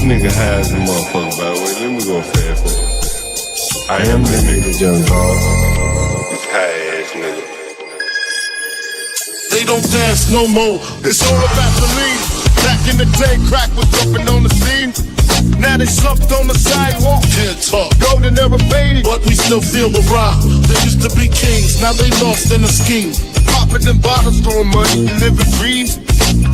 nigga high as a motherfucker, by the way. Let me go fast forward. I am the nigga, young dog. This high ass nigga. They don't dance no more. It's all about the lean. Back in the day, crack was jumping on the scene. Now they slumped on the sidewalk. Can't talk. Golden era faded, but we still feel the rock. They used to be kings, now they lost in a scheme. Popping them bottles, throwing money, living dreams.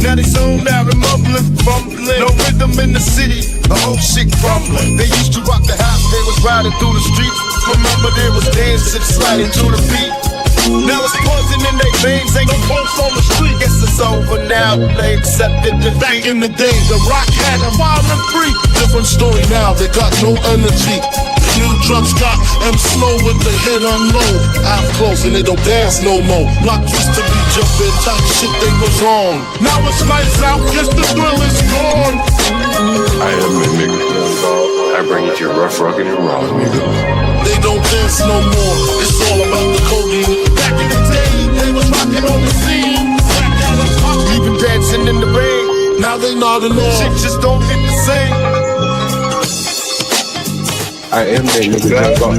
Now they zoned out and mumbling, fumbling. No rhythm in the city, the whole shit crumbling. They used to rock the house, they was riding through the streets. Remember there was dancing, sliding to the beat. Now it's poison in their veins, ain't no pulse on the street. Guess it's over now, they accepted defeat. Back in the day, the rock had a wild and free. Different story now, they got no energy. New drugs got them slow with the head on low. I'm close and they don't dance no more. Block used to be jumping, type shit they was on. Now it's lights out, guess the thrill is gone. I am the nigga, young dog. I bring you to rough, rugged, and raw, nigga. They don't dance no more, it's all about the codeine. Back in the day, they was rocking on the scene. Even dancing in the rain. Now they nodding off. Shit just don't hit the same. I am that nigga, young dog.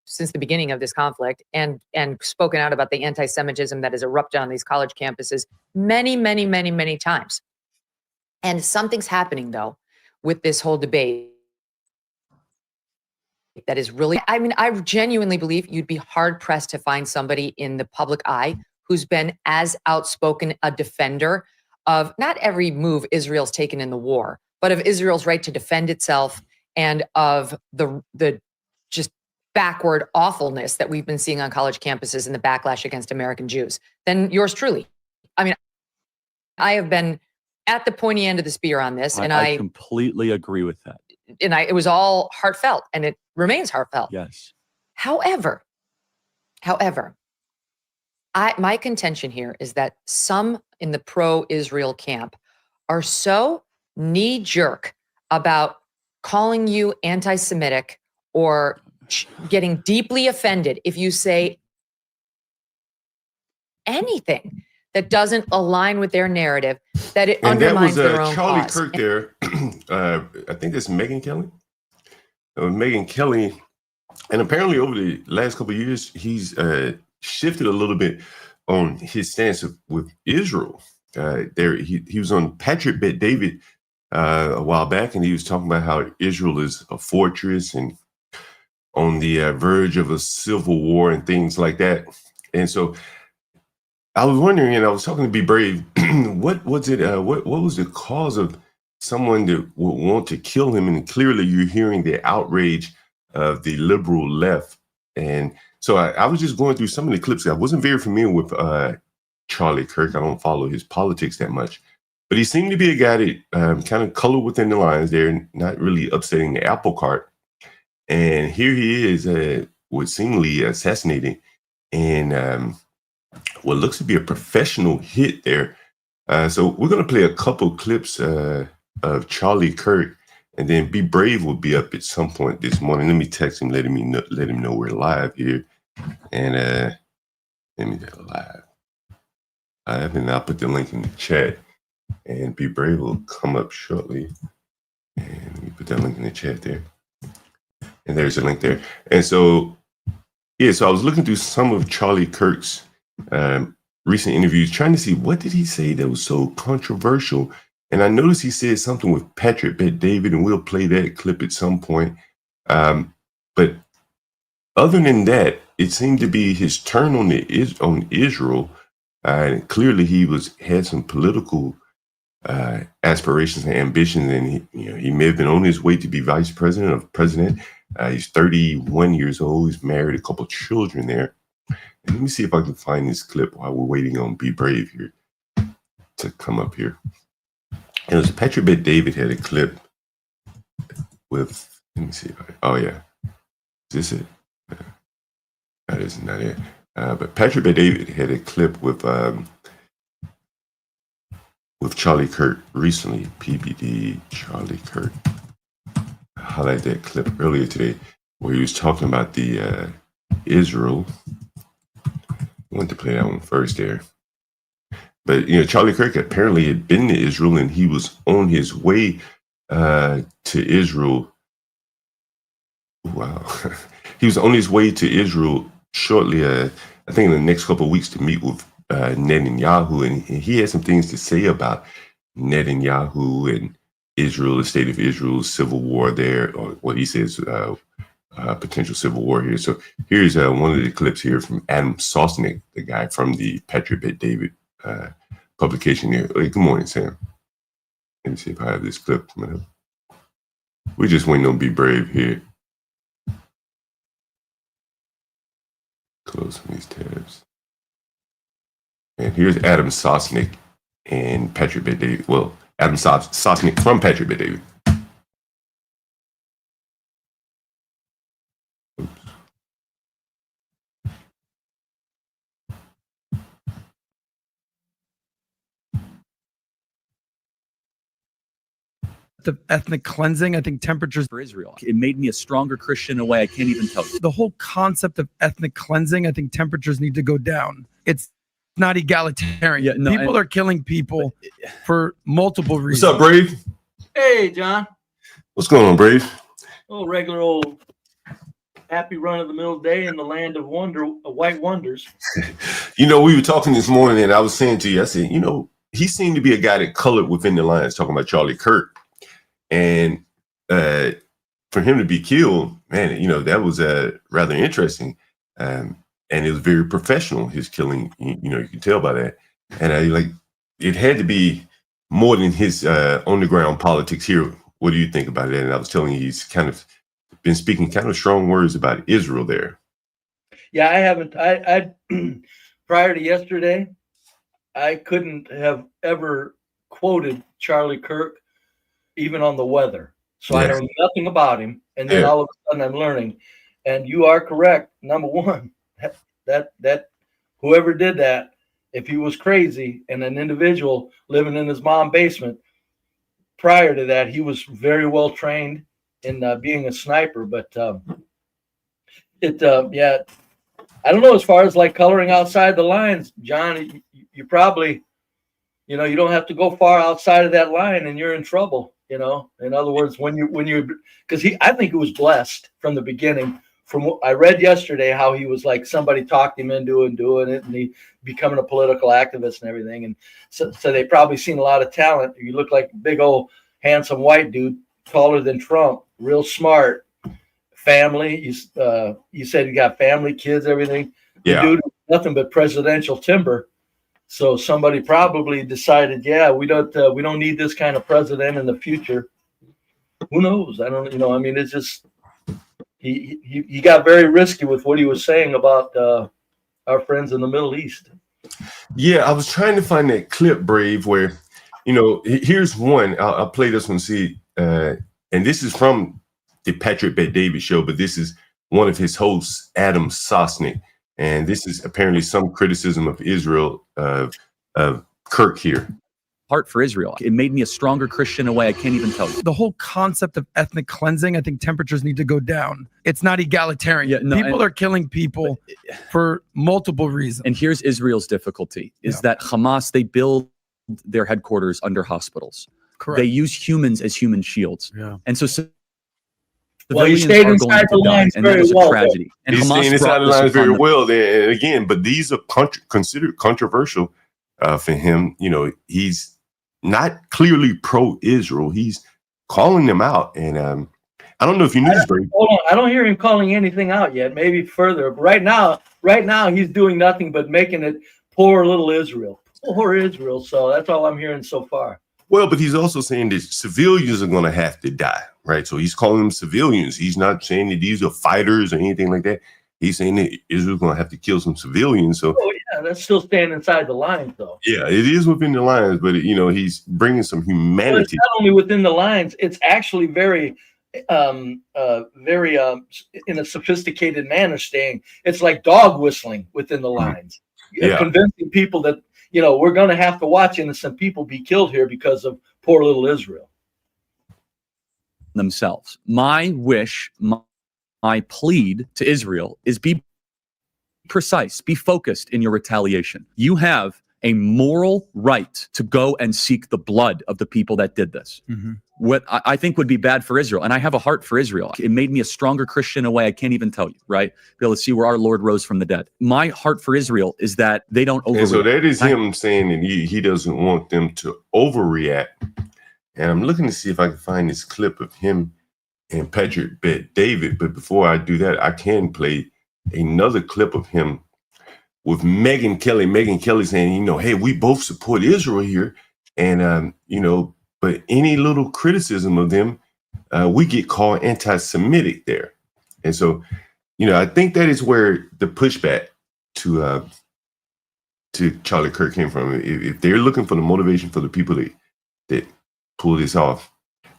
Since the beginning of this conflict, and spoken out about the anti-Semitism that has erupted on these college campuses many times. And something's happening, though, with this whole debate that is really, I mean, I genuinely believe you'd be hard-pressed to find somebody in the public eye who's been as outspoken a defender of not every move Israel's taken in the war, but of Israel's right to defend itself and of the just backward awfulness that we've been seeing on college campuses and the backlash against American Jews than yours truly. I mean, I have been at the pointy end of the spear on this, and I completely agree with that. And it was all heartfelt, and it remains heartfelt. Yes. However, my contention here is that some in the pro-Israel camp are so knee-jerk about calling you anti-Semitic or getting deeply offended if you say anything that doesn't align with their narrative, that it undermines their own Charlie cause. Kirk there. I think that's Megyn Kelly. Megyn Kelly, and apparently over the last couple of years, he's shifted a little bit on his stance with Israel. He was on Patrick Bet David a while back, and he was talking about how Israel is a fortress and on the verge of a civil war and things like that. And so I was wondering, and I was talking to BeBrave, what was it? What was the cause of someone that would want to kill him? And clearly, you're hearing the outrage of the liberal left. And so I was just going through some of the clips. I wasn't very familiar with Charlie Kirk. I don't follow his politics that much, but he seemed to be a guy that kind of colored within the lines there, not really upsetting the apple cart. And here he is, was seemingly assassinating, and what looks to be a professional hit there. So we're going to play a couple clips of Charlie Kirk, and then BeBrave will be up at some point this morning. Let me text him, let him know we're live here, and let me get live. And I'll put the link in the chat, and BeBrave will come up shortly. And let me put that link in the chat there. And there's a link there. And so, yeah, so I was looking through some of Charlie Kirk's recent interviews, trying to see what did he say that was so controversial. And I noticed he said something with Patrick Bet David, and we'll play that clip at some point. But other than that, it seemed to be his turn on Israel. And clearly he had some political aspirations and ambitions, and he may have been on his way to be vice president of president. He's 31 years old. He's married, a couple of children there. And let me see if I can find this clip while we're waiting on BeBrave here to come up here. And it was Patrick Bet David had a clip with, let me see. Oh yeah, is this it? That is not it. But Patrick Bet David had a clip with Charlie Kirk recently. PBD Charlie Kirk. I highlighted that clip earlier today. where he was talking about the Israel. I wanted to play that one first there. But, Charlie Kirk apparently had been to Israel, and he was on his way to Israel. Wow. He was on his way to Israel shortly, I think in the next couple of weeks, to meet with Netanyahu. And he had some things to say about Netanyahu and Israel, the state of Israel, civil war there, or what he says, potential civil war here. So here's one of the clips here from Adam Sosnick, the guy from the Patriot BeDrave publication here. Hey, good morning, Sam. Let me see if I have this clip. We just waiting on BeBrave here. Close these tabs. And here's Adam Sosnick and Patriot BeDrave. Well, Adam Sosnick from Patriot BeDrave. of ethnic cleansing. I think temperatures For Israel, it made me a stronger Christian in a way I can't even tell you. the whole concept of ethnic cleansing, I think temperatures need to go down. It's not egalitarian. Yeah, no, people are killing people for multiple reasons. What's up, Brave? Hey, John. What's going on, Brave? Oh, regular old happy run of the mill day in the land of white wonders. We were talking this morning, and I was saying to you, I said, he seemed to be a guy that colored within the lines, talking about Charlie Kirk. And for him to be killed, man, that was rather interesting. And it was very professional, his killing, you can tell by that. And it had to be more than his on the ground politics here. What do you think about it? And I was telling you, he's kind of been speaking kind of strong words about Israel there. Yeah, I haven't. I prior to yesterday, I couldn't have ever quoted Charlie Kirk, even on the weather. So I know nothing about him. And then all of a sudden I'm learning. And you are correct. Number one, that whoever did that, if he was crazy and an individual living in his mom's basement, prior to that, he was very well trained in being a sniper. But yeah, I don't know, as far as like coloring outside the lines, John, you probably, you don't have to go far outside of that line and you're in trouble. In other words, because I think he was blessed from the beginning. From what I read yesterday, how he was like somebody talked him into doing it, and he becoming a political activist and everything. And so they probably seen a lot of talent. You look like a big old handsome white dude, taller than Trump, real smart, family. You said you got family, kids, everything. Yeah, the dude, nothing but presidential timber. So somebody probably decided, we don't need this kind of president in the future. Who knows? I don't, I mean, it's just, he got very risky with what he was saying about our friends in the Middle East. Yeah, I was trying to find that clip, Brave, where, here's one. I'll play this one, see. And this is from the Patriot BeDrave show, but this is one of his hosts, Adam Sosnick. And this is apparently some criticism of Israel, of Kirk here. Heart for Israel. It made me a stronger Christian in a way I can't even tell you. The whole concept of ethnic cleansing, I think temperatures need to go down. It's not egalitarian. Yeah, no, people are killing people for multiple reasons. And here's Israel's difficulty, is that Hamas, they build their headquarters under hospitals. Correct. They use humans as human shields. Yeah. And so He civilians stayed are inside going the to die, lines and that very is a well. tragedy. And He's staying Hamas inside brought the this lines very upon them. well. And again, but these are considered controversial for him. He's not clearly pro-Israel. He's calling them out. And I don't know if you knew this, Brave. Hold on, I don't hear him calling anything out yet. Maybe further. Right now, he's doing nothing but making it poor little Israel. Poor Israel. So that's all I'm hearing so far. Well, but he's also saying that civilians are going to have to die, right? So he's calling them civilians. He's not saying that these are fighters or anything like that. He's saying that Israel's going to have to kill some civilians. So, That's still staying inside the lines, though. yeah, it is within the lines, but he's bringing some Well, humanity. it's not only within the lines; it's actually very in a sophisticated manner. It's like dog whistling within the lines, convincing people that we're going to have to watch innocent people be killed here because of poor little Israel. Themselves. My wish, my plead to Israel is be precise, be focused in your retaliation. You have a moral right to go and seek the blood of the people that did this. What I think would be bad for Israel, and I have a heart for Israel. It made me a stronger Christian in a way I can't even tell you, right? Be able to see where our Lord rose from the dead. My heart for Israel is that they don't overreact. And so that is him saying that he doesn't want them to overreact. And I'm looking to see if I can find this clip of him and Patrick Bet David. But before I do that, I can play another clip of him with Megyn Kelly. Megyn Kelly saying, you know, hey, we both support Israel here. And, you know, but any little criticism of them, we get called anti-Semitic there. And so, you know, I think that is where the pushback to Charlie Kirk came from. If they're looking for the motivation for the people that pull this off,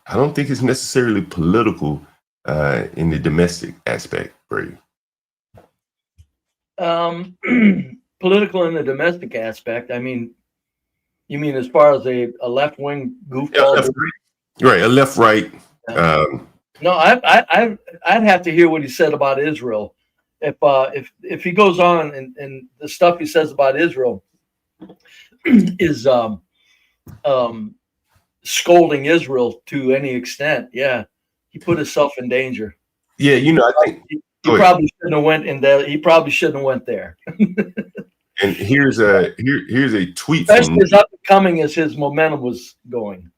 I don't think it's necessarily political in the domestic aspect, Brady. Political in the domestic aspect. I mean, you mean as far as a left-wing goofball? Yeah, right, a left-right. No, I'd have to hear what he said about Israel. If he goes on and the stuff he says about Israel is scolding Israel to any extent, yeah, he put himself in danger. Yeah, you know, I think he probably shouldn't have went in there. He probably shouldn't have went there. And here's a tweet, especially as up and coming as his momentum was going.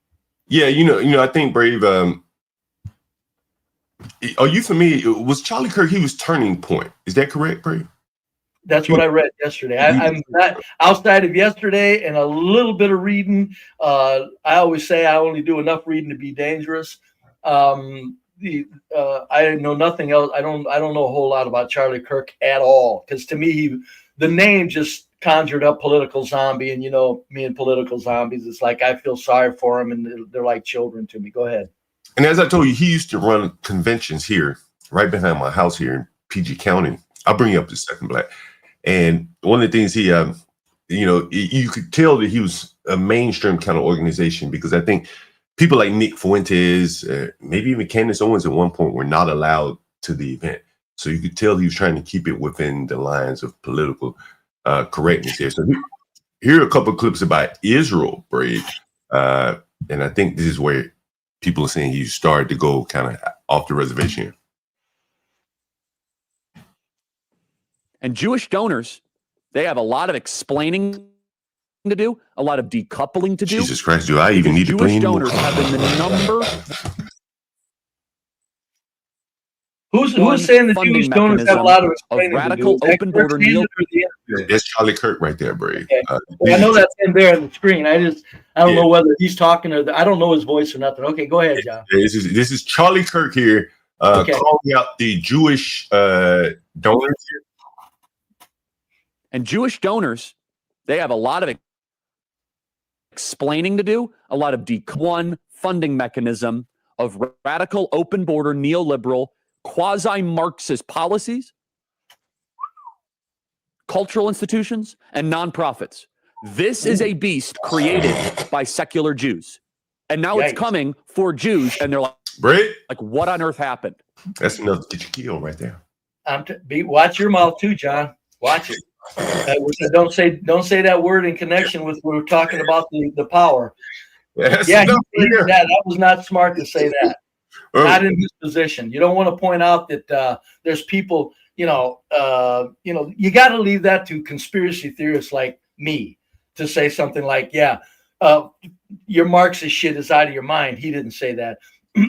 Yeah, you know, I think Brave. Are you familiar? Was Charlie Kirk? He was turning point. Is that correct, Brave? That's what I read yesterday. I'm not outside of yesterday and a little bit of reading. I always say I only do enough reading to be dangerous. I know nothing else. I don't know a whole lot about Charlie Kirk at all, because to me, the name just conjured up political zombie, and you know me and political zombies. It's like I feel sorry for them, and they're like children to me. Go ahead. And as I told you, he used to run conventions here, right behind my house here in PG County. I'll bring you up to Second Black. And one of the things he, you know, you could tell that he was a mainstream kind of organization, because I think people like Nick Fuentes, maybe even Candace Owens at one point were not allowed to the event. So you could tell he was trying to keep it within the lines of political correctness here. So here are a couple of clips about Israel, Brave. And I think this is where people are saying he started to go kind of off the reservation here. And Jewish donors, they have a lot of explaining to do, a lot of decoupling to do. Jesus Christ, do I even need to bring Jewish donors have been the number. Who's saying the Jewish donors have a lot of explaining radical to do? open border neo. That's Charlie Kirk right there, Brave. Okay. Well, I know that's him there on the screen. I don't know whether he's talking or I don't know his voice or nothing. Okay, go ahead, John. This is Charlie Kirk here, calling out the Jewish donors here. And Jewish donors, they have a lot of explaining to do, a lot of one funding mechanism of radical open border neoliberal quasi-Marxist policies, cultural institutions, and nonprofits. This is a beast created by secular Jews. And now it's coming for Jews, and they're like, what on earth happened? That's enough to get you killed right there. Watch your mouth too, John. Watch it. Don't say that word in connection with we're talking about the power. That was not smart to say that. Not in this position. You don't want to point out that there's people, you got to leave that to conspiracy theorists like me to say something like, your Marxist shit is out of your mind. He didn't say that.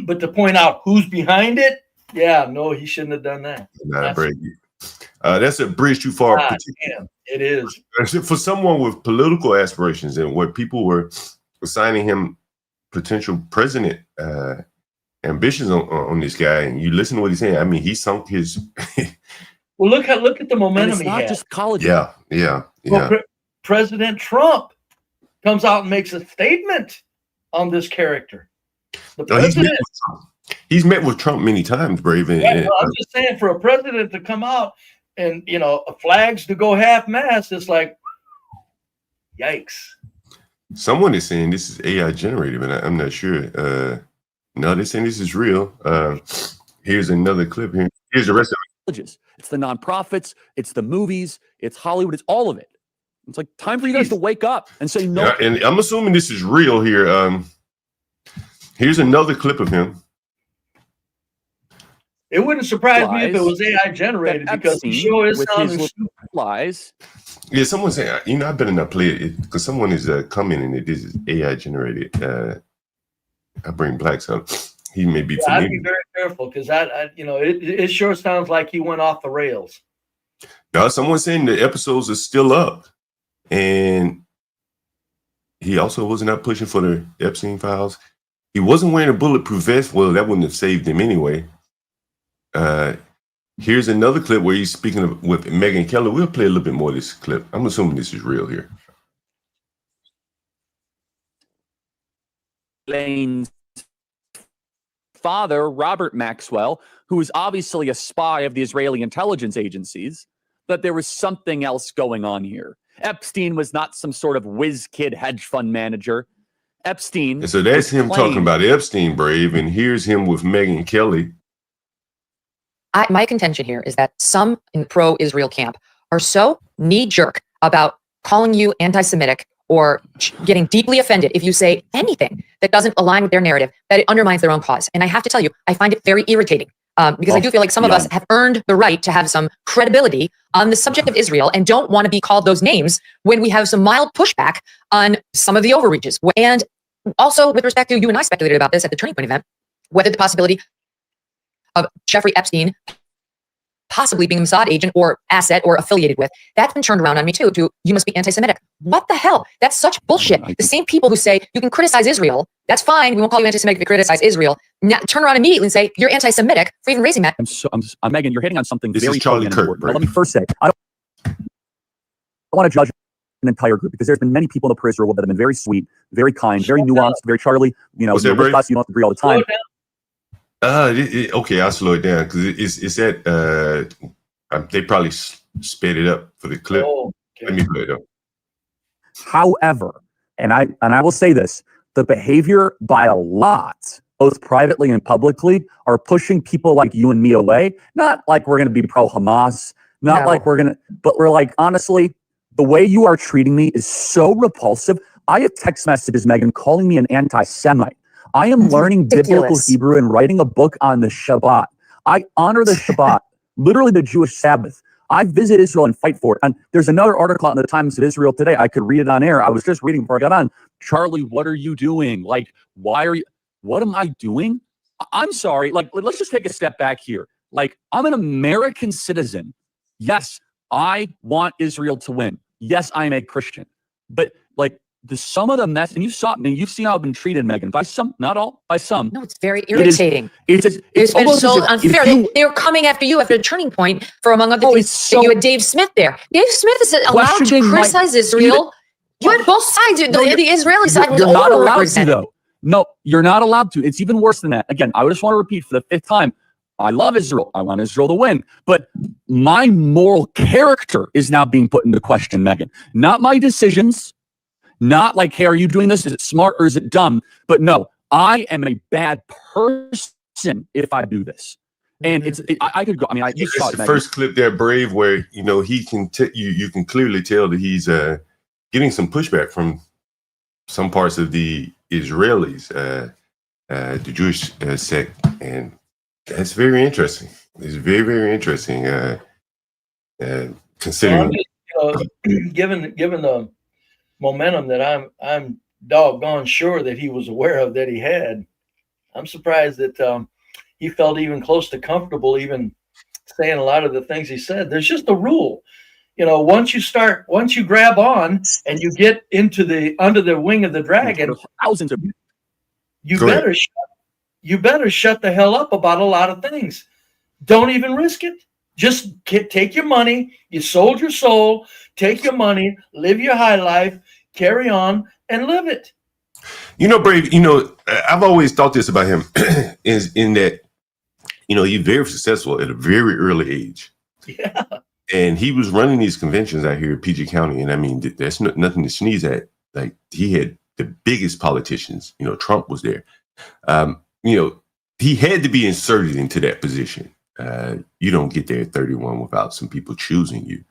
But to point out who's behind it, no, he shouldn't have done that. That's a bridge too far. Damn, it is. For someone with political aspirations and what people were assigning him potential president ambitions on this guy, and you listen to what he's saying. I mean, he sunk his. Well, look at the momentum he had. Not just college. Yeah. Well, President Trump comes out and makes a statement on this character. The president. He's met with Trump many times, Brave. I'm just saying, for a president to come out and flags to go half-mast, it's like, yikes. Someone is saying this is AI generated, but I'm not sure. No, they're saying this is real. Here's another clip here. Here's the rest of colleges. It's the nonprofits, it's the movies, it's Hollywood, it's all of it. It's like time for you guys to wake up and say no. Yeah, and I'm assuming this is real here. Here's another clip of him. It wouldn't surprise me if it was AI generated because he sure is sounding lies. Yeah, someone saying, you know, I better not play it because someone is commenting that this is AI generated. I bring blacks up. He may be. I'd be very careful because you know, it sure sounds like he went off the rails. Now, someone's saying the episodes are still up, and he also was not pushing for the Epstein files. He wasn't wearing a bulletproof vest. Well, that wouldn't have saved him anyway. Here's another clip where he's speaking with Megyn Kelly. We'll play a little bit more of this clip. I'm assuming this is real here. Lane's father, Robert Maxwell, who was obviously a spy of the Israeli intelligence agencies, that there was something else going on here. Epstein was not some sort of whiz kid hedge fund manager. Epstein. And so that's him talking about Epstein, Brave, and here's him with Megyn Kelly. My contention here is that some in the pro-Israel camp are so knee-jerk about calling you anti-Semitic or getting deeply offended if you say anything that doesn't align with their narrative, that it undermines their own cause. And I have to tell you, I find it very irritating because I do feel like some of us have earned the right to have some credibility on the subject of Israel and don't want to be called those names when we have some mild pushback on some of the overreaches. And also with respect to, you and I speculated about this at the Turning Point event, whether the possibility of Jeffrey Epstein possibly being a Mossad agent or asset or affiliated with, that's been turned around on me too, to you must be anti-Semitic. What the hell? That's such bullshit. The same people who say you can criticize Israel, that's fine, we won't call you anti-Semitic if you criticize Israel, now turn around immediately and say you're anti-Semitic for even raising that. Megyn, you're hitting on something this very is Charlie Kirk, important. Now, let me first say, I don't want to judge an entire group because there's been many people in the pro-Israel world that have been very sweet, very kind, very nuanced, very Charlie. You know, with us, you don't have to agree all the time. Okay, I'll slow it down because it's that they probably sped it up for the clip. Oh, okay. Let me play it up. However, and I will say this, the behavior by a lot, both privately and publicly, are pushing people like you and me away. Not like we're going to be pro-Hamas, not like we're going to, but we're like, honestly, the way you are treating me is so repulsive. I have text messages, Megyn, calling me an anti-Semite. I am learning biblical Hebrew and writing a book on the Shabbat. I honor the Shabbat, literally the Jewish Sabbath. I visit Israel and fight for it. And there's another article out in the Times of Israel today. I could read it on air. I was just reading before I got on. Charlie, what are you doing? Like, what am I doing? I'm sorry. Like, let's just take a step back here. Like, I'm an American citizen. Yes, I want Israel to win. Yes, I'm a Christian. But like, some of the mess, and you've seen how I've been treated, Megyn, by some, not all, by some. No, it's very irritating. It's been so unfair. They were coming after you after the Turning Point for, among other things, you had Dave Smith there. Dave Smith is allowed to criticize Israel. You're on both sides. The Israeli side was overrepresented. Though. No, you're not allowed to. It's even worse than that. Again, I just want to repeat for the 5th time. I love Israel. I want Israel to win. But my moral character is now being put into question, Megyn. Not my decisions. Not like, hey, are you doing this? Is it smart or is it dumb? But no, I am a bad person if I do this. And I could go. I mean, I just saw the first clip there, Brave, where you know he can you can clearly tell that he's getting some pushback from some parts of the Israelis, the Jewish sect, and that's very interesting. It's very, very interesting. Considering, given the momentum that I'm doggone sure that he was aware of that he had, I'm surprised that he felt even close to comfortable even saying a lot of the things he said. There's just a rule, you know, once you grab on and you get into under the wing of the dragon, thousands of you better shut the hell up about a lot of things. Don't even risk it. Just take your money. You sold your soul. Take your money, live your high life, carry on, and live it. You know, Brave, you know, I've always thought this about him is in that, you know, he's very successful at a very early age. Yeah. And he was running these conventions out here in PG County. And I mean, that's nothing to sneeze at. Like, he had the biggest politicians. You know, Trump was there. You know, he had to be inserted into that position. you don't get there at 31 without some people choosing you.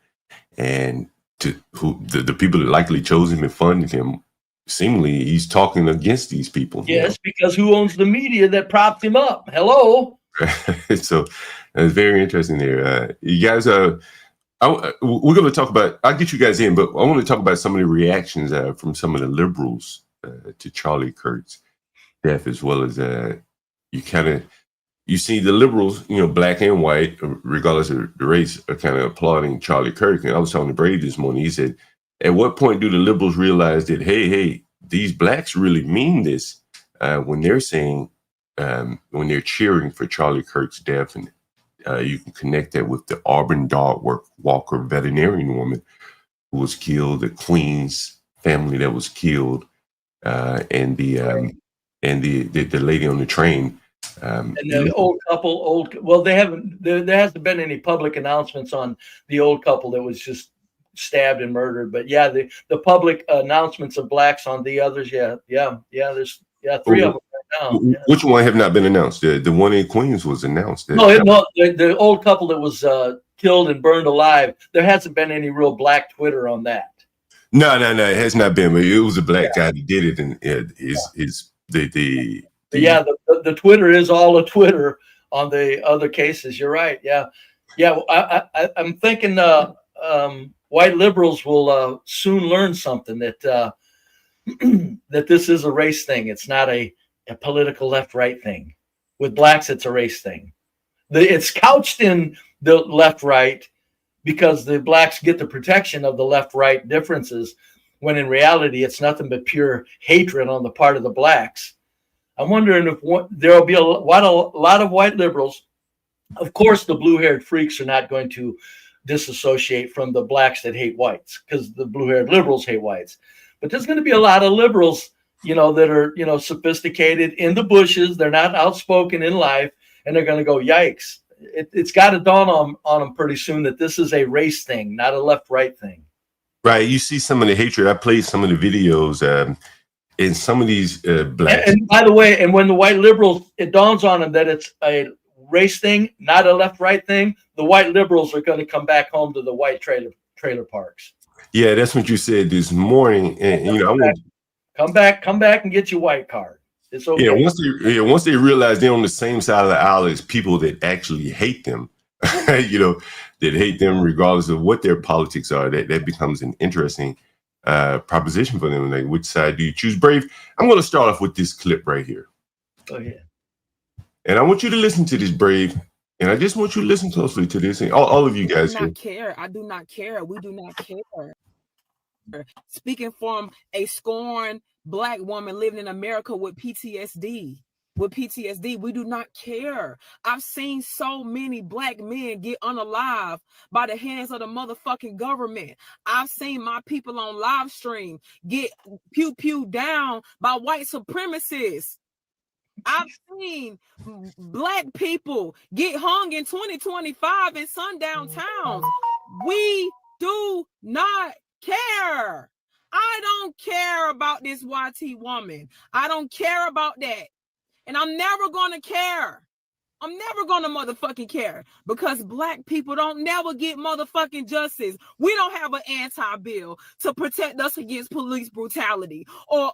And the people that likely chose him and funded him, seemingly he's talking against these people. Yes, because who owns the media that propped him up? Hello. So it's very interesting there. You guys, we're going to talk about, I'll get you guys in, but I want to talk about some of the reactions from some of the liberals to Charlie Kirk's death, as well as you see the liberals, black and white, regardless of the race, are kind of applauding Charlie Kirk. And I was talking to Brave this morning. He said, at what point do the liberals realize that, hey, these blacks really mean this when they're saying, when they're cheering for Charlie Kirk's death? And you can connect that with the Auburn dog walker veterinarian woman who was killed, the Queens family that was killed, and the lady on the train. And the old couple, they haven't, there hasn't been any public announcements on the old couple that was just stabbed and murdered. But yeah, the public announcements of blacks on the others. There's three of them right now. Yeah. Which one have not been announced? The one in Queens was announced. The old couple that was killed and burned alive. There hasn't been any real black Twitter on that. No, it has not been. But it was a black guy that did it, and the Twitter is all a Twitter on the other cases. You're right. Yeah. I'm thinking white liberals will soon learn something that that this is a race thing. It's not a political left-right thing. With blacks, it's a race thing. It's couched in the left-right because the blacks get the protection of the left-right differences, when in reality, it's nothing but pure hatred on the part of the blacks. I'm wondering if there will be a lot of white liberals. Of course, the blue-haired freaks are not going to disassociate from the blacks that hate whites, because the blue-haired liberals hate whites. But there's going to be a lot of liberals, that are, sophisticated in the bushes. They're not outspoken in life, and they're going to go, yikes. It's got to dawn on them pretty soon that this is a race thing, not a left-right thing. Right. You see some of the hatred. I played some of the videos. In some of these blacks. And by the way, and when the white liberals, it dawns on them that it's a race thing, not a left-right thing, the white liberals are going to come back home to the white trailer parks. Yeah, that's what you said this morning. And I want come back and get your white card. It's okay. Yeah, once they realize they're on the same side of the aisle as people that actually hate them, that hate them regardless of what their politics are, that becomes an interesting proposition for them. Like, which side do you choose? Brave, I'm going to start off with this clip right here. Go ahead. And I want you to listen to this, Brave. And I just want you to listen closely to this. And all of you guys I do not care. I do not care. We do not care. Speaking from a scorned black woman living in America with PTSD. We do not care. I've seen so many black men get unalive by the hands of the motherfucking government. I've seen my people on live stream get pew down by white supremacists. I've seen black people get hung in 2025 in sundown towns. We do not care. I don't care about this YT woman. I don't care about that. And I'm never going to care. I'm never going to motherfucking care, because black people don't never get motherfucking justice. We don't have an anti-bill to protect us against police brutality or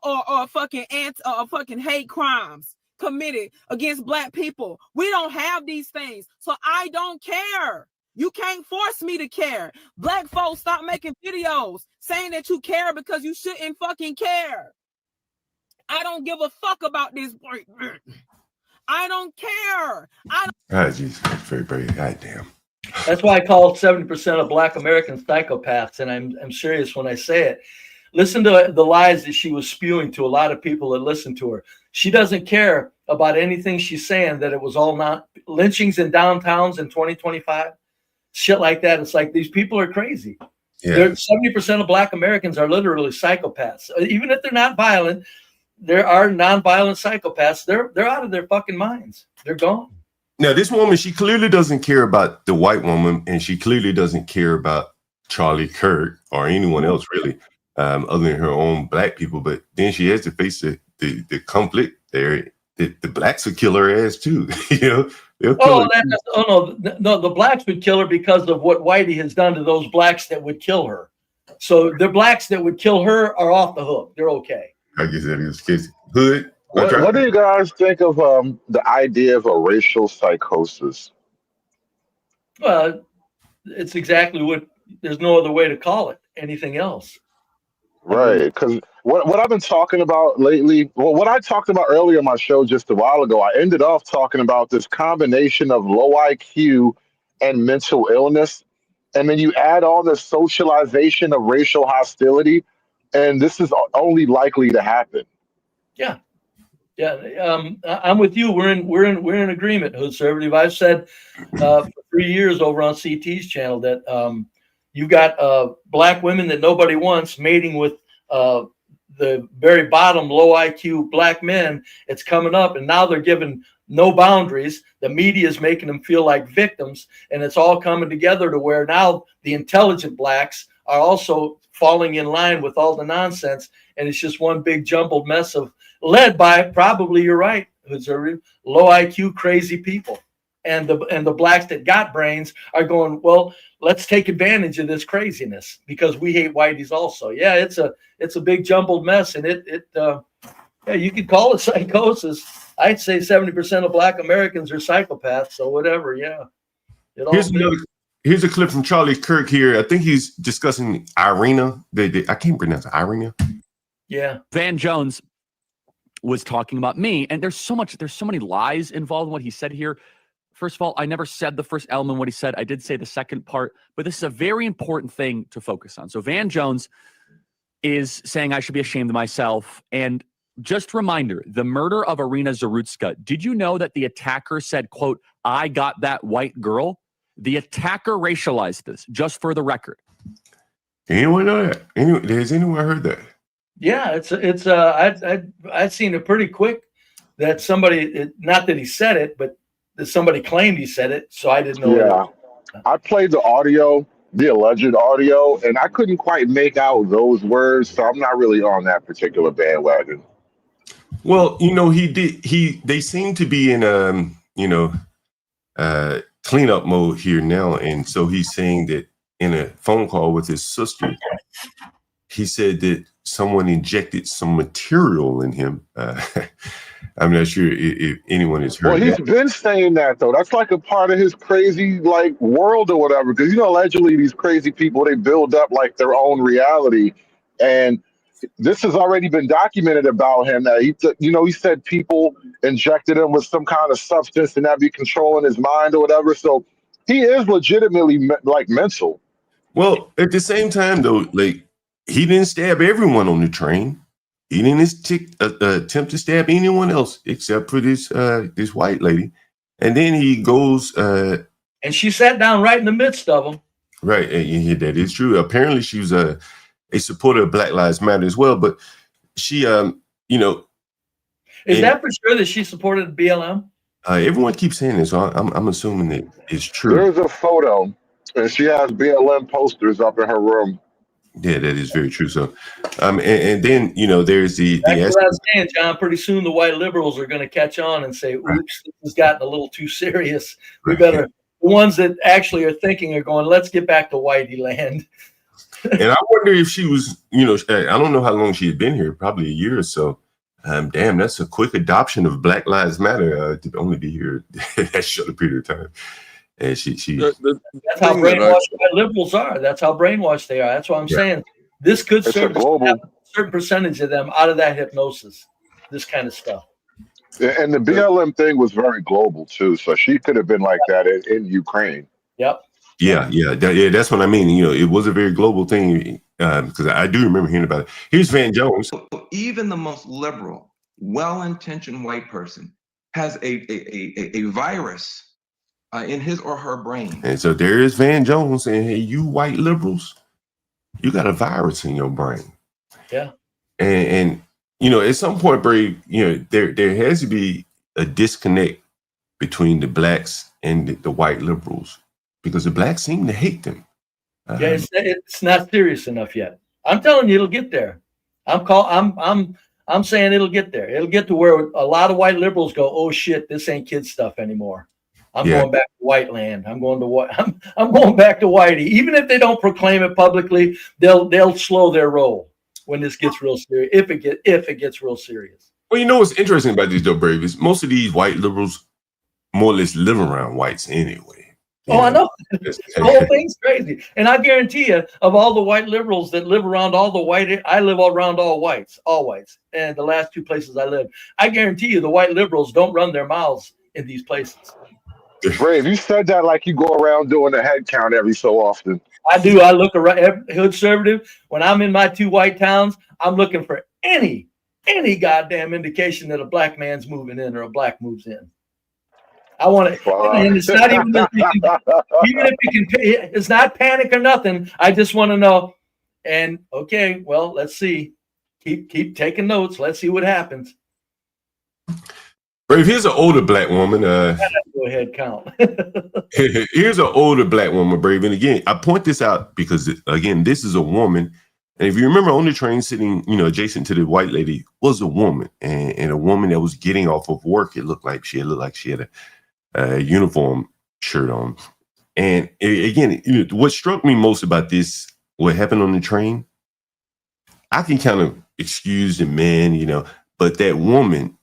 fucking hate crimes committed against black people. We don't have these things. So I don't care. You can't force me to care. Black folks, stop making videos saying that you care because you shouldn't fucking care. I don't give a fuck about this. I don't care. Jesus, very, very goddamn. That's why I call 70% of black Americans psychopaths, and I'm serious when I say it. Listen to the lies that she was spewing to a lot of people that listen to her. She doesn't care about anything she's saying, that it was all not lynchings in downtowns in 2025, shit like that. It's like, these people are crazy. Yeah. 70% of black Americans are literally psychopaths. Even if they're not violent, there are nonviolent psychopaths. They're out of their fucking minds. They're gone. Now, this woman, she clearly doesn't care about the white woman, and she clearly doesn't care about Charlie Kirk or anyone else really, other than her own black people. But then she has to face the conflict there. The blacks will kill her ass too. They'll kill her. No, the blacks would kill her because of what Whitey has done to those blacks that would kill her. So the blacks that would kill her are off the hook. They're okay. I guess that is case. Hood. What do you guys think of the idea of a racial psychosis? Well, it's exactly what. There's no other way to call it. Anything else? Right, because what I've been talking about lately, well, what I talked about earlier in my show just a while ago, I ended off talking about this combination of low IQ and mental illness. And then you add on the socialization of racial hostility, and this is only likely to happen. Yeah. I'm with you. We're in agreement, conservative. I've said for 3 years over on CT's channel that you've got black women that nobody wants mating with the very bottom low IQ black men. It's coming up, and now they're given no boundaries. The media is making them feel like victims, and it's all coming together to where now the intelligent blacks are also falling in line with all the nonsense, and it's just one big jumbled mess of led by, probably you're right, conservative, low IQ crazy people. And the blacks that got brains are going, well, let's take advantage of this craziness because we hate whiteys also. Yeah, it's a big jumbled mess, and yeah, you could call it psychosis. I'd say 70% of black Americans are psychopaths, so whatever. Yeah. Here's a clip from Charlie Kirk here. I think he's discussing Iryna. I can't pronounce it. Iryna. Yeah. Van Jones was talking about me, and there's so many lies involved in what he said here. First of all, I never said the first element of what he said. I did say the second part, but this is a very important thing to focus on. So Van Jones is saying I should be ashamed of myself. And just reminder, the murder of Iryna Zaruska, did you know that the attacker said, quote, "I got that white girl"? The attacker racialized this, just for the record. Anyone know that? Has anyone heard that? Yeah, I'd seen it pretty quick that somebody, not that he said it, but that somebody claimed he said it, so I didn't know. Yeah, I played the audio, the alleged audio, and I couldn't quite make out those words, so I'm not really on that particular bandwagon. Well, they seem to be in cleanup mode here now, and so he's saying that in a phone call with his sister, he said that someone injected some material in him. I'm not sure if anyone has heard. Well, he's been saying that though. That's like a part of his crazy world or whatever. Because allegedly these crazy people, they build up like their own reality, and this has already been documented about him. That he said people injected him with some kind of substance and that be controlling his mind or whatever. So he is legitimately mental. Well, at the same time though, he didn't stab everyone on the train. He didn't attempt to stab anyone else except for this white lady. And then he goes... and she sat down right in the midst of them. Right. And that is true. Apparently she was a supporter of Black Lives Matter as well. But she, Is that for sure that she supported BLM? Everyone keeps saying this, so I'm assuming that it's true. There's a photo, and she has BLM posters up in her room. Yeah, that is very true. So, and then there's the. That's what I was saying, John. Pretty soon the white liberals are going to catch on and say, "Oops, this has gotten a little too serious. We better." The ones that actually are thinking are going, "Let's get back to whitey land." And I wonder if she was, I don't know how long she had been here, probably a year or so. Damn, that's a quick adoption of Black Lives Matter to only be here that short period of time. And she that's how brainwashed white liberals are. That's how brainwashed they are. That's what I'm saying. This could serve a certain percentage of them out of that hypnosis, this kind of stuff. And the BLM thing was very global too. So she could have been like that in Ukraine. Yep. Yeah. That's what I mean. It was a very global thing because I do remember hearing about it. Here's Van Jones. Even the most liberal, well-intentioned white person has a virus in his or her brain. And so there is Van Jones saying, "Hey, you white liberals, you got a virus in your brain." Yeah. And at some point, Brave, there has to be a disconnect between the blacks and the white liberals because the blacks seem to hate them. Yeah, it's not serious enough yet. I'm telling you, it'll get there. I'm saying it'll get there. It'll get to where a lot of white liberals go, "Oh shit, this ain't kid stuff anymore. I'm going back to white land. I'm going to what? I'm going back to whitey. Even if they don't proclaim it publicly, they'll slow their roll when this gets real serious. If it gets real serious. Well, you know what's interesting about these, though, Brave, is most of these white liberals more or less live around whites anyway. I know. The whole thing's crazy. And I guarantee you, of all the white liberals that live around all the white, I live around all whites. And the last two places I live, I guarantee you the white liberals don't run their mouths in these places. Brave, you said that like you go around doing a head count every so often. I do. I look around conservative. When I'm in my two white towns, I'm looking for any goddamn indication that a black man's moving in or a black moves in. I want it, and it's not even if you can, it's not panic or nothing. I just want to know. And okay, well, let's see. Keep taking notes. Let's see what happens. Brave, here's an older black woman. Go ahead, count. Here's an older black woman, Brave. And again, I point this out because, again, this is a woman. And if you remember on the train sitting, adjacent to the white lady was a woman, and a woman that was getting off of work. It looked like she had a uniform shirt on. And again, what struck me most about this, what happened on the train, I can kind of excuse the man, but that woman,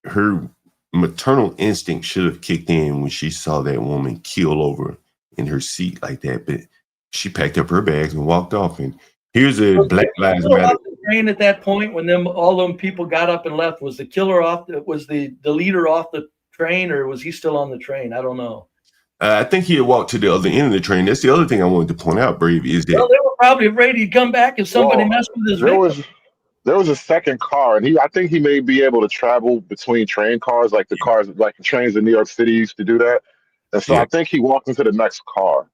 her maternal instinct should have kicked in when she saw that woman keel over in her seat like that. But she packed up her bags and walked off. And here's a Black Lives Matter train at that point when all them people got up and left. Was the killer off? Was the leader off the train, or was he still on the train? I don't know. I think he had walked to the other end of the train. That's the other thing I wanted to point out, Brave, is that they were probably afraid he'd come back if somebody messed with his victim. There was a second car, and I think he may be able to travel between train cars, like the trains in New York City used to do that. And so I think he walked into the next car.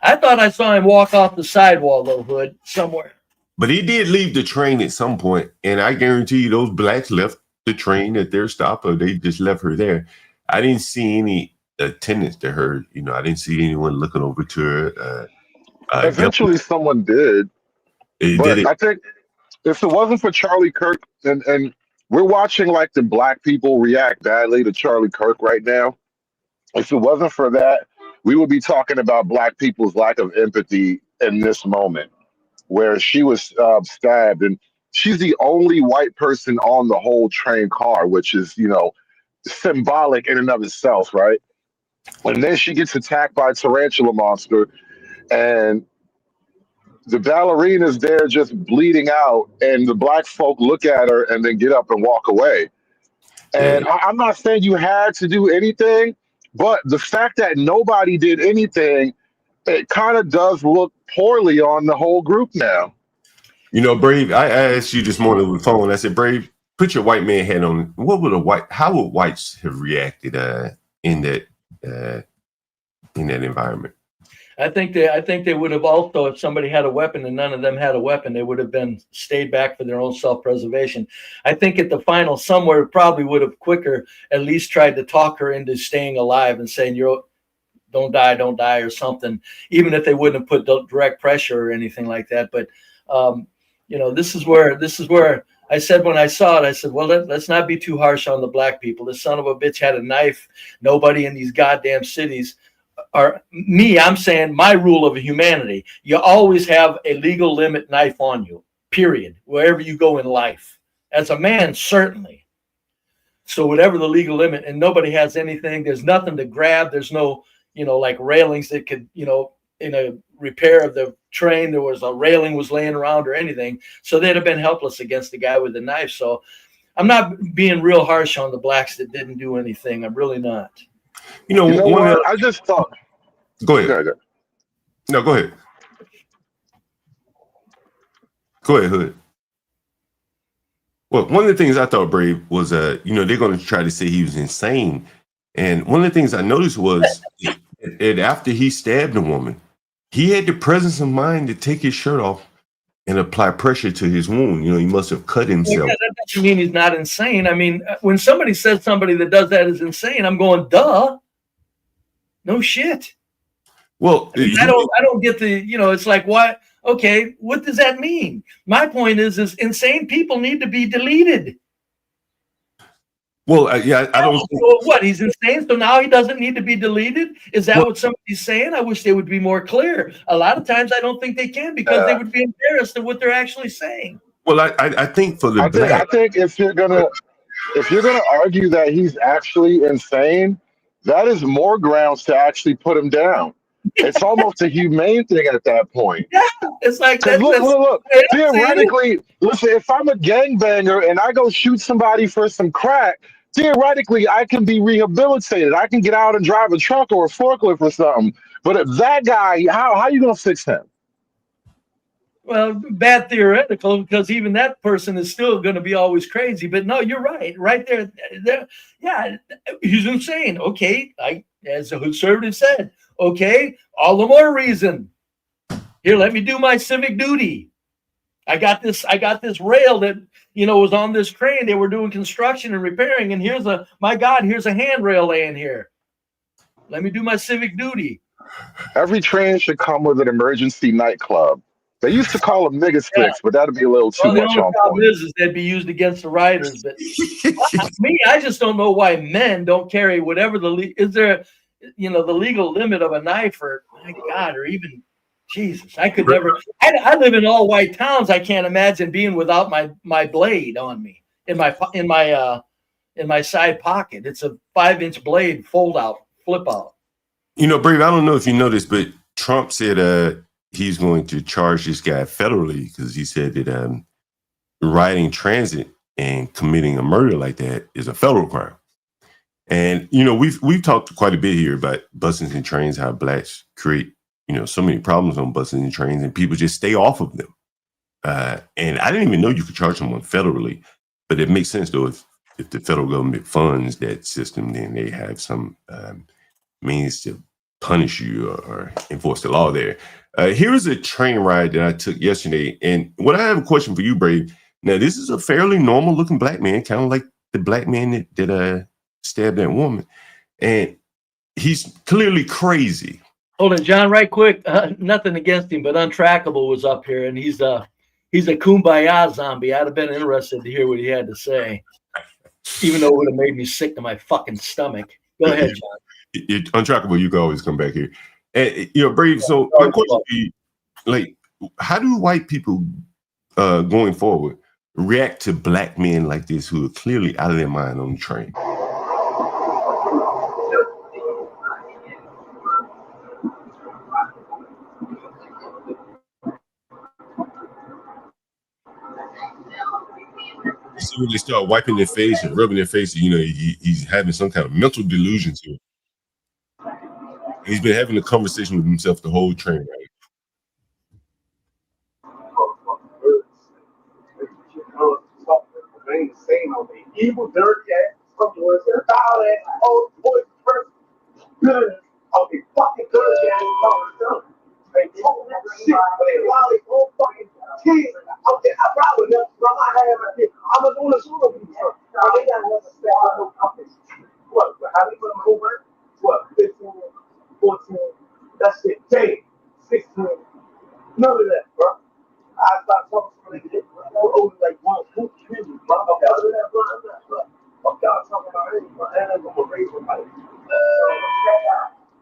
I thought I saw him walk off the sidewall, though, Hood, somewhere. But he did leave the train at some point, and I guarantee you those blacks left the train at their stop, or they just left her there. I didn't see any attendance to her. I didn't see anyone looking over to her. Eventually, someone did. I think if it wasn't for Charlie Kirk, and we're watching like the black people react badly to Charlie Kirk right now. If it wasn't for that, we would be talking about black people's lack of empathy in this moment, where she was stabbed, and she's the only white person on the whole train car, which is, symbolic in and of itself, right? And then she gets attacked by a tarantula monster, and the ballerina's there just bleeding out, and the black folk look at her and then get up and walk away. And I'm not saying you had to do anything, but the fact that nobody did anything, it kind of does look poorly on the whole group now. Brave, I asked you this morning on the phone. I said, Brave, put your white man hat on. How would whites have reacted in that environment? I think they would have also, if somebody had a weapon and none of them had a weapon, they would have stayed back for their own self-preservation. I think at the final, somewhere probably would have quicker at least tried to talk her into staying alive and saying, don't die or something, even if they wouldn't have put direct pressure or anything like that. But this is where I said, when I saw it, I said, well, let's not be too harsh on the black people. This son of a bitch had a knife. Nobody in these goddamn cities. I'm saying my rule of humanity. You always have a legal limit knife on you, period, wherever you go in life. As a man, certainly. So whatever the legal limit, and nobody has anything, there's nothing to grab. There's no, like railings that could, in a repair of the train, there was a railing was laying around or anything. So they'd have been helpless against the guy with the knife. So I'm not being real harsh on the blacks that didn't do anything. I'm really not. I just thought. Go ahead. No, go ahead. Go ahead, Hood. Well, one of the things I thought, Brave, was, they're going to try to say he was insane. And one of the things I noticed was that after he stabbed a woman, he had the presence of mind to take his shirt off and apply pressure to his wound. He must have cut himself. Yeah, that doesn't mean he's not insane. I mean, when somebody says somebody that does that is insane, I'm going, duh. No shit. Well, I don't get the, it's like, what? Okay, what does that mean? My point is insane people need to be deleted. Well, yeah, I don't think. So what? He's insane. So now he doesn't need to be deleted. Is that Well, what somebody's saying? I wish they would be more clear. A lot of times, I don't think they can because they would be embarrassed of what they're actually saying. well, I think for the I black, think if you're gonna argue that he's actually insane, that is more grounds to actually put him down. It's almost a humane thing at that point. Yeah, it's like Because that's look. the way I'm saying it. Theoretically, listen, if I'm a gangbanger and I go shoot somebody for some crack, theoretically, I can be rehabilitated. I can get out and drive a truck or a forklift or something. But if that guy, how you gonna fix him? Well, bad theoretical, because even that person is still going to be always crazy. But no, you're right. Right there, yeah, he's insane. Okay, as a conservative said, okay, all the more reason. Here, let me do my civic duty. I got this rail that was on this train. They were doing construction and repairing, and here's a handrail laying here. Let me do my civic duty. Every train should come with an emergency nightclub. They used to call them nigga sticks, but that'd be a little too much the on only problem point. is they'd be used against the riders. But I just don't know why men don't carry whatever is there, the legal limit of a knife, or my God, or even Jesus. I could never. I live in all white towns. I can't imagine being without my blade on me in my side pocket. It's a 5-inch blade, flip out. Brave, I don't know if you know this, but Trump said he's going to charge this guy federally because he said that riding transit and committing a murder like that is a federal crime. And we've talked quite a bit here about buses and trains, how blacks create so many problems on buses and trains, and people just stay off of them. And I didn't even know you could charge someone federally, but it makes sense though if the federal government funds that system, then they have some means to punish you or enforce the law there. Here is a train ride that I took yesterday. And what I have a question for you, Brave. Now, this is a fairly normal looking black man, kind of like the black man that stabbed that woman. And he's clearly crazy. Hold on, John, right quick. Nothing against him, but Untrackable was up here, and he's a kumbaya zombie. I'd have been interested to hear what he had to say, even though it would have made me sick to my fucking stomach. Go ahead, John. Untrackable, you can always come back here. And Brave, so my question would be, like, how do white people going forward react to black men like this who are clearly out of their mind on the train? See when they start wiping their face and rubbing their face, he's having some kind of mental delusion to him. He's been having a conversation with himself the whole train ride. Evil, dirty ass, fucking words, foul ass, old voice person, good, okay, fucking good ass, they told that shit, but they allow their own fucking kids. Okay, I probably never, I have a kid. I'm a doing a solo with you, but they got another step, no company. What, how many put them over? What, 15, 14, that's it, 10, 16, none of that, bro. I stopped talking to them, over like one, two, three, bro. Okay, other than that, bro, I'm not, bro. Okay, I'm talking about it, bro, and I'm gonna raise my life.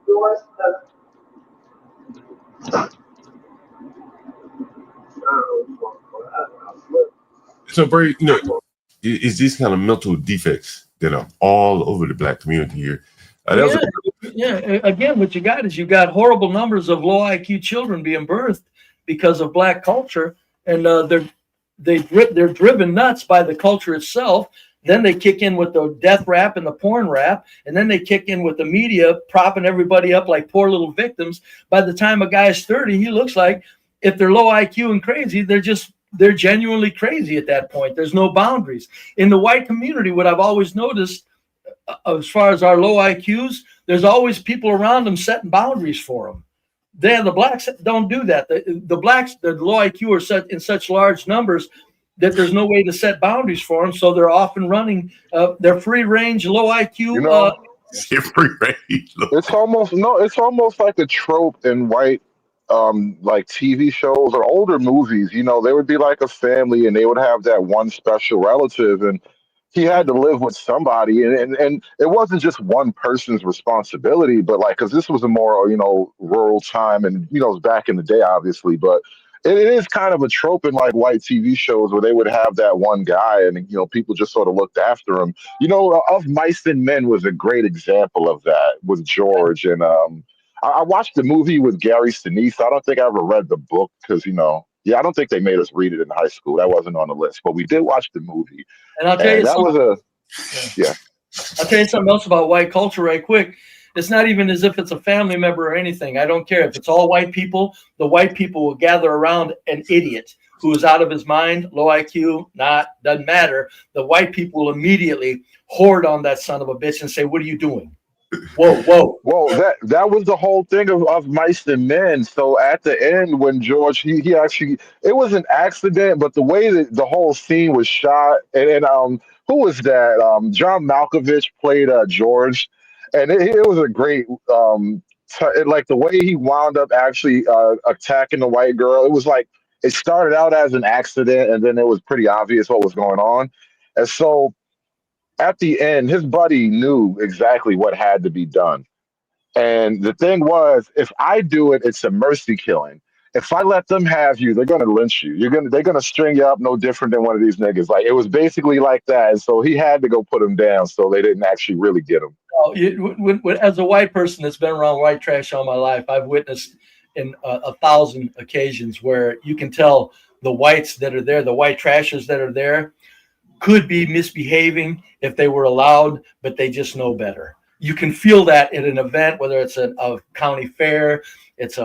The rest So, Brave, it's these kind of mental defects that are all over the black community here. Again, what you got horrible numbers of low IQ children being birthed because of black culture, and they're driven nuts by the culture itself. Then they kick in with the death rap and the porn rap, and then they kick in with the media propping everybody up like poor little victims. By the time a guy's 30, he looks like, if they're low IQ and crazy, they're genuinely crazy at that point. There's no boundaries. In the white community, what I've always noticed, as far as our low IQs, there's always people around them setting boundaries for them. The blacks don't do that. The blacks, the low IQ are set in such large numbers that there's no way to set boundaries for them. So they're often running their free range, low IQ. It's almost like a trope in white like TV shows or older movies. They would be like a family and they would have that one special relative, and he had to live with somebody, and it wasn't just one person's responsibility, but like, because this was a more, rural time, and it was back in the day, obviously, but it is kind of a trope in like white TV shows where they would have that one guy, and people just sort of looked after him. Of Mice and Men was a great example of that with George, and I watched the movie with Gary Sinise. I don't think I ever read the book because I don't think they made us read it in high school. That wasn't on the list, but we did watch the movie. And I'll tell you And that something. was yeah. I'll tell you something else about white culture right quick. It's not even as if it's a family member or anything. I don't care. If it's all white people, the white people will gather around an idiot who is out of his mind, low IQ, doesn't matter. The white people will immediately hoard on that son of a bitch and say, "What are you doing?" Whoa. Well, that was the whole thing of Mice and Men. So at the end, when George, he actually, it was an accident, but the way that the whole scene was shot, and who was that? John Malkovich played George, and it was a great like the way he wound up actually attacking the white girl. It was like it started out as an accident, and then it was pretty obvious what was going on, and so at the end, his buddy knew exactly what had to be done. And the thing was, if I do it, it's a mercy killing. If I let them have you, they're gonna lynch you. They're gonna string you up no different than one of these niggas. Like it was basically like that. And so he had to go put him down so they didn't actually really get him. As a white person that's been around white trash all my life, I've witnessed in 1,000 occasions where you can tell the whites that are there, the white trashers that are there, could be misbehaving if they were allowed, but they just know better. You can feel that at an event, whether it's a county fair, it's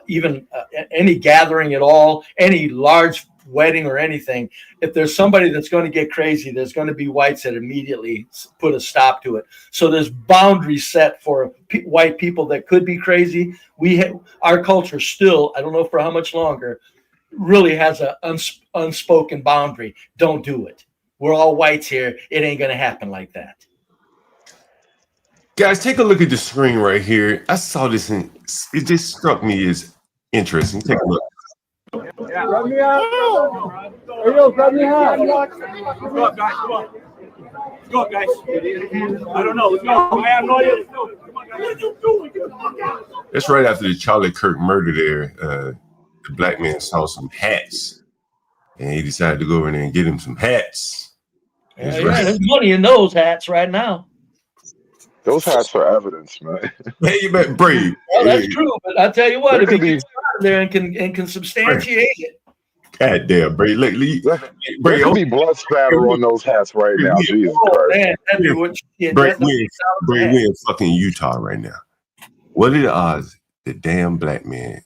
even any gathering at all, any large wedding or anything. If there's somebody that's going to get crazy, there's going to be whites that immediately put a stop to it. So there's boundaries set for white people that could be crazy. Our culture still, I don't know for how much longer, really has an unspoken boundary. Don't do it. We're all whites here. It ain't going to happen like that. Guys, take a look at the screen right here. I saw this and it just struck me as interesting. Take a look. Grab me out. Hey, yo, grab me out. Let's go up, guys. Come on. Let's go up, guys. I don't know. Let's go. I have no idea. Let's go. Come on, guys. What are you doing? Get the fuck out. That's right after the Charlie Kirk murder there. The black man saw some hats and he decided to go over there and get him some hats. Yeah, there's money in those hats right now. Those hats are evidence, man. Hey, you bet brave. Well, that's true, but I tell you what, There if he could be- gets out of there and can substantiate it. God damn, Brave. Look, There Brave, could be blood spatter on those hats right now. Jesus Oh Christ. man, that'd be what you Brave, we're in fucking Utah right now. What are the odds that damn black man?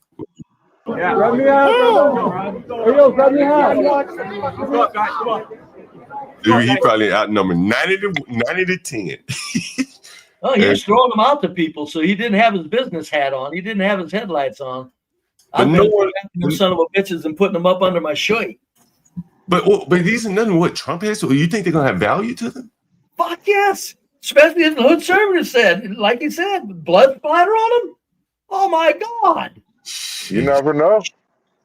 Yeah. Grab me out. Hey, yo, grab me out. Let's go up, guys. Come on. He probably outnumbered 90 to 10. Oh, he was throwing them out to people, so he didn't have his business hat on. He didn't have his headlights on. But I'm no no one, them son of a bitches and putting them up under my shirt. but these are nothing what Trump has. So you think they're gonna have value to them? Fuck yes. Especially as the hood conservative said, like he said, blood splatter on them. Oh my God. You never know.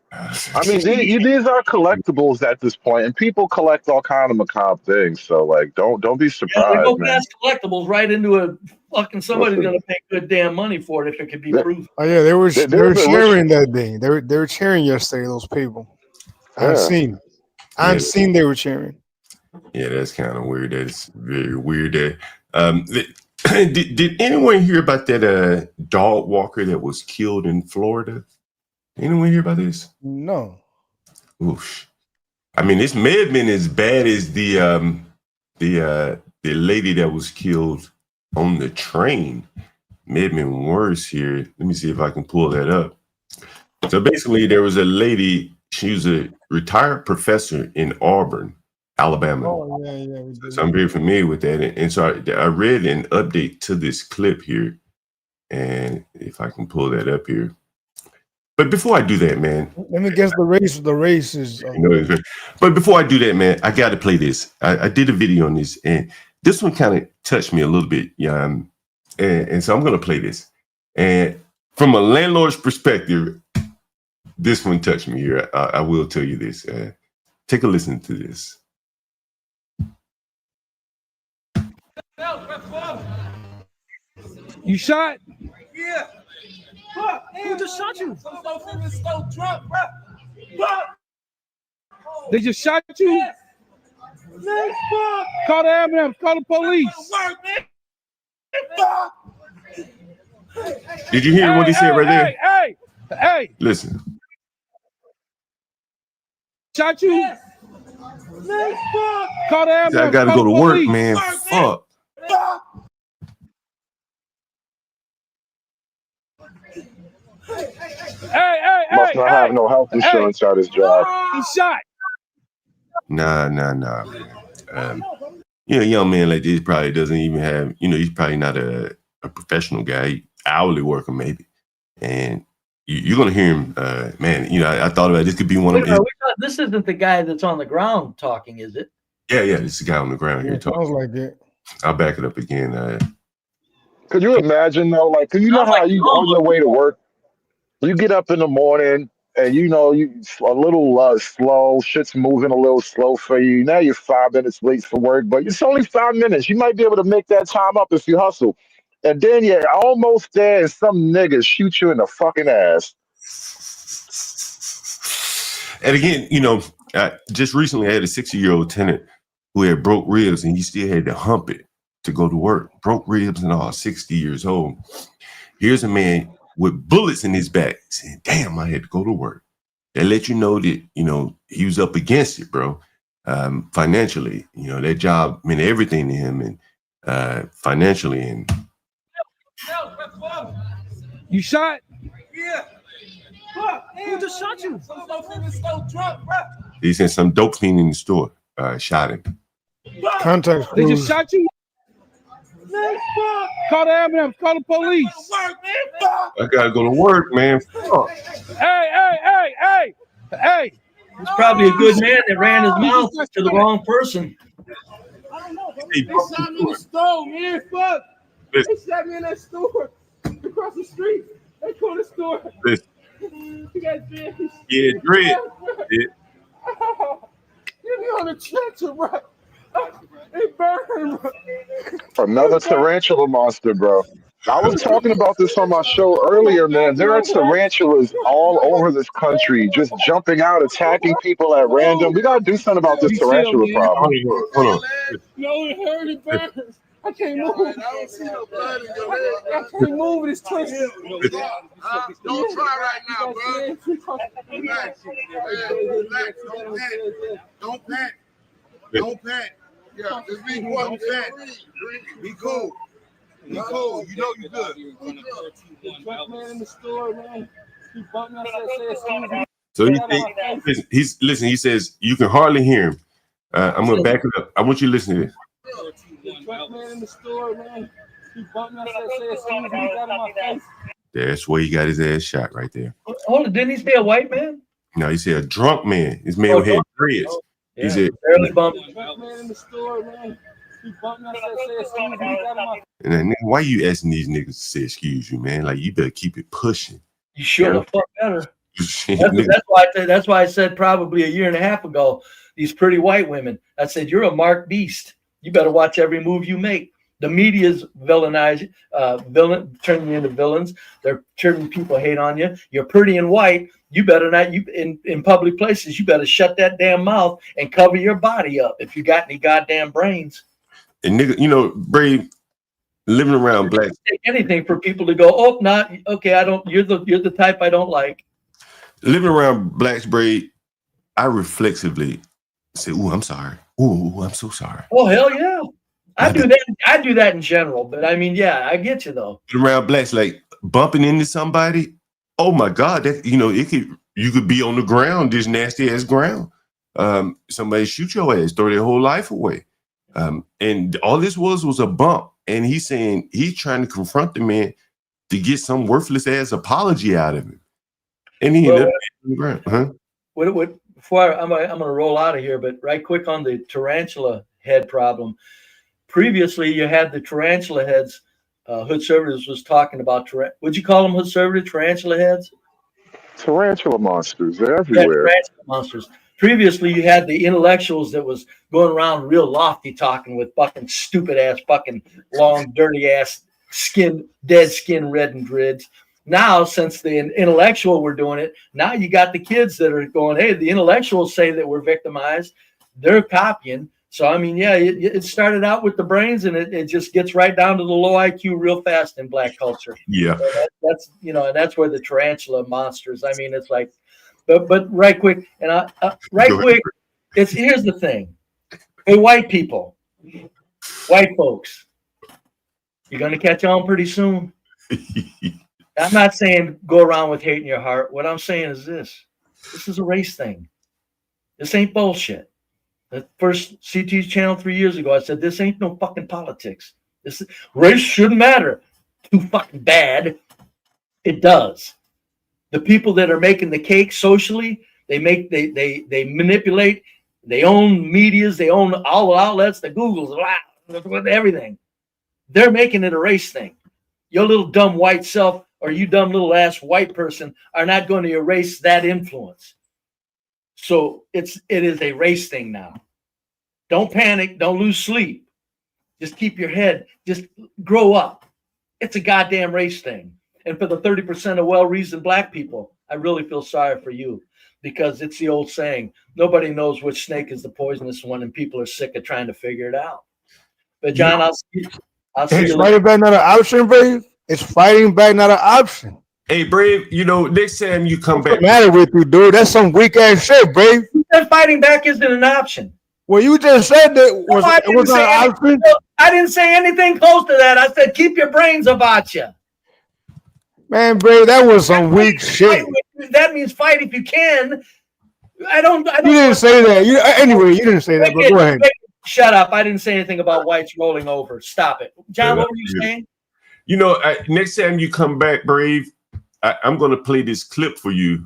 I mean, these are collectibles at this point, and people collect all kind of macabre things. So, like, don't be Yeah, they surprised, go man. past collectibles right into a fucking somebody's gonna pay good damn money for it if it could be proven. Oh yeah, they were There- they were there's a cheering that day. They were cheering yesterday. Those people. Yeah. I've seen they were cheering. Yeah, that's kind of weird. That's very weird. That did anyone hear about that dog walker that was killed in Florida? Anyone hear about this? No. Oof. I mean, this may have been as bad as the lady that was killed on the train. May have been worse here. Let me see if I can pull that up. So basically, there was a lady. She was a retired professor in Auburn, Alabama. Oh yeah. So I'm very familiar with that. And so I read an update to this clip here. And if I can pull that up here. But before I do that, man. Let me guess the race. The race is. But before I do that, man, I got to play this. I did a video on this, and this one kind of touched me a little bit. And so I'm going to play this. And from a landlord's perspective, this one touched me here. I will tell you this. Take a listen to this. You shot? Yeah. Fuck, who just shot you? They just shot you? Yes. Man, fuck. Call the ambulance, call the police. Did you hear what he said right there? Hey. Listen. Shot you? Yes. Man, fuck. Call the He ambulance, said, I gotta call go the to work, police. man. Fuck. Must not have no health insurance out his job. He shot. Nah, man. A young man like this probably doesn't even have, he's probably not a professional guy, hourly worker maybe. And you're going to hear him, man, I thought about it. This could be one of his. This isn't the guy that's on the ground talking, is it? Yeah, this is the guy on the ground here talking. Sounds like it. I'll back it up again. Could you imagine though? Like, cause you know how you on your way to work, you get up in the morning and you a little slow, shit's moving a little slow for you. Now you're 5 minutes late for work, but it's only 5 minutes. You might be able to make that time up if you hustle. And then you're almost there and some niggas shoot you in the fucking ass. And again, just recently I had a 60-year-old tenant who had broke ribs and he still had to hump it to go to work. Broke ribs and all, 60 years old. Here's a man with bullets in his back saying, damn, I had to go to work. That let you know that, he was up against it, bro. Financially, that job meant everything to him and financially. And You shot? Yeah. Who just shot you? he said some dope fiend in the store shot him. Contact They crews. just shot you? Call the ambulance, call the police. I gotta go to work, man. Fuck. Hey. It's probably a good man that ran his mouth to the wrong person. They shot me in the store, man. Fuck. They shot me in that store across the street. They call the store. Listen. You got dreads. Yeah, dread. Yeah. Get me on the stretcher, bro. It burned, bro. Another tarantula monster, bro. I was talking about this on my show earlier, man. There are tarantulas all over this country, just jumping out, attacking people at random. We gotta do something about this tarantula problem. Hold on. No, it hurt. It burns. I can't move. I don't see no blood in your head. I can't move. It's twisted. Don't try right now, bro. Relax. Relax. Don't panic. Don't panic. Yeah, just be cool. Don't panic. Be cool. Be cool. You know you good. Man in the store, man. He bumped me. I said, So he says you can hardly hear him. I'm gonna back it up. I want you to listen to this. man in the store, man. He bumped me. I said, he got in my face. That's where he got his ass shot right there. Hold on, didn't he say a white man? No, he said a drunk man. This man had dreads. He said, barely bumped. Man in the store, man. He bumped me. I said, he got in my. and then, why you asking these niggas to say excuse you, man? Like you better keep it pushing. You should have fucked better. Niggas- That's why I said probably a year and a half ago, these pretty white women. I said, you're a marked beast. You better watch every move you make. The media's turning you into villains. They're turning people hate on you. You're pretty and white. You better not. You in public places. You better shut that damn mouth and cover your body up if you got any goddamn brains. And nigga, Brave, living around black. Take anything for people to go. Oh, not okay. I don't. You're the type I don't like. Living around blacks, Brave, I reflexively say, "Ooh, I'm sorry. Ooh, I'm so sorry." Oh hell yeah. I do that in general, but I mean, yeah, I get you though. Around blacks, like bumping into somebody, oh my God, that you could be on the ground, this nasty ass ground. Somebody shoot your ass, throw their whole life away. And all this was a bump. And he's saying he's trying to confront the man to get some worthless ass apology out of him. And he ended up on the ground. Huh? Before I'm gonna roll out of here, but right quick on the tarantula head problem. Previously, you had the tarantula heads. Hood Conservatives was talking about. Would you call them Hood Conservative tarantula heads? Tarantula monsters, they're everywhere. Yeah, tarantula monsters. Previously, you had the intellectuals that was going around real lofty talking with fucking stupid ass, fucking long, dirty ass skin, dead skin, red and dreads. Now, since the intellectual were doing it, now you got the kids that are going, hey, the intellectuals say that we're victimized. They're copying. So, I mean, yeah, it started out with the brains, and it just gets right down to the low IQ real fast in black culture. Yeah. So that's, you know, and that's where the tarantula monsters, I mean, it's like, but right quick, and quick, here's the thing. Hey, white people, white folks, you're going to catch on pretty soon. I'm not saying go around with hate in your heart. What I'm saying is this is a race thing. This ain't bullshit. The first CT's channel 3 years ago, I said, this ain't no fucking politics. Race shouldn't matter. Too fucking bad. It does. The people that are making the cake socially, they manipulate, they own medias, they own all the outlets, the Googles, everything. They're making it a race thing. Your little dumb white self or you dumb little ass white person are not going to erase that influence. So it is a race thing now. Don't panic. Don't lose sleep. Just keep your head. Just grow up. It's a goddamn race thing. And for the 30% of well-reasoned black people, I really feel sorry for you, because it's the old saying, nobody knows which snake is the poisonous one, and people are sick of trying to figure it out. But John, I'll see you fighting back not an option, Brave. It's fighting back not an option. Hey, Brave, you know, next time you come back. What's the matter with you, dude? That's some weak ass shit, Brave. That fighting back isn't an option. Well, you just said that it was not an option. I didn't say anything close to that. I said keep your brains about you. Man, Brave, that was some weak shit. That means fight if you can. I don't. You didn't say that. Anyway, you didn't say that. But go ahead. Shut up. I didn't say anything about whites rolling over. Stop it. John, what were you saying? You know, next time you come back, Brave, I'm going to play this clip for you,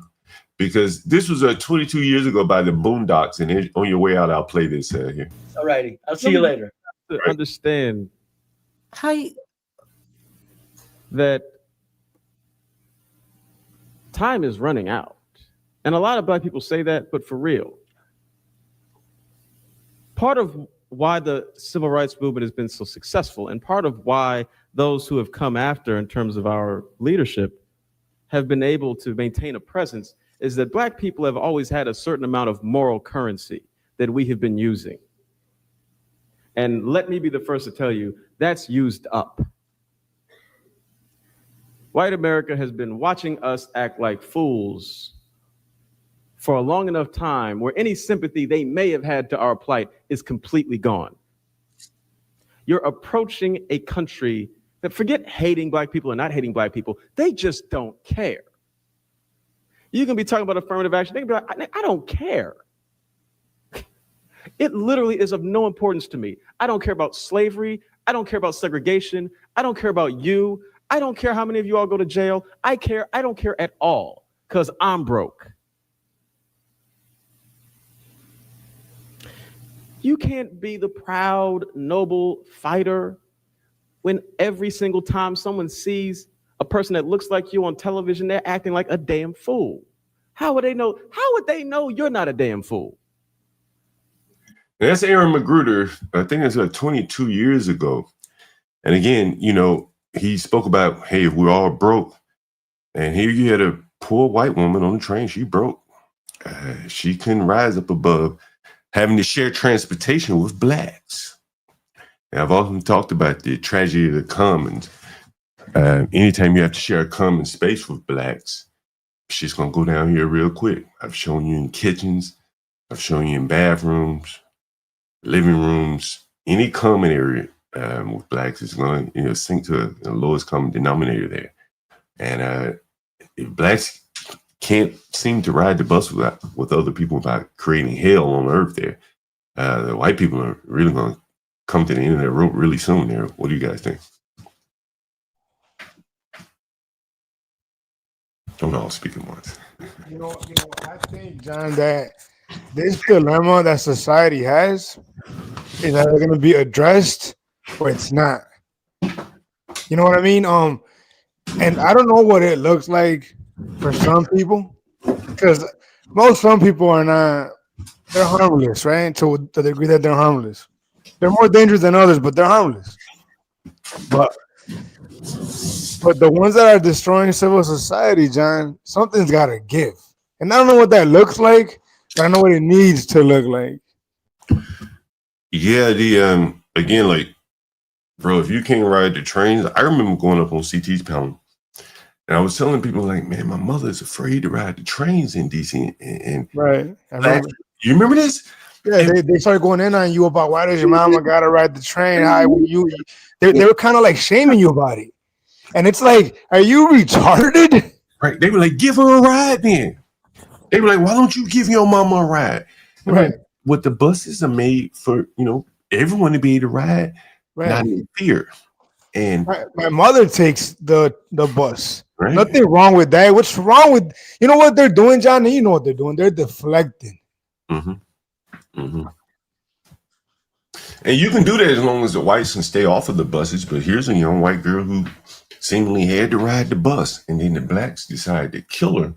because this was 22 years ago by the Boondocks, and on your way out, I'll play this here. All righty. I'll see you later. To understand that time is running out. And a lot of black people say that, but for real. Part of why the civil rights movement has been so successful, and part of why those who have come after in terms of our leadership have been able to maintain a presence, is that black people have always had a certain amount of moral currency that we have been using. And let me be the first to tell you, that's used up. White America has been watching us act like fools for a long enough time where any sympathy they may have had to our plight is completely gone. You're approaching a country that, forget hating black people or not hating black people, they just don't care. You can be talking about affirmative action, they can be like, I don't care. It literally is of no importance to me. I don't care about slavery. I don't care about segregation. I don't care about you. I don't care how many of you all go to jail. I don't care at all, because I'm broke. You can't be the proud, noble fighter when every single time someone sees a person that looks like you on television, they're acting like a damn fool. How would they know? How would they know you're not a damn fool? That's Aaron Magruder. I think it's 22 years ago. And again, you know, he spoke about, hey, if we're all broke, and here you had a poor white woman on the train, she broke. She couldn't rise up above having to share transportation with blacks. And I've often talked about the tragedy of the commons. Anytime you have to share a common space with blacks, shit's gonna go down here real quick. I've shown you in kitchens, I've shown you in bathrooms, living rooms, any common area with blacks is going to sink to the lowest common denominator there. And if blacks can't seem to ride the bus with other people without creating hell on earth there, the white people are really going to come to the end of their rope really soon there. What do you guys think? Don't all speak at once. You know, I think, John, that this dilemma that society has is either going to be addressed or it's not. You know what I mean? And I don't know what it looks like for some people, because some people are not they're harmless, right? To the degree that they're harmless. They're more dangerous than others, but they're harmless. But the ones that are destroying civil society, John, something's got to give. And I don't know what that looks like, but I know what it needs to look like. Yeah, the again, like, bro, if you can't ride the trains, I remember going up on CT's panel, and I was telling people like, man, my mother is afraid to ride the trains in DC. And right, I remember. You remember this? Yeah, they started going in on you about why does your mama gotta ride the train? How they were kind of like shaming you about it, and it's like, are you retarded? Right? They were like, give her a ride, then. They were like, why don't you give your mama a ride? Right. What the buses are made for, everyone to be able to ride, Right. not in fear. And my mother takes the bus. Right. Nothing wrong with that. What's wrong with what they're doing, John? You know what they're doing. They're deflecting. Mm-hmm. Mm-hmm. And you can do that as long as the whites can stay off of the buses. But here's a young white girl who seemingly had to ride the bus, and then the blacks decided to kill her.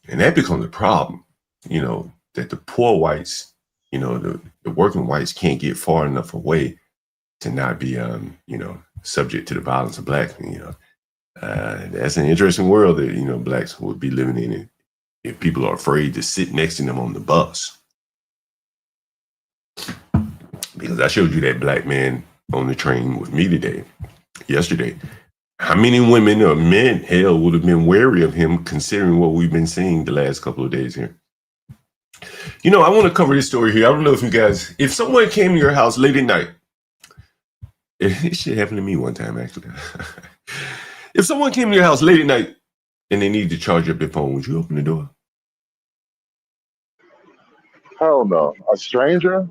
And that becomes a problem, that the poor whites, the working whites can't get far enough away to not be, subject to the violence of blacks. That's an interesting world that, blacks would be living in if people are afraid to sit next to them on the bus. Because I showed you that black man on the train with me yesterday. How many women or men, hell, would have been wary of him considering what we've been seeing the last couple of days here? I want to cover this story here. I don't know if you guys, if someone came to your house late at night, it shit happened to me one time, actually. If someone came to your house late at night and they needed to charge up their phone, would you open the door? Hell no. A stranger?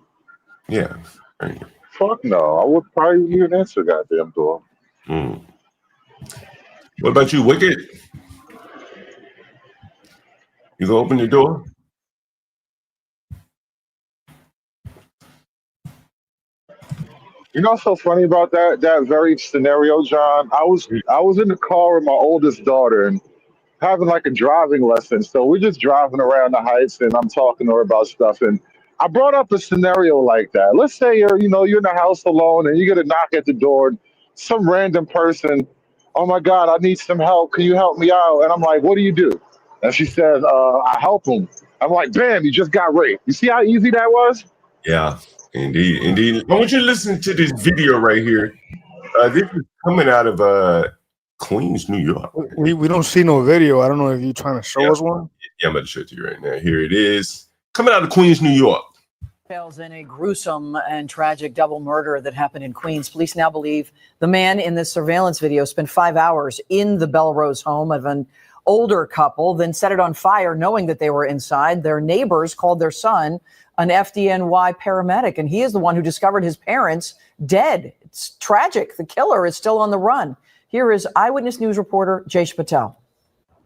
Yeah. Right. Fuck no. I would probably even answer the goddamn door. Mm. What about you, Wicked? You gonna open the door? You know what's so funny about that very scenario, John? I was in the car with my oldest daughter and having like a driving lesson. So we're just driving around the Heights and I'm talking to her about stuff. And I brought up a scenario like that. Let's say you're in the house alone and you get a knock at the door, some random person, oh my God, I need some help. Can you help me out? And I'm like, what do you do? And she says, I help them. I'm like, bam, you just got raped. You see how easy that was? Yeah, indeed. I want you to listen to this video right here. This is coming out of Queens, New York. We don't see no video. I don't know if you're trying to show us one. Yeah, I'm going to show it to you right now. Here it is. Coming out of Queens, New York. In a gruesome and tragic double murder that happened in Queens. Police now believe the man in this surveillance video spent 5 hours in the Belrose home of an older couple, then set it on fire knowing that they were inside. Their neighbors called their son an FDNY paramedic, and he is the one who discovered his parents dead. It's tragic. The killer is still on the run. Here is Eyewitness News reporter Jayesh Patel.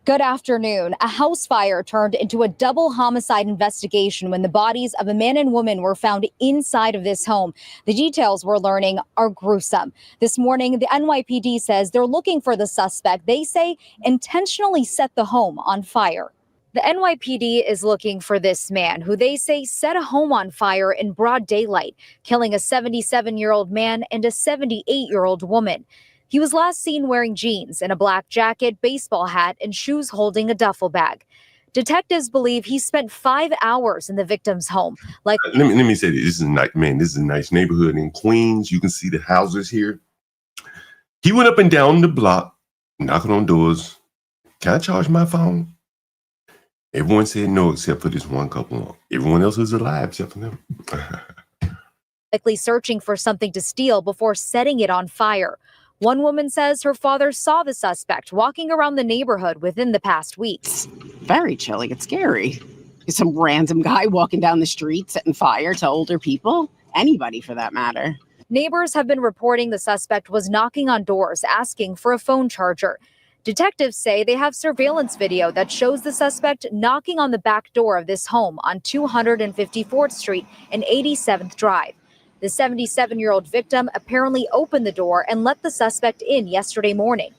Good afternoon. A house fire turned into a double homicide investigation when the bodies of a man and woman were found inside of this home. The details we're learning are gruesome. This morning, the NYPD says they're looking for the suspect they say intentionally set the home on fire. The NYPD is looking for this man who they say set a home on fire in broad daylight, killing a 77-year-old man and a 78-year-old woman. He was last seen wearing jeans and a black jacket, baseball hat, and shoes holding a duffel bag. Detectives believe he spent 5 hours in the victim's home. Let me say this. This is a nice neighborhood in Queens. You can see the houses here. He went up and down the block, knocking on doors. Can I charge my phone? Everyone said no except for this one couple. Everyone else is alive except for them. likely searching for something to steal before setting it on fire. One woman says her father saw the suspect walking around the neighborhood within the past weeks. Very chilling. It's scary. Some random guy walking down the street setting fire to older people. Anybody for that matter. Neighbors have been reporting the suspect was knocking on doors asking for a phone charger. Detectives say they have surveillance video that shows the suspect knocking on the back door of this home on 254th Street and 87th Drive. The 77-year-old victim apparently opened the door and let the suspect in yesterday morning.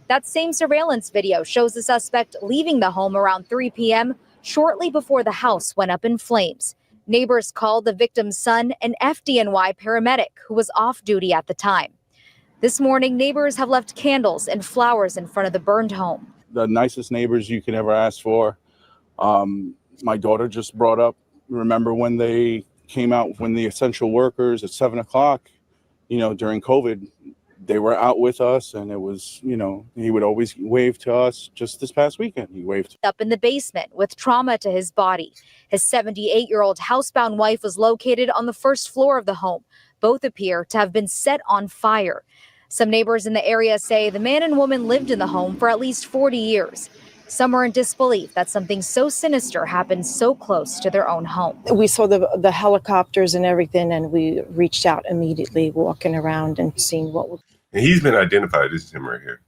That same surveillance video shows the suspect leaving the home around 3 p.m., shortly before the house went up in flames. Neighbors called the victim's son an FDNY paramedic who was off duty at the time. This morning, neighbors have left candles and flowers in front of the burned home. The nicest neighbors you can ever ask for. My daughter just brought up, remember when they came out, when the essential workers at 7 o'clock, during COVID, they were out with us, and it was, he would always wave to us. Just this past weekend, he waved. Up in the basement with trauma to his body. His 78-year-old housebound wife was located on the first floor of the home. Both appear to have been set on fire. Some neighbors in the area say the man and woman lived in the home for at least 40 years. Some are in disbelief that something so sinister happened so close to their own home. We saw the helicopters and everything, and we reached out immediately, walking around and seeing what was. And he's been identified. This is him right here.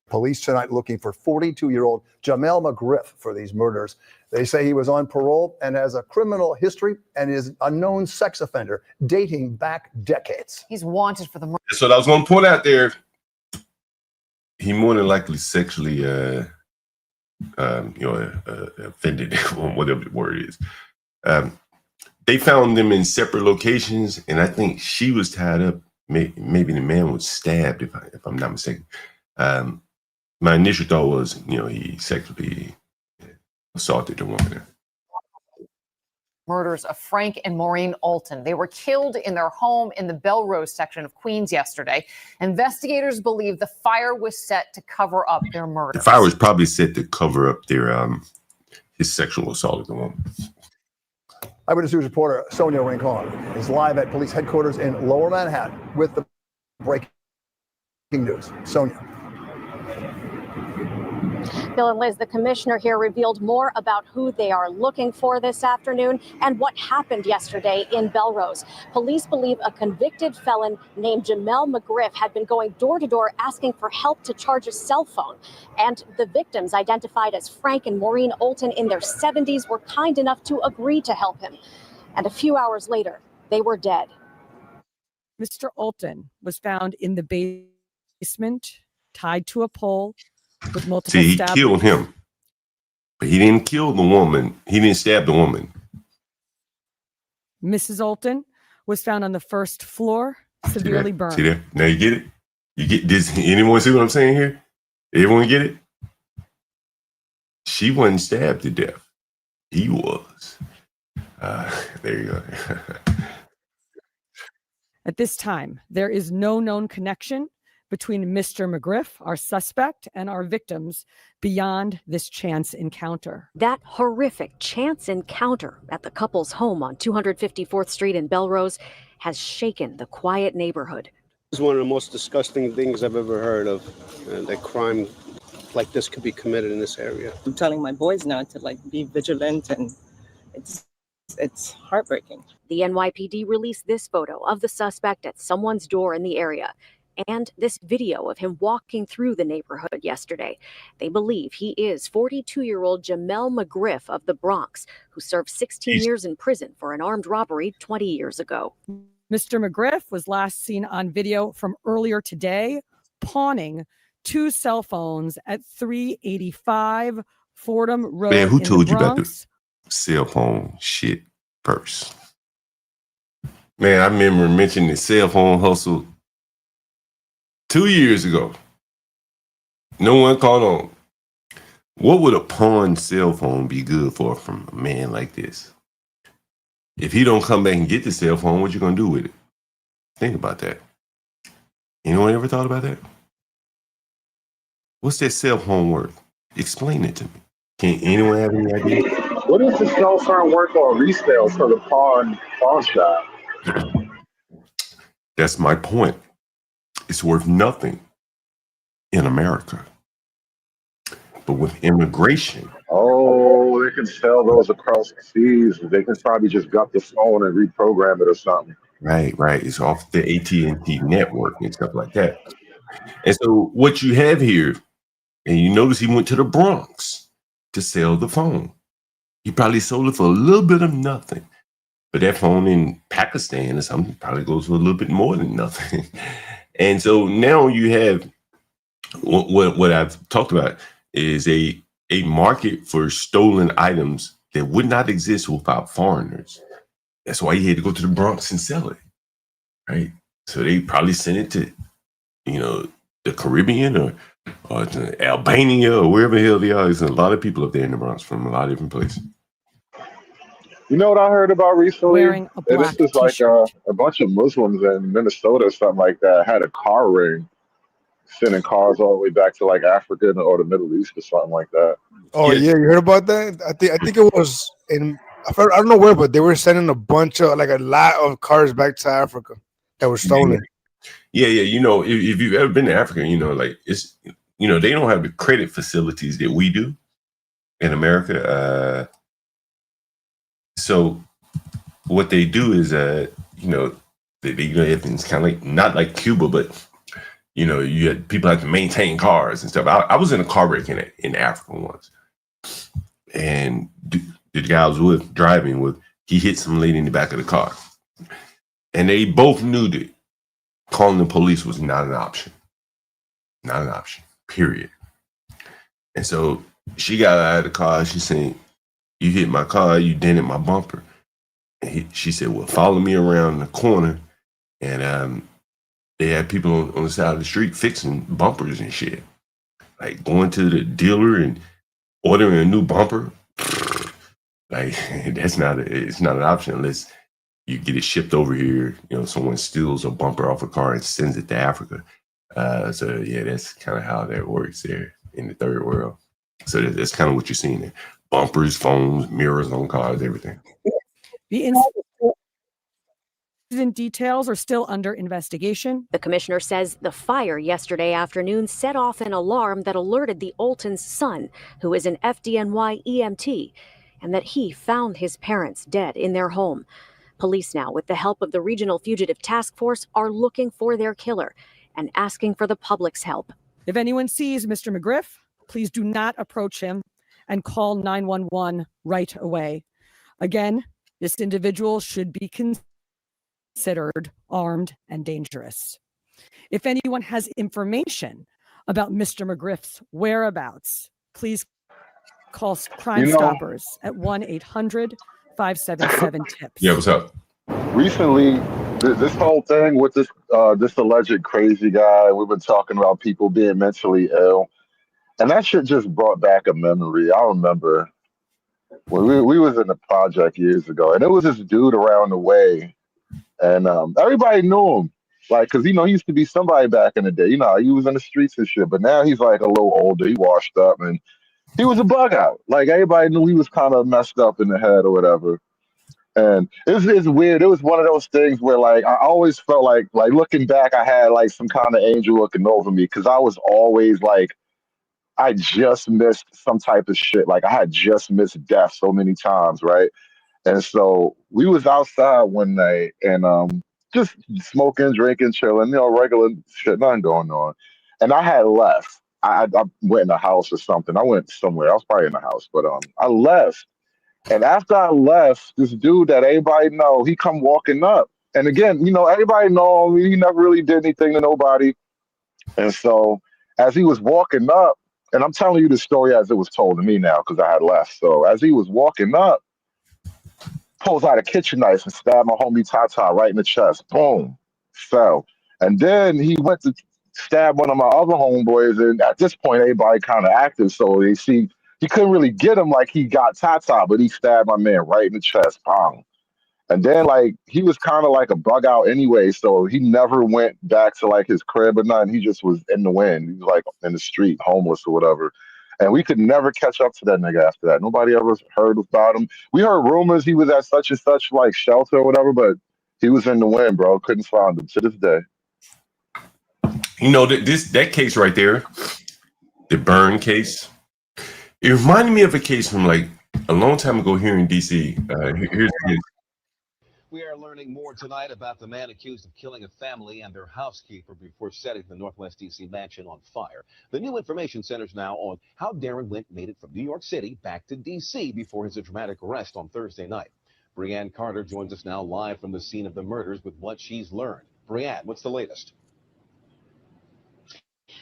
Police tonight looking for 42-year-old Jamel McGriff for these murders. They say he was on parole and has a criminal history and is a known sex offender dating back decades. He's wanted for the murder. That's what I was going to point out there. He more than likely sexually offended, whatever the word is. They found them in separate locations, and I think she was tied up. Maybe the man was stabbed, if I'm not mistaken. My initial thought was, he sexually assaulted the woman. Murders of Frank and Maureen Alton. They were killed in their home in the Belrose section of Queens yesterday. Investigators believe the fire was set to cover up their murder. The fire was probably set to cover up his sexual assault of the woman. Eyewitness News reporter Sonia Rincon is live at police headquarters in Lower Manhattan with the breaking news. Sonia. Bill and Liz, the commissioner here revealed more about who they are looking for this afternoon and what happened yesterday in Belrose. Police believe a convicted felon named Jamel McGriff had been going door to door asking for help to charge a cell phone. And the victims, identified as Frank and Maureen Alton in their 70s, were kind enough to agree to help him. And a few hours later, they were dead. Mr. Alton was found in the basement, tied to a pole, with multiple See, he stab killed wounds. him, but he didn't kill the woman. He didn't stab the woman. Mrs. Alton was found on the first floor, severely burned. See that? Now you get it? You get this? Anyone see what I'm saying here? Everyone get it? She wasn't stabbed to death. He was. There you go. At this time, there is no known connection between Mr. McGriff, our suspect, and our victims beyond this chance encounter. That horrific chance encounter at the couple's home on 254th Street in Belrose has shaken the quiet neighborhood. This is one of the most disgusting things I've ever heard of, that crime like this could be committed in this area. I'm telling my boys now to be vigilant, and it's heartbreaking. The NYPD released this photo of the suspect at someone's door in the area, and this video of him walking through the neighborhood yesterday. They believe he is 42-year-old Jamel McGriff of the Bronx, who served 16 years in prison for an armed robbery 20 years ago. Mr. McGriff was last seen on video from earlier today, pawning 2 cell phones at 385 Fordham Road. Man, who in told the you about Bronx. the cell phone shit first? Man, I remember mentioning the cell phone hustle 2 years ago. No one caught on. What would a pawn cell phone be good for from a man like this? If he don't come back and get the cell phone, what you gonna do with it? Think about that. Anyone ever thought about that? What's that cell phone worth? Explain it to me. Can anyone have any idea? What does the cell phone work on resale for the pawn shop? That's my point. It's worth nothing in America. But with immigration. Oh, they can sell those across the seas. They can probably just gut the phone and reprogram it or something. Right. It's off the AT&T network and stuff like that. And so what you have here, and you notice he went to the Bronx to sell the phone. He probably sold it for a little bit of nothing. But that phone in Pakistan or something probably goes for a little bit more than nothing. And so now you have what I've talked about is a a market for stolen items that would not exist without foreigners. That's why you had to go to the Bronx and sell it, right? So they probably sent it to, the Caribbean or to Albania or wherever the hell they are. There's a lot of people up there in the Bronx from a lot of different places. You know what I heard about recently? Wearing a And black this is like t-shirt. a bunch of Muslims in Minnesota or something like that had a car ring, sending cars all the way back to like Africa or the Middle East or something like that. Oh yeah, you heard about that? I think it was in I don't know where, but they were sending a lot of cars back to Africa that were stolen. Yeah. If you've ever been to Africa, it's they don't have the credit facilities that we do in America. So what they do is everything's kind of like not like Cuba, but you had people have to maintain cars and stuff. I was in a car wreck in Africa once, and the guy I was driving with, he hit some lady in the back of the car, and they both knew that calling the police was not an option, period. And so she got out of the car. She said, "You hit my car. You dented my bumper." And she said, "Well, follow me around the corner," and they had people on the side of the street fixing bumpers and shit. Like going to the dealer and ordering a new bumper. Like it's not an option unless you get it shipped over here. Someone steals a bumper off a car and sends it to Africa. So yeah, that's kind of how that works there in the third world. So that's kind of what you're seeing there: bumpers, phones, mirrors on cars, everything. The incident details are still under investigation. The commissioner says the fire yesterday afternoon set off an alarm that alerted the Oltons' son, who is an FDNY EMT, and that he found his parents dead in their home. Police now, with the help of the Regional Fugitive Task Force, are looking for their killer and asking for the public's help. If anyone sees Mr. McGriff, please do not approach him and call 911 right away. Again, this individual should be considered armed and dangerous. If anyone has information about Mr. McGriff's whereabouts, please call Crime Stoppers at 1-800-577-TIPS. Yeah, what's up? Recently, this whole thing with this alleged crazy guy, we've been talking about people being mentally ill, and that shit just brought back a memory. I remember when we was in the project years ago, and it was this dude around the way, and everybody knew him, like, cause he used to be somebody back in the day. He was in the streets and shit, but now he's like a little older. He washed up, and he was a bug out. Like everybody knew he was kind of messed up in the head or whatever. And it's weird. It was one of those things where like I always felt like looking back, I had like some kind of angel looking over me, because I was always like, I just missed some type of shit. Like I had just missed death so many times, right? And so we was outside one night and just smoking, drinking, chilling, regular shit, nothing going on. And I had left. I went in the house or something. I went somewhere. I was probably in the house, but I left. And after I left, this dude that everybody know, he come walking up. And again, everybody know him. He never really did anything to nobody. And so as he was walking up, and I'm telling you the story as it was told to me now because I had left. So as he was walking up, pulls out a kitchen knife and stabbed my homie Tata right in the chest. Boom, fell. And then he went to stab one of my other homeboys. And at this point, everybody kind of active. So they see he couldn't really get him like he got Tata, but he stabbed my man right in the chest. Bang. And then like he was kind of like a bug out anyway. So he never went back to like his crib or nothing. He just was in the wind. He was like in the street, homeless or whatever. And we could never catch up to that nigga after that. Nobody ever heard about him. We heard rumors he was at such and such like shelter or whatever, but he was in the wind, bro. Couldn't find him to this day. That case right there, the burn case, it reminded me of a case from like a long time ago here in DC. Here's the case. We are learning more tonight about the man accused of killing a family and their housekeeper before setting the Northwest D.C. mansion on fire. The new information centers now on how Darren Lint made it from New York City back to D.C. before his dramatic arrest on Thursday night. Brianne Carter joins us now live from the scene of the murders with what she's learned. Brianne, what's the latest?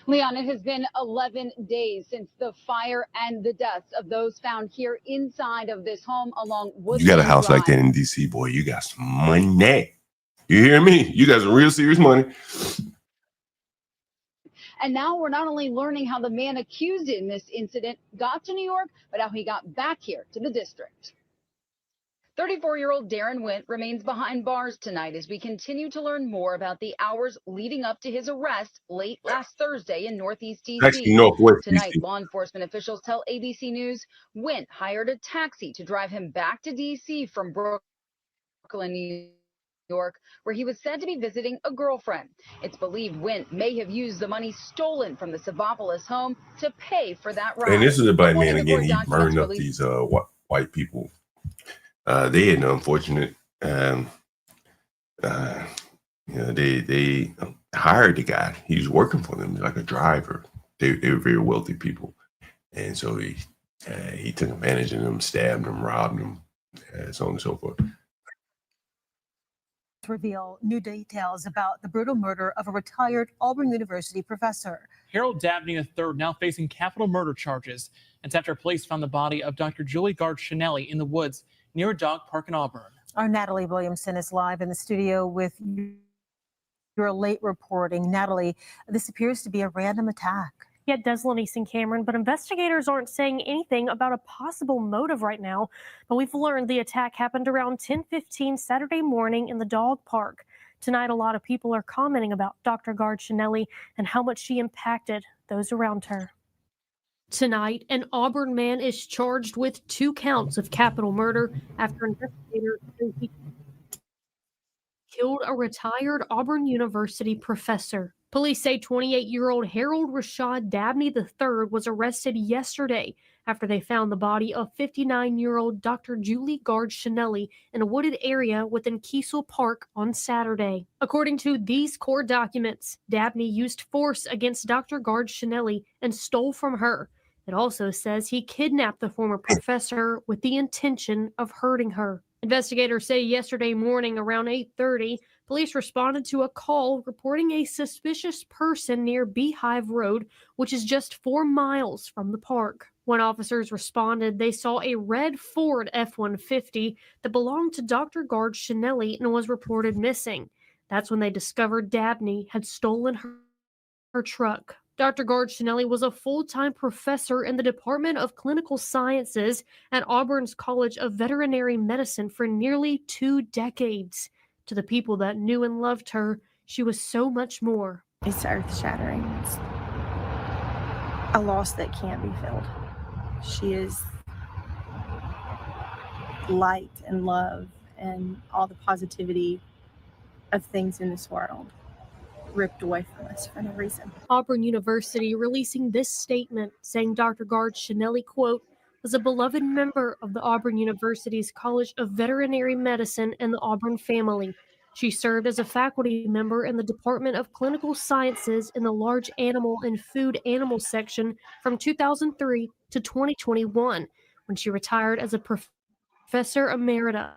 Leon, it has been 11 days since the fire and the deaths of those found here inside of this home along Woodland You got a house like that Drive. in DC, boy, you got some money. You hear me? You got some real serious money. And now we're not only learning how the man accused in this incident got to New York, but how he got back here to the district. 34-year-old Darren Wint remains behind bars tonight as we continue to learn more about the hours leading up to his arrest late last Thursday in Northeast Actually, DC. Northwest Tonight, DC. law enforcement officials tell ABC News Wint hired a taxi to drive him back to DC from Brooklyn, New York, where he was said to be visiting a girlfriend. It's believed Wint may have used the money stolen from the Savopolis home to pay for that ride. And this is a black man According to again. court He documents burned up released these white people. They had an unfortunate, you know, they hired the guy. He was working for them like a driver. They were very wealthy people, and so he took advantage of them, stabbed them, robbed them, so on and so forth. Reveal new details about the brutal murder of a retired Auburn University professor. Harold Dabney III now facing capital murder charges. It's after police found the body of Dr. Julie Gard-Chinelli in the woods near a dog park in Auburn. Our Natalie Williamson is live in the studio with your late reporting. Natalie, this appears to be a random attack. Yeah, it does, Lenise and Cameron, but investigators aren't saying anything about a possible motive right now. But we've learned the attack happened around 10:15 Saturday morning in the dog park. Tonight, a lot of people are commenting about Dr. Gard-Chinelli and how much she impacted those around her. Tonight, an Auburn man is charged with 2 counts of capital murder after investigators say he killed a retired Auburn University professor. Police say 28-year-old Harold Rashad Dabney III was arrested yesterday after they found the body of 59-year-old Dr. Julie Gard-Chinelli in a wooded area within Kiesel Park on Saturday. According to these court documents, Dabney used force against Dr. Gard-Chinelli and stole from her. It also says he kidnapped the former professor with the intention of hurting her. Investigators say yesterday morning around 8:30, police responded to a call reporting a suspicious person near Beehive Road, which is just 4 miles from the park. When officers responded, they saw a red Ford F-150 that belonged to Dr. Gard-Chinelli and was reported missing. That's when they discovered Dabney had stolen her truck. Dr. Gard-Chinelli was a full-time professor in the Department of Clinical Sciences at Auburn's College of Veterinary Medicine for nearly 2 decades. To the people that knew and loved her, she was so much more. It's earth-shattering. It's a loss that can't be filled. She is light and love and all the positivity of things in this world ripped away from us for no reason. Auburn University releasing this statement saying Dr. Gard-Chinelli, quote, was a beloved member of the Auburn University's College of Veterinary Medicine and the Auburn family. She served as a faculty member in the Department of Clinical Sciences in the Large Animal and Food Animal section from 2003 to 2021, when she retired as a professor emerita.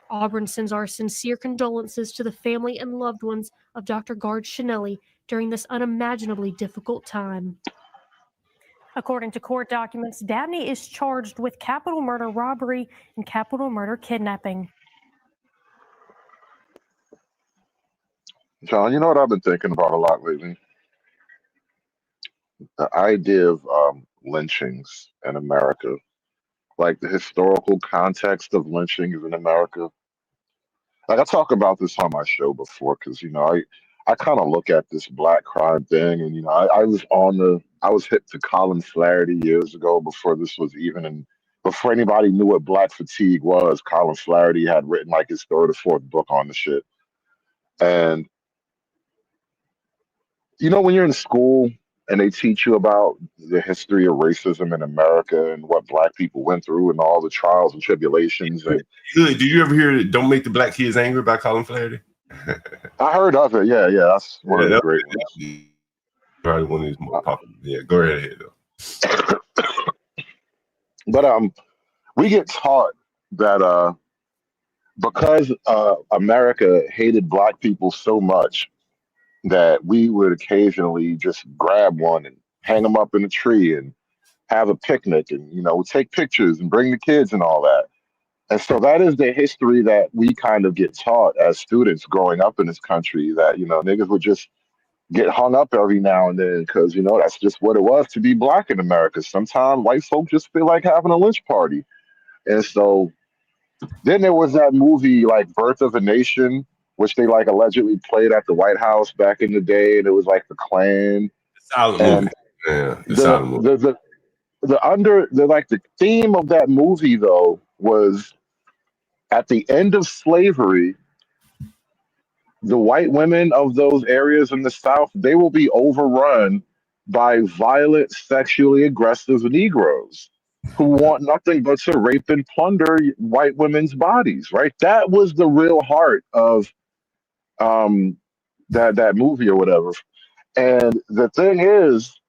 Auburn sends our sincere condolences to the family and loved ones of Dr. Gard-Chinelli during this unimaginably difficult time. According to court documents, Dabney is charged with capital murder robbery and capital murder kidnapping. John, you know what I've been thinking about a lot lately? The idea of lynchings in America, like the historical context of lynchings in America. Like I talk about this on my show before, because I kind of look at this black crime thing, and I was hip to Colin Flaherty years ago before this was before anybody knew what black fatigue was. Colin Flaherty had written like his 3rd or 4th book on the shit, and when you're in school and they teach you about the history of racism in America and what black people went through and all the trials and tribulations. And Did you ever hear "Don't Make the Black Kids Angry" by Colin Flaherty? I heard of it. Yeah, that's one of the great ones. Probably one of these more popular. Yeah, go right ahead though. But we get taught that because America hated black people so much, that we would occasionally just grab one and hang them up in a tree and have a picnic and, take pictures and bring the kids and all that. And so that is the history that we kind of get taught as students growing up in this country, that, niggas would just get hung up every now and then because, that's just what it was to be black in America. Sometimes white folk just feel like having a lynch party. And so then there was that movie like Birth of a Nation, which they like allegedly played at the White House back in the day, and it was like the Klan. Silent And movie. Yeah, the silent movie. the theme of that movie though was at the end of slavery, the white women of those areas in the South, they will be overrun by violent, sexually aggressive Negroes who want nothing but to rape and plunder white women's bodies, right? That was the real heart of that movie or whatever. And the thing is,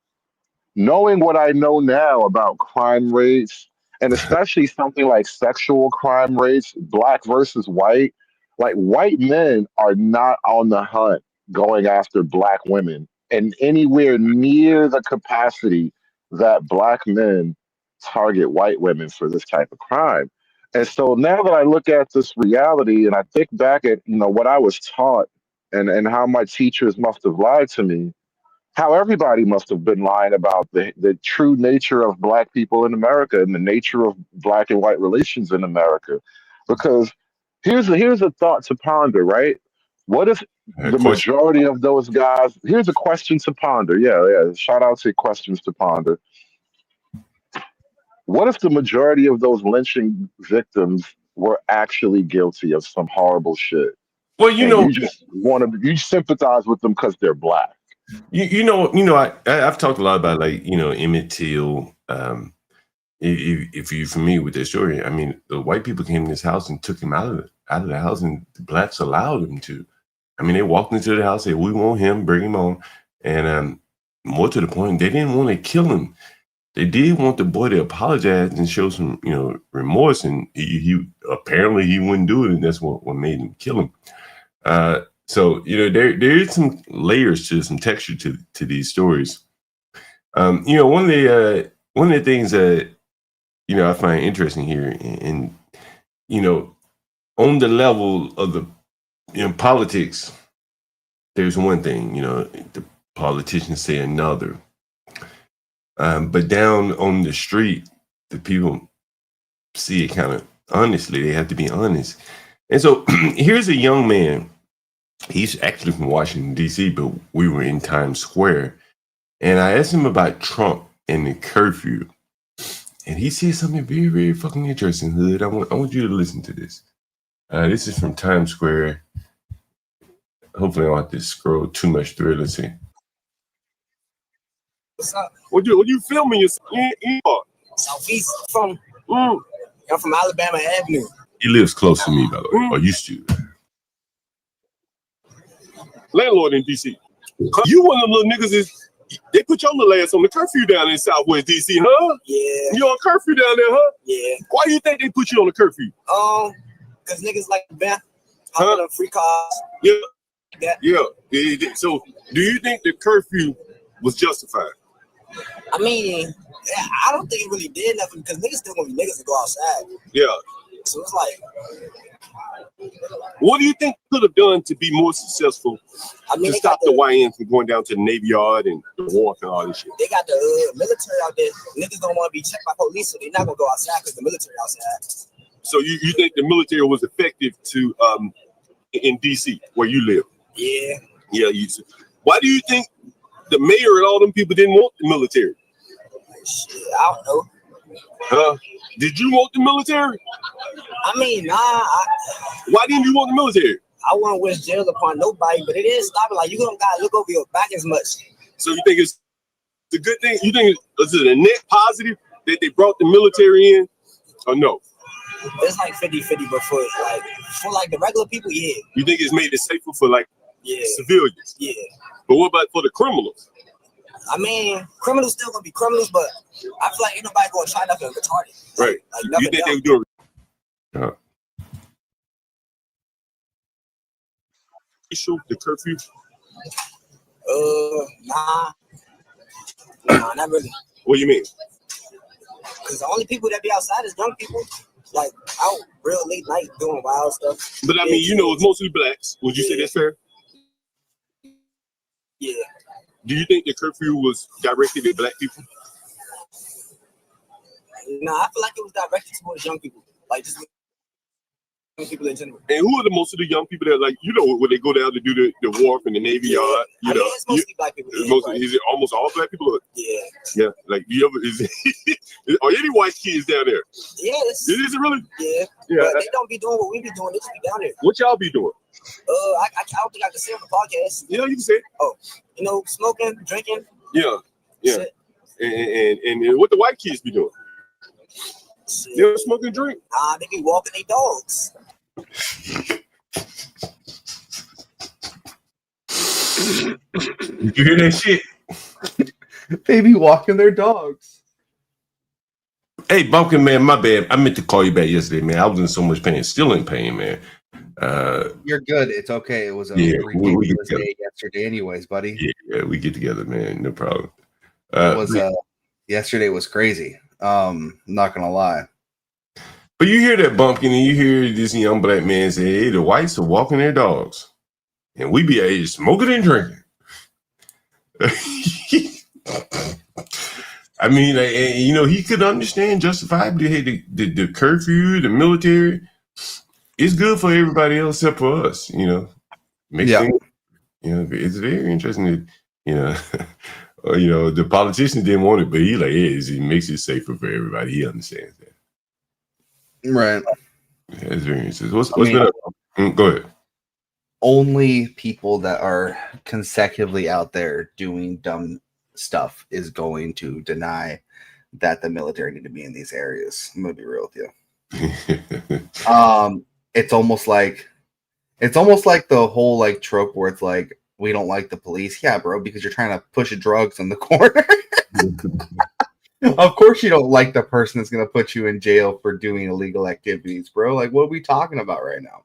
knowing what I know now about crime rates, and especially something like sexual crime rates, black versus white, like white men are not on the hunt going after black women and anywhere near the capacity that black men target white women for this type of crime. And so now that I look at this reality and I think back at what I was taught and how my teachers must have lied to me, how everybody must have been lying about the true nature of black people in America and the nature of black and white relations in America. Because here's a thought to ponder, right? What if the Question. majority of those guys, here's a question to ponder. Yeah. Shout out to questions to ponder. What if the majority of those lynching victims were actually guilty of some horrible shit? Well, And you just you sympathize with them because they're black. I've talked a lot about Emmett Till. If you're familiar with that story, I mean, the white people came in this house and took him out of the house, and the blacks allowed them to. I mean, they walked into the house, said, "We want him, bring him on," and more to the point, they didn't want to kill him. They did want the boy to apologize and show some, remorse, and he apparently he wouldn't do it, and that's what made him kill him. So there is some layers to some texture to these stories. One of the things that I find interesting here, and on the level of the politics, there's one thing, the politicians say another. But down on the street, the people see it kind of honestly. They have to be honest. And so here's a young man. He's actually from Washington, D.C., but we were in Times Square. And I asked him about Trump and the curfew. And he said something very, very fucking interesting, Hood. I want you to listen to this. This is from Times Square. Hopefully I don't have to scroll too much through it. Let's see. What's up? What you filming? Southeast from I'm from Alabama Avenue. He lives close to me, by the way, or used to. Landlord in DC. You one of the little niggas they put your little ass on the curfew down in Southwest DC, huh? Yeah. You on curfew down there, huh? Yeah. Why do you think they put you on the curfew? Because niggas like Ben, I'm free cars. Yeah. Yeah. So do you think the curfew was justified? I mean, I don't think it really did nothing because niggas still gonna be niggas to go outside. Yeah. So it's like, what do you think could have done to be more successful to stop the YN from going down to the Navy Yard and the wharf and all this shit? They got the military out there. Niggas don't want to be checked by police, so they're not gonna go outside because the military outside. So you think the military was effective to in DC where you live? Yeah. Yeah. Why do you think the mayor and all them people didn't want the military? Shit, I don't know. Did you want the military? I mean, nah. Why didn't you want the military? I wouldn't wish jail upon nobody, but it didn't stop it. Like, you don't gotta look over your back as much. So you think it's a good thing? You think is it a net positive that they brought the military in, or no? It's like 50-50, but for the regular people, yeah. You think it's made it safer for civilians? Yeah. But what about for the criminals? I mean, criminals still gonna be criminals, but I feel like ain't nobody gonna try nothing retarded. Right. Like you think they were doing? The curfew. Nah, not really. What do you mean? Because the only people that be outside is young people, like out real late night doing wild stuff. But I mean, you know, it's mostly blacks. Would you say that's fair? Yeah. Do you think the curfew was directed at black people? Nah, I feel like it was directed towards young people, like just young people in general. And who are the most of the young people that, like, you know, when they go down to do the wharf and the Navy Yard? You know, it's mostly black people. Is it almost all black people? Or? Yeah. Yeah. Like, do you ever are any white kids down there? Yes. Is it really? Yeah. Yeah. But they don't be doing what we be doing. They just be down there. What y'all be doing? I don't think I can say on the podcast. Yeah, you can say it. Oh, you know, smoking, drinking. Yeah. Yeah. And what the white kids be doing? They don't smoke and drink. They be walking their dogs. You hear that shit? They be walking their dogs. Hey, Bumpkin Man, my bad. I meant to call you back yesterday, man. I was in so much pain, still in pain, man. You're good. It's okay. It was a ridiculous day yesterday, anyways, buddy. Yeah, we get together, man. No problem. Yesterday was crazy. Not gonna lie. But you hear that, Bumpkin, and you hear this young black man say, "Hey, the whites are walking their dogs, and we be out here smoking and drinking." I mean, you know, he could understand justifiably. Hey, the curfew, the military, it's good for everybody else except for us. You know, makes things, you know, it's very interesting that, you know, you know, the politicians didn't want it, but he like, it makes it safer for everybody. He understands that. Right. Yeah, it's very interesting. What's been up? Go ahead. Only people that are consecutively out there doing dumb stuff is going to deny that the military need to be in these areas. I'm gonna be real with you. It's almost like the whole like trope where it's like, we don't like the police. Yeah, bro, because you're trying to push drugs in the corner. Of course you don't like the person that's going to put you in jail for doing illegal activities, bro. Like, what are we talking about right now?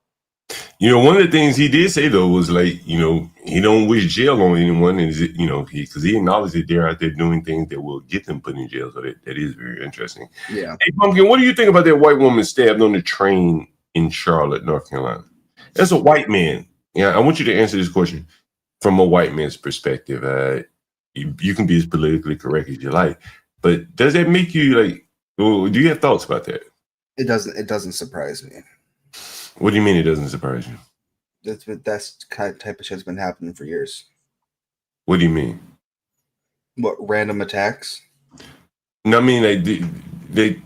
You know, one of the things he did say, though, was like, you know, he don't wish jail on anyone. And, you know, because he acknowledged that they're out there doing things that will get them put in jail. So that is very interesting. Yeah. Hey, Pumpkin, what do you think about that white woman stabbed on the train in Charlotte, North Carolina? That's a white man. Yeah, I want you to answer this question from a white man's perspective. You can be as politically correct as you like. But does that make you like? Do you have thoughts about that? It doesn't. It doesn't surprise me. What do you mean it doesn't surprise you? That's kind of type of shit's been happening for years. What do you mean? What, random attacks? No, I mean they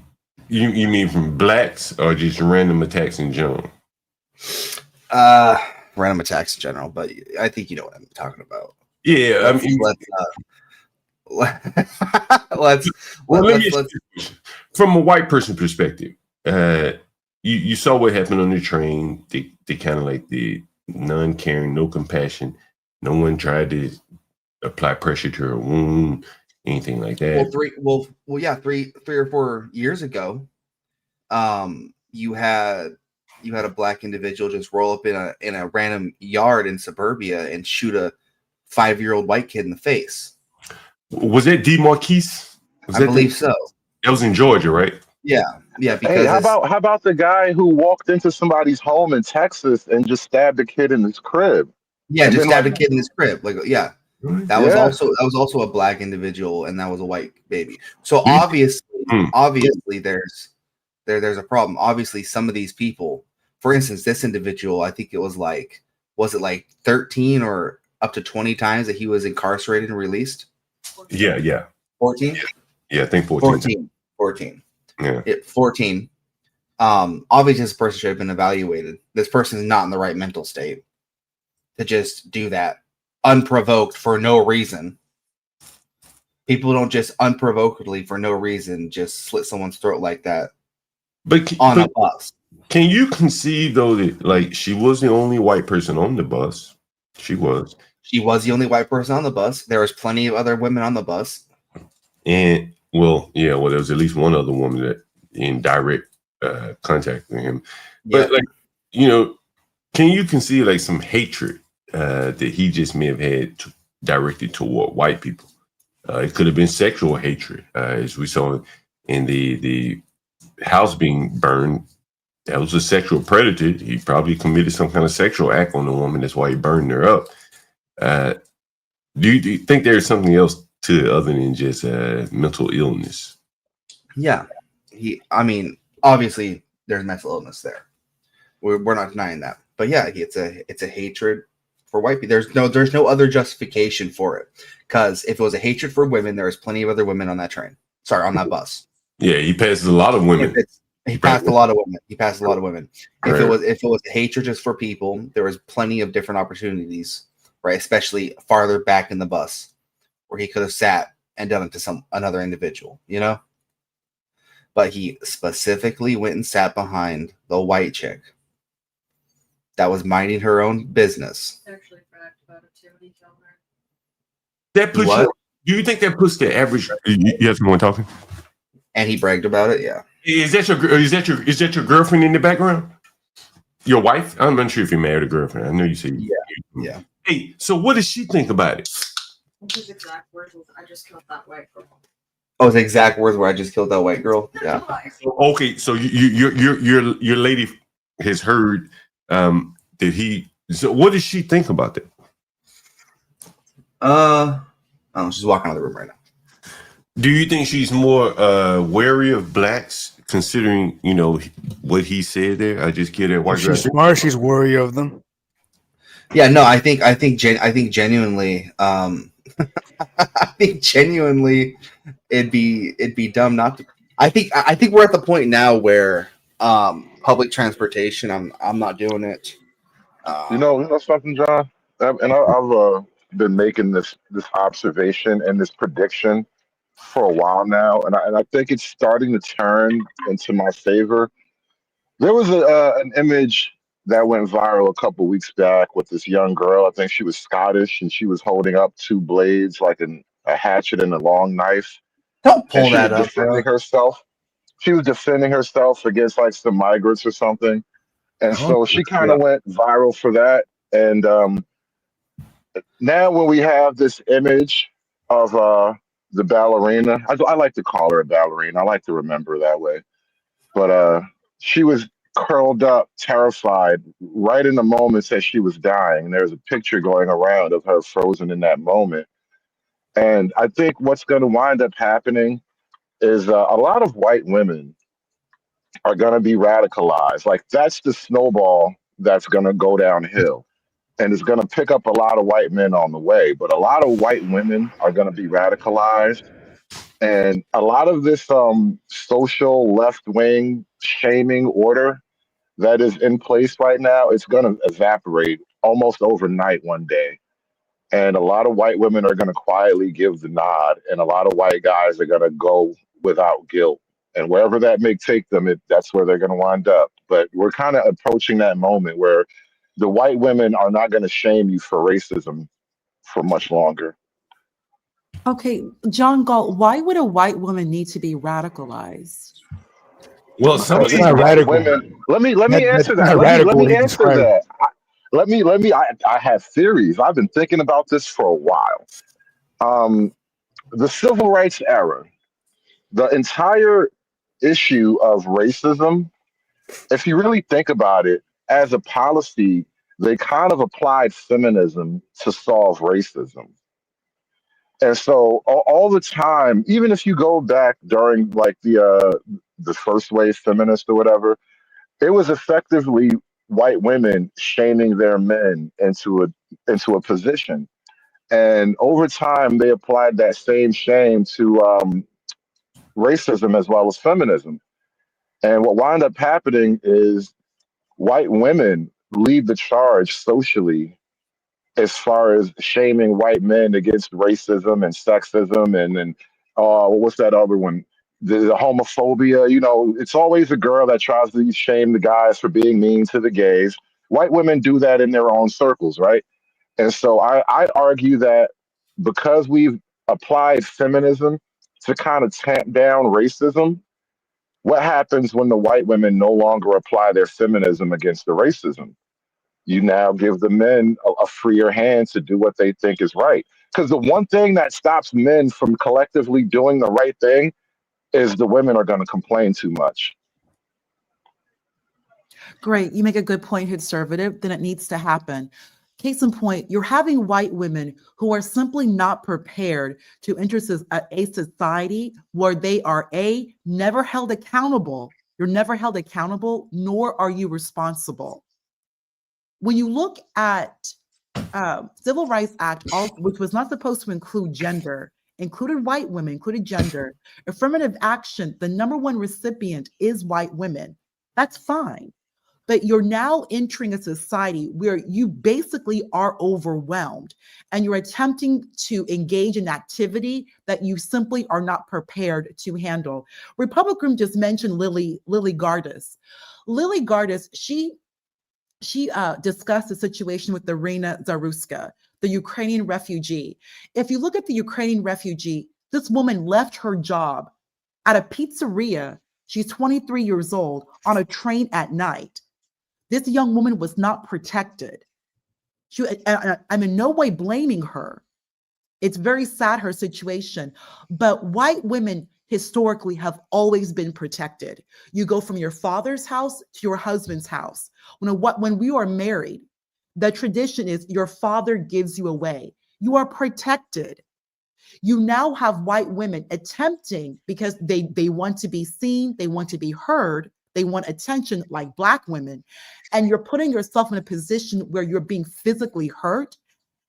you mean from blacks or just random attacks in general? Random attacks in general, but I think you know what I'm talking about. Yeah, I mean, let's from a white person perspective, you saw what happened on the train. They kind of like the non-caring, no compassion. No one tried to apply pressure to her wound, anything like that. Three or 4 years ago, you had a black individual just roll up in a random yard in suburbia and shoot a 5-year-old white kid in the face. Was that D. Marquise? I believe so. That was in Georgia, right? Yeah. Because hey, how about the guy who walked into somebody's home in Texas and just stabbed a kid in his crib? Yeah, just stabbed a kid in his crib. Like, yeah. That was also a black individual, and that was a white baby. So obviously there's a problem. Obviously, some of these people, for instance, this individual, I think it was like 13 or up to 20 times that he was incarcerated and released? Yeah. 14? Yeah, I think 14. 14. Yeah. 14. Obviously, this person should have been evaluated. This person is not in the right mental state to just do that unprovoked for no reason. People don't just unprovokedly for no reason just slit someone's throat like that on a bus. Can you conceive, though, that like she was the only white person on the bus? She was the only white person on the bus. There was plenty of other women on the bus. And there was at least one other woman that in direct contact with him. But like, you know, can you conceive like some hatred that he just may have had directed toward white people. It could have been sexual hatred, as we saw in the house being burned. That was a sexual predator. He probably committed some kind of sexual act on the woman. That's why he burned her up. Do you think there's something else to it other than just mental illness? Yeah, I mean, obviously there's mental illness there. We're not denying that, but yeah, it's a hatred for white people. There's no other justification for it, because if it was a hatred for women, there's plenty of other women on that train. Sorry, on that bus. Yeah, he passes a lot of women. He passed a lot of women. Right. If it was a hatred just for people, there was plenty of different opportunities, right? Especially farther back in the bus, where he could have sat and done it to another individual, you know. But he specifically went and sat behind the white chick that was minding her own business. That puts What? Do you think that puts the average? You have someone talking, and he bragged about it. Yeah. Is that your girlfriend in the background? Your wife? I'm not sure if you're married or girlfriend. I know you said yeah. Hey, so what does she think about it? His exact words was, "I just killed that white girl." Oh, his exact words were, "I just killed that white girl." Yeah. Okay, so your lady has heard that he. So what does she think about that? Oh, she's walking out of the room right now. Do you think she's more wary of blacks, considering what he said there? I just killed that white girl. She's smart. She's wary of them. Yeah, no, I think genuinely, I think genuinely, it'd be dumb not to. I think we're at the point now where public transportation, I'm not doing it. You know something, John, and I've been making this observation and this prediction for a while now, and I think it's starting to turn into my favor. There was an image that went viral a couple weeks back with this young girl. I think she was Scottish, and she was holding up two blades, like a hatchet and a long knife. Don't pull and she that was up, defending bro. herself. She was defending herself against like some migrants or something, and so she kind of went viral for that. And now when we have this image of the ballerina, I like to call her a ballerina. I like to remember her that way. But she was curled up, terrified, right in the moment that she was dying. And there's a picture going around of her frozen in that moment. And I think what's going to wind up happening is a lot of white women are going to be radicalized. Like that's the snowball that's going to go downhill. And it's going to pick up a lot of white men on the way. But a lot of white women are going to be radicalized. And a lot of this social left-wing shaming order that is in place right now, it's going to evaporate almost overnight one day. And a lot of white women are going to quietly give the nod, and a lot of white guys are going to go without guilt. And wherever that may take them, that's where they're going to wind up. But we're kind of approaching that moment where the white women are not going to shame you for racism for much longer. Okay, John Galt, why would a white woman need to be radicalized? Well, some of Because these these white radical women. Let me answer that. Let me answer that. I have theories. I've been thinking about this for a while. The civil rights era, the entire issue of racism, if you really think about it, as a policy, they kind of applied feminism to solve racism. And so all the time, even if you go back during like the first wave feminist or whatever, it was effectively white women shaming their men into a position. And over time, they applied that same shame to racism as well as feminism. And what wound up happening is white women lead the charge socially as far as shaming white men against racism and sexism and what's that other one? The homophobia. It's always a girl that tries to shame the guys for being mean to the gays. White women do that in their own circles, right? And so I argue that because we've applied feminism to kind of tamp down racism, what happens when the white women no longer apply their feminism against the racism? You now give the men a freer hand to do what they think is right. Because the one thing that stops men from collectively doing the right thing is the women are going to complain too much. Great. You make a good point, conservative. Then it needs to happen. Case in point, you're having white women who are simply not prepared to enter a society where they are never held accountable. You're never held accountable, nor are you responsible. When you look at Civil Rights Act, which was not supposed to include gender, included white women, included gender, affirmative action, the number one recipient is white women. That's fine. But you're now entering a society where you basically are overwhelmed and you're attempting to engage in activity that you simply are not prepared to handle. Republican just mentioned Lily Gardis. Lily Gardis, she discussed the situation with Iryna Zaruska, the Ukrainian refugee. If you look at the Ukrainian refugee, this woman left her job at a pizzeria. She's 23 years old on a train at night. This young woman was not protected. I'm in no way blaming her. It's very sad, her situation. But white women historically have always been protected. You go from your father's house to your husband's house. When we are married, the tradition is your father gives you away. You are protected. You now have white women attempting, because they want to be seen, they want to be heard, they want attention like Black women, and you're putting yourself in a position where you're being physically hurt.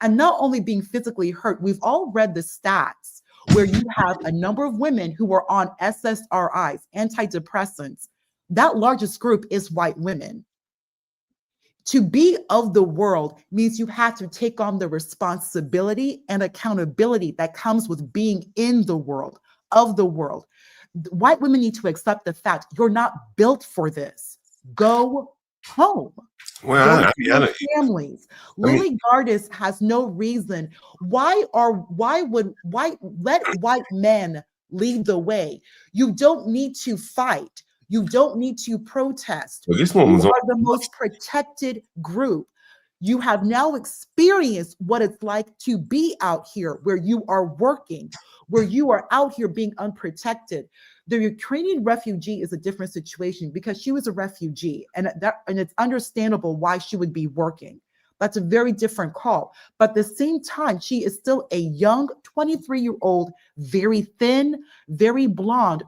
And not only being physically hurt, we've all read the stats where you have a number of women who are on SSRIs, antidepressants. That largest group is white women. To be of the world means you have to take on the responsibility and accountability that comes with being in the world, of the world. White women need to accept the fact you're not built for this. Go home. Well, Families. Lily Gardis has no reason. Why would let white men lead the way? You don't need to fight. You don't need to protest. Well, this one was you are the most protected group. You have now experienced what it's like to be out here where you are working, where you are out here being unprotected. The Ukrainian refugee is a different situation because she was a refugee, and it's understandable why she would be working. That's a very different call. But at the same time, she is still a young 23-year-old, very thin, very blonde,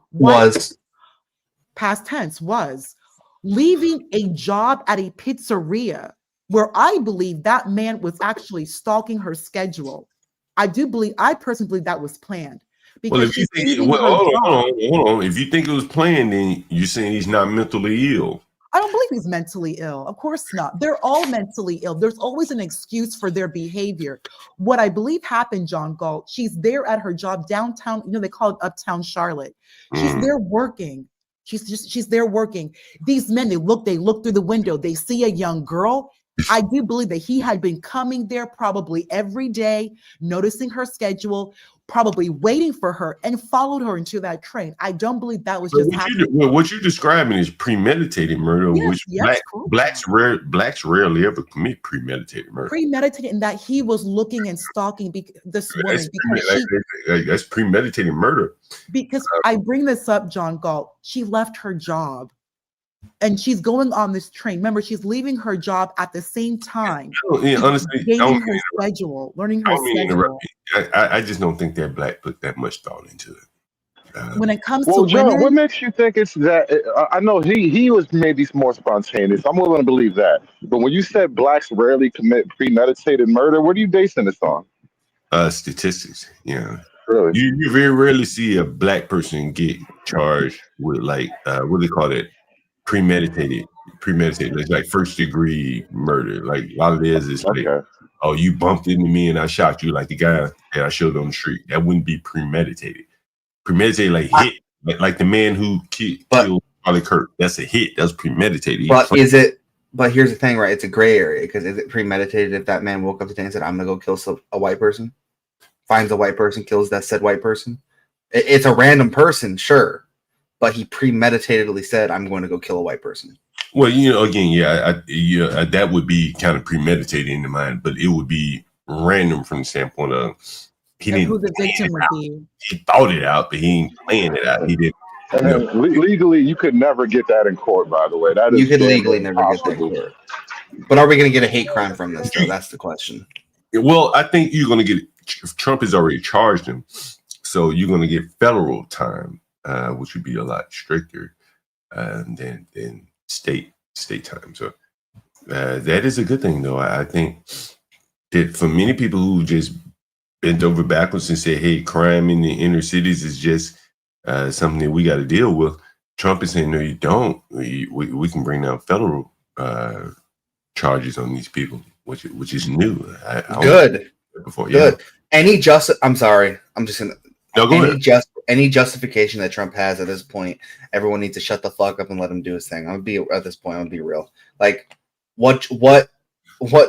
past tense, was leaving a job at a pizzeria where I believe that man was actually stalking her schedule. I personally believe that was planned. Well, if you think, hold on. If you think it was planned, then you're saying he's not mentally ill. I don't believe he's mentally ill. Of course not. They're all mentally ill. There's always an excuse for their behavior. What I believe happened, John Galt, she's there at her job downtown. They call it Uptown Charlotte. She's there working. She's there working. These men, they look through the window. They see a young girl. I do believe that he had been coming there probably every day, noticing her schedule, probably waiting for her, and followed her into that train. I don't believe that was just happening. What you're describing is premeditated murder, which blacks rarely ever commit premeditated murder. Premeditated in that he was looking and stalking this woman. That's premeditated murder. Because I bring this up, John Galt. She left her job. And she's going on this train. Remember, she's leaving her job at the same time. Honestly, learning her schedule. I just don't think that Black put that much thought into it. When it comes to John, women, what makes you think it's that? I know he was maybe more spontaneous. I'm willing to believe that. But when you said Blacks rarely commit premeditated murder, what are you basing this on? Statistics. Yeah. Really? You very rarely see a Black person get charged with what do they call it? Premeditated. It's like first degree murder. Like a lot of it is like, oh, you bumped into me and I shot you, like the guy that I showed on the street. That wouldn't be premeditated. Premeditated, like hit, like the man who killed Charlie Kirk. That's a hit. That's premeditated. But here's the thing, right? It's a gray area, because is it premeditated if that man woke up today and said, "I'm gonna go kill a white person," finds a white person, kills that said white person? It's a random person, sure. But he premeditatedly said, "I'm going to go kill a white person." Well, again, that would be kind of premeditated in the mind, but it would be random from the standpoint of he Of didn't who the plan victim it would out. be. He thought it out, but he ain't playing it out. He didn't. And then legally, you could never get that in court. By the way, that You is could damn legally near never get that in impossible. court. But are we going to get a hate crime from this, though? That's the question. Well, I think you're going to get. Trump has already charged him, so you're going to get federal time, which would be a lot stricter than state time. So that is a good thing, though. I think that for many people who just bent over backwards and say, "Hey, crime in the inner cities is just something that we got to deal with," Trump is saying, "No, you don't. We can bring down federal charges on these people, which is new." Good. Before, good. Yeah. I'm sorry. I'm just gonna. No, go ahead. Any justification that Trump has at this point, everyone needs to shut the fuck up and let him do his thing. I'm gonna be at this point. I'm gonna be real. Like, what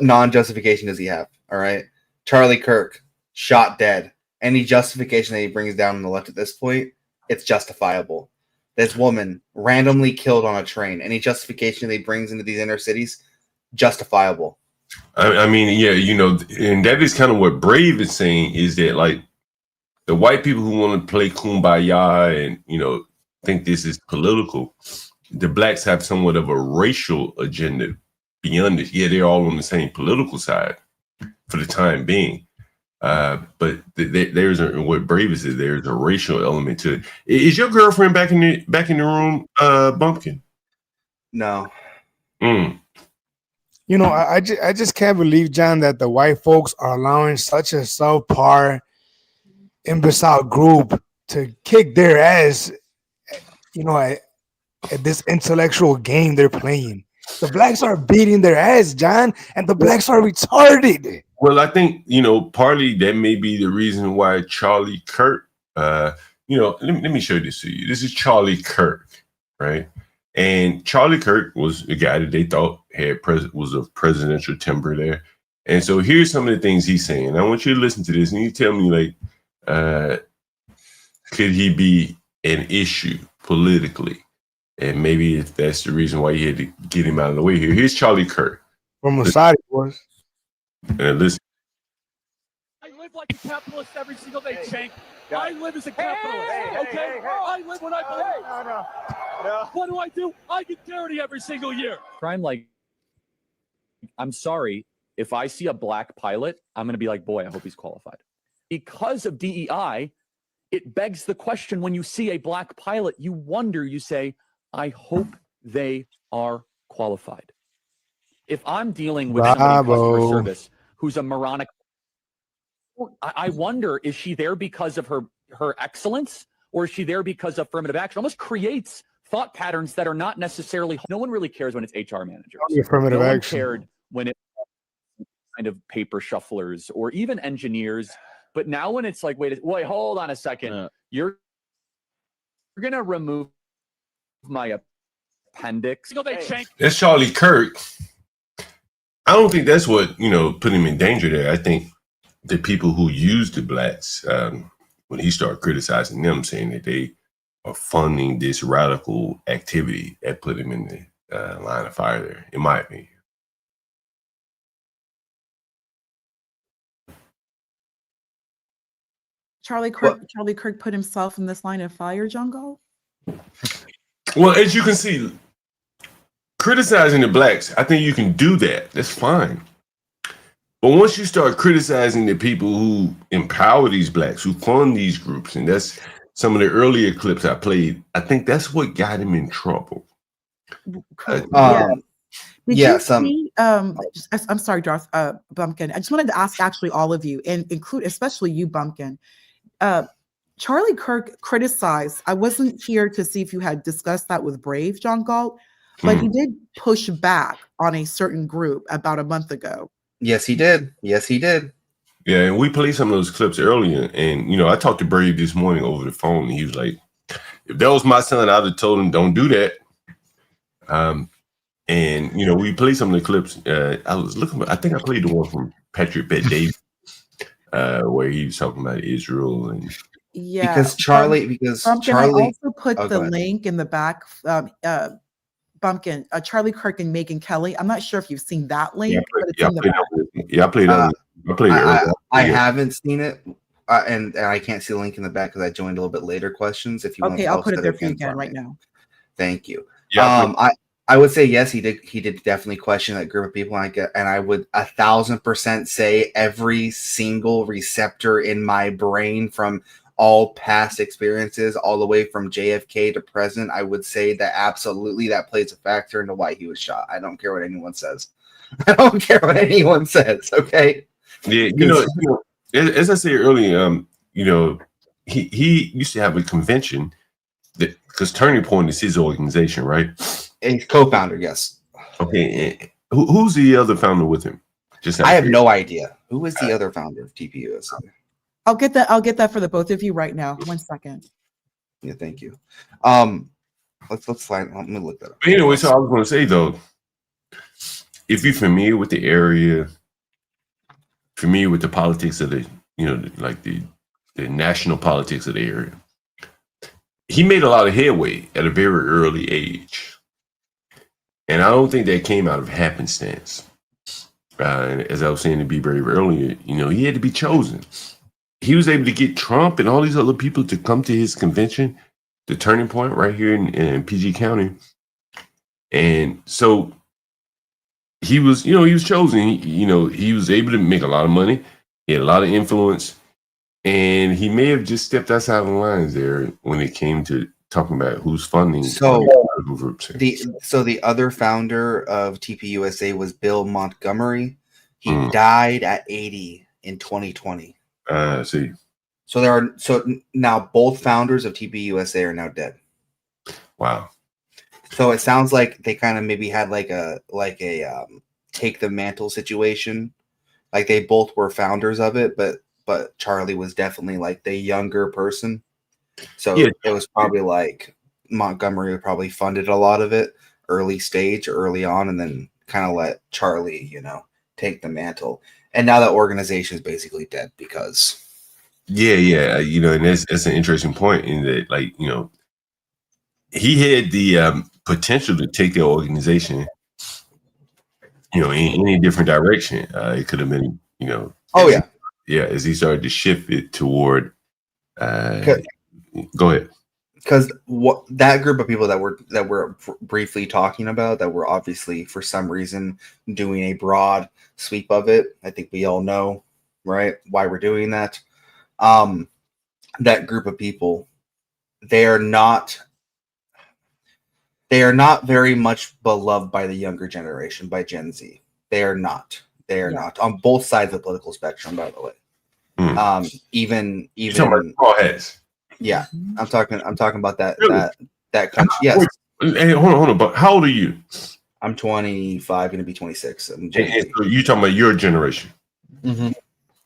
non-justification does he have? All right, Charlie Kirk shot dead. Any justification that he brings down on the left at this point, it's justifiable. This woman randomly killed on a train. Any justification that he brings into these inner cities, justifiable. I mean, yeah, and that is kind of what Brave is saying, is that like the white people who want to play kumbaya and think this is political, the blacks have somewhat of a racial agenda beyond it. Yeah, they're all on the same political side for the time being. But there's what Brave said. There's a racial element to it. Is your girlfriend back in the room, Bumpkin? No. I just can't believe, John, that the white folks are allowing such a subpar, imbecile group to kick their ass. At this intellectual game they're playing. The blacks are beating their ass, John, and the blacks are retarded. Well, I think, partly that may be the reason why Charlie Kirk, let me show this to you. This is Charlie Kirk, right? And Charlie Kirk was a guy that they thought was of presidential timber there. And so here's some of the things he's saying. I want you to listen to this and you tell me, like, could he be an issue politically? And maybe if that's the reason why you had to get him out of the way here. Here's Charlie Kirk. From Masadi was. And listen. I live like a capitalist every single day, Shank. I live as a capitalist, okay? I live when I believe. No. What do? I get dirty every single year. Crime, like, I'm sorry, if I see a black pilot, I'm going to be like, boy, I hope he's qualified. Because of DEI, it begs the question, when you see a black pilot, you wonder, you say, I hope they are qualified. If I'm dealing with somebody in customer service who's a moronic, I wonder, is she there because of her excellence, or is she there because of affirmative action? It almost creates thought patterns that are not necessarily. No one really cares when it's HR managers. Affirmative no one action. cared when it's kind of paper shufflers or even engineers. But now when it's like, wait, hold on a second. You're going to remove my appendix. That's Charlie Kirk. I don't think that's what, put him in danger there. I think the people who use the blacks, when he started criticizing them, saying that they are funding this radical activity, that put him in the line of fire there, in my opinion. Charlie Kirk put himself in this line of fire, Jungle? Well, as you can see, criticizing the blacks, I think you can do that. That's fine. But once you start criticizing the people who empower these blacks, who fund these groups, and that's some of the earlier clips I played, I think that's what got him in trouble. Did you see, I'm sorry, Darth, Bumpkin. I just wanted to ask actually all of you, and include especially you, Bumpkin. Charlie Kirk criticized, I wasn't here to see if you had discussed that with Brave, John Galt, but he did push back on a certain group about a month ago. Yes, he did. Yes, he did. Yeah, and we played some of those clips earlier, and I talked to Brave this morning over the phone, and he was like, if that was my son, I'd have told him, don't do that. And we played some of the clips. I was looking, I think I played the one from Patrick Bet-David, where he was talking about Israel, and because Charlie I also put the link in the back. Bumpkin, Charlie Kirk and Megyn Kelly. I'm not sure if you've seen that link. I played that. I played it earlier. I haven't seen it, and I can't see the link in the back because I joined a little bit later. Questions, if you want Okay, to I'll post put it it there for you again again for right me. now. Thank you. Yeah, I would say yes, he did. He did definitely question that group of people, and I would 1,000% say every single receptor in my brain from all past experiences, all the way from JFK to present, I would say that absolutely that plays a factor into why he was shot. I don't care what anyone says. I don't care what anyone says. Okay. Yeah, as I said earlier, he used to have a convention that, because Turning Point is his organization, right? A co-founder, yes. Okay, who's the other founder with him? I have no idea. Who is the other founder of TPUSA? I'll get that for the both of you right now. 1 second. Yeah, thank you. Let's find. Let me look that up. But anyway, so I was going to say though, if you're familiar with the area, familiar with the politics of the, like the national politics of the area, he made a lot of headway at a very early age. And I don't think that came out of happenstance. As I was saying to BeBrave earlier, he had to be chosen. He was able to get Trump and all these other people to come to his convention, the Turning Point right here in PG County. And so he was chosen. He was able to make a lot of money. He had a lot of influence. And he may have just stepped outside the lines there when it came to talking about who's funding. So groups. the other founder of TPUSA was Bill Montgomery. He died at 80 in 2020. See. So now both founders of TPUSA are now dead. Wow. So it sounds like they kind of maybe had like a take the mantle situation. Like they both were founders of it, but Charlie was definitely like the younger person. So it was probably like Montgomery probably funded a lot of it early on, and then kind of let Charlie, take the mantle. And now that organization is basically dead because. Yeah. And that's an interesting point in that, like, he had the potential to take the organization, in any different direction. It could have been, as he started to shift it toward. Go ahead. Because that group of people that we're briefly talking about, that were obviously for some reason doing a broad sweep of it, I think we all know, right, why we're doing that. That group of people, they are not very much beloved by the younger generation, by Gen Z. They are not on both sides of the political spectrum, by the way. Even talking about heads. Yeah, I'm talking about that country. Yes. Hey, hold on. But how old are you? I'm 25, going to be 26. So you talking about your generation? Mm-hmm.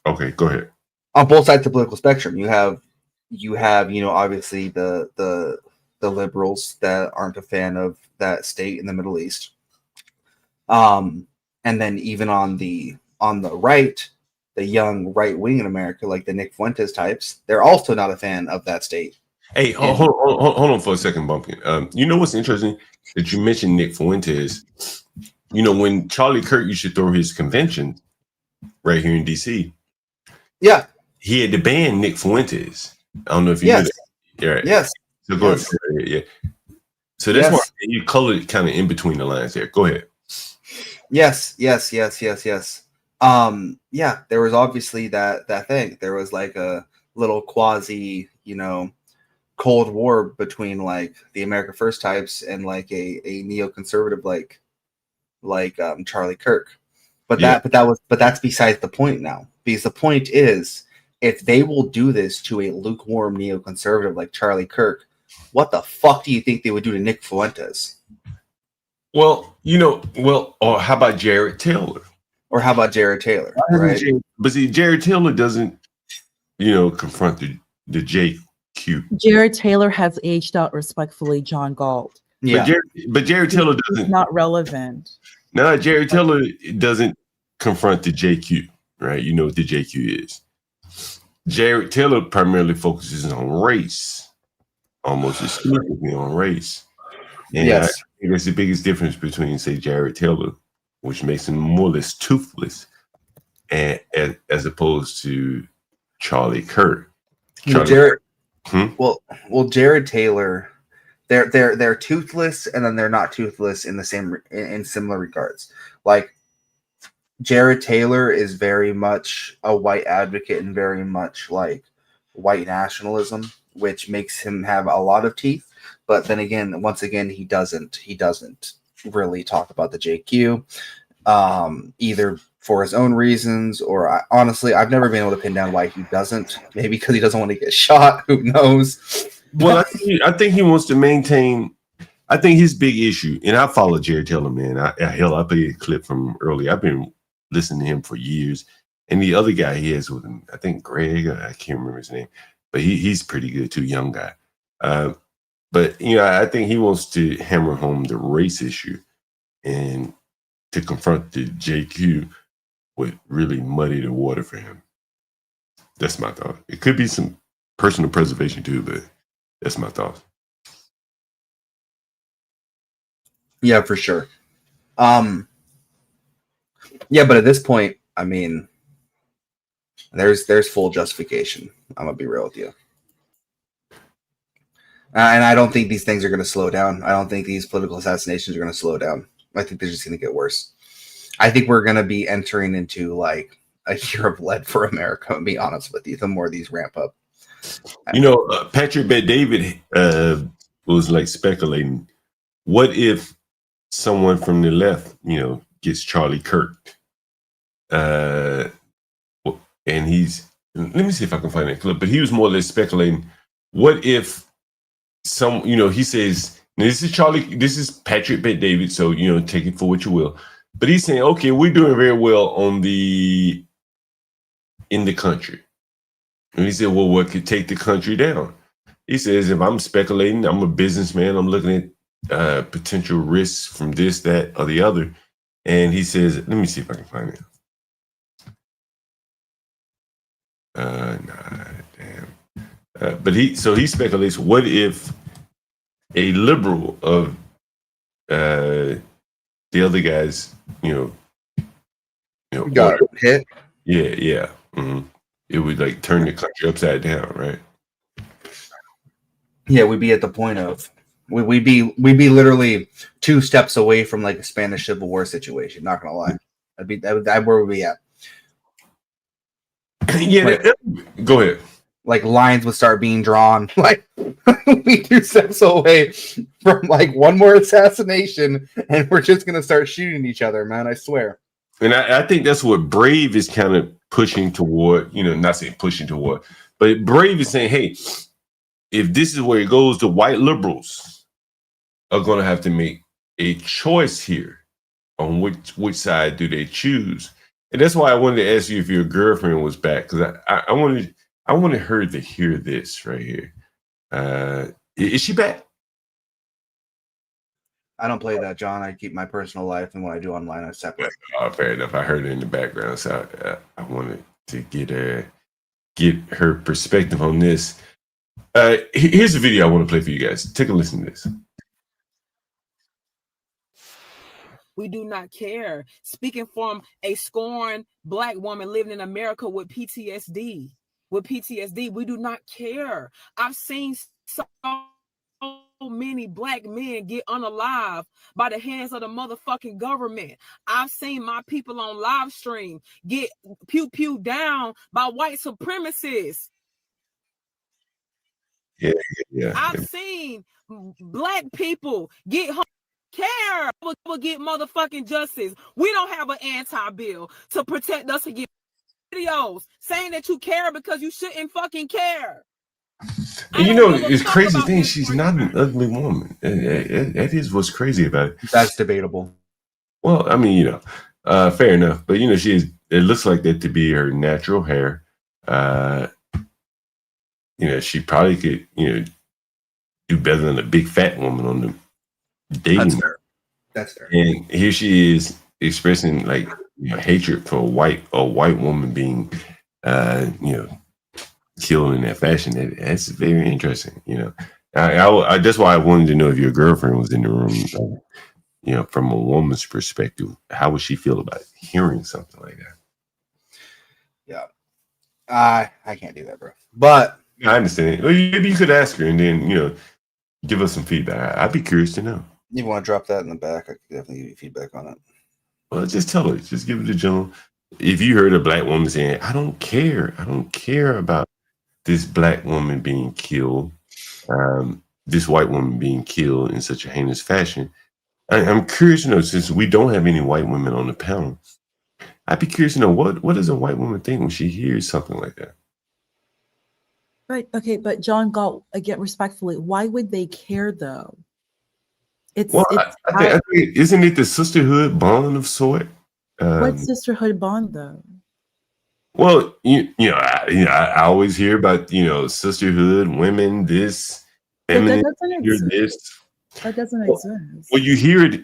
Okay, go ahead. On both sides of the political spectrum, you have obviously the liberals that aren't a fan of that state in the Middle East, and then even on the right, the young right wing in America, like the Nick Fuentes types, they're also not a fan of that state. Hey, hold on for a second, Bumpkin. What's interesting that you mentioned Nick Fuentes? When Charlie Kirk used to throw his convention right here in DC, yeah, he had to ban Nick Fuentes. I don't know if you knew that. Yeah, yes. So go ahead. Yeah. So that's why you colored kind of in between the lines there. Go ahead. Yes. Yeah, there was obviously that thing. There was like a little quasi, Cold War between like the America First types and like a neoconservative like Charlie Kirk. But that's besides the point now. Because the point is, if they will do this to a lukewarm neoconservative like Charlie Kirk, what the fuck do you think they would do to Nick Fuentes? Well, or how about Jared Taylor? Right? But see, Jared Taylor doesn't, confront the JQ. Jared Taylor has aged out respectfully, John Galt. Yeah. But Jared Taylor doesn't. It's not relevant. No, Jared Taylor doesn't confront the JQ, right? You know what the JQ is. Jared Taylor primarily focuses on race, almost exclusively on race. And I think that's the biggest difference between, say, Jared Taylor, which makes him more or less toothless, and as opposed to Charlie Kirk. Well, Jared, well, Jared Taylor, they're toothless, and then they're not toothless in the same in similar regards. Like Jared Taylor is very much a white advocate and very much like white nationalism, which makes him have a lot of teeth. But then again, once again, he doesn't really talk about the JQ, either for his own reasons or honestly, I've never been able to pin down why he doesn't. Maybe because he doesn't want to get shot. Who knows? Well, I think he wants to maintain. I think his big issue, and I follow Jared Taylor, man. I played a clip from early. I've been listening to him for years, and the other guy he has with him, I think Greg. I can't remember his name, but he's pretty good too, young guy. But I think he wants to hammer home the race issue, and to confront the JQ would really muddy the water for him. That's my thought. It could be some personal preservation too, but that's my thought. Yeah, for sure. Yeah, but at this point, I mean, there's full justification. I'm gonna be real with you. And I don't think these things are going to slow down. I don't think these political assassinations are going to slow down. I think they're just going to get worse. I think we're going to be entering into like a year of lead for America, to be honest with you, the more these ramp up. Patrick Bet-David was like speculating, what if someone from the left, gets Charlie Kirk? And he's, let me see if I can find that clip, but he was more or less speculating, what if he says, this is Patrick Bet-David, so, take it for what you will. But he's saying, okay, we're doing very well in the country. And he said, well, what could take the country down? He says, if I'm speculating, I'm a businessman, I'm looking at potential risks from this, that, or the other. And he says, let me see if I can find it. But he speculates, what if a liberal of the other guys, got hit? Yeah. Mm-hmm. It would like turn the country upside down, right? Yeah, we'd be at the point of we'd be literally 2 steps away from like a Spanish Civil War situation. Not gonna lie, that where we'd be at. Yeah, go ahead. Like lines would start being drawn. Like we'd be 2 steps away from like one more assassination, and we're just gonna start shooting each other, man. I swear. And I think that's what Brave is kind of pushing toward. Not saying pushing toward, but Brave is saying, hey, if this is where it goes, the white liberals are going to have to make a choice here on which side do they choose. And that's why I wanted to ask you if your girlfriend was back, because I wanted her to hear this right here. Is she back? I don't play that, John. I keep my personal life and what I do online, I separate. Oh, fair enough. I heard it in the background, so I wanted to get her perspective on this. Here's a video I want to play for you guys. Take a listen to this. We do not care. Speaking from a scorned Black woman living in America with PTSD. We do not care. I've seen so many Black men get unalived by the hands of the motherfucking government. I've seen my people on live stream get pew down by white supremacists. Yeah. I've seen Black people get care. We'll get motherfucking justice. We don't have an anti-bill to protect us against videos saying that you care because you shouldn't fucking care. And it's crazy thing. She's not an ugly woman. That is what's crazy about it. That's debatable. Well, I mean, fair enough. But she is. It looks like that to be her natural hair. She probably could, do better than a big fat woman on the dating. That's fair. And here she is expressing like hatred for a white woman being, killed in that fashion. That's very interesting. I that's why I wanted to know if your girlfriend was in the room. From a woman's perspective, how would she feel about hearing something like that? Yeah. I can't do that, bro. But I understand. Well, maybe you could ask her and then, give us some feedback. I'd be curious to know. You want to drop that in the back? I could definitely give you feedback on it. Well, just tell her. Just give it a general. If you heard a black woman saying, I don't care about this black woman being killed, this white woman being killed in such a heinous fashion, I'm curious to know, since we don't have any white women on the panel, I'd be curious to know what does a white woman think when she hears something like that? Right. Okay. But John Galt, again, respectfully, why would they care though? I think, isn't it the sisterhood bond of sort? What sisterhood bond though? Well, I always hear about sisterhood, women, this, feminine, this. That doesn't exist. Well, you hear it,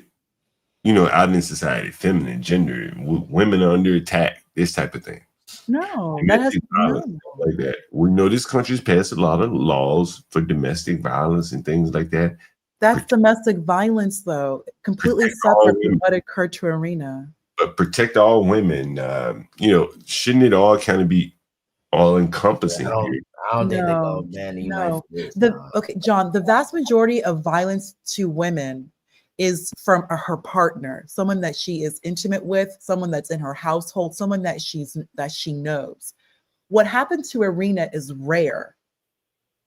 out in society, feminine, gender, women are under attack, this type of thing. No, that has like that. We know this country's passed a lot of laws for domestic violence and things like that. That's domestic violence, though, completely separate from what occurred to Iryna. But protect all women, shouldn't it all kind of be all encompassing? I don't think they go man in No. Okay, John, the vast majority of violence to women is from her partner, someone that she is intimate with, someone that's in her household, someone that she knows. What happened to Iryna is rare.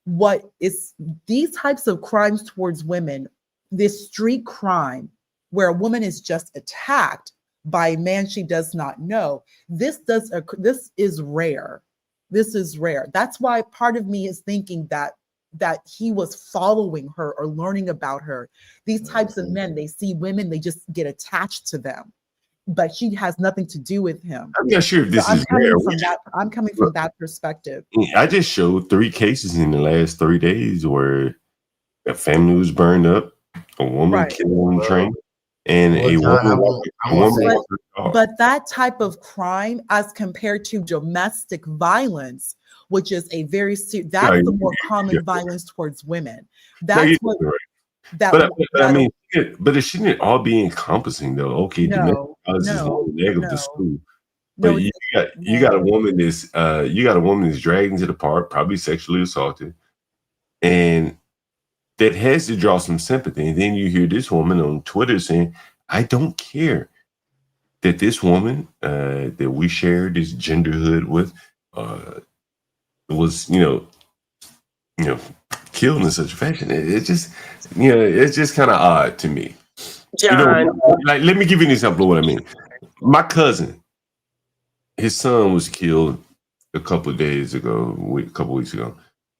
What is these types of crimes towards women, this street crime where a woman is just attacked by a man she does not know, this is rare. This is rare. That's why part of me is thinking that he was following her or learning about her. These types of men, they see women, they just get attached to them, but she has nothing to do with him. I'm not sure if this is rare. I'm coming from that perspective. I just showed 3 cases in the last 3 days where a family was burned up, a woman killed on the train, and a woman. But that type of crime, as compared to domestic violence, which is a very that's the more common violence towards women. That's what. But it shouldn't all be encompassing though. Okay, domestic violence is one leg of the stool. But you got a woman that's dragged into the park, probably sexually assaulted, and that has to draw some sympathy. And then you hear this woman on Twitter saying, "I don't care that this woman that we share this genderhood with was killed in such a fashion." It's just kind of odd to me. John, like, let me give you an example of what I mean. My cousin, his son was killed a couple of weeks ago,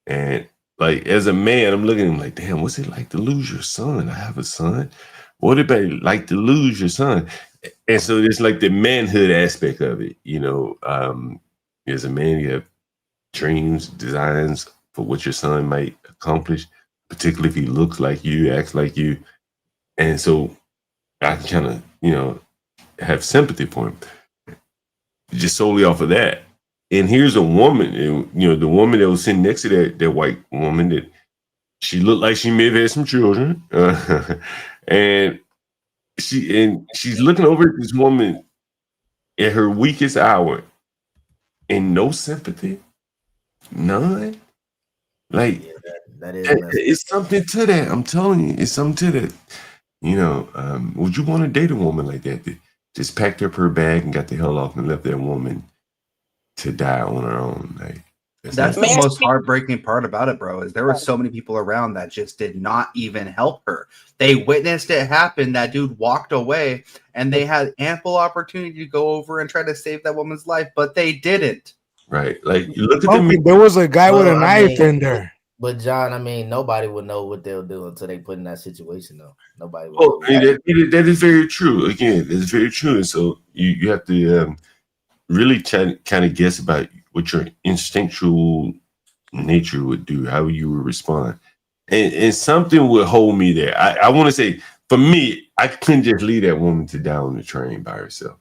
and like as a man, I'm looking at him like, damn, what's it like to lose your son? I have a son. What would it like to lose your son? And so it's like the manhood aspect of it, as a man, you have dreams, designs for what your son might accomplish, particularly if he looks like you, acts like you. And so I can kind of, have sympathy for him just solely off of that. And here's a woman, the woman that was sitting next to that white woman, that she looked like she may have had some children. And she's looking over at this woman at her weakest hour and no sympathy, none. Like that is it's something to that. I'm telling you, it's something to that. Would you want to date a woman like that just packed up her bag and got the hell off and left that woman to die on her own? Like, that's the most heartbreaking part about it, bro, is there were so many people around that just did not even help her. They witnessed it happen. That dude walked away and they had ample opportunity to go over and try to save that woman's life, but they didn't. Right. Like, you look at there was a guy with a knife in there. But John, nobody would know what they'll do until they put in that situation, though. Nobody would. Oh, that is very true. Again, that's very true. And so you have to really kind of guess about what your instinctual nature would do, how you would respond. And something would hold me there. I want to say, for me, I couldn't just leave that woman to die on the train by herself.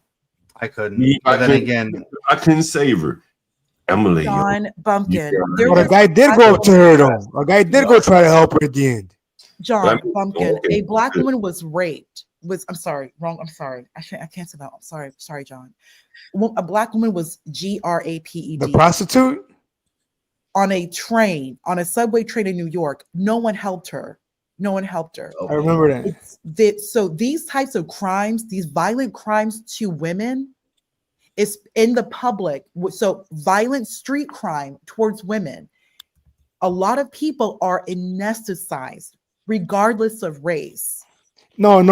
I couldn't. But then again, I couldn't save her. Emily. John Bumpkin. But a guy did go up to her, though. A guy did go try to help her at the end. John Bumpkin. A black woman was raped was, I'm sorry, wrong. I'm sorry. I can't say that. I'm sorry. Sorry, John. A black woman was GRAPED. The prostitute? On a train, on a subway train in New York. No one helped her. No one helped her. I remember that. So these types of crimes, these violent crimes to women, is in the public. So violent street crime towards women, a lot of people are anesthetized regardless of race. No,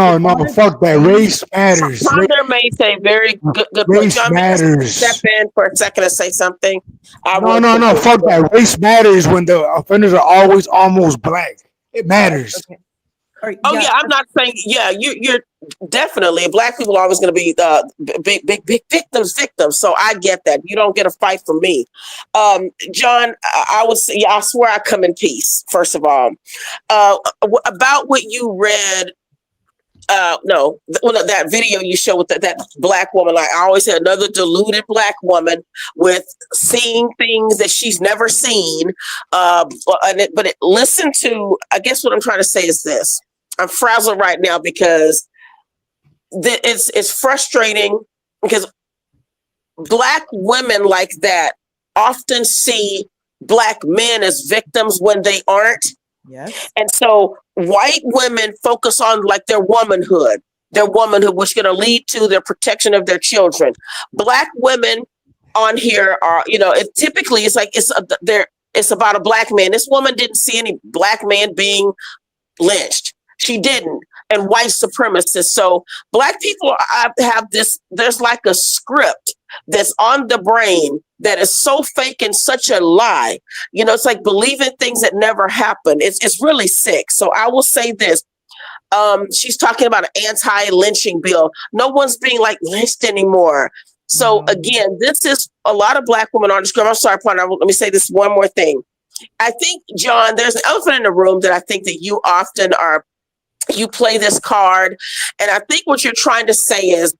fuck that. Race matters. Ponder made a very good point. Race John, matters. step in for a second and say something. No, fuck that. Race matters when the offenders are always almost black. It matters. Okay. Right, oh yeah, I'm not saying you're definitely black people are always going to be big victims. So I get that. You don't get a fight from me, John. I swear I come in peace. First of all, about what you read. That video you showed with that black woman. Like I always say, another deluded black woman with seeing things that she's never seen. Listen to. I guess what I'm trying to say is this. I'm frazzled right now because it's frustrating because black women like that often see black men as victims when they aren't. Yes. And so white women focus on like their womanhood, which is going to lead to their protection of their children. Black women on here are, typically it's like it's about a black man. This woman didn't see any black man being lynched. She didn't. And white supremacists. So black people have this, there's like a script that's on the brain that is so fake and such a lie. It's like believing things that never happen. It's really sick. So I will say this. She's talking about an anti-lynching bill. No one's being like lynched anymore. So again, this is a lot of black women on the screen. I'm sorry, partner. Let me say this one more thing. I think, John, there's an elephant in the room that I think that you often you play this card. And I think what you're trying to say is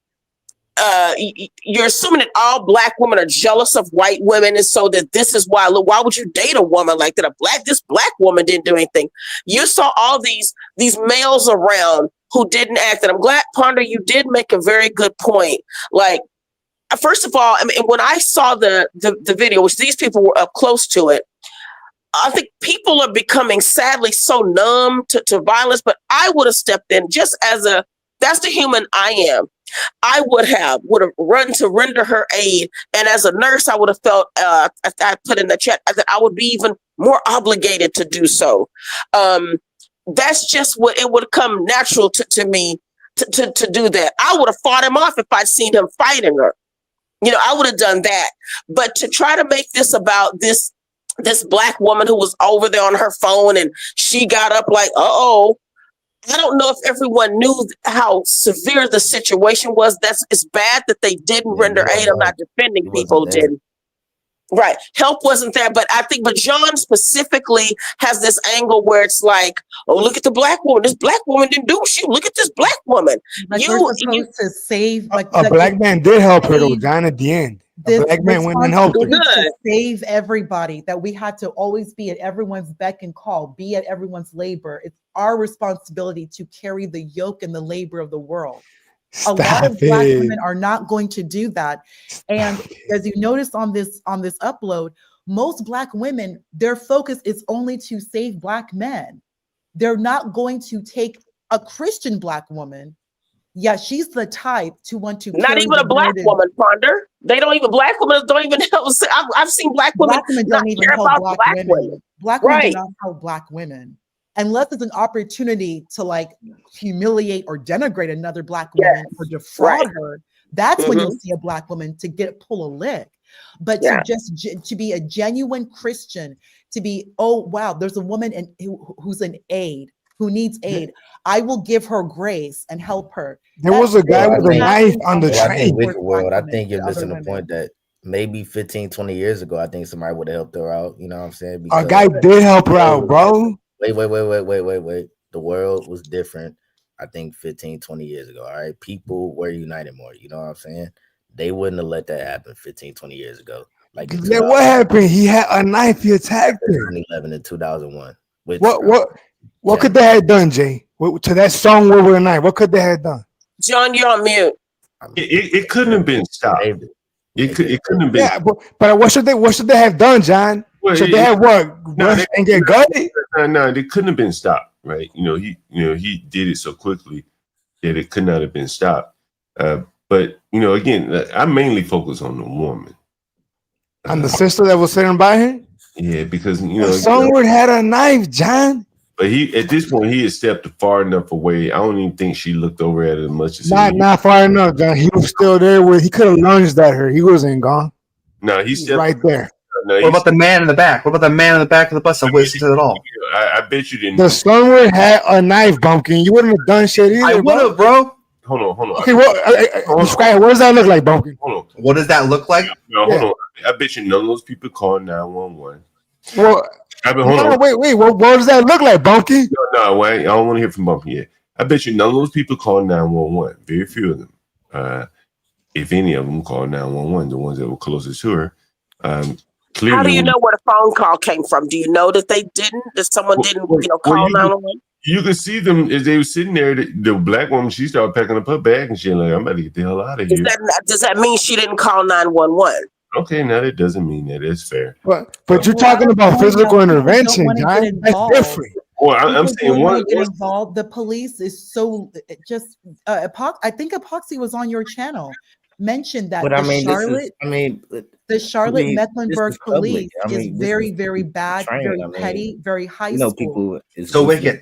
you're assuming that all black women are jealous of white women. And so that this is why would you date a woman like that? This black woman didn't do anything. You saw all these males around who didn't act. And I'm glad, Ponder, you did make a very good point. Like, first of all, I mean, when I saw the video, which these people were up close to it, I think people are becoming sadly so numb to violence, but I would have stepped in just that's the human I am. I would have run to render her aid. And as a nurse, I would have felt, I put in the chat, that I would be even more obligated to do so. That's just what it would come natural to me to do that. I would have fought him off if I'd seen him fighting her. I would have done that. But to try to make this about this black woman who was over there on her phone and she got up like, I don't know if everyone knew how severe the situation was. It's bad that they didn't render aid. I'm not defending people who didn't. Right. Help wasn't there. But I think, John specifically has this angle where it's like, oh, look at the black woman. This black woman didn't do shit. Look at this black woman. Like we're supposed to save. Like a black man did help her though, John, at the end. A black man went and helped her. To save everybody, that we had to always be at everyone's beck and call, be at everyone's labor. It's our responsibility to carry the yoke and the labor of the world. A lot of black women are not going to do that. And as you notice on this upload, most black women, their focus is only to save black men. They're not going to take a Christian black woman. Yeah, she's the type to want to. Not even a black woman, Ponder. Black women don't even help. I've seen black women don't even help black women. Black women do not help black women. Unless it's an opportunity to like humiliate or denigrate another black woman or defraud her, that's when you'll see a black woman to pull a lick. But to be a genuine Christian, to be, oh wow, there's a woman who's an aid, who needs aid. I will give her grace and help her. There was a guy with a knife on the train. I think you're missing the point that maybe 15, 20 years ago, I think somebody would have helped her out. You know what I'm saying? A guy did help her out, bro. Wait. The world was different, I think, 15, 20 years ago. All right. People were united more. You know what I'm saying? They wouldn't have let that happen 15, 20 years ago. Like, what happened? He had a knife. He attacked her. 2011 and 2001. What could they have done, Jay? to that song "Where We're Night"? What could they have done? John, you're on mute. It couldn't have been stopped. It couldn't have been. Yeah, but what should they have done, John? Well, should they have rush and get gutted? No, it couldn't have been stopped, right? He did it so quickly that it could not have been stopped. But again, I mainly focus on the woman, on the sister that was sitting by him. Yeah, because the Songword had a knife, John. But at this point he had stepped far enough away. I don't even think she looked over at it as much as not far enough, John. He was still there. He could have lunged at her. He wasn't gone. No, he's right there. What about the man in the back? What about the man in the back of the bus? I wasted it all. I bet you didn't. The Songword had a knife, Bumpkin. You wouldn't have done shit either. I would have, bro. Hold on. Okay, describe. What does that look like, Bumpkin? Hold on. What does that look like? No, hold on. I bet you none of those people called 911. Well, hold on. Wait. What does that look like, Bumpkin? No, wait. I don't want to hear from Bumpkin yet. I bet you none of those people called 911. Very few of them. If any of them called 911, the ones that were closest to her. Clearly, how do you know where the phone call came from? Do you know that they didn't? That someone didn't, call 911? You could see them as they were sitting there. The black woman, she started packing up her bag and she like, I'm about to get the hell out of here. Does that mean she didn't call 911? Okay, now that doesn't mean that. It's fair. But you're talking about physical intervention, John. That's different. Well, I'm saying one. Get involved. The police is so just. I think Epoxy was on your channel. Mentioned that the Charlotte Mecklenburg police is very, very bad, very petty, very high school. So wicked.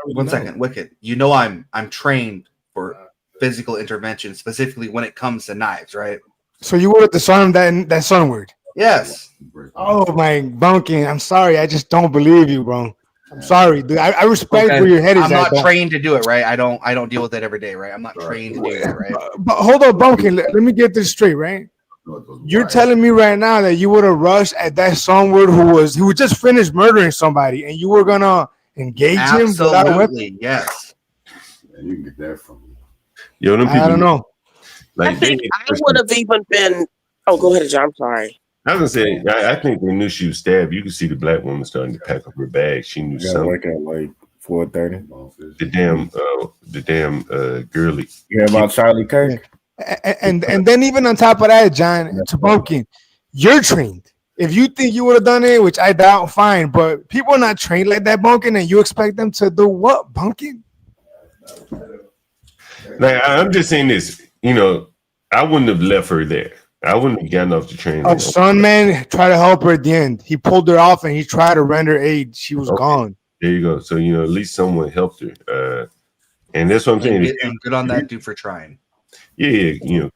One second, wicked. I'm trained for physical intervention, specifically when it comes to knives, right? So you would have disarmed that son word? Yes. Oh my Bunkin, I'm sorry. I just don't believe you, bro. I'm sorry, dude. I respect where your head is. I'm not trained to do it, right? I don't deal with it every day, right? I'm not trained to do it, right? But hold on, Bunkin. Let me get this straight, right? You're telling me right now that you would have rushed at that songbird who just finished murdering somebody, and you were gonna engage him without a weapon? Yes. Yeah, you can get that from me. Yo, them people, I don't know. I think I would have even been. Oh, go ahead, John. I'm sorry. I was gonna say, I think they knew she was stabbed. You could see the black woman starting to pack up her bag. She knew something. Work at like 4:30. The damn girly. You hear about Charlie Kirk? And then even on top of that, John, to Bumpkin, you're trained. If you think you would have done it, which I doubt, fine. But people are not trained like that, Bumpkin, and you expect them to do what, Bumpkin? Like, I'm just saying this. I wouldn't have left her there. I wouldn't have gotten off the train. Oh, son, man, tried to help her at the end. He pulled her off and he tried to render aid. She was gone. There you go. So, at least someone helped her. And that's what I'm saying. Good on that dude for trying. Yeah,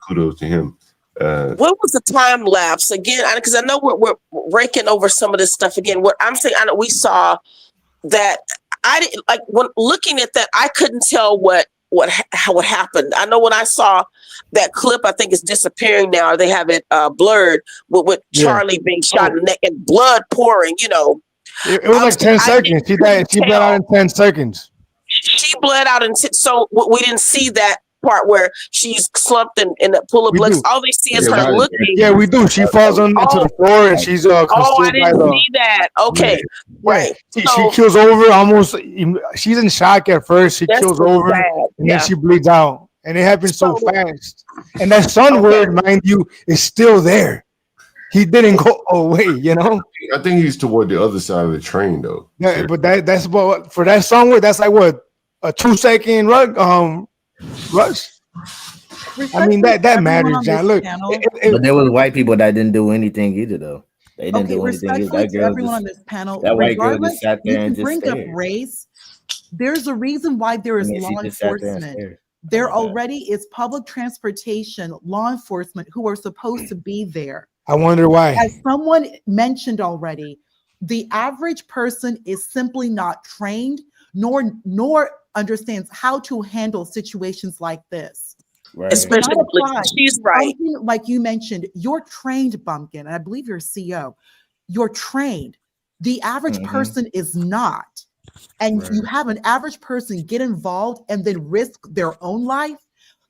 kudos to him. What was the time lapse again? Because I know we're raking over some of this stuff again. What I'm saying, I know we saw that I didn't like when looking at that. I couldn't tell what happened. I know when I saw that clip, I think it's disappearing now. They have it blurred with Charlie being shot in the neck and blood pouring. It was like 10 seconds. She bled out in 10 seconds. She bled out, and so we didn't see that part where she's slumped in a pool of blood. All they see is her looking. Yeah, we do. She falls into the floor and she's I didn't see that. Okay, right. She kills over almost. She's in shock at first. She kills over and then she bleeds out, and it happens so fast. And that son word, mind you, is still there. He didn't go away, I think he's toward the other side of the train, though. Yeah, but that's what for that song word. That's like what a 2-second rush. I mean that matters, John. Look, but there was white people that didn't do anything either, though. They didn't do anything either. That girl everyone on this panel, that white girl just sat there and just bring up race. There's a reason why there is law enforcement. There already is public transportation, law enforcement who are supposed to be there. I wonder why. As someone mentioned already, the average person is simply not trained, nor understands how to handle situations like this. Right. Especially, she's right. Like you mentioned, you're trained, Bumpkin, and I believe you're a CEO. You're trained. The average person is not. And you have an average person get involved and then risk their own life.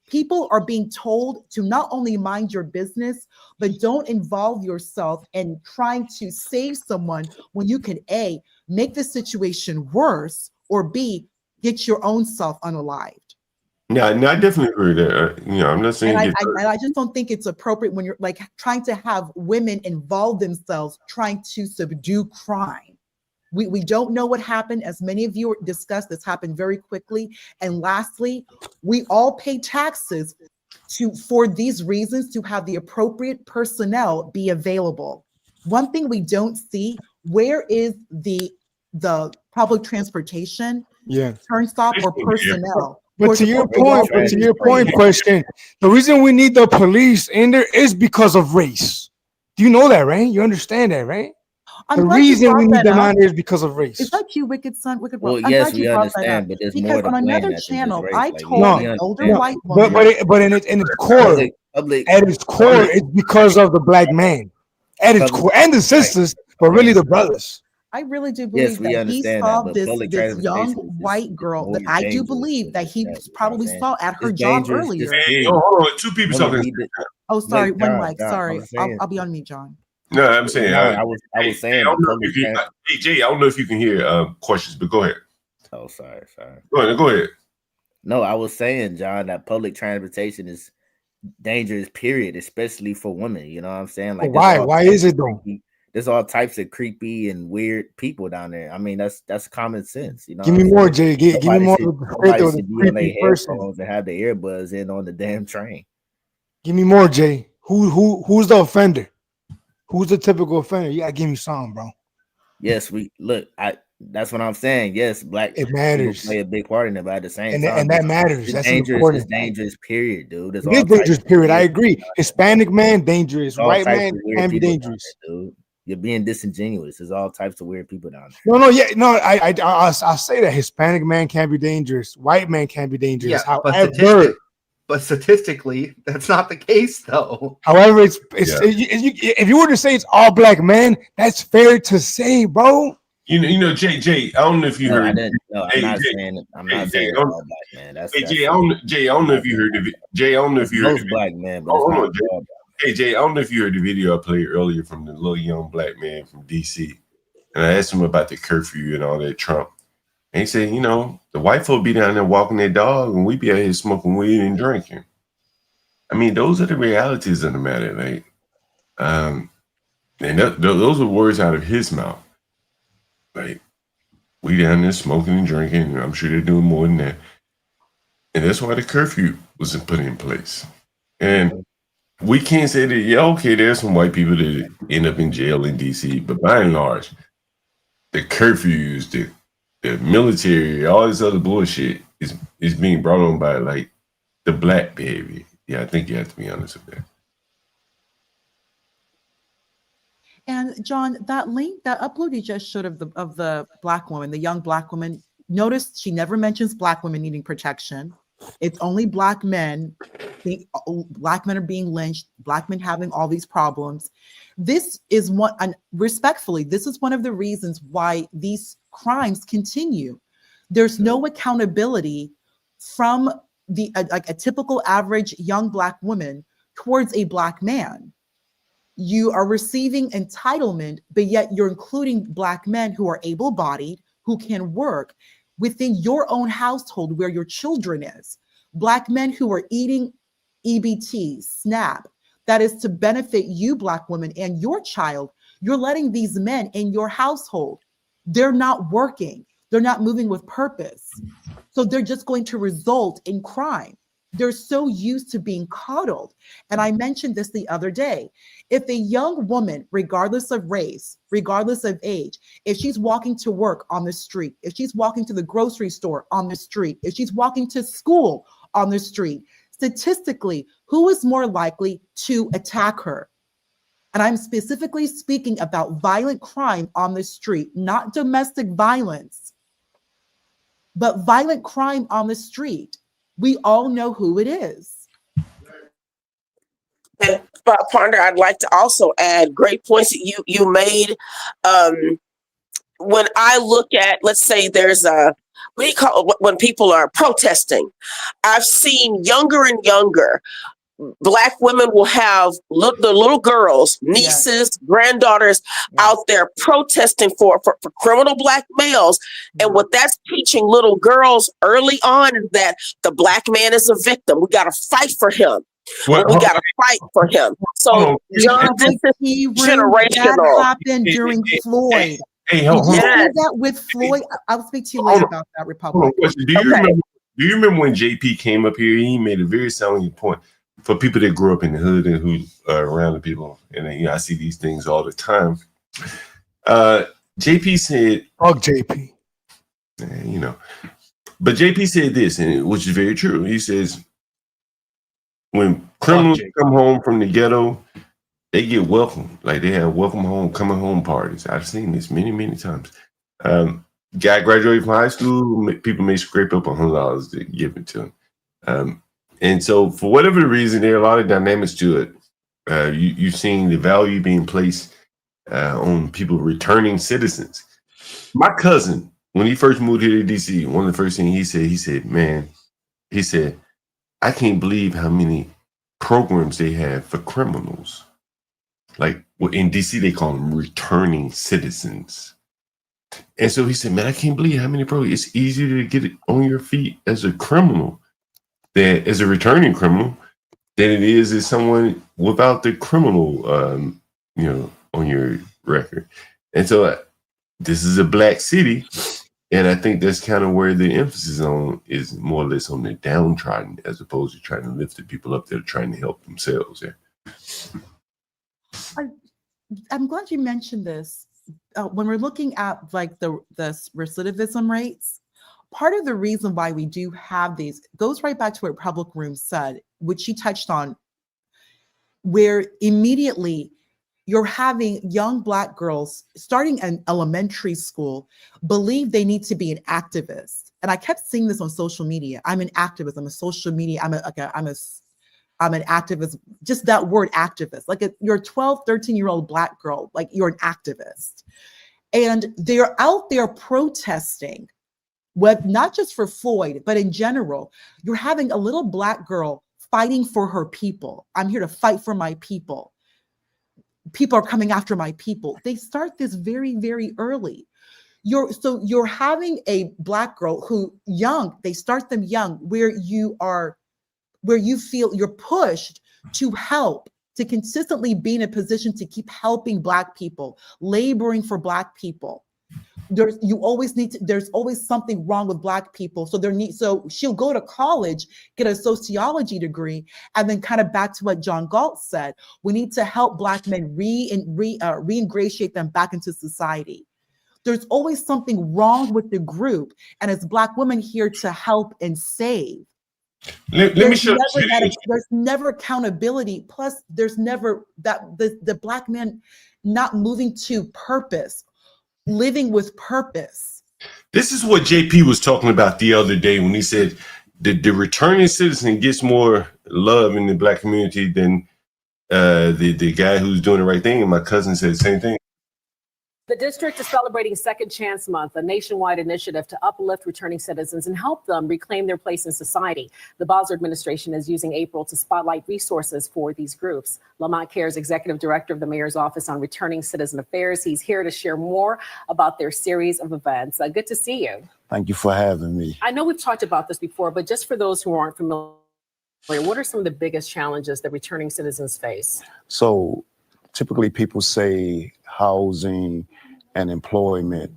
People are being told to not only mind your business, but don't involve yourself in trying to save someone when you can A, make the situation worse, or B, get your own self unalived. Yeah, no, I definitely agree with that. I'm not saying And I just don't think it's appropriate when you're like trying to have women involve themselves trying to subdue crime. We don't know what happened. As many of you discussed, this happened very quickly. And lastly, we all pay taxes for these reasons, to have the appropriate personnel be available. One thing we don't see, where is the public transportation turnstile or personnel? But to your point, question, the reason we need the police in there is because of race. Do you know that, right? You understand that, right? The reason we need them on there is because of race. Is that you, Wicked Son? Wicked Well, I'm yes, glad you we brought that up. understand, but there's Because more to on blame another than just channel, race. I Like, told we an older understand. white woman. But in its core, at its core, it's because of the black man. At its core, and the sisters, but really the brothers. I really do Yes, believe we that he understand saw that, but this public young transportation white girl more that I do dangerous believe than that just he that, you know what probably I'm saying? saw at her It's job dangerous, earlier. just period. Hold on, two people Women talking. need to- Oh, sorry, Look, one John, mic. John, Sorry, I'm saying- I'll be on mute, John. No, I'm saying. No, I was saying. I don't know if you, hey, Jay, I don't know if you can hear questions, but go ahead. Oh, sorry. Go ahead. No, I was saying, John, that public transportation is dangerous, period, especially for women. You know what I'm saying? Like, Why? Why is it though? There's all types of creepy and weird people down there. I mean, that's common sense. You know. Give me more, Jay. Give me more of Nobody the should be on their creepy person. headphones and have the earbuds in on the damn train. Give me more, Jay. Who's the offender? Who's the typical offender? You gotta give me some, bro. Yes, that's what I'm saying. Yes, black it matters. People play a big part in it, but at the same and time, and that matters. It's That's dangerous. important. It's dangerous. Period, dude. There's It is dangerous. Period. I agree. Hispanic man dangerous. White man can be dangerous. There, dude. You're being disingenuous. There's all types of weird people down there. I'll say that Hispanic man can be dangerous. White man can be dangerous. Yeah, However, but statistically, that's not the case, though. However, if you were to say it's all black men, that's fair to say, bro. You know, Jay. I don't know if you heard. I'm not saying it's all black man. Jay, I don't know if you heard. Jay, I don't know if you heard. Most black men, but hold on, Jay. Hey, Jay, I don't know if you heard the video I played earlier from the little young black man from DC, and I asked him about the curfew and all that Trump. And he said, the white folk be down there walking their dog, and we be out here smoking weed and drinking. I mean, those are the realities of the matter, like, and those are words out of his mouth. Like, we down there smoking and drinking, and I'm sure they're doing more than that. And that's why the curfew was put in place. And we can't say that, okay, there's some white people that end up in jail in DC, but by and large, the curfews, the military, all this other bullshit is being brought on by like the black behavior. Yeah, I think you have to be honest with that. And John, that link, that upload you just showed of the black woman, the young black woman, notice she never mentions black women needing protection. It's only black men. Black men are being lynched. Black men having all these problems. This is and respectfully, this is one of the reasons why these crimes continue. There's no accountability from a typical average young black woman towards a black man. You are receiving entitlement, but yet you're including black men who are able-bodied, who can work within your own household where your children is. Black men who are eating EBT, SNAP, that is to benefit you, black woman, and your child. You're letting these men in your household. They're not working. They're not moving with purpose. So they're just going to result in crime. They're so used to being coddled. And I mentioned this the other day. If a young woman, regardless of race, regardless of age, if she's walking to work on the street, if she's walking to the grocery store on the street, if she's walking to school on the street, statistically, who is more likely to attack her? And I'm specifically speaking about violent crime on the street, not domestic violence, but violent crime on the street. We all know who it is. And partner, I'd like to also add great points that you made. When I look at, let's say there's when people are protesting, I've seen younger and younger Black women will have the little girls, nieces, granddaughters out there protesting for criminal black males. And what that's teaching little girls early on is that the black man is a victim. We got to fight for him. Well, we got to fight for him. So, John, this is generational. That happened during Floyd. Hey, Did you see Yes. that with Floyd? I'll speak to you later about that, Republic. Do you remember when JP came up here? He made a very salient point for people that grew up in the hood and who are around the people. And I see these things all the time. JP said, "Fuck JP," But JP said this, and which is very true. He says, when criminals come home from the ghetto, they get welcomed. Like they have welcome home, coming home parties. I've seen this many, many times. Guy graduated from high school, people may scrape up $100 to give it to him. And so for whatever the reason, there are a lot of dynamics to it. You've seen the value being placed on people returning citizens. My cousin, when he first moved here to DC, one of the first things he said, I can't believe how many programs they have for criminals. Like in DC, they call them returning citizens. And so he said, man, I can't believe how many programs. It's easier to get it on your feet as a criminal, than as a returning criminal, than it is as someone without the criminal, on your record. And so this is a black city. And I think that's kind of where the emphasis on is more or less on the downtrodden, as opposed to trying to lift the people up that are trying to help themselves. I'm glad you mentioned this. When we're looking at like the recidivism rates, part of the reason why we do have these goes right back to what Public Room said, which she touched on, where immediately you're having young Black girls starting in elementary school believe they need to be an activist. And I kept seeing this on social media. I'm an activist. I'm a social media. I'm an activist. Just that word activist. Like you're a 12, 13-year-old Black girl. Like you're an activist. And they're out there protesting, not just for Floyd, but in general. You're having a little Black girl fighting for her people. I'm here to fight for my people. People are coming after my people. They start this very, very early. You're having a Black girl who they start them young, where you feel you're pushed to help, to consistently be in a position to keep helping Black people, laboring for Black people. There's always something wrong with Black people. So she'll go to college, get a sociology degree, and then kind of back to what John Galt said, we need to help Black men reingratiate them back into society. There's always something wrong with the group, and it's Black women here to help and save. There's never accountability. Plus, there's never the Black man not moving to purpose, living with purpose. This is what JP was talking about the other day when he said the returning citizen gets more love in the Black community than the guy who's doing the right thing. And my cousin said the same thing. The district is celebrating Second Chance Month, a nationwide initiative to uplift returning citizens and help them reclaim their place in society. The Bowser administration is using April to spotlight resources for these groups. Lamont Care's executive director of the mayor's office on returning citizen affairs. He's here to share more about their series of events. Good to see you. Thank you for having me. I know we've talked about this before, but just for those who aren't familiar, what are some of the biggest challenges that returning citizens face? So typically people say housing and employment,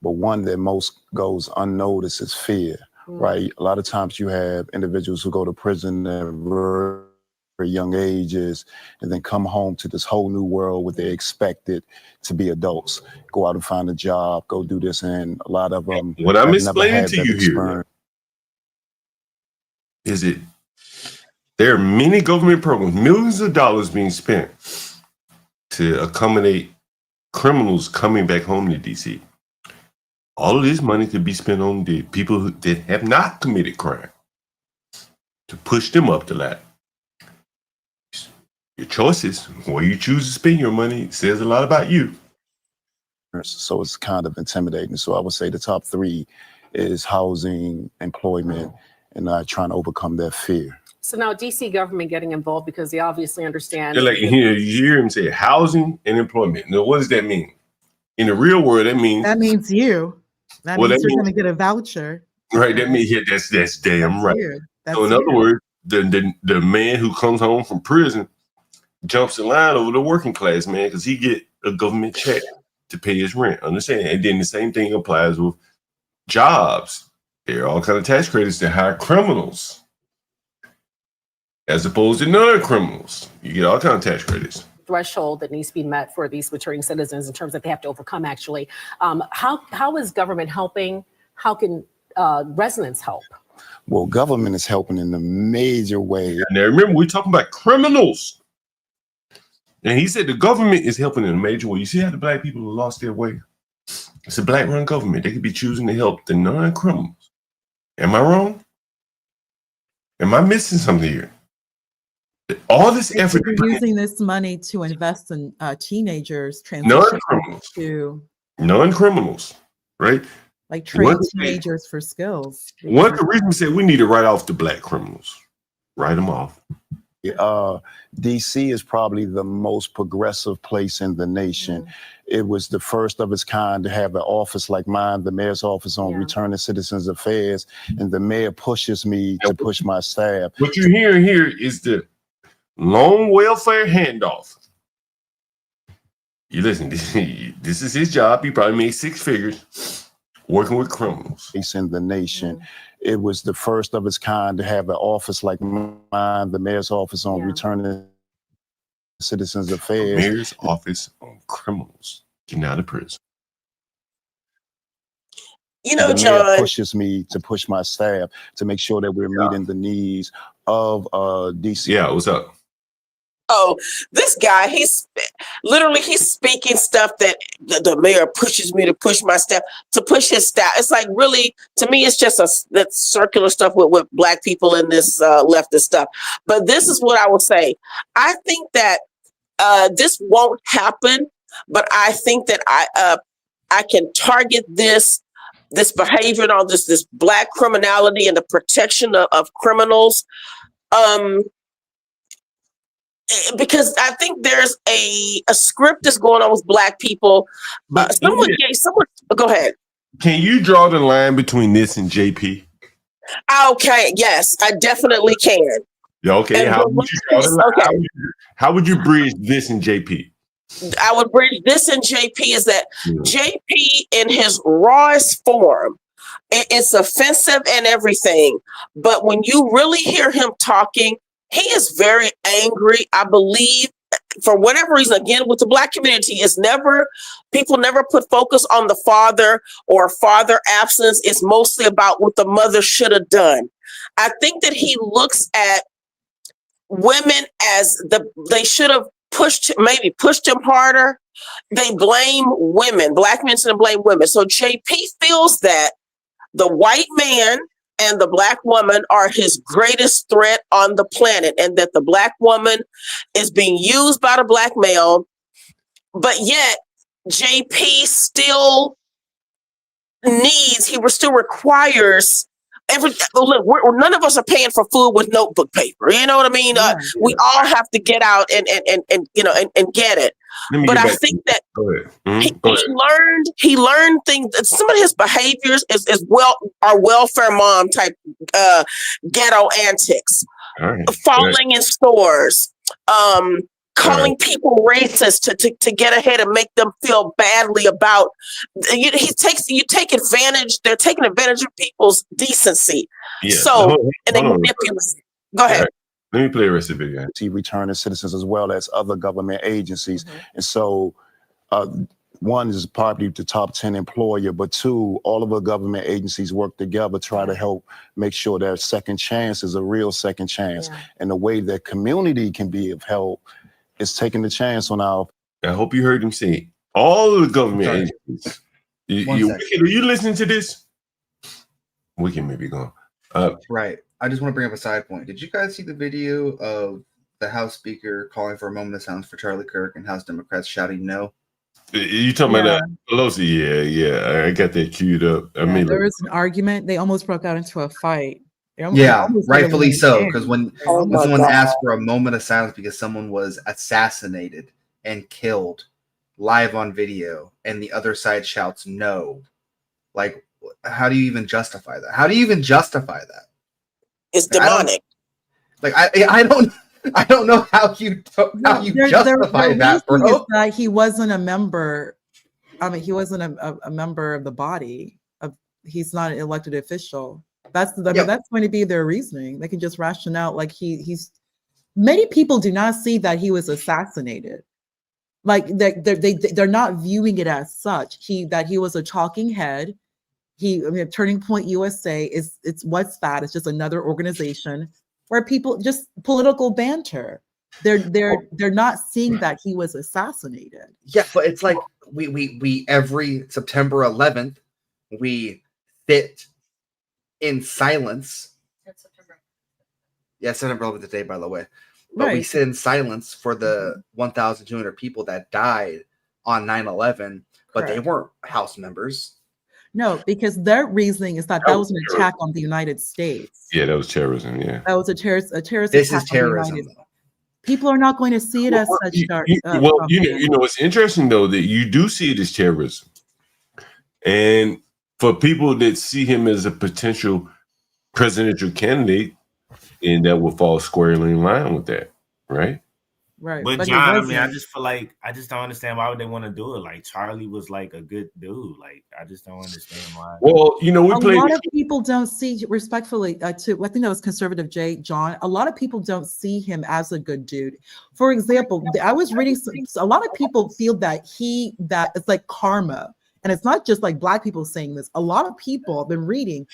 but one that most goes unnoticed is fear, right? A lot of times you have individuals who go to prison at very young ages and then come home to this whole new world where they're expected to be adults, go out and find a job, go do this, and a lot of them what I'm have explaining never had to that you experience. Here is there are many government programs, millions of dollars being spent to accommodate criminals coming back home to DC. All of this money could be spent on the people that have not committed crime to push them up the ladder. Your choices, where you choose to spend your money, says a lot about you. So it's kind of intimidating. So I would say the top three is housing, employment, and trying to overcome that fear. So now DC government getting involved because they obviously understand. Like you hear him say housing and employment. Now, what does that mean? In the real world, that means That means you. That well, means that you're means going to get a voucher. right. That means that's damn right. You. That's So in other words, the man who comes home from prison jumps in line over the working class man because he get a government check to pay his rent. Understand? And then the same thing applies with jobs. There are all kind of tax credits to hire criminals as opposed to non-criminals. You get all kind of tax credits. Threshold that needs to be met for these returning citizens in terms that they have to overcome. Actually, how is government helping? How can residents help? Well, government is helping in a major way. Now remember, we're talking about criminals. And he said the government is helping in a major way. You see how the black people have lost their way? It's a black-run government. They could be choosing to help the non-criminals. Am I wrong? Am I missing something here? All this effort. You're using this money to invest in teenagers transitioning Non-criminals. to non-criminals, right? like train teenagers for skills. One of the reasons we said we need to write off the black criminals. Write them off. DC is probably the most progressive place in the nation. It was the first of its kind to have an office like mine, the mayor's office on returning citizens affairs, and the mayor pushes me to push my staff. What you're hearing here is the long welfare handoff. You listen, this is his job. He probably made 6 figures working with criminals. In the nation. It was the first of its kind to have an office like mine, the mayor's office on returning citizens affairs. The mayor's office on criminals getting out of prison. You know, the John, mayor pushes me to push my staff to make sure that we're meeting the needs of DC. Yeah, what's up? Oh, this guy, he's speaking stuff that the mayor pushes me to push my staff, to push his staff. It's like, really, to me, it's just that circular stuff with black people in this leftist stuff. But this is what I will say. I think that this won't happen, but I think that I can target this behavior and all this black criminality and the protection of criminals. Because I think there's a script that's going on with black people. Someone go ahead. Can you draw the line between this and JP? Okay, yes, I definitely can. Yeah, okay. How would you draw the line? How would you bridge this and JP? I would bridge this and JP is that JP in his rawest form, it's offensive and everything. But when you really hear him talking, he is very angry. I believe for whatever reason, again, with the black community, people never put focus on the father or father absence. It's mostly about what the mother should have done. I think that he looks at women as they should have pushed him harder. They blame women. Black men should blame women. So JP feels that the white man and the black woman are his greatest threat on the planet, and that the black woman is being used by the black male. But yet JP still requires none of us are paying for food with notebook paper. You know what I mean? We all have to get out and get it. But I think that he learned things. Some of his behaviors are welfare mom type ghetto antics. Falling in stores, calling people racist to get ahead and make them feel badly about. They're taking advantage of people's decency. Yeah. So and they manipulate. Go ahead. Let me play the rest of the video. Returning citizens as well as other government agencies. And so one is probably the top 10 employer, but 2, all of the government agencies work together, try to help make sure that second chance is a real second chance. And the way that community can be of help is taking the chance on our. I hope you heard him say all of the government agencies. Are you listening to this? We can maybe go. Right. I just want to bring up a side point. Did you guys see the video of the House Speaker calling for a moment of silence for Charlie Kirk and House Democrats shouting no? You talking about Pelosi? Yeah. I got that queued up. There was an argument. They almost broke out into a fight. Yeah, rightfully so. Because when Oh my someone God. asks for a moment of silence because someone was assassinated and killed live on video, and the other side shouts no, like, how do you even justify that? How do you even justify that? It's Like, demonic. I don't know how you justify the that, reason is bro. that he wasn't a member. I mean, he wasn't a member of the body. He's not an elected official. That's going to be their reasoning. They can just ration out like he's. Many people do not see that he was assassinated. Like they're not viewing it as such. That he was a talking head. Turning Point USA it's what's that? It's just another organization where people just political banter. They're not seeing that he was assassinated. Yeah, but it's like we every September 11th we sit in silence. Yeah, September 11th today, by the way. But we sit in silence for the 1,200 people that died on 9/11, but they weren't House members. No, because their reasoning is that was an attack on the United States. Yeah, that was terrorism. Yeah, that was a terrorist This attack is terrorism. on the United States. People are not going to see it as such. It's interesting though that you do see it as terrorism, and for people that see him as a potential presidential candidate, and that will fall squarely in line with that, right? Right. But John, I mean, I just feel like I just don't understand why would they want to do it. Like Charlie was like a good dude. Like I just don't understand why. Well, a lot of people don't see, respectfully, I think that was conservative John. A lot of people don't see him as a good dude. For example, I was reading a lot of people feel that it's like karma, and it's not just like Black people saying this. A lot of people have been reading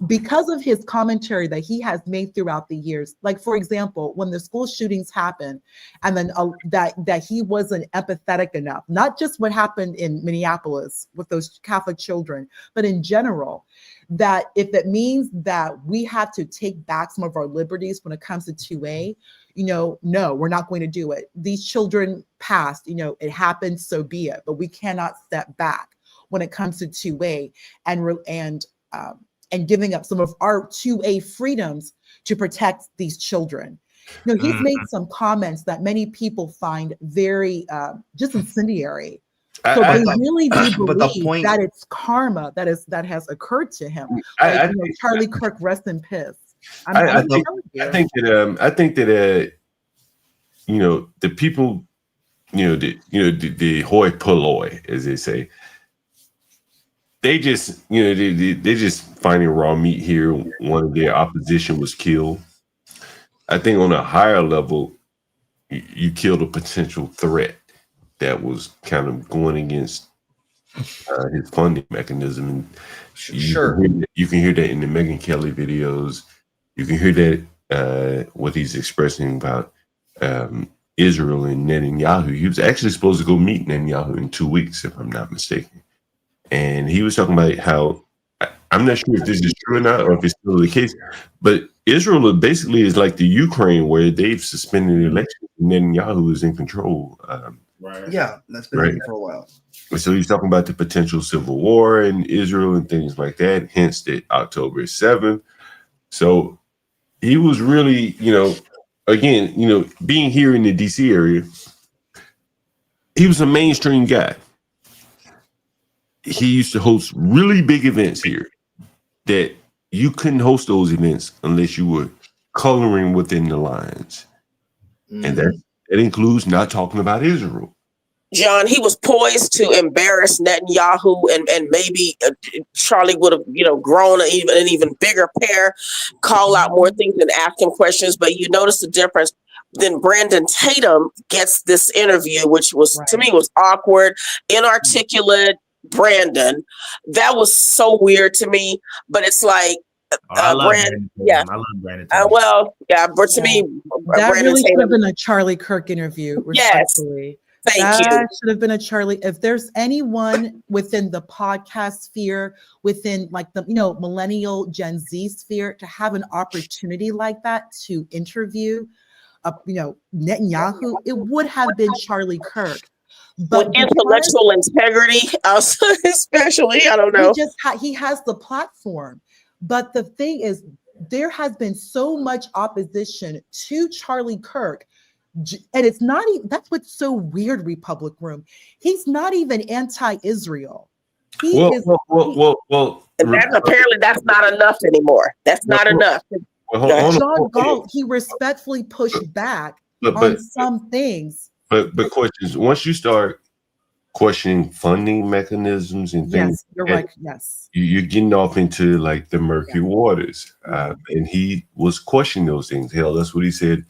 because of his commentary that he has made throughout the years. Like, for example, when the school shootings happened, and then that he wasn't empathetic enough, not just what happened in Minneapolis with those Catholic children, but in general, that if it means that we have to take back some of our liberties when it comes to 2A, no, we're not going to do it. These children passed, it happened, so be it. But we cannot step back when it comes to 2A and giving up some of our 2A freedoms to protect these children. He's made some comments that many people find very just incendiary. So they really do believe that it's karma that has occurred to him. Charlie Kirk, rest in peace. I think that the people, the hoi polloi, as they say. They just, they just finding raw meat here. One of their opposition was killed. I think on a higher level, you killed a potential threat that was kind of going against his funding mechanism. And you can hear that in the Megyn Kelly videos. You can hear that what he's expressing about Israel and Netanyahu. He was actually supposed to go meet Netanyahu in 2 weeks, if I'm not mistaken. And he was talking about how, I'm not sure if this is true or not, or if it's still the case, but Israel basically is like the Ukraine, where they've suspended the election and Netanyahu is in control. Yeah, that's been for a while. So he's talking about the potential civil war in Israel and things like that, hence the October 7th. So he was really, again, being here in the DC area, he was a mainstream guy. He used to host really big events here that you couldn't host those events unless you were coloring within the lines. And that includes not talking about Israel. John, he was poised to embarrass Netanyahu, and maybe Charlie would have, grown an even bigger pair, call out more things and ask him questions. But you notice the difference. Then Brandon Tatum gets this interview, which was to me was awkward, inarticulate. Brandon, that was so weird to me, but it's like I love Brandon. Yeah, I love Brandon. But to me, that Brandon really should have Tatum, been a Charlie Kirk interview. Respectfully. Yes, that should have been a Charlie. If there's anyone within the podcast sphere, within like the millennial Gen Z sphere, to have an opportunity like that to interview, Netanyahu, it would have been Charlie Kirk. But with intellectual integrity, especially, I don't know. He has the platform. But the thing is, there has been so much opposition to Charlie Kirk. And it's not even, that's what's so weird, Republic Room. He's not even anti-Israel. He is. And apparently that's not enough anymore. That's not enough. John Galt, he respectfully pushed back on some things. But questions, once you start questioning funding mechanisms and things, yes, you're right. Yes, you're getting off into like the murky waters. And he was questioning those things. Hell, that's what he said.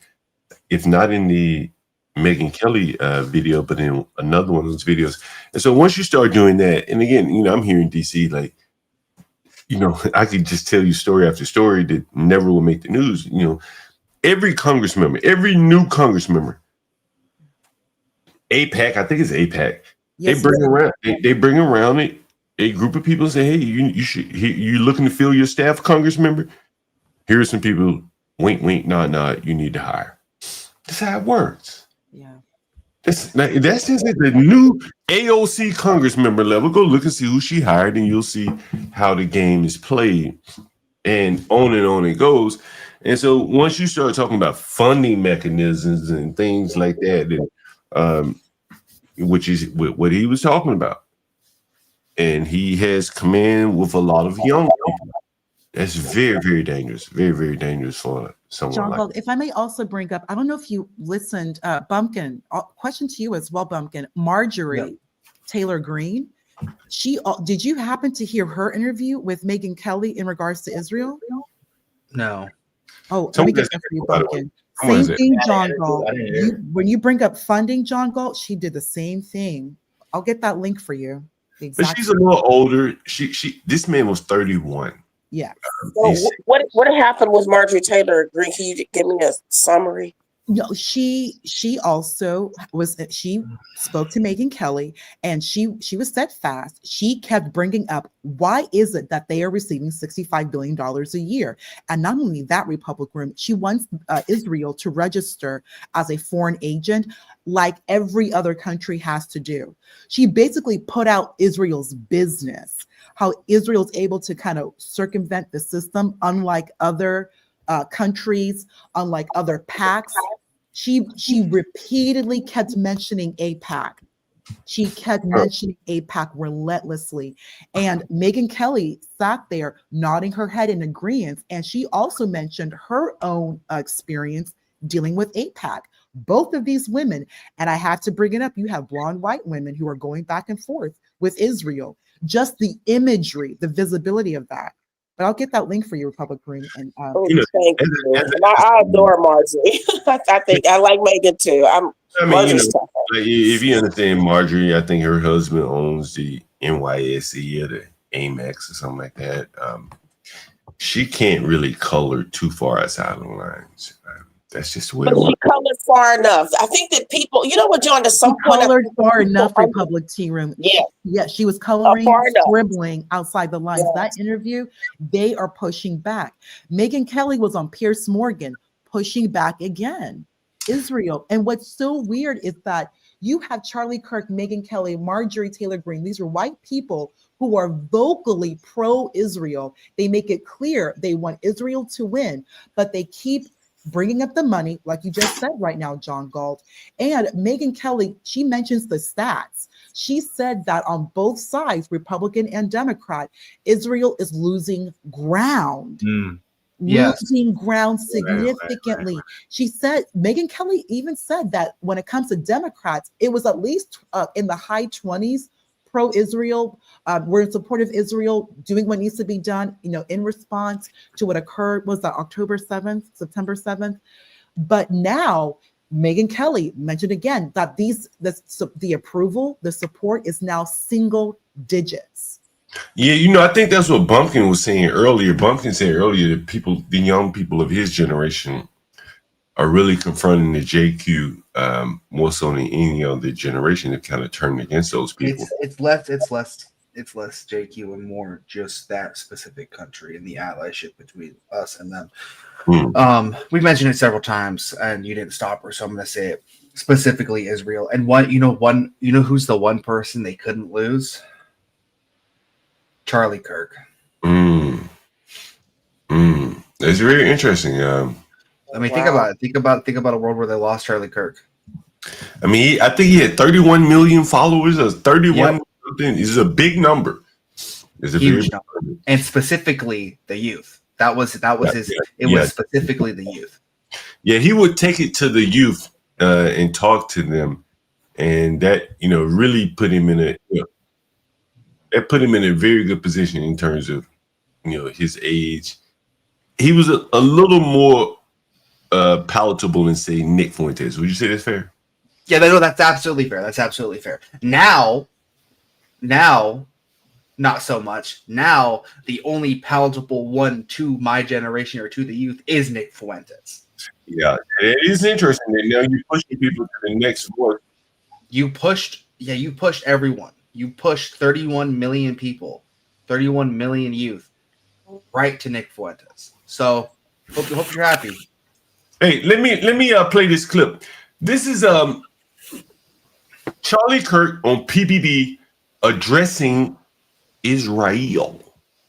If not in the Megyn Kelly video, but in another one of those videos. And so once you start doing that, and again, I'm here in DC, like, I could just tell you story after story that never will make the news. Every Congress member, every new Congress member, APAC, I think it's APAC. Yes, they bring around a group of people and say, hey, you looking to fill your staff, Congress member? Here are some people, wink, wink, nod, nod, you need to hire. That's how it works. Yeah. That's just at the new AOC Congress member level. Go look and see who she hired, and you'll see how the game is played, and on it goes. And so once you start talking about funding mechanisms and things like that, which is what he was talking about, and he has command with a lot of young people. That's very, very dangerous. Very, very dangerous for someone John like Gold, if I may also bring up, I don't know if you listened, Bumpkin, question to you as well, Bumpkin. Marjorie Taylor Greene, did you happen to hear her interview with Megyn Kelly in regards to Israel? No. Oh, let me get that for you, Bumpkin. Same thing, John Galt. When you bring up funding, John Galt, she did the same thing. I'll get that link for you. Exactly. But she's a little older. This man was 31. Yeah. So what happened with Marjorie Taylor Greene? Can you give me a summary? No, she also she spoke to Megyn Kelly, and she was steadfast. She kept bringing up, why is it that they are receiving $65 billion a year? And not only that, Republic Room, she wants Israel to register as a foreign agent like every other country has to do. She basically put out Israel's business, how Israel's able to kind of circumvent the system, unlike other countries, unlike other pacts. She repeatedly kept mentioning AIPAC. She kept mentioning AIPAC relentlessly. And Megyn Kelly sat there nodding her head in agreement. And she also mentioned her own experience dealing with AIPAC. Both of these women, and I have to bring it up, you have blonde white women who are going back and forth with Israel. Just the imagery, the visibility of that. But I'll get that link for you, Republic Room. And thank you. I adore Marjorie. I think I like Megyn too. If you understand Marjorie, I think her husband owns the NYSE or the Amex or something like that. She can't really color too far outside the lines. That's just the way it works. She colored far enough. I think that people, you know what, John, to some point, colored far enough, Republic Tea Room. Yeah, she was coloring, scribbling outside the lines. That interview, they are pushing back. Megyn Kelly was on Piers Morgan, pushing back again. Israel. And what's so weird is that you have Charlie Kirk, Megyn Kelly, Marjorie Taylor Greene. These are white people who are vocally pro-Israel. They make it clear they want Israel to win, but they keep bringing up the money, like you just said right now, John Galt. And Megyn Kelly, she mentions the stats. She said that on both sides, Republican and Democrat, Israel is losing ground. Losing ground significantly. She said, Megyn Kelly even said that when it comes to Democrats, it was at least in the high 20s pro-Israel. We're in support of Israel doing what needs to be done, in response to what occurred, was that September 7th. But now Megyn Kelly mentioned again that the approval, the support is now single digits. Yeah, I think that's what Bumpkin was saying earlier. Bumpkin said earlier that the young people of his generation are really confronting the JQ more so than any other generation that kind of turned against those people. It's less JQ and more just that specific country and the allyship between us and them. We mentioned it several times, and you didn't stop her, so I'm going to say it specifically: Israel. And who's the one person they couldn't lose? Charlie Kirk. It's very interesting. I mean, think about it. Think about a world where they lost Charlie Kirk. I mean, I think he had 31 million followers. Or 31. Yep. This is a big number. It's a huge number, and specifically the youth. That was his. It was specifically the youth. Yeah, he would take it to the youth and talk to them, and that really put him in a very good position in terms of his age. He was a little more palatable than say Nick Fuentes. Would you say that's fair? Yeah, no, that's absolutely fair. That's absolutely fair. Now, not so much. Now, the only palatable one to my generation or to the youth is Nick Fuentes. Yeah, it is interesting that now you're pushing people to the next floor. You pushed everyone. You pushed 31 million people, 31 million youth, right to Nick Fuentes. So, hope you're happy. Hey, let me play this clip. This is Charlie Kirk on PBB addressing Israel.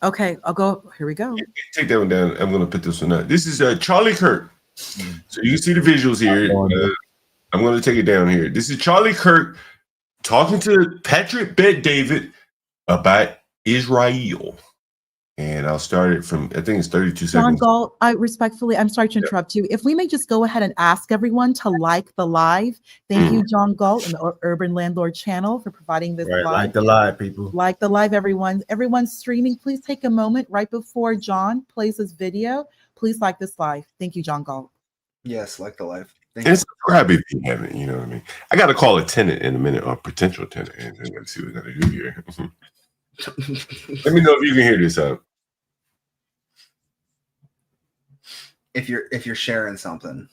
Okay, I'll go. Here we go. Take that one down. I'm going to put this one out. This is Charlie Kirk. So you can see the visuals here. I'm going to take it down here. This is Charlie Kirk talking to Patrick Bet-David about Israel. And I'll start it from, I think it's 32 seconds. John Galt, I'm sorry to interrupt you. If we may just go ahead and ask everyone to like the live. Thank you, John Galt and the Urban Landlord channel for providing this live. Like the live, people. Like the live, everyone. Everyone's streaming. Please take a moment right before John plays this video. Please like this live. Thank you, John Galt. Yes, like the live. And subscribe if you haven't, you know what I mean? I got to call a tenant in a minute, or a potential tenant, and let's see what we're going to do here. Let me know if you can hear this out. If you're sharing something,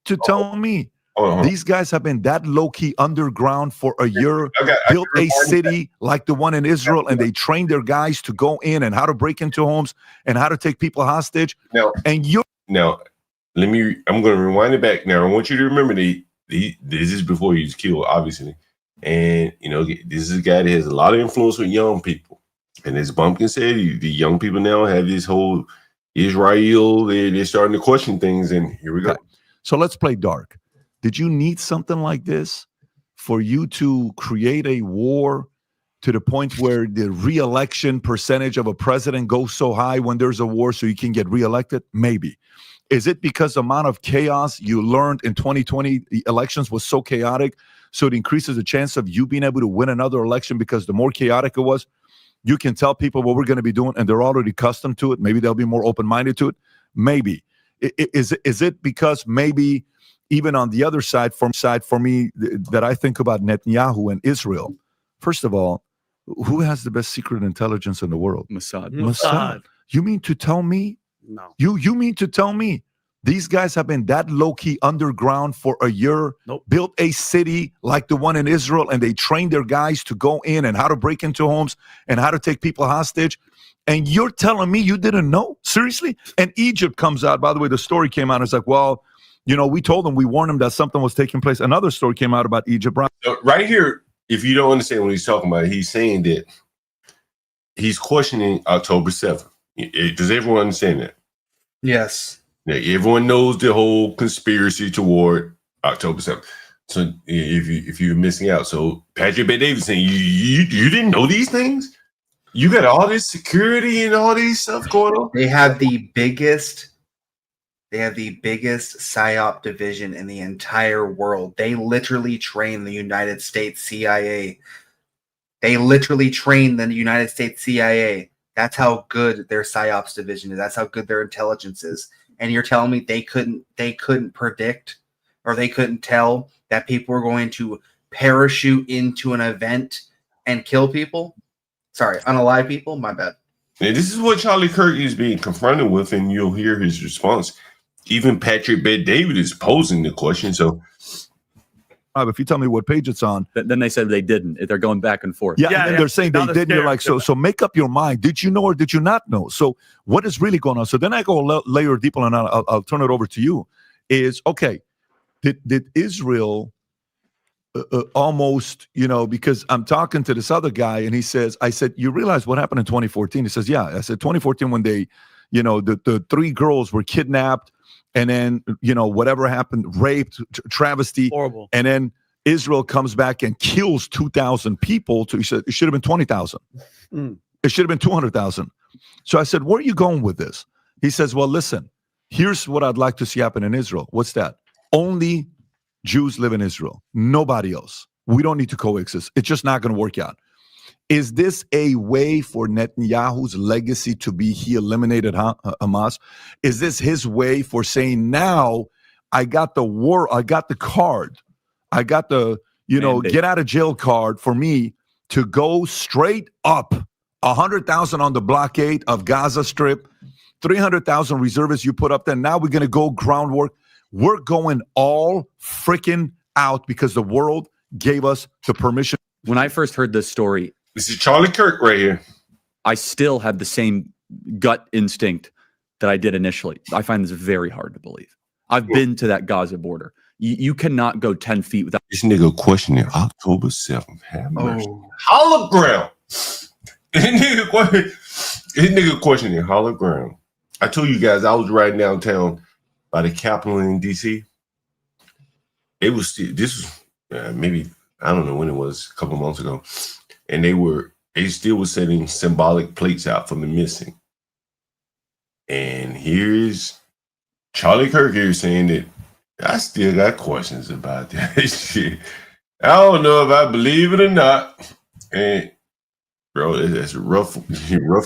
to tell me these guys have been that low-key underground for a year, built a city like the one in Israel, and they trained their guys to go in and how to break into homes and how to take people hostage. Now, I'm going to rewind it back. Now, I want you to remember this is before he was killed, obviously. And, this is a guy that has a lot of influence with young people. And as Bumpkin said, the young people now have this whole Israel, they're starting to question things, and here we go. So let's play dark. Did you need something like this for you to create a war to the point where the re-election percentage of a president goes so high when there's a war so you can get re-elected? Maybe. Is it because the amount of chaos you learned in 2020, the elections was so chaotic, so it increases the chance of you being able to win another election because the more chaotic it was, you can tell people what we're going to be doing and they're already accustomed to it. Maybe they'll be more open-minded to it. Maybe. Is it because maybe even on the other side for me that I think about Netanyahu and Israel? First of all, who has the best secret intelligence in the world? Mossad. You mean to tell me? No. You mean to tell me these guys have been that low-key underground for a year, built a city like the one in Israel, and they trained their guys to go in and how to break into homes and how to take people hostage? And you're telling me you didn't know? Seriously? And Egypt comes out. By the way, the story came out. It's like, well, we told them, we warned them that something was taking place. Another story came out about Egypt. Right here, if you don't understand what he's talking about, he's saying that he's questioning October 7th. Does everyone understand that? Yes. Yeah, everyone knows the whole conspiracy toward October 7th. So if you're missing out, so Patrick Bet-David saying you didn't know these things? You got all this security and all these stuff going on? They have the biggest PSYOP division in the entire world. They literally train the United States CIA. That's how good their PSYOPs division is. That's how good their intelligence is. And you're telling me they couldn't predict, or they couldn't tell that people were going to parachute into an event and kill people? Sorry, unalive people? My bad. And this is what Charlie Kirk is being confronted with, and you'll hear his response. Even Patrick Bet-David is posing the question. So, if you tell me what page it's on, then they said they didn't. They're going back and forth. Yeah, and they're saying they didn't. You're like, so make up your mind. Did you know or did you not know? So what is really going on? So then I go a layer deeper, and I'll turn it over to you. Is okay? Did Israel almost, because I'm talking to this other guy, and he says, I said, you realize what happened in 2014? He says, yeah. I said 2014 when they, the 3 girls were kidnapped, and then, whatever happened, raped, travesty. Horrible. And then Israel comes back and kills 2,000 people. It should have been 20,000. It should have been 200,000. So I said, where are you going with this? He says, well, listen, here's what I'd like to see happen in Israel. What's that? Only Jews live in Israel. Nobody else. We don't need to coexist. It's just not going to work out. Is this a way for Netanyahu's legacy to be he eliminated Hamas? Is this his way for saying, now I got the card. I got the, Mandate. Get out of jail card for me to go straight up 100,000 on the blockade of Gaza Strip, 300,000 reservists you put up there. Now we're going to go groundwork. We're going all freaking out because the world gave us the permission. When I first heard this story, this is Charlie Kirk right here. I still have the same gut instinct that I did initially. I find this very hard to believe. I've been to that Gaza border. You cannot go 10 feet without. This nigga questioning October 7th. Have mercy. Hologram. This nigga questioning hologram. I told you guys I was riding downtown by the Capitol in DC. It was maybe, I don't know when it was, a couple months ago, and they still were setting symbolic plates out for the missing. And here's Charlie Kirk here saying that I still got questions about that shit. I don't know if I believe it or not. And bro, that's rough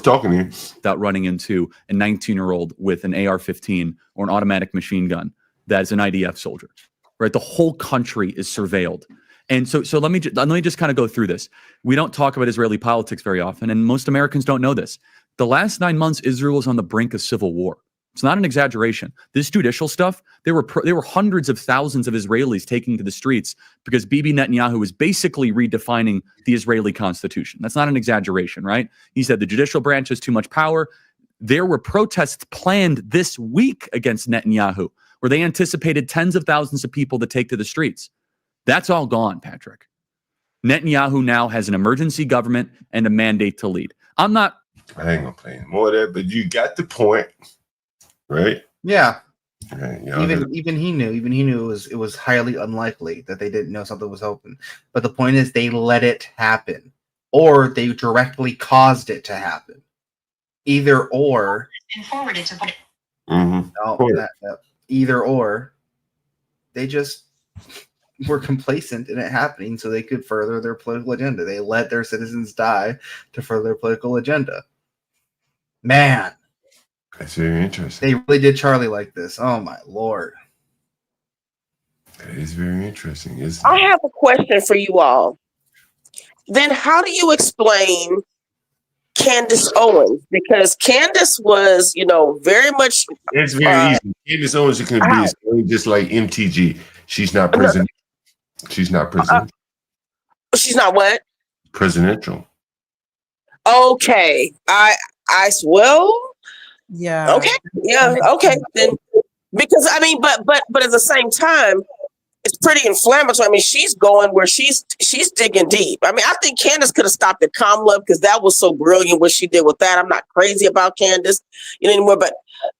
talking here. Without running into a 19-year-old with an AR-15 or an automatic machine gun that is an IDF soldier, right? The whole country is surveilled. And so let me just kind of go through this. We don't talk about Israeli politics very often, and most Americans don't know this. The last 9 months, Israel was on the brink of civil war. It's not an exaggeration. This judicial stuff, there were hundreds of thousands of Israelis taking to the streets because Bibi Netanyahu is basically redefining the Israeli constitution. That's not an exaggeration, right? He said the judicial branch has too much power. There were protests planned this week against Netanyahu, where they anticipated tens of thousands of people to take to the streets. That's all gone, Patrick. Netanyahu now has an emergency government and a mandate to lead. I ain't gonna play more of that, but you got the point, right? Yeah. Right, Even he knew it was highly unlikely that they didn't know something was open. But the point is, they let it happen, or they directly caused it to happen. Either or. Either or. They just were complacent in it happening so they could further their political agenda. They let their citizens die to further their political agenda. Man. That's very interesting. They really did Charlie like this. Oh, my Lord. That is very interesting, isn't it? I have a question for you all. Then how do you explain Candace Owens? Because Candace was, very much... It's very easy. Candace Owens can be just like MTG. She's not president. She's not president. She's not what? Presidential. Okay. Yeah. Okay. Yeah. Okay. Then, because but at the same time, it's pretty inflammatory. I mean, she's going where she's digging deep. I mean, I think Candace could have stopped at Kamala because that was so brilliant what she did with that. I'm not crazy about Candace anymore, but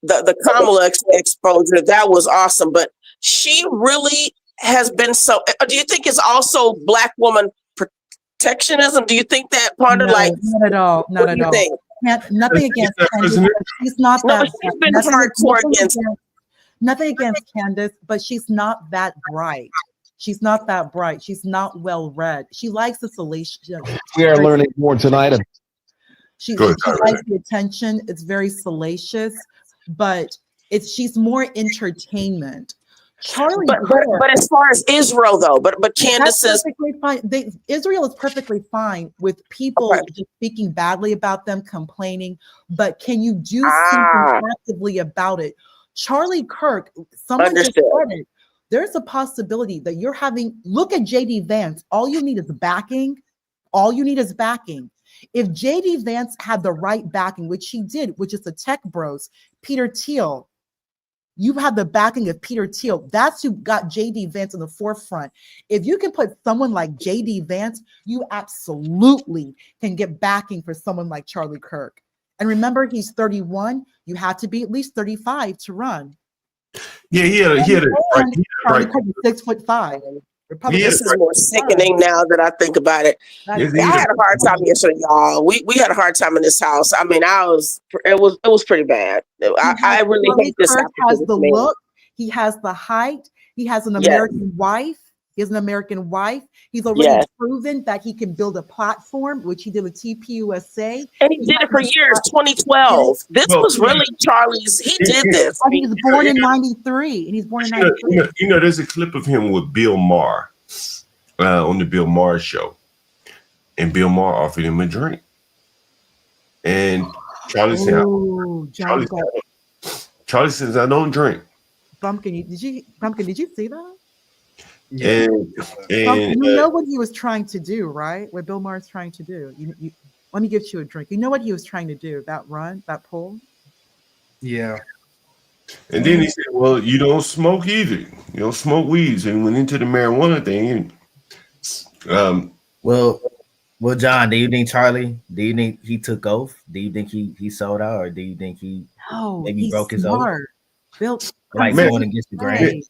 the Kamala exposure, that was awesome. But she really has been so. Do you think it's also Black woman protectionism? Do you think that Ponder? No, not at all. Not at all. Think? Nothing against Candace. She's not that. She's been hardcore against. Nothing against Candace, but she's not that bright. She's not that bright. She's not well read. She likes the salacious. We are learning more tonight. She likes the attention. It's very salacious, but she's more entertainment. Charlie, but as far as Israel though, but Candace is perfectly fine. Israel is perfectly fine with people just speaking badly about them, complaining. But can you do something actively about it? Charlie Kirk, someone just said it. There's a possibility that you're having. Look at JD Vance. All you need is backing. All you need is backing. If JD Vance had the right backing, which he did, which is the tech bros, Peter Thiel. You have the backing of Peter Thiel. That's who got JD Vance in the forefront. If you can put someone like JD Vance, you absolutely can get backing for someone like Charlie Kirk. And remember, he's 31. You had to be at least 35 to run. Yeah, he had a right. Charlie Kirk is 6'5". This is more sickening now that I think about it. I had a hard time yesterday, y'all. We had a hard time in this house. I mean, it was pretty bad. I really hate this. Kirk has the look. He has the height. He has an American wife. He has an American wife. He's already proven that he can build a platform, which he did with TPUSA. And he did it for years, 2012. This was really Charlie's. He did this. He was born in 93. And he's born in 93. There's a clip of him with Bill Maher on the Bill Maher show. And Bill Maher offered him a drink. And Charlie says, I don't drink. Bumpkin, did you see that? And you know what he was trying to do, right? What Bill Maher's trying to do. Let me give you a drink. You know what he was trying to do? That pull. Yeah. And then he said, "Well, you don't smoke either. You don't smoke weeds." And went into the marijuana thing. Well, John, do you think Charlie? Do you think he took oath? Do you think he sold out, or do you think he maybe broke his oath? Bill, like going against the grain.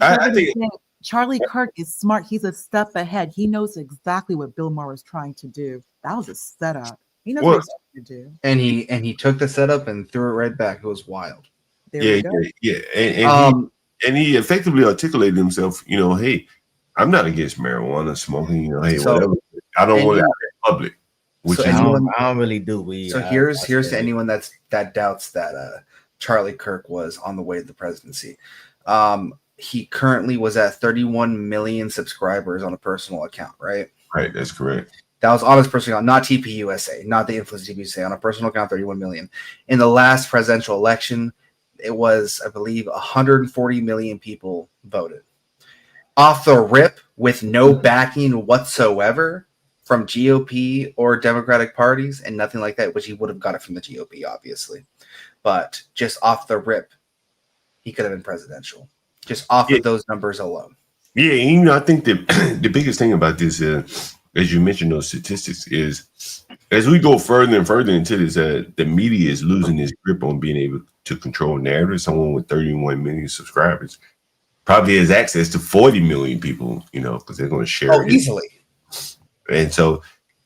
I think Charlie Kirk is smart. He's a step ahead. He knows exactly what Bill Maher was trying to do. That was a setup. He knows what he's trying to do. And he took the setup and threw it right back. It was wild. Yeah. And he effectively articulated himself. Hey, I'm not against marijuana smoking. Hey, whatever. I don't want it out in public. Which I don't really do weed. So here's to anyone that doubts that Charlie Kirk was on the way to the presidency. He currently was at 31 million subscribers on a personal account, right? Right, that's correct. That was on his personal account, not TPUSA, not the influence TPUSA. On a personal account, 31 million. In the last presidential election, it was, I believe, 140 million people voted. Off the rip, with no backing whatsoever from GOP or Democratic parties, and nothing like that, which he would have got it from the GOP, obviously. But just off the rip, he could have been presidential. Just off of those numbers alone. Yeah, I think the biggest thing about this, as you mentioned, those statistics, is as we go further and further into this, the media is losing its grip on being able to control narrative. Someone with 31 million subscribers probably has access to 40 million people, because they're going to share it easily. And so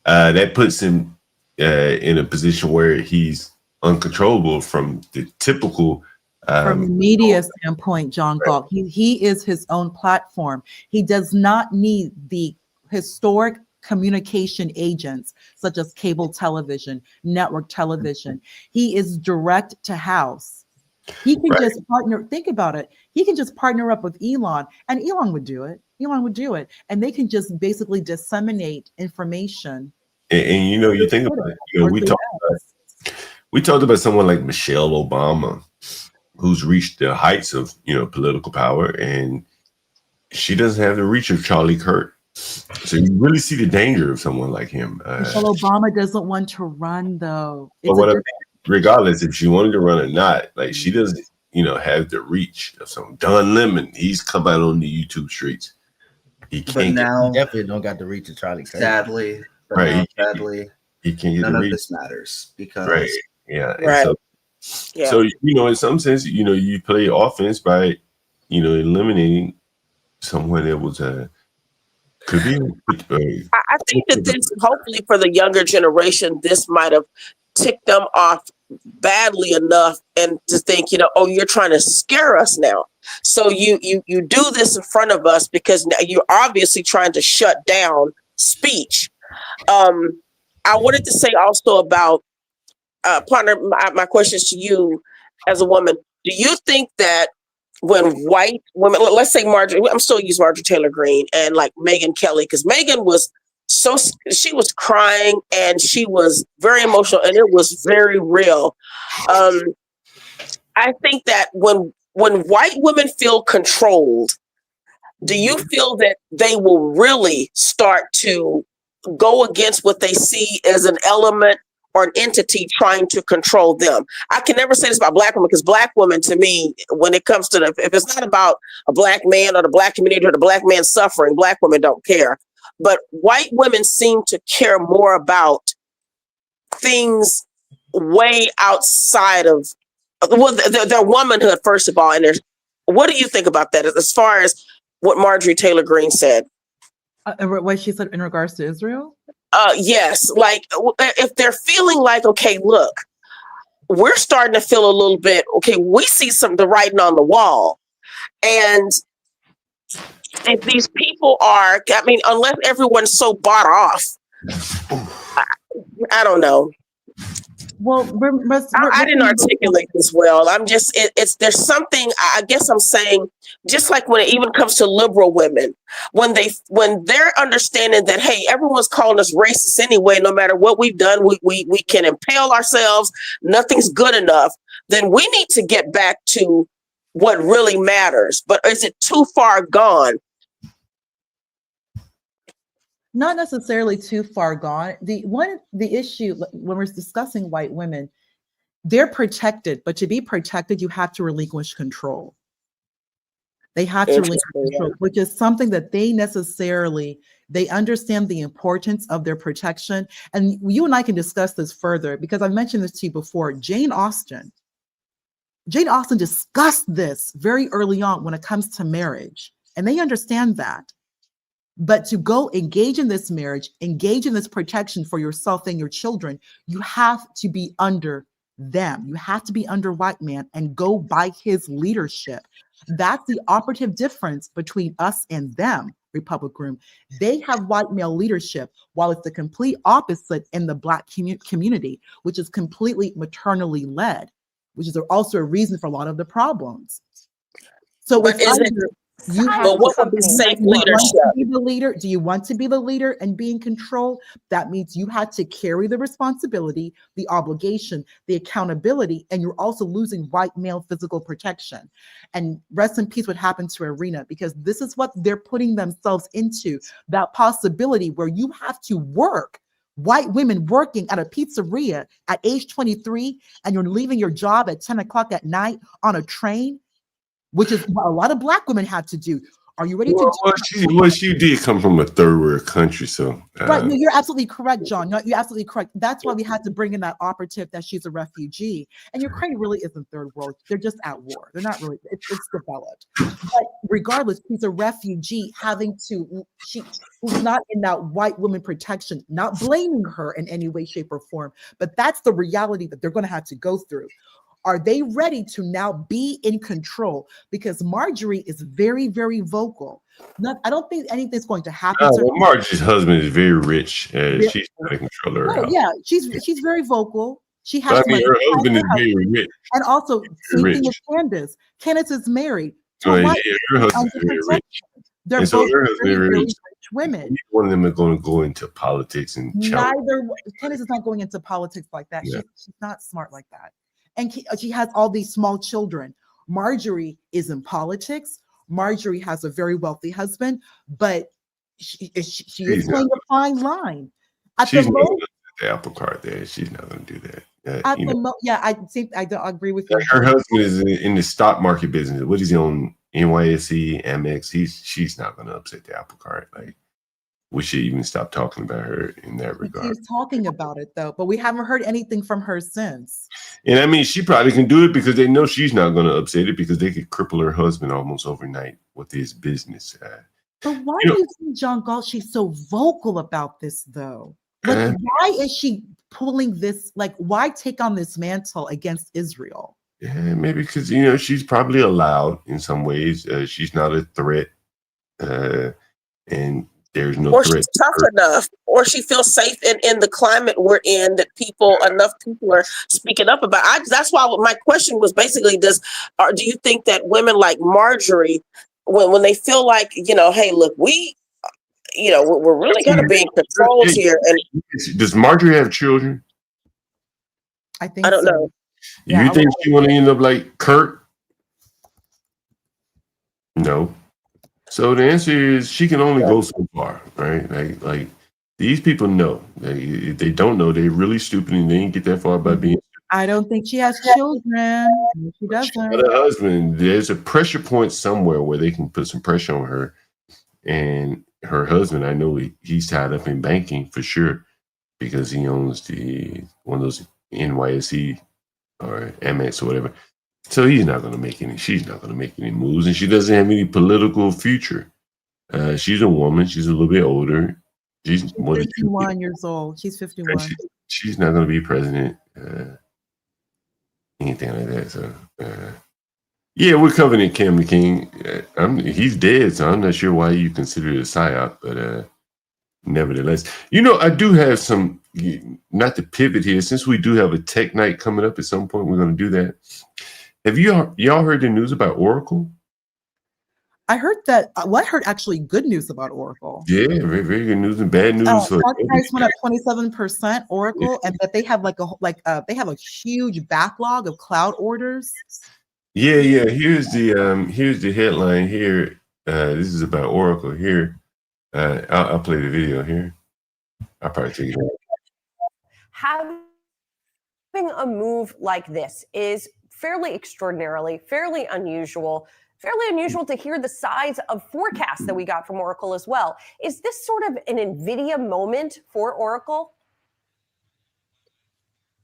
that puts him in a position where he's uncontrollable from the typical. From a media standpoint, John Galt, he is his own platform. He does not need the historic communication agents such as cable television, network television. He is direct to house. He can just partner. Think about it. He can just partner up with Elon, and Elon would do it. And they can just basically disseminate information. And you think about it. We talked about someone like Michelle Obama, who's reached the heights of political power, and she doesn't have the reach of Charlie Kirk. So you really see the danger of someone like him. Michelle Obama doesn't want to run, though. Regardless if she wanted to run or not, like she doesn't, have the reach of some Don Lemon. He's come out on the YouTube streets. He can't. He definitely don't got the reach of Charlie Kirk. Sadly, he can't get none the of reach. This matters because So in some sense, you play offense by, eliminating someone that was could be. I think that this, hopefully for the younger generation, this might have ticked them off badly enough, and to think, oh, you're trying to scare us now. So you do this in front of us because now you're obviously trying to shut down speech. I wanted to say also about. Partner, my question is to you as a woman. Do you think that when white women, let's say Marjorie, I'm still using Marjorie Taylor Greene and like Megyn Kelly, because Megyn was she was crying and she was very emotional and it was very real. I think that when white women feel controlled, do you feel that they will really start to go against what they see as an element or an entity trying to control them? I can never say this about Black women, because Black women, to me, when it comes to if it's not about a Black man or the Black community or the Black man suffering, Black women don't care. But white women seem to care more about things way outside of well, their womanhood, first of all. And what do you think about that as far as what Marjorie Taylor Greene said? What she said in regards to Israel? Yes, like if they're feeling like, okay, look, we're starting to feel a little bit, okay, we see the writing on the wall. And if these people are, I mean, unless everyone's so bought off, I don't know. Well, I didn't articulate this well. I'm just, there's something, I guess I'm saying, just like when it even comes to liberal women, when they're understanding that, hey, everyone's calling us racist anyway, no matter what we've done, we can impale ourselves, nothing's good enough, then we need to get back to what really matters. But is it too far gone? Not necessarily too far gone. The issue when we're discussing white women, they're protected, but to be protected, you have to relinquish control. They have to relinquish control, which is something that they understand the importance of their protection. And you and I can discuss this further because I mentioned this to you before. Jane Austen discussed this very early on when it comes to marriage, and they understand that. But to go engage in this marriage, engage in this protection for yourself and your children, you have to be under them. You have to be under white man and go by his leadership. That's the operative difference between us and them, Republic Room. They have white male leadership, while it's the complete opposite in the Black community, which is completely maternally led, which is also a reason for a lot of the problems. So but is it? But what would be safe leadership? Be the leader? Do you want to be the leader and be in control? That means you had to carry the responsibility, the obligation, the accountability, and you're also losing white male physical protection. And rest in peace what happened to Iryna, because this is what they're putting themselves into, that possibility where you have to work. White women working at a pizzeria at age 23, and you're leaving your job at 10 o'clock at night on a train, which is what a lot of Black women had to do. Are you ready to do well, she did come from a third world country, so right. No, you're absolutely correct, John. No, you're absolutely correct. That's why we had to bring in that operative that she's a refugee. And Ukraine really isn't third world. They're just at war. They're not really, it's developed. But regardless, she's a refugee she's not in that white woman protection, not blaming her in any way, shape, or form. But that's the reality that they're going to have to go through. Are they ready to now be in control? Because Marjorie is very, very vocal. I don't think anything's going to happen. Marjorie's husband is very rich. She's trying to control her. Oh, yeah, she's very vocal. She has money. Her husband is very rich. And also, same thing with Candace. Candace is married. Her husband is very rich. They're both very rich women. One of them are going to go into politics and Candace is not going into politics like that. Yeah. She's not smart like that. And she has all these small children. Marjorie is in politics. Marjorie has a very wealthy husband, but she is playing a fine line. She's not going to the apple cart there. She's not going to do that. I think I don't agree with you. Her husband is in the stock market business. What is he on? NYSE, Amex. She's not going to upset the apple cart. Like, we should even stop talking about her in that regard. She's talking about it though, but we haven't heard anything from her since. And I mean, she probably can do it because they know she's not going to upset it because they could cripple her husband almost overnight with his business. But why do you think John Galt, she's so vocal about this though? Like, why is she pulling this? Like, why take on this mantle against Israel? Yeah, maybe because she's probably allowed in some ways. She's not a threat, and there's no or threat. She's tough enough, or she feels safe in the climate we're in that enough people are speaking up about. That's why my question was basically do you think that women like Marjorie, when they feel like, hey, look, we're really going to be in control here. And does Marjorie have children? I don't know. You think she want to end up like Kirk? No. So the answer is she can only go so far, right? Like these people know. If they don't know, they're really stupid and they didn't get that far by being. I don't think she has children. She doesn't. She got a husband. There's a pressure point somewhere where they can put some pressure on her. And her husband, I know he's tied up in banking for sure because he owns one of those NYSE or Amex or whatever. So he's not going to make any. She's not going to make any moves, and she doesn't have any political future. She's a woman. She's a little bit older. She's more than 51 years old. She's 51. She's not going to be president. Anything like that. So, yeah, we're covering Cam the King. He's dead, so I'm not sure why you consider it a psyop, but nevertheless, I do have some. Not to pivot here, since we do have a tech night coming up at some point, we're going to do that. Have y'all heard the news about Oracle? I heard that. I heard actually good news about Oracle. Yeah, very, very good news and bad news. Stock price went up 27%. Oracle, and that they have they have a huge backlog of cloud orders. Yeah. Here's the headline here. This is about Oracle here. I'll play the video here. I'll probably take it out. Having a move like this is fairly unusual to hear the size of forecasts that we got from Oracle as well. Is this sort of an NVIDIA moment for Oracle?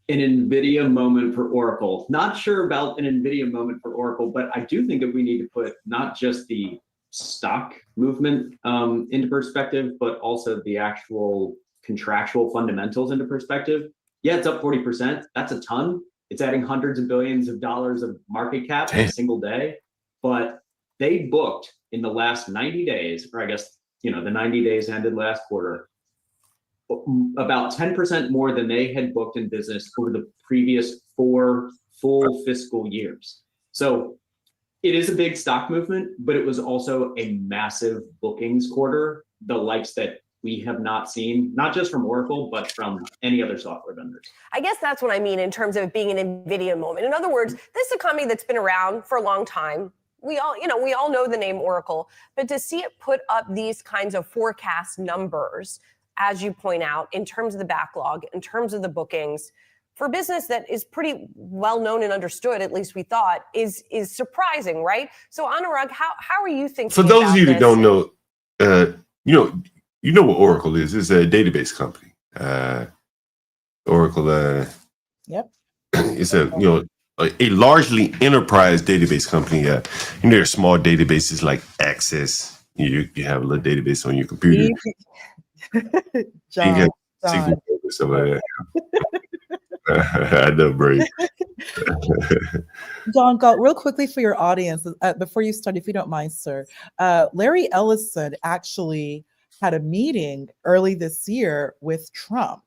An NVIDIA moment for Oracle. Not sure about an NVIDIA moment for Oracle, but I do think that we need to put not just the stock movement into perspective, but also the actual contractual fundamentals into perspective. Yeah, it's up 40%. That's a ton. It's adding hundreds of billions of dollars of market cap in a single day. But they booked in the last 90 days, or I guess, the 90 days ended last quarter, about 10% more than they had booked in business over the previous 4 full fiscal years. So it is a big stock movement, but it was also a massive bookings quarter, the likes that we have not seen, not just from Oracle, but from any other software vendors. I guess that's what I mean in terms of it being an NVIDIA moment. In other words, this is a company that's been around for a long time. We all know the name Oracle, but to see it put up these kinds of forecast numbers, as you point out, in terms of the backlog, in terms of the bookings, for business that is pretty well known and understood, at least we thought, is surprising, right? So Anurag, how are you thinking? For those of you that don't know, you know what Oracle is. It's a database company. Oracle. Yep. It's a largely enterprise database company. There are small databases like Access. You have a little database on your computer. John. Stuff like that. I know, Brave. John Galt, real quickly for your audience, before you start, if you don't mind, sir. Larry Ellison actually had a meeting early this year with Trump.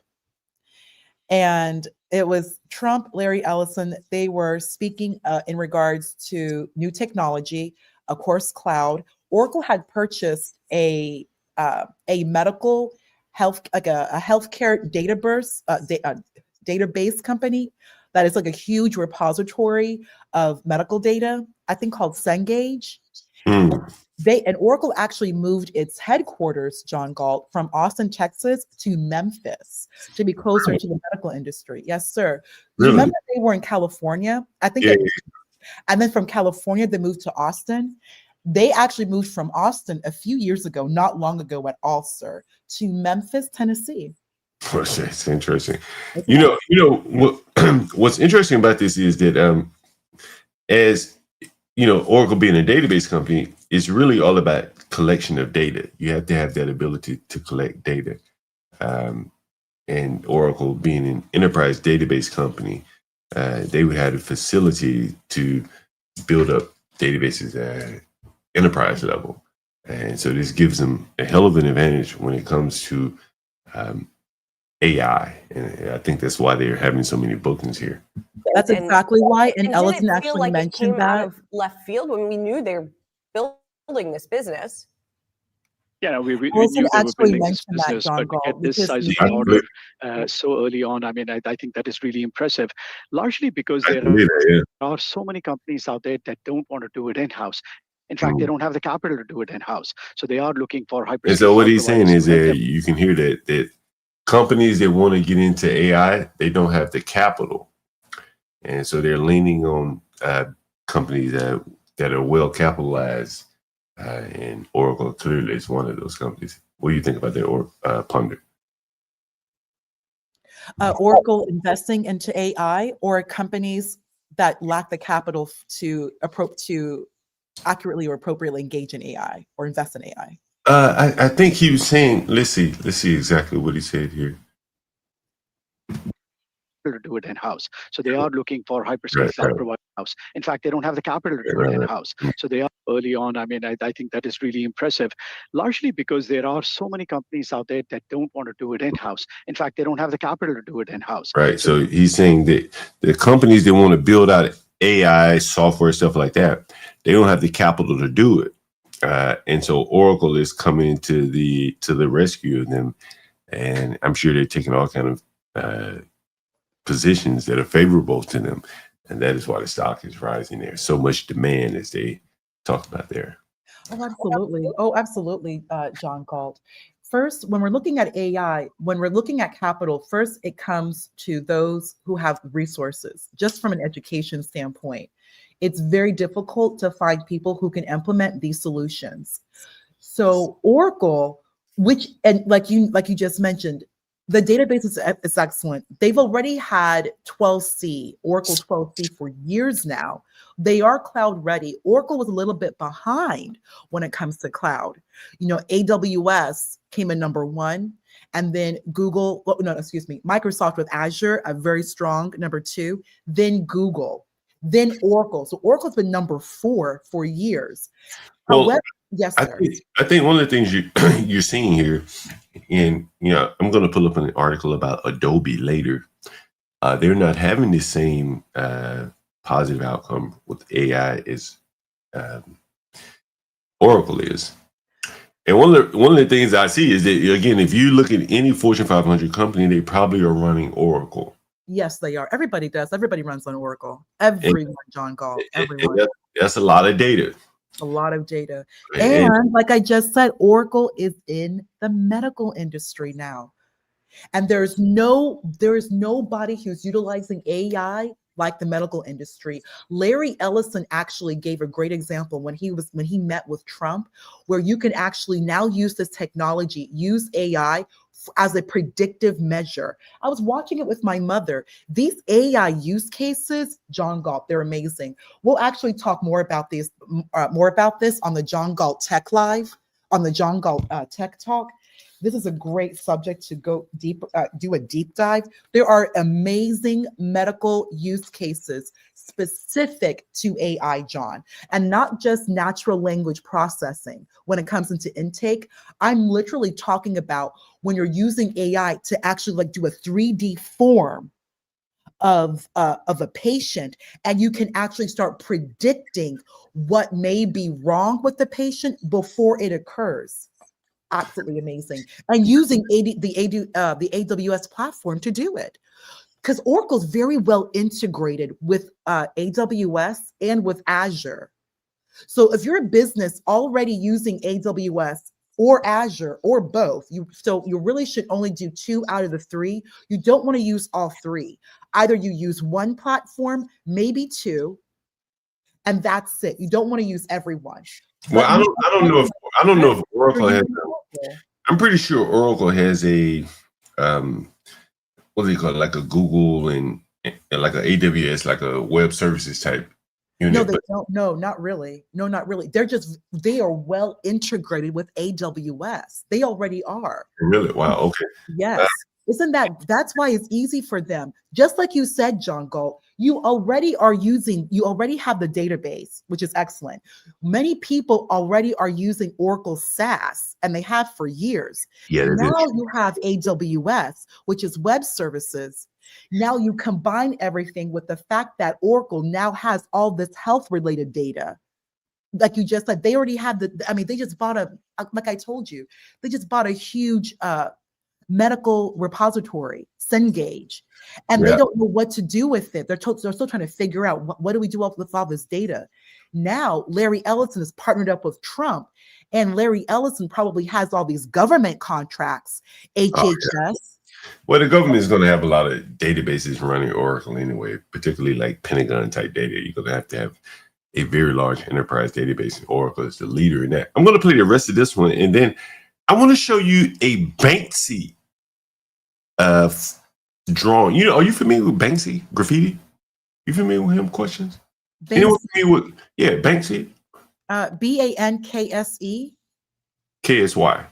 And it was Trump, Larry Ellison. They were speaking in regards to new technology, of course, cloud. Oracle had purchased a medical health, like a healthcare database company that is like a huge repository of medical data, I think called Cengage. And Oracle actually moved its headquarters, John Galt, from Austin, Texas to Memphis to be closer to the medical industry. Yes, sir. Really? Remember they were in California? I think. And then from California, they moved to Austin. They actually moved from Austin a few years ago, not long ago at all, sir, to Memphis, Tennessee. That's interesting. What's interesting about this is that as Oracle being a database company, it's really all about collection of data. You have to have that ability to collect data. And Oracle being an enterprise database company, they had a facility to build up databases at enterprise level. And so this gives them a hell of an advantage when it comes to AI. And I think that's why they're having so many bookings here. That's exactly why. And Ellison actually mentioned that. Out of left field when we knew they were building this business. Yeah, we knew they were building this business, but to get this size of an order so early on, I mean, I think that is really impressive, largely because there are so many companies out there that don't want to do it in-house. In fact, they don't have the capital to do it in-house. So they are looking for hyperscale. And so what he's saying is that you can hear that companies that want to get into AI, they don't have the capital. And so they're leaning on companies that are well capitalized. And Oracle clearly is one of those companies. What do you think about that, Ponder? Oracle investing into AI, or companies that lack the capital to accurately or appropriately engage in AI or invest in AI? I think he was saying, let's see exactly what he said here. To do it in-house. So they are looking for hyperscale cloud providers in-house. In fact, they don't have the capital to do it in-house. So they are early on. I mean, I think that is really impressive, largely because there are so many companies out there that don't want to do it in-house. In fact, they don't have the capital to do it in-house. Right. So he's saying that the companies that want to build out AI software, stuff like that, they don't have the capital to do it. And so Oracle is coming to the rescue of them. And I'm sure they're taking all kind of positions that are favorable to them, and that is why the stock is rising. There's so much demand, as they talked about there. Oh, absolutely, John Galt. First, when we're looking at AI, when we're looking at capital, first it comes to those who have resources. Just from an education standpoint, it's very difficult to find people who can implement these solutions. So Oracle, like you just mentioned, the database is excellent. They've already had 12c, Oracle 12c for years now. They are cloud ready. Oracle was a little bit behind when it comes to cloud. AWS came in number 1, and then Microsoft with Azure, a very strong number 2, then Google, then Oracle. So Oracle's been number 4 for years. Well, however, yes, sir. I think one of the things you're seeing here, and I'm going to pull up an article about Adobe later. They're not having the same positive outcome with AI as Oracle is. And one of the things I see is that, again, if you look at any Fortune 500 company, they probably are running Oracle. Yes, they are. Everybody does. Everybody runs on Oracle. Everyone, John Galt. Everyone. That's a lot of data. A lot of data. And like I just said, Oracle is in the medical industry now. And there's nobody who's utilizing AI like the medical industry. Larry Ellison actually gave a great example when he met with Trump, where you can actually now use this technology, use AI as a predictive measure. I was watching it with my mother. These AI use cases, John Galt, they're amazing. We'll actually talk more about this on the John Galt Tech Live, on the John Galt Tech Talk. This is a great subject to go deep, do a deep dive. There are amazing medical use cases specific to AI, John, and not just natural language processing. When it comes into intake, I'm literally talking about when you're using AI to actually do a 3D form of a patient, and you can actually start predicting what may be wrong with the patient before it occurs. Absolutely amazing. And using the AWS platform to do it. Because Oracle's very well integrated with AWS and with Azure. So if you're a business already using AWS or Azure or both, you really should only do 2 out of the 3. You don't want to use all 3. Either you use one platform, maybe 2, and that's it. You don't want to use everyone. Well, I don't know if Oracle has. I'm pretty sure Oracle has a what do you call it, like a Google and like a AWS, like a web services type unit. No, they don't. No, not really. No, not really. They are well integrated with AWS. They already are. Really? Wow. Okay. Yes. That's why it's easy for them. Just like you said, John Galt, you already have the database, which is excellent. Many people already are using Oracle SaaS, and they have for years. Yeah, now you have AWS, which is web services. Now you combine everything with the fact that Oracle now has all this health-related data. Like you just said, they already have they just bought like I told you, they just bought a huge medical repository, Cengage, and they don't know what to do with it. They're still trying to figure out what do we do with all this data. Now, Larry Ellison is partnered up with Trump, and Larry Ellison probably has all these government contracts, HHS. Oh, yeah. Well, the government is going to have a lot of databases running Oracle anyway, particularly like Pentagon type data. You're going to have a very large enterprise database, and Oracle is the leader in that. I'm going to play the rest of this one, and then I want to show you a Banksy drawing. You know, are you familiar with Banksy graffiti? You familiar with him? Questions? Banksy. Anyone familiar with Banksy? BANKSE. KSY.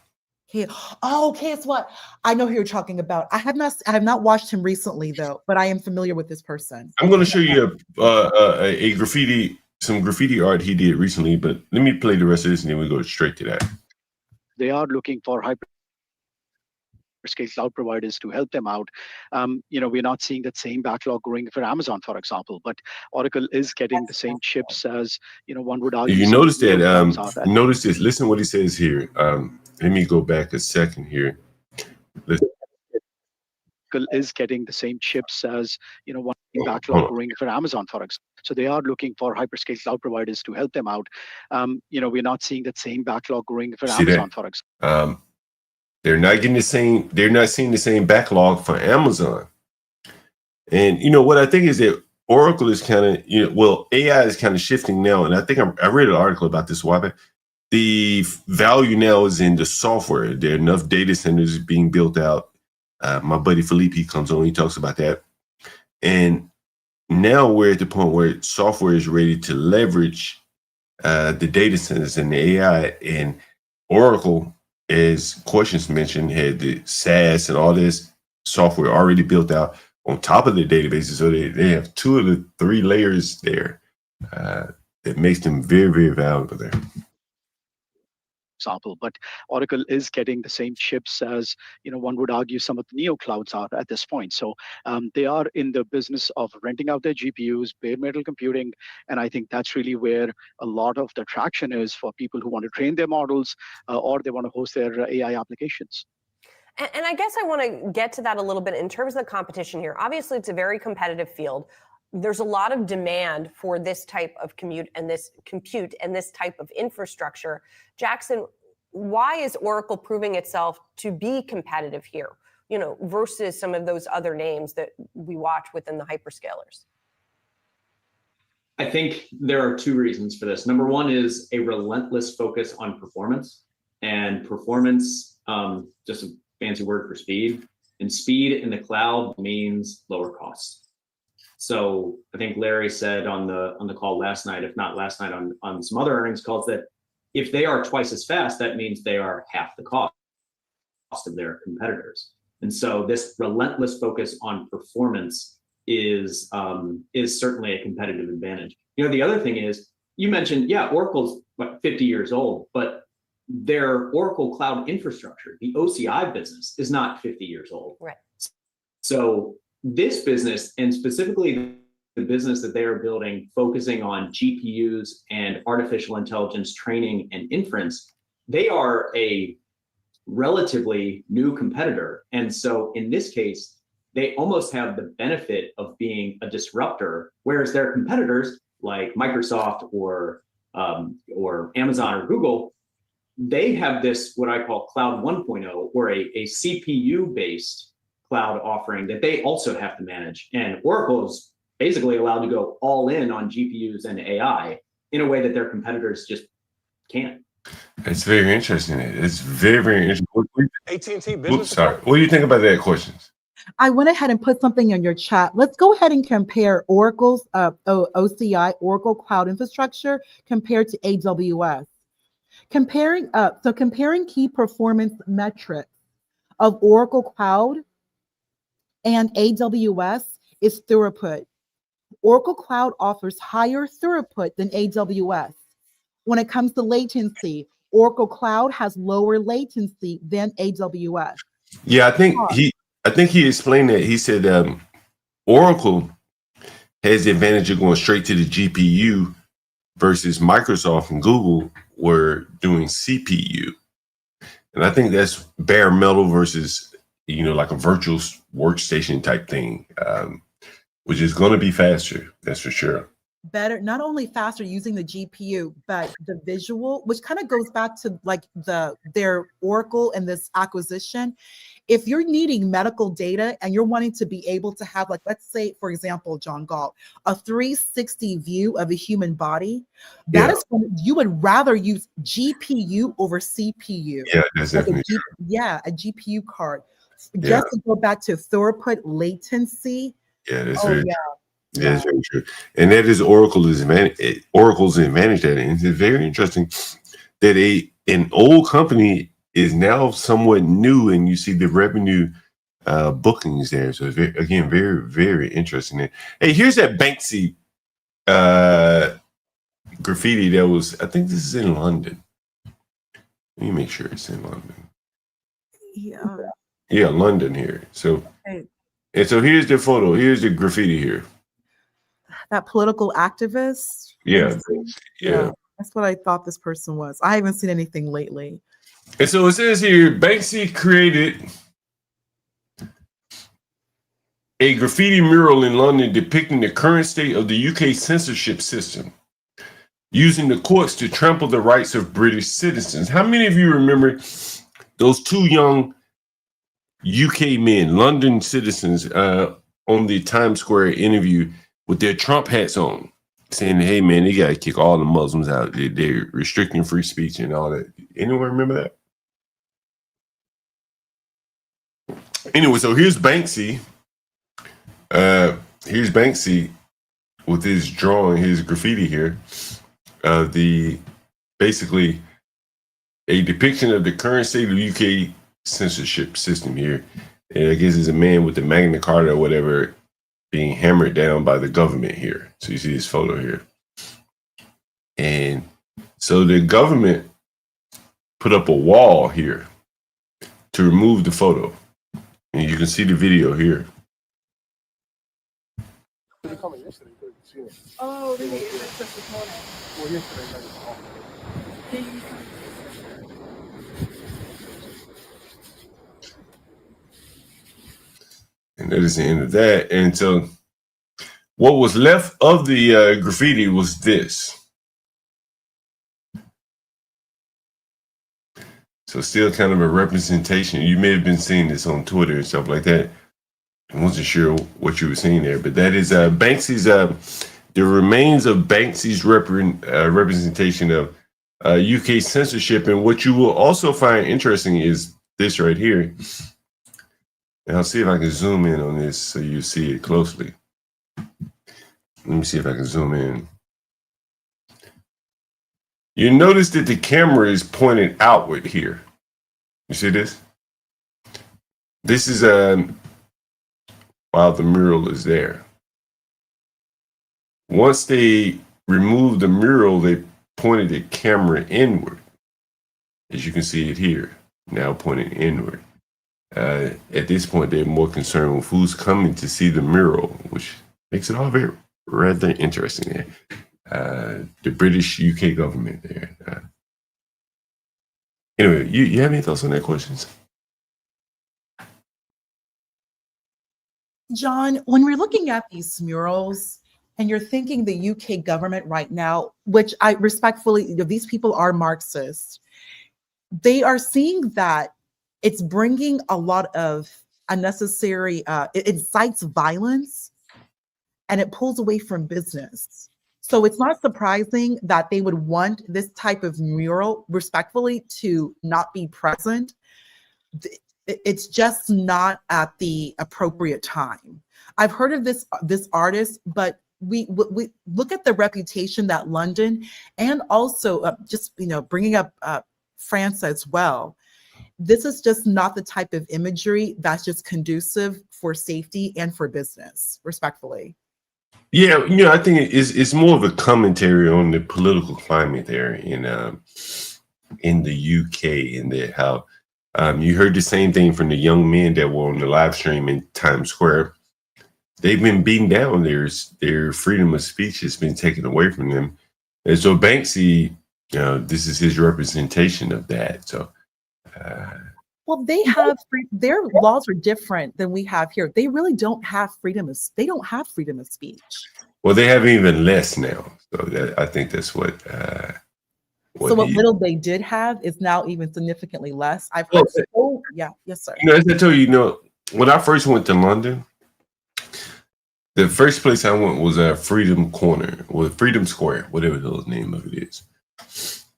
KSY. I know who you're talking about. I have not watched him recently though, but I am familiar with this person. I'm going to show you a graffiti, some graffiti art he did recently. But let me play the rest of this, and then we go straight to that. They are looking for hyperscale cloud providers to help them out. We're not seeing that same backlog growing for Amazon, for example, but Oracle is getting the same chips as, one would argue. You notice that, notice this, listen to what he says here. Let me go back a second here. Listen. Oracle is getting the same chips as, one backlog growing for Amazon, for example. So they are looking for hyperscale cloud providers to help them out. We're not seeing that same backlog growing for Amazon, for example. They're not getting the same. They're not seeing the same backlog for Amazon. And what I think is that Oracle is kind of, AI is kind of shifting now. And I think I read an article about this a while back. The value now is in the software. There are enough data centers being built out. My buddy Felipe comes on, he talks about that. And now we're at the point where software is ready to leverage the data centers and the AI. And Oracle, as Questions mentioned, had the SaaS and all this software already built out on top of their databases. So they have 2 of the 3 layers there that makes them very, very valuable there. Example, but Oracle is getting the same chips as, one would argue some of the neo clouds are at this point. So they are in the business of renting out their GPUs, bare metal computing. And I think that's really where a lot of the traction is for people who want to train their models or they want to host their AI applications. And I guess I want to get to that a little bit in terms of the competition here. Obviously, it's a very competitive field. There's a lot of demand for this type of compute and this type of infrastructure. Jackson, why is Oracle proving itself to be competitive here, versus some of those other names that we watch within the hyperscalers? I think there are 2 reasons for this. Number one is a relentless focus on performance, and performance, just a fancy word for speed, and speed in the cloud means lower costs. So I think Larry said on the call last night, if not last night on some other earnings calls, that if they are twice as fast, that means they are half the cost of their competitors. And so this relentless focus on performance is certainly a competitive advantage. The other thing is, you mentioned, Oracle's 50 years old, but their Oracle Cloud infrastructure, the OCI business, is not 50 years old. Right. So this business, and specifically the business that they are building, focusing on GPUs and artificial intelligence training and inference, they are a relatively new competitor. And so in this case, they almost have the benefit of being a disruptor, whereas their competitors like Microsoft or Amazon or Google, they have this, what I call Cloud 1.0, or a CPU-based cloud offering that they also have to manage. And Oracle is basically allowed to go all in on GPUs and AI in a way that their competitors just can't. It's very interesting. It's very, very interesting. AT&T business. Sorry. What do you think about that? Questions? I went ahead and put something in your chat. Let's go ahead and compare Oracle's OCI, Oracle Cloud Infrastructure, compared to AWS. Comparing key performance metrics of Oracle Cloud and AWS is throughput. Oracle Cloud offers higher throughput than AWS. When it comes to latency, Oracle Cloud has lower latency than AWS. Yeah, I think he explained that. He said Oracle has the advantage of going straight to the GPU versus Microsoft and Google were doing CPU. And I think that's bare metal versus, like a virtual workstation type thing, which is going to be faster. That's for sure. Better, not only faster using the GPU, but the visual, which kind of goes back to like their Oracle and this acquisition. If you're needing medical data and you're wanting to be able to have, like, let's say, for example, John Galt, a 360 view of a human body, that is when you would rather use GPU over CPU. Yeah, that's definitely true. A GPU card. just to go back to throughput latency. Yeah, that's Oh very yeah. true. That's very true. And that is Oracle's advantage at it. And it's very interesting that an old company is now somewhat new, and you see the revenue bookings there. So it's again, very, very interesting. Hey, here's that Banksy graffiti that was, I think this is in London. Let me make sure it's in London. Yeah, London here. So, and so here's the photo. Here's the graffiti here. That political activist. Yeah. That's what I thought this person was. I haven't seen anything lately. And so it says here, Banksy created a graffiti mural in London depicting the current state of the UK censorship system, using the courts to trample the rights of British citizens. How many of you remember those two young UK men, London citizens, on the Times Square interview with their Trump hats on, saying, hey, man, they got to kick all the Muslims out. They're restricting free speech and all that. Anyone remember that? Anyway, so here's Banksy. Here's Banksy with his drawing, his graffiti here. Basically a depiction of the current state of the UK censorship system here. And I guess it's a man with the Magna Carta or whatever being hammered down by the government here. So you see this photo here. And so the government put up a wall here to remove the photo. And you can see the video here. Oh, really? And that is the end of that. And so what was left of the graffiti was this. So still kind of a representation. You may have been seeing this on Twitter and stuff like that. I wasn't sure what you were seeing there, but that is Banksy's, the remains of Banksy's representation of UK censorship. And what you will also find interesting is this right here. And I'll see if I can zoom in on this so you see it closely. Let me see if I can zoom in. You notice that the camera is pointed outward here. You see this? This is while the mural is there. Once they removed the mural, they pointed the camera inward. As you can see it here, now pointing inward. At this point, they're more concerned with who's coming to see the mural, which makes it all very rather interesting there. The British UK government there. Anyway, you have any thoughts on that questions? John, when we're looking at these murals and you're thinking the UK government right now, which I respectfully, these people are Marxists, they are seeing that it's bringing a lot of unnecessary, it incites violence and it pulls away from business. So it's not surprising that they would want this type of mural, respectfully, to not be present. It's just not at the appropriate time. I've heard of this artist, but we look at the reputation that London and also just bringing up France as well. This is just not the type of imagery that's just conducive for safety and for business, respectfully. Yeah, I think it's more of a commentary on the political climate there in the UK, and that how you heard the same thing from the young men that were on the live stream in Times Square. They've been beaten down. Their freedom of speech has been taken away from them, and so Banksy, this is his representation of that. So. Well, they have their laws are different than we have here. They really don't have freedom of speech. Well, they have even less now. So I think that's what what little they did have is now even significantly less. I've heard. Yes, sir. As I told you, when I first went to London, the first place I went was Freedom Corner or Freedom Square, whatever the name of it is.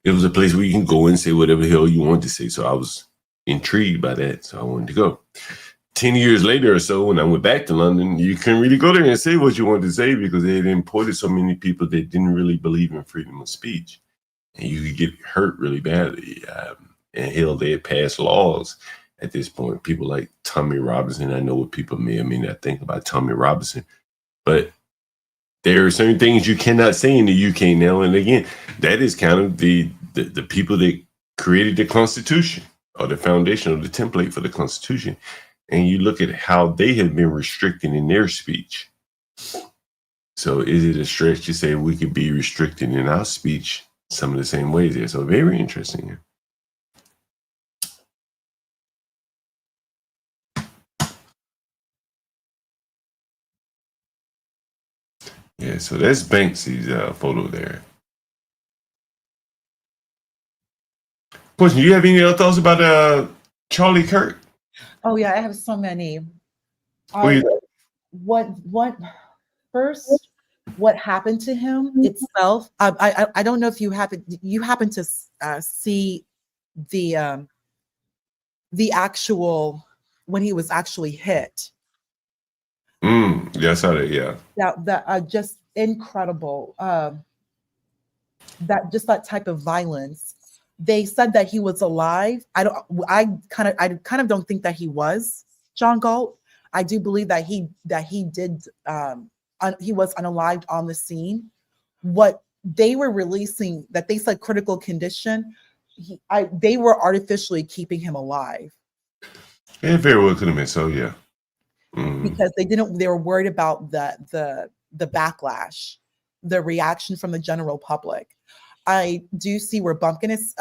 It was a place where you can go and say whatever the hell you want to say. So I was, intrigued by that, so I wanted to go. 10 years later or so, when I went back to London, you couldn't really go there and say what you wanted to say because they had imported so many people that didn't really believe in freedom of speech. And you could get hurt really badly. And hell, they had passed laws at this point. People like Tommy Robinson, I know what people may or may not think about Tommy Robinson, but there are certain things you cannot say in the UK now. And again, that is kind of the people that created the Constitution or the foundation or the template for the Constitution. And you look at how they have been restricted in their speech. So is it a stretch to say we could be restricted in our speech some of the same ways there? So very interesting. Yeah, so that's Banksy's photo there. Question, do you have any other thoughts about Charlie Kirk? Oh yeah, I have so many. What happened to him itself? I don't know if you happen to see the actual when he was actually hit. Yeah, I saw that. Yeah. That just incredible. That type of violence. They said that he was alive. I kind of don't think that he was John Galt. I do believe that he did he was unalived on the scene. What they were releasing, that they said critical condition, they were artificially keeping him alive. It very well could have been so, yeah. Because they were worried about the backlash, the reaction from the general public. I do see where Bumpkin's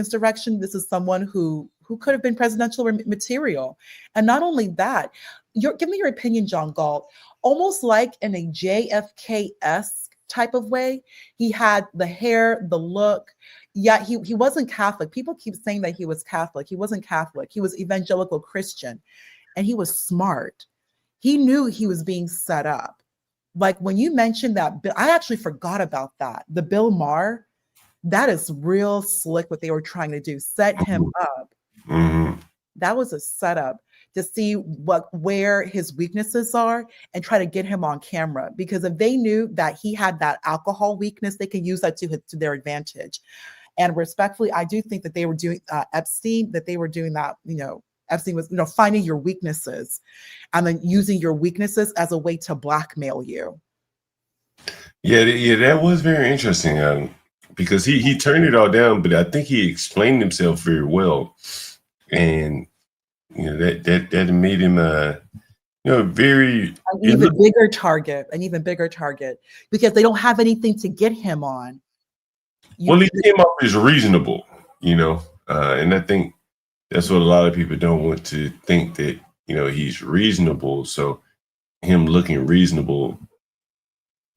direction. This is someone who could have been presidential material. And not only that, give me your opinion, John Galt, almost like in a JFK-esque type of way. He had the hair, the look. Yeah, he wasn't Catholic. People keep saying that he was Catholic. He wasn't Catholic. He was evangelical Christian. And he was smart. He knew he was being set up. Like when you mentioned that, I actually forgot about that. The Bill Maher, that is real slick what they were trying to do, set him up. That was a setup to see where his weaknesses are and try to get him on camera. Because if they knew that he had that alcohol weakness, they could use that to their advantage. And respectfully, I do think that they were doing Epstein, that they were doing that, Epstein was, finding your weaknesses and then using your weaknesses as a way to blackmail you. Yeah, that was very interesting because he turned it all down, but I think he explained himself very well, and that made him very an even bigger target because they don't have anything to get him on. Well, he came up as reasonable, and I think that's what a lot of people don't want to think, that, he's reasonable. So him looking reasonable,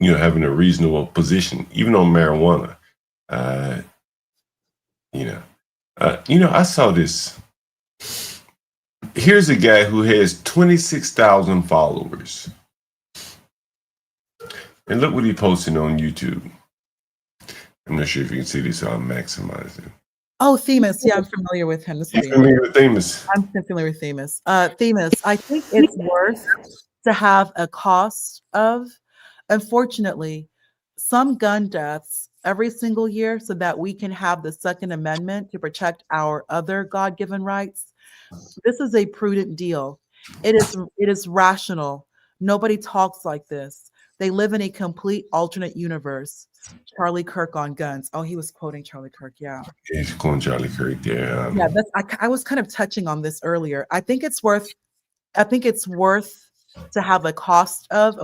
having a reasonable position, even on marijuana, I saw this. Here's a guy who has 26,000 followers. And look what he posted on YouTube. I'm not sure if you can see this, so I'll maximize it. Oh, Themis. Yeah, I'm familiar with him. You're familiar with Themis? I'm familiar with Themis. Themis, I think it's worth to have a cost of, unfortunately, some gun deaths every single year so that we can have the Second Amendment to protect our other God-given rights. This is a prudent deal. It is rational. Nobody talks like this. They live in a complete alternate universe. Charlie Kirk on guns. Oh, he was quoting Charlie Kirk. Yeah. He's quoting Charlie Kirk there. Yeah, I was kind of touching on this earlier. I think it's worth to have a cost of.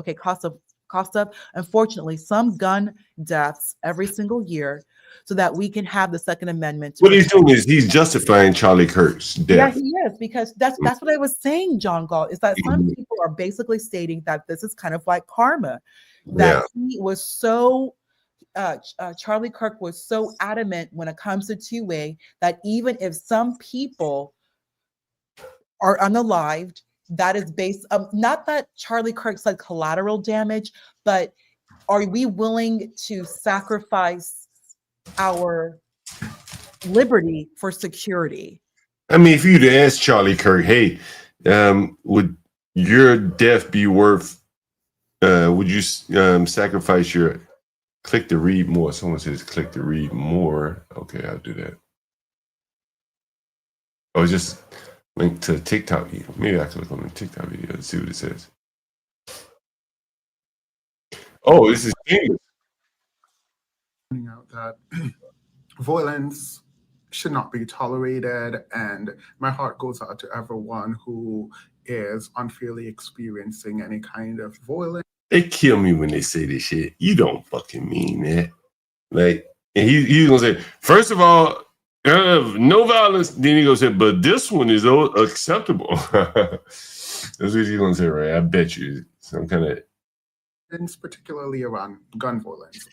Unfortunately, some gun deaths every single year, so that we can have the Second Amendment. What he's doing is he's justifying Charlie Kirk's death. Yeah, he is, because that's what I was saying, John Galt, is that some people are basically stating that this is kind of like karma, that he was so. Charlie Kirk was so adamant when it comes to two-way that even if some people are unalived, that is based not that Charlie Kirk said collateral damage, but are we willing to sacrifice our liberty for security? I mean, if you'd ask Charlie Kirk, hey, would your death be worth? Would you sacrifice your click to read more? Someone says click to read more. Okay, I'll do that. Or just link to TikTok video. Maybe I click on the TikTok video and see what it says. Oh, this is famous. Pointing out that violence should not be tolerated, and my heart goes out to everyone who is unfairly experiencing any kind of violence. They kill me when they say this shit. You don't fucking mean that. Like, and he's gonna say, first of all, no violence. Then he gonna say, but this one is acceptable. That's what he's gonna say, right? I bet you some kind of. Particularly around gun violence.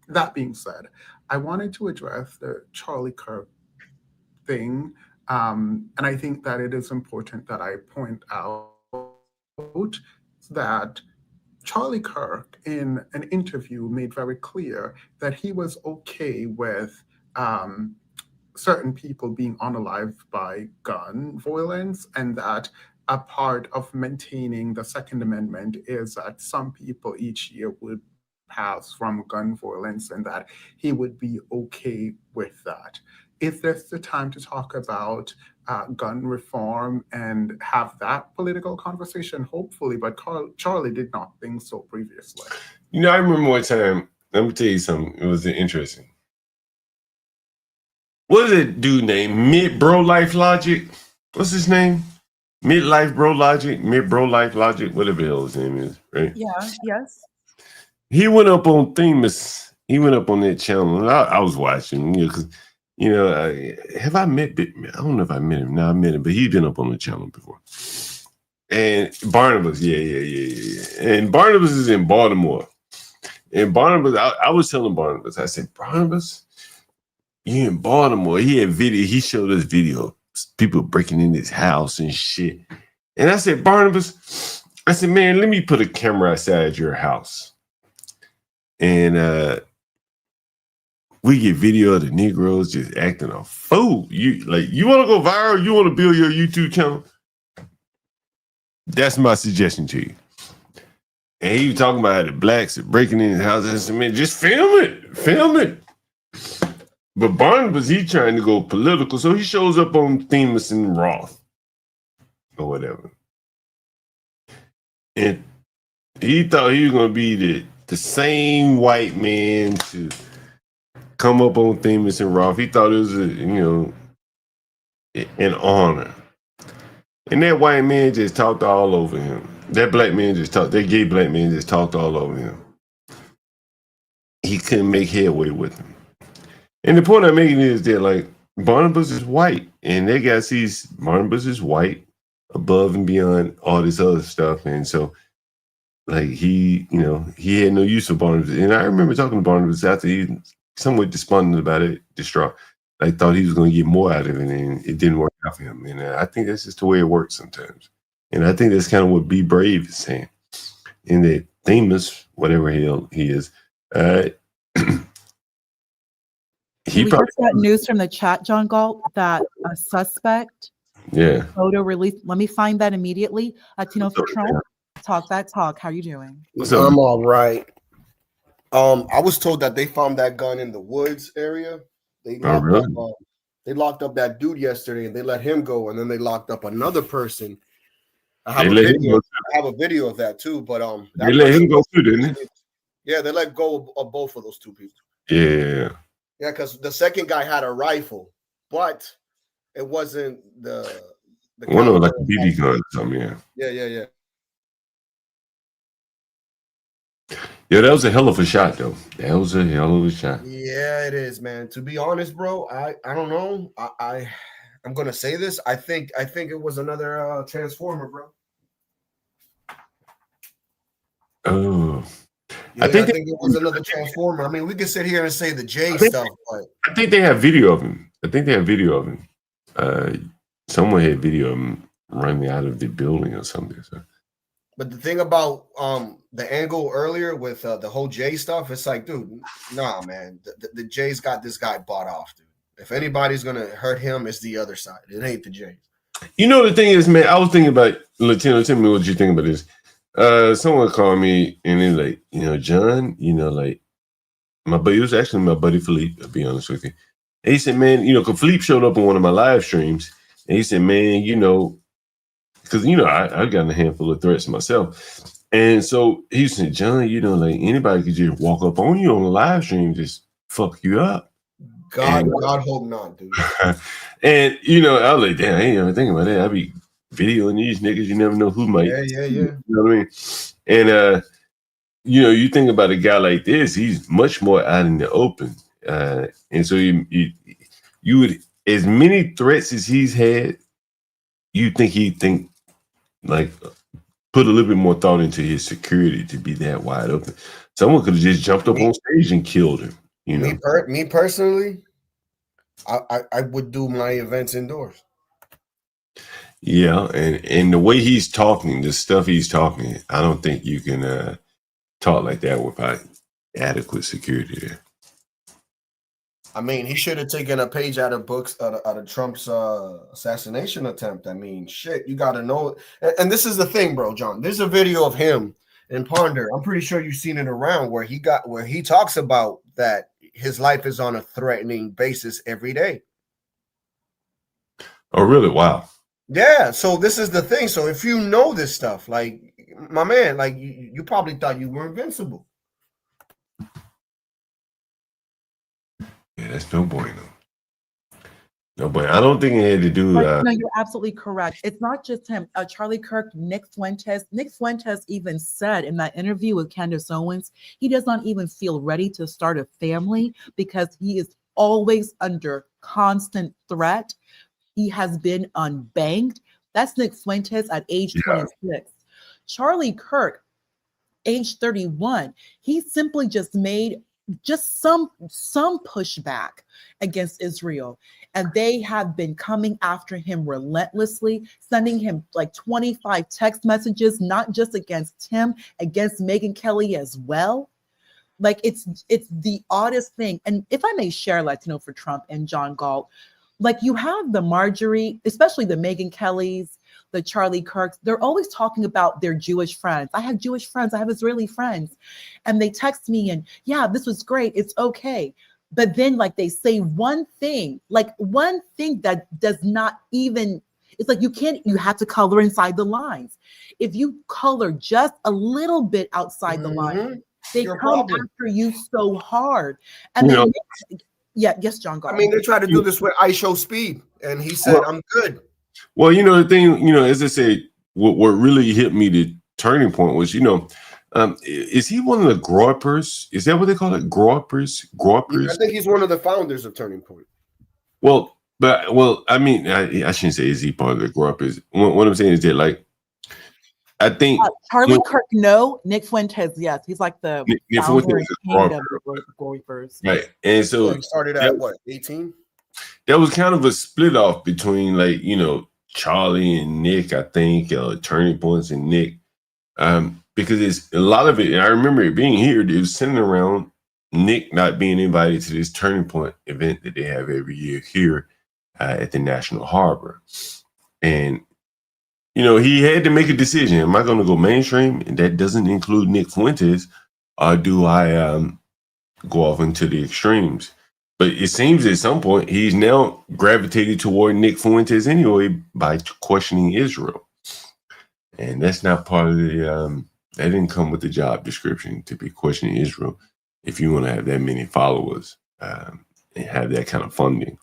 That being said, I wanted to address the Charlie Kirk thing, and I think that it is important that I point out that Charlie Kirk, in an interview, made very clear that he was okay with certain people being unalived by gun violence, and that a part of maintaining the Second Amendment is that some people each year would pass from gun violence, and that he would be okay with that. Is this the time to talk about gun reform and have that political conversation? Hopefully, but Charlie did not think so previously. You know, I remember one time, let me tell you something, it was interesting. What is that dude named? Mid-Bro Life Logic? What's his name? Midlife Bro Logic, Mid-Bro Life Logic, whatever the hell his name is, right? Yeah, yes. He went up on Themis. He went up on that channel, and I was watching, because, have I met him? I don't know if I met him. No, I met him, but he'd been up on the channel before. And Barnabas, yeah. And Barnabas is in Baltimore. And Barnabas, I was telling Barnabas, I said, Barnabas, you in Baltimore. He had video. He showed us video. People breaking in his house and shit. And I said, Barnabas, I said, man, let me put a camera outside your house. And we get video of the Negroes just acting a fool. You want to go viral? You want to build your YouTube channel? That's my suggestion to you. And he was talking about how the blacks are breaking in his house. I said, man, just film it. But Barnabas, he trying to go political, so he shows up on Themis and Roth or whatever. And he thought he was going to be the same white man to come up on Themis and Roth. He thought it was, an honor. And that white man just talked all over him. That gay black man just talked all over him. He couldn't make headway with him. And the point I'm making is that, like, Barnabas is white, and that guy sees Barnabas is white above and beyond all this other stuff. And so, like, he had no use for Barnabas. And I remember talking to Barnabas after he somewhat despondent about it, distraught. I thought he was going to get more out of it, and it didn't work out for him. And I think that's just the way it works sometimes. And I think that's kind of what BeBrave is saying. In that Themis, whatever hell he is, we just got news from the chat, John Galt, that a suspect photo release. Let me find that immediately. Latino for Trump. Talk that talk. How are you doing? I'm all right. I was told that they found that gun in the woods area. They locked up that dude yesterday, and they let him go, and then they locked up another person. I have a video of that too, but they let him go too, didn't they? Yeah, they let go of both of those two people. Yeah. Yeah, because the second guy had a rifle, but it wasn't the one of them like a BB gun or something. Yeah. Yeah, that was a hell of a shot, though. That was a hell of a shot. Yeah, it is, man. To be honest, bro, I don't know. I'm gonna say this. I think it was another Transformer, bro. Oh. Yeah, I think it was another Transformer. I mean, we could sit here and say the J stuff, but I think they have video of him. Someone had video of him running out of the building or something. So. But the thing about the angle earlier with the whole J stuff, it's like, dude, nah, man, the J's got this guy bought off, dude. If anybody's gonna hurt him, it's the other side. It ain't the Jays. You know, the thing is, man, I was thinking about Latino. Tell me what you think about this. Someone called me and they're like, you know, John, you know, like my buddy, it was actually my buddy Philippe, I'll be honest with you. And he said, man, you know, because Philippe showed up on one of my live streams and he said, man, you know, because, you know, I got a handful of threats myself. And so he said, John, you know, like anybody could just walk up on you on a live stream, just fuck you up. God hope not, dude. And, you know, I was like, damn, I ain't ever thinking about that. I be videoing these niggas. You never know who might. Yeah. You know what I mean? And, you know, you think about a guy like this, he's much more out in the open. And so you would, as many threats as he's had, you think he'd think, like, put a little bit more thought into his security to be that wide open. Someone could have just jumped up on stage and killed him. You know, me personally, I would do my events indoors. Yeah, and the way he's talking, the stuff he's talking, I don't think you can talk like that without adequate security there. I mean, he should have taken a page out of books out of Trump's assassination attempt. I mean, shit, you got to know. And this is the thing, bro, John. There's a video of him in Ponder. I'm pretty sure you've seen it around where he talks about that his life is on a threatening basis every day. Oh, really? Wow. Yeah. So this is the thing. So if you know this stuff, like my man, like you probably thought you were invincible. Yeah, that's no bueno. No bueno. I don't think it had to do. No, you're absolutely correct. It's not just him. Charlie Kirk, Nick Fuentes. Nick Fuentes even said in that interview with Candace Owens, he does not even feel ready to start a family because he is always under constant threat. He has been unbanked. That's Nick Fuentes at age 26. Charlie Kirk, age 31, he simply just made some pushback against Israel. And they have been coming after him relentlessly, sending him like 25 text messages, not just against him, against Megyn Kelly as well. Like it's the oddest thing. And if I may share Latino for Trump and John Galt, like you have the Marjorie, especially the Megyn Kellys, the Charlie Kirks, they're always talking about their Jewish friends. I have Jewish friends, I have Israeli friends. And they text me and yeah, this was great, it's okay. But then like they say one thing that does not even, it's like you have to color inside the lines. If you color just a little bit outside the line, they come after you so hard. And then yes, John Galt. I mean, they try to do this with I Show Speed, and he said, I'm good. Well, you know, the thing, you know, as I said, what really hit me the turning point was, you know, is he one of the Groypers? Is that what they call it? Groypers? I think he's one of the founders of Turning Point. Well, I mean, I shouldn't say is he part of the Groypers. What I'm saying is that, like, I think Charlie Kirk, no. Nick Fuentes, yes. He's like the Nick founder Fuentes and king of the Groypers. Right. And so he started at what, 18? That was kind of a split off between, like, you know, Charlie and Nick, I think, Turning Points and Nick. Because it's a lot of it, and I remember it being here, it was centered around Nick not being invited to this Turning Point event that they have every year here at the National Harbor. And, you know, he had to make a decision. Am I going to go mainstream? And that doesn't include Nick Fuentes, or do I go off into the extremes? But it seems at some point he's now gravitated toward Nick Fuentes anyway by questioning Israel. And that's not part of the, that didn't come with the job description to be questioning Israel if you want to have that many followers and have that kind of funding.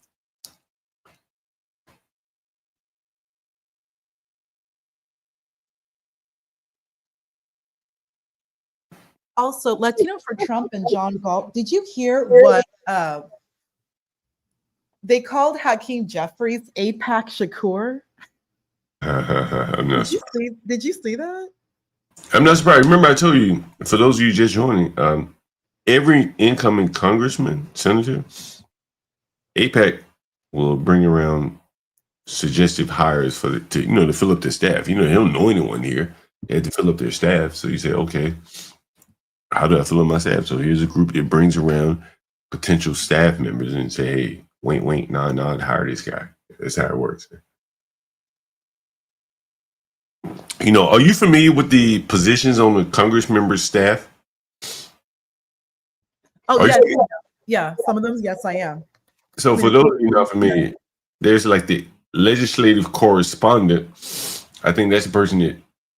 Also, Latino for Trump and John Galt, did you hear what they called Hakeem Jeffries AIPAC Shakur? Did you see that? I'm not surprised. Remember, I told you, for those of you just joining, every incoming congressman, senator, AIPAC will bring around suggestive hires for to fill up their staff. You know, they don't know anyone here. They had to fill up their staff. So you say, okay, how do I fill up my staff? So here's a group that brings around potential staff members and say, hey, wink, wink, nod, nod, hire this guy. That's how it works. You know, are you familiar with the positions on the Congress members' staff? Oh, yeah, yeah. Some of them, yes, I am. So for those of you not familiar, there's like the legislative correspondent. I think that's the person that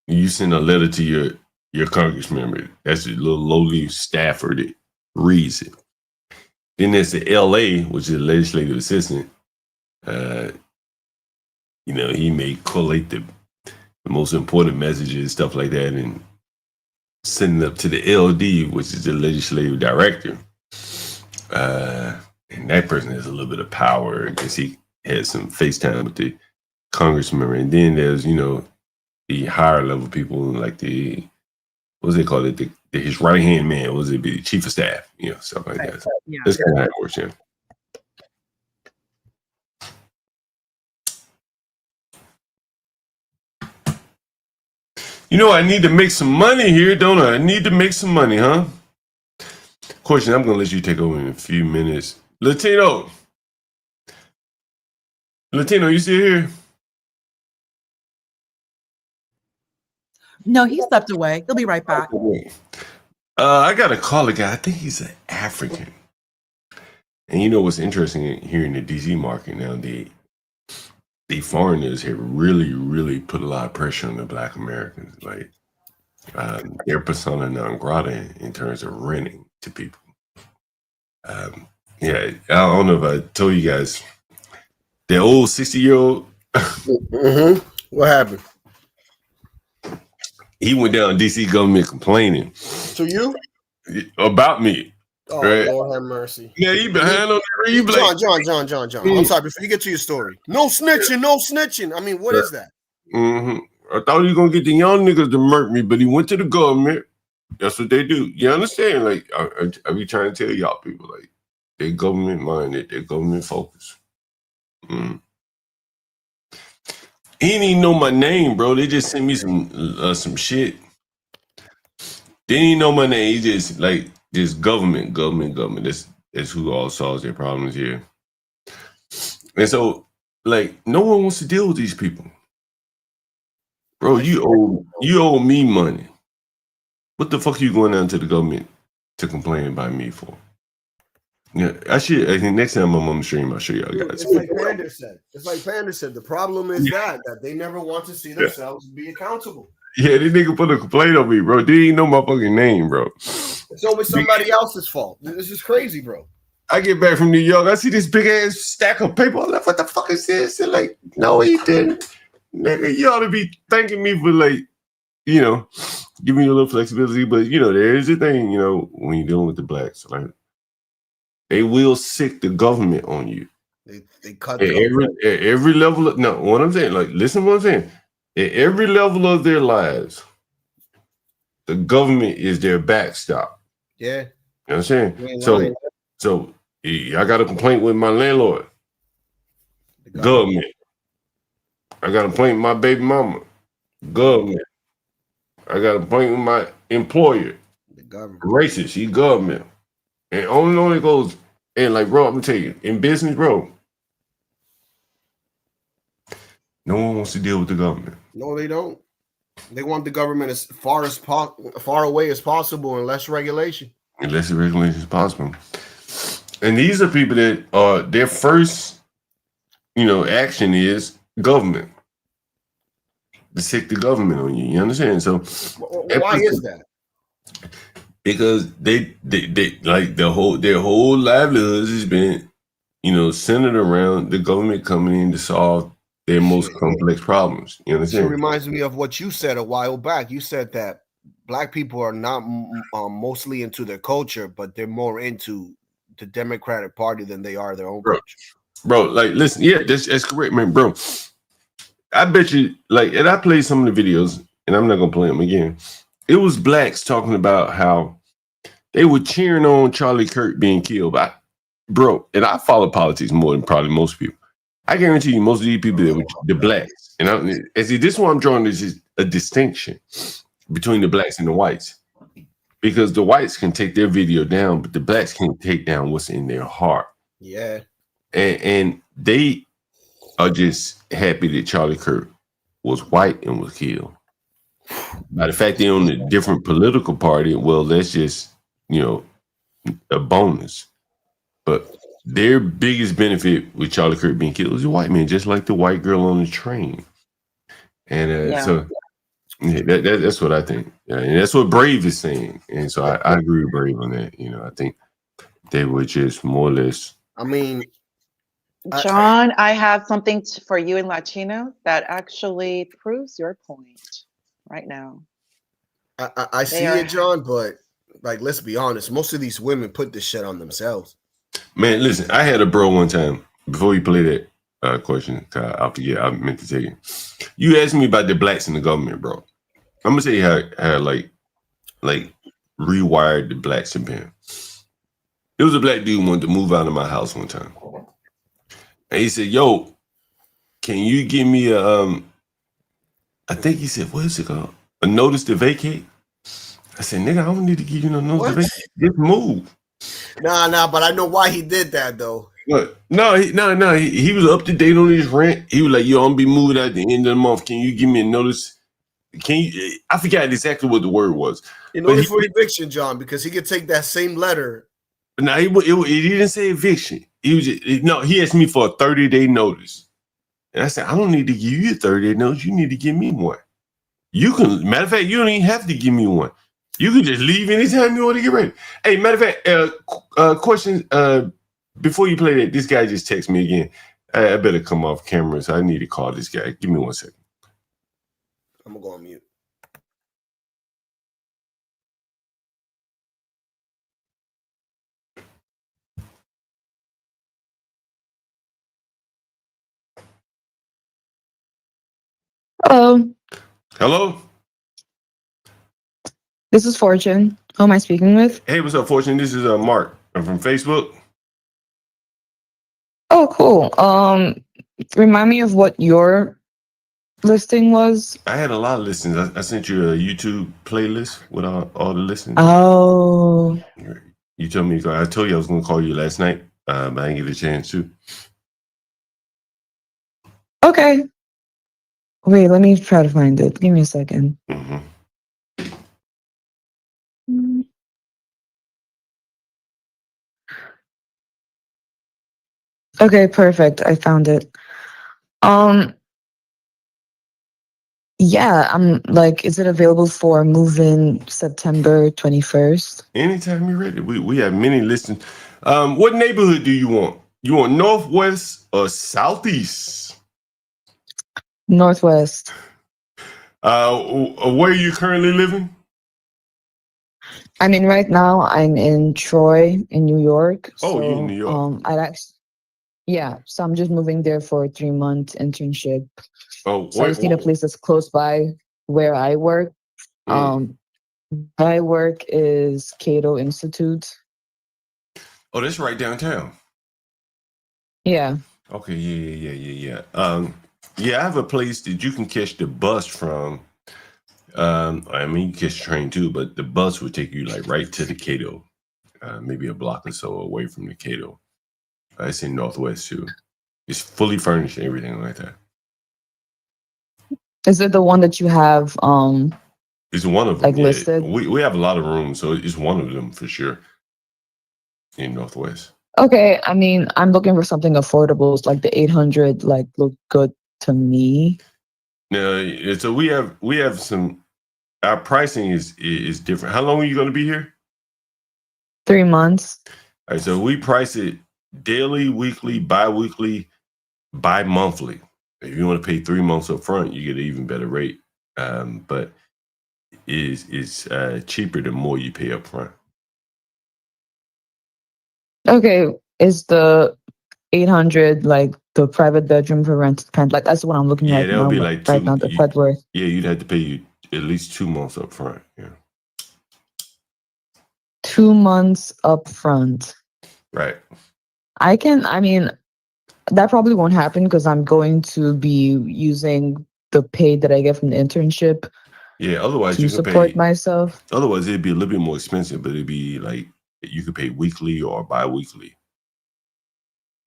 you send a letter to your Congress member. That's a little lowly staffer that reads it. Then there's the LA, which is a legislative assistant. You know, he may collate the most important messages, stuff like that, and send it up to the LD, which is the legislative director. And that person has a little bit of power because he had some FaceTime with the Congress member. And then there's, you know, the higher level people, like what's it called? His right hand man, was it be the chief of staff, you know, stuff like that. Yeah. That's kind of how it works, yeah. You know, I need to make some money here, don't I? I need to make some money, huh? Question, I'm going to let you take over in a few minutes. Latino, you still here? No, he stepped away. He'll be right back. I got to call a guy. I think he's an African. And you know what's interesting here in the DC market now, the foreigners have really, really put a lot of pressure on the Black Americans. Like, they're persona non grata in terms of renting to people. Yeah, I don't know if I told you guys, the old 60-year-old. What happened? He went down DC government complaining. To you? About me. Oh, right? Lord have mercy. Yeah, he behind on the replay. John. I'm sorry, before you get to your story. No snitching. I mean, what is that? I thought he was going to get the young niggas to murk me, but he went to the government. That's what they do. You understand? Like, I be trying to tell y'all people, like, they government minded, they government focused. He didn't even know my name, bro. They just sent me some shit. They didn't even know my name. He just like just government. That's who all solves their problems here. And so, like, no one wants to deal with these people, bro. You owe me money. What the fuck are you going down to the government to complain about me for? Yeah, I think next time I'm on the stream, I'll show y'all guys. It's like Pander said. The problem is that they never want to see themselves be accountable. Yeah, this nigga put a complaint on me, bro. They didn't know my fucking name, bro. It's always somebody else's fault. This is crazy, bro. I get back from New York, I see this big ass stack of paper. I'm like, what the fuck is this? And like, no, he didn't. Nigga, you ought to be thanking me for, like, you know, giving you a little flexibility. But, you know, there's a thing, you know, when you're dealing with the blacks, like, they will sick the government on you. They cut at every level of, no, what I'm saying, like, listen to what I'm saying. At every level of their lives, the government is their backstop. Yeah. You know what I'm saying? So I got a complaint with my landlord. Government. I got a complaint with my baby mama. Government. I got a complaint with my employer. The government. Racist. He government. And only goes, and like, bro, I'm gonna tell you, in business, bro, no one wants to deal with the government. No, they don't. They want the government as far away as possible and less regulation. And less regulation as possible. And these are people that are their first, you know, action is government. To sick the government on you. You understand? So why is that? Because they like their whole livelihoods has been, you know, centered around the government coming in to solve their most complex problems. You understand? It reminds me of what you said a while back. You said that Black people are not mostly into their culture, but they're more into the Democratic Party than they are their own culture. Bro, like, listen, yeah, that's correct, man, bro. I bet you, like, and I played some of the videos, and I'm not gonna play them again. It was blacks talking about how they were cheering on Charlie Kirk being killed by, bro. And I follow politics more than probably most people. I guarantee you, most of these people that were the blacks, and this is what I'm drawing. This is a distinction between the blacks and the whites, because the whites can take their video down, but the blacks can't take down what's in their heart. Yeah. and they are just happy that Charlie Kirk was white and was killed. By the fact they're on a different political party, well, that's just, a bonus. But their biggest benefit with Charlie Kirk being killed was a white man, just like the white girl on the train. And so that's what I think. And that's what Brave is saying. And so I agree with Brave on that. I think they were just more or less. I mean, John, I have something for you in Latino that actually proves your point right now. I see it, John, but like, let's be honest. Most of these women put this shit on themselves. Man, listen, I had a bro one time, before you play that question, I forget, I meant to tell you. You asked me about the blacks in the government, bro. I'm going to tell you how like rewired the blacks have been. There was a black dude who wanted to move out of my house one time. And he said, yo, can you give me I think he said, what is it called? A notice to vacate? I said, nigga, I don't need to give you no notice to vacate. Just move. Nah, but I know why he did that though. What? No, he was up to date on his rent. He was like, yo, I'm gonna be moving at the end of the month. Can you give me a notice? I forgot exactly what the word was. In order for eviction, John, because he could take that same letter. No, he didn't say eviction. He asked me for a 30-day notice. And I said, I don't need to give you a 30-day notice. You need to give me one. Matter of fact, you don't even have to give me one. You can just leave anytime you want to get ready. Hey, matter of fact, question, before you play that, this guy just texted me again. I better come off camera, so I need to call this guy. Give me 1 second. I'm going to go on mute. Hello. Hello? This is Fortune. Who am I speaking with? Hey, what's up, Fortune? This is Mark. I'm from Facebook. Oh, cool. Remind me of what your listing was. I had a lot of listens. I sent you a YouTube playlist with all the listens. Oh. You told me, I told you I was going to call you last night, but I didn't get a chance to. Okay. Wait, let me try to find it. Give me a second. Mm-hmm. Okay, perfect. I found it. Yeah, I'm like, is it available for move-in September 21st? Anytime you're ready. We have many listings. What neighborhood do you want? You want Northwest or Southeast? Northwest. Where are you currently living? I mean, right now I'm in Troy, in New York. Oh, you're in New York. So I'm just moving there for a 3-month internship. Oh, so I just need a place that's close by where I work. My work is Cato Institute. Oh, that's right downtown. Yeah. Okay, yeah. I have a place that you can catch the bus from. I mean, you can catch the train too, but the bus would take you like right to the Cato, maybe a block or so away from the Cato. It's in Northwest too. It's fully furnished and everything like that. Is it the one that you have? It's one of them. Like listed. We have a lot of rooms, so it's one of them for sure. In Northwest. Okay, I mean, I'm looking for something affordable. It's like the 800, like look good to me. No, so we have some. Our pricing is different. How long are you going to be here? 3 months. All right, so we price it daily, weekly, bi-weekly, bi-monthly. If you want to pay 3 months up front, you get an even better rate. But it's cheaper the more you pay up front. Okay, is the 800 like the private bedroom for rent? Like that's what I'm looking at. Yeah, that'll be like right now. The Fedworth. Yeah, you'd have to pay at least 2 months up front. Yeah. 2 months up front. Right. I mean, that probably won't happen because I'm going to be using the pay that I get from the internship. Yeah, otherwise to you can support pay myself. Otherwise it'd be a little bit more expensive, but it'd be like you could pay weekly or bi-weekly.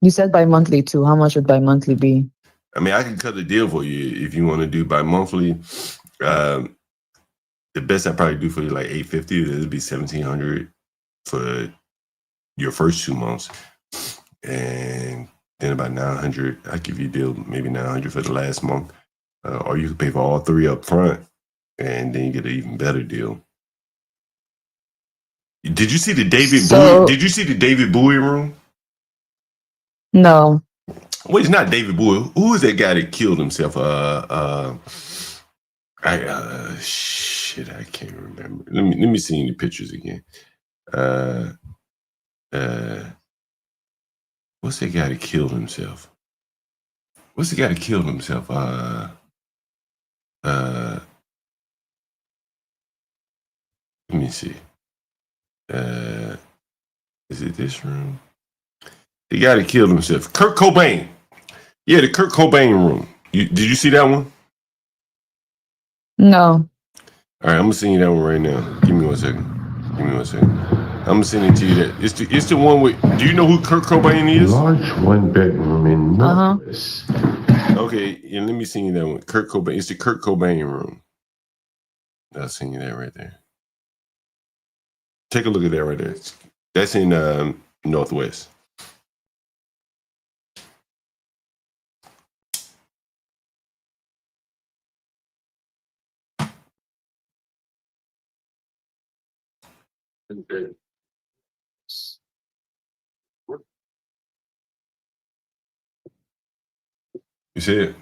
You said bi-monthly too. How much would bi-monthly be? I mean, I can cut the deal for you if you want to do bi-monthly. The best I probably do for you like $850. It'd be $1,700 for your first 2 months, and then about $900. I give you a deal, maybe $900 for the last month, or you can pay for all 3 up front, and then you get an even better deal. Did you see the David Bowie? Did you see the David Bowie room? No. Well, it's not David Bowie. Who is that guy that killed himself? Shit, I can't remember. Let me see the pictures again. What's that guy that killed himself? What's the guy that killed himself? Let me see. Is it this room? The guy that killed himself, Kirk Cobain. Yeah, the Kirk Cobain room. Did you see that one? No. All right, I'm gonna send you that one right now. Give me 1 second. I'm gonna send it to you. That it's the one with. Do you know who Kirk Cobain is? Large 1-bedroom in Northwest. Okay, yeah, let me send you that one. Kirk Cobain. It's the Kirk Cobain room. I'll send you that right there. Take a look at that right there. That's in Northwest. You see it?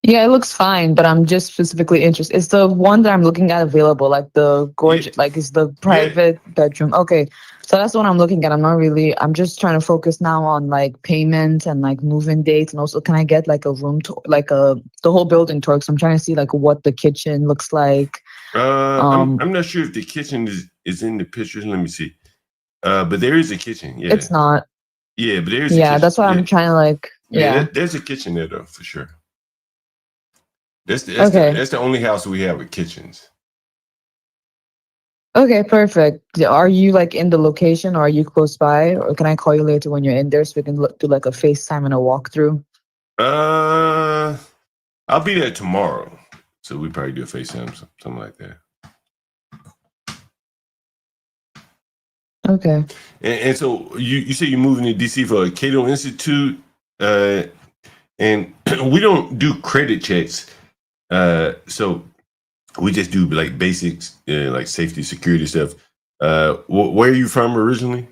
Yeah, it looks fine, but I'm just specifically interested. It's the one that I'm looking at available, like the gorgeous, like it's the private bedroom. Okay, so that's the one I'm looking at. I'm just trying to focus now on like payment and like move-in dates, and also can I get like a room tour, like the whole building tour? So I'm trying to see like what the kitchen looks like. I'm not sure if the kitchen is in the pictures. Let me see. But there is a kitchen. Yeah, it's not. Yeah, but there's a Yeah, kitchen. that's why I'm trying to like. Yeah. There's a kitchen there though for sure. That's the only house we have with kitchens. Okay, perfect. Are you like in the location, or are you close by, or can I call you later when you're in there so we can do like a FaceTime and a walkthrough? I'll be there tomorrow, so we probably do a FaceTime, something like that. Okay. And so you say you're moving to DC for a Cato Institute, and we don't do credit checks, so we just do like basics, like safety, security stuff. Where are you from originally?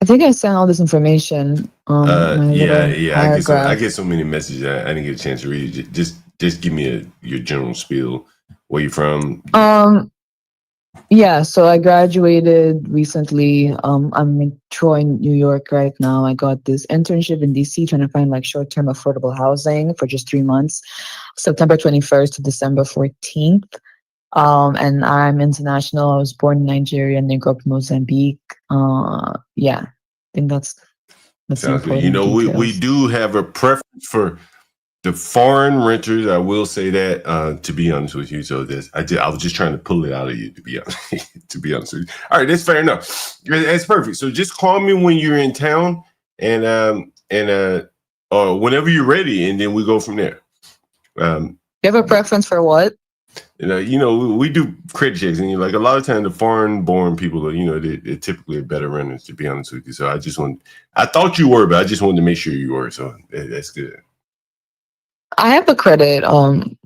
I think I sent all this information. I get so many messages. I didn't get a chance to read it. Just give me your general spiel. Where you from? Yeah, so I graduated recently. I'm in Troy, New York right now. I got this internship in DC trying to find like short-term affordable housing for just 3 months, September 21st to December 14th. And I'm international. I was born in Nigeria and then grew up in Mozambique. Yeah, I think that's Sounds good. You know, we do have a preference for the foreign renters. I will say that, to be honest with you. So I was just trying to pull it out of you, to be honest. To be honest with you. All right, that's fair enough. That's perfect. So just call me when you're in town, and whenever you're ready, and then we go from there. You have a preference for what? You know, we do credit checks, and like a lot of times the foreign-born people are, they're typically better renters, to be honest with you. So I thought you were, but I just wanted to make sure you were. So that's good. I have a credit. I don't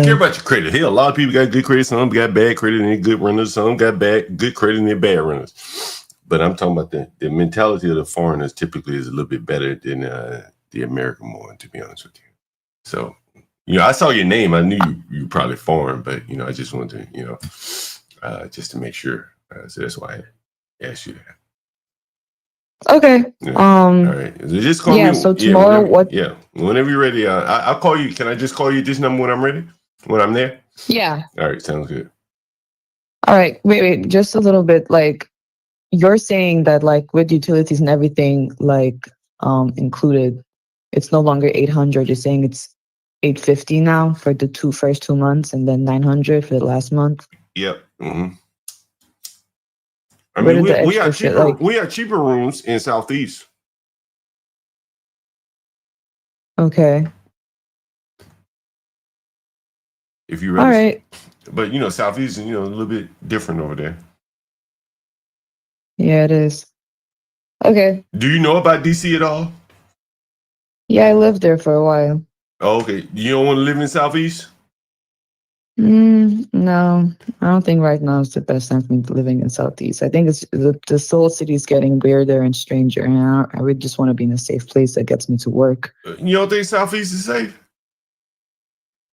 care about your credit. Hell, a lot of people got good credit. Some got bad credit and they're good renters. Some got good credit and they're bad renters. But I'm talking about the mentality of the foreigners typically is a little bit better than the American one, to be honest with you. So, I saw your name. I knew you probably foreign, but I just wanted to, just to make sure. So that's why I asked you that. Okay. Yeah. All right. So just call me. So tomorrow, whenever you're ready. I'll call you. Can I just call you at this number when I'm ready? When I'm there? Yeah. All right. Sounds good. All right. Wait. Just a little bit. Like, you're saying that like with utilities and everything like included, it's no longer 800. You're saying it's 850 now for the first 2 months, and then 900 for the last month. Yep. Mm-hmm. I Where mean, did the we got extra shit cheaper like? we got cheaper rooms in Southeast. Okay. If you All ready. right. But Southeast is a little bit different over there. Yeah, it is. Okay. Do you know about DC at all? Yeah, I lived there for a while. Oh, okay. You don't want to live in Southeast? No, I don't think right now is the best time for me living in Southeast. I think it's the Seoul city is getting weirder and stranger, and I would just want to be in a safe place that gets me to work. You don't think Southeast is safe?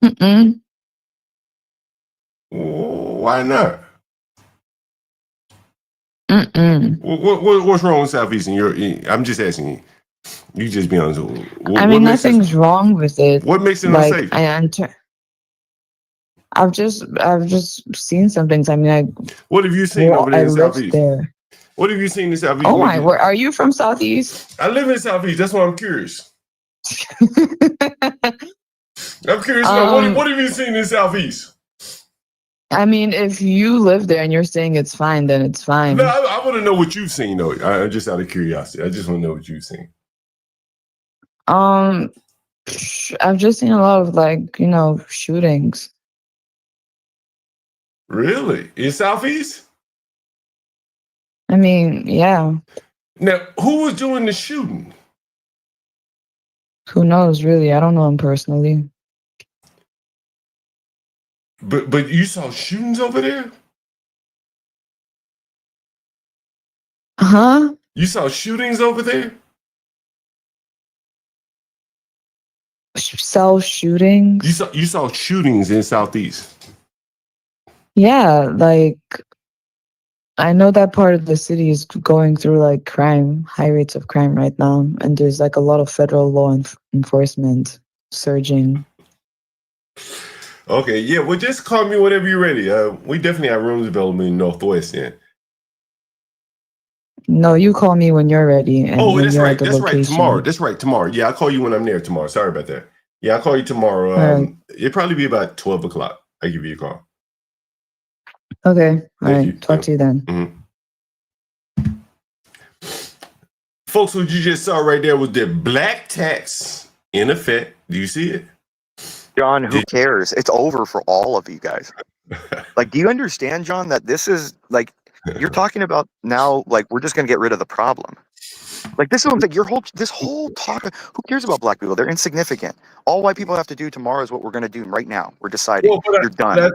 Mm-mm. Why not? Mm-mm. What's wrong with Southeast? I'm just asking you. You just be honest. I mean, nothing's wrong with it. What makes it like unsafe? I've just seen some things. I mean, what have you seen over there in lived Southeast? there. What have you seen in Southeast? Oh my word! Are you from Southeast? I live in Southeast. That's why I'm curious. I'm curious. What have you seen in Southeast? I mean, if you live there and you're saying it's fine, then it's fine. No, I want to know what you've seen, though. I'm just out of curiosity. I just want to know what you've seen. I've just seen a lot of shootings. Really? In Southeast? I mean, yeah. Now, who was doing the shooting? Who knows, really? I don't know him personally. But you saw shootings over there? Huh? You saw shootings over there? Cell shootings? You saw shootings in Southeast? Yeah, I know that part of the city is going through high rates of crime right now, and there's a lot of federal law enforcement surging. Okay, yeah. Well, just call me whenever you're ready. We definitely have rooms available in Northwest then. No, you call me when you're ready. And Oh, when that's you're right. at the That's right. location. Tomorrow. That's right. Tomorrow. Yeah, I'll call you when I'm there tomorrow. Sorry about that. Yeah, I'll call you tomorrow. Right. It'll probably be about 12 o'clock. I'll give you a call. Okay. All Thank you. right. Talk to you then. Mm-hmm. Folks, what you just saw right there was the black tax in effect. Do you see it? John, who cares? It's over for all of you guys. Do you understand, John, that this is you're talking about now, we're just going to get rid of the problem. This is what I'm saying. This whole talk, who cares about black people? They're insignificant. All white people have to do tomorrow is what we're going to do right now. We're deciding. You're done.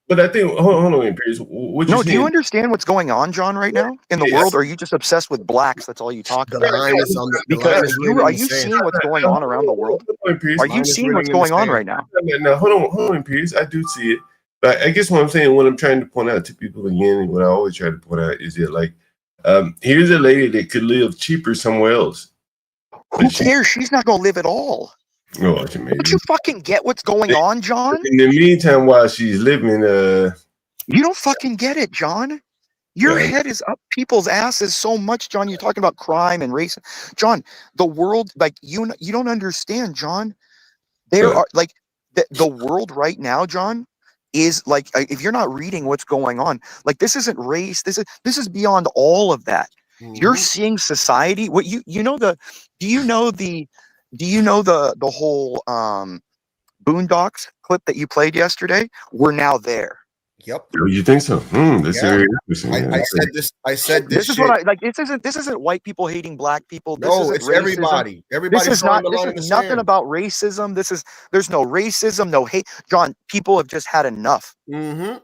But I think, hold on, Pierce. Do you understand what's going on, John, right now in the world? Or are you just obsessed with blacks? That's all you talk about. Because are you seeing what's going on around the world? Are you seeing what's going on right now? Now, hold on, Pierce. I do see it. But I guess what I'm saying, what I'm trying to point out to people again, and what I always try to point out is that, here's a lady that could live cheaper somewhere else. Who cares? She's not going to live at all. Oh, Don't you fucking get what's going on, John? In the meantime, while she's living, you don't fucking get it, John. Your head is up people's asses so much, John. You're talking about crime and race. John, the world, you don't understand, John. There are the world right now, John, is if you're not reading what's going on, this isn't race. This is beyond all of that. Mm-hmm. You're seeing society. What do you know the whole Boondocks clip that you played yesterday? We're now there. Yep. Oh, you think so? That's very interesting. I said this. This is what I This isn't white people hating black people. No, it's racism. Everybody. This is nothing about racism. There's no racism, no hate. John, people have just had enough. Mm-hmm.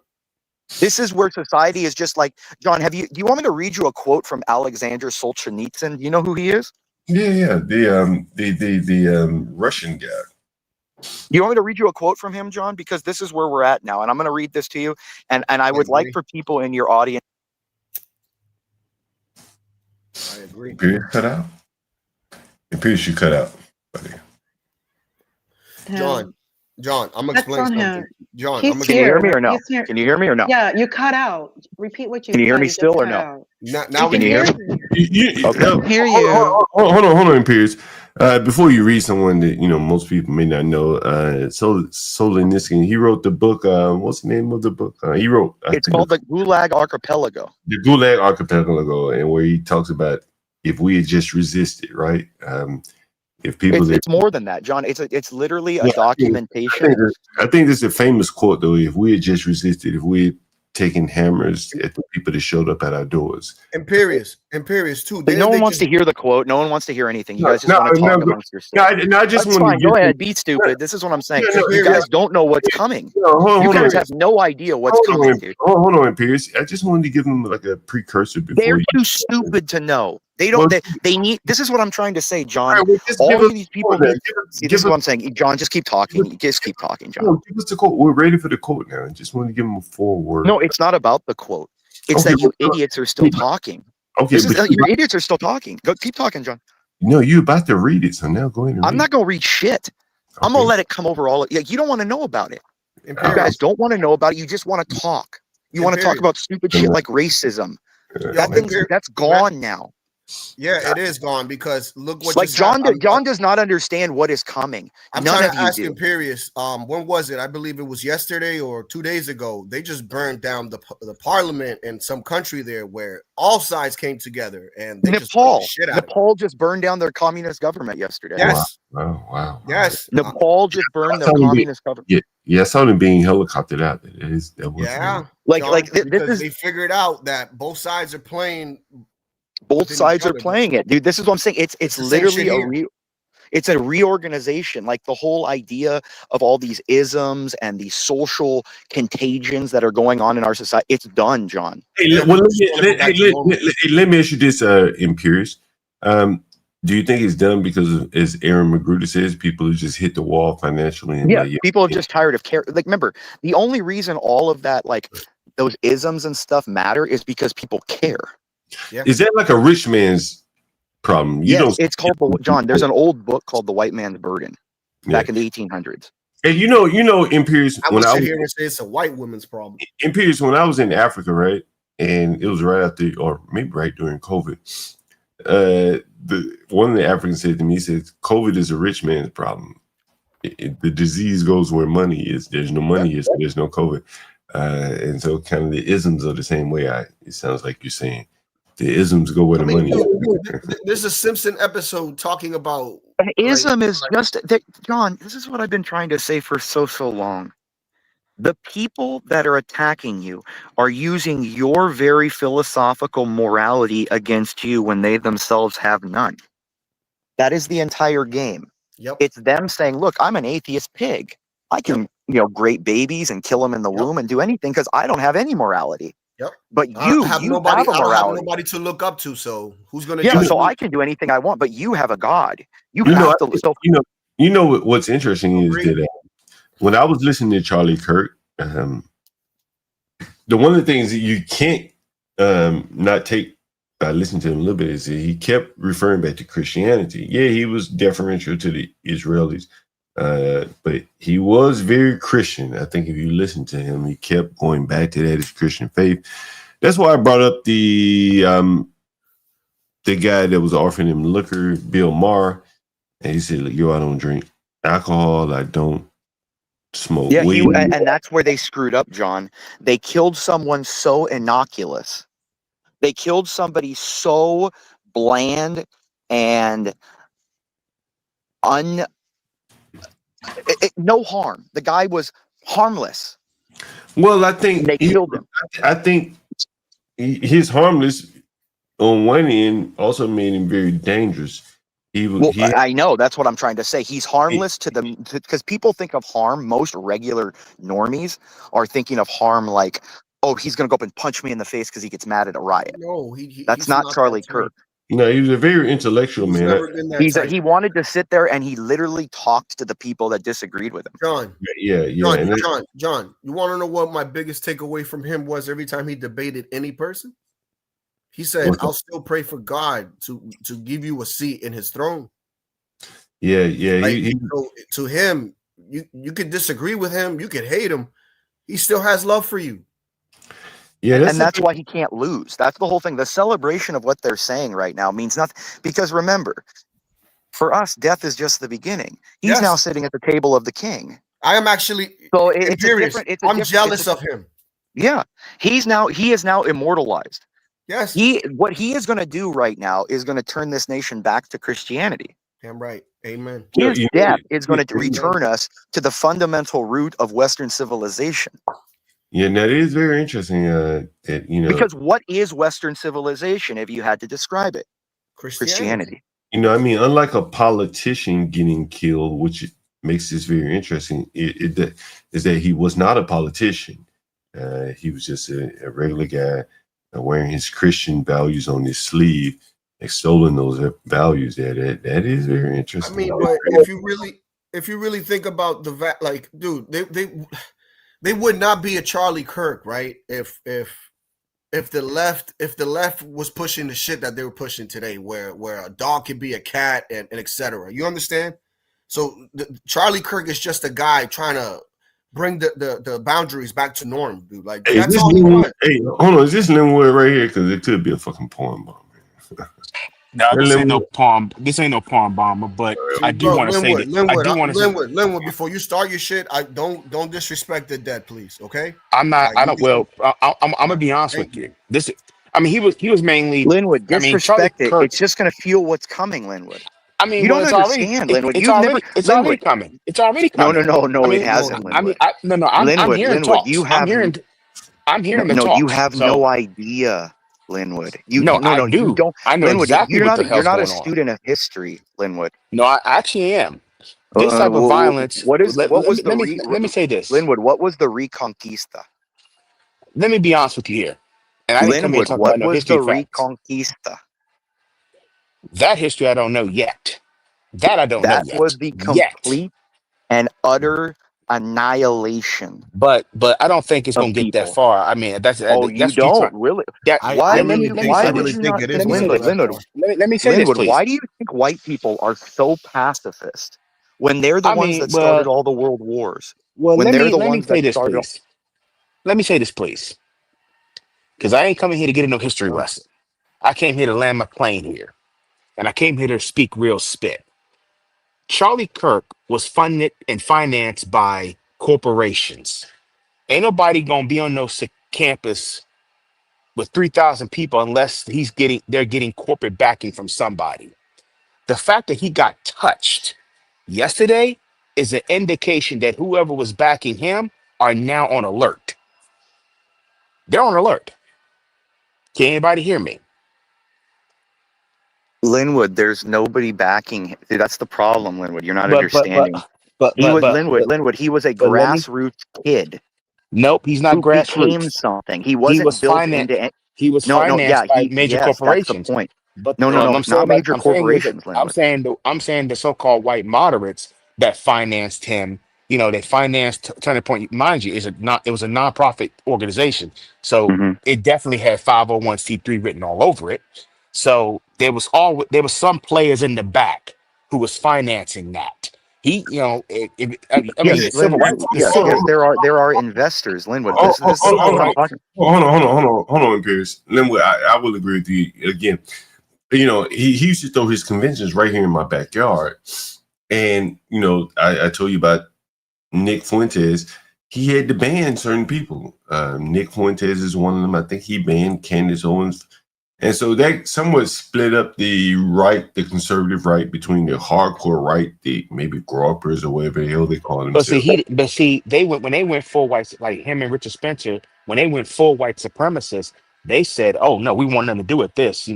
This is where society is just John. Do you want me to read you a quote from Alexander Solzhenitsyn? Do you know who he is? Yeah. The Russian guy. You want me to read you a quote from him, John? Because this is where we're at now, and I'm going to read this to you. And I would like for people in your audience. I agree. Pierce cut out. Pierce, you cut out, buddy. John, I'm gonna explain something. John, He's I'm Can you hear me here. or no? He's here. Can you hear me or no? Yeah, you cut out. Repeat what you Can you hear said. me You still just or cut no? out. now We we can hear can. you. Okay. Hear you. Hold on, Piers. Before you read someone that most people may not know, Solzhenitsyn, he wrote the book. What's the name of the book? He wrote. It's called the Gulag Archipelago. The Gulag Archipelago, and where he talks about if we had just resisted, right? If people, it's more than that, John. It's literally a documentation. I think this is a famous quote though. If we had just resisted, if we had taken hammers at the people that showed up at our doors. Imperious too. No one wants to hear the quote. No one wants to hear anything. You guys just want to talk amongst yourselves. That's fine. Go ahead. Be stupid. This is what I'm saying. You guys don't know what's coming. You guys have no idea what's coming, dude. Hold on, Pierce. I just wanted to give them like a precursor before. They're too stupid to know. They don't. They need. This is what I'm trying to say, John. All of these people. See, this is what I'm saying, John. Just keep talking. Just keep talking, John. No, give us the quote. We're ready for the quote now. I just want to give them a forward. No, it's not about the quote. It's that you idiots are still talking. Okay, your idiots are still talking. Go, keep talking, John. No, you're about to read it, so now go ahead and I'm not going to read shit. Okay. I'm going to let it come over all. You don't want to know about it. You guys don't want to know about it. You just want to talk. You want to talk about stupid shit like racism. That's gone now. Yeah, it is gone because look what like John does not understand what is coming. I'm trying to ask Imperious. When was it? I believe it was yesterday or 2 days ago. They just burned down the parliament in some country there where all sides came together and they Nepal just burned down their communist government yesterday. Yes. Wow. Yes. Nepal just burned their communist government. Yeah, I saw them being helicoptered out. Because they figured out that both sides are playing. Both sides are playing it, dude. This is what I'm saying. It's literally it's a reorganization. Like the whole idea of all these isms and these social contagions that are going on in our society. It's done, John. Hey, let me ask you this, Imperious. Do you think it's done because, as Aaron Magruder says, people have just hit the wall financially? And people are just tired of care. Like, remember, the only reason all of that, like those isms and stuff matter is because people care. Yeah. Is that like a rich man's problem? It's called John. There's an old book called The White Man's Burden back in the 1800s. And Imperious. I would sit here and say it's a white woman's problem. Imperious, when I was in Africa, right, and it was right after, or maybe right during COVID. One of the Africans said to me, he said, "COVID is a rich man's problem. The disease goes where money is. There's no money here, so there's no COVID." And so, kind of the isms are the same way. It sounds like you're saying. The isms go where the money is. There's a Simpson episode talking about an ism is just that, John. This is what I've been trying to say for so long. The people that are attacking you are using your very philosophical morality against you when they themselves have none. That is the entire game. Yep. It's them saying, "Look, I'm an atheist pig. I can, grape babies and kill them in the womb and do anything because I don't have any morality." Yep. But you have nobody. have a morality. I don't have nobody to look up to. So who's going to? Yeah. So I can do anything I want, but you have a God. What's interesting is that when I was listening to Charlie Kirk, one of the things that you can't not take by listening to him a little bit is that he kept referring back to Christianity. Yeah, he was deferential to the Israelis. But he was very Christian. I think if you listen to him, he kept going back to that as Christian faith. That's why I brought up the guy that was offering him liquor, Bill Maher, and he said, "Look, I don't drink alcohol. I don't smoke weed." And that's where they screwed up, John. They killed someone so innocuous. They killed somebody so bland and no harm. The guy was harmless. Well, I think they killed him. I think his harmless on one end also made him very dangerous. I know, that's what I'm trying to say. He's harmless to them because people think of harm. Most regular normies are thinking of harm like, "Oh, he's going to go up and punch me in the face because he gets mad at a riot." No, that's not Charlie Kirk. No, he was a very intellectual man. He wanted to sit there and he literally talked to the people that disagreed with him. John, yeah. John, you want to know what my biggest takeaway from him was every time he debated any person? He said, "I'll still pray for God to give you a seat in his throne." Yeah. So to him, you could disagree with him, you could hate him, He still has love for you. Yeah, And that's why he can't lose. That's the whole thing. The celebration of what they're saying right now means nothing. Because remember, for us, death is just the beginning. He's now sitting at the table of the king. I am actually so it's a different. I'm jealous of him. Yeah, he is now immortalized. Yes. What he is going to do right now is going to turn this nation back to Christianity. Damn right. Amen. His death is going to return us to the fundamental root of Western civilization. Yeah, that is very interesting. That Because what is Western civilization if you had to describe it? Christianity. I mean, unlike a politician getting killed, which makes this very interesting, is that he was not a politician. He was just a regular guy wearing his Christian values on his sleeve, extolling those values. That is very interesting. I mean, but if you really think about dude, they would not be a Charlie Kirk, right? If the left was pushing the shit that they were pushing today, where a dog could be a cat and etc. You understand? So Charlie Kirk is just a guy trying to bring the boundaries back to norm, dude. Like Hey, that's all he wants. Hey, hold on, is this Linwood right here? Because it could be a fucking porn bomb. No, this ain't no palm. This ain't no palm bomber. But I do want to say that. Linwood, before you start your shit, don't disrespect the dead, please. Okay? I'm not. I don't. Well, I'm gonna be honest with you. This. I mean, he was mainly Linwood. Disrespect Charlie Kirk, it's just gonna fuel what's coming, Linwood. I mean, you well, don't understand, Linwood. It's already coming. It's already coming. No, it hasn't, Linwood. I'm hearing Linwood, talks. I'm hearing the talks. No, you have no idea, Linwood. I do. You don't. I know Linwood, exactly what the hell's you're not going a student of history, Linwood. No, I actually am. This type of violence. Let me say this, Linwood. What was the Reconquista? Let me be honest with you here. And I didn't come here to talk about no history facts. Reconquista? That history I don't know yet. That I don't know yet. That was the complete and utter annihilation. But I don't think it's going to get that far. I mean, that's you don't really. Why would you not? Linwood, let me say this, please. Why do you think white people are so pacifist when they're the ones that started all the world wars? Well, let me say this, please. Let me say this, please. Because I ain't coming here to get into no history lesson. I came here to land my plane here. And I came here to speak real spit. Charlie Kirk was funded and financed by corporations. Ain't nobody gonna be on no campus with 3,000 people unless they're getting corporate backing from somebody. The fact that he got touched yesterday is an indication that whoever was backing him are now on alert. They're on alert. Can anybody hear me? Linwood, there's nobody backing him. That's the problem, Linwood. You're not understanding. Linwood, he was a grassroots kid. Nope, he's not grassroots. Became something. He wasn't built into. He was financed by major corporations. That's the point. But no, not major corporations. I'm saying the so-called white moderates that financed him. They financed Turning Point. Mind you, it was a nonprofit organization, so it definitely had 501c3 written all over it. So there was some players in the back who was financing that. He, there are investors, Linwood. Hold on, Pierce. Linwood, I will agree with you again. He used to throw his conventions right here in my backyard, and I told you about Nick Fuentes. He had to ban certain people. Nick Fuentes is one of them. I think he banned Candace Owens. And so that somewhat split up the conservative right, between the hardcore right, the maybe gropers or whatever the hell they call themselves. When they went full white, like him and Richard Spencer, when they went full white supremacists, they said, "Oh no, we want nothing to do with this,"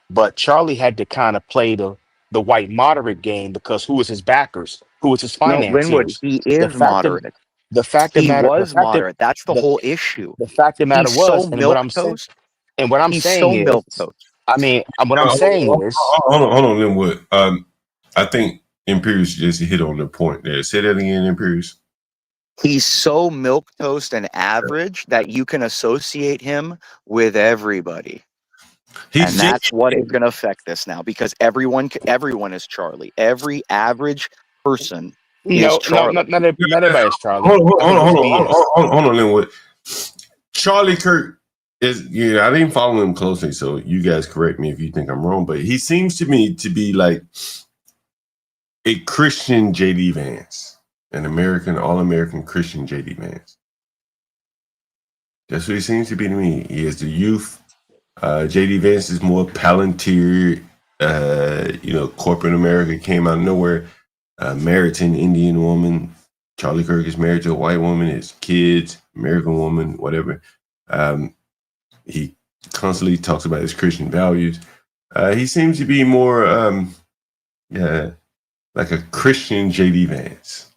But Charlie had to kind of play the white moderate game because who was his backers? Who was his financiers? No, Linwood, he is moderate. The fact that he was moderate. That's the whole issue. The fact of the matter was, and what I'm saying. And what I'm saying is, I mean, what I'm saying is, hold on, Linwood. I think Imperius just hit on the point there. Say that again, Imperius. He's so milquetoast and average that you can associate him with everybody. And that's what is going to affect this now, because everyone is Charlie. Every average person You know, no, not everybody's Charlie. Hold on, Linwood. Charlie Kirk is, I didn't follow him closely, so you guys correct me if you think I'm wrong, but he seems to me to be like a Christian J.D. Vance, an all-American Christian J.D. Vance. That's what he seems to be to me. He has the youth. J.D. Vance is more Palantir. Corporate America came out of nowhere. Married to an Indian woman. Charlie Kirk is married to a white woman. His kids, American woman, whatever. He constantly talks about his Christian values. He seems to be more like a Christian J.D. Vance.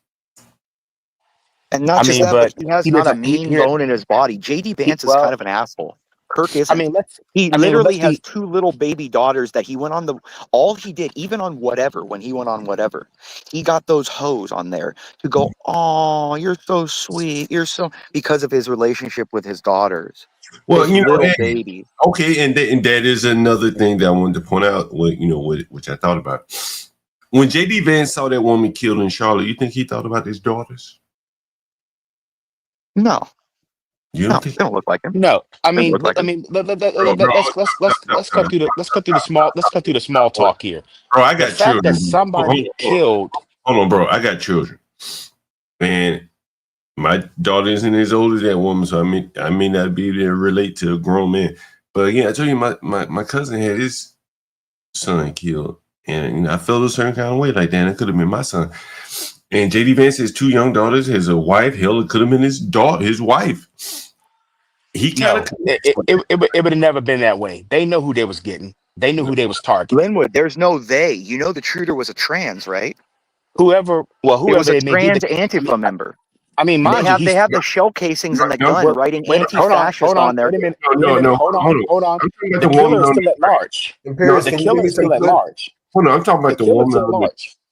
And not just that, but he has not a mean bone in his body. J.D. Vance is kind of an asshole. Kirk isn't. He literally has two little baby daughters that he went on all he did, even on whatever, when he went on whatever, he got those hoes on there to go, oh, you're so sweet. You're so, because of his relationship with his daughters. Well, little babies. Okay, and that is another thing that I wanted to point out, which I thought about. When J.D. Vance saw that woman killed in Charlotte, you think he thought about his daughters? No. You don't think they don't look like him? No, let's cut through the small talk here. Bro, I got the fact children. That somebody killed. Hold on, bro. I got children, and my daughter isn't as old as that woman, so I may not be able to relate to a grown man. But again, I told you, my cousin had his son killed, and I felt a certain kind of way. Like, damn, it could have been my son. And J.D. Vance has two young daughters, has a wife. Hell, it could have been his wife. He kind of it would have never been that way. They know who they was getting. They knew who they was targeting. Linwood, there's no they. You know the shooter was a trans, right? Whoever it was a they may trans be, Antifa member. I mean, they have the shell casings and the gun writing anti-fascist on there. No, hold on. The killer is still at large. The killer is still at large. Hold on, I'm talking about the woman.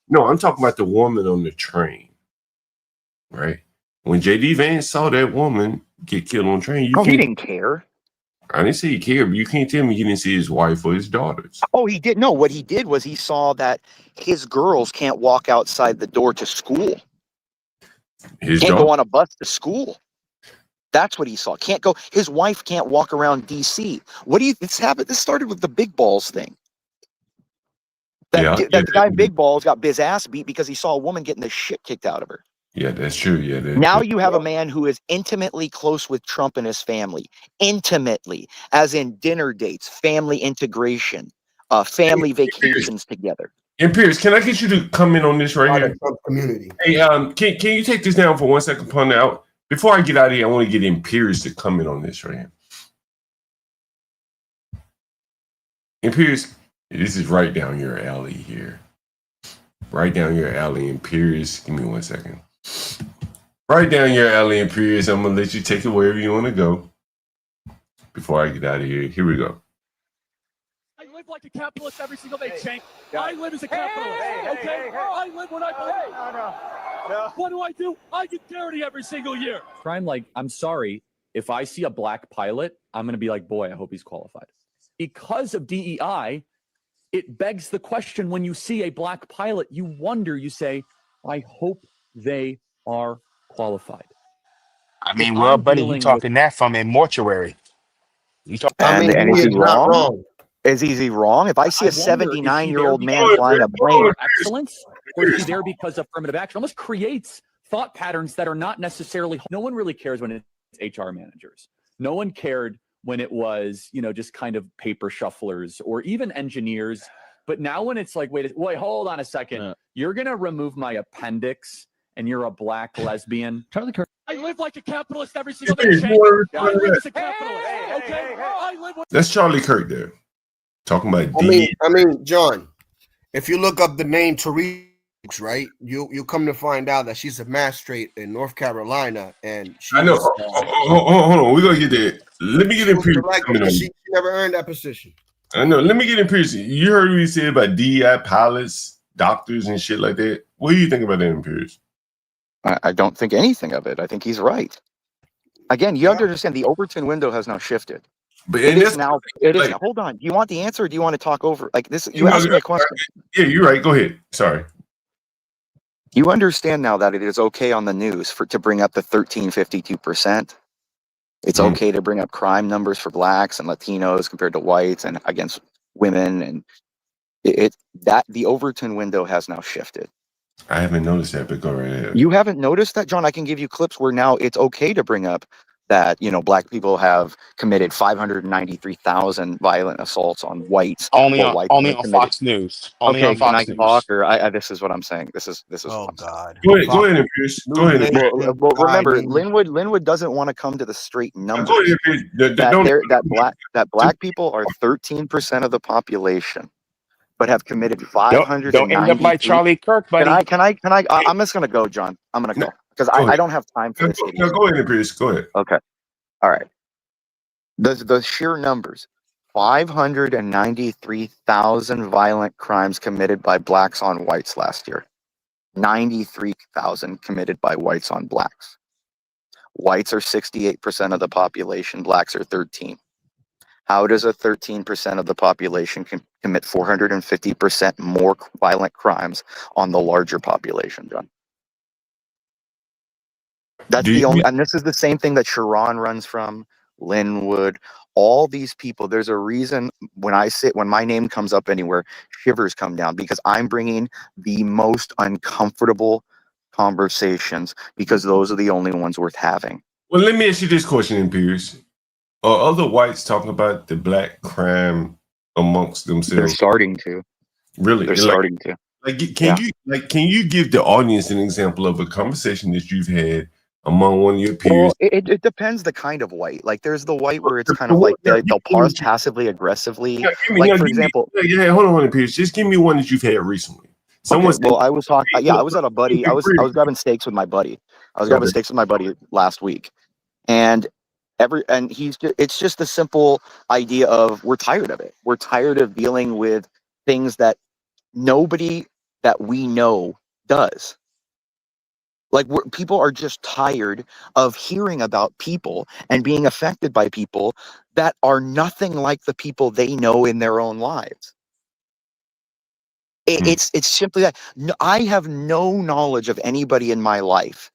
No, I'm talking about the woman on the train. Right? When J.D. Vance saw that woman get killed on the train, he didn't care. I didn't say he cared, but you can't tell me he didn't see his wife or his daughters. Oh, he did. No, what he did was he saw that his girls can't walk outside the door to school. Can't go on a bus to school. That's what he saw. Can't go. His wife can't walk around D.C. This started with the big balls thing. That guy Big Balls got his ass beat because he saw a woman getting the shit kicked out of her. Yeah, that's true. Yeah. Now you have a man who is intimately close with Trump and his family. Intimately, as in dinner dates, family integration, family vacations together. And Pierce, can I get you to come in on this right here? Trump community. Hey, can you take this down for 1 second, pun out? Before I get out of here, I want to get Imperius to come in on this right here. Imperius, this is right down your alley here. Right down your alley, Imperius. Give me 1 second. Right down your alley, Imperius. I'm going to let you take it wherever you want to go. Before I get out of here, here we go. I live like a capitalist every single day, Cenk. I live as a capitalist, okay? I live when I believe. No. What do? I get dirty every single year. I'm sorry, if I see a black pilot, I'm going to be like, boy, I hope he's qualified. Because of DEI, it begs the question, when you see a black pilot, you wonder, you say, I hope they are qualified. I mean, well, buddy, you talking that from a mortuary. And is he wrong? Is he wrong? If I see a 79-year-old man flying a plane, excellence, or is he there because of affirmative action? Almost creates thought patterns that are not necessarily. No one really cares when it's HR managers. No one cared when it was, just kind of paper shufflers or even engineers. But now when it's like, wait, hold on a second. You're gonna remove my appendix, and you're a black lesbian. Charlie Kirk. I live like a capitalist every single day. I live as a capitalist. Okay. I live with. That's Charlie Kirk there. Talking about I mean, John, if you look up the name Therese, right, you'll come to find out that she's a magistrate in North Carolina, and I know. Hold on, we're gonna get there. Let me get in. She never earned that position. I know. Let me get in. Pierce. You heard what he said about DEI pilots, doctors, and shit like that. What do you think about that, Imperius? I don't think anything of it. I think he's right. Again, you have to understand the Overton window has now shifted. But it is now. It is. Hold on. Do you want the answer, or do you want to talk over? Like this? You asked me a question. Yeah, you're right. Go ahead. Sorry. You understand now that it is okay on the news to bring up the 13.52%. It's okay to bring up crime numbers for blacks and Latinos compared to whites and against women, and that the Overton window has now shifted. I haven't noticed that, but go right ahead. You haven't noticed that, John? I can give you clips where now it's okay to bring up that, you know, black people have committed 593,000 violent assaults on whites. Only on Committed. Fox News. Only on Fox News. Talk, or this is what I'm saying. This is. Oh God. Go ahead, Pierce. Go ahead. Well, remember, Linwood doesn't want to come to the straight numbers. Go ahead, Pierce. That black people are 13% of the population, but have committed 500. Don't end up like Charlie Kirk, buddy. Can I? I'm just gonna go, John. I'm gonna go because I don't have time for this. No, go ahead, Pierce. Go ahead. Okay. All right. The sheer numbers: 593,000 violent crimes committed by blacks on whites last year. 93,000 committed by whites on blacks. Whites are 68% of the population. Blacks are 13. How does a 13% of the population commit 450% more violent crimes on the larger population, John? That's the only, and this is the same thing that Sharon runs from, Linwood, all these people. There's a reason when my name comes up anywhere, shivers come down, because I'm bringing the most uncomfortable conversations, because those are the only ones worth having. Well, let me ask you this question, Pierce. Are other whites talking about the black crime amongst themselves? They're starting to. Really? They're starting to. Can you give the audience an example of a conversation that you've had among one of your peers? Well, it depends the kind of white. Like there's the white where it's kind of like they'll pause passively aggressively. For example, hold on, Pierce. Just give me one that you've had recently. Well, I was talking. I was at a buddy. I was grabbing steaks with my buddy. Last week, and it's just the simple idea of we're tired of it. We're tired of dealing with things that nobody that we know does. Like people are just tired of hearing about people and being affected by people that are nothing like the people they know in their own lives. It's simply that. I have no knowledge of anybody in my life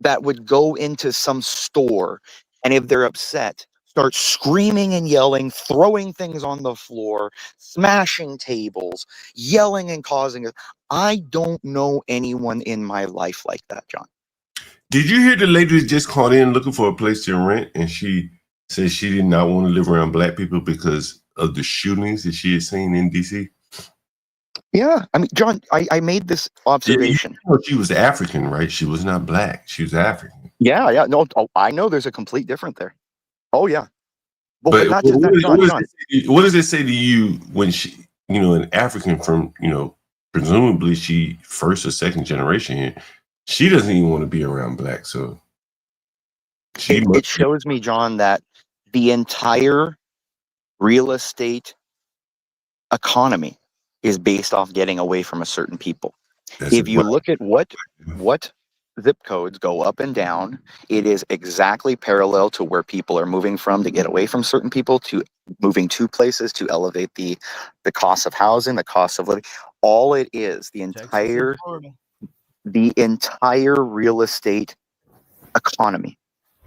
that would go into some store and if they're upset, start screaming and yelling, throwing things on the floor, smashing tables, yelling and causing it. I don't know anyone in my life like that, John. Did you hear the lady that just called in looking for a place to rent, and she said she did not want to live around black people because of the shootings that she had seen in DC? Yeah, I mean, John, I made this observation. She was African, right? She was not black. She was African. Yeah. No, I know there's a complete difference there. Oh, yeah. But not just that, John. What does it say to you when she, an African from, presumably she first or second generation here, she doesn't even want to be around black. So it shows me, John, that the entire real estate economy is based off getting away from a certain people. If you look at what zip codes go up and down, it is exactly parallel to where people are moving from to get away from certain people, to moving to places to elevate the cost of housing, the cost of living. All it is, the entire real estate economy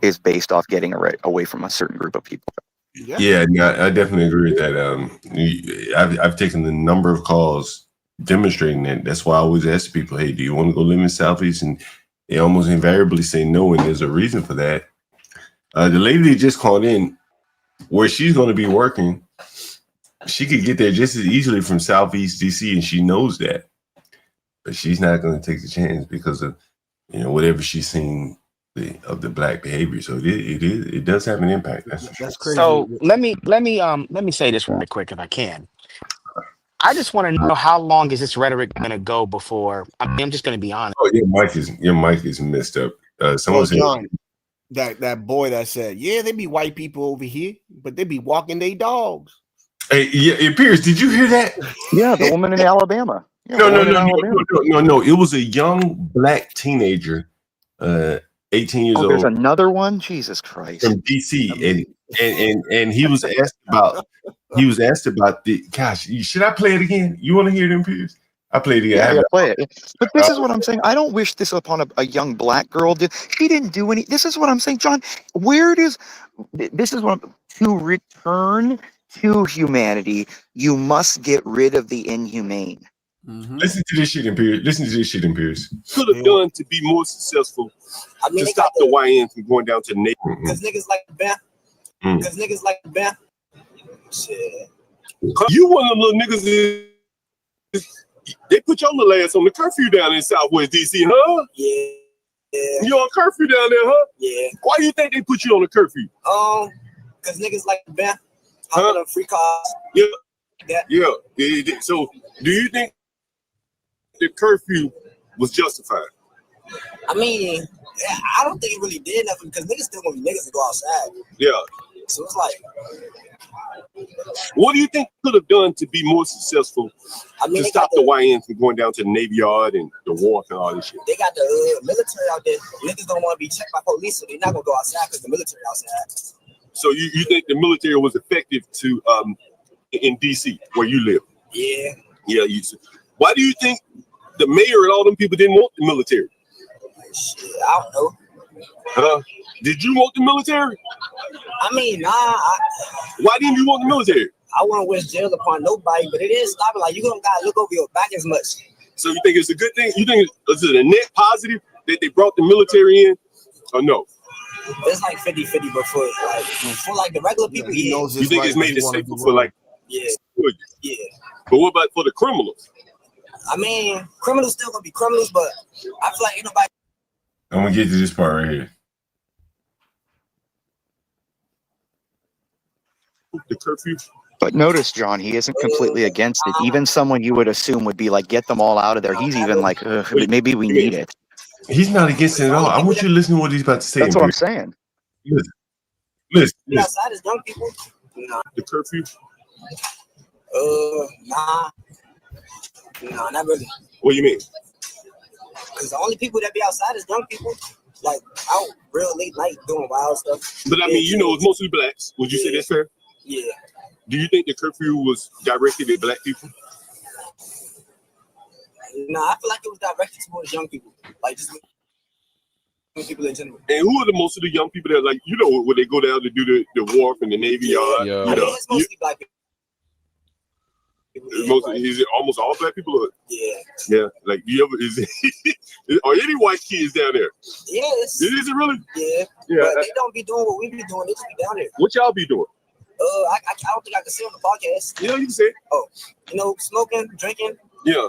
is based off getting away from a certain group of people. Yeah, I definitely agree with that. I've taken a number of calls demonstrating that. That's why I always ask people, hey, do you want to go live in Southeast? And they almost invariably say no, and there's a reason for that. The lady that just called in, where she's going to be working, she could get there just as easily from Southeast DC, and she knows that. But she's not going to take the chance because of, whatever she's seen of the black behavior. So it does have an impact. That's crazy. So let me say this really quick if I can. I just want to know, how long is this rhetoric going to go before? I'm just going to be honest. Oh, your mic is messed up. Someone said, John, that boy that said, yeah, they be white people over here, but they be walking their dogs. Hey, yeah, Pierce, did you hear that? Yeah, the woman in Alabama. Yeah, no. It was a young black teenager, 18 years old. There's another one. Jesus Christ. From DC, and he was asked about the. Gosh, should I play it again? You want to hear them, Pierce? I played it. Yeah, play it. But this is what I'm saying. I don't wish this upon a young black girl. She didn't do any. This is what I'm saying, John. Where does this is what to return to humanity? You must get rid of the inhumane. Listen to this shit, Imperius. Listen to this shit, Imperius. Could have done to be more successful to stop the YN from going down to the neighborhood. Because niggas like Beth. Because niggas like Beth. Shit. You one of them little niggas. They put your little ass on the curfew down in Southwest DC, huh? Yeah. You on curfew down there, huh? Yeah. Why do you think they put you on the curfew? Because niggas like Beth. Huh? Free cars. Yeah. Yeah. Yeah. So, do you think the curfew was justified? I mean, I don't think it really did nothing because niggas still gonna be niggas to go outside. Yeah. So it's like, what do you think could have done to be more successful to stop the YN from going down to the Navy Yard and the wharf and all this shit? They got the military out there. Niggas don't want to be checked by police, so they're not gonna go outside because the military outside. So you think the military was effective to in DC where you live? Yeah. Yeah. Why do you think the mayor and all them people didn't want the military? Shit, I don't know. Did you want the military? I mean, nah. Why didn't you want the military? I wouldn't wish jail upon nobody, but it is stopping. Like, you don't gotta look over your back as much. So you think it's a good thing? You think it's a net positive that they brought the military in, or no? It's like 50-50, but for like the regular people, yeah. You think it's made it safer for like? Yeah. Yeah. But what about for the criminals? I mean, criminals still gonna be criminals, but I feel like ain't nobody. I'm gonna get to this part right here. The curfew. But notice, John, he isn't completely against it. Even someone you would assume would be like, get them all out of there. He's even like, maybe we need it. He's not against it at all. I want you to listen to what he's about to say. That's what I'm saying. Listen. Outside is young people. Nah. The curfew. Nah, not really. What do you mean? Because the only people that be outside is young people, like out real late night doing wild stuff. But I mean, it's mostly blacks. Would you say that's fair? Yeah. Do you think the curfew was directed at black people? Nah, I feel like it was directed towards young people, like just young people in general. And who are most of the young people that, like, when they go down to do the wharf and the Navy Yard? Yeah. I mean, it's mostly black people. Is it almost all black people? Or? Yeah. Like, are any white kids down there? Yes. Is it really? Yeah. But they don't be doing what we be doing. They just be down there. What y'all be doing? I don't think I can say on the podcast. Yeah, you can say. Oh, smoking, drinking. Yeah.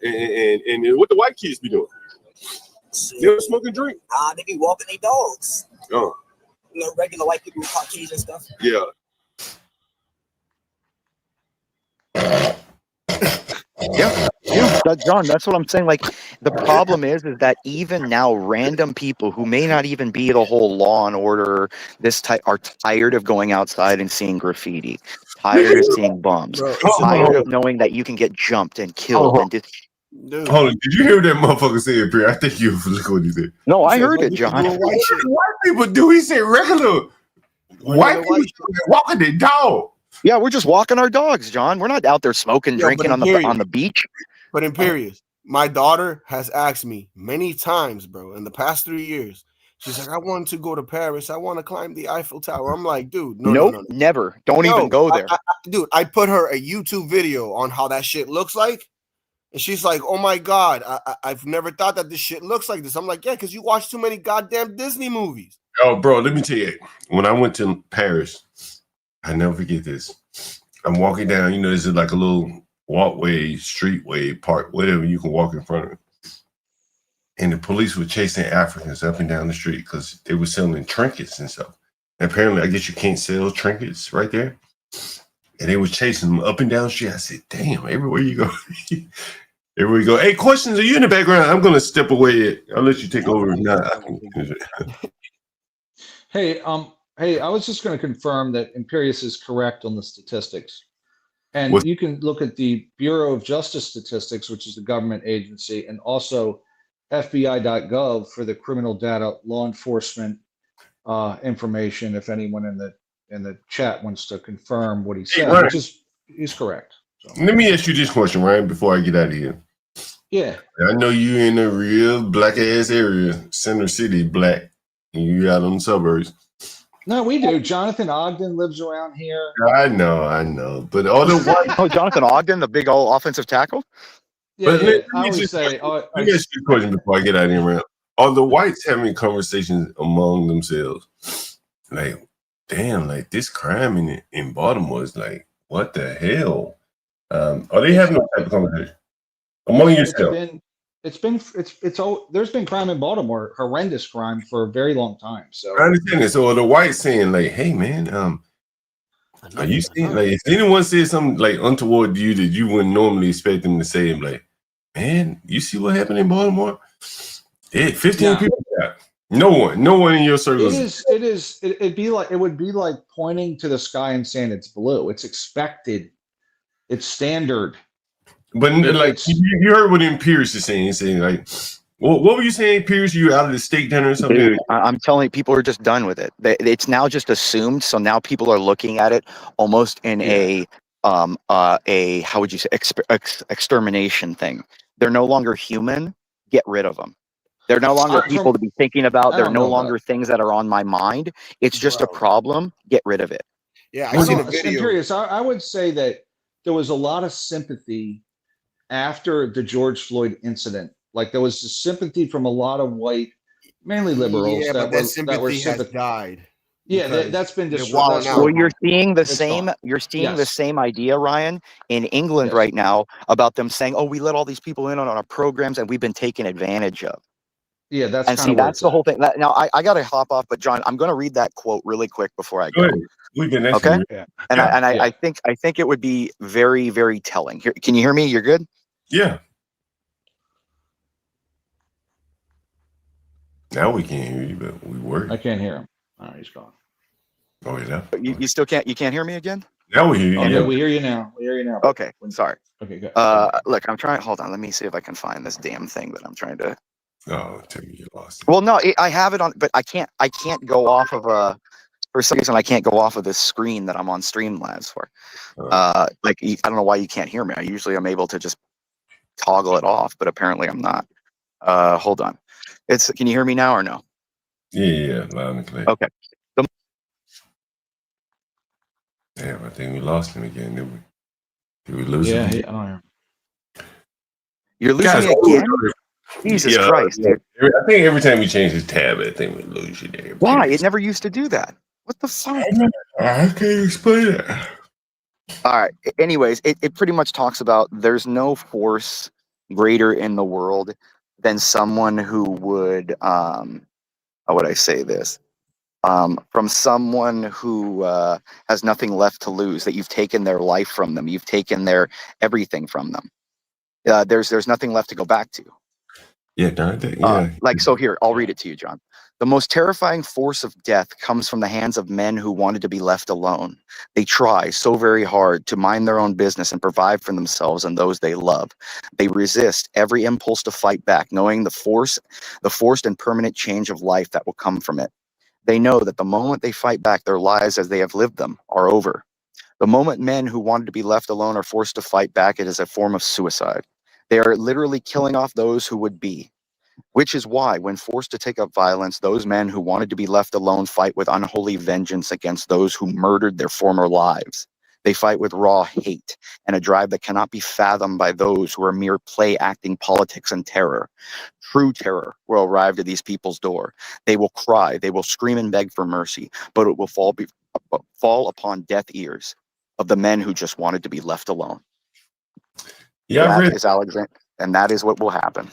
And what the white kids be doing? They're smoking, drink. They be walking their dogs. Oh. Regular white people with Caucasian stuff. Yeah. Yeah, John, that's what I'm saying. Like, the problem is that even now, random people who may not even be the whole law and order this type are tired of going outside and seeing graffiti, tired of seeing bums, tired of knowing that you can get jumped and killed. Hold on, did you hear what that motherfucker say, Pierre? I think you look what he said. No, I heard it, John. What white people do? He said regular. White people walking their dog. Yeah, we're just walking our dogs, John. We're not out there smoking, drinking on the beach. But Imperius, my daughter has asked me many times, bro, in the past 3 years. She's like, I want to go to Paris. I want to climb the Eiffel Tower. I'm like, dude, no. Never. Don't even go there. Dude, I put her a YouTube video on how that shit looks like. And she's like, oh my God, I've never thought that this shit looks like this. I'm like, yeah, because you watch too many goddamn Disney movies. Oh, bro, let me tell you, when I went to Paris, I never forget this. I'm walking down, there's like a little walkway, streetway, park, whatever you can walk in front of. And the police were chasing Africans up and down the street because they were selling trinkets and stuff. And apparently, I guess you can't sell trinkets right there. And they were chasing them up and down the street. I said, damn, everywhere you go. Everywhere you go. Hey, questions, are you in the background? I'm going to step away. I'll let you take over. Hey, I was just going to confirm that Imperius is correct on the statistics. And you can look at the Bureau of Justice Statistics, which is the government agency, and also FBI.gov for the criminal data law enforcement information, if anyone in the chat wants to confirm what he said, which is he's correct. So. Let me ask you this question, Ryan, before I get out of here. Yeah. I know you in a real black ass area, Center City black, and you out on the suburbs. No, we do. Jonathan Ogden lives around here. I know. But all the white. Oh, Jonathan Ogden, the big old offensive tackle. Yeah, But yeah. let I me would just say. let me ask you a question before I get out of here, man. Are the whites having conversations among themselves? Like, damn, like this crime in Baltimore is like, what the hell? Are they having no type of conversation among yourself? There's been crime in Baltimore, horrendous crime for a very long time. So I understand it. So are the whites saying like, hey man, are you seeing like if anyone says something like untoward to you that you wouldn't normally expect them to say, like, man, you see what happened in Baltimore? 15 people died. No one in your circles. it would be like pointing to the sky and saying it's blue. It's expected. It's standard. But like you heard what Pierce is saying. He's saying like, what were you saying, Pierce? You out of the state dinner or something? Dude, I'm telling you, people are just done with it. It's now just assumed. So now people are looking at it almost in a how would you say extermination thing. They're no longer human. Get rid of them. They're no longer people to be thinking about. They're no longer things that are on my mind. It's just a problem. Get rid of it. Yeah, I seen a video. I'm curious. I would say that there was a lot of sympathy after the George Floyd incident. Like there was sympathy from a lot of white, mainly liberals. Yeah, but that sympathy has sympathetic. died. Yeah, that's been they're destroyed. wilding out. Well, you're seeing the It's same. gone. You're seeing the Yes. same idea, Ryan, in England right now about them saying, "Oh, we let all these people in on our programs, and we've been taken advantage of." Yeah, that's and kind see, of where that's it's the at. whole thing. Now, I got to hop off, but John, I'm going to read that quote really quick before I Go go. ahead. We can Okay. Yeah. And Yeah. I think it would be very, very telling. Here, can you hear me? You're good. Yeah. Now we can't hear you, but we were. I can't hear him. Oh, he's gone. Oh, yeah. You still can't. You can't hear me again. Now we hear you. Okay, we hear you now. We hear you now. Okay, sorry. Okay, good. Look, I'm trying. Hold on. Let me see if I can find this damn thing that I'm trying to. Oh, tell me you lost it. Well, no, I have it on, but I can't go off of for some reason I can't go off of this screen that I'm on Streamlabs for. Like I don't know why you can't hear me. I usually am able to just toggle it off, but apparently I'm not. Hold on. Can you hear me now or no? Yeah, loud and clear. Okay. Damn, I think we lost him again, didn't we? Did we lose him? Yeah, I don't hear him. You're losing me again? Jesus Christ, dude. I think every time we change his tab, I think we lose you there. Why? It never used to do that. What the fuck? I can't explain it. All right. Anyways, it pretty much talks about there's no force greater in the world than someone who would how would I say this? From someone who has nothing left to lose, that you've taken their life from them, you've taken their everything from them. There's nothing left to go back to. Yeah, like so here, I'll read it to you, John. The most terrifying force of death comes from the hands of men who wanted to be left alone. They try so very hard to mind their own business and provide for themselves and those they love. They resist every impulse to fight back, knowing the forced and permanent change of life that will come from it. They know that the moment they fight back, their lives as they have lived them are over. The moment men who wanted to be left alone are forced to fight back, it is a form of suicide. They are literally killing off those who would be. Which is why, when forced to take up violence, those men who wanted to be left alone fight with unholy vengeance against those who murdered their former lives. They fight with raw hate and a drive that cannot be fathomed by those who are mere play-acting politics and terror. True terror will arrive to these people's door. They will cry, they will scream and beg for mercy, but it will fall upon deaf ears of the men who just wanted to be left alone. Yeah, and that is what will happen.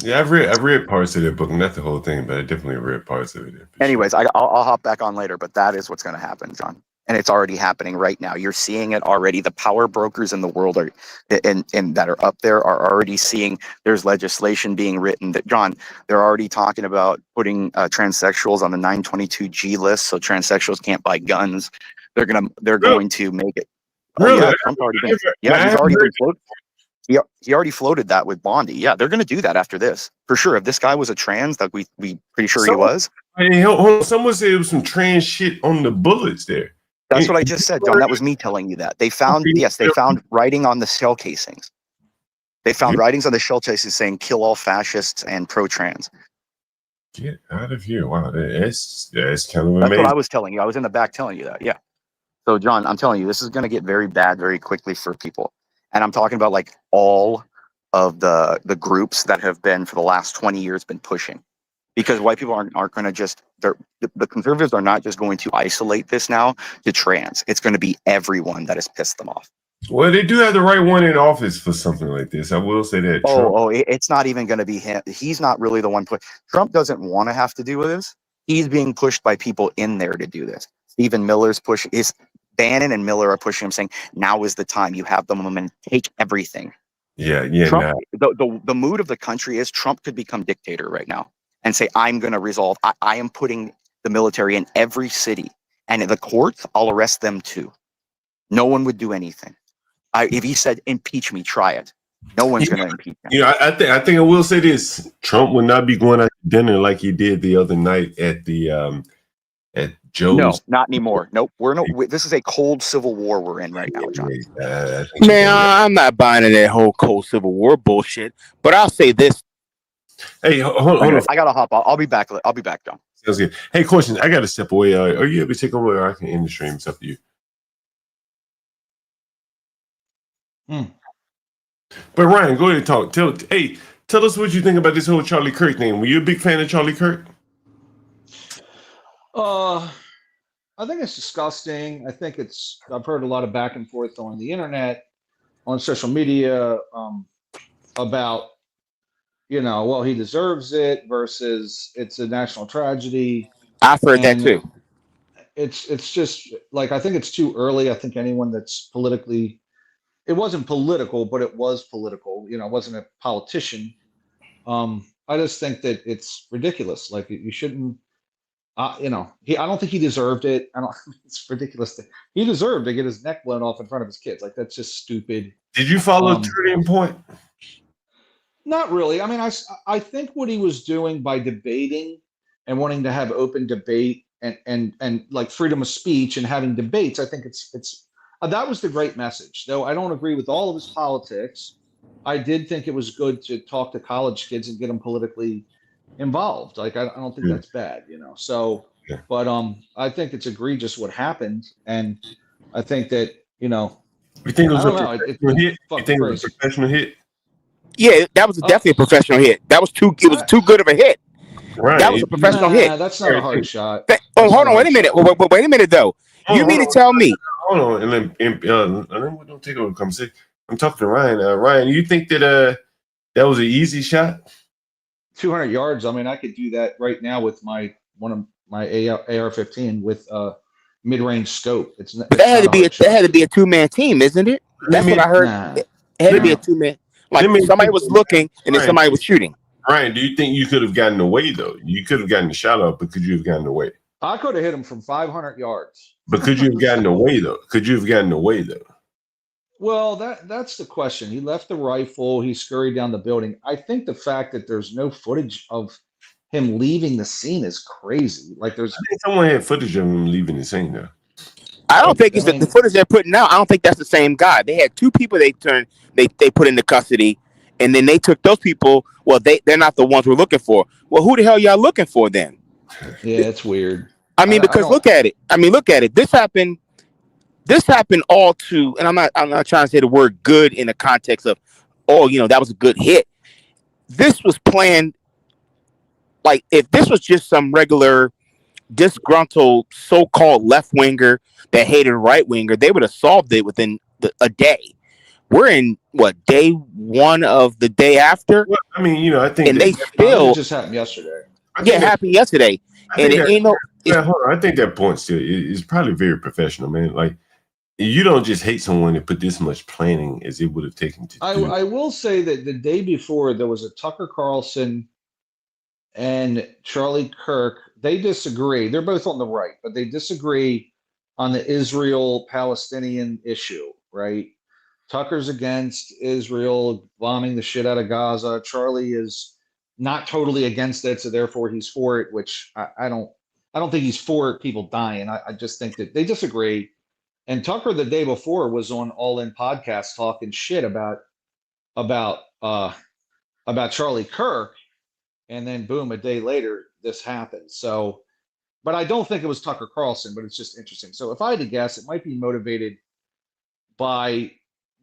Yeah, I've read parts of the book, not the whole thing, but I definitely read parts of it. Anyways, I'll hop back on later, but that is what's going to happen, John. And it's already happening right now. You're seeing it already. The power brokers in the world and that are up there are already seeing there's legislation being written that, John, they're already talking about putting transsexuals on the 922G list, so transsexuals can't buy guns. They're going to make it. Really? Oh yeah, Trump's already been. Yeah, he's already been floated. He already floated that with Bondi. Yeah, they're going to do that after this for sure. If this guy was a trans, that we pretty sure he was. Hey, hold on. Someone said it was some trans shit on the bullets there. That's what I just said, John. That was me telling you that. They found, yes, they found writing on the shell casings. They found writings on the shell casings saying kill all fascists and pro-trans. Get out of here. Wow, that's kind of That's amazing. what I was telling you. I was in the back telling you that. Yeah. So, John, I'm telling you, this is going to get very bad very quickly for people. And I'm talking about like all of the groups that have been for the last 20 years been pushing. Because white people aren't going to just, the conservatives are not just going to isolate this now to trans. It's going to be everyone that has pissed them off. Well, they do have the right one in office for something like this. I will say that. It's not even going to be him. He's not really the one. Trump doesn't want to have to do with this. He's being pushed by people in there to do this. Stephen Miller's pushing. Bannon and Miller are pushing him, saying, "Now is the time. You have the moment. Take everything." Yeah. Trump, the mood of the country is Trump could become dictator right now and say, "I'm going to resolve. I am putting the military in every city, and in the courts, I'll arrest them too." No one would do anything. If he said, "Impeach me," try it. No one's going to impeach him. I think I will say this: Trump would not be going out to dinner like he did the other night at the at Joe's. No, not anymore. Nope. This is a cold civil war we're in right now, John. Man, I'm not buying into that whole cold civil war bullshit. But I'll say this. Hey, hold on. I gotta hop out. I'll be back, John. Sounds good. Hey, question. I got to step away. Are you able to take over, or I can end the stream? It's up to you. But Ryan, go ahead and talk. Tell us what you think about this whole Charlie Kirk thing. Were you a big fan of Charlie Kirk? I think it's disgusting. I think I've heard a lot of back and forth on the internet, on social media, about, well, he deserves it versus it's a national tragedy. I've heard that too. It's just like, I think it's too early. I think anyone that's politically, it wasn't political, but it was political. It wasn't a politician. I just think that it's ridiculous. Like, you shouldn't. I don't think he deserved it. It's ridiculous. He deserved to get his neck blown off in front of his kids. Like, that's just stupid. Did you follow Turning Point? Not really. I mean, I think what he was doing by debating and wanting to have open debate and like freedom of speech and having debates, I think it's that was the great message. Though I don't agree with all of his politics, I did think it was good to talk to college kids and get them politically involved. Like, I don't think that's bad, so, but I think it's egregious what happened. And I think that, you think it was a professional hit? You think it was a professional hit? Yeah, that was definitely a professional hit. It was too good of a hit. Right. That was a professional hit. That's not a hard shot. Hold on, wait a minute. Wait a minute though. You mean to tell me? Hold on, and then we don't take over the conversation. I'm talking to Ryan. Ryan, you think that that was an easy shot? 200 yards. I mean, I could do that right now with one of my AR-15 with mid-range scope. That had to be a two-man team, isn't it? That's what I heard. It had to be a two-man. Like, somebody was looking and then somebody was shooting. Ryan, do you think you could have gotten away though? You could have gotten the shot off, but could you have gotten away? I could have hit him from 500 yards. But could you have gotten away though? Well, that's the question. He left the rifle. He scurried down the building. I think the fact that there's no footage of him leaving the scene is crazy. Like, I think someone had footage of him leaving the scene though. I don't think it's the footage they're putting out. I don't think that's the same guy. They had two people they put into custody, and then they took those people. Well, they're not the ones we're looking for. Well, who the hell y'all looking for then? Yeah, it's weird. I mean, because look at it. This happened all to, and I'm not trying to say the word good in the context of, that was a good hit. This was planned. Like, if this was just some regular disgruntled so-called left-winger that hated a right-winger, they would have solved it within a day. We're in day one of the day after. Well, I mean, I think, and they still just happened yesterday. It happened yesterday, and hold on. I think that point still is probably very professional, man. Like, you don't just hate someone and put this much planning as it would have taken to do. I will say that the day before there was a Tucker Carlson and Charlie Kirk. They disagree. They're both on the right, but they disagree on the Israel-Palestinian issue, right? Tucker's against Israel bombing the shit out of Gaza. Charlie is not totally against it, so therefore he's for it, which I don't think he's for people dying. I just think that they disagree. And Tucker the day before was on All In podcast talking shit about Charlie Kirk, and then boom, a day later this happened. So, but I don't think it was Tucker Carlson, but it's just interesting. So if I had to guess, it might be motivated by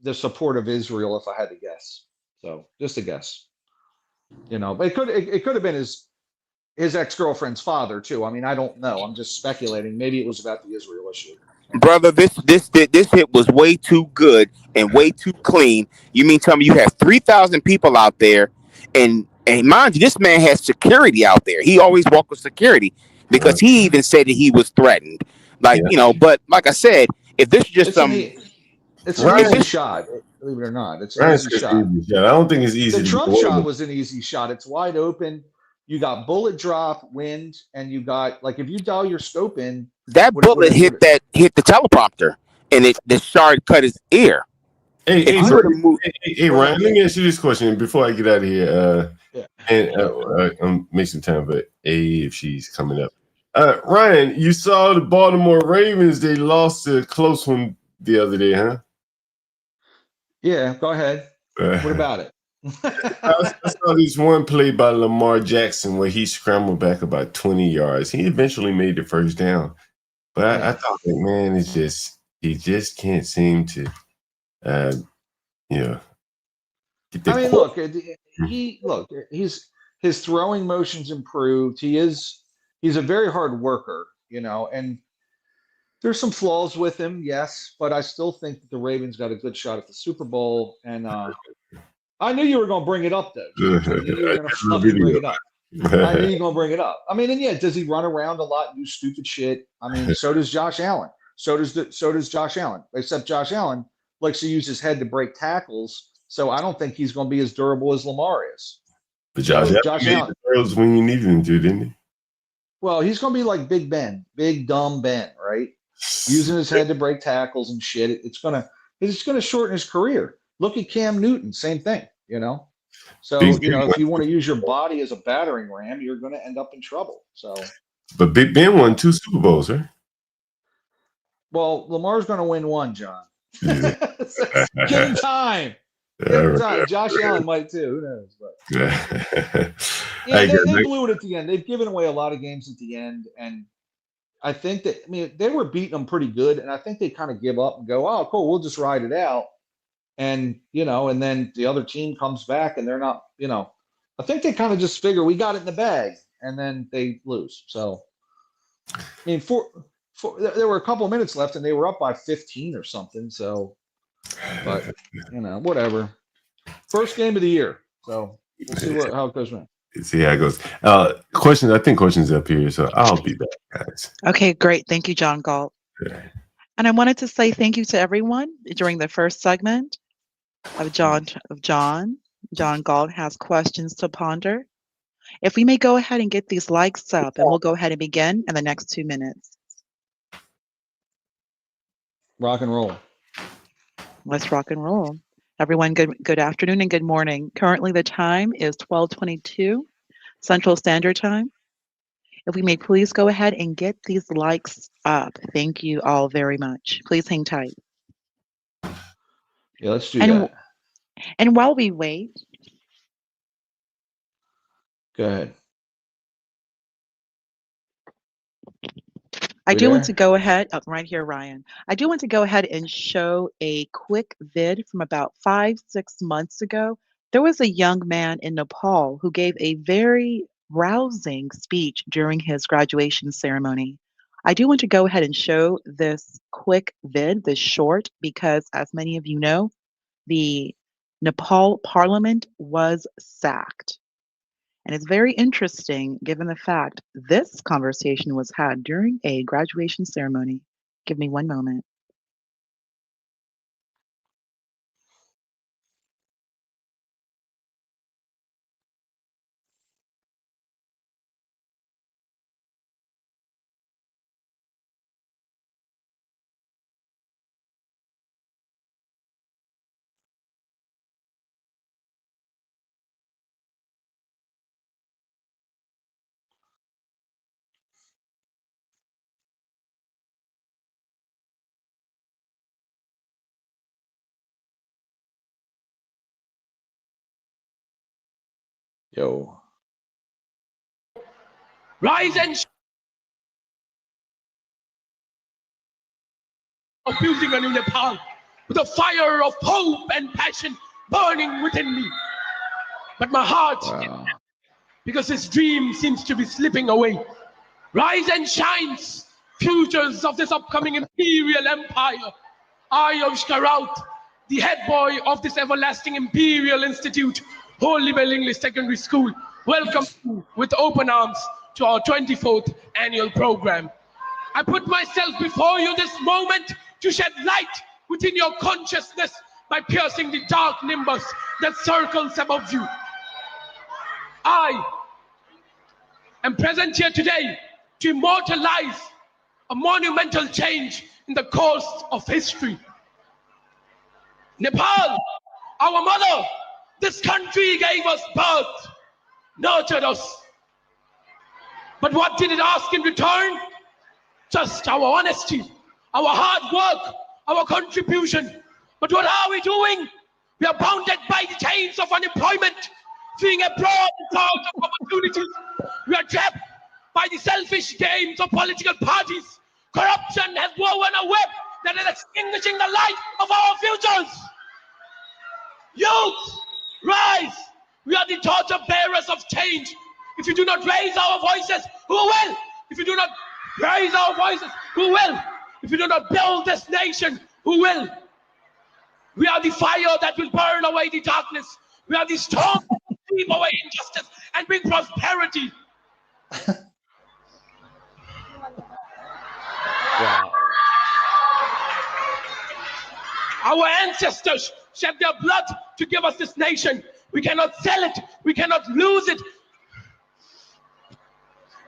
the support of Israel, if I had to guess. So just a guess, but it could have been his ex-girlfriend's father too. I mean, I don't know. I'm just speculating. Maybe it was about the Israel issue. Brother, this hit was way too good and way too clean. You mean tell me you have 3,000 people out there, and mind you, this man has security out there. He always walks with security because he even said that he was threatened. Like but like I said, if this is just it's an easy shot, believe it or not. It's an easy shot. I don't think it's easy. The Trump shot was an easy shot. It's wide open. You got bullet drop, wind, and you got if you dial your scope in. That bullet hit the teleprompter, and the shard cut his ear. Hey, Ryan, let me ask you this question before I get out of here. And make some time for A if she's coming up. Ryan, you saw the Baltimore Ravens. They lost a close one the other day, huh? Yeah, go ahead. What about it? I saw this one play by Lamar Jackson where he scrambled back about 20 yards. He eventually made the first down. But I thought, man, he just can't seem to, get the. I mean, his throwing motion's improved. He's a very hard worker, and there's some flaws with him, yes, but I still think that the Ravens got a good shot at the Super Bowl. And I knew you were going to bring it up, though. I knew you were going to fucking bring it up. I knew you were going to bring it up. I mean, and yeah, does he run around a lot and do stupid shit? I mean, so does Josh Allen. So does Josh Allen. Except Josh Allen likes to use his head to break tackles. So I don't think he's going to be as durable as Lamar is. But Josh Allen throws when you need him to, didn't he? Well, he's going to be like Big Ben, big dumb Ben, right? Using his head to break tackles and shit. It's gonna shorten his career. Look at Cam Newton, same thing, So, if you want to use your body as a battering ram, you're going to end up in trouble. So, but Big Ben won 2 Super Bowls, right? Well, Lamar's going to win one, John. Give him time. Give him time. Josh Allen might too. Who knows? But they blew it at the end. They've given away a lot of games at the end, and I think they were beating them pretty good, and I think they kind of give up and go, "Oh, cool, we'll just ride it out." And and then the other team comes back, and they're not, I think they kind of just figure we got it in the bag, and then they lose. So, I mean, there were a couple of minutes left, and they were up by 15 or something. So, but whatever. First game of the year, so we'll see how it goes around. See how it goes. Questions. I think questions up here, so I'll be back, guys. Okay, great. Thank you, John Galt. Yeah. And I wanted to say thank you to everyone during the first segment of John Galt has questions to ponder. If we may go ahead and get these likes up, and we'll go ahead and begin in the next 2 minutes. Rock and roll. Let's rock and roll. Everyone, good afternoon and good morning. Currently, the time is 12:22 Central Standard Time. If we may please go ahead and get these likes up. Thank you all very much. Please hang tight. Yeah, let's do that. And while we wait, go ahead. I do want to go ahead, right here, Ryan. I do want to go ahead and show a quick vid from about 5-6 months ago. There was a young man in Nepal who gave a very rousing speech during his graduation ceremony. I do want to go ahead and show this quick vid, this short, because as many of you know, the Nepal parliament was sacked. And it's very interesting given the fact this conversation was had during a graduation ceremony. Give me one moment. Yo. Rise and of building a new Nepal with a fire of hope and passion burning within me. But my heart, because this dream seems to be slipping away. Rise and shines, futures of this upcoming imperial empire. I, Avishka Raut, the head boy of this everlasting imperial institute, Holy Bell English Secondary School, welcome you with open arms to our 24th annual program. I put myself before you this moment to shed light within your consciousness by piercing the dark nimbus that circles above you. I am present here today to immortalize a monumental change in the course of history. Nepal, our mother, this country gave us birth, nurtured us. But what did it ask in return? Just our honesty, our hard work, our contribution. But what are we doing? We are bounded by the chains of unemployment, fleeing abroad without opportunities. We are trapped by the selfish games of political parties. Corruption has woven a web that is extinguishing the light of our futures. Youth, rise! We are the torch bearers of change. If you do not raise our voices, who will? If you do not raise our voices, who will? If you do not build this nation, who will? We are the fire that will burn away the darkness. We are the storm that will sweep away injustice and bring prosperity. Wow. Our ancestors shed their blood to give us this nation. We cannot sell it. We cannot lose it.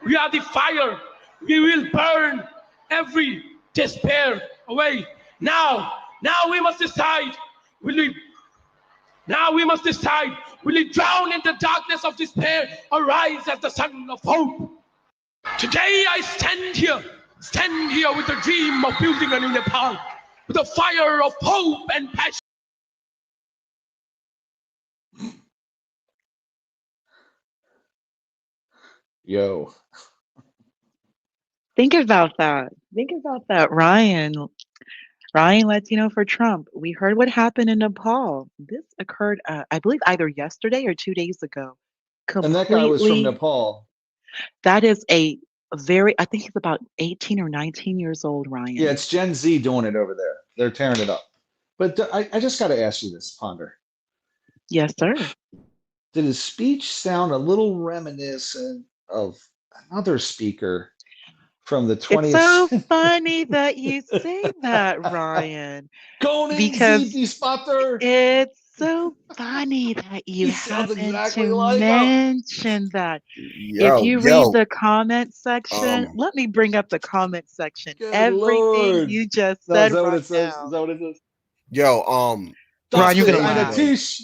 We are the fire. We will burn every despair away. Now we must decide. Will we drown in the darkness of despair or rise as the sun of hope? Today I stand here with the dream of building a new Nepal, with a fire of hope and passion. Yo. Think about that. Think about that, Ryan. Ryan, Latino for Trump. We heard what happened in Nepal. This occurred, I believe, either yesterday or 2 days ago. And that guy was from Completely. Nepal. That is a very, I think he's about 18 or 19 years old, Ryan. Yeah, it's Gen Z doing it over there. They're tearing it up. But I just got to ask you this, Ponder. Yes, sir. Did his speech sound a little reminiscent of another speaker from the 20th It's so century? funny that you say that, Ryan. Because Because it's so funny that you He sounds happen exactly to like him. mention that. Yo, If you read the comment section, um, let me bring up the comment section. Good Everything Lord. you just No, said is that what right it says? now. Is that what it says? yo, Ron, Das you're ist gonna eine laugh. Tisch.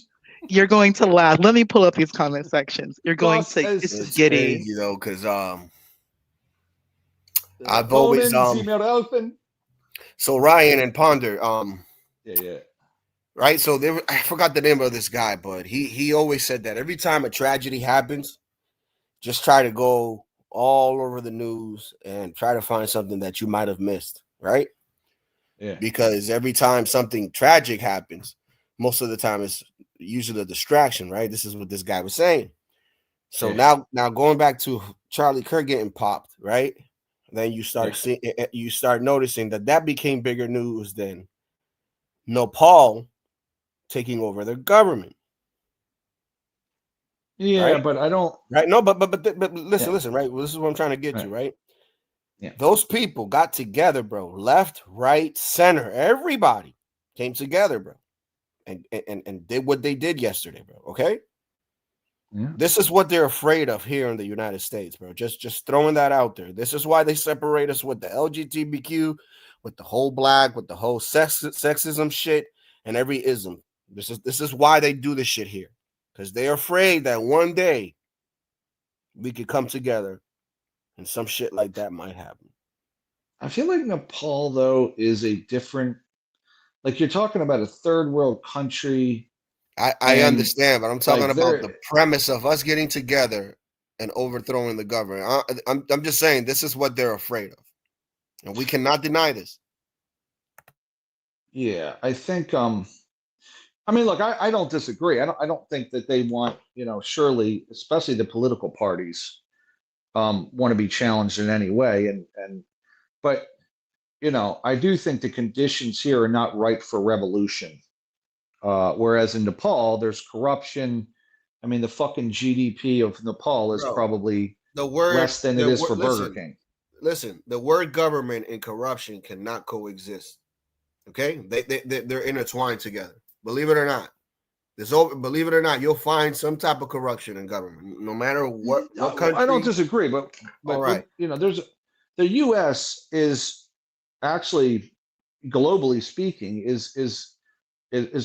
You're going to laugh. Let me pull up these comment sections. You're going Das to ist it's it's giddy. crazy though, because the I've always Können Sie mir helfen? so Ryan and Ponder, Yeah. right? So I forgot the name of this guy, but he always said that every time a tragedy happens, just try to go all over the news and try to find something that you might have missed, right? Yeah. Because every time something tragic happens, most of the time it's usually a distraction, right? This is what this guy was saying. So now going back to Charlie Kirk getting popped, right? Then you start you start noticing that became bigger news than Nepal taking over their government. Yeah, right? but I don't. Right? No, but listen, right? Well, this is what I'm trying to get to, right? Yeah. Those people got together, bro. Left, right, center. Everybody came together, bro, and did what they did yesterday, bro. Okay. Yeah. This is what they're afraid of here in the United States, bro. Just throwing that out there. This is why they separate us with the LGBTQ, with the whole black, with the whole sexism shit, and every ism. This is why they do this shit here, because they're afraid that one day we could come together and some shit like that might happen. I feel like Nepal, though, is a different. Like you're talking about a third world country. I understand, but I'm talking like, about the premise of us getting together and overthrowing the government. I'm just saying this is what they're afraid of, and we cannot deny this. Yeah, I think. I mean, look, I don't disagree. I don't think that they want, surely, especially the political parties, want to be challenged in any way. But I do think the conditions here are not ripe for revolution. Whereas in Nepal, there's corruption. I mean, the fucking GDP of Nepal is probably less than it is for Burger King. Listen, the word government and corruption cannot coexist. Okay, they're intertwined together. Believe it or not. Believe it or not, you'll find some type of corruption in government, no matter what country. I don't disagree, but all right, there's the U.S. is actually, globally speaking, is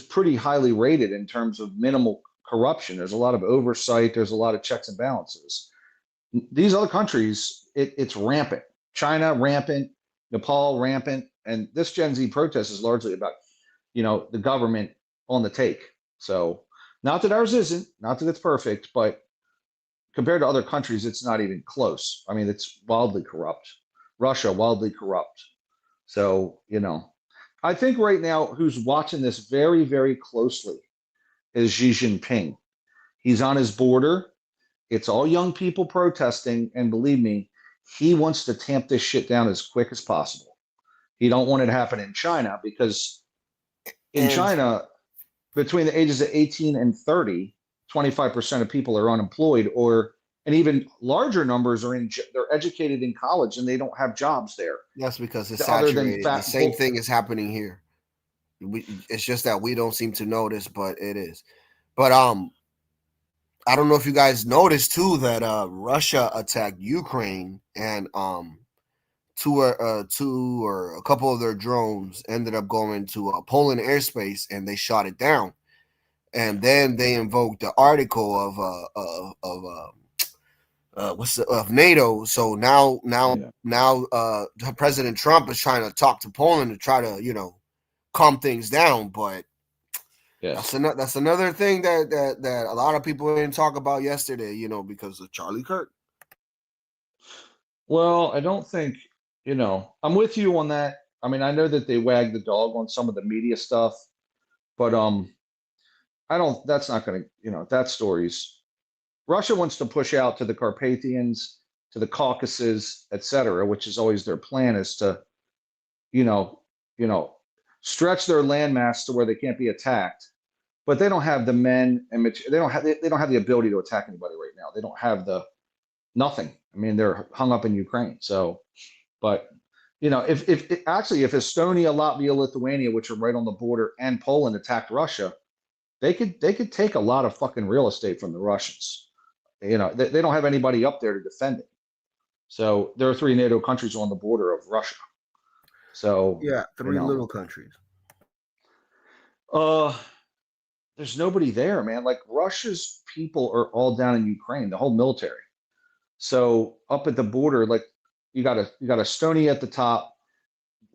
pretty highly rated in terms of minimal corruption. There's a lot of oversight. There's a lot of checks and balances. These other countries, it's rampant. China rampant, Nepal rampant, and this Gen Z protest is largely about the government on the take. So, not that ours isn't, not that it's perfect, but compared to other countries, it's not even close. I mean, it's wildly corrupt. Russia, wildly corrupt. So, I think right now who's watching this very, very closely is Xi Jinping. He's on his border. It's all young people protesting, and believe me, he wants to tamp this shit down as quick as possible. He don't want it to happen in China because in China, between the ages of 18 and 30, 25% of people are unemployed, and even larger numbers they're educated in college and they don't have jobs there. That's because it's saturated. The same thing is happening here. It's just that we don't seem to notice, but it is. But I don't know if you guys noticed too that Russia attacked Ukraine, and two or a couple of their drones ended up going to Poland airspace, and they shot it down. And then they invoked the article of NATO. So now President Trump is trying to talk to Poland to try to calm things down. But that's another thing that a lot of people didn't talk about yesterday. Because of Charlie Kirk. Well, I don't think I'm with you on that. I mean, I know that they wag the dog on some of the media stuff, but that's not going to, that story's, Russia wants to push out to the Carpathians, to the Caucasus, etc., which is always their plan, is to, stretch their landmass to where they can't be attacked, but they don't have the men and they don't have the ability to attack anybody right now. They don't have nothing. I mean, they're hung up in Ukraine. So, but if Estonia, Latvia, Lithuania, which are right on the border, and Poland attacked Russia, they could take a lot of fucking real estate from the Russians. They don't have anybody up there to defend it. So there are 3 NATO countries on the border of Russia. So yeah, 3 little countries. There's nobody there, man. Like, Russia's people are all down in Ukraine, the whole military. So up at the border, like you got Estonia at the top,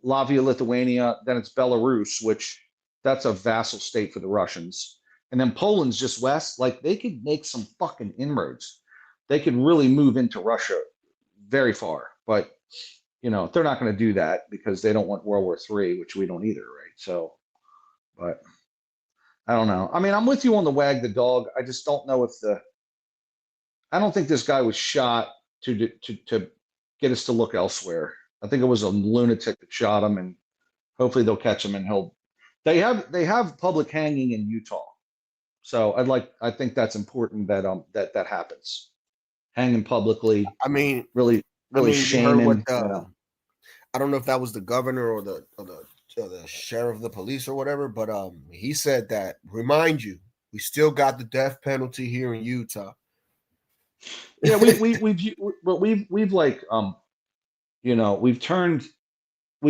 Latvia, Lithuania, then it's Belarus, which that's a vassal state for the Russians. And then Poland's just west. Like, they could make some fucking inroads. They could really move into Russia very far. But, they're not going to do that because they don't want World War III, which we don't either, right? So, but I don't know. I mean, I'm with you on the wag the dog. I just don't know I don't think this guy was shot to get us to look elsewhere. I think it was a lunatic that shot him, and hopefully they'll catch him and they have public hanging in Utah. So I think that's important that happens. Hanging publicly. I mean, really shaming. I don't know if that was the governor or the sheriff of the police or whatever, but he said that, remind you, we still got the death penalty here in Utah. Yeah, we've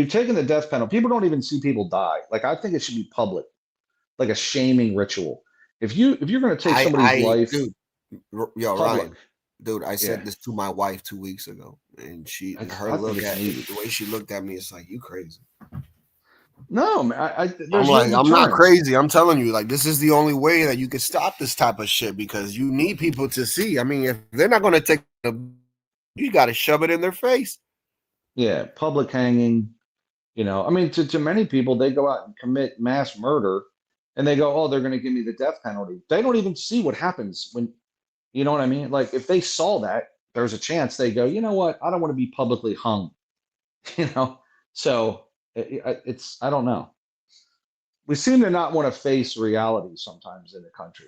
taken the death penalty. People don't even see people die. Like, I think it should be public, like a shaming ritual. If you're going to take somebody's life, dude, yo, public. Ryan, dude, I said this to my wife 2 weeks ago, and the way she looked at me, it's like, you crazy. No, man, I'm there's like, no I'm not deterrence. crazy. I'm telling you, like, this is the only way that you can stop this type of shit because you need people to see. I mean, if they're not going to take you got to shove it in their face. Yeah, public hanging. I mean, to many people, they go out and commit mass murder, and they go, "Oh, they're going to give me the death penalty." They don't even see what happens when, you know what I mean? Like, if they saw that, there's a chance they go, "You know what? I don't want to be publicly hung." So it's I don't know. We seem to not want to face reality sometimes in the country.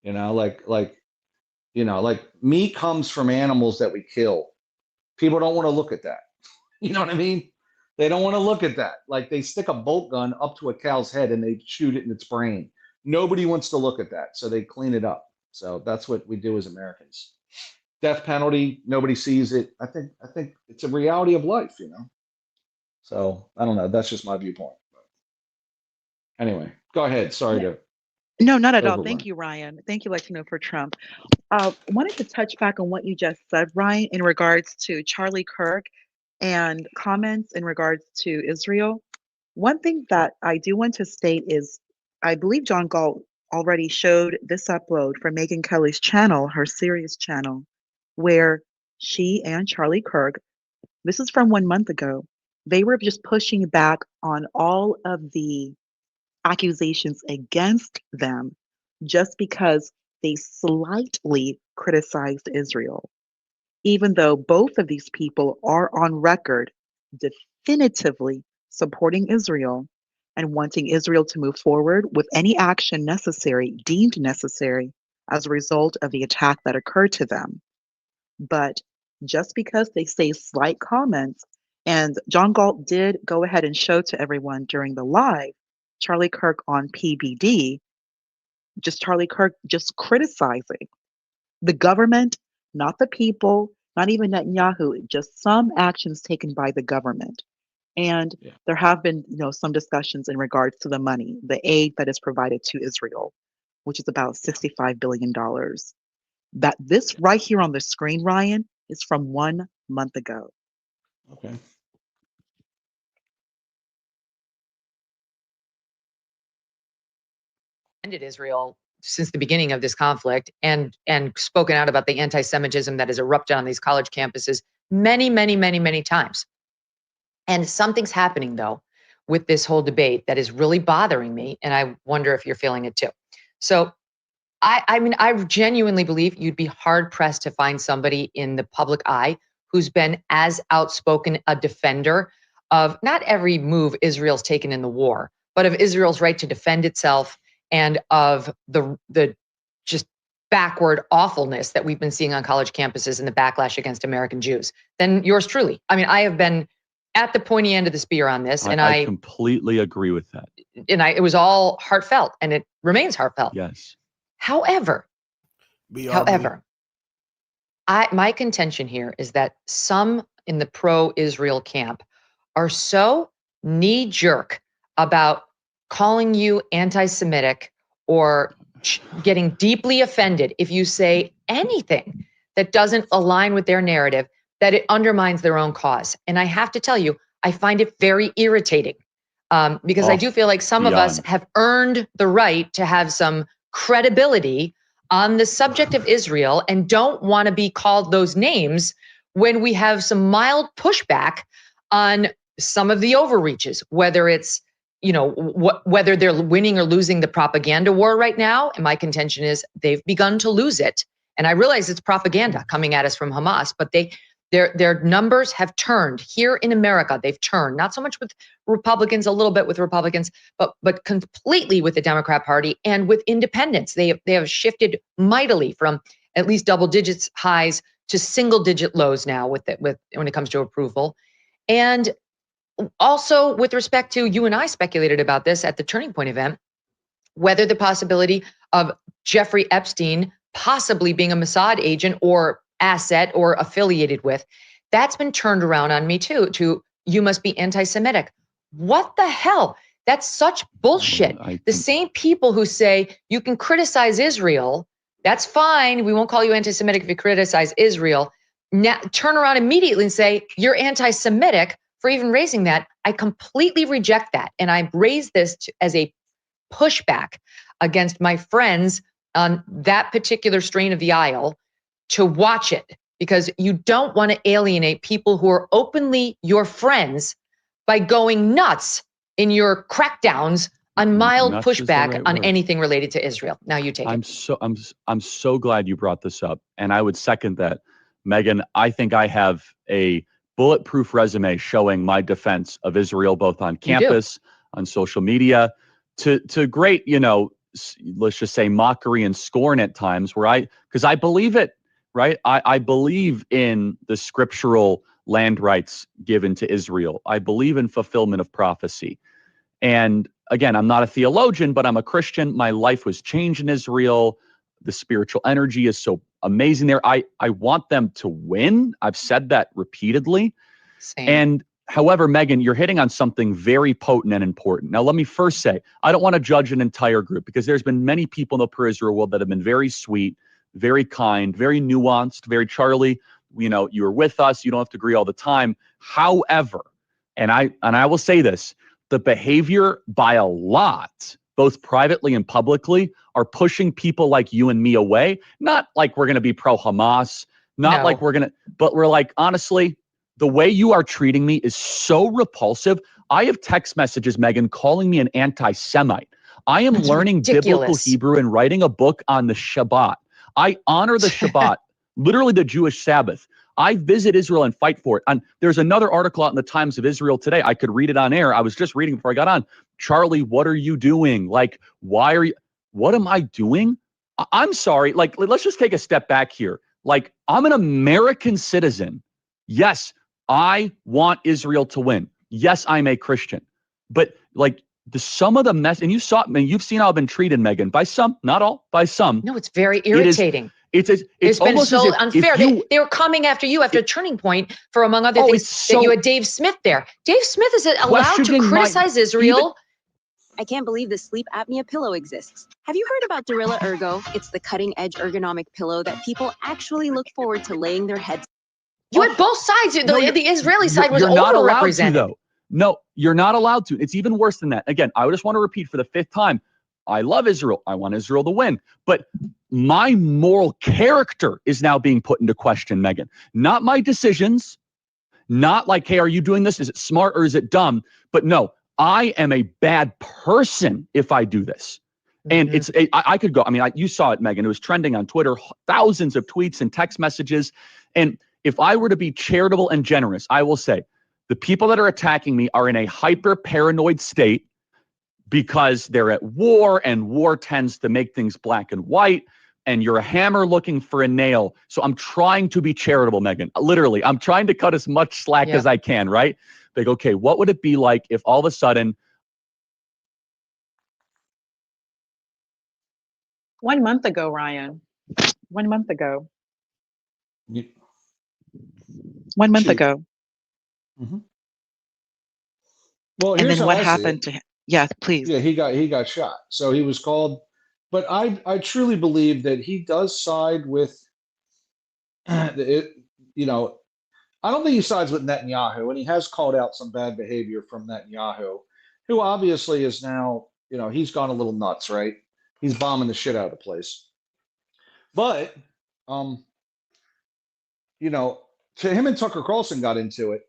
Like meat comes from animals that we kill. People don't want to look at that. You know what I mean? They don't want to look at that. Like, they stick a bolt gun up to a cow's head and they shoot it in its brain. Nobody wants to look at that, so they clean it up. So that's what we do as Americans. Death penalty, nobody sees it. I think it's a reality of life, So I don't know. That's just my viewpoint. Anyway, go ahead. Sorry to No, not at all. overrun. Thank you, Ryan. Thank you, Latino for Trump. Wanted to touch back on what you just said, Ryan, in regards to Charlie Kirk and comments in regards to Israel. One thing that I do want to state is I believe John Galt already showed this upload from Megyn Kelly's channel, her Sirius channel, where she and Charlie Kirk, this is from 1 month ago, they were just pushing back on all of the accusations against them just because they slightly criticized Israel, even though both of these people are on record definitively supporting Israel and wanting Israel to move forward with any action necessary, deemed necessary, as a result of the attack that occurred to them. But just because they say slight comments, and John Galt did go ahead and show to everyone during the live, Charlie Kirk on PBD, just Charlie Kirk just criticizing the government, not the people, not even Netanyahu, just some actions taken by the government. And there have been, some discussions in regards to the money, the aid that is provided to Israel, which is about $65 billion. That this right here on the screen, Ryan, is from 1 month ago. Okay. Israel since the beginning of this conflict and spoken out about the anti-Semitism that has erupted on these college campuses many times. And something's happening, though, with this whole debate that is really bothering me, and I wonder if you're feeling it too. So I genuinely believe you'd be hard-pressed to find somebody in the public eye who's been as outspoken a defender of not every move Israel's taken in the war, but of Israel's right to defend itself and of the just backward awfulness that we've been seeing on college campuses and the backlash against American Jews than yours truly. I mean, I have been at the pointy end of the spear on this, and I completely agree with that. And it was all heartfelt, and it remains heartfelt. Yes. However, my contention here is that some in the pro-Israel camp are so knee-jerk about calling you anti-Semitic or getting deeply offended if you say anything that doesn't align with their narrative, that it undermines their own cause. And I have to tell you, I find it very irritating because I do feel like some of us have earned the right to have some credibility on the subject of Israel and don't want to be called those names when we have some mild pushback on some of the overreaches, whether it's, whether they're winning or losing the propaganda war right now. And my contention is they've begun to lose it. And I realize it's propaganda coming at us from Hamas, but their numbers have turned here in America. They've turned, not so much with Republicans, a little bit with Republicans, but completely with the Democrat Party and with independents. They have shifted mightily from at least double digits highs to single digit lows now with when it comes to approval. And also with respect to, you and I speculated about this at the Turning Point event, whether the possibility of Jeffrey Epstein possibly being a Mossad agent or asset or affiliated with, that's been turned around on me too, to you must be anti-Semitic. What the hell? That's such bullshit. The same people who say you can criticize Israel, that's fine. We won't call you anti-Semitic if you criticize Israel. Now turn around immediately and say you're anti-Semitic for even raising that. I completely reject that. And I raise this as a pushback against my friends on that particular strain of the aisle to watch it, because you don't want to alienate people who are openly your friends by going nuts in your crackdowns on mild Nuts is the pushback right on word. anything related to Israel. Now you take it. I'm so glad you brought this up, and I would second that, Megan. I think I have a bulletproof resume showing my defense of Israel, both on campus, on social media, to great, let's just say mockery and scorn at times, because I believe it, right? I believe in the scriptural land rights given to Israel. I believe in fulfillment of prophecy. And again, I'm not a theologian, but I'm a Christian. My life was changed in Israel. The spiritual energy is so amazing there. I want them to win. I've said that repeatedly. Same. And however, Megan, you're hitting on something very potent and important. Now, let me first say, I don't want to judge an entire group, because there's been many people in the pro-Israel world that have been very sweet, very kind, very nuanced, very Charlie. You were with us. You don't have to agree all the time. However, and I will say this, the behavior by a lot, both privately and publicly, are pushing people like you and me away. Not like we're going to be pro-Hamas, not like we're going to, but we're like, honestly, the way you are treating me is so repulsive. I have text messages, Megan, calling me an anti-Semite. I am learning biblical Hebrew and writing a book on the Shabbat. I honor the Shabbat, literally the Jewish Sabbath. I visit Israel and fight for it. And there's another article out in the Times of Israel today. I could read it on air. I was just reading before I got on. Charlie, what are you doing? Like, what am I doing? I'm sorry. Like, let's just take a step back here. Like, I'm an American citizen. Yes, I want Israel to win. Yes, I'm a Christian. But like, some of the mess, and you've seen how I've been treated, Megan, by some, not all, by some. No, it's very irritating. It's been almost so as if unfair. They were coming after you after Turning Point for, among other things, that you had Dave Smith there. Dave Smith is allowed to criticize Israel. I can't believe the sleep apnea pillow exists. Have you heard about Gorilla Ergo? It's the cutting-edge ergonomic pillow that people actually look forward to laying their heads. You had both sides. The Israeli side was you're not allowed to, overrepresented. though. No, you're not allowed to. It's even worse than that. Again, I just want to repeat for the 5th time. I love Israel. I want Israel to win. But my moral character is now being put into question, Megan. Not my decisions. Not like, hey, are you doing this? Is it smart or is it dumb? But no, I am a bad person if I do this. And I could go, you saw it, Megan. It was trending on Twitter, thousands of tweets and text messages. And if I were to be charitable and generous, I will say the people that are attacking me are in a hyper paranoid state because they're at war, and war tends to make things black and white, and you're a hammer looking for a nail. So I'm trying to be charitable, Megan. Literally, I'm trying to cut as much slack as I can, right? Like, okay, what would it be like if all of a sudden... 1 month ago, Ryan. 1 month ago. 1 month ago. Mm-hmm. Well, and here's then how what I see happened it. to him? Yeah, please. Yeah, he got shot. So he was called, but I truly believe that he does side with it. I don't think he sides with Netanyahu, and he has called out some bad behavior from Netanyahu, who obviously is now, he's gone a little nuts, right? He's bombing the shit out of the place. But, to him and Tucker Carlson got into it,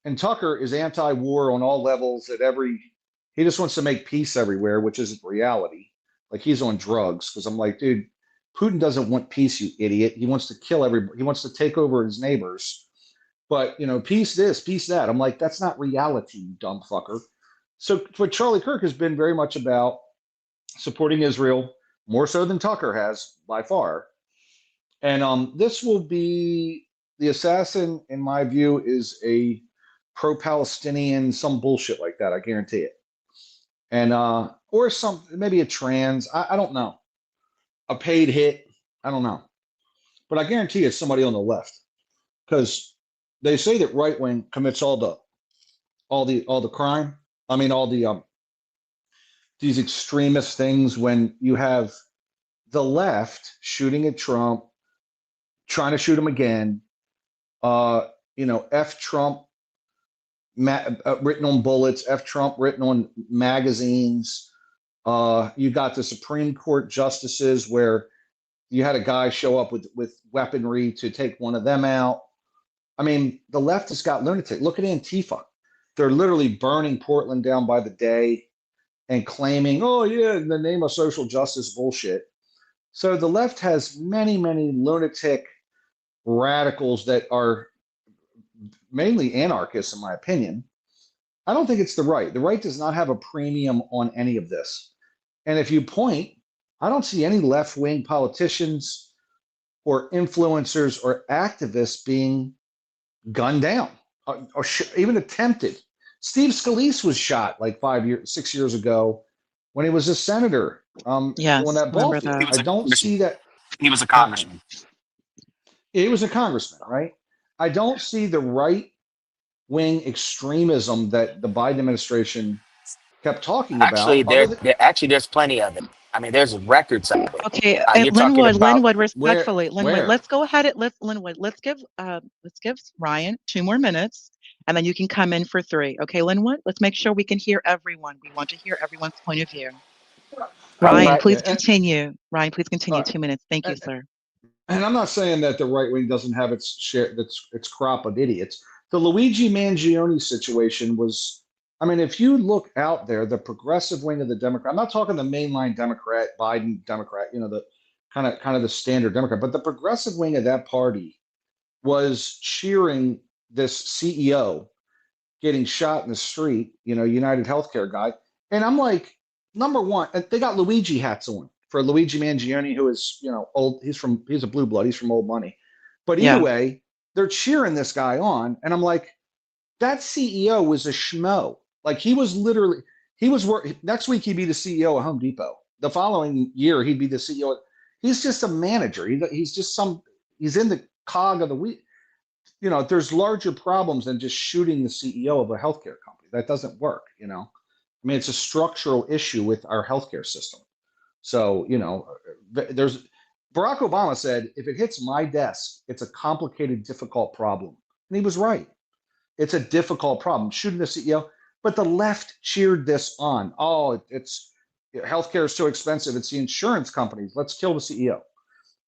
and Tucker is anti-war on all levels he just wants to make peace everywhere, which isn't reality. Like, he's on drugs, because I'm like, dude, Putin doesn't want peace, you idiot. He wants to kill everybody. He wants to take over his neighbors. But, peace this, peace that. I'm like, that's not reality, you dumb fucker. So, but Charlie Kirk has been very much about supporting Israel, more so than Tucker has, by far. And this will be, the assassin, in my view, is a pro-Palestinian, some bullshit like that, I guarantee it. And, or maybe a trans, I don't know. A paid hit, I don't know. But I guarantee it's somebody on the left. Because they say that right wing commits all the crime. All the these extremist things when you have the left shooting at Trump, trying to shoot him again. F Trump written on bullets, F Trump written on magazines. You got the Supreme Court justices where you had a guy show up with weaponry to take one of them out. I mean, the left has got lunatic. Look at Antifa. They're literally burning Portland down by the day and claiming, oh, yeah, in the name of social justice bullshit. So the left has many, many lunatic radicals that are mainly anarchists, in my opinion. I don't think it's the right. The right does not have a premium on any of this. And if you point, I don't see any left-wing politicians or influencers or activists being gunned down or even attempted. Steve Scalise was shot like 6 years ago when he was a senator Yes, on that ball field. I don't see that. He was a congressman. He was a congressman, right? I don't see the right-wing extremism that the Biden administration kept talking about. Actually, there's plenty of it. I mean, there's records of it. Okay, You're talking about Linwood, respectfully, where? let's go ahead. Let's give Ryan 2 more minutes, and then you can come in for 3. Okay, Linwood, let's make sure we can hear everyone. We want to hear everyone's point of view. Ryan, please continue. Ryan, please continue. 2 minutes. Thank you, sir. And I'm not saying that the right wing doesn't have its share, its crop of idiots. The Luigi Mangione situation was, I mean, if you look out there, the progressive wing of the Democrat, I'm not talking the mainline Democrat, Biden Democrat, the kind of the standard Democrat, but the progressive wing of that party was cheering this CEO getting shot in the street, United Healthcare guy. And I'm like, number one, they got Luigi hats on for Luigi Mangione, who is, old. He's a blue blood. He's from old money. But either way, they're cheering this guy on. And I'm like, that CEO was a schmo. Like next week he'd be the CEO of Home Depot. The following year he'd be the CEO. He's just a manager. He's in the cog of the wheel. There's larger problems than just shooting the CEO of a healthcare company. That doesn't work. I mean, it's a structural issue with our healthcare system. So, there's Barack Obama said, if it hits my desk, it's a complicated, difficult problem. And he was right. It's a difficult problem, shooting the CEO. But the left cheered this on. Oh, healthcare is so expensive. It's the insurance companies. Let's kill the CEO.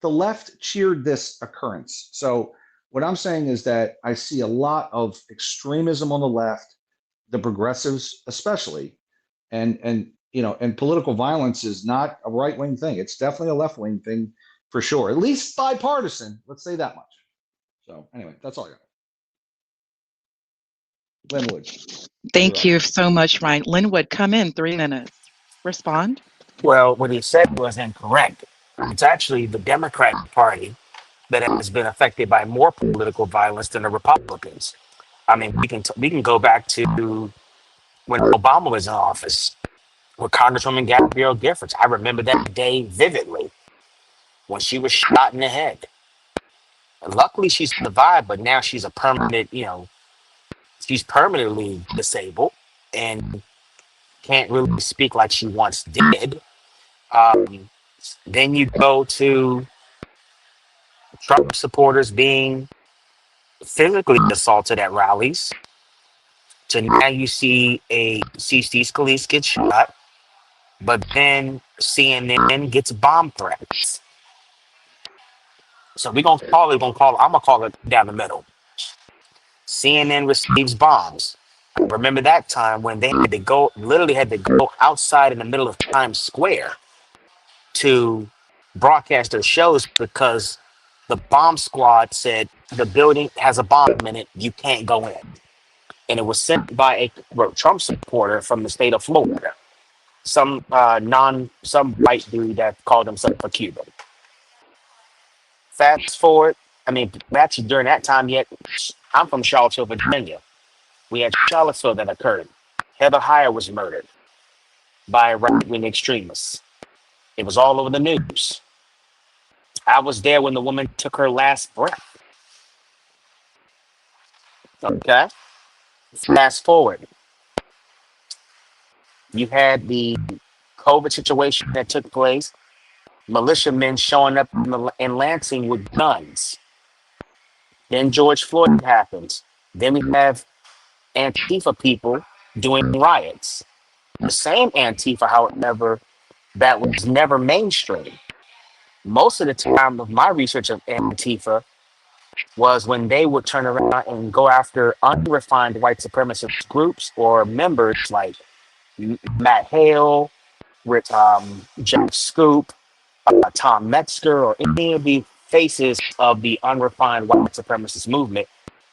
The left cheered this occurrence. So what I'm saying is that I see a lot of extremism on the left, the progressives especially, and political violence is not a right-wing thing. It's definitely a left-wing thing for sure. At least bipartisan. Let's say that much. So anyway, that's all I got. Linwood. Thank you so much, Ryan. Linwood, come in 3 minutes. Respond. Well, what he said was incorrect. It's actually the Democratic Party that has been affected by more political violence than the Republicans. I mean, we can go back to when Obama was in office with Congresswoman Gabrielle Giffords. I remember that day vividly when she was shot in the head. And luckily, she survived, but now she's a permanent, she's permanently disabled and can't really speak like she once did. Then you go to Trump supporters being physically assaulted at rallies. So now you see Steve Scalise get shot, but then CNN gets bomb threats. So I'm gonna call it down the middle. CNN receives bombs. I remember that time when they literally had to go outside in the middle of Times Square to broadcast their shows because the bomb squad said the building has a bomb in it, you can't go in. And it was sent by a Trump supporter from the state of Florida. Some white dude that called himself a Cuban. Fast forward, actually during that time I'm from Charlottesville, Virginia. We had Charlottesville that occurred. Heather Heyer was murdered by right-wing extremists. It was all over the news. I was there when the woman took her last breath. Okay. Fast forward. You had the COVID situation that took place. Militiamen showing up in Lansing with guns. Then George Floyd happens. Then we have Antifa people doing riots. The same Antifa, however, that was never mainstream. Most of the time of my research of Antifa was when they would turn around and go after unrefined white supremacist groups or members like Matt Hale, with Jeff Scoop, Tom Metzger, or any of the faces of the unrefined white supremacist movement,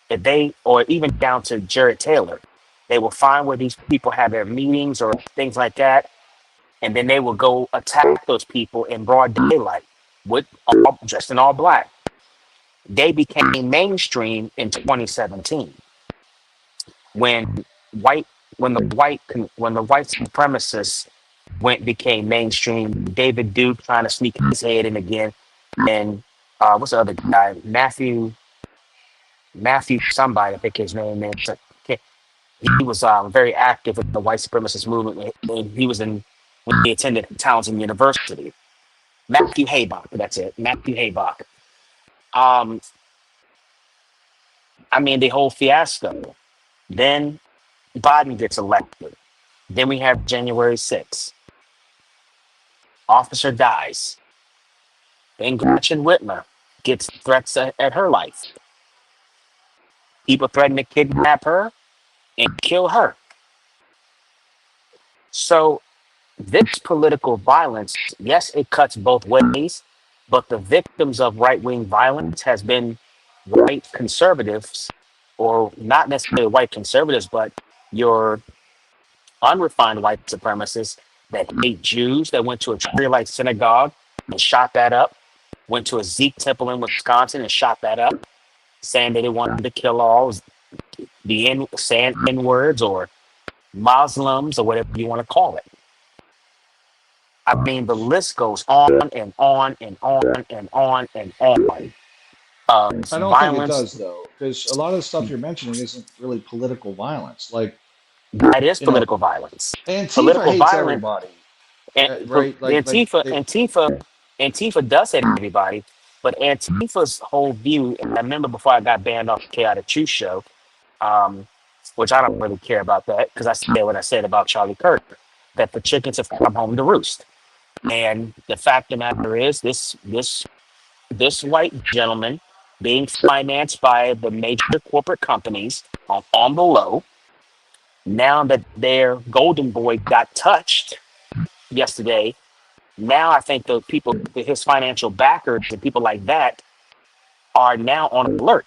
that they, or even down to Jared Taylor, they will find where these people have their meetings or things like that, and then they will go attack those people in broad daylight with all dressed in all black. They became mainstream in 2017 when white when the white supremacists became mainstream. David Duke trying to sneak his head in again, and what's the other guy? Matthew somebody, I think his name is. He was very active in the white supremacist movement when he was in when he attended Townsend University. Matthew Haybach, that's it. Matthew Haybach. I mean, the whole fiasco. Then Biden gets elected. Then we have January 6th. Officer dies. Then Gretchen Whitmer gets threats at her life. People threaten to kidnap her and kill her. So this political violence, yes, it cuts both ways, but the victims of right-wing violence has been white conservatives, or not necessarily white conservatives, but your unrefined white supremacists that hate Jews, that went to a Tree Light synagogue and shot that up, went to a Zeke temple in Wisconsin and shot that up, saying that they wanted to kill all the saying N-words or Muslims or whatever you want to call it. I mean, the list goes on and on and on and on and on. I don't think it Violence. does though, because a lot of the stuff you're mentioning isn't really political violence. Like that is political violence. Antifa Political hates violence, everybody, and right? Antifa does hate everybody, but Antifa's whole view. And I remember before I got banned off the Chaotic Truth show, which I don't really care about that because I said what I said about Charlie Kirk, that the chickens have come home to roost. And the fact of the matter is, this white gentleman being financed by the major corporate companies on the low, now that their golden boy got touched yesterday, now I think the people, his financial backers and people like that are now on alert,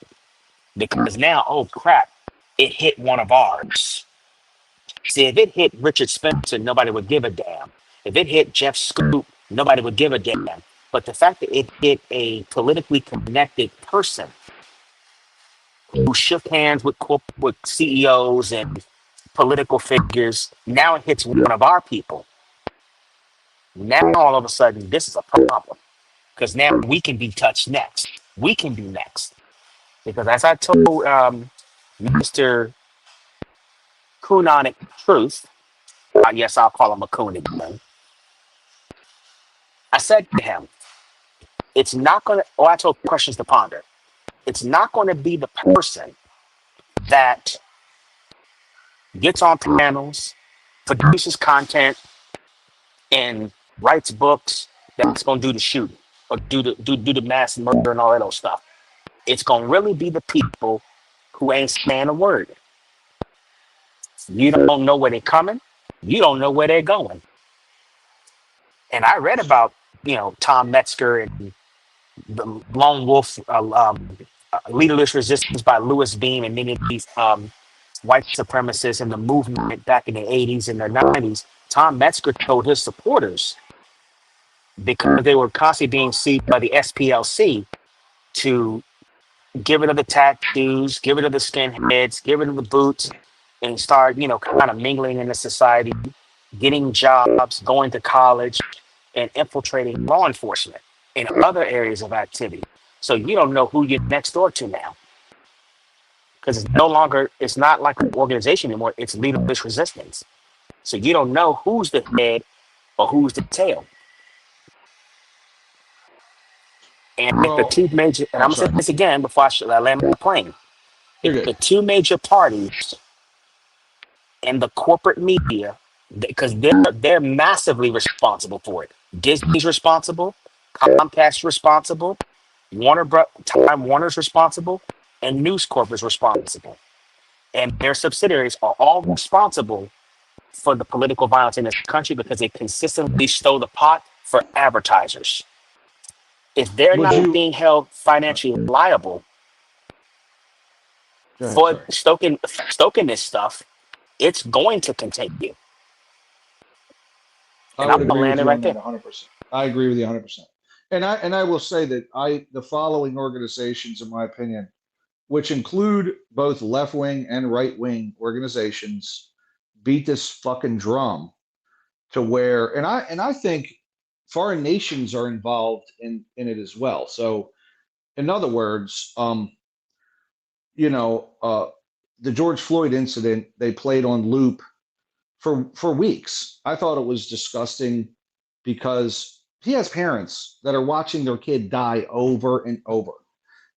because now, oh crap, it hit one of ours. See, if it hit Richard Spencer, nobody would give a damn. If it hit Jeff Scoop, nobody would give a damn. But the fact that it hit a politically connected person who shook hands with CEOs and political figures, now it hits one of our people. Now all of a sudden, this is a problem, because now we can be touched next. We can be next. Because as I told Mr. Coononic Truth, yes, I'll call him a coon again. I said to him, it's not going to, I told questions to ponder. It's not going to be the person that gets on panels, produces content, and writes books that's going to do the shooting or do the mass murder and all that old stuff. It's going to really be the people who ain't saying a word. You don't know where they're coming. You don't know where they're going. And I read about, Tom Metzger and the Lone Wolf, Leaderless Resistance by Louis Beam, and many of these white supremacists in the movement back in the 80s and the 90s. Tom Metzger told his supporters, because they were constantly being sued by the SPLC, to get rid of the tattoos, get rid of the skinheads, get rid of the boots, and start, kind of mingling in the society, getting jobs, going to college, and infiltrating law enforcement in other areas of activity. So you don't know who you're next door to now, because it's not like an organization anymore. It's leaderless resistance. So you don't know who's the head or who's the tail. And the two major, and I'm going to say this again before I land my plane. The two major parties and the corporate media, because they're massively responsible for it. Disney's responsible, Comcast's responsible, Time Warner's responsible, and News Corp is responsible, and their subsidiaries are all responsible for the political violence in this country because they consistently stole the pot for advertisers. If they're not being held financially liable for stoking this stuff, it's going to continue. I would agree with you on that 100%. I agree with you 100%. And I will say that the following organizations, in my opinion, which include both left-wing and right-wing organizations, beat this fucking drum to where, and I think foreign nations are involved in it as well. So, in other words, the George Floyd incident they played on loop for weeks. I thought it was disgusting because he has parents that are watching their kid die over and over,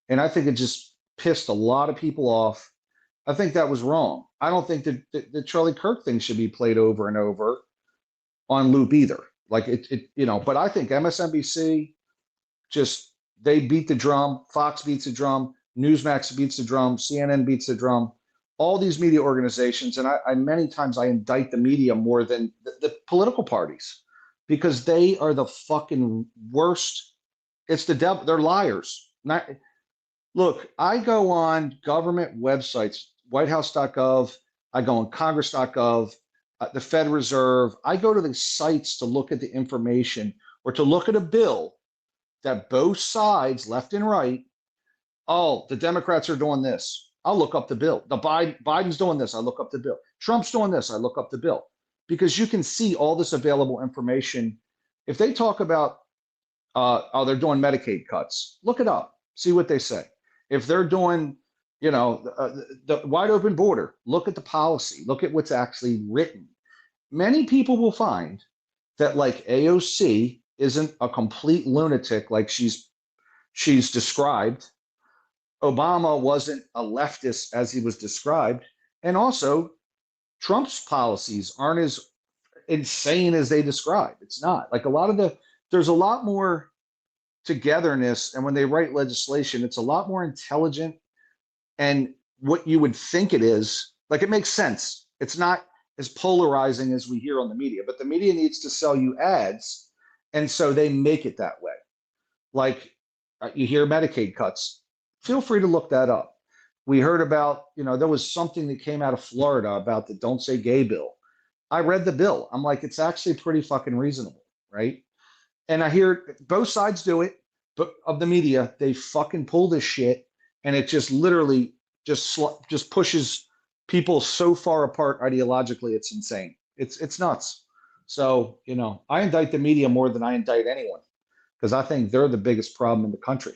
and I think it just pissed a lot of people off. I think that was wrong. I don't think that the Charlie Kirk thing should be played over and over on loop either. Like but I think MSNBC they beat the drum. Fox beats the drum. Newsmax beats the drum. CNN beats the drum. All these media organizations, and I many times I indict the media more than the political parties because they are the fucking worst. It's the devil. They're liars. Look, I go on government websites, whitehouse.gov. I go on congress.gov, the Fed Reserve. I go to the sites to look at the information or to look at a bill that both sides, left and right, oh, the Democrats are doing this. I'll look up the bill. Biden's doing this. I look up the bill. Trump's doing this. I look up the bill. Because you can see all this available information. If they talk about, they're doing Medicaid cuts, look it up. See what they say. If they're doing, the wide open border, look at the policy. Look at what's actually written. Many people will find that like AOC isn't a complete lunatic like she's described. Obama wasn't a leftist as he was described. And also, Trump's policies aren't as insane as they describe. It's not. Like there's a lot more togetherness. And when they write legislation, it's a lot more intelligent and what you would think it is. Like it makes sense. It's not as polarizing as we hear on the media, but the media needs to sell you ads. And so they make it that way. Like you hear Medicaid cuts. Feel free to look that up. We heard about, there was something that came out of Florida about the Don't Say Gay bill. I read the bill. I'm like, it's actually pretty fucking reasonable, right? And I hear both sides do it, but of the media, they fucking pull this shit, and it just literally just pushes people so far apart ideologically, it's insane. It's nuts. So, I indict the media more than I indict anyone because I think they're the biggest problem in the country.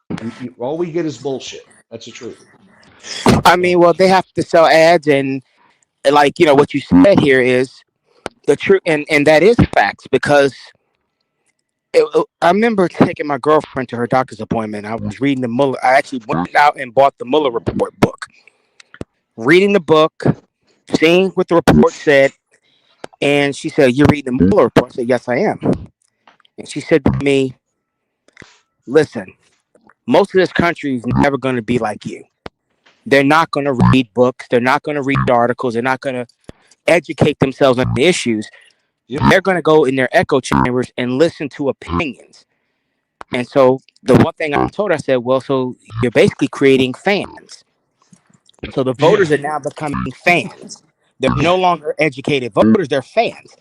And all we get is bullshit. That's the truth. I mean, well, they have to sell ads, and what you said here is the truth, and that is facts because I remember taking my girlfriend to her doctor's appointment. I was reading the Mueller. I actually went out and bought the Mueller report book. Reading the book, seeing what the report said, and she said, "You're reading the Mueller report?" I said, "Yes, I am." And she said to me, "Listen, most of this country is never going to be like you. They're not going to read books. They're not going to read articles. They're not going to educate themselves on the issues. They're going to go in their echo chambers and listen to opinions." And so the one thing I told her, I said, well, so you're basically creating fans. So the voters are now becoming fans. They're no longer educated voters. They're fans.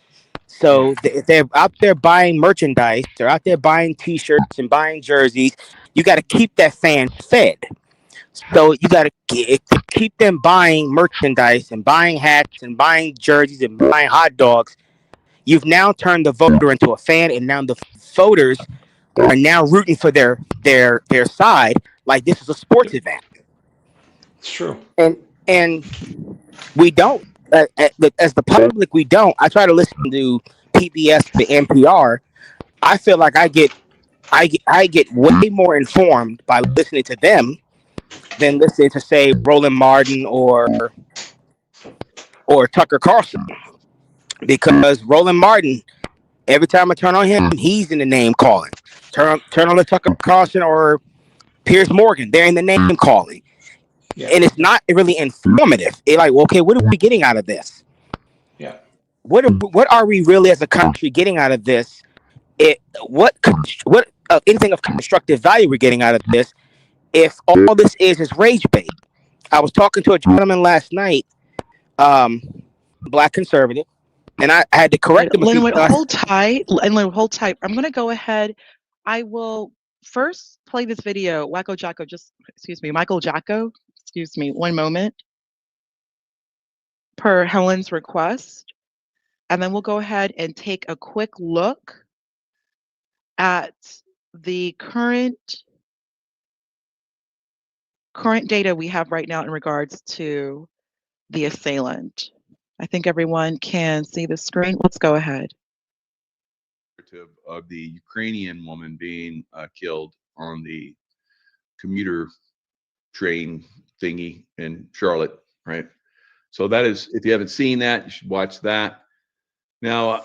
So if they're out there buying merchandise, they're out there buying T-shirts and buying jerseys, you got to keep that fan fed. So you got to keep them buying merchandise and buying hats and buying jerseys and buying hot dogs. You've now turned the voter into a fan, and now the voters are now rooting for their side like this is a sports event. It's true. And we don't, as the public, we don't. I try to listen to PBS, the NPR. I feel like I get way more informed by listening to them than listening to, say, Roland Martin or or Tucker Carlson, because Roland Martin, every time I turn on him, he's in the name calling. Turn on the Tucker Carlson or Piers Morgan, they're in the name calling. Yeah. And it's not really informative. It's like, well, okay, what are we getting out of this? Yeah. What are we really as a country getting out of this? What anything of constructive value we're getting out of this? If all this is rage bait. I was talking to a gentleman last night, black conservative, and I had to correct him. Linwood, hold tight. Linwood, hold tight. I'm going to go ahead. I will first play this video. Michael Jacko, excuse me, one moment, per Helen's request. And then we'll go ahead and take a quick look at the current data we have right now in regards to the assailant. I think everyone can see the screen. Let's go ahead. Of the Ukrainian woman being killed on the commuter train thingy in Charlotte, right? So that is, if you haven't seen that, you should watch that. Now,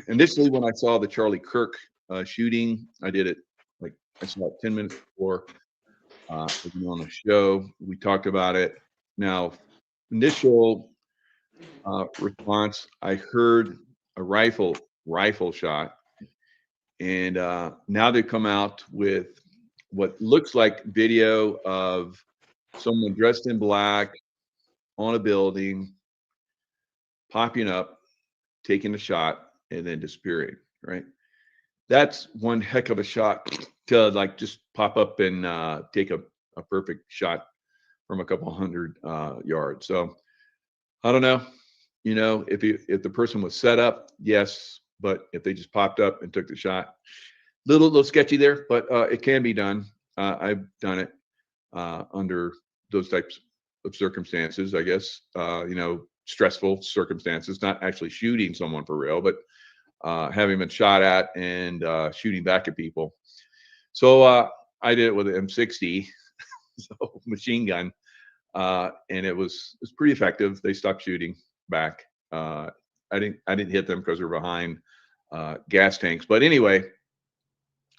initially when I saw the Charlie Kirk shooting, I did it like, I saw it 10 minutes before on the show. We talked about it. Now, initial response, I heard a rifle shot. And now they've come out with what looks like video of someone dressed in black on a building, popping up, taking a shot, and then disappearing, right? That's one heck of a shot to like just pop up and take a perfect shot from a couple hundred yards. So I don't know, you know, if the person was set up, yes, but if they just popped up and took the shot, little sketchy there, but it can be done. I've done it under those types of circumstances, I guess, you know, stressful circumstances, not actually shooting someone for real, but having been shot at and shooting back at people. So I did it with an M60, so machine gun, and it was pretty effective. They stopped shooting back. I didn't hit them because they're behind gas tanks. But anyway,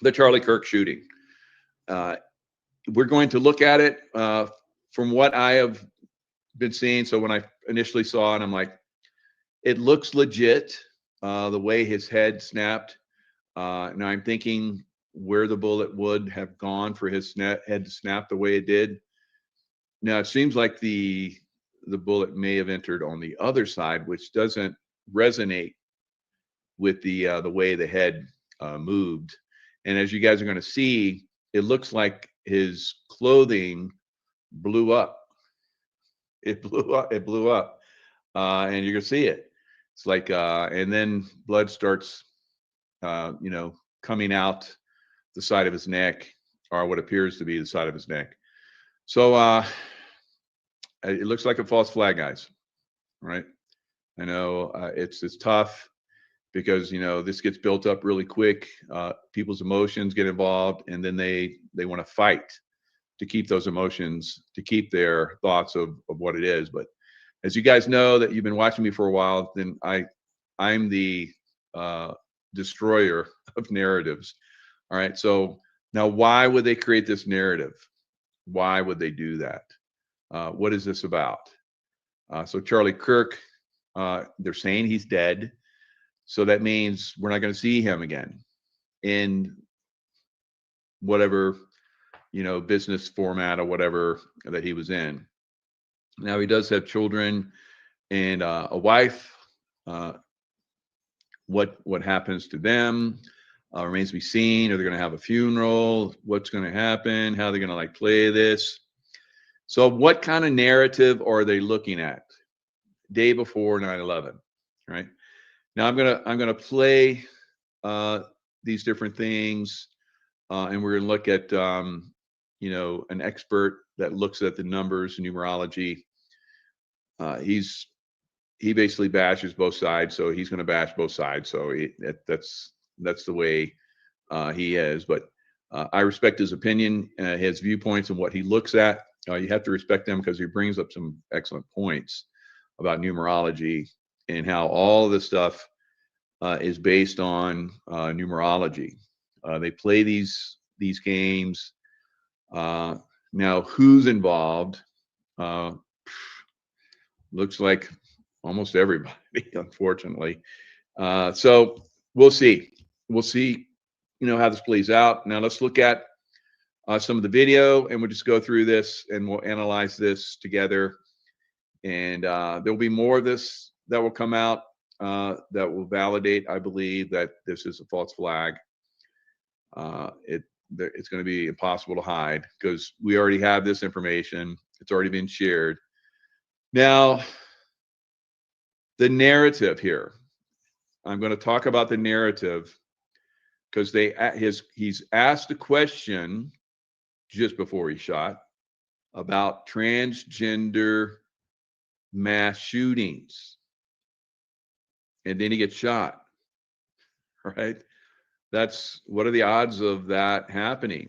the Charlie Kirk shooting. We're going to look at it from what I have been seeing. So when I initially saw it, I'm like, it looks legit. The way his head snapped. Now I'm thinking where the bullet would have gone for his head to snap the way it did. Now it seems like the bullet may have entered on the other side, which doesn't resonate with the way the head moved. And as you guys are going to see, it looks like his clothing blew up. It blew up. It blew up, and you're gonna see it. It's like, and then blood starts, you know, coming out the side of his neck, or what appears to be the side of his neck. So it looks like a false flag, guys. Right? I know it's tough because, you know, this gets built up really quick. People's emotions get involved, and then they want to fight to keep those emotions, to keep their thoughts of what it is. But as you guys know that you've been watching me for a while, then I'm the destroyer of narratives. All right. So now, why would they create this narrative? Why would they do that? What is this about? So Charlie Kirk, they're saying he's dead. So that means we're not going to see him again in whatever, you know, business format or whatever that he was in. Now he does have children and a wife. What happens to them remains to be seen. Are they going to have a funeral? What's going to happen? How are they going to like play this? So what kind of narrative are they looking at day before 9/11? Right now, I'm gonna play these different things, and we're gonna look at you know, an expert that looks at the numbers and numerology. He basically bashes both sides, so he's going to bash both sides. So that's the way he is. But I respect his opinion, his viewpoints, and what he looks at. You have to respect them because he brings up some excellent points. about numerology and how all of this stuff is based on numerology. They play these games. Now, who's involved? Looks like almost everybody, unfortunately. So we'll see. We'll see, how this plays out. Now let's look at some of the video, and we'll just go through this and we'll analyze this together. And there'll be more of this that will come out that will validate, I believe, that this is a false flag. It's going to be impossible to hide because we already have this information. It's already been shared. Now, the narrative here. I'm going to talk about the narrative because he's asked a question just before he shot about transgender mass shootings, and then he gets shot. Right? What are the odds of that happening?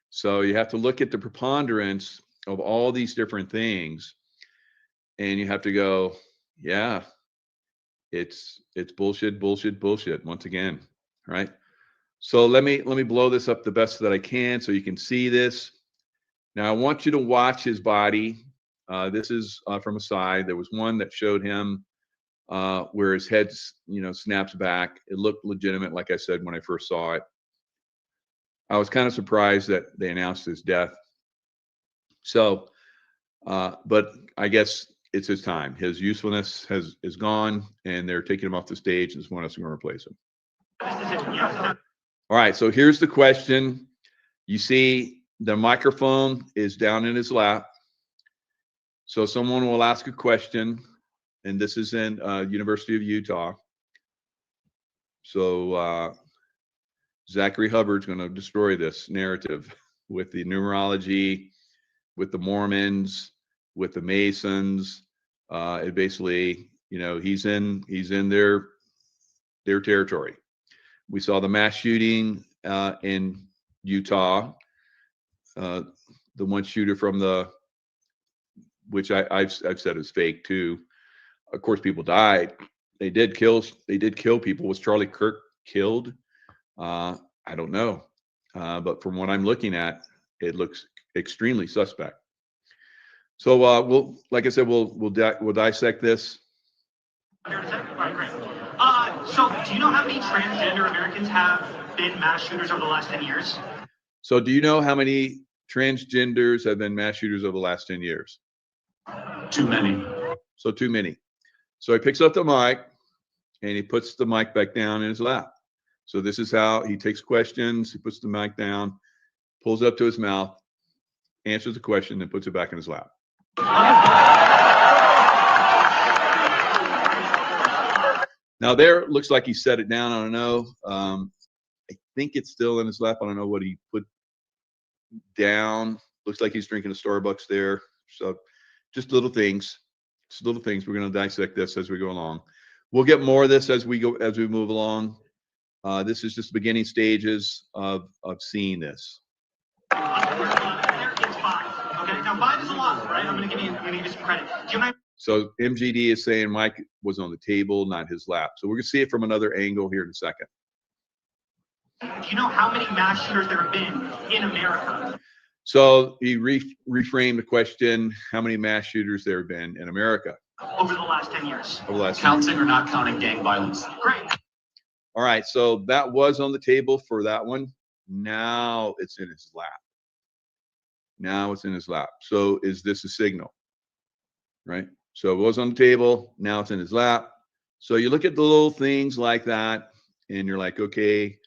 So you have to look at the preponderance of all these different things, and you have to go, yeah, it's bullshit once again, right? So let me blow this up the best that I can so you can see this. Now I want you to watch his body. This is from a side. There was one that showed him where his head, snaps back. It looked legitimate, like I said when I first saw it. I was kind of surprised that they announced his death. So, but I guess it's his time. His usefulness is gone, and they're taking him off the stage, and someone else is going to replace him. All right, so here's the question. You see the microphone is down in his lap. So someone will ask a question, and this is in University of Utah. So Zachary Hubbard's going to destroy this narrative with the numerology, with the Mormons, with the Masons. It basically, he's in their territory. We saw the mass shooting in Utah. The one shooter from which I've said is fake too. Of course, people died. They did kill people. Was Charlie Kirk killed? I don't know. But from what I'm looking at, it looks extremely suspect. So like I said, we'll dissect this. So do you know how many transgender Americans have been mass shooters over the last 10 years? So do you know how many transgenders have been mass shooters over the last 10 years? Too many. So too many. So he picks up the mic and he puts the mic back down in his lap. So this is how he takes questions. He puts the mic down, pulls it up to his mouth, answers the question, and puts it back in his lap. Now there looks like he set it down. I don't know. I think it's still in his lap. I don't know what he put down. Looks like he's drinking a Starbucks there. So just little things. We're going to dissect this as we go along. We'll get more of this as we move along. This is just the beginning stages of seeing this. It's 5. Okay, now 5 is a lot, right? I'm going to give you some credit. So MGD is saying Mike was on the table, not his lap. So we're going to see it from another angle here in a second. Do you know how many mass shooters there have been in America? So he reframed the question, how many mass shooters there have been in America? Over the last 10 years. Over the last Counting or not counting gang violence? Great. All right, so that was on the table for that one. Now it's in his lap. So is this a signal? Right? So it was on the table, now it's in his lap. So you look at the little things like that, and you're like, okay,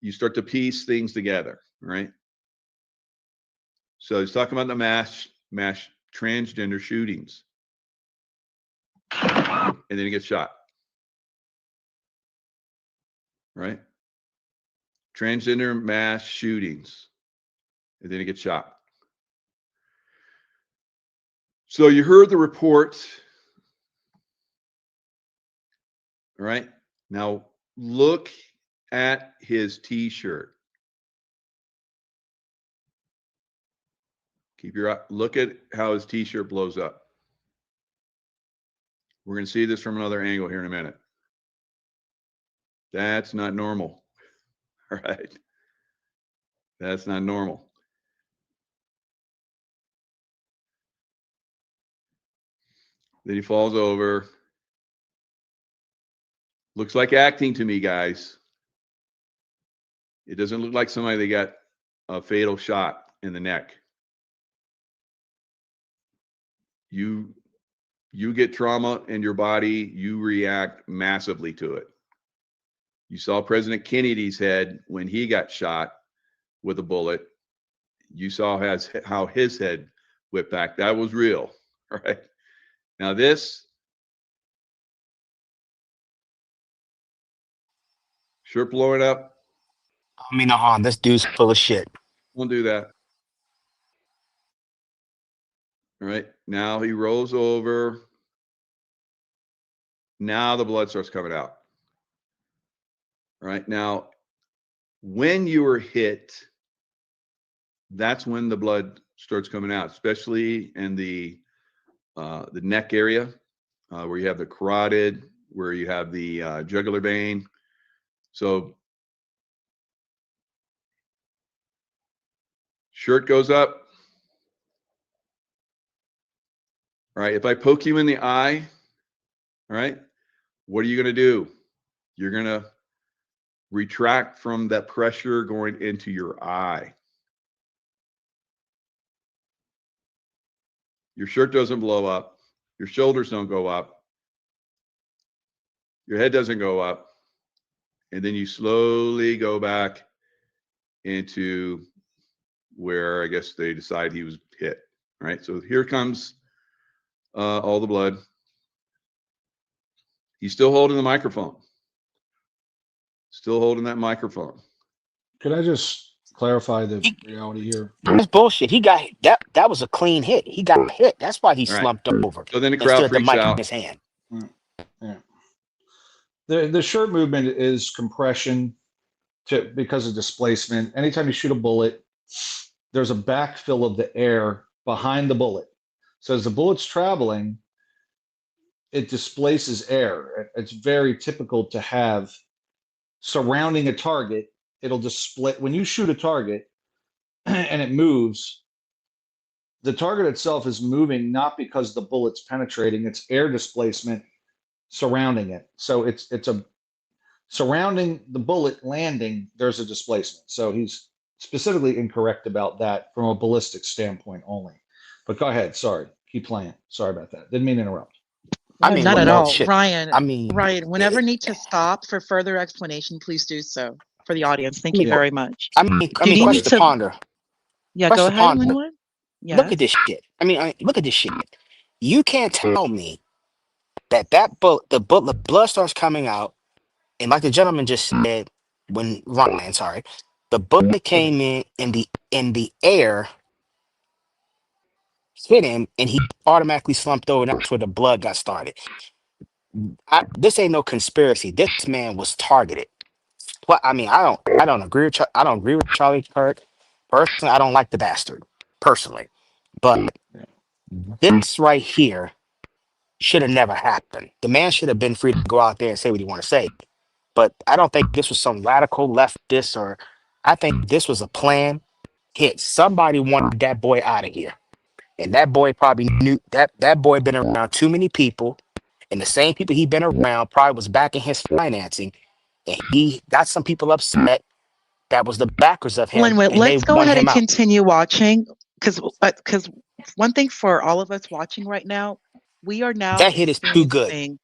you start to piece things together, right? So he's talking about the mass transgender shootings. And then he gets shot. Right? Transgender mass shootings. And then he gets shot. So you heard the report. All right. Now look at his t-shirt. Look at how his t-shirt blows up. We're going to see this from another angle here in a minute. That's not normal. All right. That's not normal. Then he falls over. Looks like acting to me, guys. It doesn't look like somebody that got a fatal shot in the neck. You get trauma in your body, you react massively to it. You saw President Kennedy's head when he got shot with a bullet. You saw how his head whipped back. That was real. All right. Now this, shirt blowing up. I mean, this dude's full of shit. Won't do that. All right. Now he rolls over. Now the blood starts coming out. All right. Now, when you were hit, that's when the blood starts coming out, especially in the neck area, where you have the carotid, where you have the jugular vein. So shirt goes up. All right. If I poke you in the eye, all right, what are you going to do? You're going to retract from that pressure going into your eye. Your shirt doesn't blow up. Your shoulders don't go up. Your head doesn't go up. And then you slowly go back into where I guess they decide he was hit. All right. So here comes all the blood. He's still holding the microphone. Still holding that microphone. Could I just clarify the reality here? That's bullshit. He got that. That was a clean hit. He got hit. That's why he All right. slumped over. So then the and crowd stood the freaks mic in out. his hand. Yeah. The shirt movement is compression because of displacement. Anytime you shoot a bullet, there's a backfill of the air behind the bullet. So as the bullet's traveling, it displaces air. It's very typical to have surrounding a target. It'll display when you shoot a target and it moves. The target itself is moving not because the bullet's penetrating, it's air displacement surrounding it. So it's a surrounding the bullet landing, there's a displacement. So he's specifically incorrect about that from a ballistic standpoint only. But go ahead. Sorry. Keep playing. Sorry about that. Didn't mean to interrupt. I mean, Not at well, all. shit. Ryan, I mean, whenever need to stop for further explanation, please do so for the audience. Thank I you mean, very much. I mean, Did he question need to to? ponder. Yeah, go Question to ahead, ponder. Linwood. Look Yes. at this shit. I mean, look at this shit. You can't tell me that the blood starts coming out, and like the gentleman just said, when Ryan, sorry, the bullet came in the air, hit him, and he automatically slumped over. And that's where the blood got started. This ain't no conspiracy. This man was targeted. Well, I mean, I don't agree with I don't agree with Charlie Kirk. Personally, I don't like the bastard. Personally, but this right here should have never happened. The man should have been free to go out there and say what he want to say. But I don't think this was some radical leftist, or I think this was a plan hit. Somebody wanted that boy out of here, and that boy probably knew that boy been around too many people, and the same people he been around probably was backing his financing, and he got some people upset that was the backers of him, Linwood, and they let's go won ahead and him out. continue watching because one thing for all of us watching right now, we are now That hit is too good. experiencing.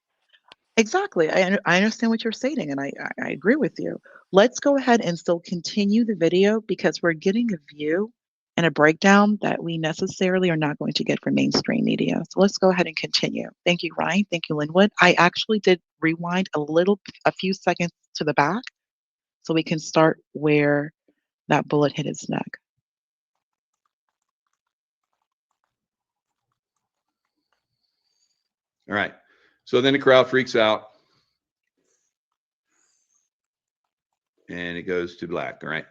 Exactly. I understand what you're saying, and I agree with you. Let's go ahead and still continue the video because we're getting a view and a breakdown that we necessarily are not going to get from mainstream media. So let's go ahead and continue. Thank you, Ryan. Thank you, Linwood. I actually did rewind a few seconds to the back so we can start where that bullet hit his neck. All right. So then the crowd freaks out. And it goes to black. All right.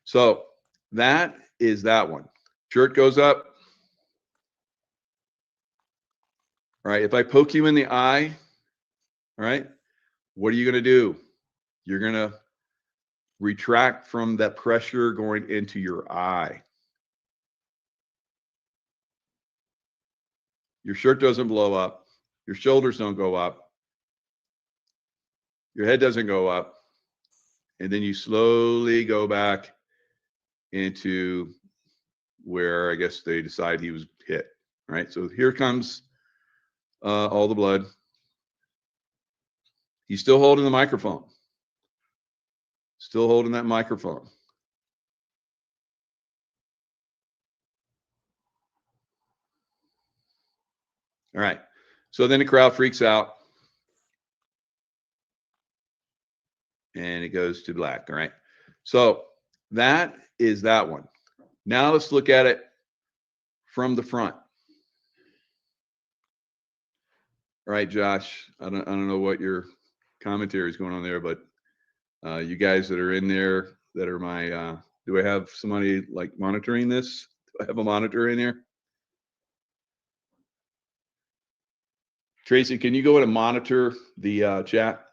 So that is that one. Shirt goes up. All right, if I poke you in the eye, all right, what are you going to do? You're going to retract from that pressure going into your eye. Your shirt doesn't blow up. Your shoulders don't go up. Your head doesn't go up. And then you slowly go back into where I guess they decide he was hit. All right, so here comes all the blood. He's still holding the microphone. Still holding that microphone. All right, so then the crowd freaks out. And it goes to black. All right, so that is that one. Now let's look at it from the front. All right, Josh, I don't know what your commentary is going on there, but you guys that are in there that are my, do I have somebody like monitoring this? Do I have a monitor in here? Tracy, can you go in and monitor the chat?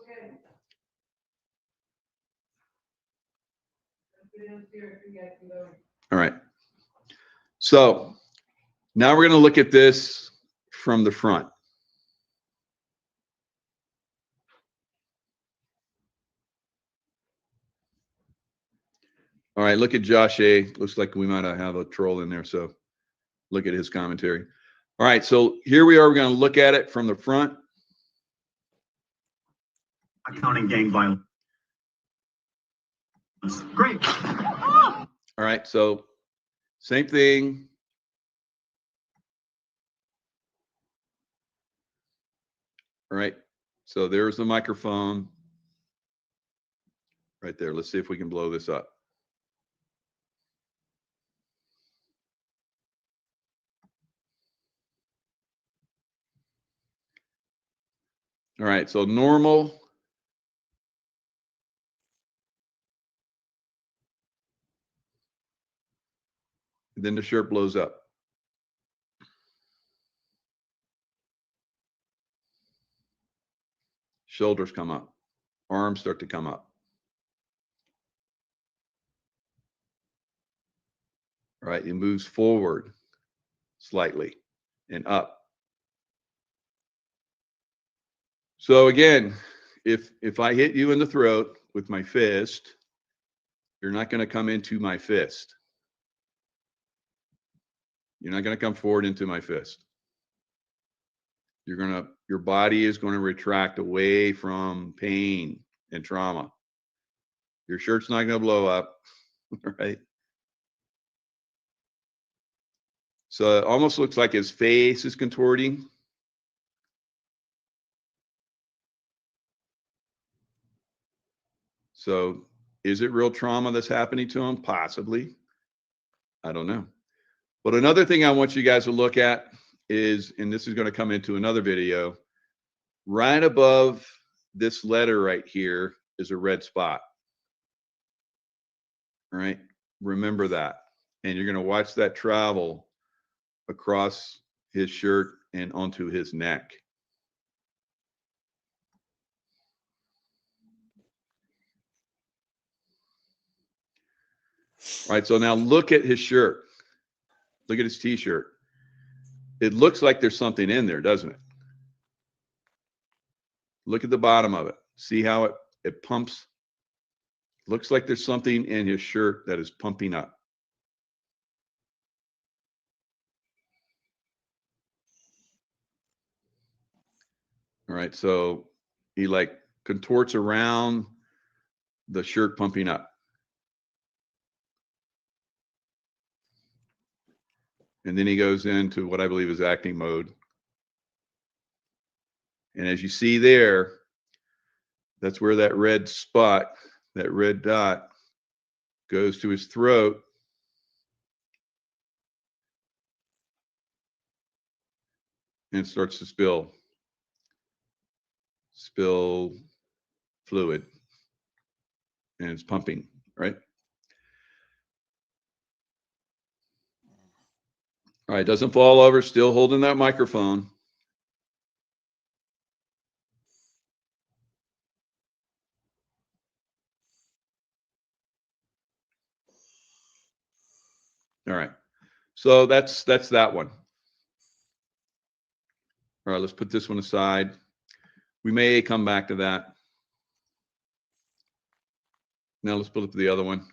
Okay. All right. So now we're going to look at this from the front. All right, look at Josh A. Looks like we might have a troll in there, so look at his commentary. All right, so here we are. We're going to look at it from the front. Accounting gang violence. Great. All right, so same thing. All right, so there's the microphone right there. Let's see if we can blow this up. All right, so normal. Then the shirt blows up. Shoulders come up. Arms start to come up. All right, it moves forward slightly and up. So again, if I hit you in the throat with my fist, you're not going to come into my fist. You're not going to come forward into my fist. Your body is going to retract away from pain and trauma. Your shirt's not going to blow up, right? So it almost looks like his face is contorting. So is it real trauma that's happening to him? Possibly. I don't know. But another thing I want you guys to look at is, and this is going to come into another video, right above this letter right here is a red spot. All right, remember that. And you're going to watch that travel across his shirt and onto his neck. All right, so now look at his shirt. Look at his t-shirt. It looks like there's something in there, doesn't it? Look at the bottom of it. See how it pumps? Looks like there's something in his shirt that is pumping up. All right, so he like contorts around the shirt pumping up. And then he goes into what I believe is acting mode. And as you see there, that's where that red spot, that red dot, goes to his throat. And starts to spill fluid. And it's pumping, right? All right, doesn't fall over, still holding that microphone. All right. So that's that one. All right, let's put this one aside. We may come back to that. Now let's pull up the other one.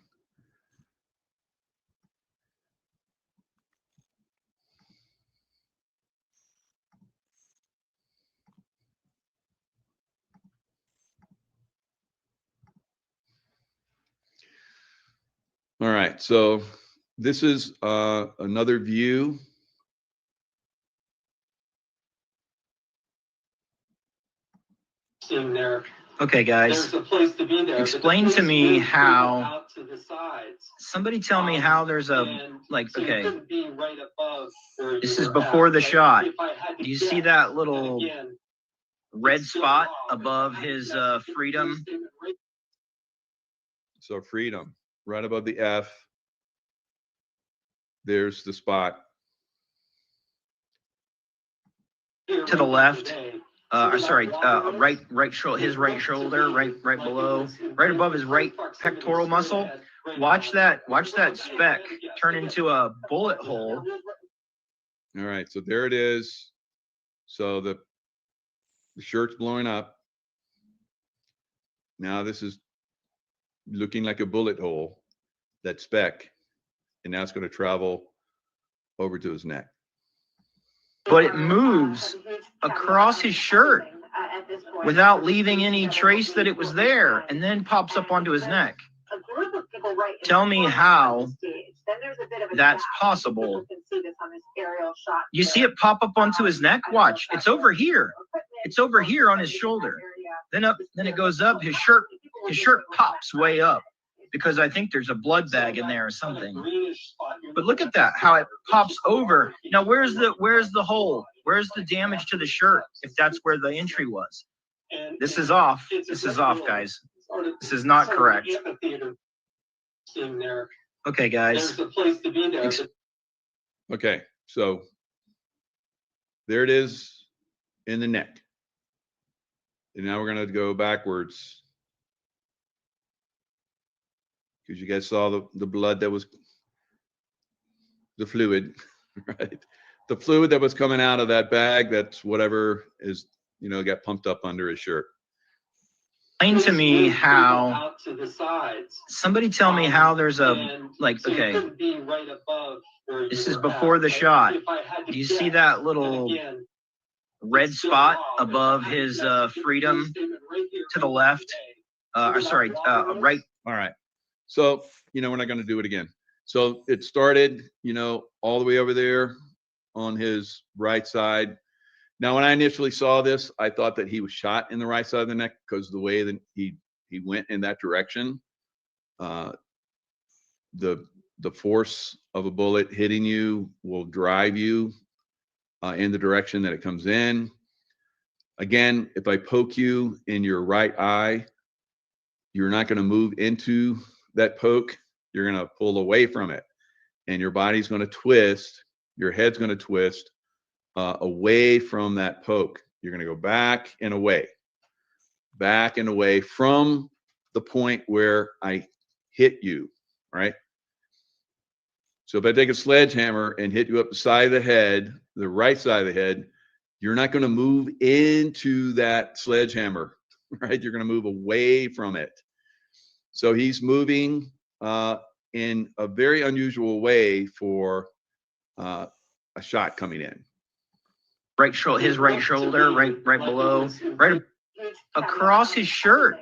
All right, so this is another view. Okay, guys, explain to me how, somebody tell me how there's a, like, okay, this is before the shot. Do you see that little red spot above his freedom? So freedom, right above the F. There's the spot. To the left. Sorry, his right shoulder, right below, right above his right pectoral muscle. Watch that speck turn into a bullet hole. All right, so there it is. So the shirt's blowing up. Now this is looking like a bullet hole, that speck, and now it's going to travel over to his neck. But it moves across his shirt without leaving any trace that it was there, and then pops up onto his neck. Tell me how that's possible. You see it pop up onto his neck? Watch, it's over here. It's over here on his shoulder. Then it goes up, his shirt pops way up, because I think there's a blood bag in there or something. But look at that, how it pops over. Now where's the hole? Where's the damage to the shirt, if that's where the entry was? This is off. This is off, guys. This is not correct. Okay, guys. Okay, so there it is in the neck. And now we're going to go backwards, because you guys saw the blood that was, the fluid, right? The fluid that was coming out of that bag, that's whatever is, got pumped up under his shirt. Explain to me how, somebody tell me how there's a, like, okay, this is before the shot. Do you see that little red spot above his freedom to the left? Sorry, right. All right. So, we're not going to do it again. So it started, all the way over there on his right side. Now, when I initially saw this, I thought that he was shot in the right side of the neck, because the way that he went in that direction, the force of a bullet hitting you will drive you in the direction that it comes in. Again, if I poke you in your right eye, you're not going to move into that poke. You're going to pull away from it, and your body's going to twist. Your head's going to twist away from that poke. You're going to go back and away from the point where I hit you, right? So if I take a sledgehammer and hit you up the side of the head, the right side of the head, you're not going to move into that sledgehammer, right? You're going to move away from it. So he's moving in a very unusual way for a shot coming in. Right shoulder, his right shoulder, right below, right across his shirt.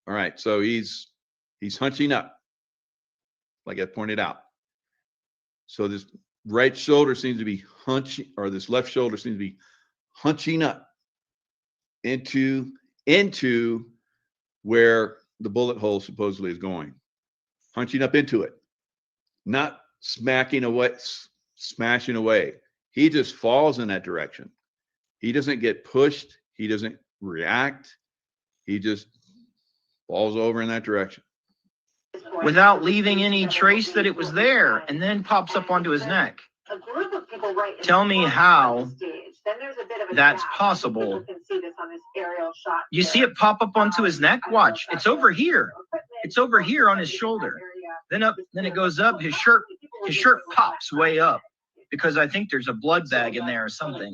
All right, so he's hunching up, like I pointed out. So this right shoulder seems to be hunching, or this left shoulder seems to be hunching up into where the bullet hole supposedly is going. Hunching up into it, not smashing away. He just falls in that direction. He doesn't get pushed. He doesn't react. He just falls over in that direction. Without leaving any trace that it was there, and then pops up onto his neck. Tell me how that's possible. You see it pop up onto his neck? Watch, it's over here. It's over here on his shoulder. Then it goes up, his shirt his shirt pops way up because I think there's a blood bag in there or something.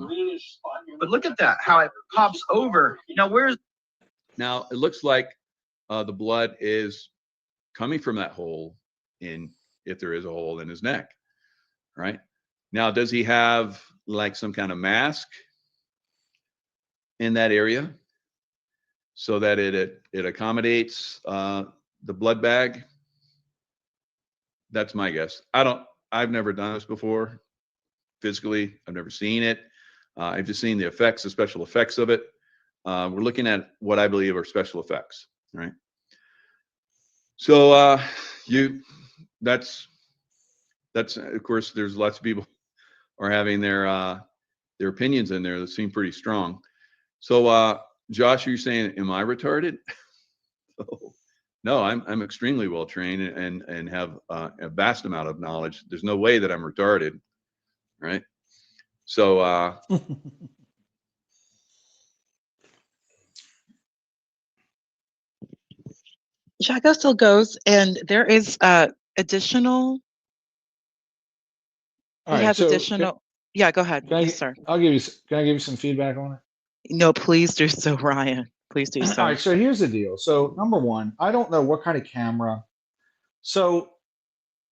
But look at that, how it pops over. Now it looks like the blood is coming from that hole if there is a hole in his neck, right? Now, does he have like some kind of mask in that area so that it accommodates the blood bag? That's my guess. I've never done this before physically. I've never seen it. I've just seen the effects, the special effects of it. We're looking at what I believe are special effects, right? So that's of course, there's lots of people are having their opinions in there that seem pretty strong. So Josh, you're saying, am I retarded? No, I'm extremely well trained and have a vast amount of knowledge. There's no way that I'm retarded, right? So Jaco still goes, and there is additional. All He right, has so additional. Yeah, go ahead. can Yes, sir. Can I give you some feedback on it? No, please do so, Ryan. Please do All so. right, so here's the deal. So number one, I don't know what kind of camera. So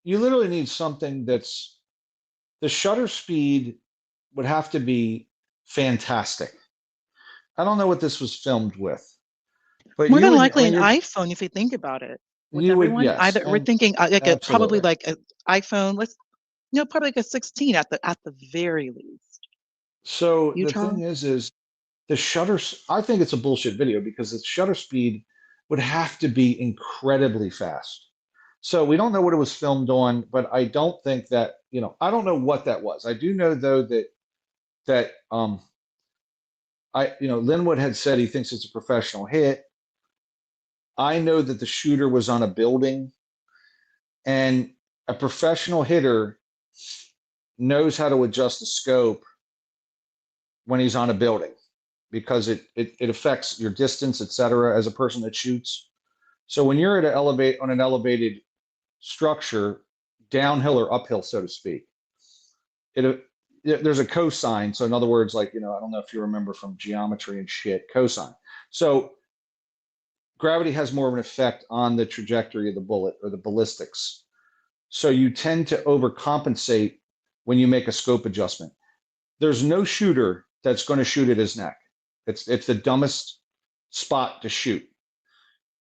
you literally need something that's the shutter speed would have to be fantastic. I don't know what this was filmed with, but More you than would likely when an you're iPhone, if you think about it. With you would everyone, yes, either we're and thinking probably absolutely. like an iPhone. Let's probably like a 16 at the very least. So the Utah. thing is the shutter. I think it's a bullshit video because the shutter speed would have to be incredibly fast. So we don't know what it was filmed on, but I don't think that I don't know what that was. I do know though that Linwood had said he thinks it's a professional hit. I know that the shooter was on a building, and a professional hitter knows how to adjust the scope when he's on a building because it affects your distance, etc. as a person that shoots. So when you're on an elevated structure, downhill or uphill, so to speak, there's a cosine. So in other words, like, I don't know if you remember from geometry and shit, cosine. So gravity has more of an effect on the trajectory of the bullet or the ballistics. So you tend to overcompensate when you make a scope adjustment. There's no shooter that's going to shoot at his neck. It's the dumbest spot to shoot.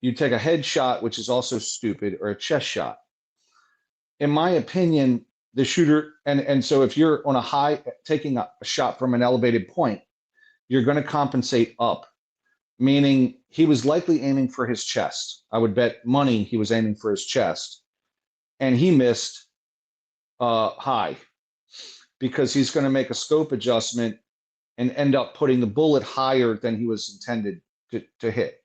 You take a head shot, which is also stupid, or a chest shot. In my opinion, the shooter, and so if you're on taking a shot from an elevated point, you're going to compensate up, meaning he was likely aiming for his chest. I would bet money he was aiming for his chest, and he missed high because he's going to make a scope adjustment and end up putting the bullet higher than he was intended to hit.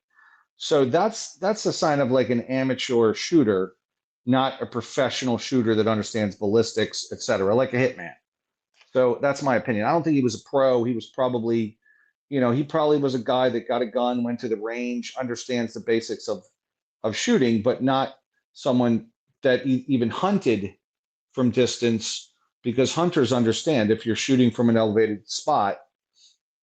So that's a sign of like an amateur shooter, not a professional shooter that understands ballistics, etc., like a hitman. So that's my opinion. I don't think he was a pro. He was probably, he probably was a guy that got a gun, went to the range, understands the basics of shooting, but not someone that even hunted from distance, because hunters understand if you're shooting from an elevated spot,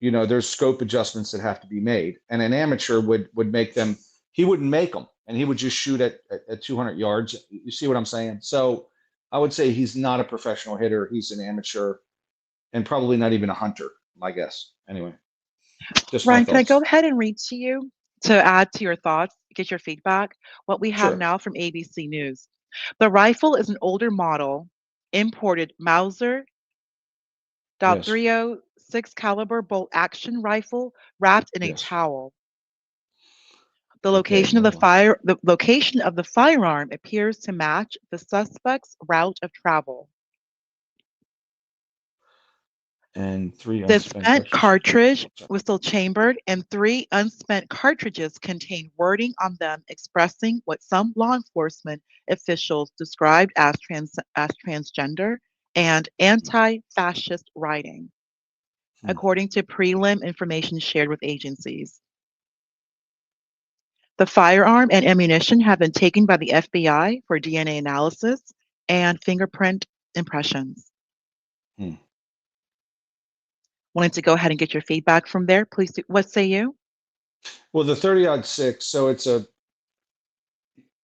there's scope adjustments that have to be made. And an amateur would make them, he wouldn't make them, and he would just shoot at 200 yards. You see what I'm saying? So I would say he's not a professional hitter. He's an amateur and probably not even a hunter, my guess. Anyway, just my Ryan, can I go thoughts. ahead and read to you to add to your thoughts, get your feedback? What we have Sure. now from ABC News. The rifle is an older model, imported Mauser Yes. .306 caliber bolt action rifle wrapped in a Yes. towel. The Okay, location of hold on. the location of the firearm appears to match the suspect's route of travel. And 3 The unspent spent cartridges. cartridge was still chambered, and 3 unspent cartridges contain wording on them expressing what some law enforcement officials described as transgender and anti-fascist writing, according to prelim information shared with agencies. The firearm and ammunition have been taken by the FBI for DNA analysis and fingerprint impressions? Hmm. Wanting to go ahead and get your feedback from there, please. What say you? Well, the 30-06. So it's a.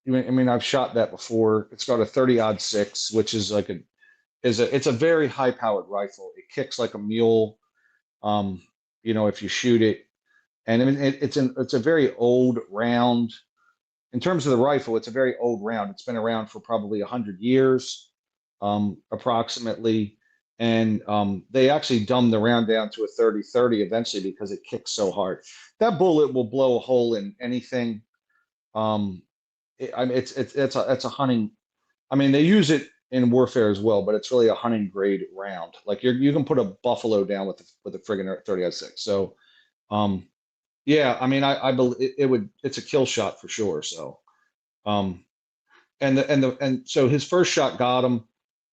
I mean, I've shot that before. It's got a 30-06, which is like it's a very high-powered rifle. It kicks like a mule. If you shoot it, and I mean, it's a very old round. In terms of the rifle, it's a very old round. It's been around for probably 100 years, approximately. And they actually dumbed the round down to a 30-30 eventually because it kicks so hard. That bullet will blow a hole in anything. It's a hunting. I mean, they use it in warfare as well, but it's really a hunting grade round. Like you can put a buffalo down with a friggin' 30-06. So, yeah, I mean, I believe it would. It's a kill shot for sure. So, and so his first shot got him.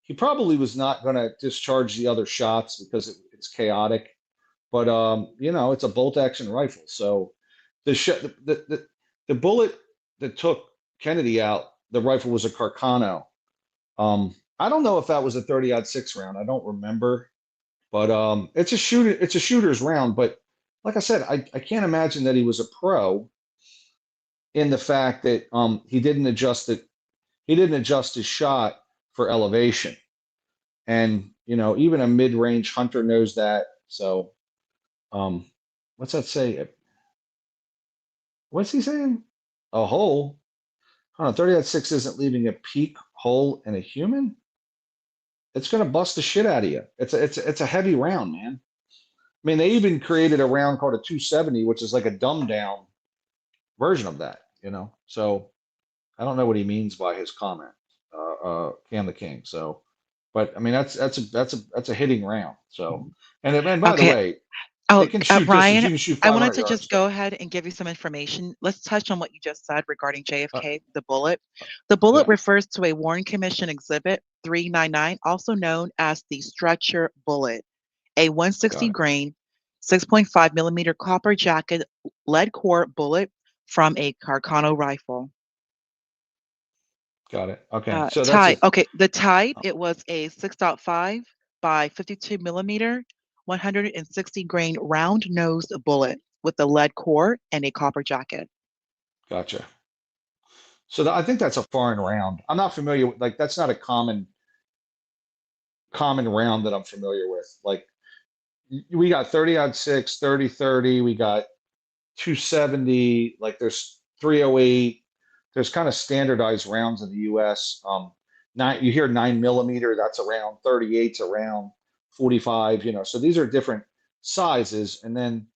He probably was not going to discharge the other shots because it's chaotic. But it's a bolt action rifle. So the bullet that took Kennedy out, the rifle was a Carcano. I don't know if that was a 30-06 round. I don't remember. But it's a shooter's round. But like I said, I can't imagine that he was a pro in the fact that he didn't adjust his shot for elevation. And even a mid-range hunter knows that. So what's that say? What's he saying? A hole? Hold on, 30-06 isn't leaving a peak hole in a human? It's gonna bust the shit out of you. It's a heavy round, man. I mean, they even created a round called a 270, which is like a dumbed down version of that, So I don't know what he means by his comment, Cam the King. So, but I mean, that's a hitting round. So, and by the Okay. way, Oh, it can shoot distance. Ryan, You can shoot I 500 wanted to yards. just go ahead and give you some information. Let's touch on what you just said regarding JFK, the bullet. The bullet Yeah. refers to a Warren Commission Exhibit 399, also known as the stretcher bullet, a 160 grain, 6.5 millimeter copper jacket lead core bullet from a Carcano rifle. Got it. Okay. So that's Type. Okay, the type, it was a 6.5 by 52 millimeter, 160 grain round nosed bullet with a lead core and a copper jacket. Gotcha. So I think that's a foreign round. I'm not familiar with, like, that's not a common round that I'm familiar with. Like, we got 30-06, 30-30, we got 270, like there's 308. There's kind of standardized rounds in the US. You hear 9 millimeter, that's around 38's around 45, so these are different sizes. And then,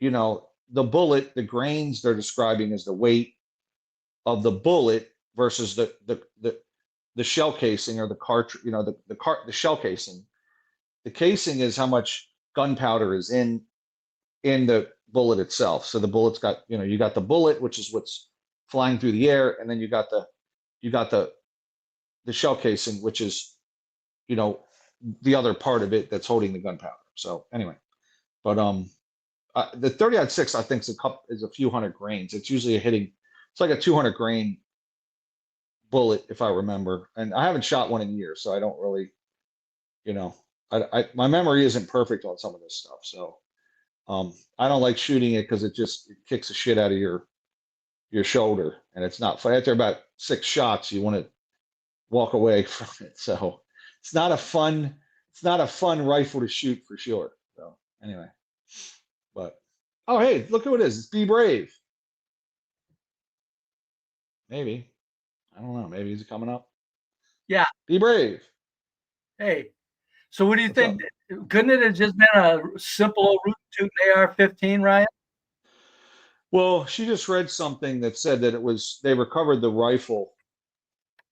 the bullet, the grains they're describing is the weight of the bullet versus the shell casing or the cartridge, the shell casing. The casing is how much gunpowder is in the bullet itself. So the bullet's got, you got the bullet, which is what's flying through the air, and then you got the shell casing, which is, the other part of it that's holding the gunpowder. So anyway, but the 30-06 I think is a few hundred grains. It's usually it's like a 200 grain bullet if I remember, and I haven't shot one in years, so I don't really, my memory isn't perfect on some of this stuff. So I don't like shooting it because it kicks the shit out of your shoulder, and it's not fun. After about 6 shots, you want to walk away from it. So it's not a fun rifle to shoot for sure. So anyway, but oh hey, look who it is. It's BeBrave. Maybe. I don't know. Maybe he's coming up. Yeah. BeBrave. Hey. So what do you think? Couldn't it have just been a simple old root tooth AR-15, Ryan? Well, she just read something that said that they recovered the rifle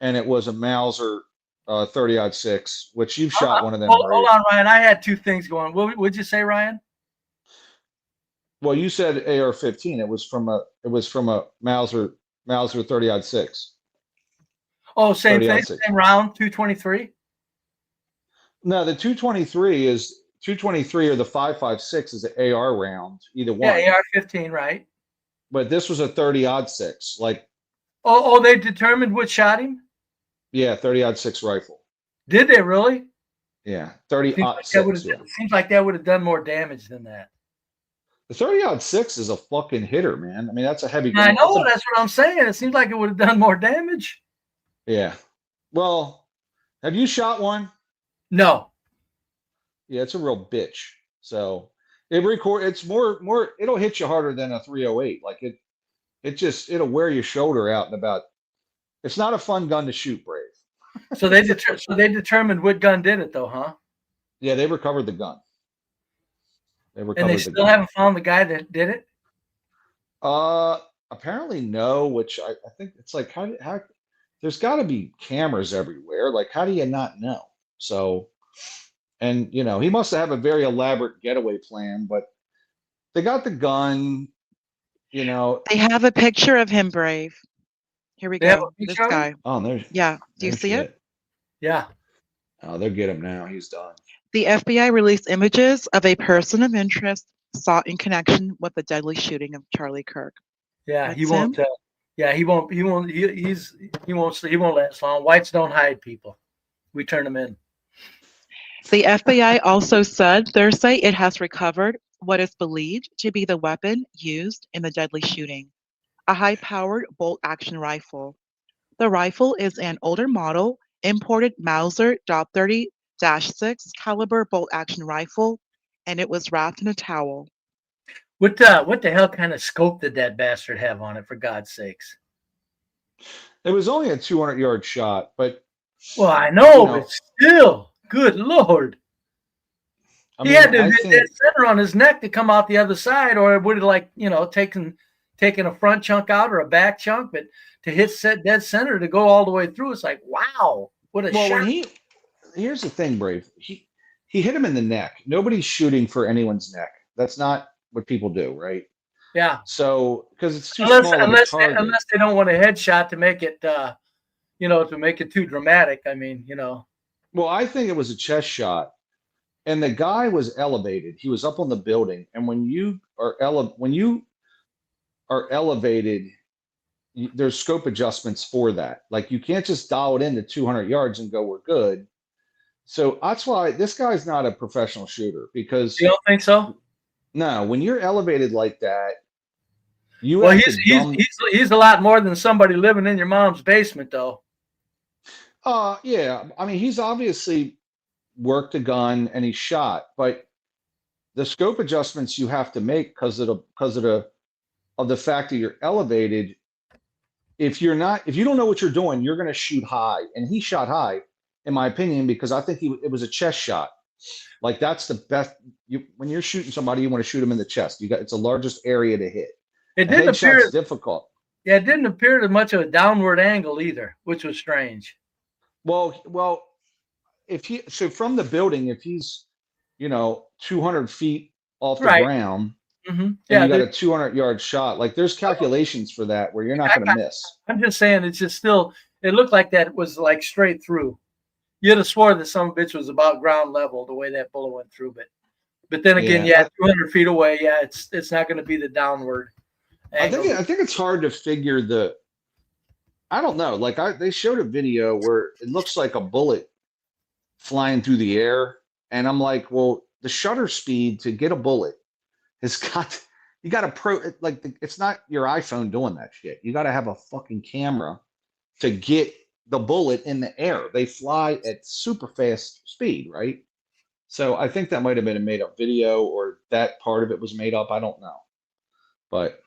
and it was a Mauser 30-06, which you've shot one of them. Hold on, Ryan. I had 2 things going. What would you say, Ryan? Well, you said AR-15. It was from a Mauser 30-06. Oh, same thing, same round, 223. No, the 223 or the 5.56 is an AR round, either one. Yeah, AR-15, right? But this was a 30-06, like. Oh, they determined what shot him? Yeah, 30-06 rifle. Did they really? Yeah, 30 Seems aught like that six. would Yeah. have seems like that would have done more damage than that. The 30-06 is a fucking hitter, man. I mean, that's a heavy I gun. know, that's what I'm saying. It seems like it would have done more damage. Yeah. Well, have you shot one? No. Yeah, it's a real bitch. So it's more it'll hit you harder than a 308. Like it'll wear your shoulder out in about. It's not a fun gun to shoot, Brave. So they determined what gun did it though, huh? Yeah, they recovered the gun. And they still haven't found the guy that did it? Apparently no, which I think it's like how there's got to be cameras everywhere. Like how do you not know? So, and he must have a very elaborate getaway plan, but they got the gun, They have a picture of him, Brave. Here we They have go. a This picture of him? guy. Oh, there's Yeah. Do you no see it? shit. Yeah. Oh, they'll get him now. He's done. The FBI released images of a person of interest sought in connection with the deadly shooting of Charlie Kirk. Yeah, he That's won't. him? He won't. He won't last long. Whites don't hide people. We turn them in. The FBI also said Thursday it has recovered what is believed to be the weapon used in the deadly shooting, a high-powered bolt-action rifle. The rifle is an older model, imported Mauser .30-6 caliber bolt-action rifle, and it was wrapped in a towel. What the hell kind of scope did that bastard have on it? For God's sakes! It was only a 200-yard shot, but well, I know, but still, good Lord. He had to hit that center on his neck to come out the other side, or it would have taken a front chunk out or a back chunk, but to hit dead center to go all the way through, it's like, wow, what a shot. Here's the thing, Brave. He hit him in the neck. Nobody's shooting for anyone's neck. That's not what people do, right? Yeah. So because it's too small of a target. Unless they don't want a headshot to make it too dramatic. I mean, Well, I think it was a chest shot. And the guy was elevated. He was up on the building. And when you are elevated, there's scope adjustments for that. Like you can't just dial it into 200 yards and go, we're good. So that's why this guy's not a professional shooter, because you don't think so? No, when you're elevated like that, he's a lot more than somebody living in your mom's basement, though. Yeah. I mean, he's obviously worked a gun and he shot, but the scope adjustments you have to make because of the fact that you're elevated. If you don't know what you're doing, you're going to shoot high, and he shot high, in my opinion, because I think it was a chest shot. Like that's the best. When you're shooting somebody, you want to shoot them in the chest. It's the largest area to hit. It didn't appear difficult. Yeah, it didn't appear to much of a downward angle either, which was strange. Well, so from the building, if he's 200 feet off the ground, mm-hmm. and you got a 200-yard shot, like there's calculations for that where you're not going to miss. I'm just saying, it's just still. It looked like that was like straight through. You'd have swore that some bitch was about ground level the way that bullet went through, but then again, 200 feet away, it's not going to be the downward angle. I think it's hard to figure the. I don't know. Like they showed a video where it looks like a bullet flying through the air, and I'm like, well, the shutter speed to get a bullet has got. You got to it's not your iPhone doing that shit. You got to have a fucking camera to get the bullet in the air. They fly at super fast speed, right? So I think that might have been a made up video, or that part of it was made up. I don't know. But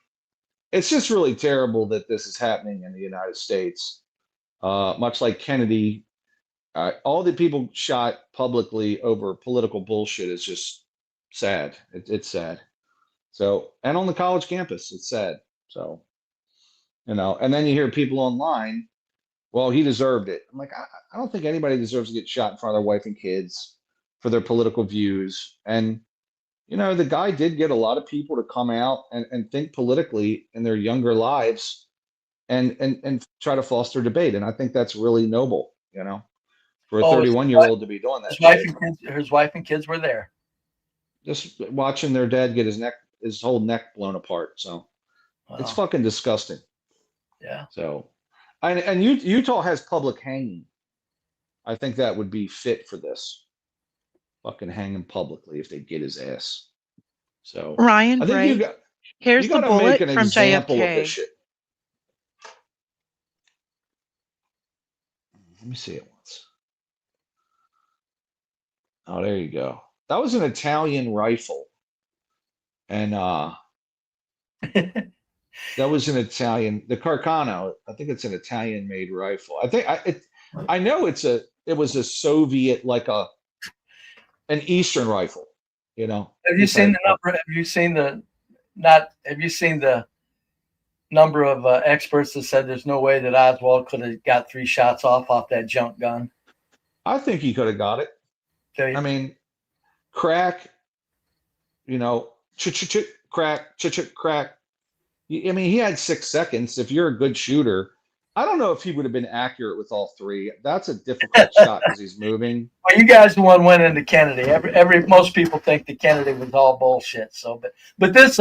it's just really terrible that this is happening in the United States. Much like Kennedy, all the people shot publicly over political bullshit is just sad. It's sad. So, and on the college campus, it's sad. So, and then you hear people online, well, he deserved it. I'm like, I don't think anybody deserves to get shot in front of their wife and kids for their political views. And, the guy did get a lot of people to come out and think politically in their younger lives and try to foster debate. And I think that's really noble, for a 31-year-old to be doing that. His wife and kids were there. Just watching their dad get his whole neck blown apart. So it's fucking disgusting. Yeah. So, and Utah has public hanging. I think that would be fit for this. Fucking hang him publicly if they get his ass. So Ryan I think you Bray, got here's the to make bullet an from example of this JFK. shit. Let me see it once. Oh, there you go. That was an Italian rifle. And that was an Italian, the Carcano. I think it's an Italian made rifle. I know it was a Soviet, like an Eastern rifle, you know. Have you seen the number? Have you seen the number of experts that said there's no way that Oswald could have got 3 shots off that junk gun? I think he could have got it. I mean, crack, you know, crack, crack. I mean, he had 6 seconds. If you're a good shooter, I don't know if he would have been accurate with all 3. That's a difficult shot because he's moving. Well, you guys the one went into Kennedy. Most people think that Kennedy was all bullshit. So, but this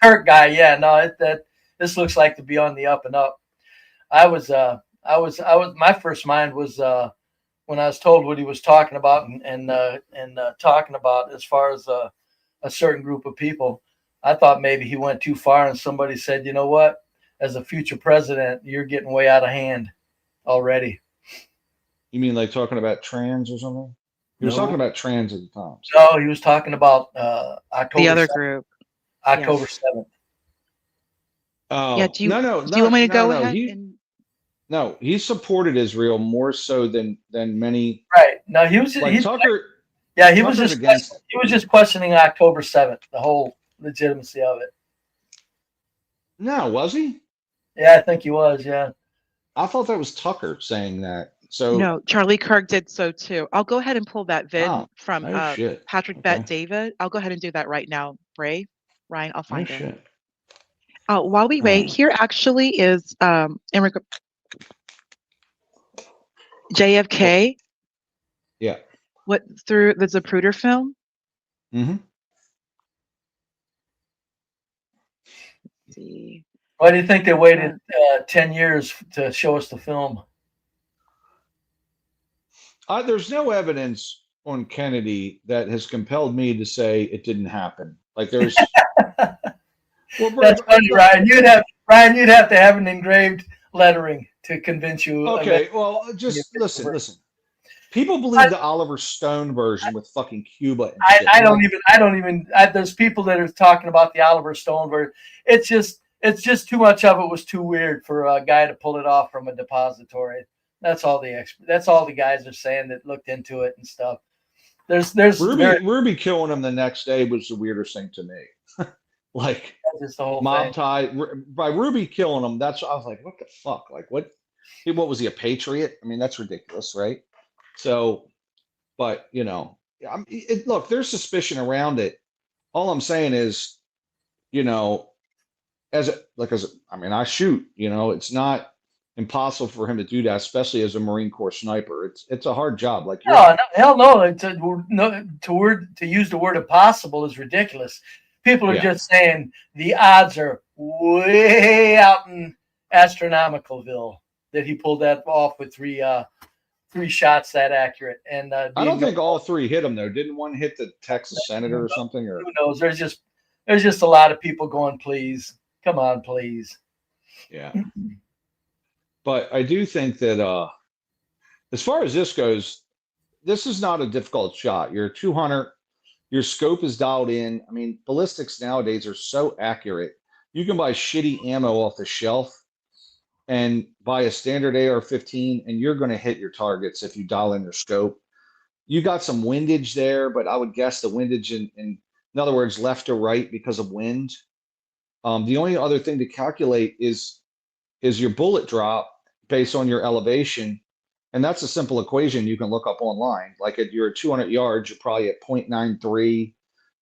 Kirk guy, yeah, no, this looks like to be on the up and up. My first mind was when I was told what he was talking about and talking about as far as a certain group of people. I thought maybe he went too far, and somebody said, you know what? As a future president, you're getting way out of hand already. You mean like talking about trans or something? He was talking about trans at the time. No, he was talking about October. The other 7th. group. October 7th. Oh, Yeah, do you want me to go ahead? No, he supported Israel more so than many. Right. No, he was like Tucker. Yeah, he was just questioning October 7th, the whole legitimacy of it. No, was he? Yeah, I think he was. Yeah. I thought that was Tucker saying that. So no, Charlie Kirk did so too. I'll go ahead and pull that vid from Patrick Bet David. I'll go ahead and do that right now. Brave, Ryan, I'll find it. While we wait, here actually is JFK. Yeah. What through the Zapruder film? Mm-hmm. Let's see. Why do you think they waited 10 years to show us the film? There's no evidence on Kennedy that has compelled me to say it didn't happen. Like there's. That's funny, Ryan. You'd have to have an engraved lettering to convince you. Okay, well, just listen. People believe the Oliver Stone version with fucking Cuba. And I don't even. There's people that are talking about the Oliver Stone version. It's just too much of it was too weird for a guy to pull it off from a depository. That's all the guys are saying that looked into it and stuff. There's Ruby killing him the next day was the weirdest thing to me. Like just the whole mob tie by Ruby killing him. I was like, what the fuck? Like what was he, a patriot? I mean, that's ridiculous, right? So, but you know, look, there's suspicion around it. All I'm saying is, you know, I shoot, you know, it's not impossible for him to do that, especially as a Marine Corps sniper. It's a hard job. Like hell no. To use the word impossible is ridiculous. People are just saying the odds are way out in astronomicalville that he pulled that off with three shots that accurate. And I don't think all 3 hit him though. Didn't one hit the Texas senator or something? Or who knows? There's just a lot of people going, please, come on, please. Yeah. But I do think that as far as this goes, this is not a difficult shot. You're a 200. Your scope is dialed in. I mean, ballistics nowadays are so accurate. You can buy shitty ammo off the shelf and buy a standard AR-15, and you're going to hit your targets if you dial in your scope. You got some windage there, but I would guess the windage in other words, left or right because of wind. The only other thing to calculate is your bullet drop based on your elevation. And that's a simple equation you can look up online. Like at your 200 yards, you're probably at 0.93,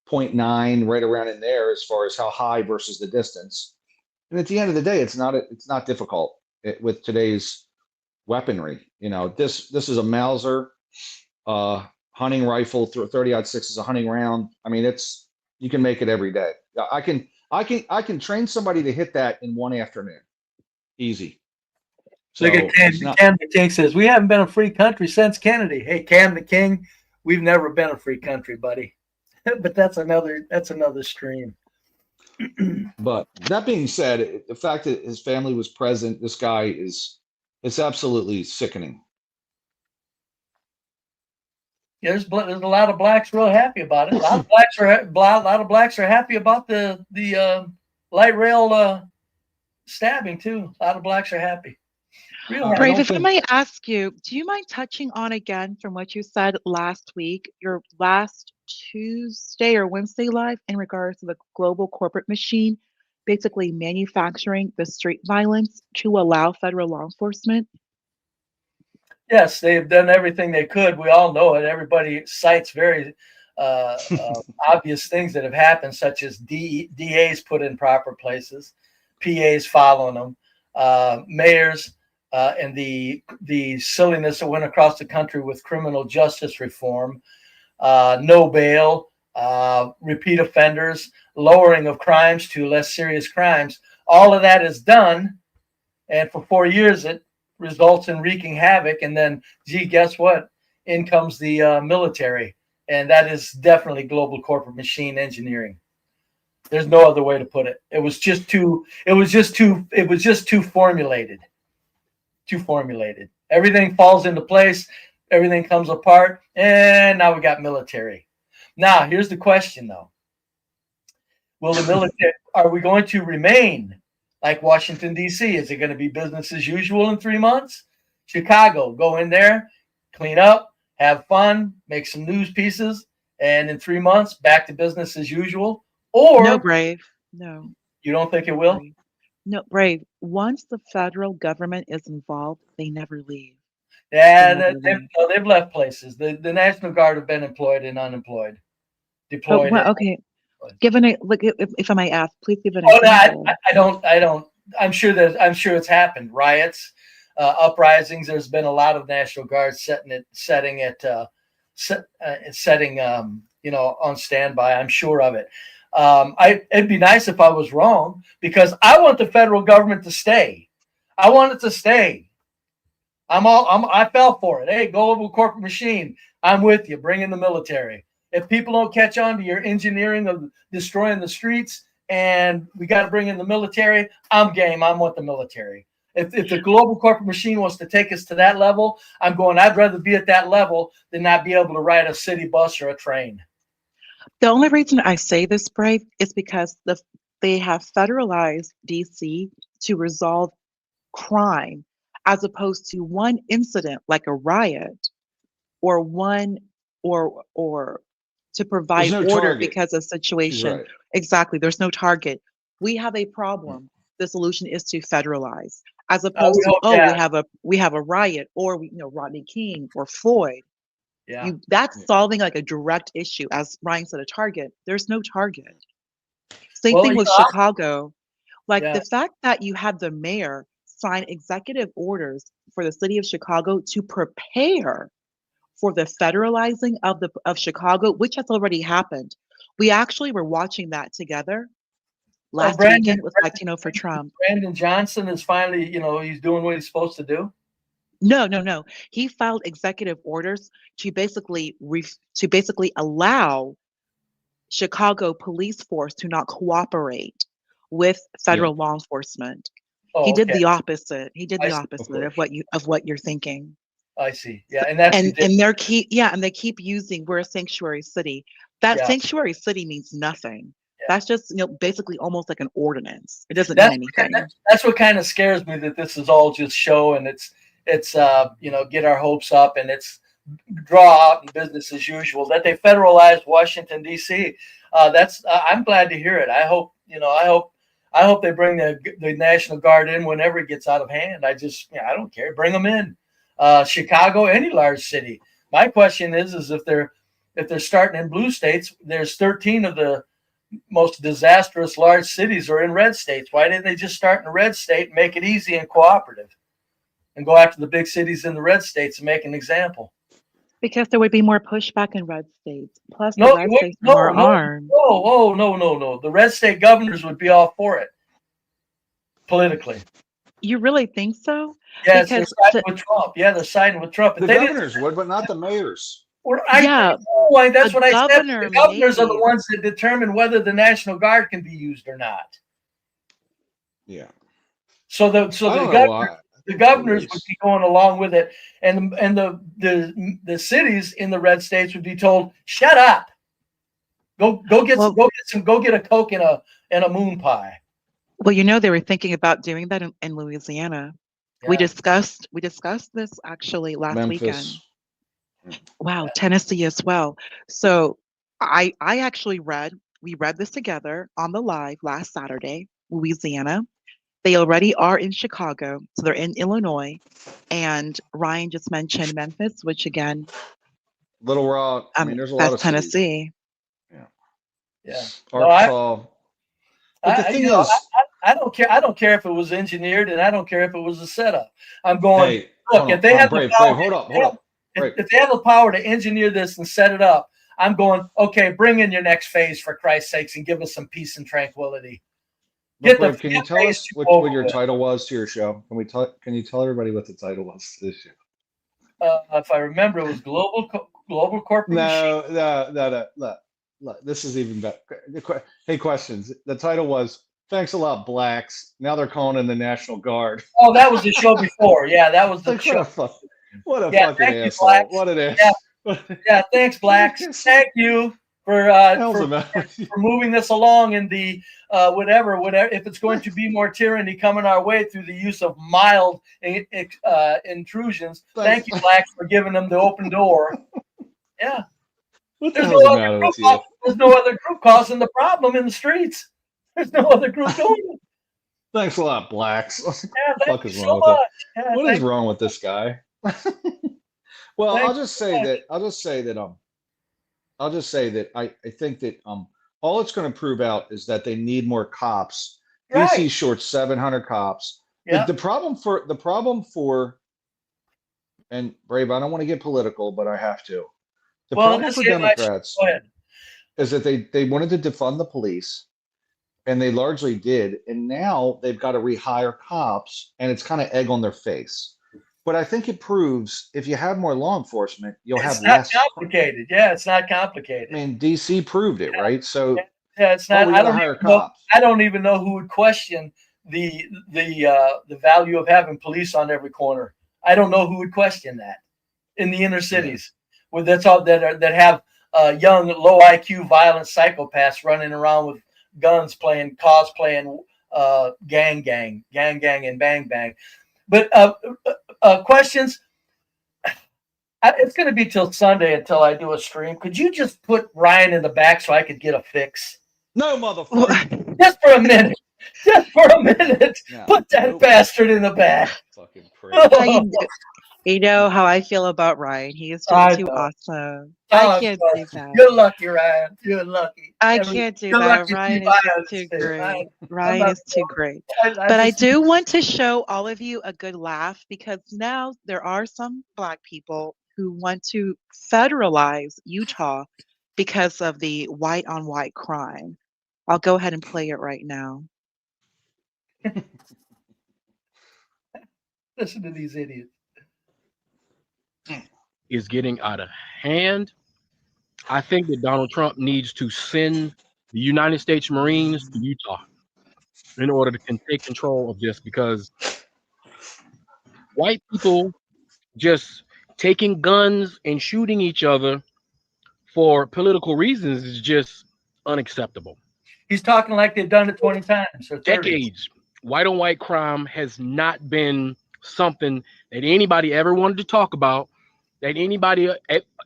0.9, right around in there as far as how high versus the distance. And at the end of the day, it's not difficult with today's weaponry. You know, this is a Mauser hunting rifle. 30-06 is a hunting round. I mean, you can make it every day. I can train somebody to hit that in one afternoon, easy. So look at Cam, it's not. Cam the King says, we haven't been a free country since Kennedy. Hey, Cam the King, we've never been a free country, buddy. But that's another stream. But that being said, the fact that his family was present, this guy it's absolutely sickening. Yeah, there's a lot of blacks real happy about it. A lot of blacks are happy about the light rail stabbing too. A lot of blacks are happy. Real happy. Brave, if I might ask you, do you mind touching on again from what you said last week, your last Tuesday or Wednesday live in regards to the global corporate machine basically manufacturing the street violence to allow federal law enforcement? Yes, they've done everything they could. We all know it. Everybody cites very obvious things that have happened, such as DAs put in proper places, PAs following them, mayors, and the silliness that went across the country with criminal justice reform, no bail, repeat offenders, lowering of crimes to less serious crimes. All of that is done, and for 4 years it results in wreaking havoc. And then, gee, guess what? In comes the military, and that is definitely global corporate machine engineering. There's no other way to put it. It was just too formulated. Too formulated. Everything falls into place. Everything comes apart, and now we got military. Now, here's the question, though. Will the military? Are we going to remain like Washington, D.C.? Is it going to be business as usual in 3 months? Chicago, go in there, clean up, have fun, make some news pieces, and in 3 months, back to business as usual? Or no, Brave. No. You don't think it will? No, Brave. Once the federal government is involved, they never leave. Yeah, they've left places. The National Guard have been employed and unemployed, deployed. Well, okay. Given it, look, if I might ask, please give an example. No, I don't. I'm sure it's happened. Riots, uprisings. There's been a lot of National Guard setting on standby. I'm sure of it. It'd be nice if I was wrong, because I want the federal government to stay. I want it to stay. I fell for it. Hey, global corporate machine, I'm with you. Bring in the military. If people don't catch on to your engineering of destroying the streets, and we got to bring in the military, I'm game. I want the military. If the global corporate machine wants to take us to that level, I'm going. I'd rather be at that level than not be able to ride a city bus or a train. The only reason I say this, Brave, is because they have federalized DC to resolve crime, as opposed to one incident like a riot, or to provide no order target. Because of situation. Right. Exactly. There's no target. We have a problem. The solution is to federalize, as opposed to we have a riot, or Rodney King or Floyd. Yeah. That's solving like a direct issue. As Ryan said, a target. There's no target. Same thing with Chicago. Like the fact that you had the mayor sign executive orders for the city of Chicago to prepare for the federalizing of Chicago, which has already happened. We actually were watching that together last weekend with Latino for Trump. Brandon Johnson is finally, he's doing what he's supposed to do. No. He filed executive orders to basically allow Chicago police force to not cooperate with federal law enforcement. He did the opposite. He did the opposite of what you're thinking. I see. Yeah, and they keep using we're a sanctuary city. That sanctuary city means nothing. Yeah. That's just basically almost like an ordinance. It doesn't mean anything. That's what kind of scares me, that this is all just show, and it's get our hopes up, and it's draw out and business as usual. That they federalized Washington, D.C. I'm glad to hear it. I hope they bring the National Guard in whenever it gets out of hand. I don't care. Bring them in. Chicago, any large city. My question is if they're starting in blue states, there's 13 of the most disastrous large cities are in red states. Why didn't they just start in a red state and make it easy and cooperative, and go after the big cities in the red states and make an example? Because there would be more pushback in red states. Plus, the red states are more armed. No. The red state governors would be all for it politically. You really think so? Yes, they're Because siding with Trump. Yeah, they're siding with Trump. The If they didn't, governors would, but not the mayors. yeah, that's the what I said. governor The governors are the maybe. ones that determine whether the National Guard can be used or not. Yeah. So I don't know why. the governors would be going along with it, and the cities in the red states would be told, "Shut up, go get a Coke and a moon pie." Well, you know, they were thinking about doing that in Louisiana. We Yeah. discussed this actually last weekend. Memphis. Wow, Tennessee as well. So I actually we read this together on the live last Saturday, Louisiana. They already are in Chicago, so they're in Illinois. And Ryan just mentioned Memphis, which again, Little Rock. I mean, there's a lot that's of cities. Tennessee. Yeah. Arkansas. But the thing is, I don't care. I don't care if it was engineered, and I don't care if it was a setup. I'm going. Hey, Look, if they have Brave, the power, hold up. If they have the power to engineer this and set it up, I'm going. Okay, bring in your next phase for Christ's sakes, and give us some peace and tranquility. Look, Brave, can you tell us what your title was to your show? Can you tell everybody what the title was to this show? If I remember, it was global corporate. No. Look, this is even better. Hey, questions. The title was "Thanks a Lot, Blacks." Now they're calling in the National Guard. Oh, that was the show before. Yeah, that was the show. What a fucking asshole! Blacks. What an ass! Yeah, thanks, Blacks. Thank you for moving this along in the whatever. If it's going to be more tyranny coming our way through the use of mild intrusions, thank you, Blacks, for giving them the open door. Yeah. There's no other group causing the problem in the streets. There's no other group doing it. Thanks a lot, Blacks. What the fuck is so wrong with that? Yeah, What is wrong with this guy? Well, I'll just say that I think that all it's going to prove out is that they need more cops. Right. DC short 700 cops. Yeah. The problem for and Brave, I don't want to get political, but I have to. The problem for Democrats is that they wanted to defund the police, and they largely did, and now they've got to rehire cops, and it's kind of egg on their face. But I think it proves if you have more law enforcement, you'll have less. It's not complicated. Yeah, it's not complicated. I mean, DC proved it, right? So it's not. we gotta hire cops. I don't even know who would question the value of having police on every corner. I don't know who would question that in the inner cities, where that's all that have young, low IQ, violent psychopaths running around with guns, cosplaying gang, and bang bang. But questions. It's going to be till Sunday until I do a stream. Could you just put Ryan in the back so I could get a fix? No, motherfucker. Just for a minute. Just for a minute. No, put that bastard in the back. Fucking You know how I feel about Ryan. He is just too awesome. I can't do that. You're lucky, Ryan. You're lucky. I can't do that. Ryan is too great. Ryan is too great. But I do want to show all of you a good laugh, because now there are some Black people who want to federalize Utah because of the white on white crime. I'll go ahead and play it right now. Listen to these idiots. Is getting out of hand. I think that Donald Trump needs to send the United States Marines to Utah in order to take control of this, because white people just taking guns and shooting each other for political reasons is just unacceptable. He's talking like they've done it 20 times or 30. Decades. White on white crime has not been something that anybody ever wanted to talk about, that anybody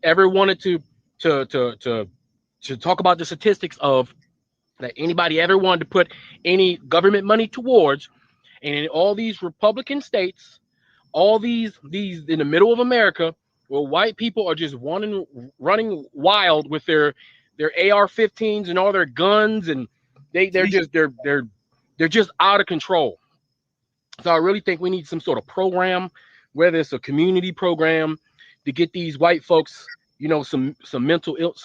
ever wanted to talk about the statistics of, that anybody ever wanted to put any government money towards. And in all these Republican states, all these in the middle of America, where white people are just running wild with their AR-15s and all their guns, and they're just out of control. So I really think we need some sort of program, whether it's a community program, to get these white folks, some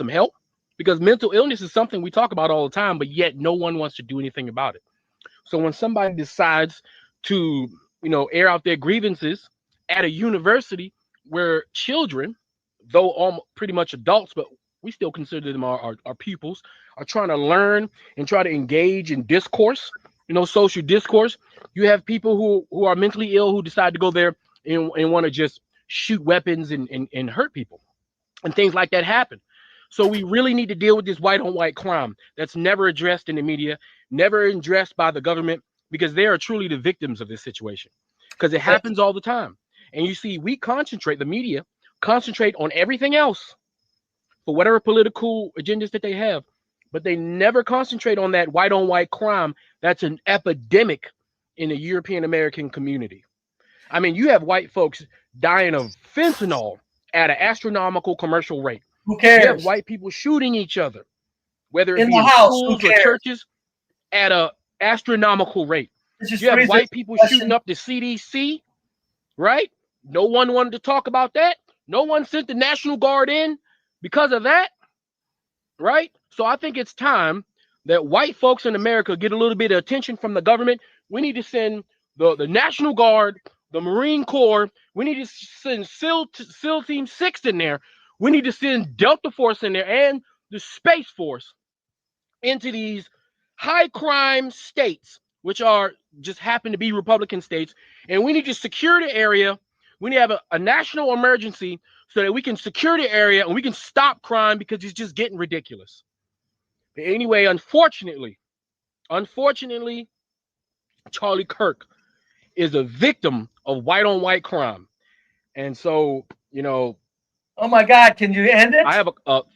help, because mental illness is something we talk about all the time, but yet no one wants to do anything about it. So when somebody decides to air out their grievances at a university where children, though all pretty much adults, but we still consider them our pupils, are trying to learn and try to engage in discourse, social discourse. You have people who are mentally ill who decide to go there and want to just shoot weapons and hurt people, and things like that happen. So we really need to deal with this white on white crime that's never addressed in the media, never addressed by the government, because they are truly the victims of this situation. Because it happens all the time. And you see, the media concentrate on everything else for whatever political agendas that they have, but they never concentrate on that white on white crime that's an epidemic in the European American community. I mean, you have white folks dying of fentanyl at an astronomical commercial rate. Who You have cares? white people shooting each other, whether it In be the in house, who schools or cares? churches, at a astronomical rate. You have white people shooting up the CDC, right? No one wanted to talk about that. No one sent the National Guard in because of that, right? So I think it's time that white folks in America get a little bit of attention from the government. We need to send the National Guard, the Marine Corps. We need to send SEAL Team 6 in there. We need to send Delta Force in there and the Space Force into these high crime states, which are just happen to be Republican states. And we need to secure the area. We need to have a national emergency so that we can secure the area and we can stop crime because it's just getting ridiculous. But anyway, unfortunately, Charlie Kirk is a victim of white on white crime. And so, oh my God, can you end it? I have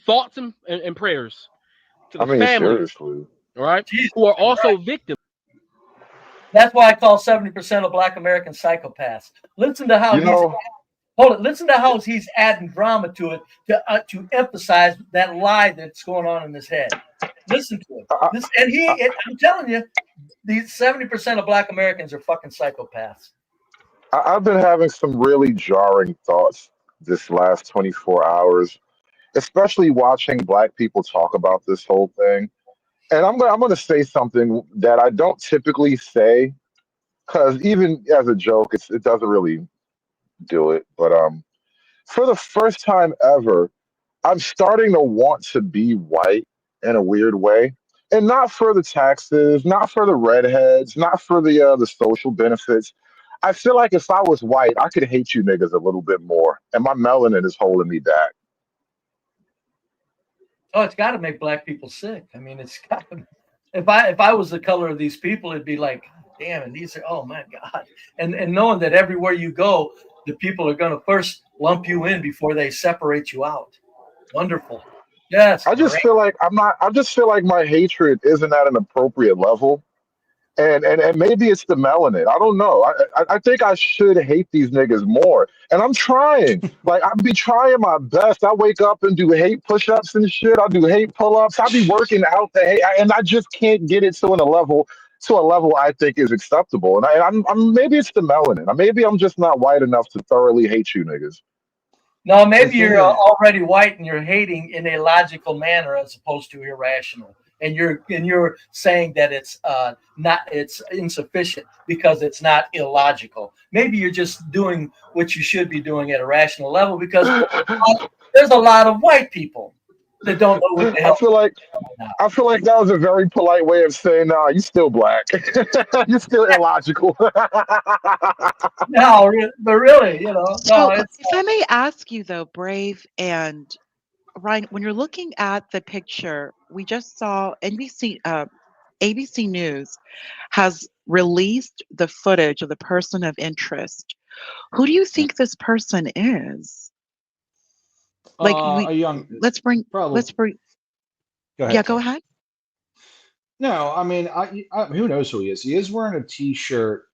thoughts and prayers to the I mean, families, seriously. all right, Jesus who are also Christ. victims. That's why I call 70% of Black Americans psychopaths. Listen to how You know, listen to how he's adding drama to it to emphasize that lie that's going on in his head. Listen to it. I'm telling you, these 70% of Black Americans are fucking psychopaths. I've been having some really jarring thoughts this last 24 hours, especially watching Black people talk about this whole thing. And I'm gonna say something that I don't typically say, because even as a joke, it doesn't really do it. But for the first time ever, I'm starting to want to be white in a weird way. And not for the taxes, not for the redheads, not for the social benefits. I feel like if I was white, I could hate you niggas a little bit more. And my melanin is holding me back. Oh, it's got to make Black people sick. I mean, it's got to. If I was the color of these people, it'd be like, damn, and these are, oh my God. And knowing that everywhere you go, the people are going to first lump you in before they separate you out. Wonderful. Yes. I just feel like I just feel like my hatred isn't at an appropriate level. And maybe it's the melanin. I don't know. I think I should hate these niggas more. And I'm trying. Like, I be trying my best. I wake up and do hate push-ups and shit. I do hate pull-ups. I be working out the hate, and I just can't get it to a level I think is acceptable. And I'm maybe it's the melanin. Maybe I'm just not white enough to thoroughly hate you niggas. No, maybe you're already white and you're hating in a logical manner as opposed to irrational. And you're saying that it's insufficient because it's not illogical. Maybe you're just doing what you should be doing at a rational level because there's a lot of white people that don't know what the hell. I feel like that was a very polite way of saying, "Nah, you still black. You're still illogical." No, but really, So, if I may ask you though, Brave and Ryan, when you're looking at the picture, we just saw ABC News has released the footage of the person of interest. Who do you think this person is? Like, a young, let's bring. Go ahead. Yeah, go ahead. No, I mean, who knows who he is? He is wearing a T-shirt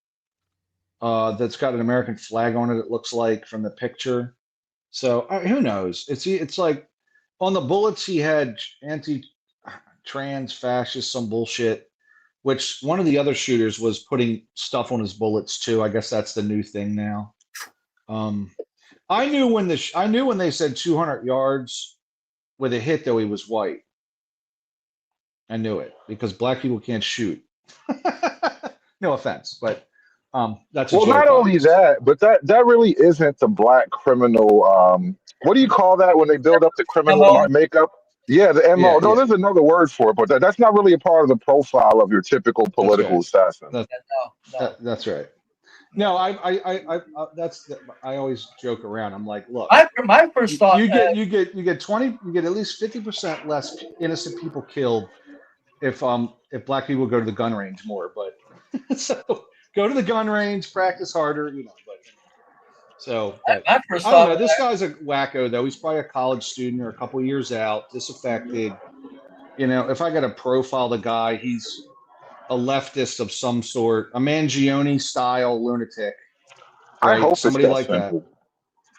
that's got an American flag on it. It looks like from the picture. So who knows? It's like on the bullets he had anti-trans, fascist, some bullshit. Which one of the other shooters was putting stuff on his bullets too. I guess that's the new thing now. I knew when they said 200 yards with a hit, though he was white. I knew it because black people can't shoot. No offense, but That's a Well, joke. not only Obviously. that, but that really isn't the black criminal. What do you call that when they build up the criminal MO. makeup? Yeah, the Yeah, MO. No, yeah, there's another word for it, but that's not really a part of the profile of your typical that's political right. assassin. No. That's right. No, that's I always joke around. I'm like, look, My first thought. you get 20, you get at least 50% less innocent people killed if black people go to the gun range more. But so go to the gun range, practice harder, you know. But so, but My first I don't thought. know. This guy's a wacko though. He's probably a college student or a couple years out, disaffected. You know, if I got to profile the guy, he's a leftist of some sort, a Mangione style lunatic, I right? hope it's Somebody that like that. simple.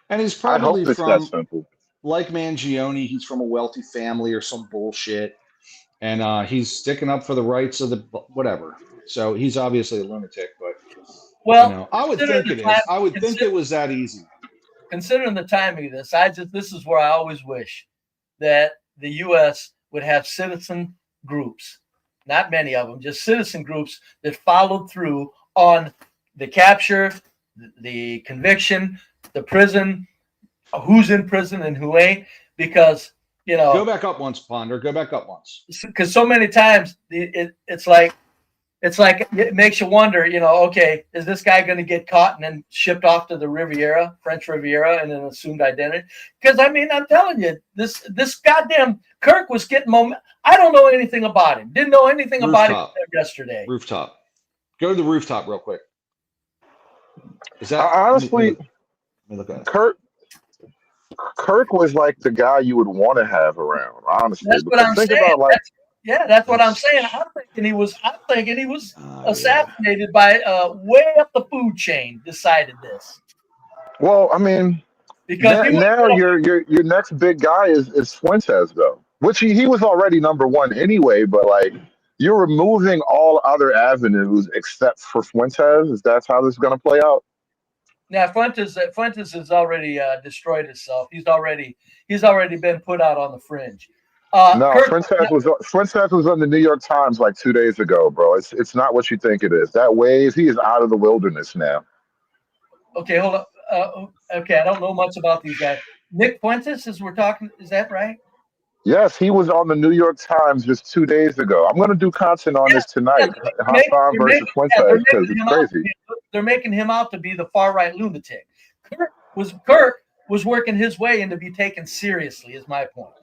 And he's I hope probably it's that from, simple. like Mangione, he's from a wealthy family or some bullshit. And he's sticking up for the rights of the whatever. So he's obviously a lunatic, but Well, you know, I would considering think the it is. time- I would think it was that easy. Considering the timing of this, this is where I always wish that the U.S. would have citizen groups, not many of them, just citizen groups that followed through on the capture, the conviction, the prison, who's in prison and who ain't, because you know. Go back up once, Ponder. Go back up once. Because so many times it's like it makes you wonder, you know, okay, is this guy going to get caught and then shipped off to the Riviera, French Riviera, in an assumed identity? Because I mean, I'm telling you, this goddamn Kirk was getting moment. I don't know anything about him. Didn't know anything about him yesterday. Rooftop. Go to the rooftop real quick. Is that Honestly, let me look at it. Kirk was like the guy you would want to have around, honestly. That's what I'm think saying. about like that's what I'm saying. I'm thinking he was assassinated by way up the food chain. Decided this. Well, I mean, because now your next big guy is Fuentes though, which he was already number one anyway. But like you're removing all other avenues except for Fuentes. Is that how this is going to play out? Now Fuentes has already destroyed himself. He's already been put out on the fringe. No, Fuentes was on the New York Times like 2 days ago, bro. It's not what you think it is. That wave, he is out of the wilderness now. Okay, hold up. Okay, I don't know much about these guys. Nick Fuentes, as we're talking, is that right? Yes, he was on the New York Times just 2 days ago. I'm going to do content on this tonight. Hassan versus Fuentes because it's crazy. They're making him out to be the far right lunatic. Kirk was working his way into be taken seriously. Is my point.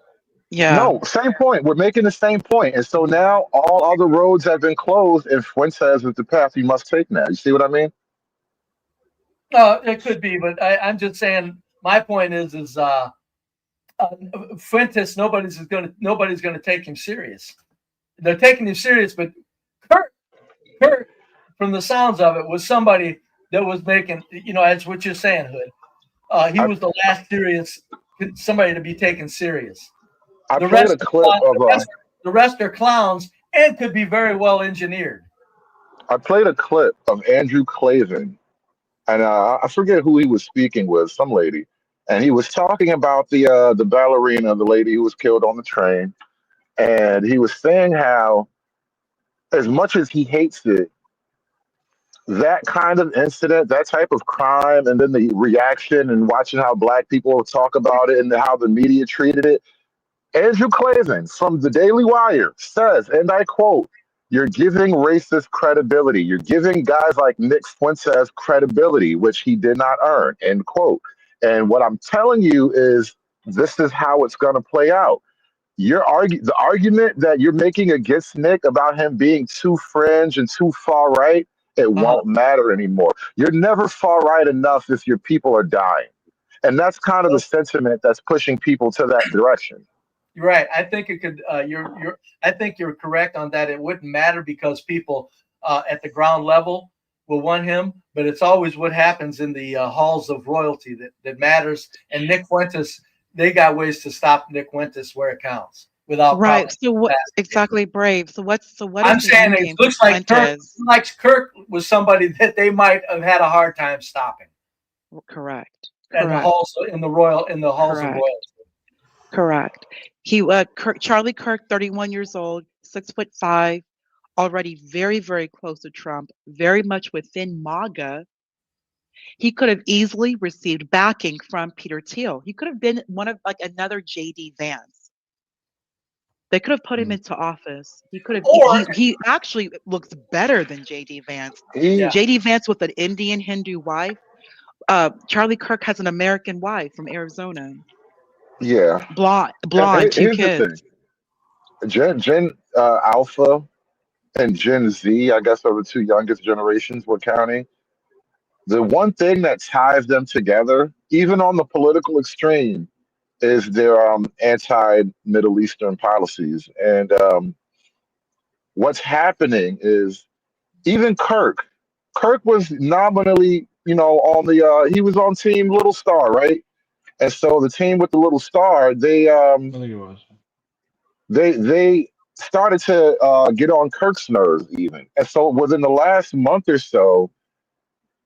Yeah. No, same point. We're making the same point. And so now all other roads have been closed and Fuentes is the path you must take now. You see what I mean? No, it could be, but I'm just saying my point is Fuentes, nobody's gonna take him serious. They're taking him serious, but Kirk, from the sounds of it, was somebody that was making, you know, that's what you're saying, Hood. He was the last serious somebody to be taken serious. The rest are clowns and could be very well engineered. I played a clip of Andrew Clavin, and I forget who he was speaking with, some lady, and he was talking about the ballerina, the lady who was killed on the train, and he was saying how, as much as he hates it, that kind of incident, that type of crime, and then the reaction and watching how black people talk about it and how the media treated it. Andrew Clavin from the Daily Wire says, and I quote, "You're giving racist credibility. You're giving guys like Nick Fuentes credibility, which he did not earn," end quote. And what I'm telling you is this is how it's going to play out. The argument that you're making against Nick about him being too fringe and too far right, it won't matter anymore. You're never far right enough if your people are dying. And that's kind of the sentiment that's pushing people to that direction. You're right. I think it could. I think you're correct on that. It wouldn't matter because people at the ground level will want him, but it's always what happens in the halls of royalty that matters. And Nick Fuentes, they got ways to stop Nick Fuentes where it counts without right. So what exactly, Brave? So what? I'm saying it looks like Kirk was somebody that they might have had a hard time stopping. Correct. And the halls in the halls of royalty. Correct. He Charlie Kirk, 31 years old, 6'5", already very, very close to Trump, very much within MAGA. He could have easily received backing from Peter Thiel. He could have been one of like another JD Vance. They could have put him into office. He could have. He actually looks better than JD Vance. JD Vance with an Indian Hindu wife. Charlie Kirk has an American wife from Arizona. Yeah. Blonde, two Here's the kids. thing. Gen Alpha and Gen Z, I guess, are the two youngest generations we're counting. The one thing that ties them together, even on the political extreme, is their anti-Middle Eastern policies. And what's happening is even Kirk was nominally, on he was on Team Little Star, right? And so the team with the little star, I think it was. they started to get on Kirk's nerves even. And so within the last month or so,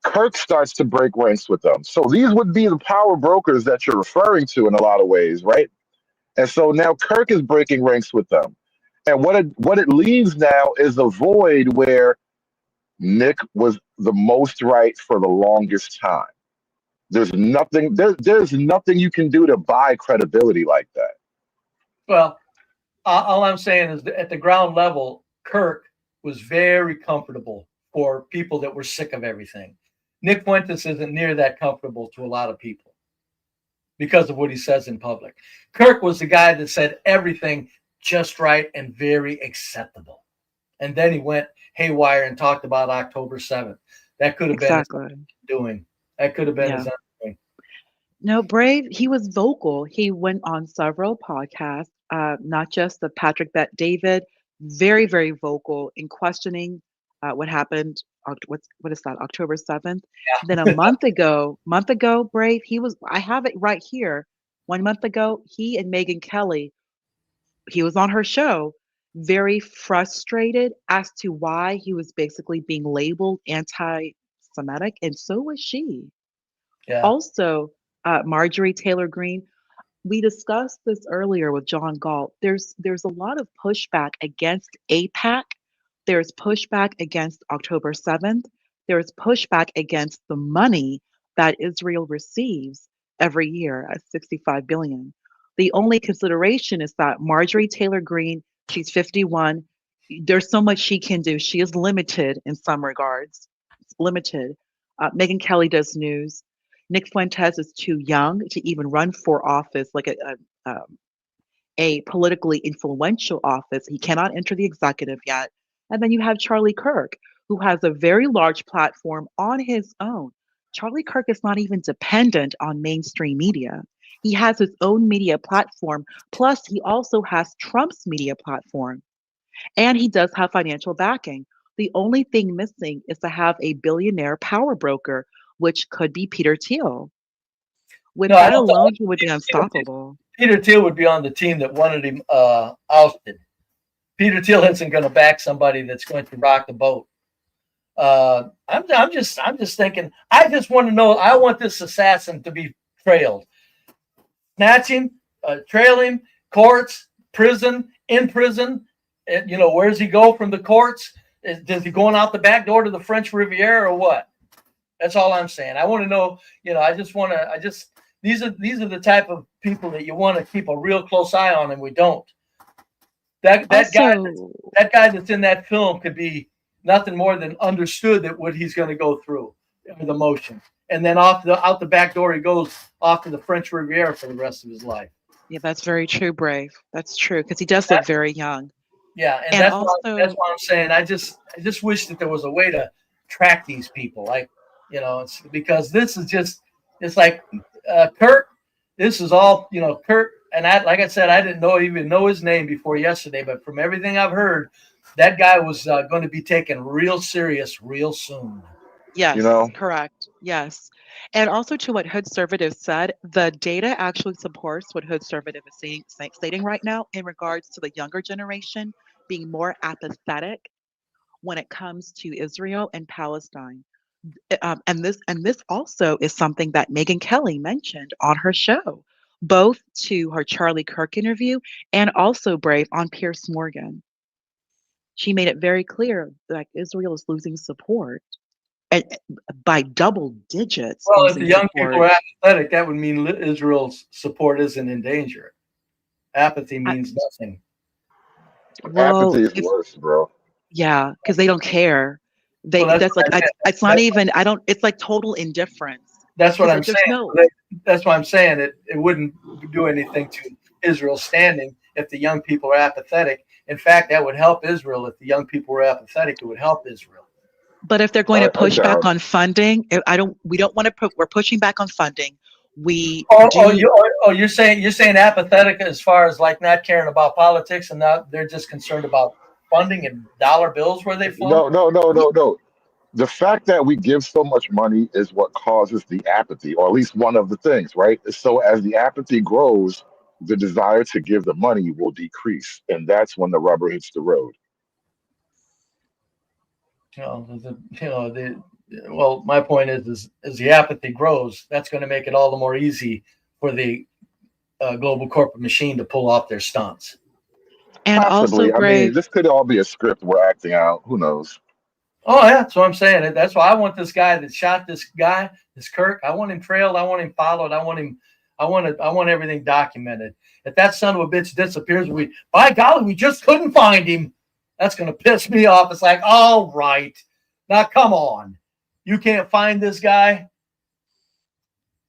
Kirk starts to break ranks with them. So these would be the power brokers that you're referring to in a lot of ways, right? And so now Kirk is breaking ranks with them. And what it leaves now is a void where Nick was the most right for the longest time. There's nothing you can do to buy credibility like that. Well, all I'm saying is that at the ground level, Kirk was very comfortable for people that were sick of everything. Nick Fuentes isn't near that comfortable to a lot of people because of what he says in public. Kirk was the guy that said everything just right and very acceptable. And then he went haywire and talked about October 7th. That could have been his doing. That could have been his doing. No, Brave, he was vocal. He went on several podcasts, not just the Patrick Bet David, very, very vocal in questioning what happened. What is that? October 7th. Yeah. Then a month ago, Brave, I have it right here. 1 month ago, he and Megyn Kelly, he was on her show, very frustrated as to why he was basically being labeled anti-Semitic, and so was she. Yeah. Also, Marjorie Taylor Greene, we discussed this earlier with John Galt. There's a lot of pushback against AIPAC. There's pushback against October 7th. There's pushback against the money that Israel receives every year at $65 billion. The only consideration is that Marjorie Taylor Greene, she's 51. There's so much she can do. She is limited in some regards. It's limited. Megyn Kelly does news. Nick Fuentes is too young to even run for office, like a politically influential office. He cannot enter the executive yet. And then you have Charlie Kirk, who has a very large platform on his own. Charlie Kirk is not even dependent on mainstream media. He has his own media platform. Plus, he also has Trump's media platform. And he does have financial backing. The only thing missing is to have a billionaire power broker, which could be Peter Thiel. With that alone, he would be unstoppable. Peter Thiel would be on the team that wanted him ousted. Peter Thiel isn't going to back somebody that's going to rock the boat. I'm just thinking. I just want to know. I want this assassin to be trailed, snatch him, trail him, courts, prison, in prison. Where's he go from the courts? Does he going out the back door to the French Riviera or what? That's all I'm saying. I want to know. These are the type of people that you want to keep a real close eye on, and we don't. That guy that's in that film could be nothing more than understood that what he's going to go through, the motion, and then out the back door he goes off to the French Riviera for the rest of his life. Yeah, that's very true, Brave. That's true because he does look very young. Yeah, and that's why I'm saying. I just wish that there was a way to track these people, it's because this is just it's like Kirk. This is all Kirk. And like I said, I didn't even know his name before yesterday, but from everything I've heard, that guy was going to be taken real serious real soon. Yes, correct. Yes. And also to what Hood Conservative said, the data actually supports what Hood Conservative is stating right now in regards to the younger generation being more apathetic when it comes to Israel and Palestine. And this also is something that Megyn Kelly mentioned on her show, both to her Charlie Kirk interview and also Brave on Piers Morgan. she made it very clear that Israel is losing support and by double digits. Well, if the losing young people are support. apathetic, that would mean Israel's support isn't in danger. Apathy I- means nothing. well, Apathy is worse, bro. yeah, because they don't care. Well, that's That's like what I said. it's not even. I don't. It's like total indifference. That's what 'Cause I'm there's saying. no. That's why I'm saying it wouldn't do anything to Israel's standing if the young people are apathetic. In fact, that would help Israel. If the young people were apathetic, it would help Israel. But if they're going to push back doubt. on funding, we don't want to put. We're pushing back on funding. We Oh, do. you're saying apathetic as far as like not caring about politics and not they're just concerned about funding and dollar bills where they flow. No. The fact that we give so much money is what causes the apathy, or at least one of the things, right? So as the apathy grows, the desire to give the money will decrease, and that's when the rubber hits the road. Well, my point is as the apathy grows, that's going to make it all the more easy for the global corporate machine to pull off their stunts. And Possibly. also, I mean, Brave. this could all be a script we're acting out. Who knows? Oh yeah, that's what I'm saying. That's why I want this guy that shot this guy, this Kirk. I want him trailed. I want him followed. I want everything documented. If that son of a bitch disappears, by golly, we just couldn't find him. That's gonna piss me off. It's like, all right, now come on, you can't find this guy.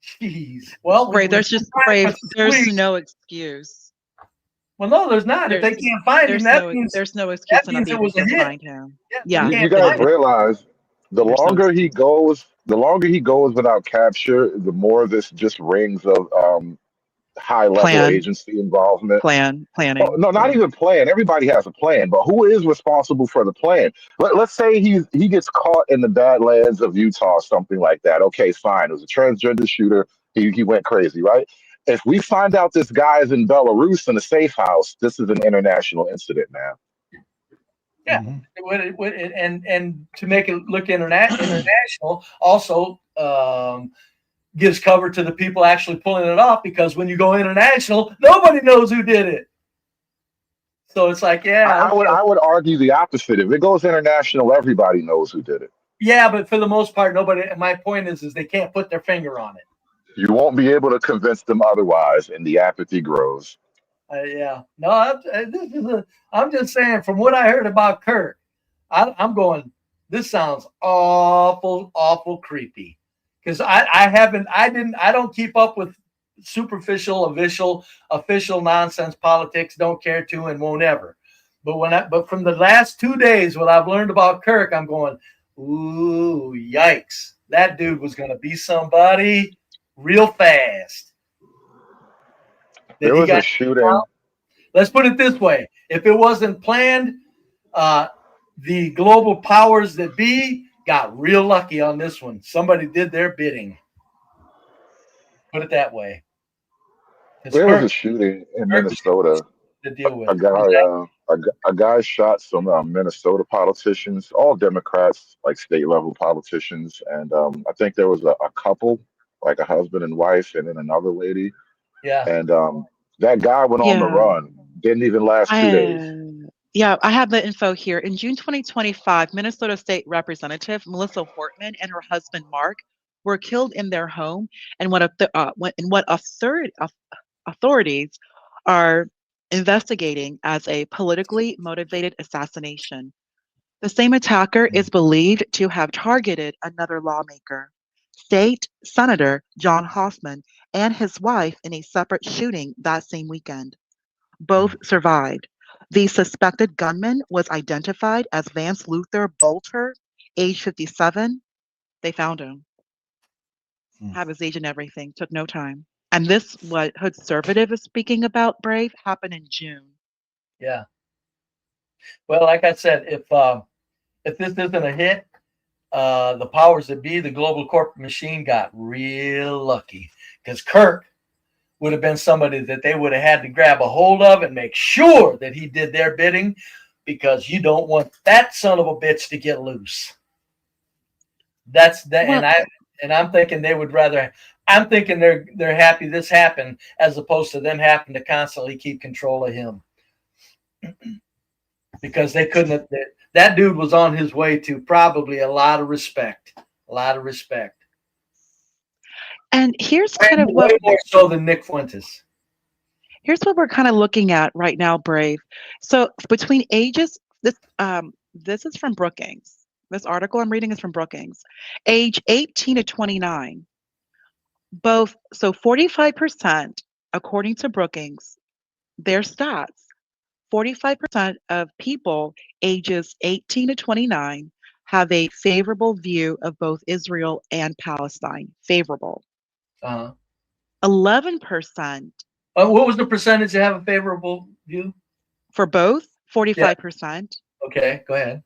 Jeez. Well, Brave. There's just Brave. There's no excuse. Well, no, there's not. If they can't find him, that means there's no excuse to not be able to hit. find him. Yeah. You guys realize the longer he goes without capture, the more this just rings of high level agency involvement. Planning. Oh, no, not even plan. Everybody has a plan, but who is responsible for the plan? Let's say he gets caught in the Badlands of Utah, something like that. Okay, fine. It was a transgender shooter. He went crazy, right? If we find out this guy is in Belarus in a safe house, this is an international incident now. Yeah, and to make it look international, also gives cover to the people actually pulling it off, because when you go international, nobody knows who did it. So it's like, yeah, I would argue the opposite. If it goes international, everybody knows who did it. Yeah, but for the most part, nobody. My point is they can't put their finger on it. You won't be able to convince them otherwise, and the apathy grows. Yeah, no, I'm just saying from what I heard about Kirk, I'm going, this sounds awful creepy, because I don't keep up with superficial official nonsense politics. Don't care to and won't ever. But from the last 2 days, what I've learned about Kirk, I'm going, ooh, yikes! That dude was going to be somebody real fast. There was a shooting. Let's put it this way: if it wasn't planned, the global powers that be got real lucky on this one. Somebody did their bidding. Put it that way. There was a shooting in Minnesota. To deal with. A guy shot some Minnesota politicians, all Democrats, like state level politicians, and I think there was a couple, like a husband and wife, and then another lady. Yeah. And that guy went on the run. Didn't even last 2 days. Yeah, I have the info here. In June 2025, Minnesota State Representative Melissa Hortman and her husband Mark were killed in their home, and what authorities are investigating as a politically motivated assassination. The same attacker is believed to have targeted another lawmaker, State Senator John Hoffman, and his wife in a separate shooting that same weekend. Both survived. The suspected gunman was identified as Vance Luther Bolter, age 57. They found him. Have his age and everything. Took no time. And this, what Hood Conservative is speaking about, Brave, happened in June. Yeah. Well, like I said, if this isn't a hit, the powers that be, the global corporate machine, got real lucky, because Kirk would have been somebody that they would have had to grab a hold of and make sure that he did their bidding, because you don't want that son of a bitch to get loose. That's that, and I'm thinking they would rather. I'm thinking they're happy this happened, as opposed to them having to constantly keep control of him. because they couldn't have, that dude was on his way to probably a lot of respect. And here's kind of way more so than Nick Fuentes. Here's what we're kind of looking at right now, Brave. So between ages, this is from Brookings. This article I'm reading is from Brookings. Age 18 to 29. Both, so 45%, according to Brookings, their stats, 45% of people ages 18 to 29 have a favorable view of both Israel and Palestine. Favorable. 11%. What was the percentage to have a favorable view? For both, 45%. Yeah. Okay, go ahead.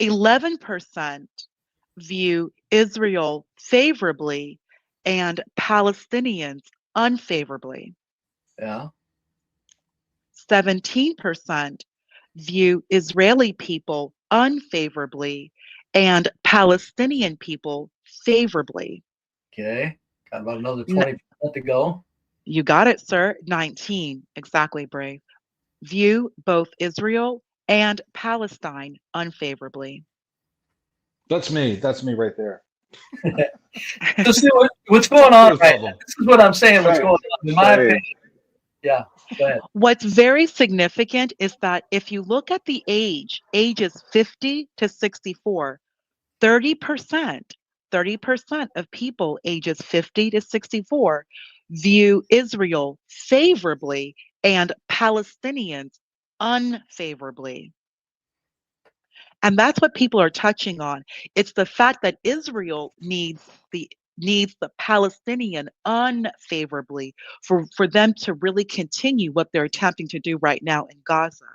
11% view Israel favorably and Palestinians unfavorably. Yeah. 17% view Israeli people unfavorably and Palestinian people favorably. Okay. Got about another 20% to go. You got it, sir. 19. Exactly, Brave. View both Israel and Palestine unfavorably. That's me. That's me right there. So see what's going on right now. This is what I'm saying. What's going on, in my opinion. Yeah, go ahead. What's very significant is that if you look at the ages 50 to 64, 30% of people ages 50 to 64 view Israel favorably and Palestinians unfavorably. And that's what people are touching on. It's the fact that Israel needs the Palestinian unfavorably for them to really continue what they're attempting to do right now in Gaza.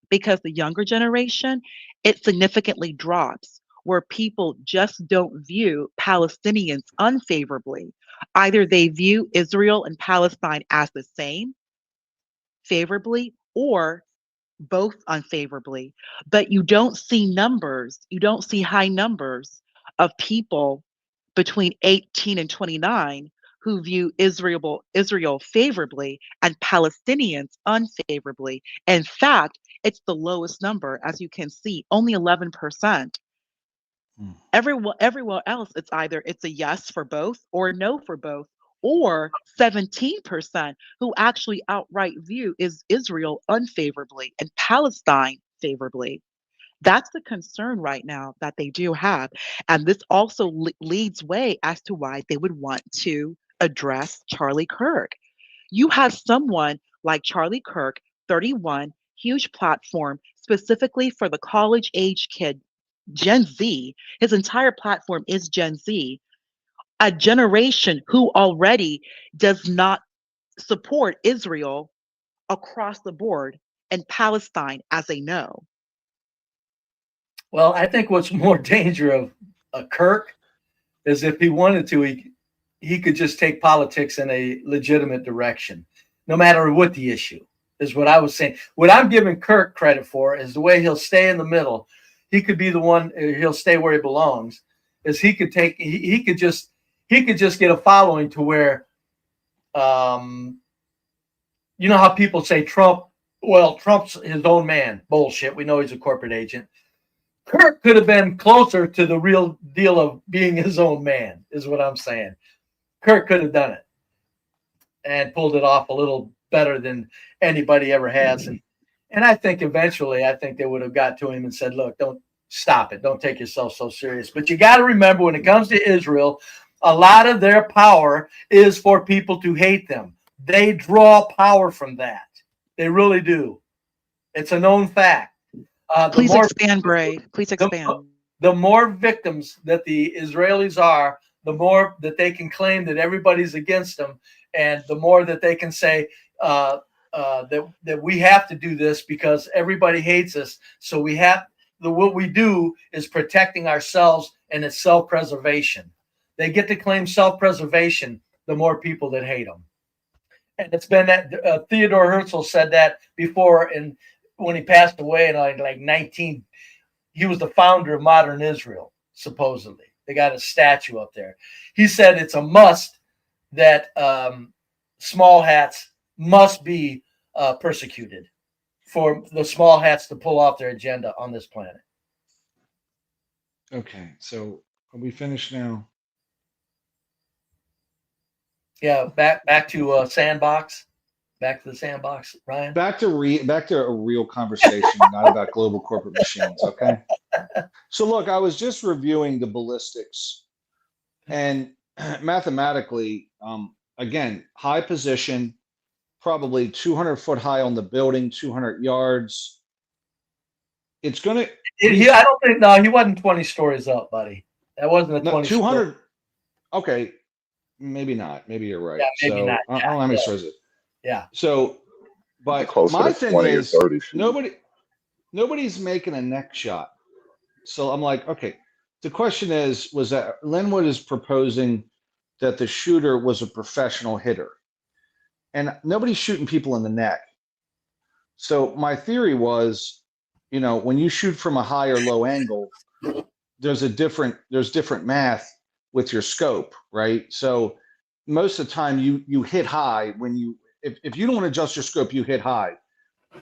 Because the younger generation, it significantly drops where people just don't view Palestinians unfavorably. Either they view Israel and Palestine as the same, favorably, or both unfavorably. But you don't see high numbers of people between 18 and 29 who view Israel favorably and Palestinians unfavorably. In fact, it's the lowest number, as you can see, only 11%. Everywhere else, it's a yes for both or no for both, or 17% who actually outright view Israel unfavorably and Palestine favorably. That's the concern right now that they do have. And this also leads way as to why they would want to address Charlie Kirk. You have someone like Charlie Kirk, 31, huge platform specifically for the college age kid, Gen Z. His entire platform is Gen Z, a generation who already does not support Israel across the board and Palestine as a no. Well, I think what's more danger of a Kirk is if he wanted to, he could just take politics in a legitimate direction, no matter what the issue is. What I was saying, what I'm giving Kirk credit for is the way he'll stay in the middle. He could be the one. He'll stay where he belongs. Is he could take. He could just get a following to where, you know how people say Trump. Well, Trump's his own man. Bullshit. We know he's a corporate agent. Kirk could have been closer to the real deal of being his own man, is what I'm saying. Kirk could have done it and pulled it off a little better than anybody ever has. And I think eventually, they would have got to him and said, look, don't stop it. Don't take yourself so serious. But you got to remember, when it comes to Israel, a lot of their power is for people to hate them. They draw power from that. They really do. It's a known fact. Please expand, Brave. Please expand. The more victims that the Israelis are, the more that they can claim that everybody's against them, and the more that they can say that we have to do this because everybody hates us. So what we do is protecting ourselves, and it's self-preservation. They get to claim self-preservation, the more people that hate them. And it's been that Theodore Herzl said that before, and when he passed away in like 19, he was the founder of modern Israel, supposedly. They got a statue up there. He said it's a must that small hats must be persecuted for the small hats to pull off their agenda on this planet. Okay, so are we finished now? Yeah, back to sandbox. Back to the sandbox, Ryan. Back to a real conversation, not about global corporate machines. Okay. So look, I was just reviewing the ballistics, and mathematically, again, high position, probably 200 foot high on the building, 200 yards. It's gonna. I don't think. No, he wasn't 20 stories up, buddy. That wasn't a 20. 200. Okay, maybe not. Maybe you're right. Yeah, maybe not. I don't know how many stories it. Yeah. So, but my thing is nobody's making a neck shot. So I'm like, okay. The question was that Linwood is proposing that the shooter was a professional hitter, and nobody's shooting people in the neck. So my theory was, when you shoot from a high or low angle, there's different math with your scope, right? So most of the time you hit high when if you don't adjust your scope, you hit high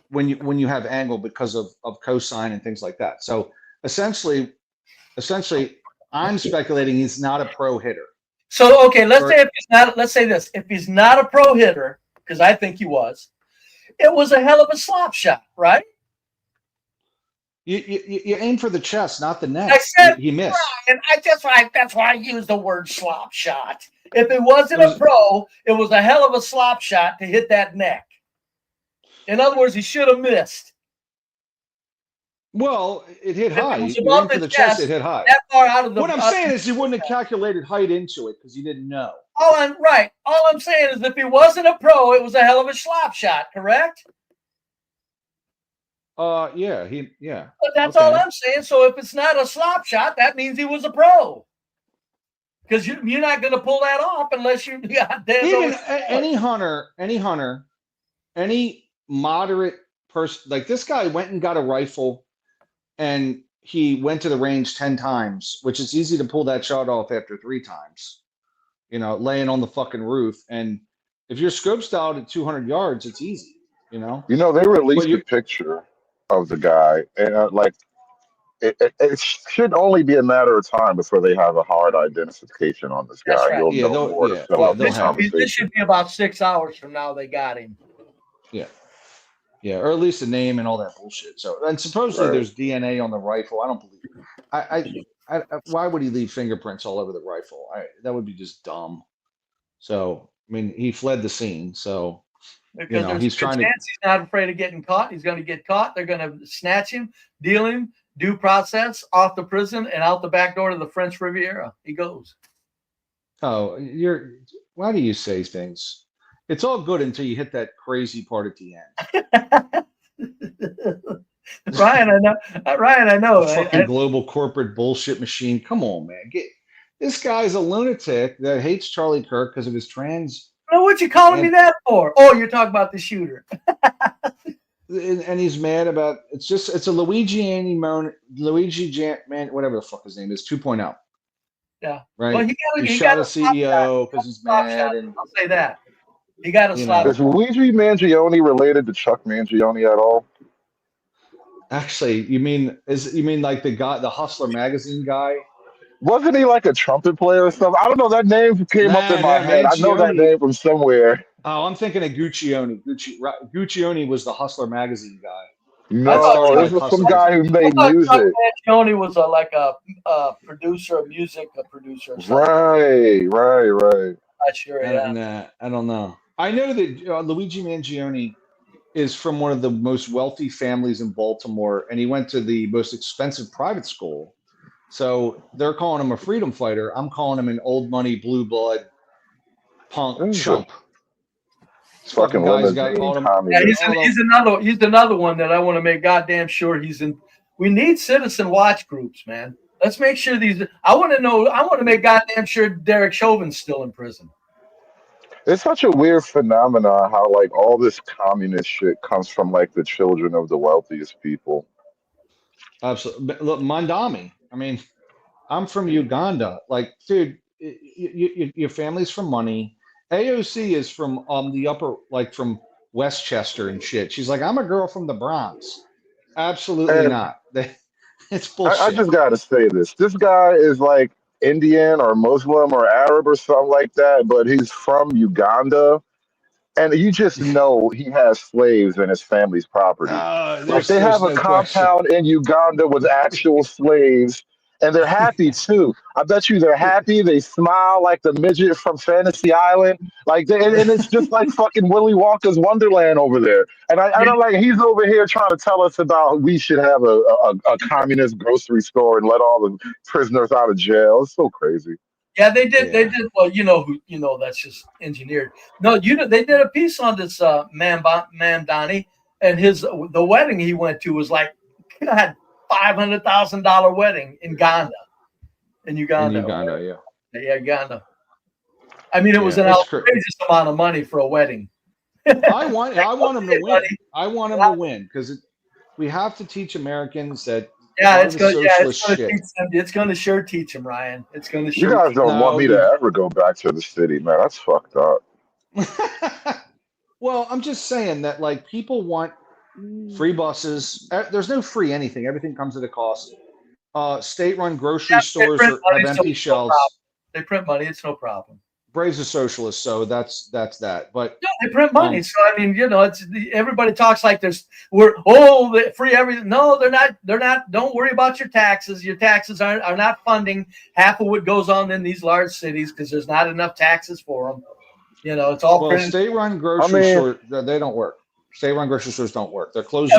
when you have angle because of cosine and things like that. So essentially I'm speculating he's not a pro hitter. So okay, let's say this. If he's not a pro hitter, because I think he was, it was a hell of a slop shot, right? You aim for the chest, not the neck. I said he missed. And that's why I used the word slop shot. If it wasn't a pro, it was a hell of a slop shot to hit that neck. In other words, he should have missed. Well, it hit high. You aim for the chest, it hit high. That far out of the. What I'm saying is, he wouldn't have calculated height into it because he didn't know. All I'm saying is, if he wasn't a pro, it was a hell of a slop shot. Correct? Yeah. But that's all I'm saying. So if it's not a slop shot, that means he was a pro. Because you're not going to pull that off unless you goddamn. Even any hunter, any moderate person, like this guy went and got a rifle, and he went to the range 10 times, which is easy to pull that shot off after 3 times. Laying on the fucking roof, and if your scope's dialed at 200 yards, it's easy. They released a picture of the guy, and it should only be a matter of time before they have a hard identification on this guy. That's right. You'll know more to fill up the conversation. This should be about 6 hours from now. They got him. Yeah, or at least a name and all that bullshit. So, and supposedly there's DNA on the rifle. I don't believe it. Why would he leave fingerprints all over the rifle? That would be just dumb. So, I mean, he fled the scene. So, because he's trying to. He's not afraid of getting caught. He's going to get caught. They're going to snatch him, deal him, due process, off the prison, and out the back door to the French Riviera. He goes. Oh, why do you say things? It's all good until you hit that crazy part at the end. Ryan, I know. Fucking global corporate bullshit machine. Come on, man. This guy's a lunatic that hates Charlie Kirk because of his trans. No, what you calling me that for? Oh, you're talking about the shooter. And he's mad about it's a Luigi man, whatever the fuck his name is, 2.0. Yeah. Right. Well, he shot a CEO because he's mad. And I'll say that. He got a slap. Is Luigi Mangione related to Chuck Mangione at all? Actually, you mean like the guy, the Hustler magazine guy? Wasn't he like a trumpet player or something? I don't know. That name came up in my head. I know that name from somewhere. Oh, I'm thinking of Guccione. Guccione was the Hustler magazine guy. No, this was some guy who made music. Mangione was like a producer, a music producer. Or something. Right. Not sure. I don't know. I know that Luigi Mangione is from one of the most wealthy families in Baltimore, and he went to the most expensive private school. So they're calling him a freedom fighter. I'm calling him an old money, blue blood punk chump. Fucking guys got called him. Yeah, he's another one that I want to make goddamn sure he's in. We need citizen watch groups, man. Let's make sure I want to make goddamn sure Derek Chauvin's still in prison. It's such a weird phenomenon how like all this communist shit comes from like the children of the wealthiest people. Absolutely. Look, Mandami. I mean, I'm from Uganda. Like, dude, your family's from money. AOC is from the upper, like from Westchester and shit. She's like, I'm a girl from the Bronx. Absolutely And not. It's I bullshit. just got to say this. This guy is like Indian or Muslim or Arab or something like that, but he's from Uganda. And you just know he has slaves in his family's property. Like they There's have a no question. compound in Uganda with actual slaves, and they're happy too. I bet you they're happy. They smile like the midget from Fantasy Island. Like and it's just like fucking Willy Wonka's Wonderland over there. And I don't like he's over here trying to tell us about we should have a communist grocery store and let all the prisoners out of jail. It's so crazy. Yeah, they did. They did. Well, that's just engineered. No, they did a piece on this Mamdani, and the wedding he went to was like had $500,000 wedding in Uganda. In Uganda, yeah, Uganda. I mean, it was an outrageous amount of money for a wedding. I want him to win. I want him to win because we have to teach Americans that. Yeah, it's going to sure teach them, Ryan. It's going to sure. You guys don't want me to ever go back to the city, man. That's fucked up. Well, I'm just saying that like people want free buses. There's no free anything. Everything comes at a cost. State-run grocery stores have empty shelves. They print money. It's no problem. Brave's a socialist, so that's that. But yeah, they print money. So I mean, it's everybody talks like free everything. No, they're not. Don't worry about your taxes. Your taxes are not funding half of what goes on in these large cities because there's not enough taxes for them. It's all state-run grocery stores. They don't work. State-run grocery stores don't work. They're closed.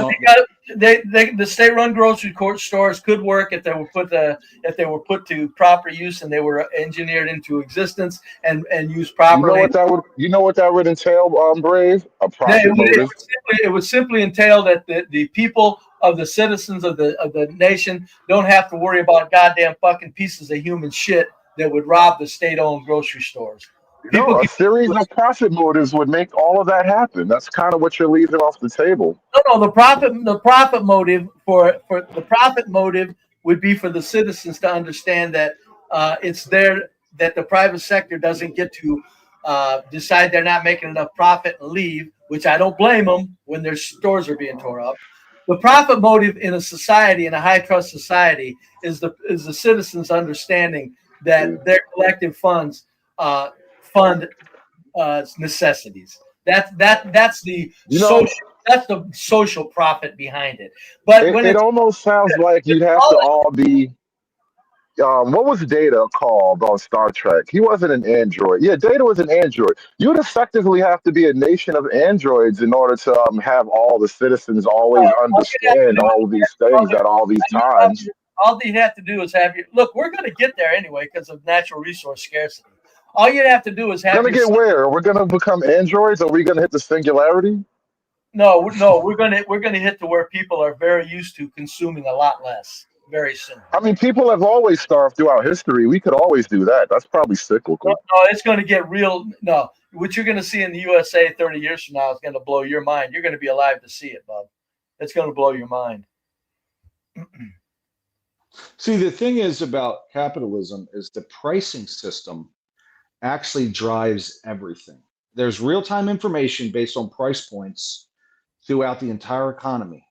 The state-run grocery stores could work if they were put to proper use and they were engineered into existence and used properly. You know what that would entail, Brave? A profit motive. It would simply entail that the people of the citizens of the nation don't have to worry about goddamn fucking pieces of human shit that would rob the state-owned grocery stores. A series of profit motives would make all of that happen. That's kind of what you're leaving off the table. No, the profit motive for the profit motive would be for the citizens to understand that it's there that the private sector doesn't get to decide they're not making enough profit and leave, which I don't blame them when their stores are being tore up. The profit motive in a society, in a high trust society, is the citizens understanding that their collective funds fund necessities. That's the social profit behind it. But it almost sounds like you'd have to all be. What was Data called on Star Trek? He wasn't an android. Yeah, Data was an android. You'd effectively have to be a nation of androids in order to have all the citizens always understand all of these things at all these times. All you have to do is have look. We're going to get there anyway because of natural resource scarcity. All you'd have to do is have. We're gonna get where? We're gonna become androids? Are we gonna hit the singularity? No. We're gonna hit to where people are very used to consuming a lot less very soon. I mean, people have always starved throughout history. We could always do that. That's probably cyclical. No, it's going to get real. No, what you're going to see in the USA 30 years from now is going to blow your mind. You're going to be alive to see it, bub. It's going to blow your mind. See, the thing is about capitalism is the pricing system actually drives everything. There's real-time information based on price points throughout the entire economy,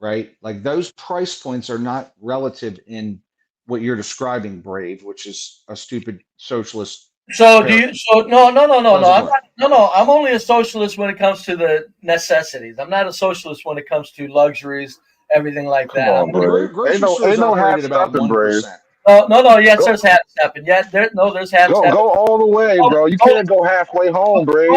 right? Like those price points are not relative in what you're describing, Brave, which is a stupid socialist. No. I'm only a socialist when it comes to the necessities. I'm not a socialist when it comes to luxuries, everything like that. Come on, Brave. Ain't no half stepping, Brave. No. Yes, there's half stepping. Yeah, there's half stepping. Go all the way, bro. You can't go halfway home, Brave.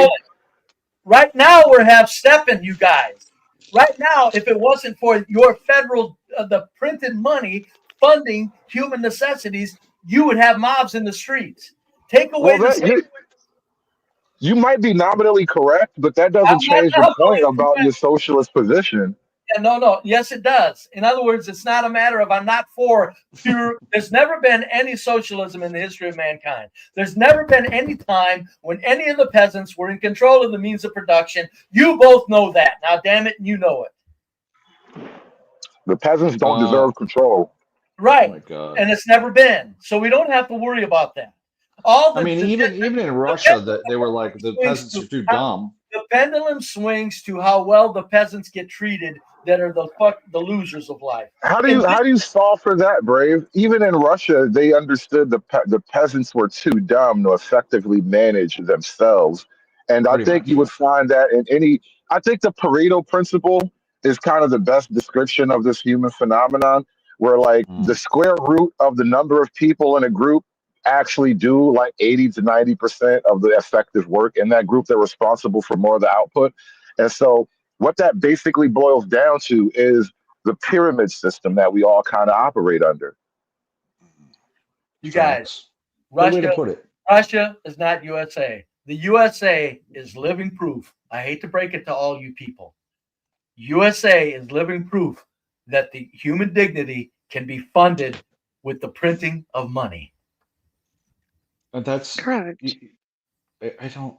Right now, we're half stepping, you guys. Right now, if it wasn't for your federal, the printed money funding human necessities, you would have mobs in the streets. Take away you might be nominally correct, but that doesn't change the point about your socialist position. Yeah, no. Yes, it does. In other words, it's not a matter of I'm not for pure. There's never been any socialism in the history of mankind. There's never been any time when any of the peasants were in control of the means of production. You both know that. Now, damn it, you know it. The peasants don't deserve control. Right. Oh my God. And it's never been. So we don't have to worry about that. Even in Russia, they were like, the peasants are too dumb. The pendulum swings to how well the peasants get treated that are the losers of life. How do you solve for that, Brave? Even in Russia, they understood the peasants were too dumb to effectively manage themselves, and I think you would find that in any. I think the Pareto principle is kind of the best description of this human phenomenon, where like the square root of the number of people in a group actually do like 80 to 90% of the effective work in that group. They're responsible for more of the output, and so what that basically boils down to is the pyramid system that we all kind of operate under. You guys, Russia is not USA. The USA is living proof. I hate to break it to all you people. USA is living proof that the human dignity can be funded with the printing of money. That's correct. I don't.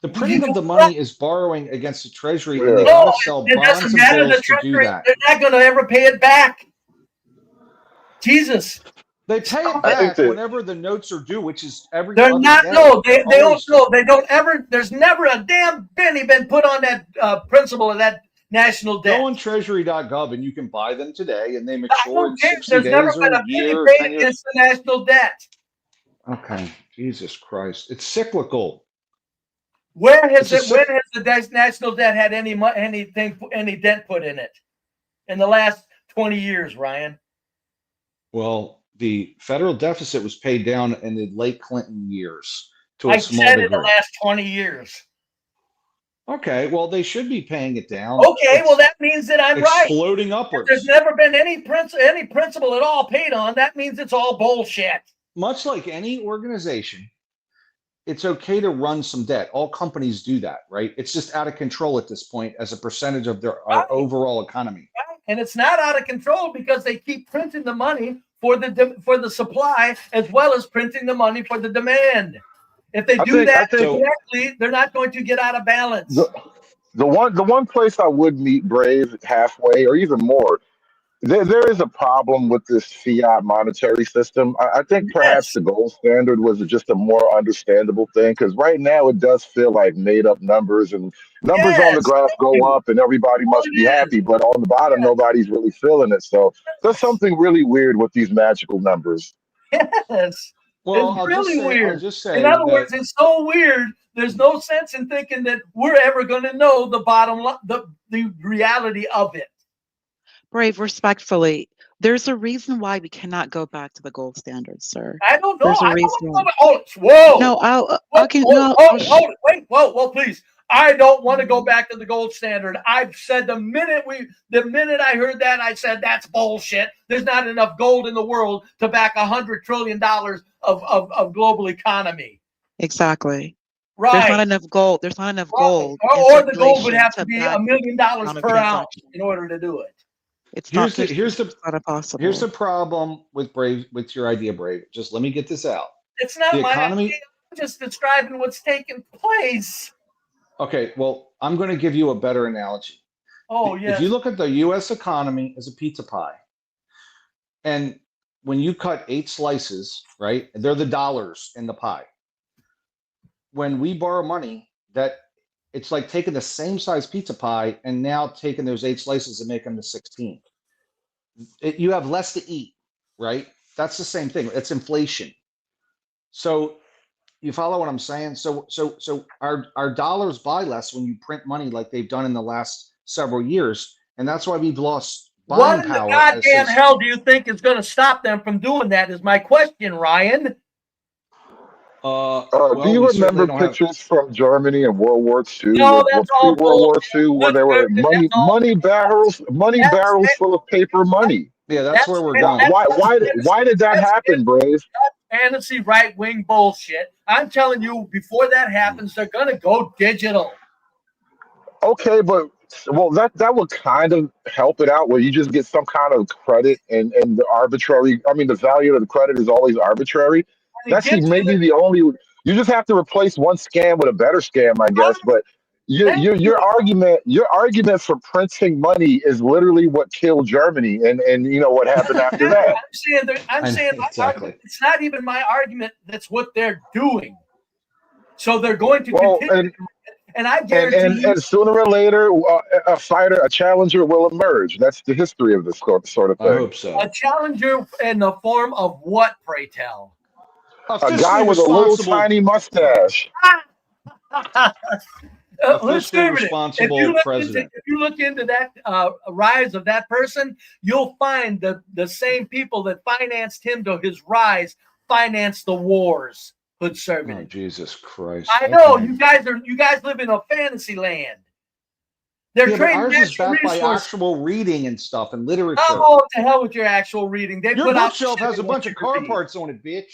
The printing of the money is borrowing against the treasury, and they No, gotta sell it bonds doesn't and matter. bills The to do treasury, that. they're not going to ever pay it back. Jesus. They pay it back whenever the notes are due, which is every They're other not. day. No, they don't. No, they don't ever. There's never a damn penny been put on that principle of that national debt. Go on treasury.gov and you can buy them today, and they I mature don't in care. 60 There's never days been or a a penny year, paid 10 years. against the national debt. Okay, Jesus Christ, it's cyclical. When has the national debt had any dent put in it in the last 20 years, Ryan? Well, the federal deficit was paid down in the late Clinton years to a small degree. In the last 20 years. Okay, well, they should be paying it down. Okay, well, that means that I'm right. Exploding upwards. If there's never been any principle at all paid on. That means it's all bullshit. Much like any organization, it's okay to run some debt. All companies do that, right? It's just out of control at this point as a percentage of our overall economy. And it's not out of control because they keep printing the money for the supply as well as printing the money for the demand. If they do that correctly, they're not going to get out of balance. The one place I would meet Brave halfway or even more, there is a problem with this fiat monetary system. I think perhaps the gold standard was just a more understandable thing, because right now it does feel like made up numbers, and numbers on the graph go up and everybody must be happy, but on the bottom nobody's really feeling it. So there's something really weird with these magical numbers. Yes. Well, it's really weird. I'll just say in other words, it's so weird. There's no sense in thinking that we're ever going to know the reality of it. Brave, respectfully, there's a reason why we cannot go back to the gold standard, sir. I don't know. There's a reason. Whoa. No, wait. Whoa, please. I don't want to go back to the gold standard. I've said the minute I heard that, I said that's bullshit. There's not enough gold in the world to back $100 trillion of global economy. Exactly. Right. There's not enough gold. There's not enough gold. Or the gold would have to be $1 million per ounce in order to do it. Here's the problem with Brave, with your idea, Brave. Just let me get this out. It's not my idea. I'm just describing what's taking place. Okay, well, I'm going to give you a better analogy. Oh, yes. If you look at the U.S. economy as a pizza pie, and when you cut 8 slices, right, they're the dollars in the pie. When we borrow money, that it's like taking the same size pizza pie and now taking those 8 slices and making them to 16. You have less to eat, right? That's the same thing. It's inflation. So you follow what I'm saying? So our dollars buy less when you print money like they've done in the last several years, and that's why we've lost buying power. What in the goddamn hell do you think is going to stop them from doing that? Is my question, Ryan. Do you remember pictures from Germany in World War II? No, that's all World War II, where there were money barrels full of paper money. Yeah, that's where we're going. Why did that happen, Brave? Fantasy right-wing bullshit. I'm telling you, before that happens, they're going to go digital. Okay, but that would kind of help it out, where you just get some kind of credit and the arbitrary. I mean, the value of the credit is always arbitrary. That's maybe the only. You just have to replace one scam with a better scam, I guess. But your argument for printing money is literally what killed Germany, and you know what happened after that. I'm saying exactly. It's not even my argument. That's what they're doing. So they're going to continue. And I guarantee you, and sooner or later, a challenger will emerge. That's the history of this sort of I thing. hope so. a challenger in the form of what, pray tell? A guy with a little tiny mustache. A fiscally Conservative. responsible president. If you look into that rise of that person, you'll find the same people that financed him to his rise financed the wars. Conservative. Oh, Jesus Christ! I know Okay. you guys live in a fantasy land. They're Yeah, but trading ours is natural backed by resources. actual reading and stuff and literature. Oh, to hell with your actual reading. They Your put out bookshelf shit has a they bunch want of you to car read. parts on it, bitch.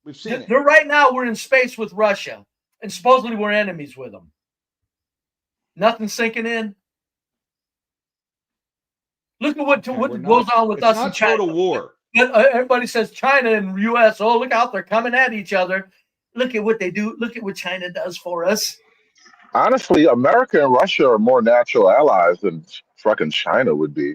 We've seen it. They're right now we're in space with Russia, and supposedly we're enemies with them. Nothing sinking in. Look at what goes on with us in China. It's not total war. But everybody says China and U.S. Oh, look out! They're coming at each other. Look at what they do. Look at what China does for us. Honestly, America and Russia are more natural allies than fucking China would be.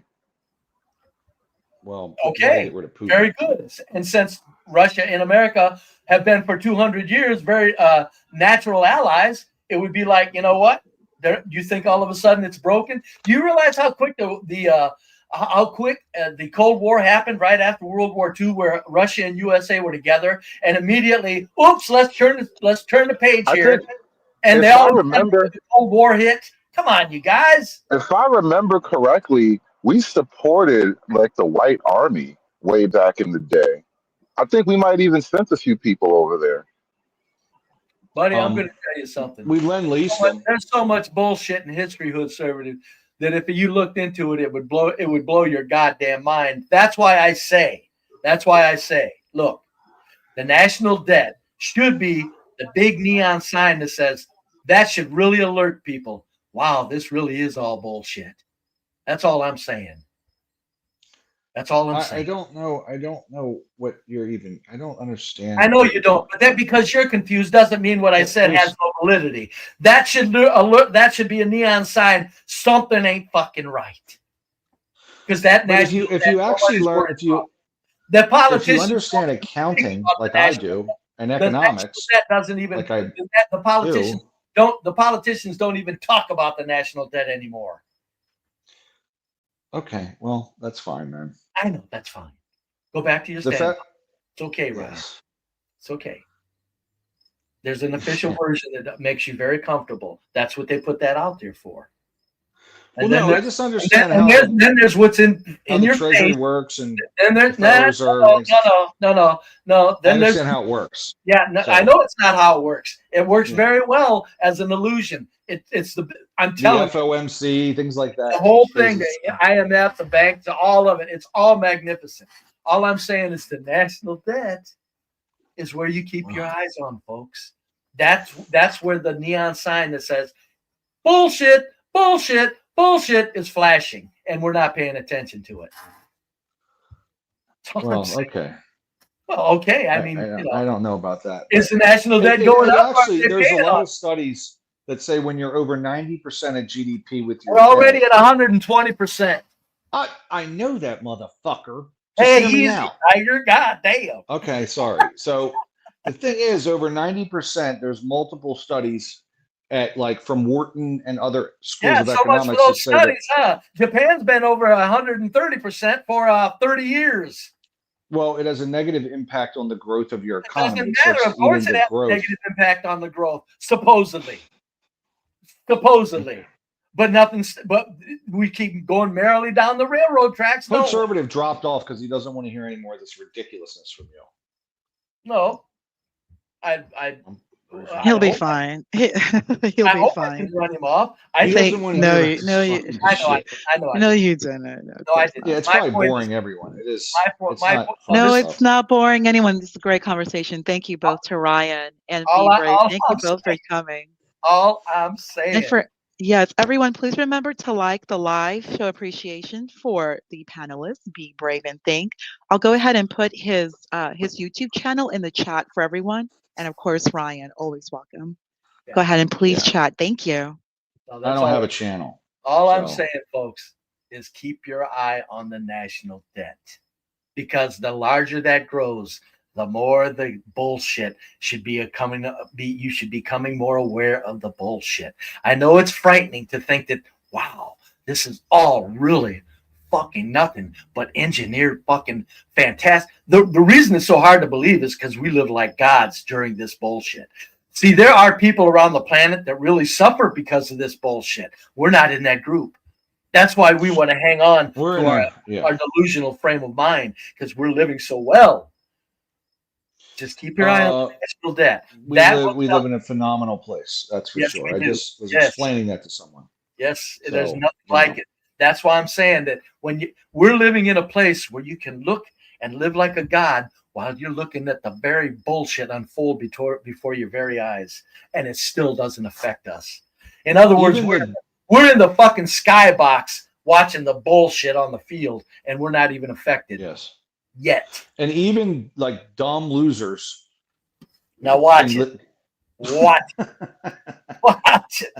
Well, okay, get rid of Putin. Very good. And since Russia and America have been for 200 years very natural allies, it would be like, you know what? Do you think all of a sudden it's broken? Do you realize how quick the Cold War happened right after World War II, where Russia and USA were together, and immediately, oops, let's turn the page here. And they all remember the Cold War hit. Come on, you guys. If I remember correctly, we supported like the White Army way back in the day. I think we might even sent a few people over there. Buddy, I'm going to tell you something. We lend-leased them. There's so much bullshit in history, conservative, that if you looked into it, it would blow your goddamn mind. That's why I say, look, the national debt should be the big neon sign that says that should really alert people. Wow, this really is all bullshit. That's all I'm saying. That's all I'm saying. I don't know what you're even. I don't understand. I know you don't, but that because you're confused doesn't mean what I said has no validity. That should alert. That should be a neon sign. Something ain't fucking right. Because that. But if you actually learn, if you understand accounting like I do and economics, that doesn't even. Like I the politicians don't. The politicians don't even talk about the national debt anymore. Okay, well, that's fine, man. I know, that's fine. Go back to your stand. It's okay, Ryan. Yes. It's okay. There's an official version that makes you very comfortable. That's what they put that out there for. And well, no, I just understand how. Then there's what's in your Treasury face. works and there's no. Then I understand how it works. Yeah, no, so, I know it's not how it works. It works very well as an illusion. It's the. I'm telling you, FOMC, things like that. The whole thing, the IMF, the banks, all of it. It's all magnificent. All I'm saying is the national debt is where you keep your eyes on, folks. That's where the neon sign that says bullshit, bullshit, bullshit is flashing, and we're not paying attention to it. Well, okay. Well, okay. I mean, I don't know about that. Is the national debt going up? Actually, there's a lot of studies that say when you're over 90% of GDP with your we're already at 120%. I know that, motherfucker. Hey, easy, Tiger. God damn. Okay, sorry. So the thing is, over 90%, there's multiple studies at like from Wharton and other schools of economics. So much for those studies, huh? Japan's been over 130% for 30 years. Well, it has a negative impact on the growth of your economy. It doesn't matter. Of course, it has a negative impact on the growth, supposedly. But nothing. But we keep going merrily down the railroad tracks. Conservative dropped off because he doesn't want to hear any more of this ridiculousness from you. No, he'll be fine. He'll be fine. I can run him off. I think no, you. I know. No, you don't. No, I didn't. Yeah, it's probably boring everyone. It is. It's not boring anyone. This is a great conversation. Thank you both to Ryan and BeBrave. Thank you both for coming. All I'm saying. And yes, everyone, please remember to like the live, show appreciation for the panelists, BeBrave and Think. I'll go ahead and put his YouTube channel in the chat for everyone. And of course, Ryan, always welcome. Yeah. Go ahead and please chat. Thank you. I don't have a channel. All I'm saying, folks, is keep your eye on the national debt. Because the larger that grows, the more the bullshit should be you should be becoming more aware of the bullshit. I know it's frightening to think that, wow, this is all really fucking nothing but engineered fucking fantastic. The reason it's so hard to believe is because we live like gods during this bullshit. See, there are people around the planet that really suffer because of this bullshit. We're not in that group. That's why we want to hang on to our delusional frame of mind, because we're living so well. Just keep your eye on national debt. We live in a phenomenal place. That's for sure. I just was explaining that to someone. Yes, there's nothing like it. That's why I'm saying that we're living in a place where you can look and live like a god while you're looking at the very bullshit unfold before your very eyes, and it still doesn't affect us. In other words, we're in the fucking skybox watching the bullshit on the field, and we're not even affected. Yes. Yet. And even like dumb losers. Now watch it. Watch it.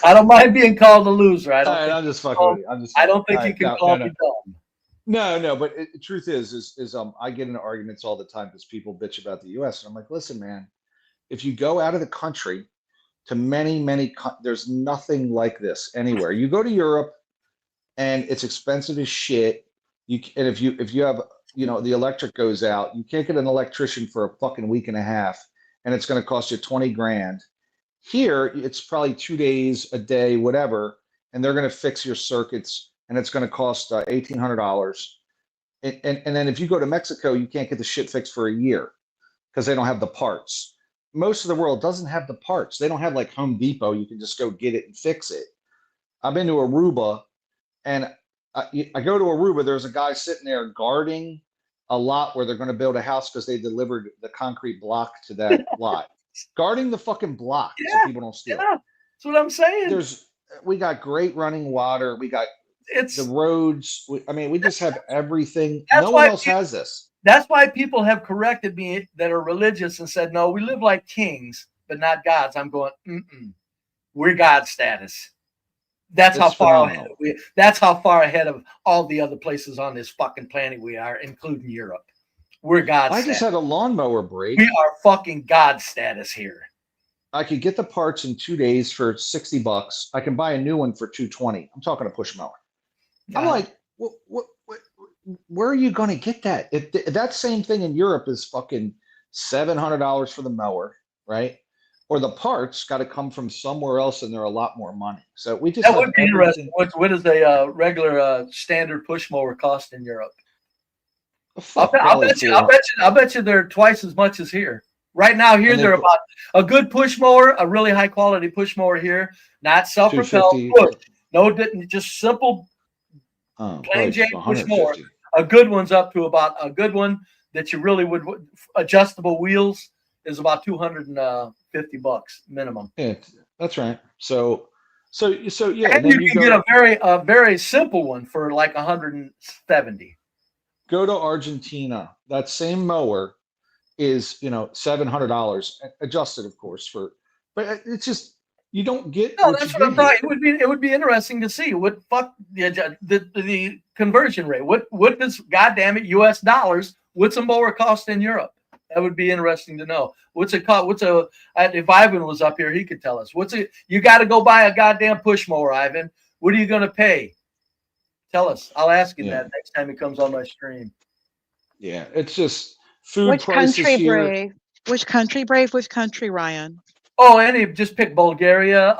I don't mind being called a loser. I'm just fucking with you. I don't think you can call me dumb. No, but the truth is I get into arguments all the time because people bitch about the U.S. and I'm like, listen, man, if you go out of the country to many, there's nothing like this anywhere. You go to Europe and it's expensive as shit. And if you have, the electric goes out, you can't get an electrician for a fucking week and a half, and it's going to cost you 20 grand. Here, it's probably 2 days, a day, whatever, and they're going to fix your circuits, and it's going to cost $1,800. And then if you go to Mexico, you can't get the shit fixed for a year because they don't have the parts. Most of the world doesn't have the parts. They don't have like Home Depot. You can just go get it and fix it. I've been to Aruba, and I go to Aruba. There's a guy sitting there guarding a lot where they're going to build a house because they delivered the concrete block to that lot. Guarding the fucking block so people don't steal. Yeah, that's what I'm saying. We got great running water. We got the roads. We just have everything. No one else has this. That's why people have corrected me that are religious and said, no, we live like kings, but not gods. I'm going, we're God status. That's how far ahead that's how far ahead of all the other places on this fucking planet we are, including Europe. We're God status. I just had a lawnmower break. We are fucking God status here. I could get the parts in 2 days for $60. I can buy a new one for $220. I'm talking a push mower. I'm like, where are you going to get that? If that same thing in Europe is fucking $700 for the mower, right? Or the parts got to come from somewhere else, and they're a lot more money. So we just that would be interesting. What does a regular standard push mower cost in Europe? I'll bet you they're twice as much as here. Right now, here they're about a good push mower, a really high quality push mower here, not self-propelled push. No, just simple plain Jane push mower. A good one's up to about a good one that you really would adjustable wheels is about $250 minimum. Yeah, that's right. So yeah. And you can get a very simple one for like $170. Go to Argentina. That same mower is $700, adjusted of course but it's just you don't get. No, that's what I'm talking. It would be interesting to see what the conversion rate. What does goddamn it US dollars? What's a mower cost in Europe? That would be interesting to know. What's it cost? If Ivan was up here, he could tell us. You got to go buy a goddamn push mower, Ivan. What are you going to pay? Tell us. I'll ask him that next time he comes on my stream. Yeah, it's just food Which prices country, here. Brave? Which country, Brave? Which country, Ryan? Oh, just pick Bulgaria.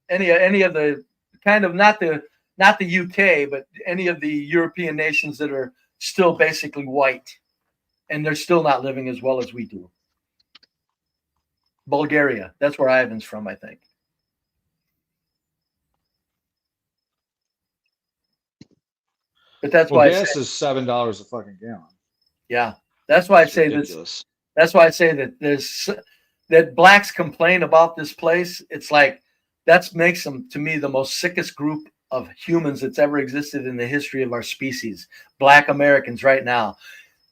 Any of the kind of not the UK, but any of the European nations that are still basically white, and they're still not living as well as we do. Bulgaria. That's where Ivan's from, I think. But that's why gas is $7 a fucking gallon. Yeah, that's why I say this. That's why I say that that blacks complain about this place. It's like that makes them, to me, the most sickest group of humans that's ever existed in the history of our species. Black Americans right now.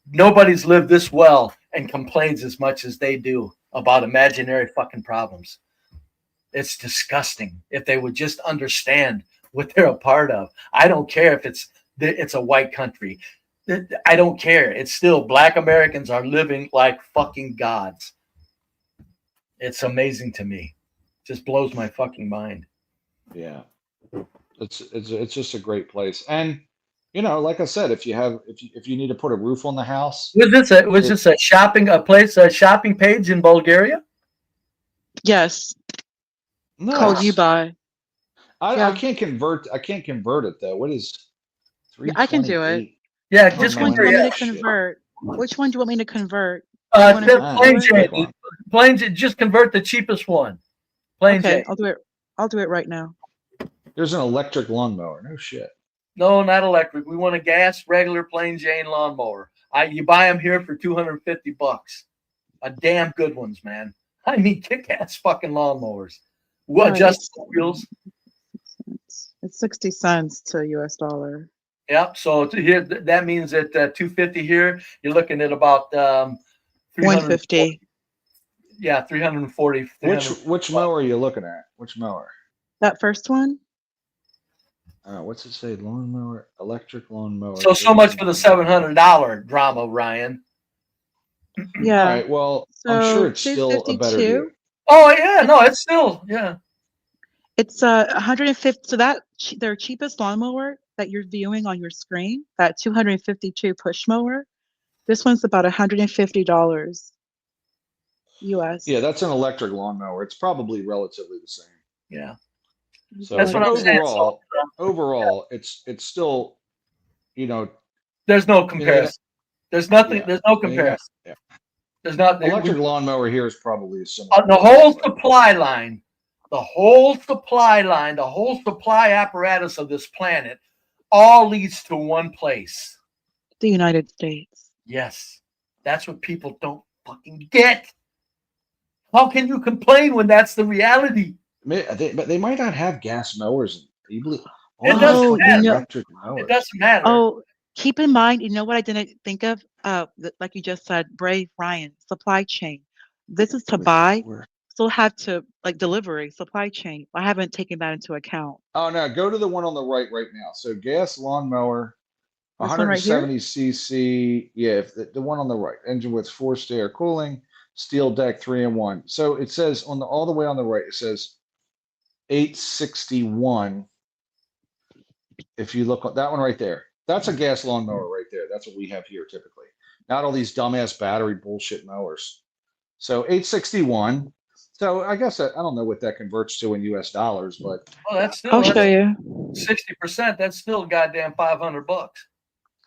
Nobody's lived this well and complains as much as they do about imaginary fucking problems. It's disgusting. If they would just understand what they're a part of. I don't care if it's a white country. I don't care. It's still Black Americans are living like fucking gods. It's amazing to me. Just blows my fucking mind. Yeah, it's just a great place. And you know, like I said, if you need to put a roof on the house, Was this a shopping page in Bulgaria? Yes. nice. Called you by. I can't convert it though. What is I can do it. 328? Yeah, Which one do you want me to convert? Which one do you want me to convert? Plain Jane. Just convert the cheapest one. Plain Jane. I'll do it right now. There's an electric lawnmower. No shit. No, not electric. We want a gas, regular plain Jane lawnmower. You buy them here for $250. A damn good ones, man. I mean, kick-ass fucking lawnmowers. What adjustable wheels? It's 60 cents to US dollar. Yep. So here, that means that $250 here, you're looking at about $150. Yeah, 340. Which mower are you looking at? Which mower? That first one? What's it say? Lawnmower, electric lawnmower. So much for the $700 drama, Ryan. Yeah. All right. Well, I'm sure it's still a better deal. Oh yeah, no, it's still It's 150. So that their cheapest lawnmower that you're viewing on your screen, that 252 push mower, this one's about $150 US. Yeah, that's an electric lawnmower. It's probably relatively the same. Yeah. So that's what I'm saying. Overall, it's still, you know, there's no comparison. There's nothing. Yeah. There's no comparison. Yeah. There's not. Electric lawnmower here is probably a similar. The whole supply line, the whole supply apparatus of this planet, all leads to one place. The United States. Yes, that's what people don't fucking get. How can you complain when that's the reality? But they might not have gas mowers. It doesn't matter. It doesn't matter. Oh, keep in mind, you know what I didn't think of? Like you just said, Brave Ryan, supply chain. This is to buy. Still have to delivery, supply chain. I haven't taken that into account. Oh no, go to the one on the right now. So gas lawnmower, 170 cc. Yeah, if the one on the right, engine with forced air cooling, steel deck, 3-in-1. So it says all the way on the right, it says 861. If you look at that one right there, that's a gas lawnmower right there. That's what we have here typically. Not all these dumbass battery bullshit mowers. So 861. So I guess I don't know what that converts to in US dollars, but that's still, I'll show you. 60%. That's still goddamn $500.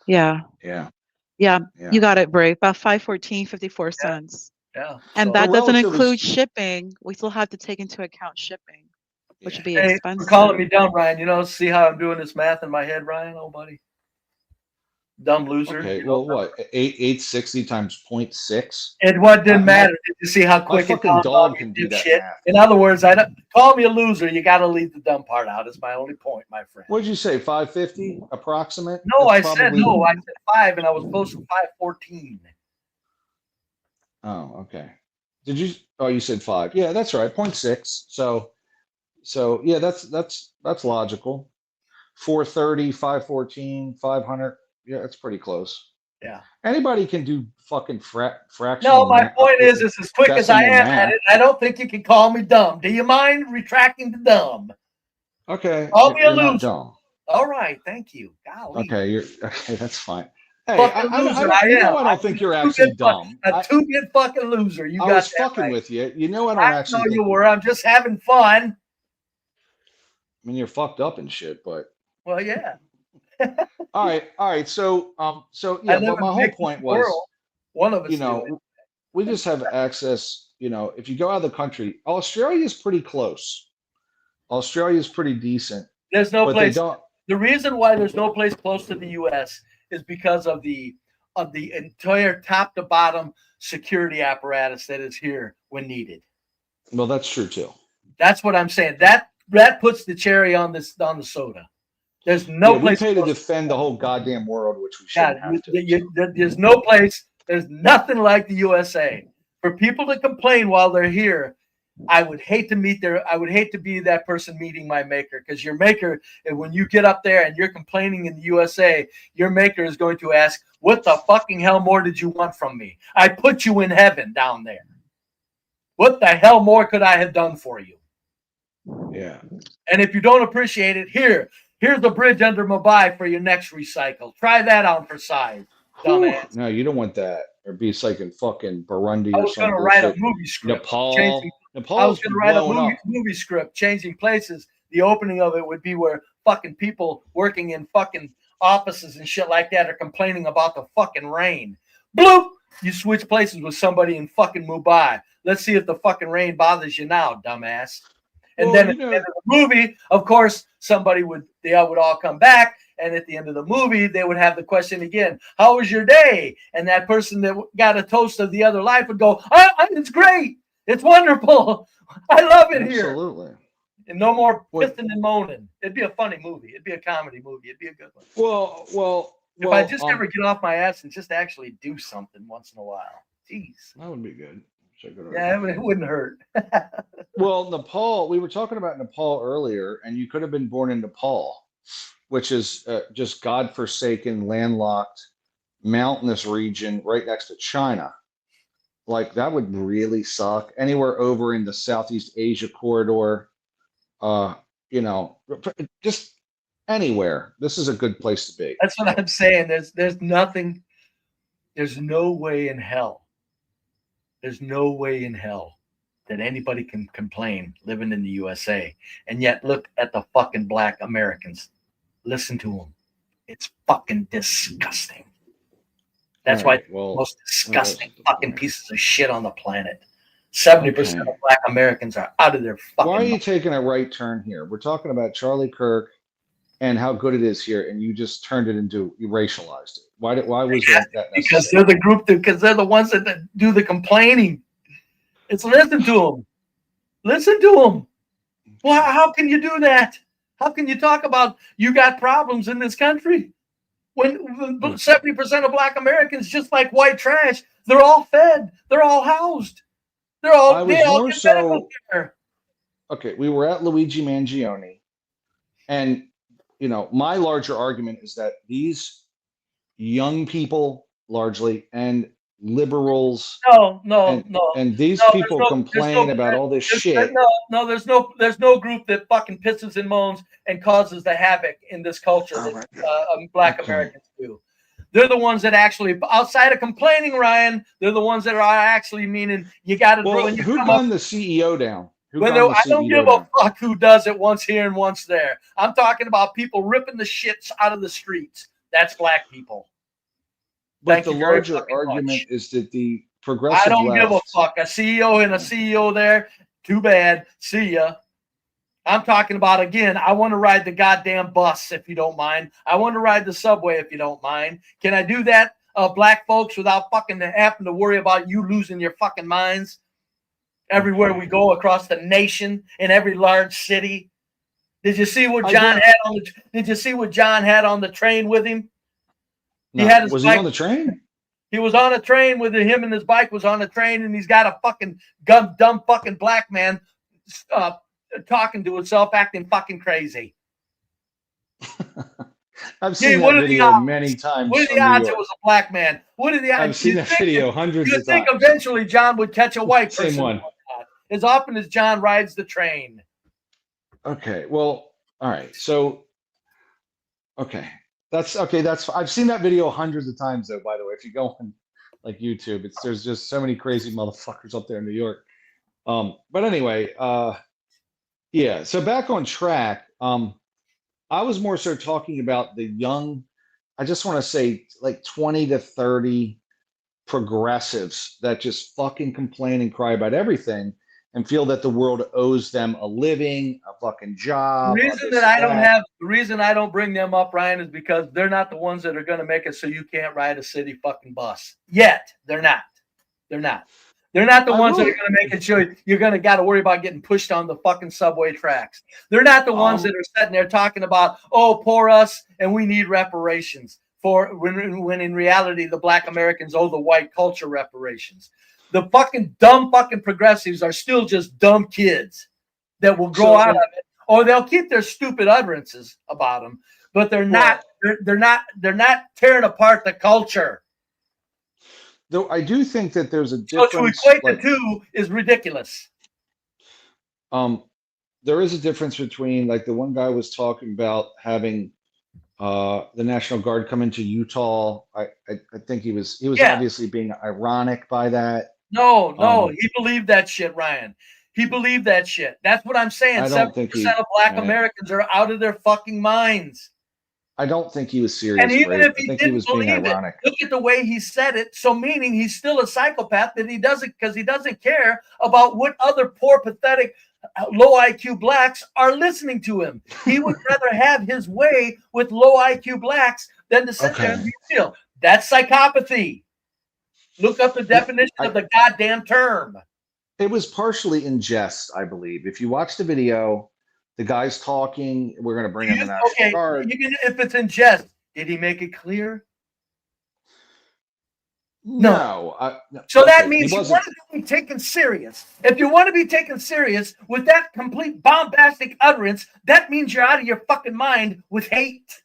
Yeah. Yeah. You got it, Brave. About $514.54 cents. Yeah. And that doesn't include shipping. We still have to take into account shipping, which would be expensive. You're calling me dumb, Ryan. See how I'm doing this math in my head, Ryan? Oh, buddy. Dumb loser. Okay, well, what? 860 times 0.6? And what didn't matter? Did you see how quick my fucking dog can do that shit? math. In other words, call me a loser. You got to leave the dumb part out. Is my only point, my friend. What did you say? 550 approximate? No, I said 5, and I was close to 514. Oh, okay. Did you? Oh, you said 5. Yeah, that's right. 0.6. So yeah, that's logical. 430, 514, 500. Yeah, that's pretty close. Yeah. Anybody can do fucking fractional. No, my point is as quick as I am at it, I don't think you can call me dumb. Do you mind retracting the dumb? Okay. Call me a loser. Dumb. All right, thank you. Golly. Okay, that's fine. Hey, I don't think you're actually dumb. A two-bit fucking loser. I was fucking with you. You know I don't actually. I know you were. I'm just having fun. I mean, you're fucked up and shit, but. Well, yeah. All right. So yeah, but my whole point was, one of us, we just have access. If you go out of the country, Australia is pretty close. Australia is pretty decent. There's no place. The reason why there's no place close to the U.S. is because of the entire top to bottom security apparatus that is here when needed. Well, that's true too. That's what I'm saying. That puts the cherry on the soda. There's no place. We pay to defend the whole goddamn world, which we shouldn't have to. There's no place. There's nothing like the USA. For people to complain while they're here, I would hate to be that person meeting my maker, because your maker, when you get up there and you're complaining in the USA, your maker is going to ask, what the fucking hell more did you want from me? I put you in heaven down there. What the hell more could I have done for you? Yeah. And if you don't appreciate it, here's the bridge under Mumbai for your next recycle. Try that on for size, dumbass. No, you don't want that. Or be like in fucking Burundi or I was going some to write a bullshit. movie script. Nepal. I was Nepal's going to write a blowing up. movie script, changing places. The opening of it would be where fucking people working in fucking offices and shit like that are complaining about the fucking rain. Bloop! You switch places with somebody in fucking Mumbai. Let's see if the fucking rain bothers you now, dumbass. And then at the end of the movie, of course, they would all come back. And at the end of the movie, they would have the question again, how was your day? And that person that got a toast of the other life would go, it's great. It's wonderful. I love it here. Absolutely. And no more pissing and moaning. It'd be a funny movie. It'd be a comedy movie. It'd be a good one. Well, if I just ever get off my ass and just actually do something once in a while. Jeez. That would be good. Yeah, it wouldn't hurt. Well, Nepal, we were talking about Nepal earlier, and you could have been born in Nepal, which is just godforsaken, landlocked, mountainous region right next to China. Like, that would really suck. Anywhere over in the Southeast Asia corridor, just anywhere. This is a good place to be. That's what I'm saying. There's nothing. There's no way in hell. There's no way in hell that anybody can complain living in the USA. And yet look at the fucking black Americans. Listen to them. It's fucking disgusting. That's why the most disgusting fucking pieces of shit on the planet. 70% of black Americans are out of their fucking Why are you taking a right turn here? We're talking about Charlie Kirk and how good it is here, and you just turned it into, you racialized it. Why was that necessary? Because they're the group because they're the ones that do the complaining. It's listen to them. Listen to them. Well, how can you do that? How can you talk about you got problems in this country when 70% of black Americans, just like white trash, they're all fed, they're all housed, they all get medical care. Okay, we were at Luigi Mangione, and my larger argument is that these young people, largely, and liberals, and these people complain about all this shit. There's no group that fucking pisses and moans and causes the havoc in this culture that black Americans do. They're the ones that actually, outside of complaining, Ryan, they're the ones that are actually meaning you got to. Who gunned the CEO down? I don't give a fuck who does it once here and once there. I'm talking about people ripping the shits out of the streets. That's black people. But the larger argument is that the progressive I don't give a left, fuck. A CEO and a CEO there, too bad. See ya. I'm talking about, again, I want to ride the goddamn bus, if you don't mind. I want to ride the subway, if you don't mind. Can I do that, black folks, without fucking having to worry about you losing your fucking minds? Everywhere we go across the nation, in every large city. Did you see what John had on the? Did you see what John had on the train with him? No, was he on the train? He was on a train with him, and his bike was on a train, and he's got a fucking dumb fucking black man talking to himself, acting fucking crazy. I've seen that video many times. What are the odds it was a black man? What are the odds? I've seen that video hundreds of times. You think eventually John would catch a white person? Same one. As often as John rides the train. Okay, well, all right. So, okay. That's I've seen that video hundreds of times, though, by the way. If you go on like YouTube, there's just so many crazy motherfuckers up there in New York. But anyway, yeah, so back on track. I was more so talking about the young, I just want to say like 20 to 30 progressives that just fucking complain and cry about everything and feel that the world owes them a living, a fucking job. The reason I don't bring them up, Ryan, is because they're not the ones that are going to make it so you can't ride a city fucking bus. Yet. They're not. They're not. They're not the ones that are going to make it sure you're going to got to worry about getting pushed on the fucking subway tracks. They're not the ones that are sitting there talking about, oh, poor us and we need reparations. for when in reality the black Americans owe the white culture reparations. The fucking dumb fucking progressives are still just dumb kids that will grow out of it, or they'll keep their stupid utterances about them, but they're not tearing apart the culture. Though I do think that there's a So difference. to equate the two is ridiculous. There is a difference between, like, the one guy was talking about having the National Guard come into Utah. I think he was obviously being ironic by that. No, he believed that shit, Ryan. He believed that shit. That's what I'm saying. I don't think 70% of black Americans are out of their fucking minds. I don't think he was serious. And even if I he think didn't he was being believe ironic. it, look at the way he said it. So meaning he's still a psychopath, that he doesn't, because he doesn't care about what other poor, pathetic, low IQ blacks are listening to him. He would rather have his way with low IQ blacks than to sit there and be real. That's psychopathy. Look up the definition of the goddamn term. It was partially in jest, I believe. If you watch the video, the guy's talking. We're going to bring in the National Guard. Even if it's in jest, did he make it clear? No. So that means you want to be taken serious. If you want to be taken serious with that complete bombastic utterance, that means you're out of your fucking mind with hate.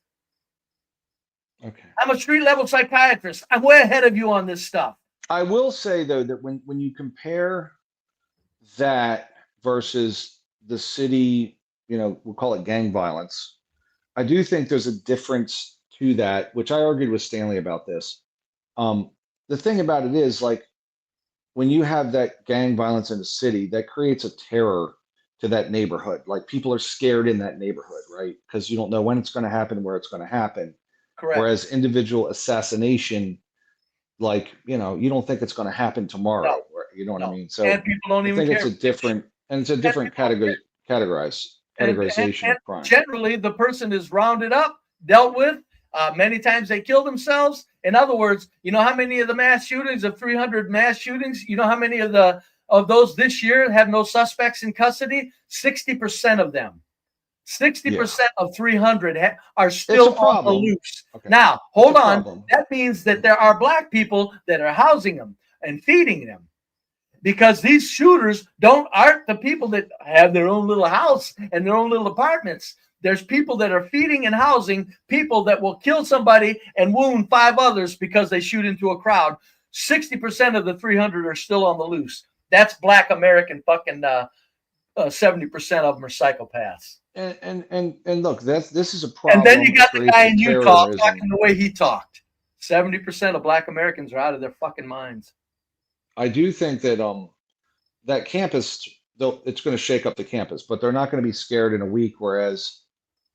Okay. I'm a street level psychiatrist. I'm way ahead of you on this stuff. I will say, though, that when you compare that versus the city, we'll call it gang violence, I do think there's a difference to that, which I argued with Stanley about this. The thing about it is, like, when you have that gang violence in a city, that creates a terror to that neighborhood. Like, people are scared in that neighborhood, right? Because you don't know when it's going to happen, where it's going to happen. Correct. Whereas individual assassination, like, you don't think it's going to happen tomorrow. No. You know what I mean? So and people don't even care. It's a different categorization of crime. Generally, the person is rounded up, dealt with. Many times they kill themselves. In other words, you know how many of the mass shootings, of 300 mass shootings, you know how many of those this year have no suspects in custody? 60% of them. 60% of 300 are still on the loose. Okay. Now, hold on. That means that there are black people that are housing them and feeding them. Because these shooters aren't the people that have their own little house and their own little apartments. There's people that are feeding and housing people that will kill somebody and wound 5 others because they shoot into a crowd. 60% of the 300 are still on the loose. That's black American fucking 70% of them are psychopaths. And look, this is a problem. And then you got the guy in Utah talking the way he talked. 70% of black Americans are out of their fucking minds. I do think that that campus, though, it's going to shake up the campus, but they're not going to be scared in a week. Whereas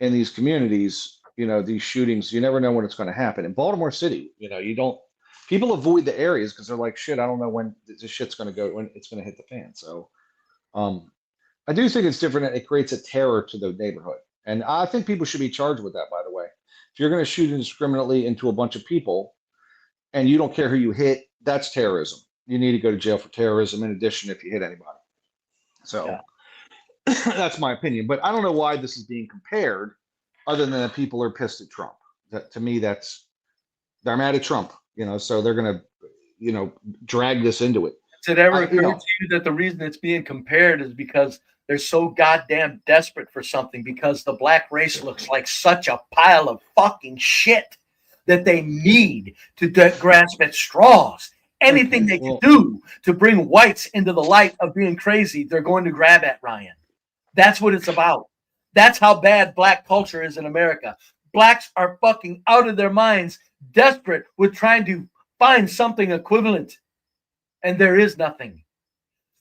in these communities, these shootings, you never know when it's going to happen. In Baltimore City, people avoid the areas because they're like, shit, I don't know when this shit's going to go, when it's going to hit the fan. So I do think it's different. It creates a terror to the neighborhood. And I think people should be charged with that, by the way. If you're going to shoot indiscriminately into a bunch of people and you don't care who you hit, that's terrorism. You need to go to jail for terrorism in addition if you hit anybody. So that's my opinion. But I don't know why this is being compared other than that people are pissed at Trump. That, to me, they're mad at Trump, so they're going to, drag this into it. Did it ever occur to you that the reason it's being compared is because they're so goddamn desperate for something, because the black race looks like such a pile of fucking shit that they need to grasp at straws. Anything they can do to bring whites into the light of being crazy, they're going to grab at, Ryan. That's what it's about. That's how bad black culture is in America. Blacks are fucking out of their minds, desperate with trying to find something equivalent. And there is nothing.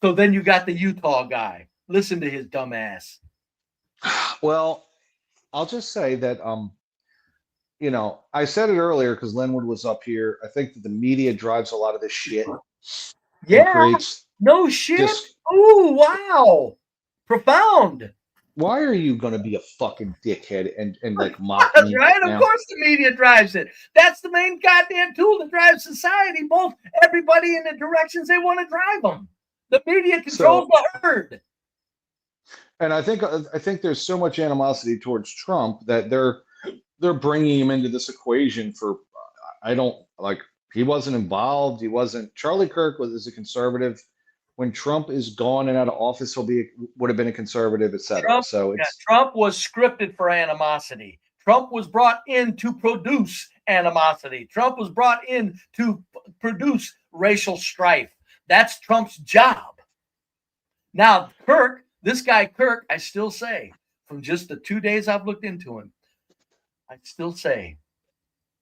So then you got the Utah guy. Listen to his dumb ass. Well, I'll just say that, I said it earlier because Linwood was up here. I think that the media drives a lot of this shit. Yeah. No shit. Oh, wow. Profound. Why are you going to be a fucking dickhead and like mock That's me? right. Of course the media drives it. That's the main goddamn tool that drives society, both everybody in the directions they want to drive them. The media controls the herd. And I think there's so much animosity towards Trump that they're bringing him into this equation for I don't like. He wasn't involved. He wasn't. Charlie Kirk is a conservative. When Trump is gone and out of office, would have been a conservative, etc. So it's Trump was scripted for animosity. Trump was brought in to produce animosity. Trump was brought in to produce racial strife. That's Trump's job. Now, Kirk, this guy Kirk, I still say, from just the 2 days I've looked into him, I still say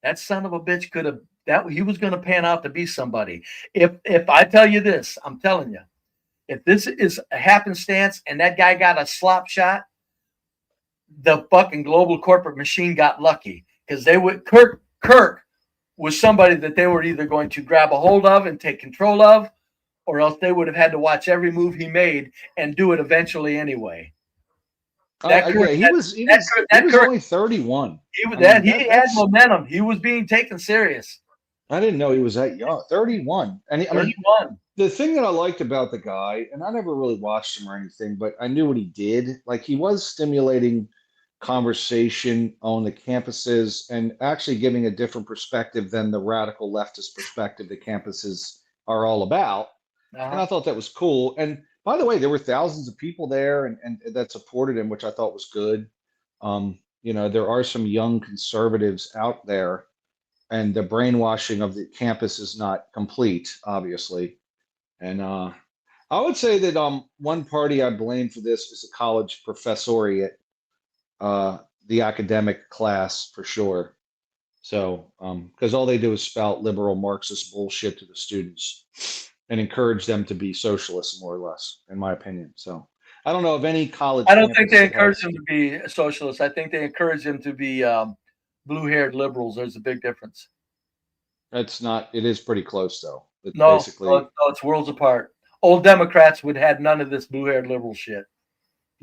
that son of a bitch could have, that he was going to pan out to be somebody. If I tell you this, I'm telling you, if this is a happenstance and that guy got a slop shot, the fucking global corporate machine got lucky, because they would Kirk was somebody that they were either going to grab a hold of and take control of, or else they would have had to watch every move he made and do it eventually anyway. he was only 31. He had momentum. He was being taken serious. I didn't know he was that young. 31. And 31. The thing that I liked about the guy, and I never really watched him or anything, but I knew what he did. Like, he was stimulating conversation on the campuses and actually giving a different perspective than the radical leftist perspective that campuses are all about. And I thought that was cool. And by the way, there were thousands of people there and that supported him, which I thought was good. There are some young conservatives out there, and the brainwashing of the campus is not complete, obviously. And I would say that one party I blame for this is the college professoriate, the academic class for sure. So, because all they do is spout liberal Marxist bullshit to the students and encourage them to be socialists, more or less, in my opinion. So, I don't know of any college. I don't think they encourage them to be socialists. I think they encourage them to be blue-haired liberals. There's a big difference. It's not. It is pretty close, though. No, it's worlds apart. Old Democrats would have none of this blue-haired liberal shit.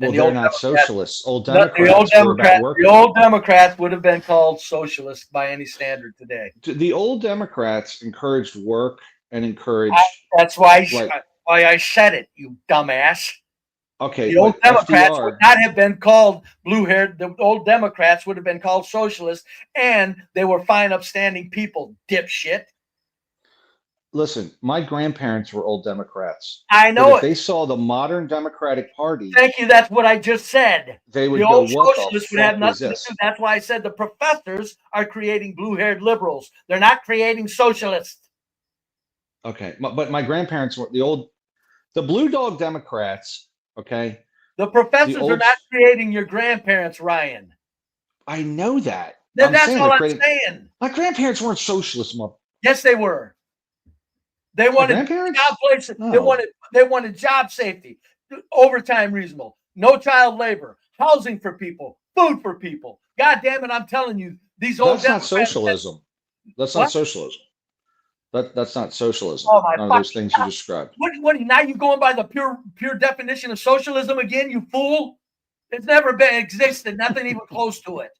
Well, they're not socialists. Old Democrats the old Democrats would have been called socialists by any standard today. The old Democrats encouraged work and encouraged. That's why I said it, you dumbass. Okay. The old Democrats would not have been called blue-haired. The old Democrats would have been called socialists, and they were fine, upstanding people, dipshit. Listen, my grandparents were old Democrats. I know if they saw the modern Democratic Party. Thank you. That's what I just said. They would the go, old what socialists the would have fuck nothing to do. That's why I said the professors are creating blue-haired liberals. They're not creating socialists. Okay, but my grandparents were the blue dog Democrats. Okay, the professors are not creating your grandparents, Ryan. I know that. That's all I'm saying. My grandparents weren't socialists, mother. Yes, they were. They wanted job places. No. They wanted job safety, overtime reasonable, no child labor, housing for people, food for people. God damn it! I'm telling you, these old. That's not socialism. That's not socialism. That's not socialism. Oh, none of those things you described. What? Now you going by the pure definition of socialism again? You fool! It's never existed. Nothing even close to it.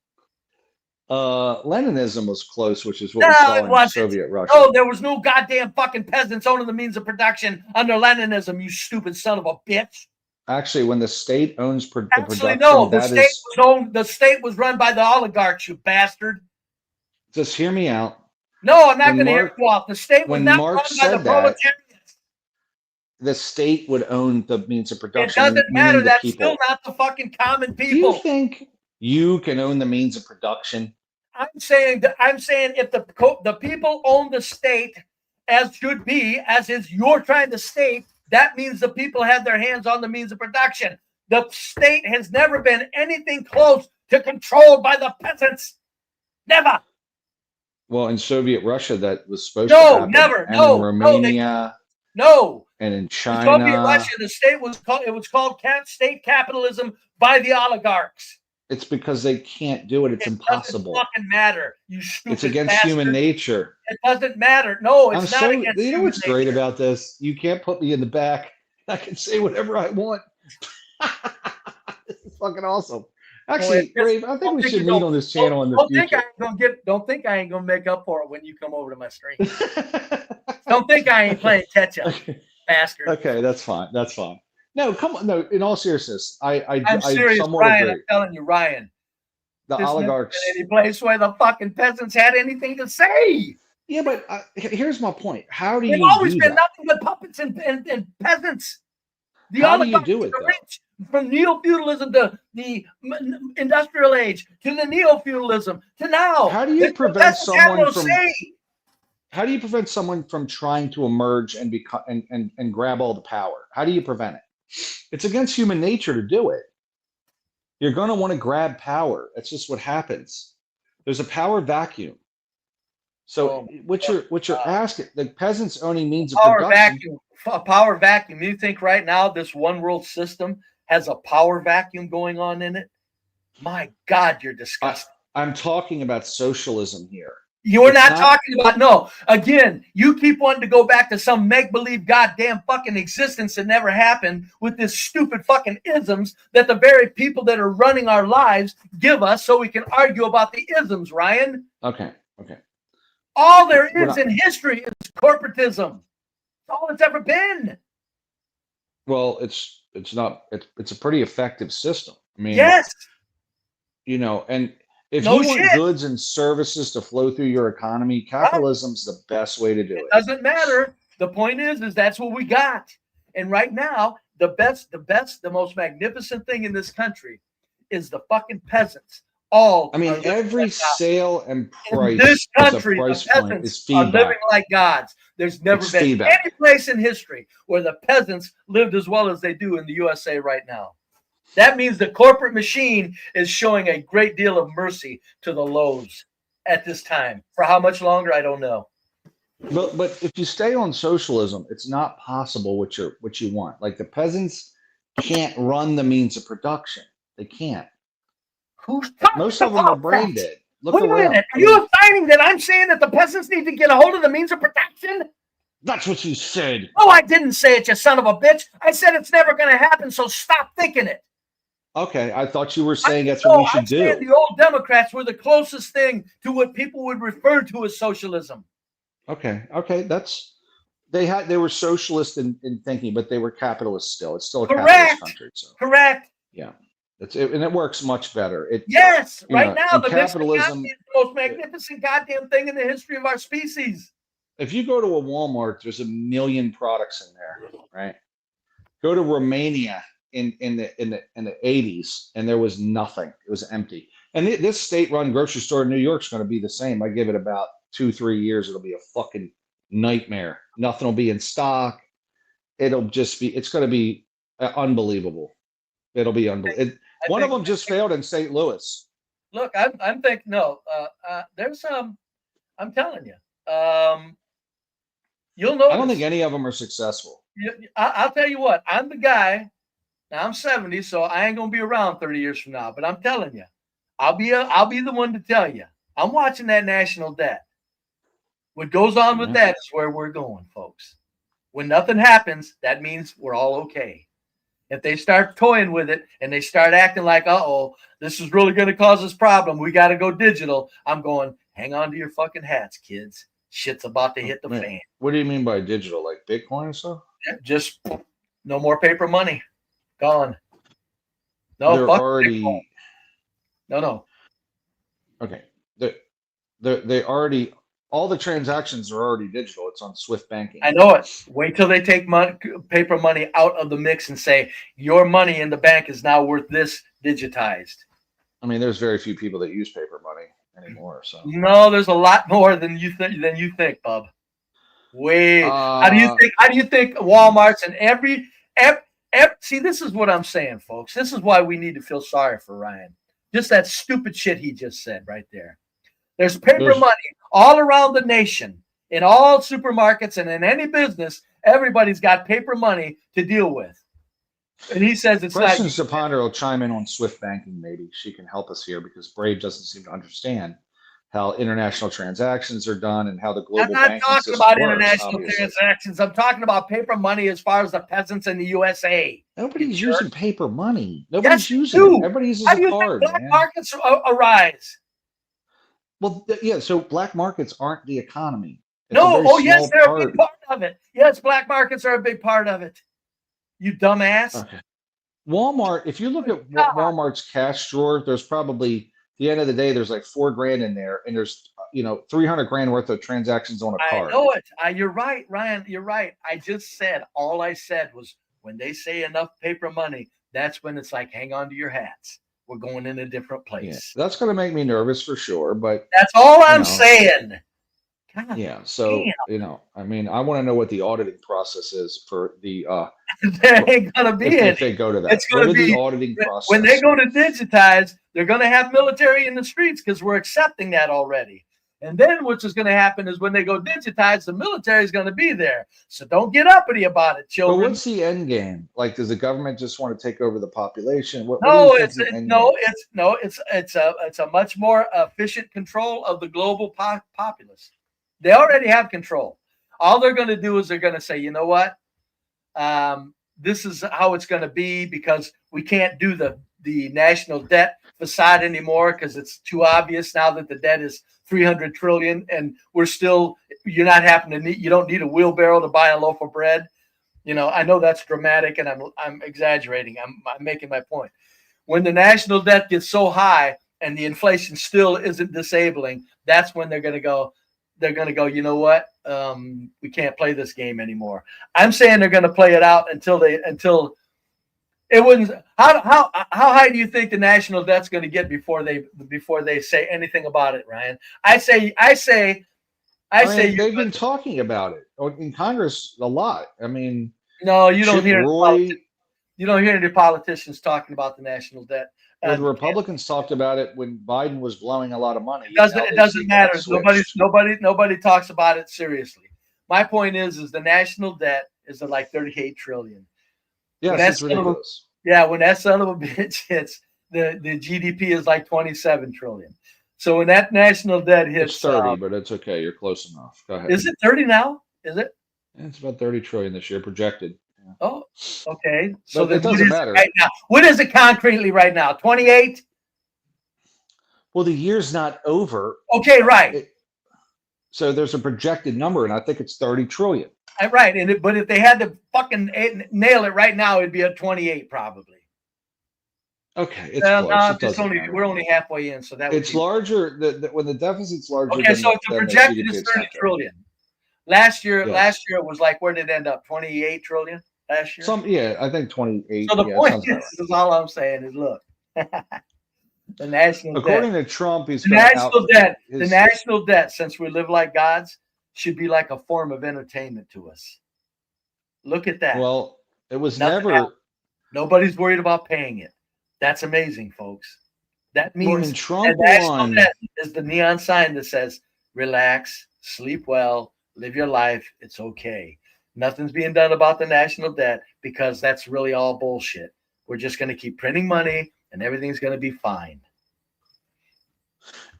Leninism was close, which is what we saw in Soviet Russia. No, there was no goddamn fucking peasants owning the means of production under Leninism, you stupid son of a bitch. Actually, when the state owns the production, no, the state was run by the oligarchs, you bastard. Just hear me out. No, I'm not going to hear you off. The state was not run by the proletariat. The state would own the means of production. It doesn't matter. That's still not the fucking common people. Do you think you can own the means of production? I'm saying if the people own the state as should be, as is you're trying to state, that means the people have their hands on the means of production. The state has never been anything close to controlled by the peasants. Never. Well, in Soviet Russia, that was supposed to happen. Never. And in Romania. And in China. In Soviet Russia, the state was called state capitalism by the oligarchs. It's because they can't do it. It's impossible. It doesn't fucking matter, you stupid It's against bastard. human nature. It doesn't matter. No, it's not against You know human what's nature. great about this? You can't put me in the back. I can say whatever I want. It's fucking awesome. Actually, Brave, I think we should meet on this channel in the future. Don't think I ain't gonna make up for it when you come over to my stream. Don't think I ain't playing catch up, bastard. Okay, that's fine. That's fine. No, come on. No, in all seriousness, I'm serious, somewhat Ryan. agree. I'm telling you, Ryan. The oligarchs. Any place where the fucking peasants had anything to say. Yeah, but here's my point. How do They've you always do been that? nothing but puppets and peasants. The How do you oligarchs, do it, the though? rich, from neo-feudalism to the industrial age to the neo-feudalism to now. How do you The prevent peasants have someone no from? say. How do you prevent someone from trying to emerge and become and grab all the power? How do you prevent it? It's against human nature to do it. You're going to want to grab power. That's just what happens. There's a power vacuum. So what you're asking, the peasants' only means of Power production. vacuum. A power vacuum. You think right now this one world system has a power vacuum going on in it? My God, you're disgusting. I'm talking about socialism here. You're not talking about, no. Again, you keep wanting to go back to some make-believe goddamn fucking existence that never happened with this stupid fucking isms that the very people that are running our lives give us so we can argue about the isms, Ryan. Okay. All there is in history is corporatism. That's all it's ever been. Well, it's a pretty effective system. I mean, yes. And if you want goods and services to flow through your economy, capitalism's the best way to do it. It doesn't matter. The point is that's what we got. And right now, the most magnificent thing in this country is the fucking peasants. Every sale and price in this country, the price the point peasants is feedback. are living like gods. There's never been feedback. any place in history where the peasants lived as well as they do in the USA right now. That means the corporate machine is showing a great deal of mercy to the lows at this time. For how much longer, I don't know. But if you stay on socialism, it's not possible what you want. Like the peasants can't run the means of production. They can't. Most of them are brain dead. Look Wait around. A minute. Are you assigning that I'm saying that the peasants need to get a hold of the means of production? That's what you said. No, I didn't say it, you son of a bitch. I said it's never going to happen, so stop thinking it. Okay, I thought you were saying that's what we should do. The old Democrats were the closest thing to what people would refer to as socialism. Okay, they were socialist in thinking, but they were capitalist still. It's still a capitalist country. So. Correct. Yeah, and it works much better. Right now the capitalism is the most magnificent goddamn thing in the history of our species. If you go to a Walmart, there's 1 million products in there, right? Go to Romania in the 80s, and there was nothing. It was empty. And this state-run grocery store in New York is going to be the same. I give it about 2-3 years. It'll be a fucking nightmare. Nothing will be in stock. It's going to be unbelievable. It'll be unbelievable. One of them just failed in St. Louis. Look, I'm thinking, no, there's I'm telling you, you'll notice. I don't think any of them are successful. I'll tell you what, I'm the guy. Now I'm 70, so I ain't gonna be around 30 years from now. But I'm telling you, I'll be the one to tell you. I'm watching that national debt. What goes on with that is where we're going, folks. When nothing happens, that means we're all okay. If they start toying with it and they start acting like, this is really going to cause us problem, we got to go digital, I'm going, hang on to your fucking hats, kids. Shit's about to hit the fan. What do you mean by digital? Like Bitcoin or so? Just no more paper money. Gone. No, they're fuck already. Bitcoin. No. Okay. They already. All the transactions are already digital. It's on Swift banking. I know it. Wait till they take paper money out of the mix and say your money in the bank is now worth this digitized. I mean, there's very few people that use paper money anymore. So no, there's a lot more than you think, bub. Wait, how do you think Walmart's and every see, this is what I'm saying, folks. This is why we need to feel sorry for Ryan. Just that stupid shit he just said right there. There's paper money all around the nation, in all supermarkets and in any business. Everybody's got paper money to deal with. And he says it's Preston Zaponder will chime in on Swift banking. Maybe she can help us here because Brave doesn't seem to understand how international transactions are done and how the global banking system works. I'm not talking about international transactions. I'm talking about paper money as far as the peasants in the USA. Nobody's using paper money. Nobody's using it. Everybody uses a card. Black markets arise. Well, yeah. So black markets aren't the economy. Yes, they're a big part of it. Yes, black markets are a big part of it. You dumbass. Okay. Walmart. If you look at Walmart's cash drawer, there's probably the end of the day, there's like $4,000 in there, and there's 300 grand worth of transactions on a card. I know it. You're right, Ryan. You're right. All I said was when they say enough paper money, that's when it's like, hang on to your hats. We're going in a different place. Yeah, that's going to make me nervous for sure. But that's all I'm saying. God, yeah. So, I mean, I want to know what the auditing process is for the, there ain't going to be if they go to that. It's going to be the auditing process. When they go to digitize, they're going to have military in the streets because we're accepting that already. And then what's going to happen is when they go digitize, the military is going to be there. So don't get uppity about it, children. But what's the end game? Like, does the government just want to take over the population? It's a much more efficient control of the global populace. They already have control. All they're going to do is they're going to say, you know what? This is how it's going to be because we can't do the national debt facade anymore because it's too obvious now that the debt is 300 trillion and you don't need a wheelbarrow to buy a loaf of bread. I know that's dramatic and I'm exaggerating. I'm making my point. When the national debt gets so high and the inflation still isn't disabling, that's when they're going to go, you know what? We can't play this game anymore. I'm saying they're going to play it out until it wouldn't. How high do you think the national debt's going to get before they say anything about it, Ryan? I say they've been talking about it in Congress a lot. I mean, no, you don't hear any politicians talking about the national debt. The Republicans talked about it when Biden was blowing a lot of money. It doesn't matter. Nobody talks about it seriously. My point is the national debt is at like 38 trillion. Yes, it's ridiculous. When that son of a bitch hits, the GDP is like 27 trillion. So when that national debt hits, it's 30, but it's okay. You're close enough. Go ahead. Is it 30 now? Is it? It's about 30 trillion this year projected. Yeah. Oh, okay. So it doesn't matter right now. What is it concretely right now? 28? Well, the year's not over. Okay, right. So there's a projected number, and I think it's 30 trillion. Right, but if they had to fucking nail it right now, it'd be at 28 probably. Okay, it's close. We're only halfway in, so it's larger. When the deficit's larger. Okay, so the projected is 30 trillion. Last year it was like, where did it end up? 28 trillion last year. I think 28. So the point is all I'm saying is, look, the national according debt. to Trump, the national debt, since we live like gods, should be like a form of entertainment to us. Look at that. Well, it was never. Nobody's worried about paying it. That's amazing, folks. That means Trump the national debt is the neon sign that says, relax, sleep well, live your life. It's okay. Nothing's being done about the national debt because that's really all bullshit. We're just going to keep printing money and everything's going to be fine.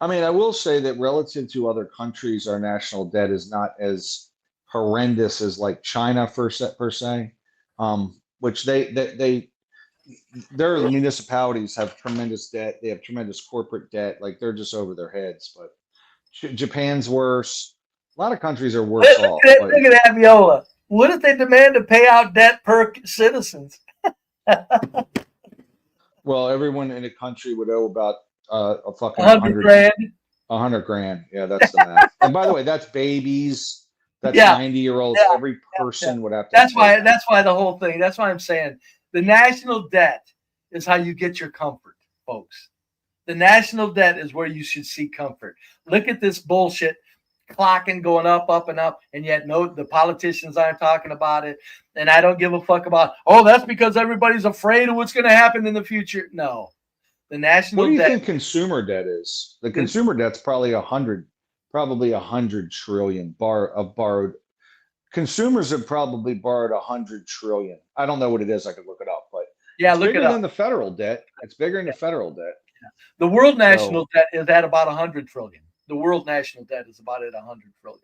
I mean, I will say that relative to other countries, our national debt is not as horrendous as like China per se, which their municipalities have tremendous debt. They have tremendous corporate debt. Like they're just over their heads. But Japan's worse. A lot of countries are worse off. Look at that, Viola. What if they demand to pay out debt per citizens? Well, everyone in a country would owe about a fucking 100 grand. 100 grand. Yeah, that's the math. And by the way, that's babies. That's 90-year-olds. Yeah. Every person would have to. That's why the whole thing. That's why I'm saying the national debt is how you get your comfort, folks. The national debt is where you should seek comfort. Look at this bullshit clocking going up, and yet the politicians aren't talking about it. And I don't give a fuck about, that's because everybody's afraid of what's going to happen in the future. No. The national debt. What do you think consumer debt is? The consumer debt's probably 100 trillion borrowed. Consumers have probably borrowed 100 trillion. I don't know what it is. I could look it up, but yeah, it's bigger than the federal debt. It's bigger than the federal debt. The world national debt is at about 100 trillion. The world national debt is about at 100 trillion.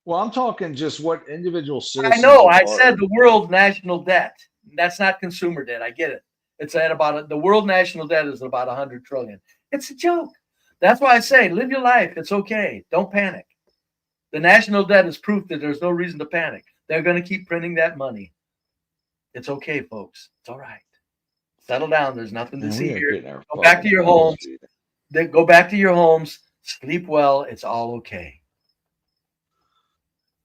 Well, I'm talking just what individual citizens. I know. I said the world national debt. That's not consumer debt. I get it. It's at about the world national debt is about 100 trillion. It's a joke. That's why I say live your life. It's okay. Don't panic. The national debt is proof that there's no reason to panic. They're going to keep printing that money. It's okay, folks. It's all right. Settle down. There's nothing to see here. Go back to your homes. Then go back to your homes, sleep well. It's all okay.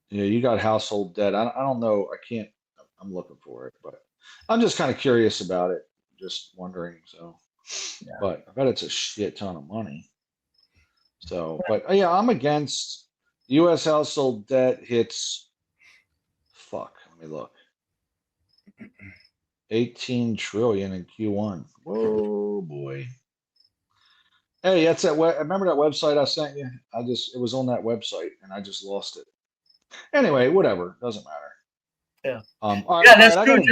Yeah, you got household debt. I don't know. I can't. I'm looking for it, but I'm just kind of curious about it. Just wondering. So, but I bet it's a shit ton of money. So, but yeah, I'm against U.S. household debt hits. Fuck. Let me look. 18 trillion in Q1. Whoa, boy. Hey, that's that. Remember that website I sent you? It was on that website, and I just lost it. Anyway, whatever. Doesn't matter. Yeah. All Yeah, right, that's I true.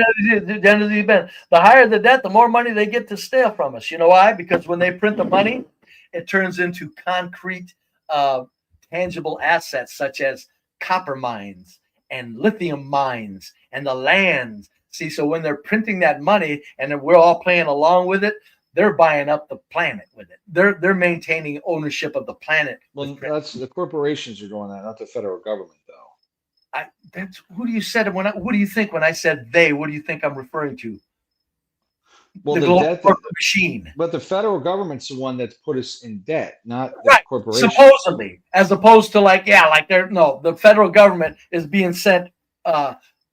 gotta- The higher the debt, the more money they get to steal from us. You know why? Because when they print the money, it turns into concrete, tangible assets such as copper mines and lithium mines and the lands. See, so when they're printing that money and then we're all playing along with it, they're buying up the planet with it. They're maintaining ownership of the planet. Well, that's the corporations are doing that, not the federal government, though. That's who do you said when? What do you think when I said they? What do you think I'm referring to? Well, the the global debt, corporate machine. but the federal government's the one that's put us in debt, not the Right, corporation. supposedly, as opposed to like the federal government is being sent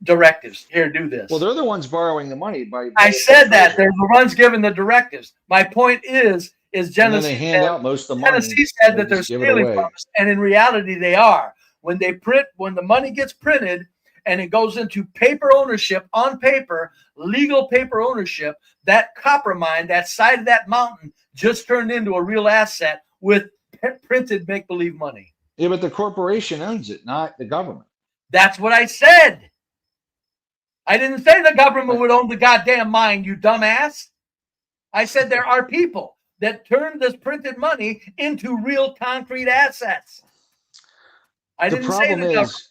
directives. Here, do this. Well, they're the ones borrowing the money by. I said that they're the ones giving the directives. My point is And then Genesee they hand out most of the money. Tennessee said They that they're just give it stealing away. from us, and in reality, they are. When the money gets printed and it goes into paper ownership on paper, legal paper ownership, that copper mine, that side of that mountain, just turned into a real asset with printed make-believe money. Yeah, but the corporation owns it, not the government. That's what I said. I didn't say the government would own the goddamn mine, you dumbass. I said there are people that turn this printed money into real concrete assets. I The didn't say problem the government. is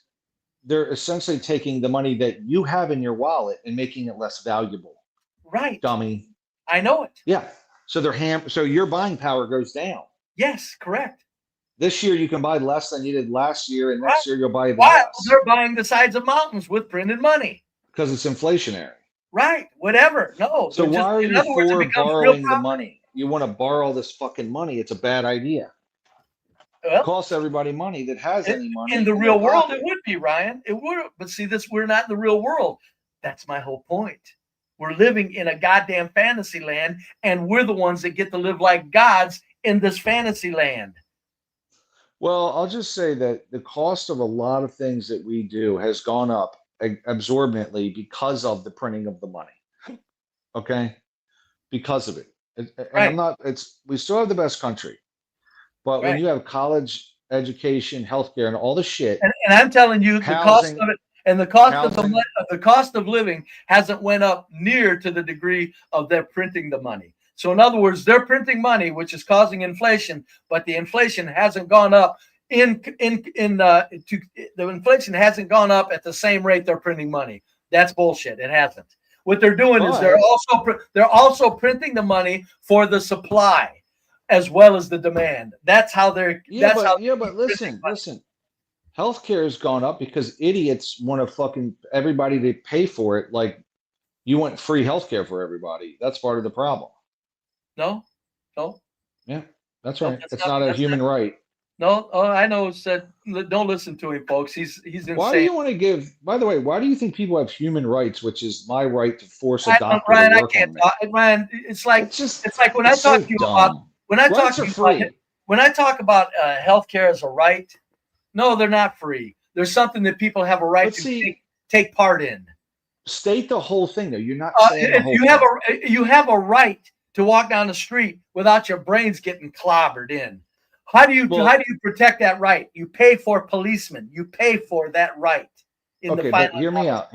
they're essentially taking the money that you have in your wallet and making it less valuable. Right. Dummy. I know it. Yeah. So so your buying power goes down. Yes, correct. This year you can buy less than you did last year, and next year you'll buy Why? less They're buying the sides of mountains with printed money. because it's inflationary. Right. Whatever. No. So why are in you other words, it for becomes real borrowing the property. money? You want to borrow this fucking money. It's a bad idea. Well, It costs everybody money that has any money. In the their real world, pocket. it would be, Ryan. It would. But see, we're not in the real world. That's my whole point. We're living in a goddamn fantasy land, and we're the ones that get to live like gods in this fantasy land. Well, I'll just say that the cost of a lot of things that we do has gone up absorbently because of the printing of the money. Okay? Because of it. And Right. we still have the best country. But when Right. you have college, education, healthcare, and all the shit, And I'm telling you, the cost housing, of it and the cost housing, of the cost of living hasn't went up near to the degree of their printing the money. So in other words, they're printing money, which is causing inflation, but the inflation hasn't gone up the inflation hasn't gone up at the same rate they're printing money. That's bullshit. It hasn't. What they're doing is they're also printing the money for the supply as well as the demand. That's how they're. but listen. Healthcare has gone up because idiots want to fucking everybody to pay for it. Like you want free healthcare for everybody. That's part of the problem. No. Yeah, that's No, right. that's It's not a human right. No, I know. Said don't listen to him, folks. He's insane. Why do you want to give? By the way, why do you think people have human rights, which is my right to force a doctor Ryan, to I work can't on me? talk. Ryan, it's like when I it's talk so to you dumb. about when I Rights talk are to you free. about, when I talk about healthcare as a right. No, they're not free. There's something that people have a right to take part in. State the whole thing, though. You're not saying the whole thing. You have a right to walk down the street without your brains getting clobbered in. How do you protect that right? You pay for policemen. You pay for that right. But hear me out.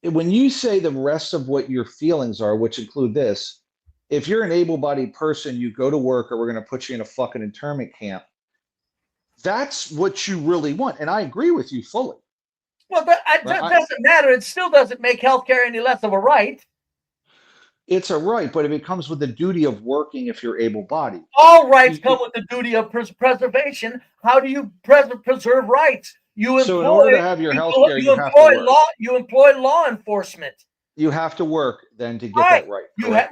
When you say the rest of what your feelings are, which include this, if you're an able-bodied person, you go to work, or we're going to put you in a fucking internment camp. That's what you really want, and I agree with you fully. Well, that doesn't matter. It still doesn't make healthcare any less of a right. It's a right, but it comes with the duty of working if you're able-bodied. All rights come with the duty of preservation. How do you preserve rights? In order to have your healthcare, you have to work. You employ law enforcement. You have to work then to get that right. Right.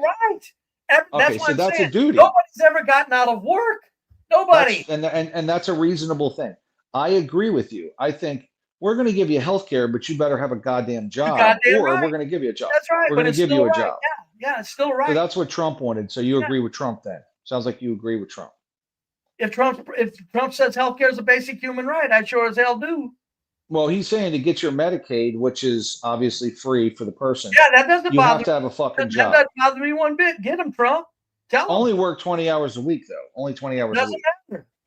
That's so that's saying. a duty. Nobody's ever gotten out of work. Nobody. And that's a reasonable thing. I agree with you. I think we're going to give you health care, but you better have a goddamn job, or we're going to give you a job. That's right. We're but going to it's give still you a right. job. Yeah, it's still right. So that's what Trump wanted. So you agree with Trump then? Sounds like you agree with Trump. If Trump says healthcare is a basic human right, I sure as hell do. Well, he's saying to get your Medicaid, which is obviously free for the person. Yeah, that doesn't bother me. You have to have a fucking job. That doesn't bother me one bit. Get him, Trump. Tell him. Only work 20 hours a week, though. Only 20 hours a week.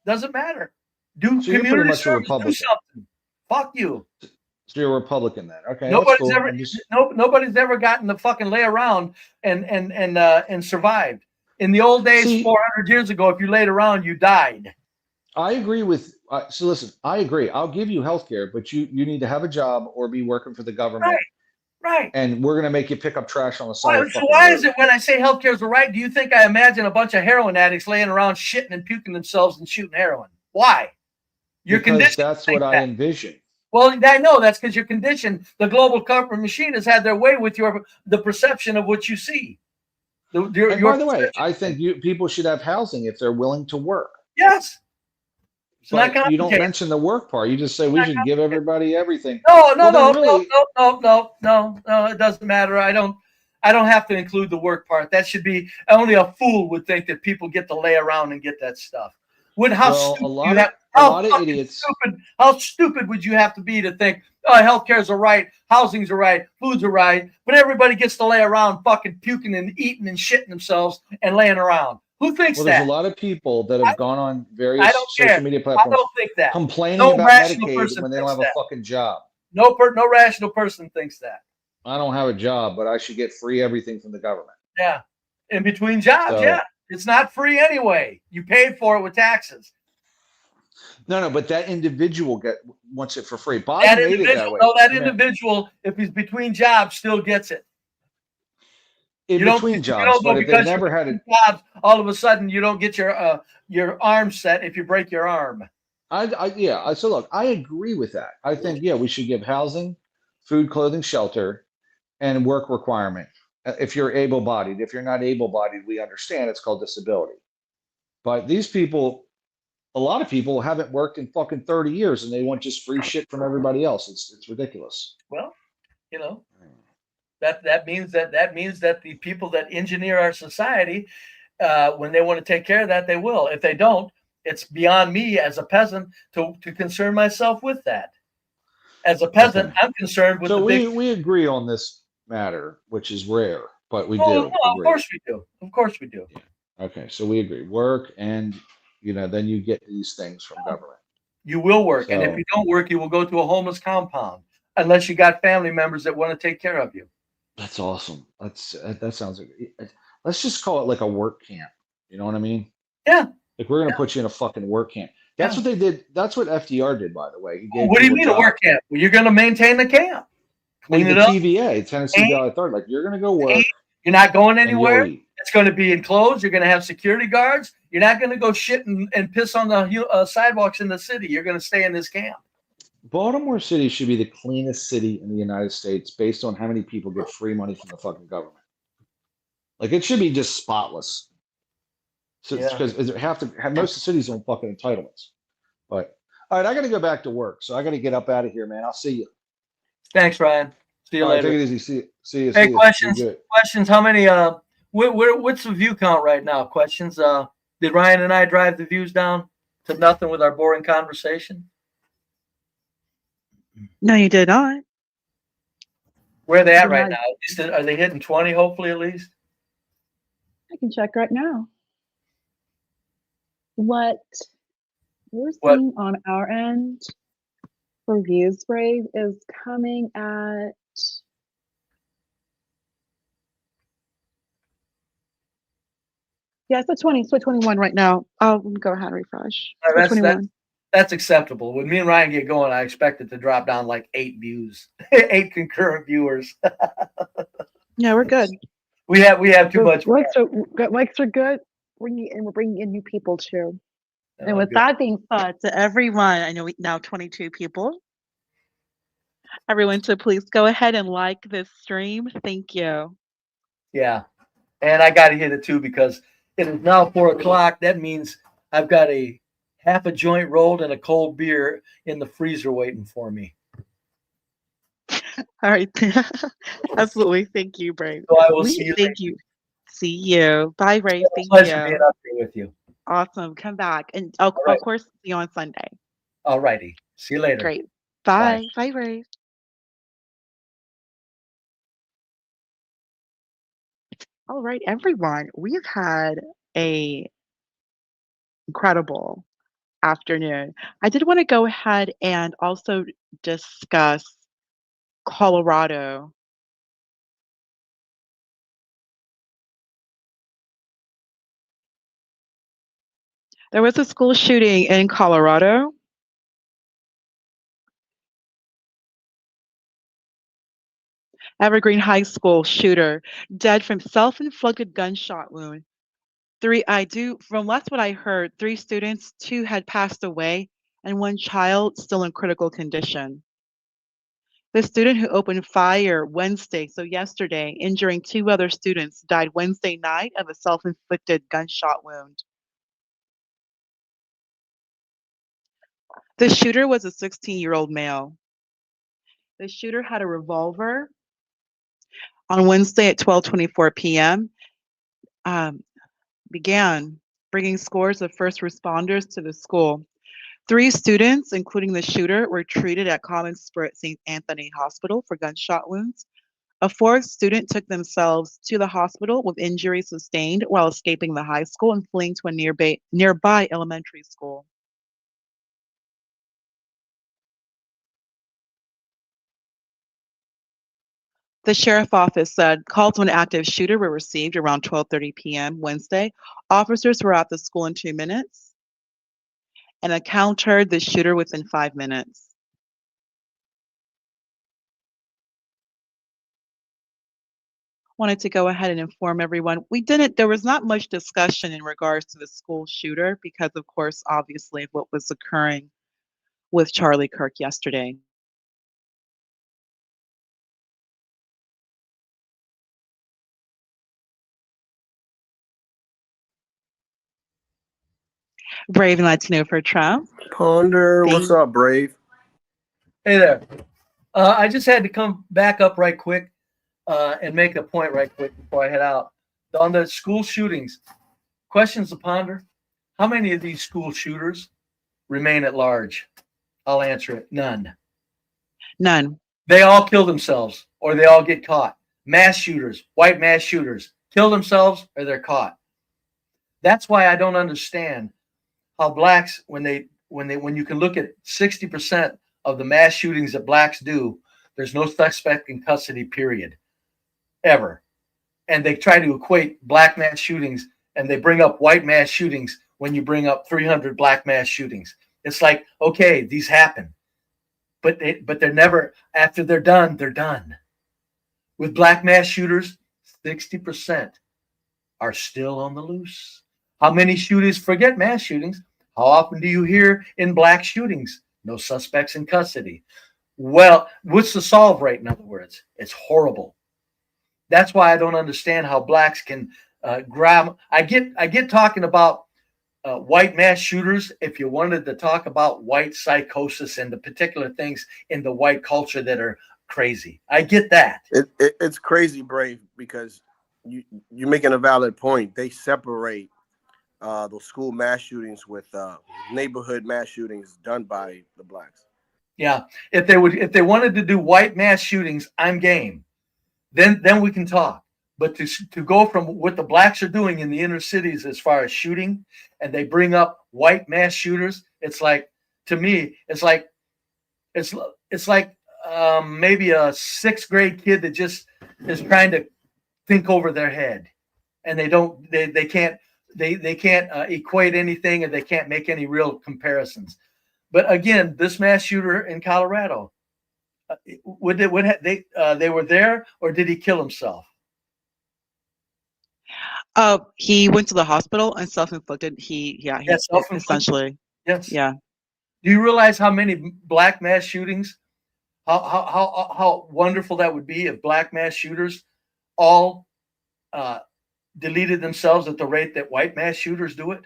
Doesn't matter. Do so you're pretty much a Republican. Do something. Fuck you. So you're a Republican then. Okay. Nobody's ever gotten to fucking lay around and survived. In the old days, 400 years ago, if you laid around, you died. I agree with. So listen, I agree. I'll give you health care, but you need to have a job or be working for the government. Right. And we're going to make you pick up trash on the side. So why is it when I say healthcare is a right, do you think I imagine a bunch of heroin addicts laying around shitting and puking themselves and shooting heroin? Why? You're conditioned. That's what I envision. Well, I know that's because you're conditioned. The global corporate machine has had their way with the perception of what you see. By the way, I think people should have housing if they're willing to work. Yes. But you don't mention the work part. You just say we should give everybody everything. No. It doesn't matter. I don't have to include the work part. That should be only a fool would think that people get to lay around and get that stuff. How stupid would you have to be to think, healthcare is a right, housing's a right, food's a right, but everybody gets to lay around fucking puking and eating and shitting themselves and laying around. Who thinks that? There's a lot of people that have gone on various social media platforms I don't think that. Complaining about Medicaid when they don't have a fucking job. No rational person thinks that. I don't have a job, but I should get free everything from the government. Yeah. In between jobs, It's not free anyway. You paid for it with taxes. No, but that individual wants it for free. Biden made it that way. No, that individual, if he's between jobs, still gets it. Between jobs, but if they never had jobs, all of a sudden you don't get your arm set if you break your arm. So look, I agree with that. I think we should give housing, food, clothing, shelter, and work requirement. If you're able-bodied. If you're not able-bodied, we understand it's called disability. But these people, a lot of people haven't worked in fucking 30 years and they want just free shit from everybody else. It's ridiculous. Well, that means that the people that engineer our society, when they want to take care of that, they will. If they don't, it's beyond me as a peasant to concern myself with that. As a peasant, I'm concerned with we agree on this matter, which is rare, but we do. No, of course we do. Of course we do. Yeah. Okay, so we agree. Work, and then you get these things from government. You will work, and if you don't work, you will go to a homeless compound unless you got family members that want to take care of you. That's awesome. That sounds like. Let's just call it like a work camp. You know what I mean? Yeah. Like we're gonna put you in a fucking work camp. That's what they did. That's what FDR did, by the way. What do you mean a work camp? Well, you're gonna maintain the camp. Clean it up. TVA, Tennessee Valley Authority. Like you're gonna go work. You're not going anywhere. It's going to be enclosed. You're going to have security guards. You're not going to go shit and piss on the sidewalks in the city. You're going to stay in this camp. Baltimore City should be the cleanest city in the United States based on how many people get free money from the fucking government. Like it should be just spotless. So because most of the cities don't fucking entitlements. But all right, I got to go back to work, so I got to get up out of here, man. I'll see you. Thanks, Ryan. See you later. Take it easy. See you. Hey, questions. How many? What's the view count right now? Questions. Did Ryan and I drive the views down to nothing with our boring conversation? No, you did not. Where are they at right now? At least, are they hitting 20? Hopefully, at least. I can check right now. What we're seeing on our end for views, Brave, is coming at it's at 20. It's at 21 right now. I'll go ahead and refresh. That's acceptable. When me and Ryan get going, I expect it to drop down like 8 views, 8 concurrent viewers. Yeah, we're good. We have too much. Likes are good. We're bringing in new people too. And with that being said, to everyone, I know we now 22 people. Everyone, so please go ahead and like this stream. Thank you. Yeah. And I got to hit it too because it is now 4 o'clock. That means I've got a half a joint rolled and a cold beer in the freezer waiting for me. All right. Absolutely. Thank you, Brave. So I will see you Thank you. See you. Bye, Brave. Thank Pleasure being you. up here with you. Awesome. Come back. And All right. of course, see you on Sunday. All righty. See you later. Great. Bye. Bye. Bye, Brave. All right, everyone. We've had a incredible afternoon. I did want to go ahead and also discuss Colorado. There was a school shooting in Colorado. Evergreen High School shooter dead from self-inflicted gunshot wound. From that's what I heard, 3 students, 2 had passed away, and 1 child still in critical condition. The student who opened fire Wednesday, so yesterday, injuring 2 other students, died Wednesday night of a self-inflicted gunshot wound. The shooter was a 16-year-old male. The shooter had a revolver. On Wednesday at 12:24 p.m., began bringing scores of first responders to the school. 3 students, including the shooter, were treated at Common Spirit St. Anthony Hospital for gunshot wounds. A 4th student took themselves to the hospital with injuries sustained while escaping the high school and fleeing to a nearby elementary school. The sheriff office said calls to an active shooter were received around 12:30 p.m. Wednesday. Officers were at the school in 2 minutes and encountered the shooter within 5 minutes. Wanted to go ahead and inform everyone. There was not much discussion in regards to the school shooter because, of course, obviously, what was occurring with Charlie Kirk yesterday. Brave and Latino for Trump. Ponder, what's up, Brave? Hey there. I just had to come back up right quick and make a point right quick before I head out. On the school shootings, questions to ponder. How many of these school shooters remain at large? I'll answer it. None. None. They all kill themselves or they all get caught. Mass shooters, white mass shooters, kill themselves or they're caught. That's why I don't understand how blacks, when you can look at 60% of the mass shootings that blacks do, there's no suspect in custody, period, ever. And they try to equate black mass shootings and they bring up white mass shootings when you bring up 300 black mass shootings. It's like, okay, these happen, but they're never, after they're done, they're done. With black mass shooters, 60% are still on the loose. How many shooters, forget mass shootings, how often do you hear in black shootings, no suspects in custody? Well, what's the solve rate, in other words? It's horrible. That's why I don't understand how blacks can grab. I get talking about white mass shooters. If you wanted to talk about white psychosis and the particular things in the white culture that are crazy, I get that. It's crazy, Brave, because you're making a valid point. They separate those school mass shootings with neighborhood mass shootings done by the blacks. Yeah, if they wanted to do white mass shootings, I'm game. Then we can talk. But to go from what the blacks are doing in the inner cities as far as shooting, and they bring up white mass shooters, it's like, to me, it's like maybe a 6th grade kid that just is trying to think over their head, and they can't equate anything, and they can't make any real comparisons. But again, this mass shooter in Colorado, they were there, or did he kill himself? He went to the hospital and self-inflicted. Essentially. Yes. Yeah. Do you realize how many black mass shootings? How wonderful that would be if black mass shooters all deleted themselves at the rate that white mass shooters do it,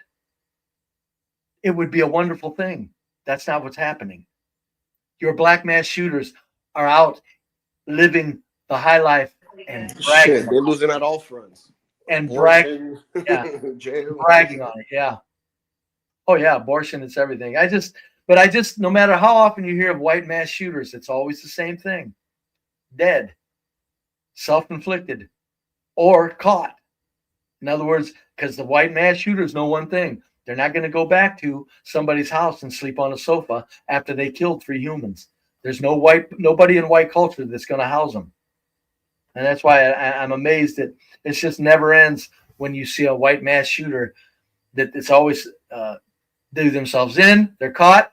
it would be a wonderful thing. That's not what's happening. Your black mass shooters are out living the high life and bragging. Shit, they're losing at all fronts. And bragging, yeah, jail. bragging on it, yeah. Oh yeah, abortion, it's everything. But I just, no matter how often you hear of white mass shooters, it's always the same thing. Dead, self-inflicted, or caught. In other words, because the white mass shooters know one thing. They're not going to go back to somebody's house and sleep on a sofa after they killed 3 humans. There's nobody in white culture that's going to house them. And that's why I'm amazed that it just never ends when you see a white mass shooter, that it's always do themselves in, they're caught,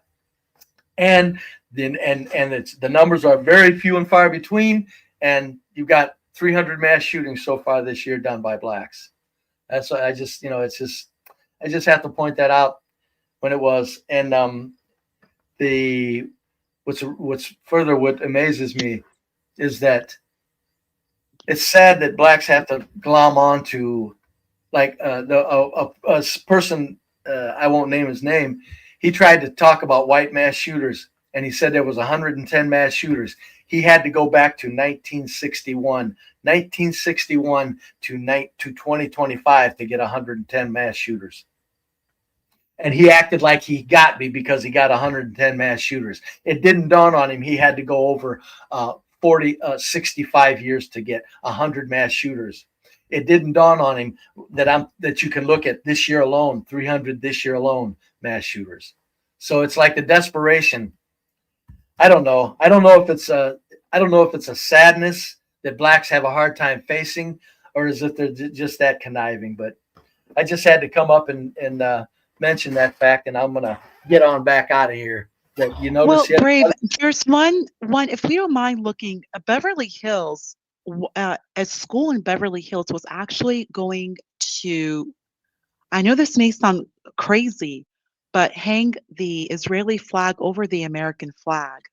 and then it's, the numbers are very few and far between, and you've got 300 mass shootings so far this year done by blacks. That's why I just, I just have to point that out when it was. And what amazes me is that it's sad that blacks have to glom on to, like, a person, I won't name his name. He tried to talk about white mass shooters, and he said there was 110 mass shooters. He had to go back to 1961 to 2025 to get 110 mass shooters. And he acted like he got me because he got 110 mass shooters. It didn't dawn on him he had to go over 65 years to get 100 mass shooters. It didn't dawn on him that you can look at this year alone, 300 this year alone mass shooters. So it's like the desperation. I don't know if it's a sadness that blacks have a hard time facing, or is it they're just that conniving. But I just had to come up and mention that fact, and I'm gonna get on back out of here. That you notice. Well, Brave, there's one. If we don't mind looking, Beverly Hills, a school in Beverly Hills was actually going to, I know this may sound crazy, but hang the Israeli flag over the American flag.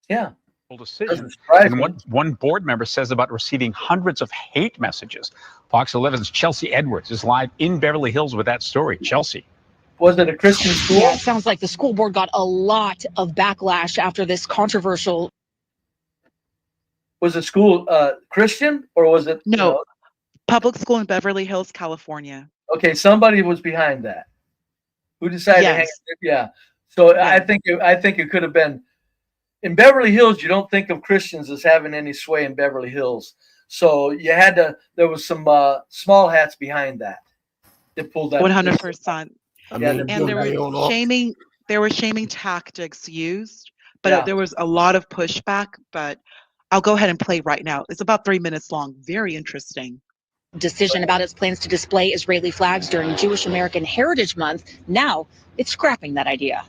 Yeah. Decision. And one board member says about receiving hundreds of hate messages. Fox 11's Chelsea Edwards is live in Beverly Hills with that story. Chelsea. Was it a Christian school? Yeah, it sounds like the school board got a lot of backlash after this controversial. Was the school Christian, or was it? No, public school in Beverly Hills, California. Okay, somebody was behind that. Who decided to hang it? Yeah. So yeah. I think it could have been. In Beverly Hills, you don't think of Christians as having any sway in Beverly Hills. So you had to, there was some small hats behind that. They pulled that. 100%. And there were shaming tactics used, but there was a lot of pushback. But I'll go ahead and play right now. It's about 3 minutes long. Very interesting. Decision about its plans to display Israeli flags during Jewish American Heritage Month. Now it's scrapping that idea.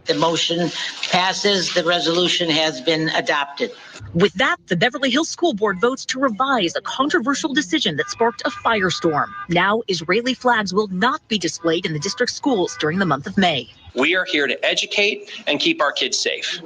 The motion passes. The resolution has been adopted. With that, the Beverly Hills School Board votes to revise a controversial decision that sparked a firestorm. Now, Israeli flags will not be displayed in the district schools during the month of May. We are here to educate and keep our kids safe.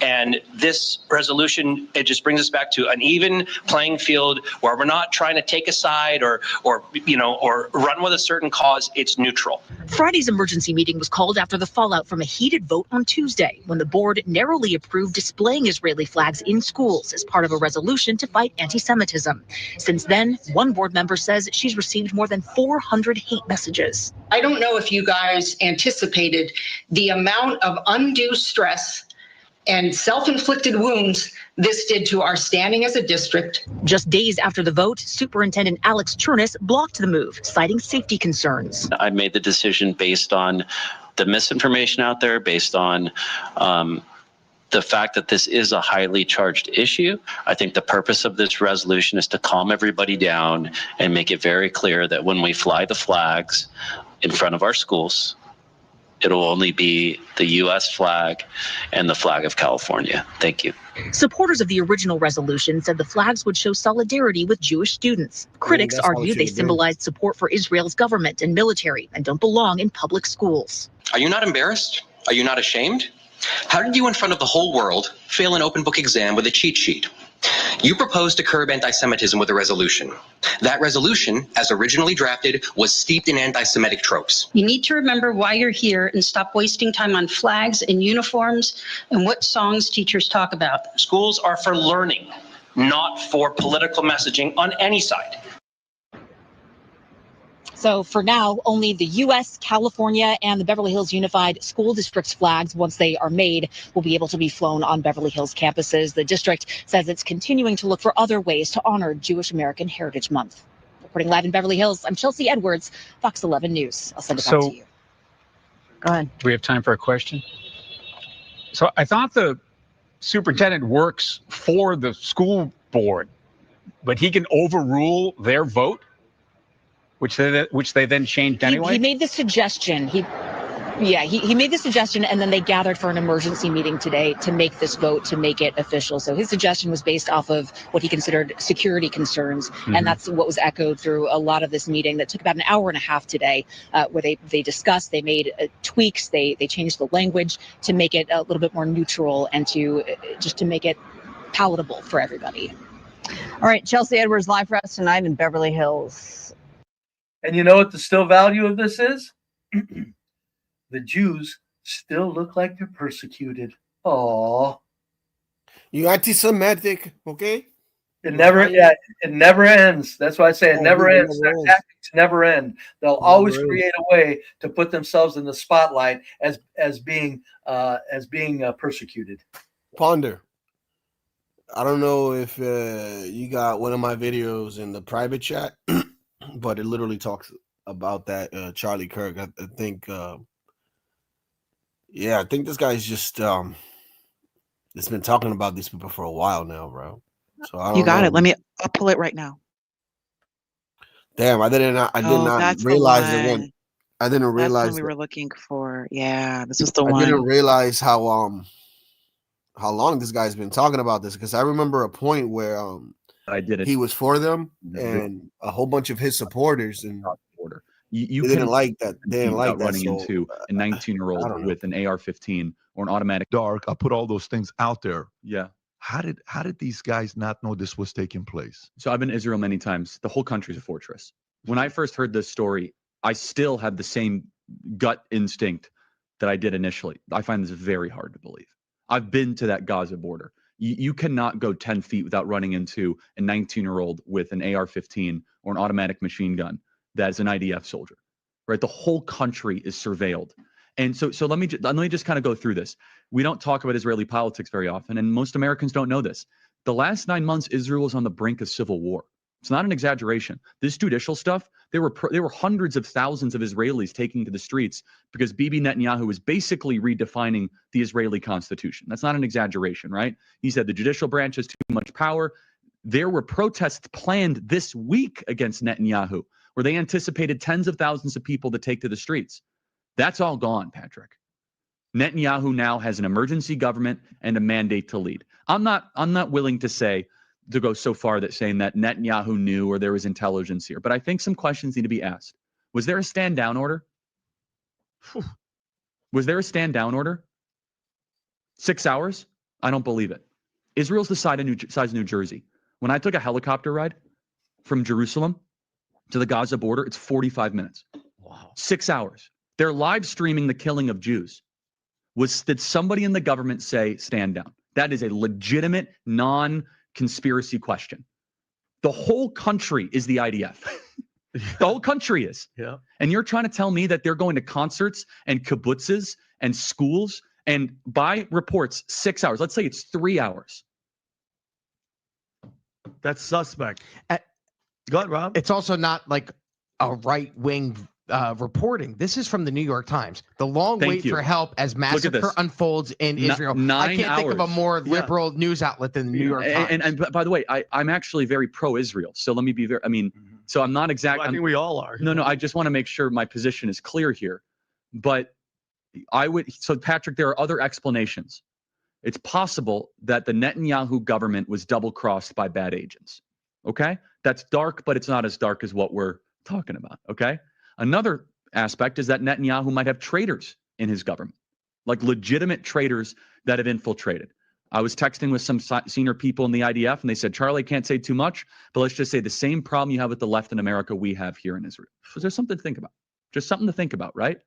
And this resolution, it just brings us back to an even playing field where we're not trying to take a side or run with a certain cause. It's neutral. Friday's emergency meeting was called after the fallout from a heated vote on Tuesday, when the board narrowly approved displaying Israeli flags in schools as part of a resolution to fight anti-Semitism. Since then, one board member says she's received more than 400 hate messages. I don't know if you guys anticipated the amount of undue stress and self-inflicted wounds this did to our standing as a district. Just days after the vote, Superintendent Alex Chernus blocked the move, citing safety concerns. I made the decision based on the misinformation out there, based on the fact that this is a highly charged issue. I think the purpose of this resolution is to calm everybody down and make it very clear that when we fly the flags in front of our schools, it'll only be the U.S. flag and the flag of California. Thank you. Supporters of the original resolution said the flags would show solidarity with Jewish students. Critics argue they symbolized support for Israel's government and military and don't belong in public schools. Are you not embarrassed? Are you not ashamed? How did you, in front of the whole world, fail an open book exam with a cheat sheet? You proposed to curb anti-Semitism with a resolution. That resolution, as originally drafted, was steeped in anti-Semitic tropes. You need to remember why you're here and stop wasting time on flags and uniforms and what songs teachers talk about. Schools are for learning, not for political messaging on any side. So for now, only the U.S., California, and the Beverly Hills Unified School District's flags, once they are made, will be able to be flown on Beverly Hills campuses. The district says it's continuing to look for other ways to honor Jewish American Heritage Month. Reporting live in Beverly Hills, I'm Chelsea Edwards, Fox 11 News. I'll send it back to you. Go ahead. Do we have time for a question? So I thought the superintendent works for the school board, but he can overrule their vote, which they then changed anyway? He made the suggestion. He made the suggestion, and then they gathered for an emergency meeting today to make this vote, to make it official. So his suggestion was based off of what he considered security concerns, and that's what was echoed through a lot of this meeting that took about an hour and a half today, where they discussed, they made tweaks, they changed the language to make it a little bit more neutral and to make it palatable for everybody. All right, Chelsea Edwards live for us tonight in Beverly Hills. And you know what the still value of this is? The Jews still look like they're persecuted. Aww. You anti-Semitic, okay? It never ends. That's why I say it never ends. Their tactics never end. They'll always create a way to put themselves in the spotlight as being persecuted. Ponder. I don't know if you got one of my videos in the private chat, but it literally talks about that Charlie Kirk. I think I think this guy's just it's been talking about these people for a while now, bro. So I don't You got know. it. I'll pull it right now. Damn, I did not That's the realize it one. went. I didn't That's realize one we were looking for. Yeah, this was the I one. didn't realize how long this guy's been talking about this, because I remember a point where I did it. He was for them and a whole bunch of his supporters, and you they didn't like that. They didn't like that. Running into a 19-year-old with an AR-15 or an automatic. Dark. I put all those things out there. Yeah. How did these guys not know this was taking place? So I've been to Israel many times. The whole country's a fortress. When I first heard this story, I still had the same gut instinct that I did initially. I find this very hard to believe. I've been to that Gaza border. You cannot go 10 feet without running into a 19-year-old with an AR-15 or an automatic machine gun that is an IDF soldier, right? The whole country is surveilled. And so let me just kind of go through this. We don't talk about Israeli politics very often, and most Americans don't know this. The last 9 months, Israel was on the brink of civil war. It's not an exaggeration. This judicial stuff, there were hundreds of thousands of Israelis taking to the streets because Bibi Netanyahu was basically redefining the Israeli constitution. That's not an exaggeration, right? He said the judicial branch has too much power. There were protests planned this week against Netanyahu, where they anticipated tens of thousands of people to take to the streets. That's all gone, Patrick. Netanyahu now has an emergency government and a mandate to lead. I'm not willing to go so far that saying that Netanyahu knew or there was intelligence here, but I think some questions need to be asked. Was there a stand down order? Was there a stand down order? 6 hours? I don't believe it. Israel's the size of New Jersey. When I took a helicopter ride from Jerusalem to the Gaza border, it's 45 minutes. Wow. 6 hours. They're live streaming the killing of Jews. Did somebody in the government say stand down? That is a legitimate non-conspiracy question. The whole country is the IDF. The whole country is. Yeah. And you're trying to tell me that they're going to concerts and kibbutzes and schools, and by reports, 6 hours. Let's say it's 3 hours. That's suspect. Go ahead, Rob. It's also not like a right-wing reporting. This is from the New York Times. The long wait for help as massacre unfolds in Israel. I can't think of a more liberal news outlet than the New York Times. And by the way, I'm actually very pro-Israel. So let me be very, so I'm not exactly. Well, I think we all are. No, I just want to make sure my position is clear here. But so Patrick, there are other explanations. It's possible that the Netanyahu government was double-crossed by bad agents. Okay? That's dark, but it's not as dark as what we're talking about. Okay? Another aspect is that Netanyahu might have traitors in his government, like legitimate traitors that have infiltrated. I was texting with some senior people in the IDF, and they said, Charlie, can't say too much, but let's just say the same problem you have with the left in America, we have here in Israel. So there's something to think about. Just something to think about, right?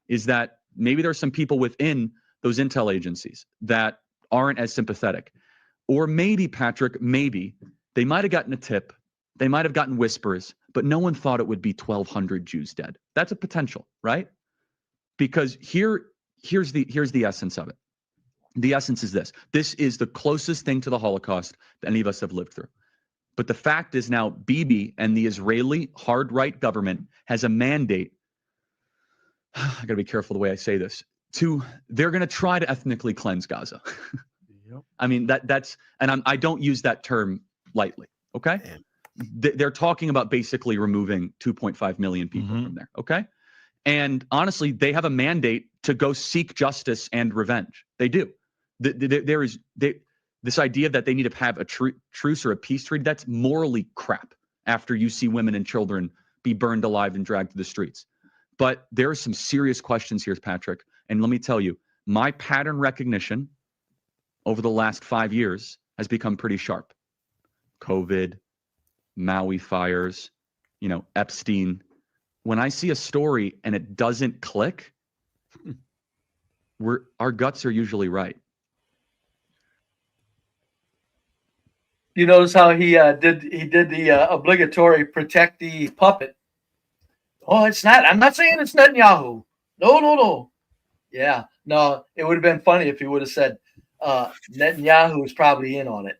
Is that maybe there's some people within those intel agencies that aren't as sympathetic. Or maybe, Patrick, maybe they might have gotten a tip. They might have gotten whispers, but no one thought it would be 1,200 Jews dead. That's a potential, right? Because here's the essence of it. The essence is this. This is the closest thing to the Holocaust that any of us have lived through. But the fact is now Bibi and the Israeli hard right government has a mandate. I got to be careful the way I say this. They're going to try to ethnically cleanse Gaza. I mean, that's, and I don't use that term lightly. Okay. They're talking about basically removing 2.5 million people from there. Okay. And honestly, they have a mandate to go seek justice and revenge. They do. This idea that they need to have a truce or a peace treaty, that's morally crap after you see women and children be burned alive and dragged to the streets. But there are some serious questions here, Patrick. And let me tell you, my pattern recognition over the last 5 years has become pretty sharp. COVID, Maui fires, Epstein. When I see a story and it doesn't click, our guts are usually right. You notice how he did the obligatory protect the puppet. Oh, it's not. I'm not saying it's Netanyahu. No. Yeah, no. It would have been funny if he would have said Netanyahu is probably in on it.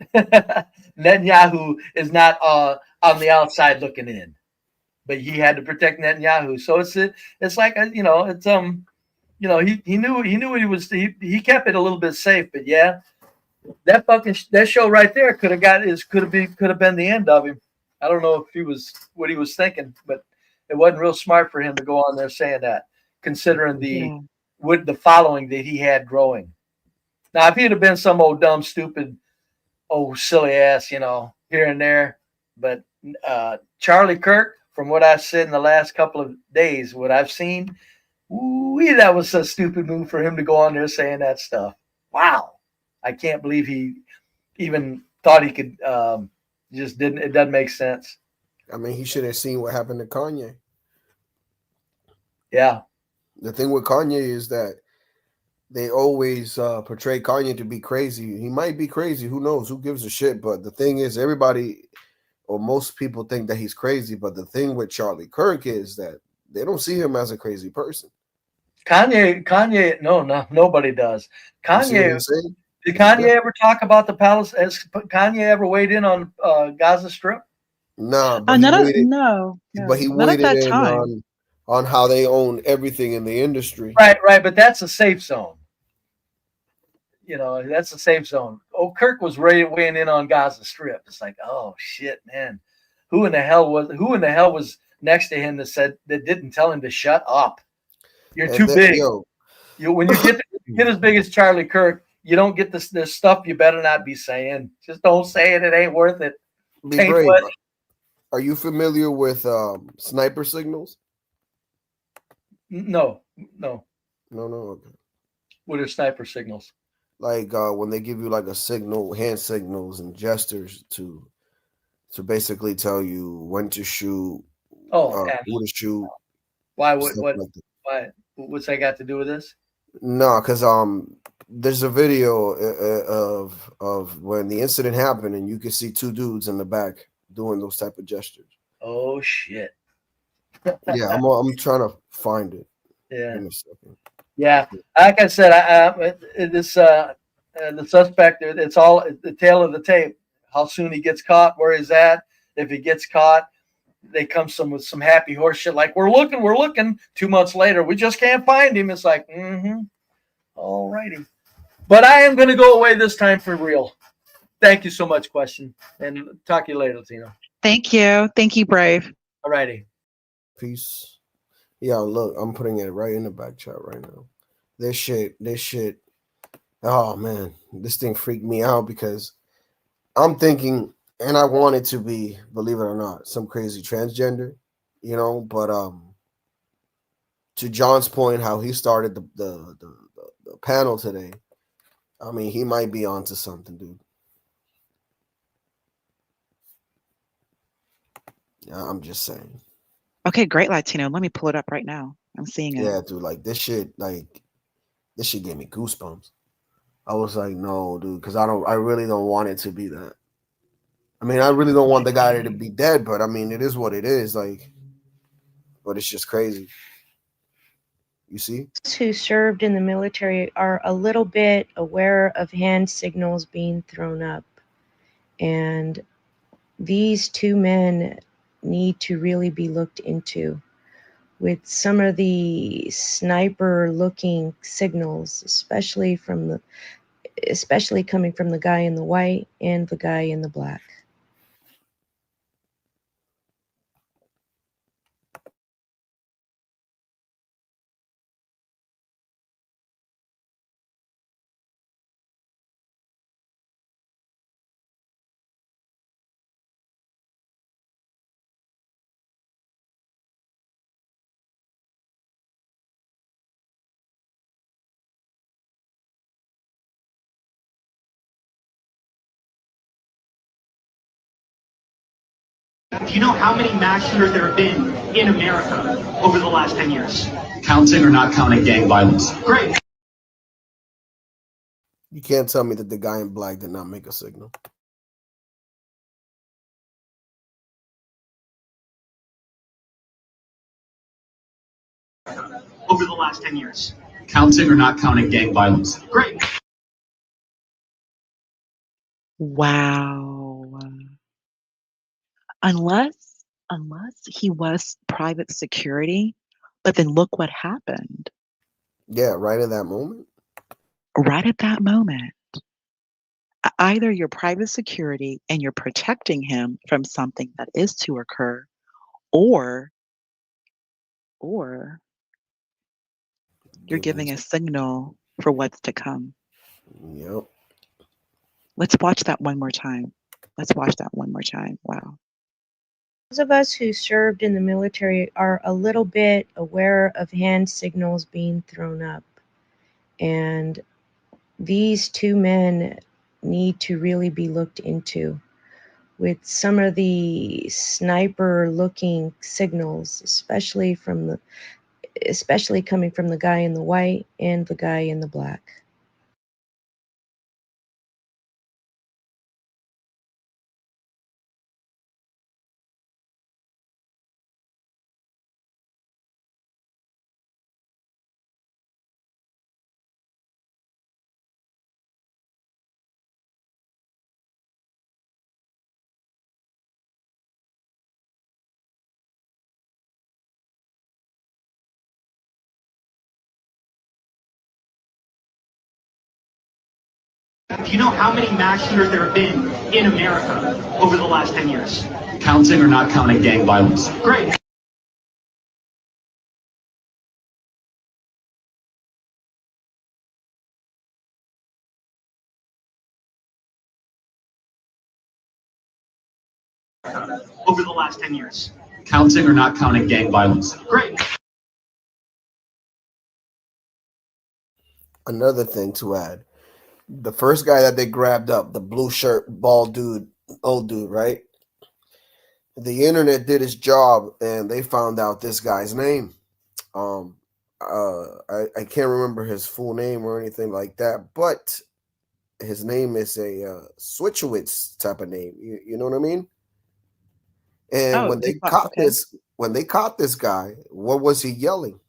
Netanyahu is not on the outside looking in, but he had to protect Netanyahu. So it's like he knew what he was. He kept it a little bit safe, but yeah. That show right there could have been the end of him. I don't know if what he was thinking, but it wasn't real smart for him to go on there saying that, considering the following that he had growing. Now, if he'd have been some old dumb, stupid, silly ass, here and there, but Charlie Kirk, from what I've said in the last couple of days, what I've seen, that was a stupid move for him to go on there saying that stuff. Wow. I can't believe he even thought he could. Just didn't. It doesn't make sense. I mean, he should have seen what happened to Kanye. Yeah. The thing with Kanye is that they always portray Kanye to be crazy. He might be crazy. Who knows? Who gives a shit? But the thing is, everybody or most people think that he's crazy. But the thing with Charlie Kirk is that they don't see him as a crazy person. Kanye, no, nobody does. Kanye. Did Kanye ever talk about the palace? Has Kanye ever weighed in on Gaza Strip? No, but no. But he weighed in on how they own everything in the industry. Right. But that's a safe zone. That's a safe zone. Kirk was weighing in on Gaza Strip. It's like, oh shit, man. Who in the hell was next to him that didn't tell him to shut up? You're too big. When you get as big as Charlie Kirk, you don't get this stuff you better not be saying. Just don't say it. It ain't worth it. BeBrave. Are you familiar with sniper signals? No. Okay. What are sniper signals? Like when they give you like a signal, hand signals and gestures to basically tell you when to shoot, who to shoot. Why? Why? What's that got to do with this? No, because there's a video of when the incident happened, and you can see two dudes in the back doing those type of gestures. Oh shit! Yeah, I'm trying to find it. Yeah. In a second. Yeah, like I said, the suspect. It's all the tail of the tape. How soon he gets caught, where he's at. If he gets caught, they come with some happy horse shit like we're looking. 2 months later, we just can't find him. It's like, all righty. But I am going to go away this time for real. Thank you so much, question, and talk to you later, Tina. Thank you, Brave. All righty. Peace. Yeah, look, I'm putting it right in the back chat right now. This shit. Oh man, this thing freaked me out because I'm thinking, and I want it to be, believe it or not, some crazy transgender, but to John's point, how he started the panel today, I mean, he might be onto something, dude. I'm just saying. Okay, great, Latino. Let me pull it up right now. I'm seeing it. Yeah, dude. Like this shit gave me goosebumps. I was like, no, dude, because I really don't want it to be that. I mean, I really don't want the guy to be dead, but I mean, it is what it is. Like, but it's just crazy. You see? Who served in the military are a little bit aware of hand signals being thrown up. And these two men need to really be looked into with some of the sniper looking signals, especially coming from the guy in the white and the guy in the black. Do you know how many mass shooters there have been in America over the last 10 years? Counting or not counting gang violence? Great. You can't tell me that the guy in black did not make a signal. Over the last 10 years. Counting or not counting gang violence? Great. Wow. Unless he was private security, but then look what happened. Yeah, right at that moment. Right at that moment. Either you're private security and you're protecting him from something that is to occur, or you're giving a signal for what's to come. Yep. Let's watch that one more time. Wow. Those of us who served in the military are a little bit aware of hand signals being thrown up. And these two men need to really be looked into with some of the sniper looking signals, especially coming from the guy in the white and the guy in the black. Do you know how many mass shooters there have been in America over the last 10 years? Counting or not counting gang violence? Great. Over the last 10 years. Counting or not counting gang violence? Great. Another thing to add. The first guy that they grabbed up, the blue shirt, bald dude, old dude, right? The internet did its job and they found out this guy's name. I can't remember his full name or anything like that, but his name is a Switchowitz type of name. You know what I mean? And when they caught this guy, what was he yelling?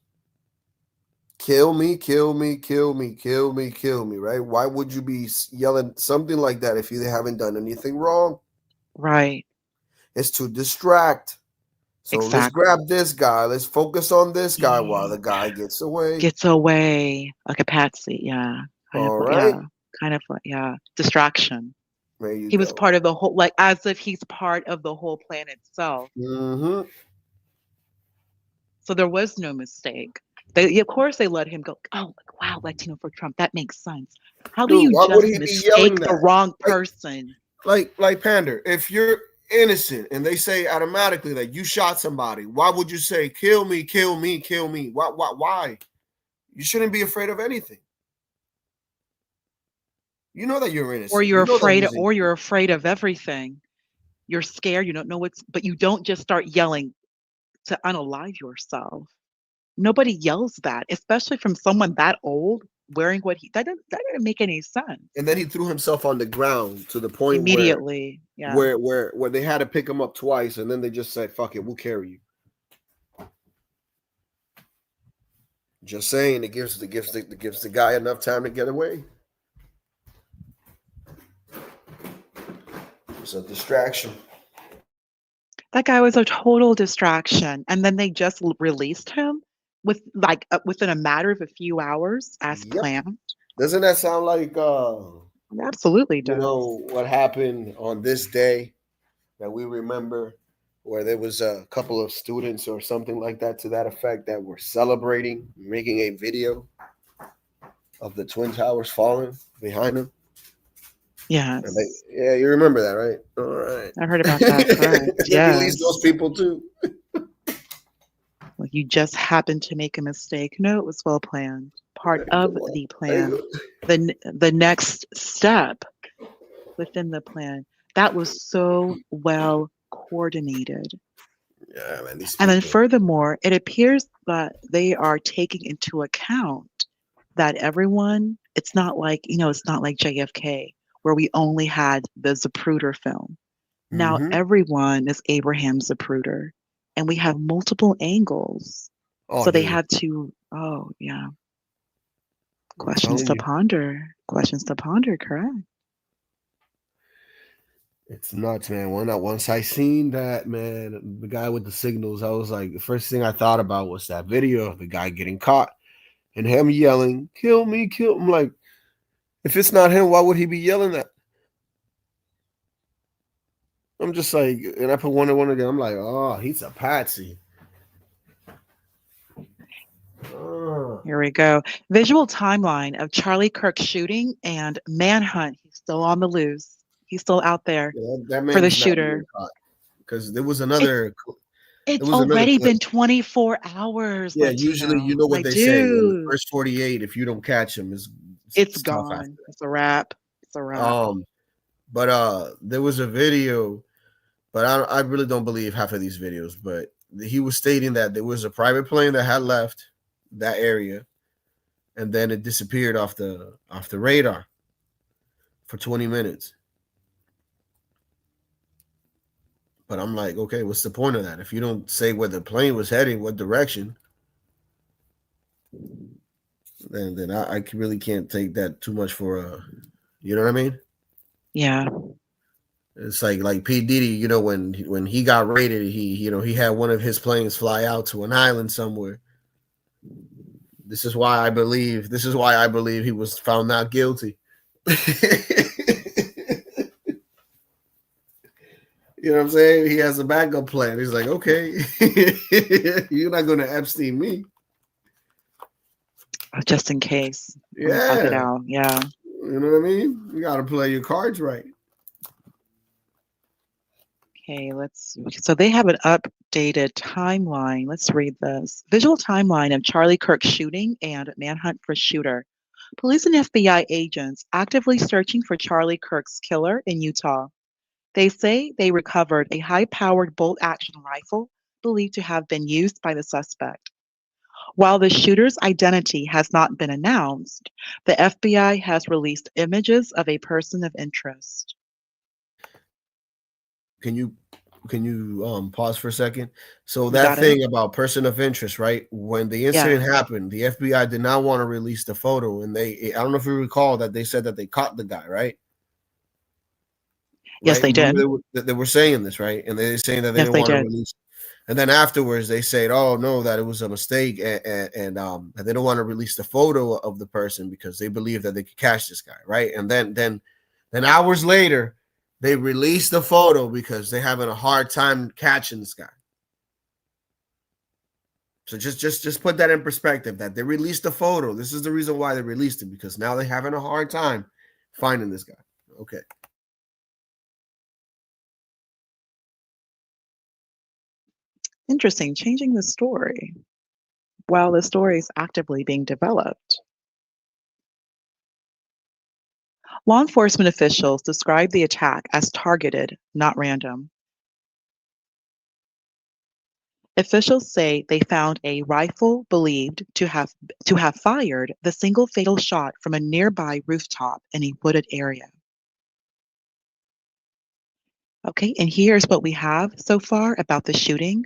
Kill me, kill me, kill me, kill me, kill me, right? Why would you be yelling something like that if you haven't done anything wrong? Right. It's to distract. So let's grab this guy. Let's focus on this guy while the guy gets away. Like a patsy, yeah. All right. Distraction. He was part of the whole, like as if he's part of the whole plan itself. Mm-hmm. So there was no mistake. Of course they let him go. Oh, wow, Latino for Trump. That makes sense. How do you just mistake the wrong person? Like Pander, if you're innocent and they say automatically that you shot somebody, why would you say kill me, kill me, kill me? Why? You shouldn't be afraid of anything. You know that you're innocent. Or you're You know that afraid, he's or you're afraid of everything. You're scared. You don't know but you don't just start yelling to unalive yourself. Nobody yells that, especially from someone that old wearing what that didn't make any sense. And then he threw himself on the ground to the point Immediately, where they had to pick him up twice, and then they just said, "Fuck it, we'll carry you." Just saying, it gives the guy enough time to get away. It's a distraction. That guy was a total distraction, and then they just released him within a matter of a few hours as planned. Doesn't that sound like It absolutely does. You know what happened on this day that we remember, where there was a couple of students or something like that to that effect that were celebrating, making a video of the Twin Towers falling behind them. Yes. Yeah, you remember that, right? All right. I heard about that. Correct. They released those people too. Well, you just happened to make a mistake. No, it was well planned. Part of the plan. The next step within the plan. That was so well coordinated. Yeah, man. And then furthermore, it appears that they are taking into account that everyone, it's not like JFK, where we only had the Zapruder film. Now everyone is Abraham Zapruder, and we have multiple angles. So they had to, questions to ponder. Questions to ponder, correct. It's nuts, man. Once I seen that, man, the guy with the signals, I was like, the first thing I thought about was that video of the guy getting caught and him yelling, "Kill me, kill him." Like, if it's not him, why would he be yelling that? I'm just like, and I put one again. I'm like, oh, he's a patsy. Here we go. Visual timeline of Charlie Kirk shooting and manhunt. He's still on the loose. He's still out there for the shooter. Because there was another. It's already been 24 hours. Yeah, usually you know what they say. In the first 48, if you don't catch him, it's gone. It's a wrap. It's a wrap. But there was a video, but I really don't believe half of these videos. But he was stating that there was a private plane that had left that area, and then it disappeared off the radar for 20 minutes. But I'm like, okay, what's the point of that? If you don't say where the plane was heading, what direction, then I really can't take that too much for you know what I mean? Yeah. It's like P. Diddy, you know, when he got raided, he had one of his planes fly out to an island somewhere. This is why I believe he was found not guilty. You know what I'm saying? He has a backup plan. He's like, okay, you're not going to Epstein me. Just in case. Yeah. Talk it out. Yeah. You know what I mean? You got to play your cards right. Okay, so they have an updated timeline. Let's read this. Visual timeline of Charlie Kirk shooting and manhunt for shooter. Police and FBI agents actively searching for Charlie Kirk's killer in Utah. They say they recovered a high-powered bolt-action rifle believed to have been used by the suspect. While the shooter's identity has not been announced, the FBI has released images of a person of interest. Can you pause for a second? So that thing about person of interest, right? When the incident happened, the FBI did not want to release the photo, and I don't know if you recall that they said that they caught the guy, right? Yes, they did. They were saying this, right? And they're saying that they didn't want to release. And then afterwards, they said, "Oh no, that it was a mistake," and they don't want to release the photo of the person because they believe that they could catch this guy, right? And then hours later, they released the photo because they're having a hard time catching this guy. So just put that in perspective. That they released the photo. This is the reason why they released it, because now they're having a hard time finding this guy. Okay. Interesting, changing the story while the story is actively being developed. Law enforcement officials described the attack as targeted, not random. Officials say they found a rifle believed to have fired the single fatal shot from a nearby rooftop in a wooded area. Okay, and here's what we have so far about the shooting.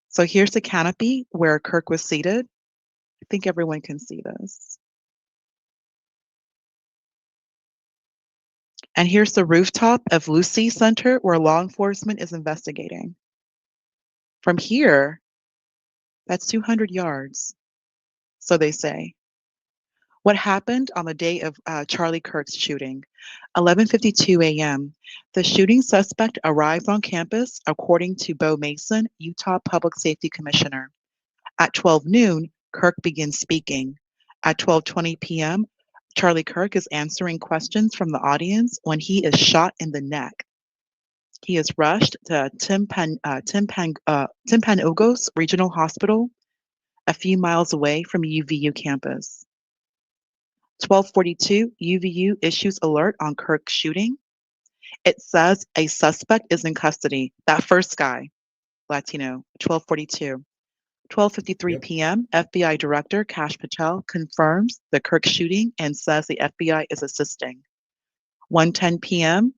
So here's the canopy where Kirk was seated. I think everyone can see this. And here's the rooftop of Lucy Center where law enforcement is investigating. From here, that's 200 yards, so they say. What happened on the day of Charlie Kirk's shooting? 11:52 a.m. The shooting suspect arrived on campus, according to Bo Mason, Utah Public Safety Commissioner. At 12 noon, Kirk begins speaking. At 12:20 p.m., Charlie Kirk is answering questions from the audience when he is shot in the neck. He is rushed to Timpanogos Regional Hospital, a few miles away from UVU campus. 12:42, UVU issues alert on Kirk's shooting. It says a suspect is in custody. That first guy, Latino, 12:42. 12:53 p.m., FBI Director Kash Patel confirms the Kirk shooting and says the FBI is assisting. 1:10 p.m.,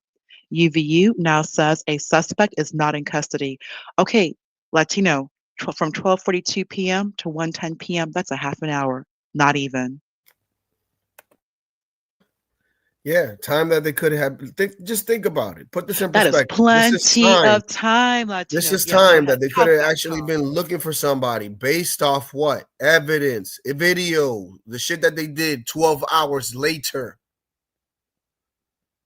UVU now says a suspect is not in custody. Okay, Latino, from 12:42 p.m. to 1:10 p.m., that's a half an hour, not even. Yeah, time that they could have. Just think about it. Put this in That perspective. is plenty of time, Latino. This is time that they could have actually been looking for somebody based off what? Evidence, a video, the shit that they did 12 hours later.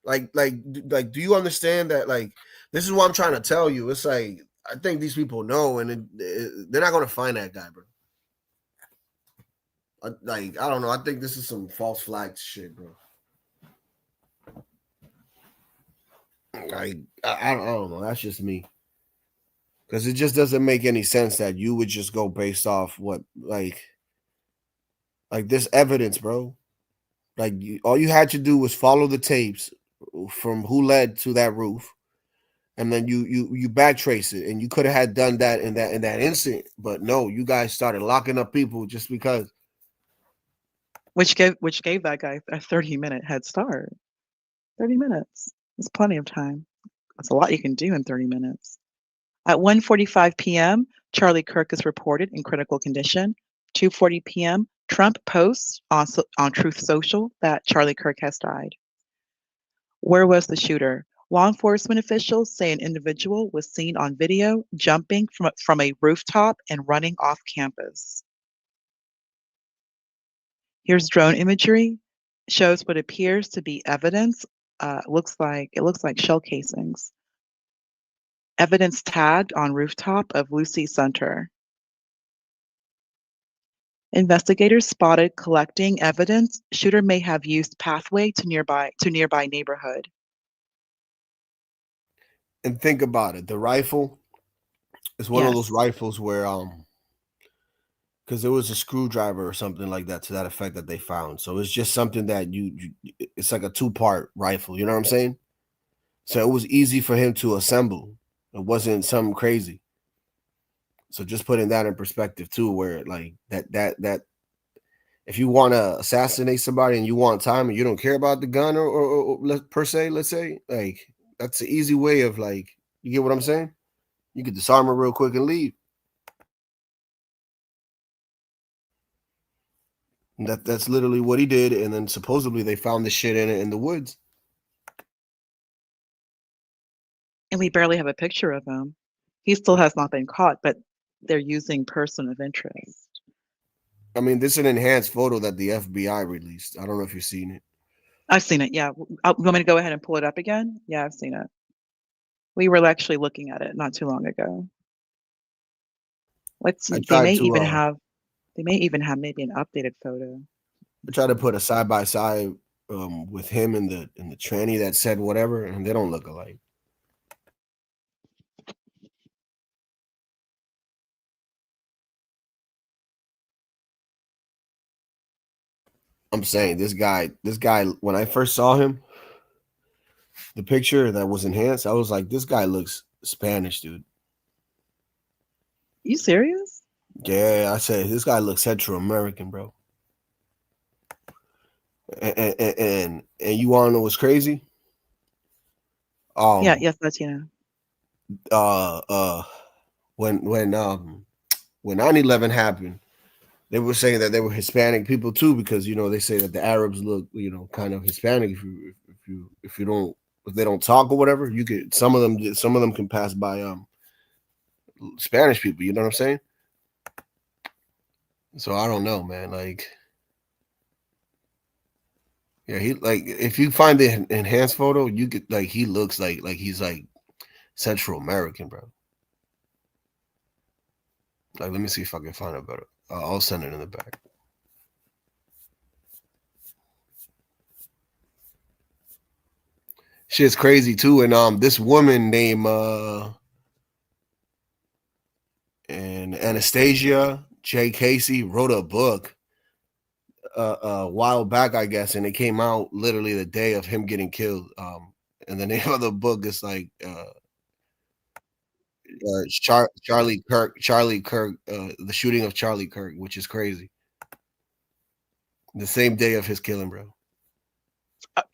Like, do you understand that? Like, this is what I'm trying to tell you. It's like, I think these people know, and they're not going to find that guy, bro. I don't know. I think this is some false flag shit, bro. I don't know. That's just me. Because it just doesn't make any sense that you would just go based off what, like this evidence, bro. Like, all you had to do was follow the tapes from who led to that roof, and then you backtrace it, and you could have had done that in that instant, but no, you guys started locking up people just because. Which gave that guy a 30-minute head start. 30 minutes. That's plenty of time. That's a lot you can do in 30 minutes. At 1:45 p.m., Charlie Kirk is reported in critical condition. 2:40 p.m., Trump posts on Truth Social that Charlie Kirk has died. Where was the shooter? Law enforcement officials say an individual was seen on video jumping from a rooftop and running off campus. Here's drone imagery. Shows what appears to be evidence. It looks like shell casings. Evidence tagged on rooftop of Lucy Center. Investigators spotted collecting evidence. Shooter may have used pathway to nearby neighborhood. And think about it. The rifle is one of those rifles where because there was a screwdriver or something like that to that effect that they found. So it's just something that it's like a 2-part rifle. You know what I'm saying? So it was easy for him to assemble. It wasn't something crazy. So just putting that in perspective too, where like that if you want to assassinate somebody and you want time and you don't care about the gun or per se, let's say, like, that's an easy way of, like, you get what I'm saying? You could disarm it real quick and leave. And that's literally what he did, and then supposedly they found the shit in the woods. And we barely have a picture of him. He still has not been caught, but they're using person of interest. I mean, this is an enhanced photo that the FBI released. I don't know if you've seen it. I've seen it, yeah. You want me to go ahead and pull it up again? Yeah, I've seen it. We were actually looking at it not too long ago. Let's see. They may even have maybe an updated photo. I tried to put a side by side with him and the tranny that said whatever, and they don't look alike. I'm saying this guy, when I first saw him, the picture that was enhanced, I was like, this guy looks Spanish, dude. You serious? Yeah, I said this guy looks Central American, bro. And you want to know what's crazy? Yes, Latina. When 9/11 happened, they were saying that they were Hispanic people too, because they say that the Arabs look kind of Hispanic if they don't talk or whatever. You could some of them can pass by Spanish people. You know what I'm saying? So I don't know, man. Like, yeah, he if you find the enhanced photo, you get he looks like he's Central American, bro. Like, let me see if I can find it better. I'll send it in the back. Shit's crazy too, and this woman named and Anastasia J. Casey wrote a book a while back, I guess, and it came out literally the day of him getting killed. And the name of the book is Charlie Kirk, the shooting of Charlie Kirk, which is crazy. The same day of his killing, bro.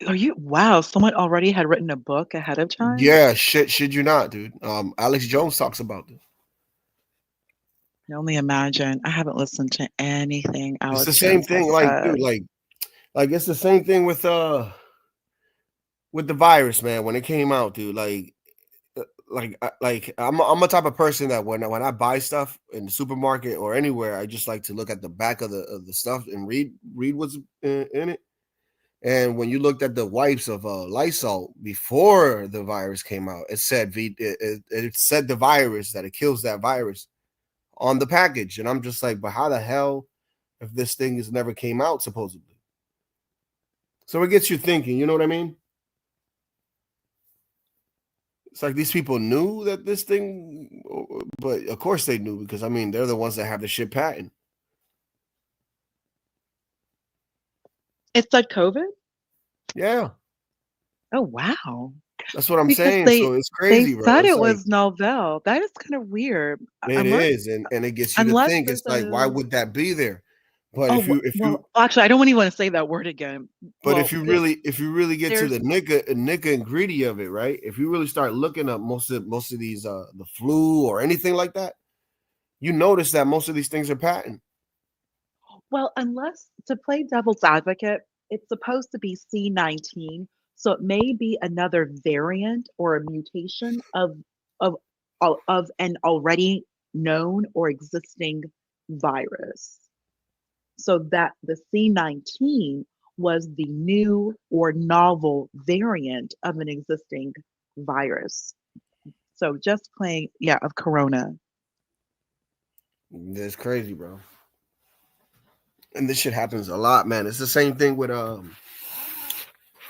Are you? Wow, someone already had written a book ahead of time? Yeah, should you not, dude? Alex Jones talks about this. I can only imagine. I haven't listened to anything Alex It's the same Jones thing, has like, said. dude, like it's the same thing with the virus, man. When it came out, dude, I'm a type of person that when I buy stuff in the supermarket or anywhere, I just like to look at the back of the stuff and read what's in it. And when you looked at the wipes of Lysol before the virus came out, it said it said the virus, that it kills that virus on the package. And I'm just like, but how the hell if this thing has never came out supposedly? So it gets you thinking, you know what I mean? It's like these people knew that this thing, but of course they knew, because I mean they're the ones that have the shit patent. It said COVID? Yeah. Oh wow. That's what I'm Because saying. they So it's crazy, bro. said It's it was novel. That is kind of weird. it is, and it gets you to think. It's like, why would that be there? But if you actually, I don't even want to say that word again. But if you really get to the nigga and greedy of it, right? If you really start looking up most of these the flu or anything like that, you notice that most of these things are patent. Well, unless, to play devil's advocate, it's supposed to be C19, so it may be another variant or a mutation of an already known or existing virus. So that the C19 was the new or novel variant of an existing virus. So just playing, of corona. That's crazy, bro. And this shit happens a lot, man. It's the same thing with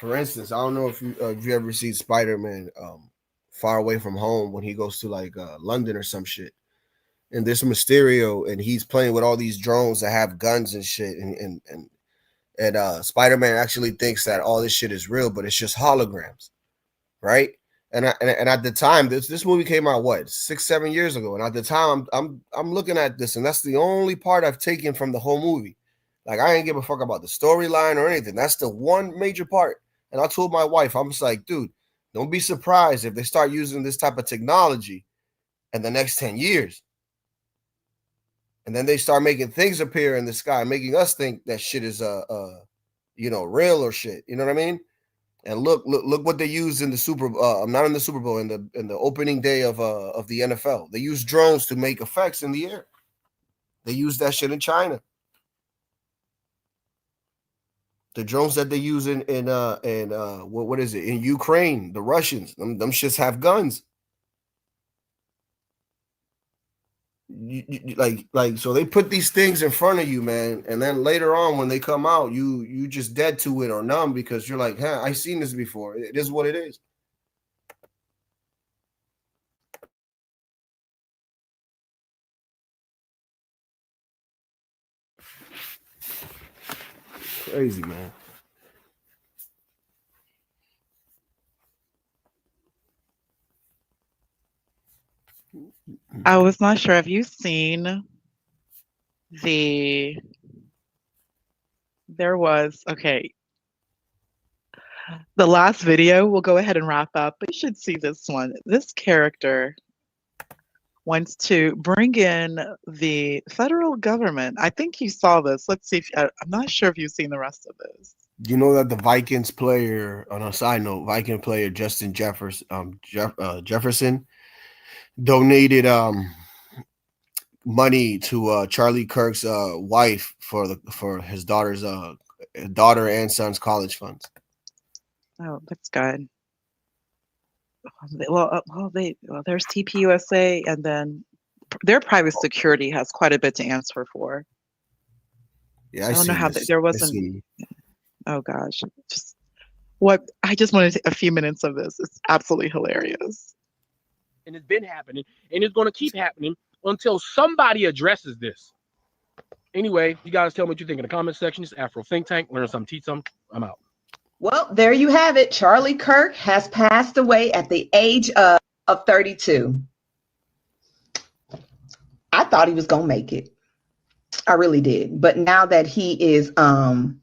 for instance, I don't know if you ever seen Spider-Man Far Away From Home, when he goes to London or some shit. And there's Mysterio, and he's playing with all these drones that have guns and shit, and Spider-Man actually thinks that all this shit is real, but it's just holograms, right? And at the time, this movie came out 6-7 years ago, and at the time I'm looking at this, and that's the only part I've taken from the whole movie. Like, I ain't give a fuck about the storyline or anything. That's the one major part. And I told my wife, I'm just like, dude, don't be surprised if they start using this type of technology in the next 10 years. And then they start making things appear in the sky, making us think that shit is real or shit. You know what I mean? And look what they use in the Super not in the Super Bowl, in the opening day of the NFL. They use drones to make effects in the air. They use that shit in China. The drones that they use in what is it, in Ukraine, the Russians, them shits have guns. So they put these things in front of you, man, and then later on when they come out, you just dead to it or numb, because you're like, I've seen this before. It is what it is. Crazy, man. I was not sure. Have you seen there was, okay, the last video, we'll go ahead and wrap up, but you should see this one. This character wants to bring in the federal government. I think you saw this. Let's see if I'm not sure if you've seen the rest of this. You know that the Vikings player, on a side note, Viking player Justin Jefferson donated money to Charlie Kirk's wife for his daughter's daughter and son's college funds. Oh, that's good. Well, there's TPUSA, and then their private security has quite a bit to answer for. Yeah, I don't know how there wasn't. Oh gosh, I just wanted a few minutes of this. It's absolutely hilarious. And it's been happening, and it's going to keep happening until somebody addresses this. Anyway, you guys tell me what you think in the comment section. It's Afro Think Tank. Learn something, teach something. I'm out. Well, there you have it. Charlie Kirk has passed away at the age of 32. I thought he was going to make it. I really did. But now that he is gone,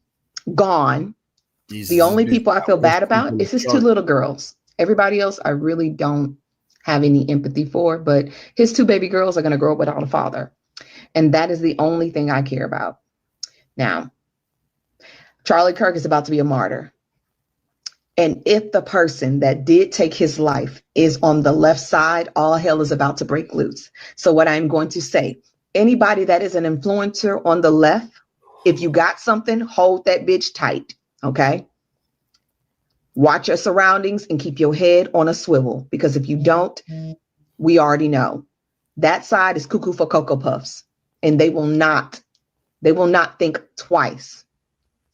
the only people I feel bad about is his two little girls. Everybody else, I really don't have any empathy for. But his two baby girls are going to grow up without a father. And that is the only thing I care about. Now, Charlie Kirk is about to be a martyr. And if the person that did take his life is on the left side, all hell is about to break loose. So what I'm going to say, anybody that is an influencer on the left, if you got something, hold that bitch tight, okay? Watch your surroundings and keep your head on a swivel, because if you don't, we already know. That side is cuckoo for Cocoa Puffs, and they will not think twice.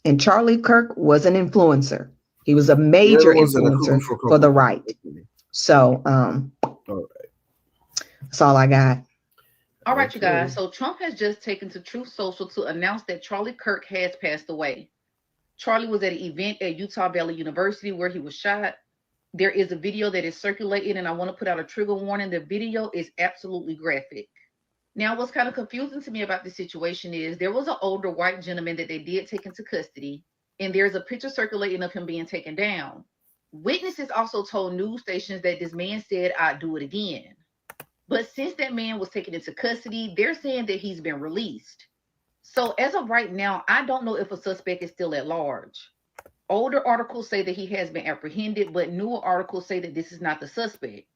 And Charlie Kirk was an influencer. He was a major influencer for the right. So all right. That's all I got. All right, you guys. So Trump has just taken to Truth Social to announce that Charlie Kirk has passed away. Charlie was at an event at Utah Valley University where he was shot. There is a video that is circulating, and I want to put out a trigger warning. The video is absolutely graphic. Now, what's kind of confusing to me about this situation is there was an older white gentleman that they did take into custody, and there's a picture circulating of him being taken down. Witnesses also told news stations that this man said, "I'd do it again." But since that man was taken into custody, they're saying that he's been released. So as of right now, I don't know if a suspect is still at large. Older articles say that he has been apprehended, but newer articles say that this is not the suspect.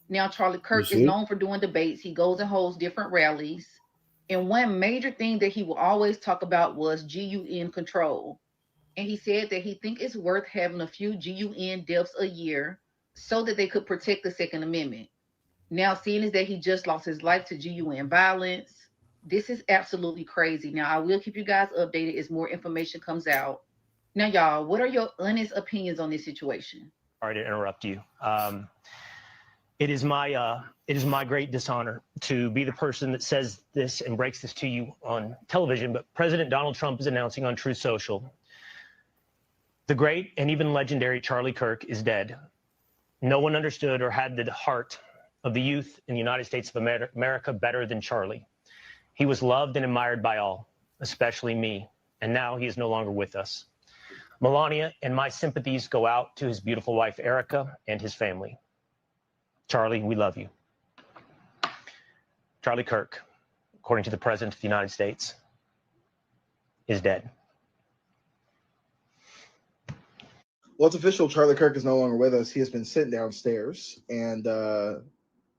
Now, Charlie Kirk is known for doing debates. He goes and holds different rallies. And one major thing that he will always talk about was GUN control. And he said that he thinks it's worth having a few GUN deaths a year so that they could protect the Second Amendment. Now, seeing as that he just lost his life to GUN violence, this is absolutely crazy. Now, I will keep you guys updated as more information comes out. Now, y'all, what are your honest opinions on this situation? Sorry to interrupt you. It is my great dishonor to be the person that says this and breaks this to you on television, but President Donald Trump is announcing on Truth Social, the great and even legendary Charlie Kirk is dead. No one understood or had the heart of the youth in the United States of America better than Charlie. He was loved and admired by all, especially me, and now he is no longer with us. Melania and my sympathies go out to his beautiful wife, Erica, and his family. Charlie, we love you. Charlie Kirk, according to the President of the United States, is dead. Well, it's official. Charlie Kirk is no longer with us. He has been sent downstairs. And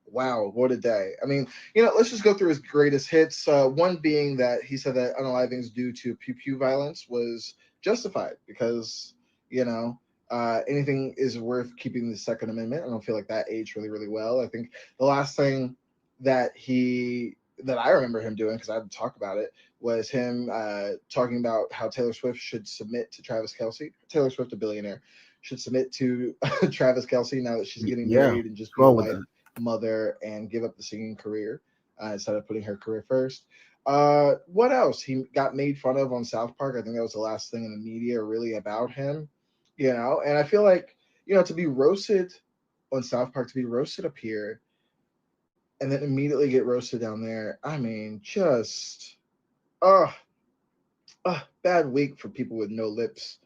wow, what a day. I mean, let's just go through his greatest hits. One being that he said that unalivings due to pew-pew violence was justified because, anything is worth keeping the Second Amendment. I don't feel like that aged really, really well. I think the last thing that I remember him doing, because I didn't talk about it, was him talking about how Taylor Swift should submit to Travis Kelce. Taylor Swift, a billionaire, should submit to Travis Kelce now that she's getting married and just be a wife, mother, and give up the singing career instead of putting her career first. What else? He got made fun of on South Park. I think that was the last thing in the media really about him, you know. And I feel like, you know, to be roasted on South Park, to be roasted up here, and then immediately get roasted down there. I mean, just bad week for people with no lips.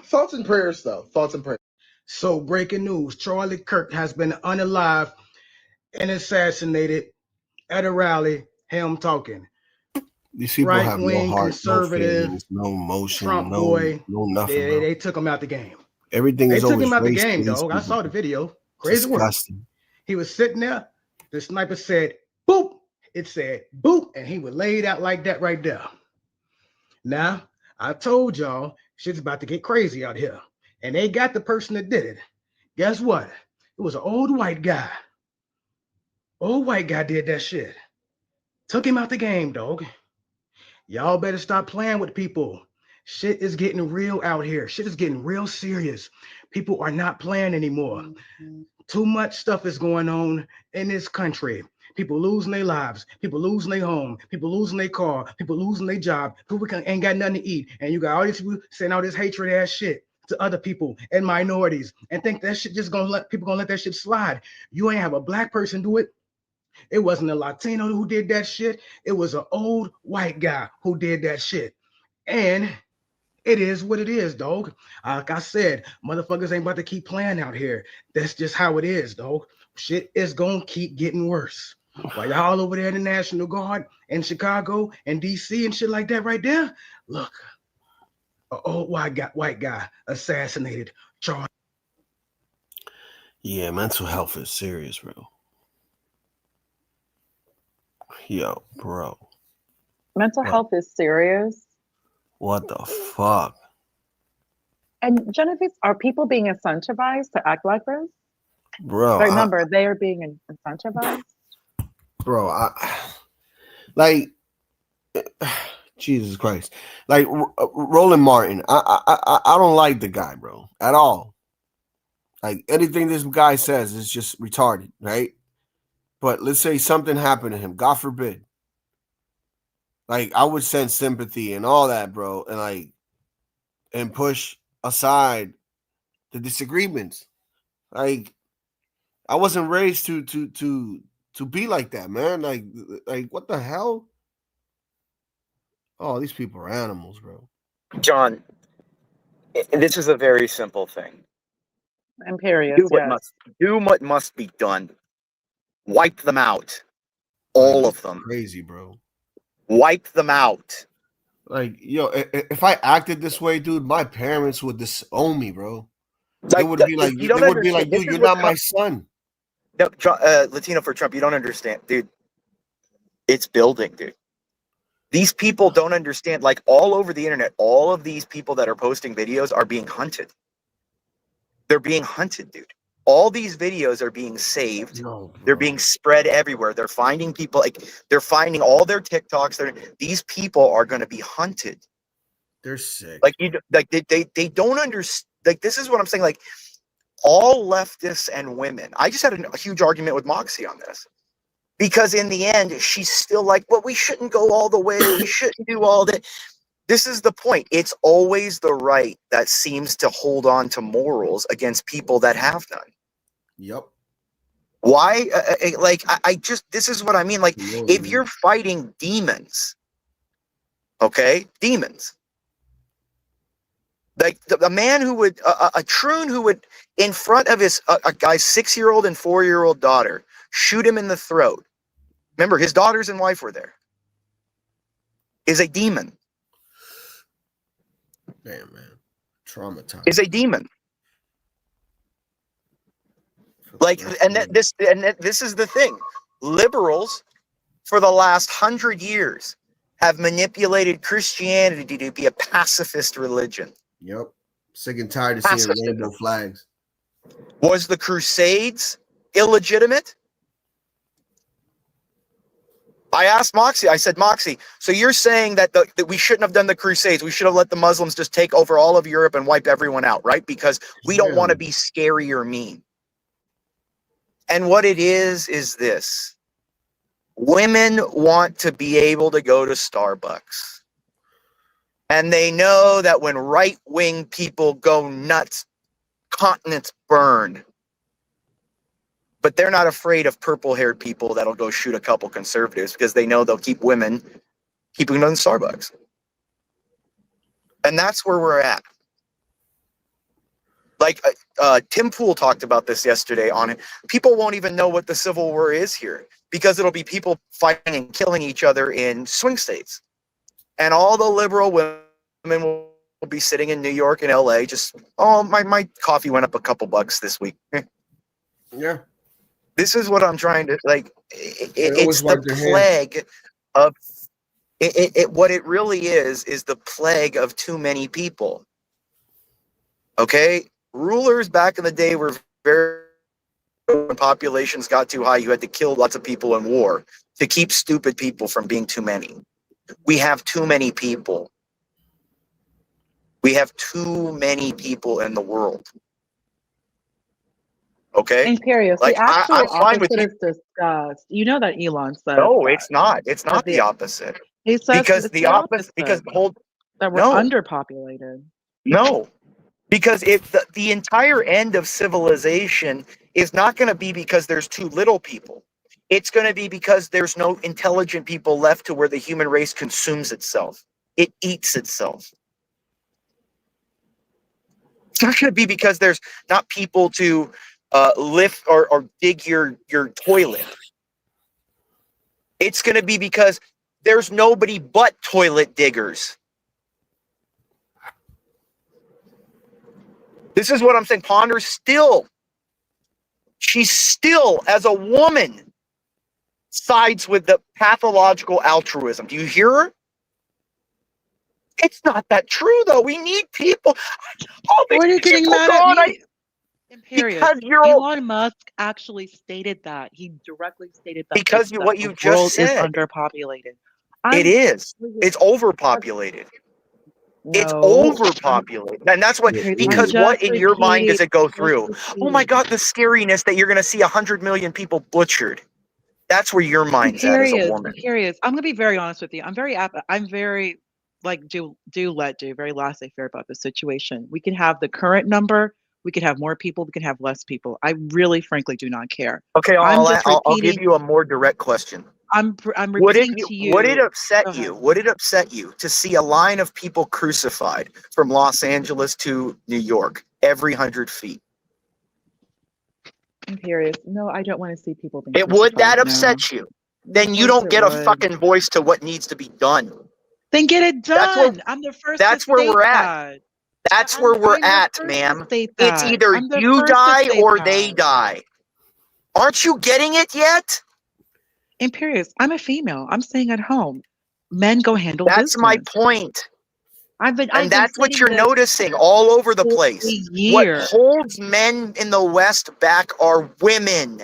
Thoughts and prayers, though. Thoughts and prayers. So, breaking news: Charlie Kirk has been unalived and assassinated at a rally. Him talking. These people right have no wing, heart, conservative, no feelings, no emotion, Trump no boy. nothing. They took him out the game. Everything They is took always him out the race game, based. dog. I saw the video. Crazy work. Disgusting. He was sitting there. The sniper said, boop. It said, boop. And he was laid out like that right there. Now, I told y'all, shit's about to get crazy out here. And they got the person that did it. Guess what? It was an old white guy. Old white guy did that shit. Took him out the game, dog. Y'all better stop playing with people. Shit is getting real out here. Shit is getting real serious. People are not playing anymore. Too much stuff is going on in this country. People losing their lives. People losing their home. People losing their car. People losing their job. People ain't got nothing to eat. And you got all these people saying all this hatred ass shit to other people and minorities and think that shit just gonna let that shit slide. You ain't have a black person do it. It wasn't a Latino who did that shit. It was an old white guy who did that shit. And it is what it is, dog. Like I said, motherfuckers ain't about to keep playing out here. That's just how it is, dog. Shit is gonna keep getting worse. While y'all over there in the National Guard in Chicago and DC and shit like that right there, look, an old white guy assassinated Charlie. Yeah, mental health is serious, bro. Yo, bro. Mental health is serious. What the fuck? And Genevieve, are people being incentivized to act like this? Bro, but remember, they are being incentivized. Bro, Jesus Christ. Like Roland Martin, I don't like the guy, bro, at all. Like anything this guy says is just retarded, right? But let's say something happened to him, God forbid. Like I would send sympathy and all that, bro, and push aside the disagreements. Like I wasn't raised to be like that, man. Like what the hell? Oh, these people are animals, bro. John, this is a very simple thing. Imperious, do what must be done. Wipe them out. All of them. Crazy, bro. Wipe them out. Like, yo, if I acted this way, dude, my parents would disown me, bro. They would be like, dude, you're not my son. No, Latino for Trump, you don't understand, dude. It's building, dude. These people don't understand, like all over the internet, all of these people that are posting videos are being hunted. They're being hunted, dude. All these videos are being saved. They're being spread everywhere. They're finding people, like they're finding all their TikToks. These people are going to be hunted. They're sick. Like they don't understand. Like this is what I'm saying. Like all leftists and women. I just had a huge argument with Moxie on this. Because in the end, she's still like, well, we shouldn't go all the way. We shouldn't do all that. This is the point. It's always the right that seems to hold on to morals against people that have none. Yep. Why? This is what I mean. Like, if you're fighting demons, okay, demons. Like the man who would, a troon who would, in front of his, a guy's 6-year-old and 4-year-old daughter, shoot him in the throat. Remember, his daughters and wife were there. Is a demon. Damn, man. Traumatized. Is a demon. Like, this is the thing. Liberals, for the last 100 years, have manipulated Christianity to be a pacifist religion. Yep. Sick and tired of seeing rainbow flags. Was the Crusades illegitimate? I asked Moxie, I said, Moxie, so you're saying that we shouldn't have done the Crusades. We should have let the Muslims just take over all of Europe and wipe everyone out, right? Because we don't want to be scary or mean. And what it is this. Women want to be able to go to Starbucks. And they know that when right-wing people go nuts, continents burn. But they're not afraid of purple-haired people that'll go shoot a couple conservatives because they know they'll keep women keeping them in Starbucks. And that's where we're at. Like Tim Pool talked about this yesterday on it. People won't even know what the Civil War is here because it'll be people fighting and killing each other in swing states. And all the liberal women will be sitting in New York and LA just, oh, my coffee went up a couple bucks this week. Yeah. This is what I'm trying to, like, it's the plague of, what it really is the plague of too many people. Okay? Rulers back in the day were very, when populations got too high, you had to kill lots of people in war to keep stupid people from being too many. We have too many people. We have too many people in the world. Okay? Imperious. Like, The actual I'm fine with opposite is discussed. You know that Elon said. No, it's not. It's not the opposite. He says because it's the opposite. Because that we're underpopulated. No, because if the entire end of civilization is not going to be because there's too little people. It's going to be because there's no intelligent people left to where the human race consumes itself. It eats itself. It's not going to be because there's not people to lift or dig your toilet. It's going to be because there's nobody but toilet diggers. This is what I'm saying. Ponder still, she's still, as a woman, sides with the pathological altruism. Do you hear her? It's not that true, though. We need people. All these What are you getting people mad gone. at me? Imperious. Because you're Elon Musk actually stated that. He directly stated that. Because what you just said. Is underpopulated. It is. It's overpopulated. It's overpopulated. And that's what, because what in your mind does it go through? Oh my God, the scariness that you're going to see 100 million people butchered. That's where your mind's at as a woman. Imperious. I'm going to be very honest with you. I'm very like, very laissez-faire about the situation. We can have the current number. We could have more people. We could have less people. I really, frankly, do not care. Okay, I'll give you a more direct question. I'm repeating to you. Would it upset you? Would it upset you to see a line of people crucified from Los Angeles to New York every 100 feet? Imperious. No, I don't want to see people being crucified. Would that upset you? Then you don't get a fucking voice to what needs to be done. Then get it done. I'm the first. That's where we're at. That's where we're at, ma'am. It's either you die or they die. Aren't you getting it yet? Imperious, I'm a female. I'm staying at home. Men go handle business. That's my point. And that's what you're noticing all over the place. What holds men in the West back are women.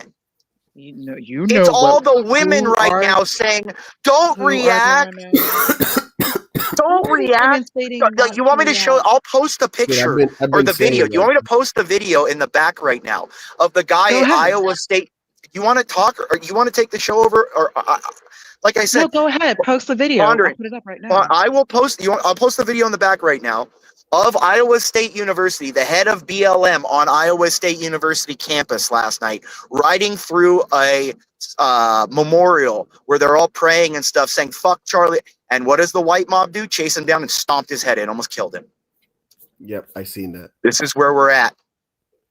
You know. It's all the women right now saying, "Don't react." Don't react. You want me to show? I'll post a picture or the video. You want me to post the video in the back right now of the guy at Iowa State? You want to talk, or you want to take the show over, or like I said? No, go ahead. Post the video. I'll put it up right now. I will post. I'll post the video in the back right now of Iowa State University, the head of BLM on Iowa State University campus last night, riding through a memorial where they're all praying and stuff, saying "fuck Charlie." And what does the white mob do? Chase him down and stomped his head in, almost killed him. Yep, I seen that. This is where we're at.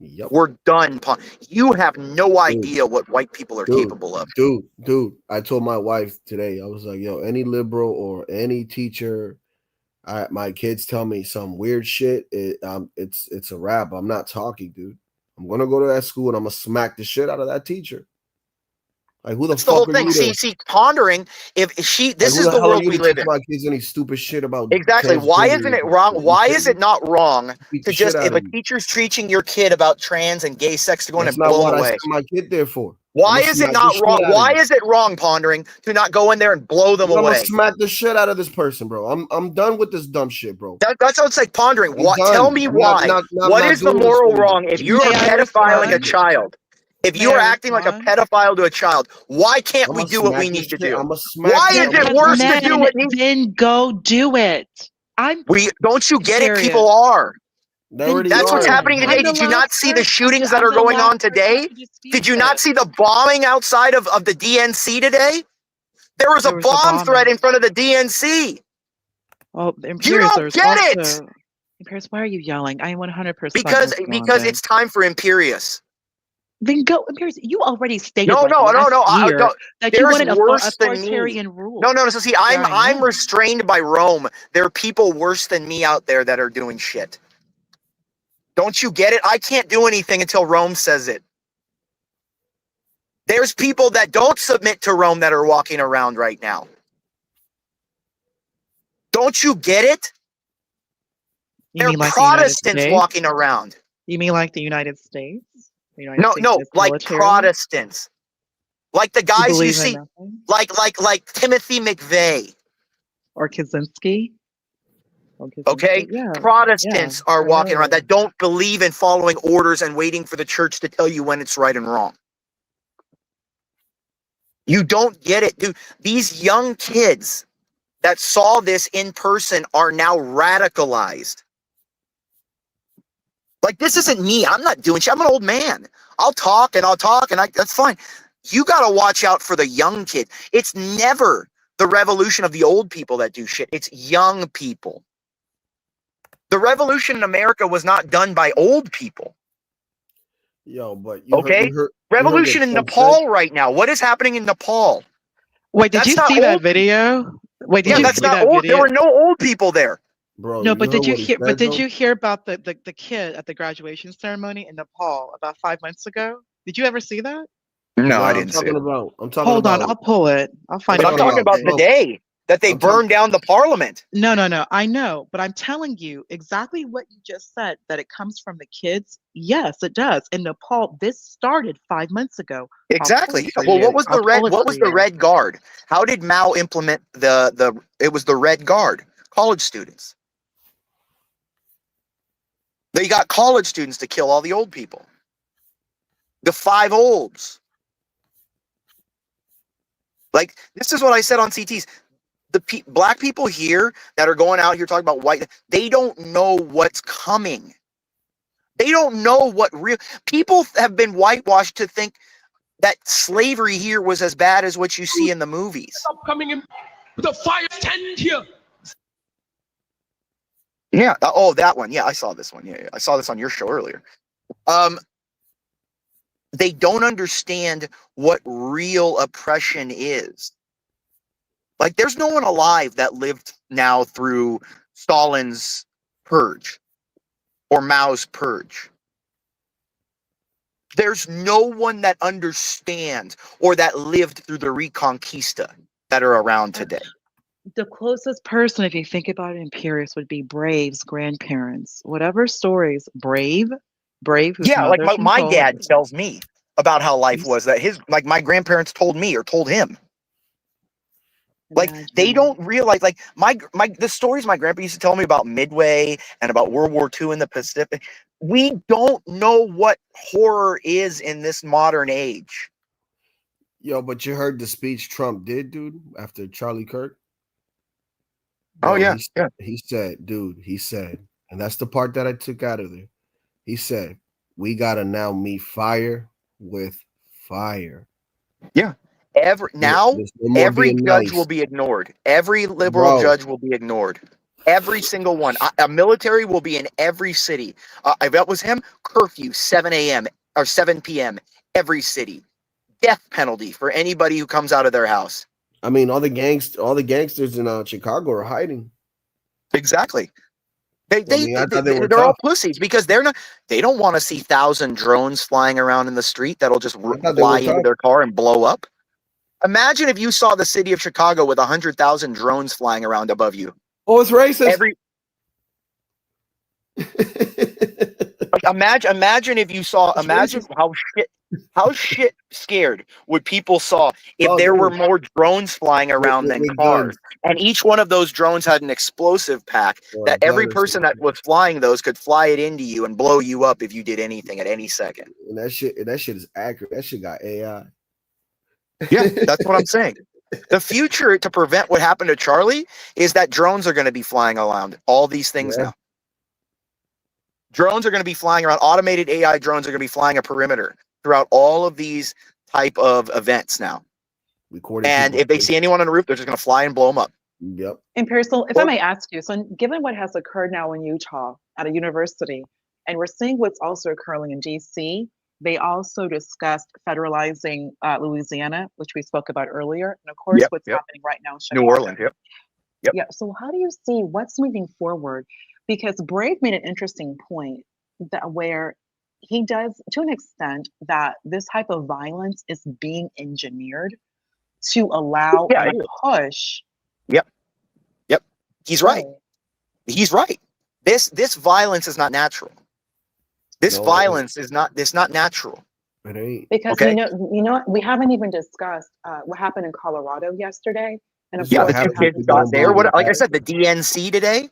Yep. We're done. You have no idea what white people are capable of. Dude, I told my wife today, I was like, yo, any liberal or any teacher, my kids tell me some weird shit, it's a wrap. I'm not talking, dude. I'm going to go to that school and I'm going to smack the shit out of that teacher. Like, who the fuck? That's the whole thing. See, pondering if she. This is the world we live in. My kids any stupid shit about exactly. Why isn't it wrong? Why is it not wrong to just if a teacher's teaching your kid about trans and gay sex to go in and blow away? That's not what I sent my kid there for. Why is it not wrong? Why is it wrong, pondering, to not go in there and blow them away? I'm gonna smack the shit out of this person, bro. I'm done with this dumb shit, bro. That's what it's like, pondering. What? Tell me why. What is the moral wrong if you're pedophiling a child? If you are acting like a pedophile to a child, why can't we do what we need to do? Why is it worse to do what needs? Then go do it. Don't you get it? People are. That's what's happening today. Did you not see the shootings that are going on today? Did you not see the bombing outside of the DNC today? There was a bomb threat in front of the DNC. Oh, you don't get it. Imperius, why are you yelling? I 100% because it's time for Imperius. Then go, Imperius. You already stated no, that you wanted worse than authoritarian rule. No. So see, I'm restrained by Rome. There are people worse than me out there that are doing shit. Don't you get it? I can't do anything until Rome says it. There's people that don't submit to Rome that are walking around right now. Don't you get it? They're Protestants walking around. You mean like the United States? No, like Protestants. Like the guys you see, like Timothy McVeigh. Or Kaczynski. Okay? Yeah, Protestants are walking around that don't believe in following orders and waiting for the church to tell you when it's right and wrong. You don't get it, dude. These young kids that saw this in person are now radicalized. Like, this isn't me. I'm not doing shit. I'm an old man. I'll talk, that's fine. You got to watch out for the young kid. It's never the revolution of the old people that do shit. It's young people. The revolution in America was not done by old people. Yo, but revolution in Nepal right now. What is happening in Nepal? Wait, did you see that video? Wait, did you see that old. video? There were no old people there. Bro, no, but did you hear? But did you hear about the kid at the graduation ceremony in Nepal about 5 months ago? Did you ever see that? No, I didn't see it. I'm talking Hold about. on, I'll pull it. I'll find it. I'm talking about the day that they burned down the parliament. No. I know, but I'm telling you exactly what you just said, that it comes from the kids. Yes, it does. In Nepal, this started 5 months ago. Exactly. Well, what was the Red Guard? How did Mao implement it was the Red Guard, college students. They got college students to kill all the old people. The 5 olds. Like, this is what I said on CTs. The black people here that are going out here talking about white, they don't know what's coming. They don't know what real people have been whitewashed to think that slavery here was as bad as what you see in the movies. Stop coming in with a fire tent here. Yeah. Oh, that one. Yeah, I saw this one. Yeah, I saw this on your show earlier. They don't understand what real oppression is. Like, there's no one alive that lived now through Stalin's purge or Mao's purge. There's no one that understands or that lived through the Reconquista that are around today. The closest person, if you think about it, Imperius, would be Brave's grandparents. Whatever stories, Brave. Yeah, like my dad tells me about how life was, that my grandparents told me or told him. Like, they don't realize, like, the stories my grandpa used to tell me about Midway and about World War II in the Pacific. We don't know what horror is in this modern age. Yo, but you heard the speech Trump did, dude, after Charlie Kirk? Bro, oh, yeah. He said, and that's the part that I took out of there. He said, we got to now meet fire with fire. Yeah. Every judge will be ignored. Every liberal judge will be ignored. Every single one. A military will be in every city. If that was him, curfew 7 a.m. or 7 p.m. every city. Death penalty for anybody who comes out of their house. I mean, all the gangsters in Chicago are hiding. Exactly. They're all pussies because they don't want to see 1,000 drones flying around in the street that'll just fly into their car and blow up. Imagine if you saw the city of Chicago with 100,000 drones flying around above you. Oh, it's racist. Imagine if you saw. Imagine how shit. How shit scared would people saw if there were more drones flying around than cars, and each one of those drones had an explosive pack that every person that was flying those could fly it into you and blow you up if you did anything at any second. And that shit is accurate. That shit got AI. Yeah, that's what I'm saying. The future to prevent what happened to Charlie is that drones are going to be flying around all these things now. Drones are going to be flying around. Automated AI drones are going to be flying a perimeter throughout all of these type of events now. And if they see anyone on the roof, they're just going to fly and blow them up. Yep. Empirical, if I may ask you, so given what has occurred now in Utah at a university, and we're seeing what's also occurring in DC, they also discussed federalizing Louisiana, which we spoke about earlier, and of course, what's happening right now in Chicago. New Orleans, Yeah. So how do you see what's moving forward? Because Brave made an interesting point that where he does, to an extent, that this type of violence is being engineered to allow a push. Yep. He's right. He's right. This violence is not natural. This violence is not natural. It ain't. Because you know, we haven't even discussed what happened in Colorado yesterday. And of course, the 2 kids got there. What, like I said, the DNC today.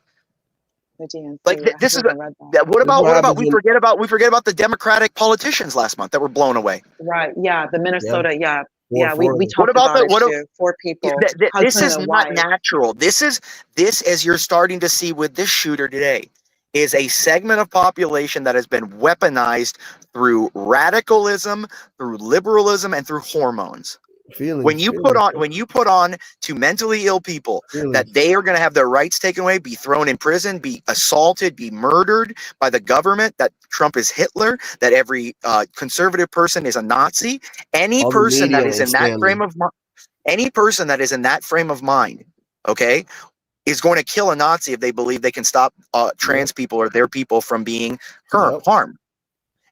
The DNC. Like this is what about we forget about the Democratic politicians last month that were blown away. Right. Yeah. The Minnesota. Yeah. We talked about it too. 4 people. This is not natural. This as you're starting to see with this shooter today is a segment of population that has been weaponized through radicalism, through liberalism, and through hormones. When you put on to mentally ill people that they are going to have their rights taken away, be thrown in prison, be assaulted, be murdered by the government, that Trump is Hitler, that every conservative person is a Nazi, any person that is in that frame of mind, okay, is going to kill a Nazi if they believe they can stop trans people or their people from being harmed.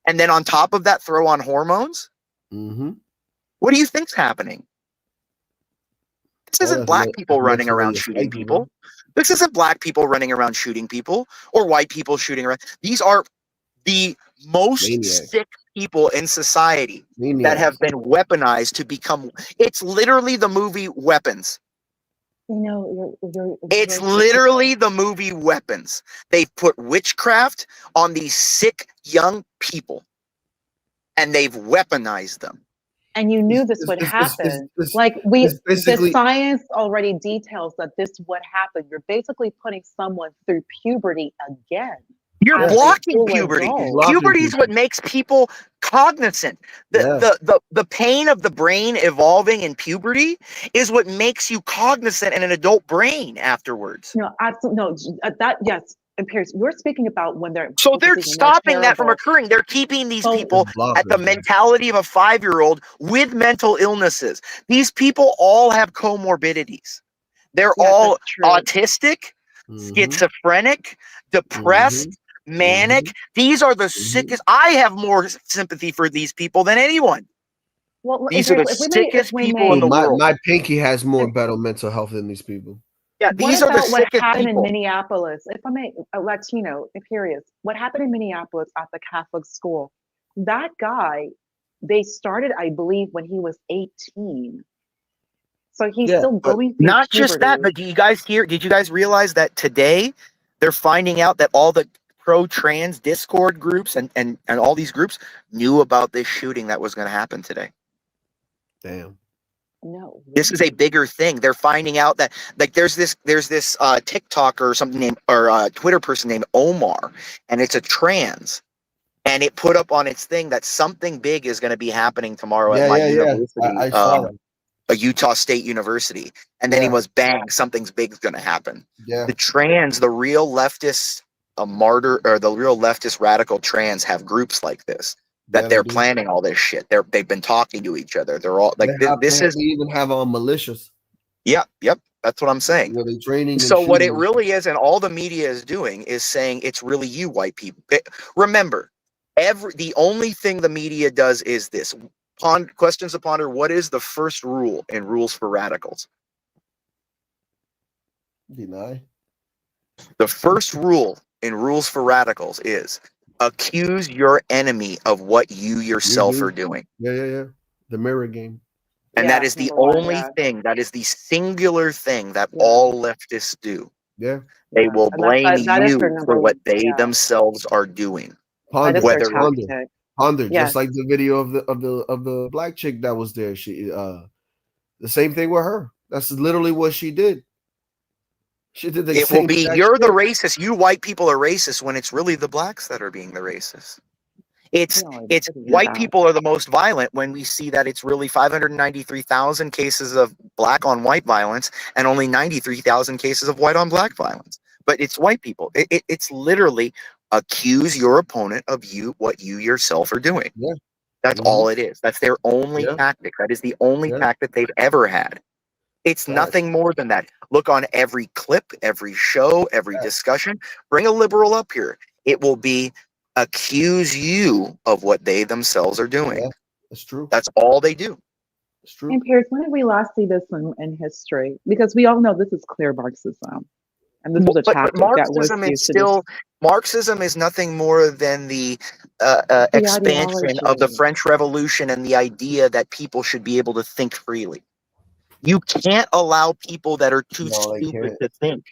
And then on top of that, throw on hormones. What do you think's happening? This isn't black people running around shooting people. This isn't black people running around shooting people or white people shooting around. These are the most sick people in society that have been weaponized to become. It's literally the movie Weapons. It's literally the movie Weapons. They've put witchcraft on these sick young people, and they've weaponized them. And you knew this would happen. The science already details that this would happen. You're basically putting someone through puberty again. You're blocking puberty. Puberty is what makes people cognizant. The pain of the brain evolving in puberty is what makes you cognizant in an adult brain afterwards. No, absolutely no. Yes. And Pierce, you're speaking about when they're stopping that from occurring. They're keeping these people at the mentality of a 5-year-old with mental illnesses. These people all have comorbidities. They're all autistic, schizophrenic, depressed, manic. These are the sickest. I have more sympathy for these people than anyone. Well, these are the sickest people in the world. My pinky has more better mental health than these people. Yeah, these are the sickest what happened people. in Minneapolis? If I may, a Latino, curious, what happened in Minneapolis at the Catholic school? That guy, they started, I believe, when he was 18. So he's still going through not puberty. Just that, but did you guys realize that today they're finding out that all the pro-trans Discord groups and all these groups knew about this shooting that was going to happen today? Damn. No, this is a bigger thing. They're finding out that like there's this TikToker or something named or Twitter person named Omar, and it's a trans, and it put up on its thing that something big is going to be happening tomorrow at my university, I saw that. A Utah State University, and then he was bang, something's big is going to happen. Yeah, the real leftist the real leftist radical trans have groups like this. That they're planning all this shit. They've been talking to each other. They're all like they even have militias. Yep. That's what I'm saying. They're training. So what it really is, and all the media is doing, is saying it's really you white people. Remember, the only thing the media does is this: questions to ponder. What is the first rule in Rules for Radicals? Deny. The first rule in Rules for Radicals is accuse your enemy of what you yourself are doing. Yeah. The mirror game. And that is the only thing, that is the singular thing that all leftists do. Yeah. They will And that's- blame that is you their for number what one- they yeah. themselves are doing. That is their tactic. Ponder, Yes. just like the video of the black chick that was there. She the same thing with her. That's literally what she did. She did the It same will be exact you're the shit. racist. You white people are racist when it's really the blacks that are being the racist. It's white people are the most violent when we see that it's really 593,000 cases of black on white violence and only 93,000 cases of white on black violence. But it's white people. It's literally accuse your opponent of what you yourself are doing. Yeah. That's all it is. That's their only tactic. That is the only tactic they've ever had. It's nothing more than that. Look on every clip, every show, every discussion. Bring a liberal up here. It will be accuse you of what they themselves are doing. Yeah, that's true. That's all they do. It's true. And Pierce, when did we last see this in history? Because we all know this is clear Marxism. And this was a tactic that was used to Marxism is nothing more than the expansion of the French Revolution and the idea that people should be able to think freely. You can't allow people that are too stupid to think.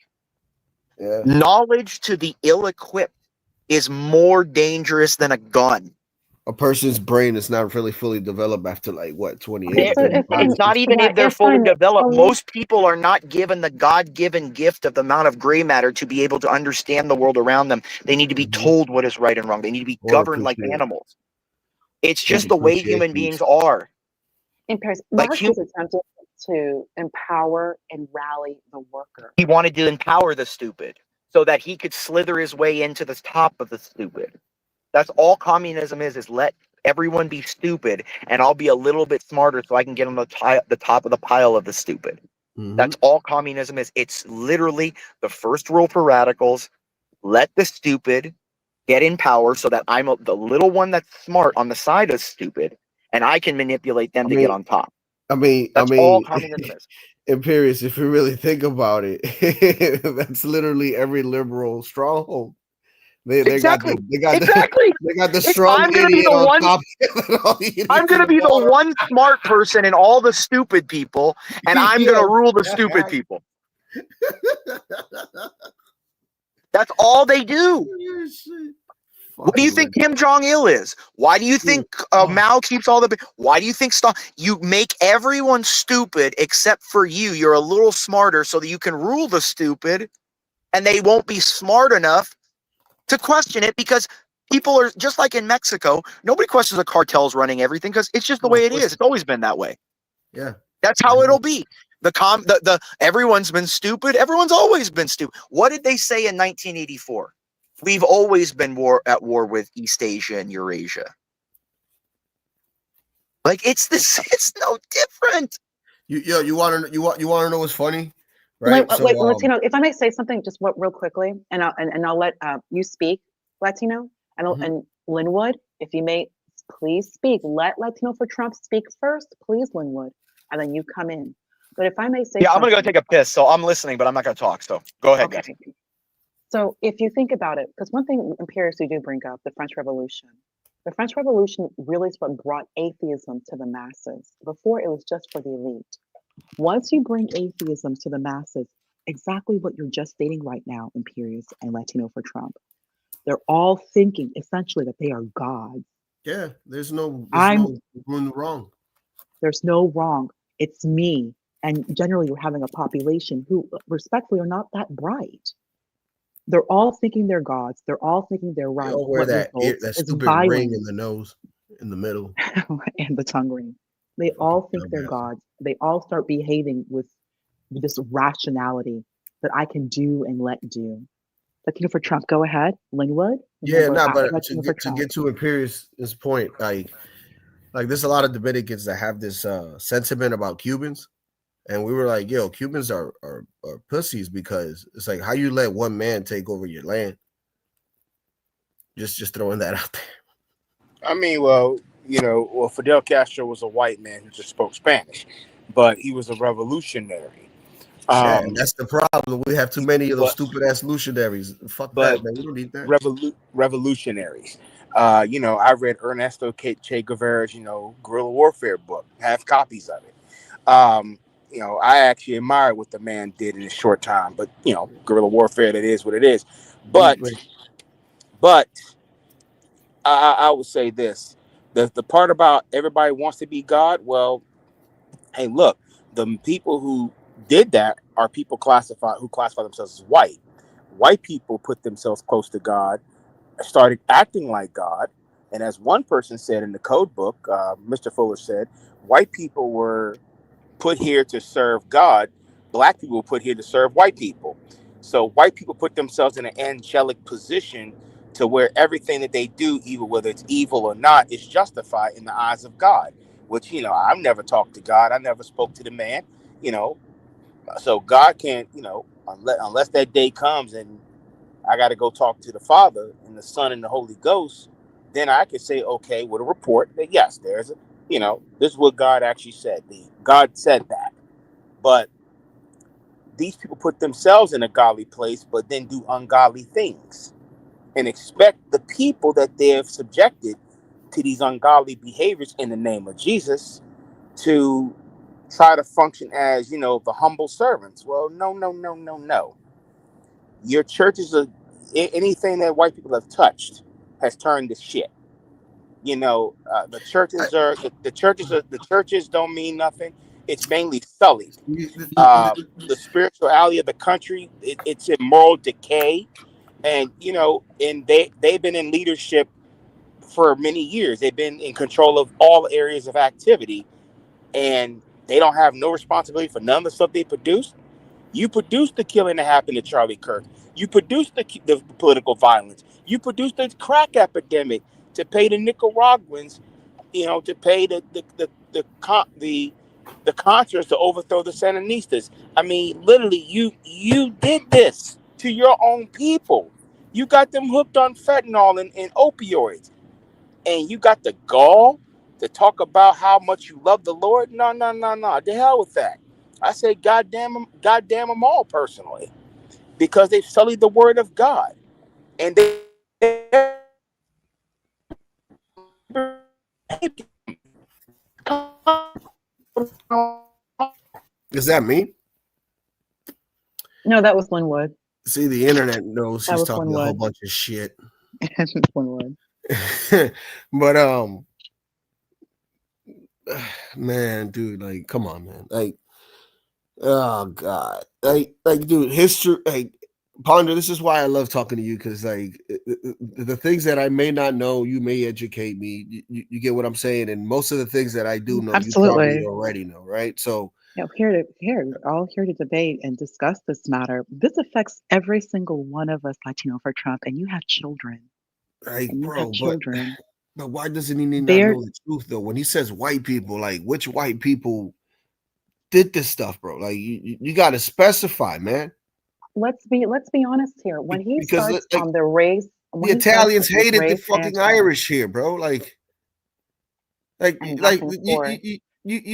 Yeah. Knowledge to the ill-equipped is more dangerous than a gun. A person's brain is not really fully developed after like what 28. It's not even if they're fully developed. Most people are not given the God-given gift of the amount of gray matter to be able to understand the world around them. They need to be told what is right and wrong. They need to be governed like animals. It's just the way human beings are. In Paris, Marx was attempting to empower and rally the worker. He wanted to empower the stupid so that he could slither his way into the top of the stupid. That's all communism is let everyone be stupid and I'll be a little bit smarter so I can get on the top of the pile of the stupid. That's all communism is. It's literally the first rule for radicals. Let the stupid get in power so that I'm the little one that's smart on the side of stupid and I can manipulate them to get on top. That's all communism is. Imperius, if you really think about it, that's literally every liberal stronghold. They got the strong I'm gonna be the one. I'm gonna be the one smart person in all the stupid people, and I'm gonna rule the stupid people. That's all they do. What do you think Kim Jong-il is? Why do you think Mao keeps all the? Why do you think you make everyone stupid except for you? You're a little smarter so that you can rule the stupid, and they won't be smart enough to question it because people are just like in Mexico. Nobody questions the cartels running everything because it's just the way it is. It's always been that way. Yeah, that's how it'll be. Everyone's been stupid. Everyone's always been stupid. What did they say in 1984? We've always been at war with East Asia and Eurasia. Like it's no different. You want to know what's funny? Right. Wait, Latino, if I may say something just real quickly, and I'll let you speak, Latino, and Linwood, if you may, please speak. Let Latino for Trump speak first, please, Linwood, and then you come in. But if I may say, I'm gonna go take a piss, so I'm listening, but I'm not gonna talk. So go ahead, guys. So if you think about it, because one thing Imperius you do bring up, the French Revolution. The French Revolution really is what brought atheism to the masses. Before, it was just for the elite. Once you bring atheism to the masses, exactly what you're just stating right now, Imperius and Latino for Trump, they're all thinking essentially that they are gods. Yeah, there's no wrong. There's no wrong. It's me. And generally, you're having a population who, respectfully, are not that bright. They're all thinking they're gods. They're all thinking they're right. They all wear that stupid ring in the nose, in the middle, and the tongue ring. They all think they're gods. They all start behaving with this rationality that I can do and let do. Latino for Trump, go ahead, Linwood. Yeah, but to get to Imperius' point, like there's a lot of Dominicans that have this sentiment about Cubans, and we were like, yo, Cubans are pussies because it's like how you let one man take over your land. Just throwing that out there. I mean, well, Fidel Castro was a white man who just spoke Spanish, but he was a revolutionary. That's the problem. We have too many of those stupid ass luminaries. Fuck that, man. We don't need that. Revolutionaries. You know, I read Ernesto Che Guevara's, you know, guerrilla warfare book. Have copies of it. You know, I actually admired what the man did in a short time. But you know, guerrilla warfare, that is what it is. But I would say this: the part about everybody wants to be God. Well, hey, look, the people who did that are people who classify themselves as white. White people put themselves close to God, started acting like God, and as one person said in the code book, Mr. Fuller said, white people were put here to serve God. Black people were put here to serve white people. So white people put themselves in an angelic position to where everything that they do, even whether it's evil or not, is justified in the eyes of God. Which, you know, I've never talked to God. I never spoke to the man, you know. So God can't, you know, unless that day comes and I got to go talk to the Father and the Son and the Holy Ghost, then I could say, okay, with a report that yes, there's a, you know, this is what God actually said. God said that. But these people put themselves in a godly place, but then do ungodly things and expect the people that they have subjected to these ungodly behaviors in the name of Jesus to try to function as, you know, the humble servants. Well, no. Your churches are anything that white people have touched has turned to shit. You know, the churches don't mean nothing. It's mainly sullied. The spirituality of the country, it's in moral decay, and you know, and they've been in leadership for many years. They've been in control of all areas of activity, and they don't have no responsibility for none of the stuff they produce. You produced the killing that happened to Charlie Kirk. You produced the political violence. You produced the crack epidemic to pay the Nicaraguans, you know, to pay the Contras to overthrow the Sandinistas. I mean, literally, you did this to your own people. You got them hooked on fentanyl and opioids, and you got the gall to talk about how much you love the Lord. No. The hell with that. I say, goddamn them all personally, because they've sullied the word of God, and they. Is that me? No, that was Linwood. See, the internet knows That she's was talking Linwood. a whole bunch of shit. That's Linwood. But man, dude, like, come on, man, like, oh god, like, dude, history, like, Ponder. This is why I love talking to you, because like the things that I may not know, you may educate me. You get what I'm saying, and most of the things that I do know, Absolutely. you probably already know, right? So. We're all here to debate and discuss this matter. This affects every single one of us Latino for Trump, and you have children. Like, and you bro, have children. But why doesn't he not know the truth though? When he says white people, like which white people did this stuff, bro? Like you got to specify, man. Let's be honest here. When he starts like, on the race, the Italians hated the fucking Irish here, bro. Like you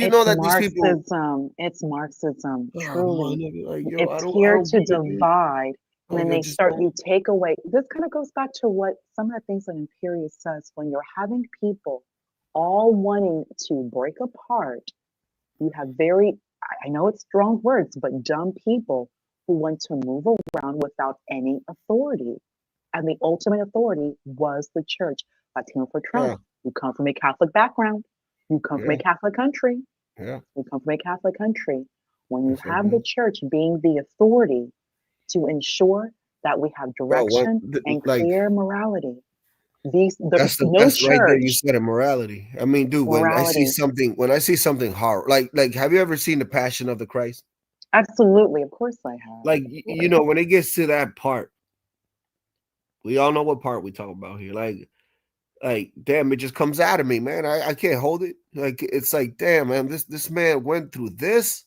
know that Marxism, these people. It's Marxism. Truly, like, yo, it's here to divide. Oh, When they start, you take away. This kind of goes back to what some of the things that Imperius says. When you're having people all wanting to break apart, you have I know it's strong words, but dumb people who want to move around without any authority. And the ultimate authority was the church. Latino for Trump. Yeah. You come from a Catholic background. You come from a Catholic country. Yeah. You come from a Catholic country. When you have the church being the authority to ensure that we have direction and clear morality. That's right there. You said morality. I mean, dude, when I see something hard, like, have you ever seen The Passion of the Christ? Absolutely, of course I have. Like, you know, when it gets to that part, we all know what part we talk about here. Like, damn, it just comes out of me, man. I can't hold it. Like, it's like, damn, man, this man went through this.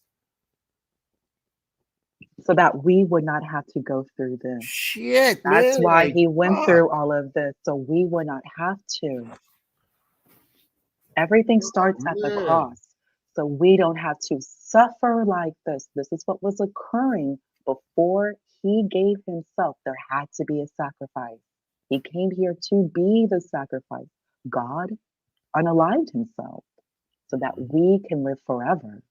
So that we would not have to go through this. Shit, That's man, why he went through all of this, so we would not have to. Everything starts at the cross, so we don't have to suffer like this. This is what was occurring before he gave himself. There had to be a sacrifice. He came here to be the sacrifice. God unalived himself so that we can live forever.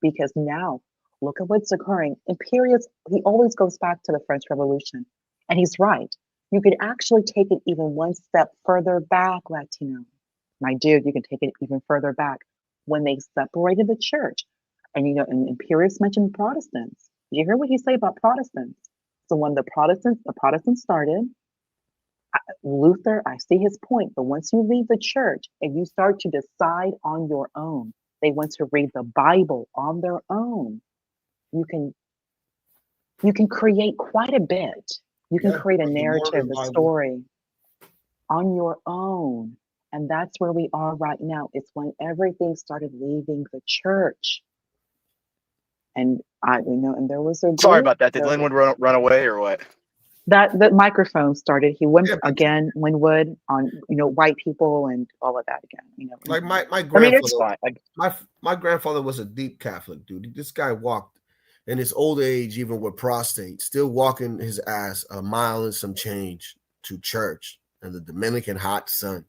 Because now, look at what's occurring. Imperius, he always goes back to the French Revolution. And he's right. You could actually take it even one step further back, Latino. My dude, you can take it even further back. When they separated the church. And and Imperius mentioned Protestants. Did you hear what he said about Protestants? So when the Protestants started, Luther, I see his point, but once you leave the church and you start to decide on your own, they went to read the Bible on their own. You can create quite a bit. You can create a narrative, a story on your own. And that's where we are right now. It's when everything started leaving the church. And and there was a group. Sorry about that. Did Linwood run away or what? That the microphone started. He went again, Linwood, on white people and all of that again. Like my grandfather. I mean, it's fine. My grandfather was a deep Catholic, dude. This guy walked in his old age, even with prostate, still walking his ass a mile and some change to church in the Dominican hot sun.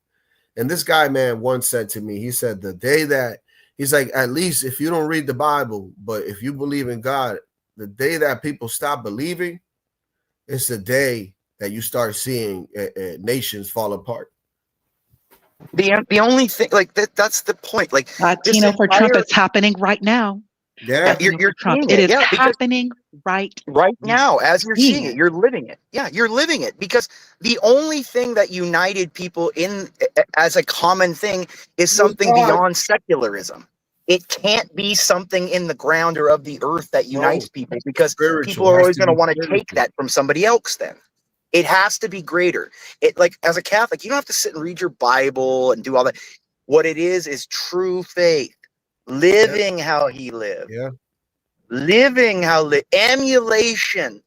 And this guy, man, once said to me, he said, the day that he's like, at least if you don't read the Bible, but if you believe in God, the day that people stop believing, it's the day that you start seeing nations fall apart. The only thing, like that's the point. Like Latino for Trump, it's happening right now. Yeah, you're Trump. seeing It is yeah, happening right now as you're seeing it. You're living it. Yeah, you're living it, because the only thing that united people in as a common thing is something beyond secularism. It can't be something in the ground or of the earth that unites people, because people are always going to want to take that from somebody else. Then it has to be greater. It, like, as a Catholic, you don't have to sit and read your Bible and do all that. What it is true faith. Living how he lived. Yeah. Living how emulation.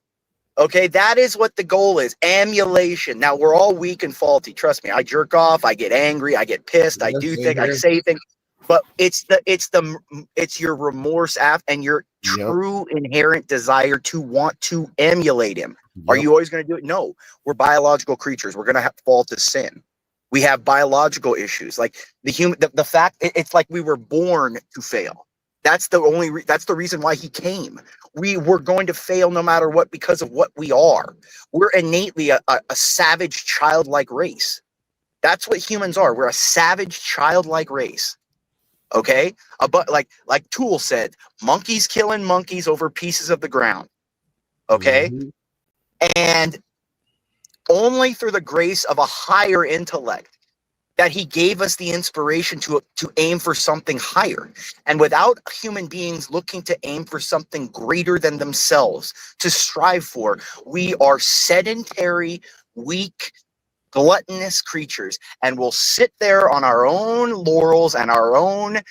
Okay, that is what the goal is. Emulation. Now, we're all weak and faulty. Trust me. I jerk off. I get angry. I get pissed. I do things. I say things. But it's your remorse and your true inherent desire to want to emulate him. Are you always going to do it? No. We're biological creatures. We're going to fall to sin. We have biological issues, like the fact it's like we were born to fail. That's the that's the reason why he came. We were going to fail no matter what, because of what we are. We're innately a savage, childlike race. That's what humans are. We're a savage, childlike race. Okay, but like Toole said, monkeys killing monkeys over pieces of the ground. Okay, and only through the grace of a higher intellect that he gave us the inspiration to aim for something higher. And without human beings looking to aim for something greater than themselves to strive for, we are sedentary, weak, gluttonous creatures, and we'll sit there on our own laurels and our own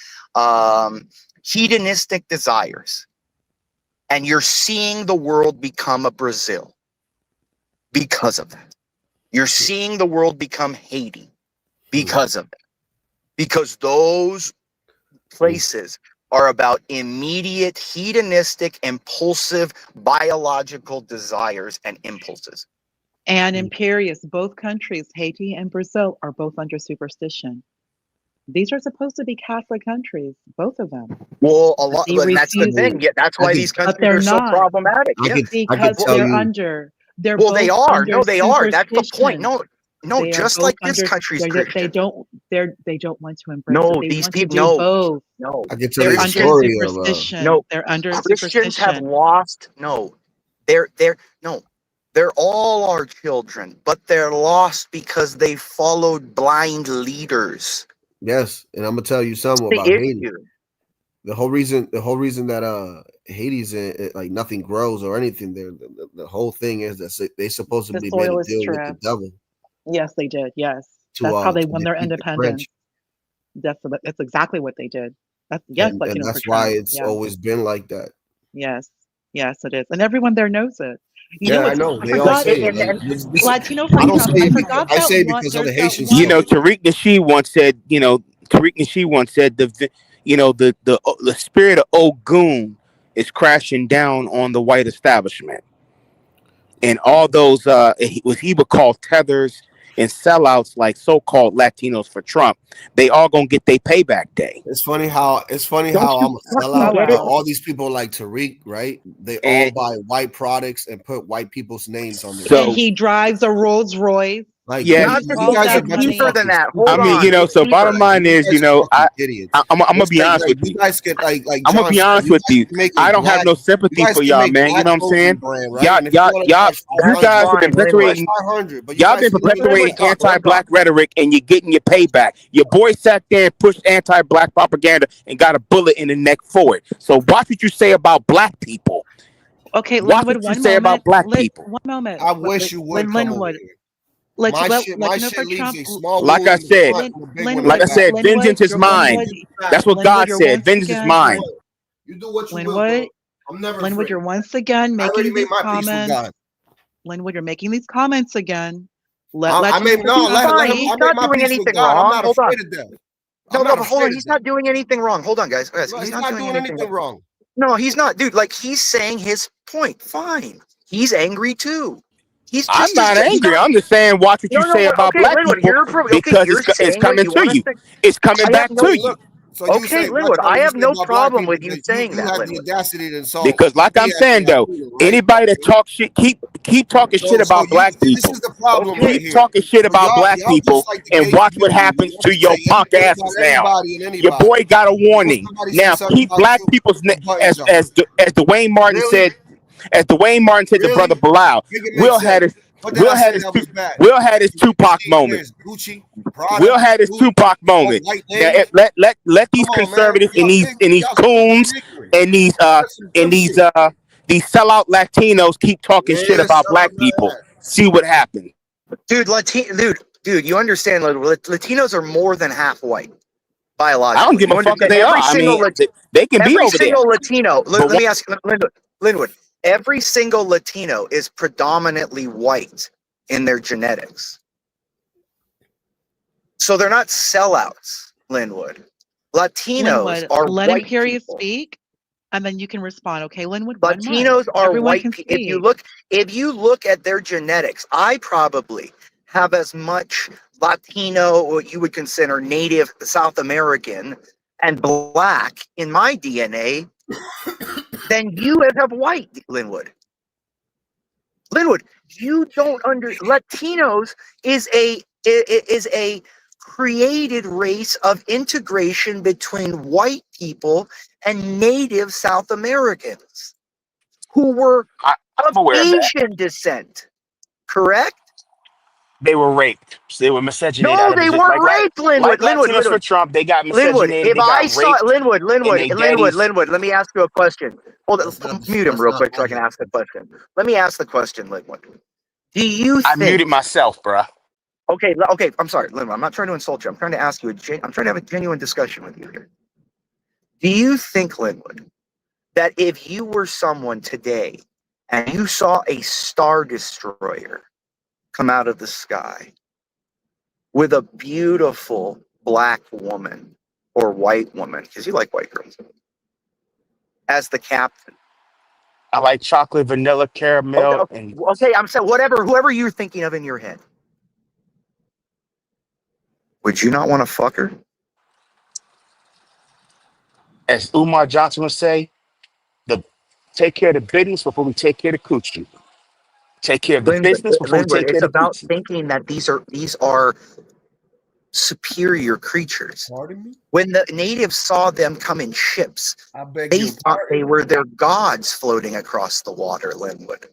hedonistic desires. And you're seeing the world become a Brazil. Because of that, you're seeing the world become Haiti because of it. Because those places are about immediate, hedonistic, impulsive, biological desires and impulses. And Imperius, both countries, Haiti and Brazil, are both under superstition. These are supposed to be Catholic countries, both of them. Well, a lot. But that's the thing. Yeah, that's why these countries are so problematic. Because they're under. Well, they are. No, they are. That's the point. No, just like this country's Christian. They don't want to embrace. No, these people. No. I can tell you the story of. No, they're under Christians have lost. No, they're all our children, but they're lost because they followed blind leaders. Yes, and I'm gonna tell you something about Haiti. The whole reason that Haiti's like nothing grows or anything there. The whole thing is that they supposedly made a deal with the devil. Yes, they did. Yes, that's how they won their independence. That's exactly what they did. And that's why it's always been like that. Yes, it is, and everyone there knows it. I know. They all say it. Latino I don't say it. I say it because of the Haitians. Tariq Nasheed once said, the spirit of Ogun is crashing down on the white establishment, and all those what he would call tethers and sellouts like so-called Latinos for Trump, they all gonna get their payback day. It's funny how I'm a sellout, but all these people like Tariq, right? They all buy white products and put white people's names on their. And he drives a Rolls Royce. Like, yeah, you guys are deeper than that. Hold on. I mean, so bottom line is, I'm gonna be honest with you. You guys get like I'm gonna be honest with you. I don't have no sympathy for y'all, man. You know what I'm saying? Y'all, you guys have been perpetuating. Y'all been perpetuating anti-black rhetoric, and you're getting your payback. Your boy sat there and pushed anti-black propaganda and got a bullet in the neck for it. So watch what you say about black people. Okay, watch what you say about black people. One moment. I wish you would come over here. My shit leaves a small like I said, vengeance is mine. That's what God said. Vengeance is mine. You do what you Linwood, will. I'm never Linwood, afraid. you're once again making these peace with comments. God. Linwood, you're making these comments again. He's not doing anything wrong. Hold on. No, but hold on. He's not doing anything wrong. Hold on, guys. He's not doing anything wrong. No, he's not, dude. Like, he's saying his point. Fine. He's angry too. I'm not angry. I'm just saying, watch what you say about black people because it's coming to you. It's coming back to you. Okay, Linwood, I have no problem with you saying that. You have the audacity to insult. Because, like I'm saying, though, anybody that talks shit, keep talking shit about black people. This is the problem right Keep here. talking shit about black people and watch what happens to your punk asses now. Your boy got a warning. Now keep black people's as Dwayne Martin said. As Dwayne Martin said to Brother Bilal, Will had his Tupac moment. Will had his Tupac moment. Now, let these conservatives and these coons and these sellout Latinos keep talking shit about black people. See what happens. Dude, you understand? Latinos are more than half white. Biologically. I don't give a fuck if they are. I mean, they can be over there. Every single Latino. Let me ask Linwood. Every single Latino is predominantly white in their genetics. So they're not sellouts, Linwood. Latinos are let white him hear you people. speak, and then you can respond. Okay, Linwood. Latinos are white people. If you look at their genetics, I probably have as much Latino, what you would consider native South American, and black in my DNA than you have white, Linwood. Linwood, you don't Latinos is a created race of integration between white people and native South Americans who were of Asian descent, correct? They were raped. So they were miscegenated. No, they weren't raped, Linwood. Latinos for Trump, they got miscegenated. Linwood, let me ask you a question. Hold on, mute him real quick so I can ask the question. Let me ask the question, Linwood. Do you think... I muted myself, bruh. Okay, I'm sorry, Linwood. I'm not trying to insult you. I'm trying to ask you I'm trying to have a genuine discussion with you here. Do you think, Linwood, that if you were someone today and you saw a Star Destroyer come out of the sky with a beautiful black woman or white woman, because you like white girls, as the captain? I like chocolate, vanilla, caramel, okay, I'm saying whoever you're thinking of in your head. Would you not want to fuck her? As Umar Johnson would say, take care of the business before we take care of the coochie. Take care of the business before we take care of the coochie. It's about thinking that these are superior creatures. Pardon me? When the natives saw them come in ships, they thought they were their gods floating across the water, Linwood.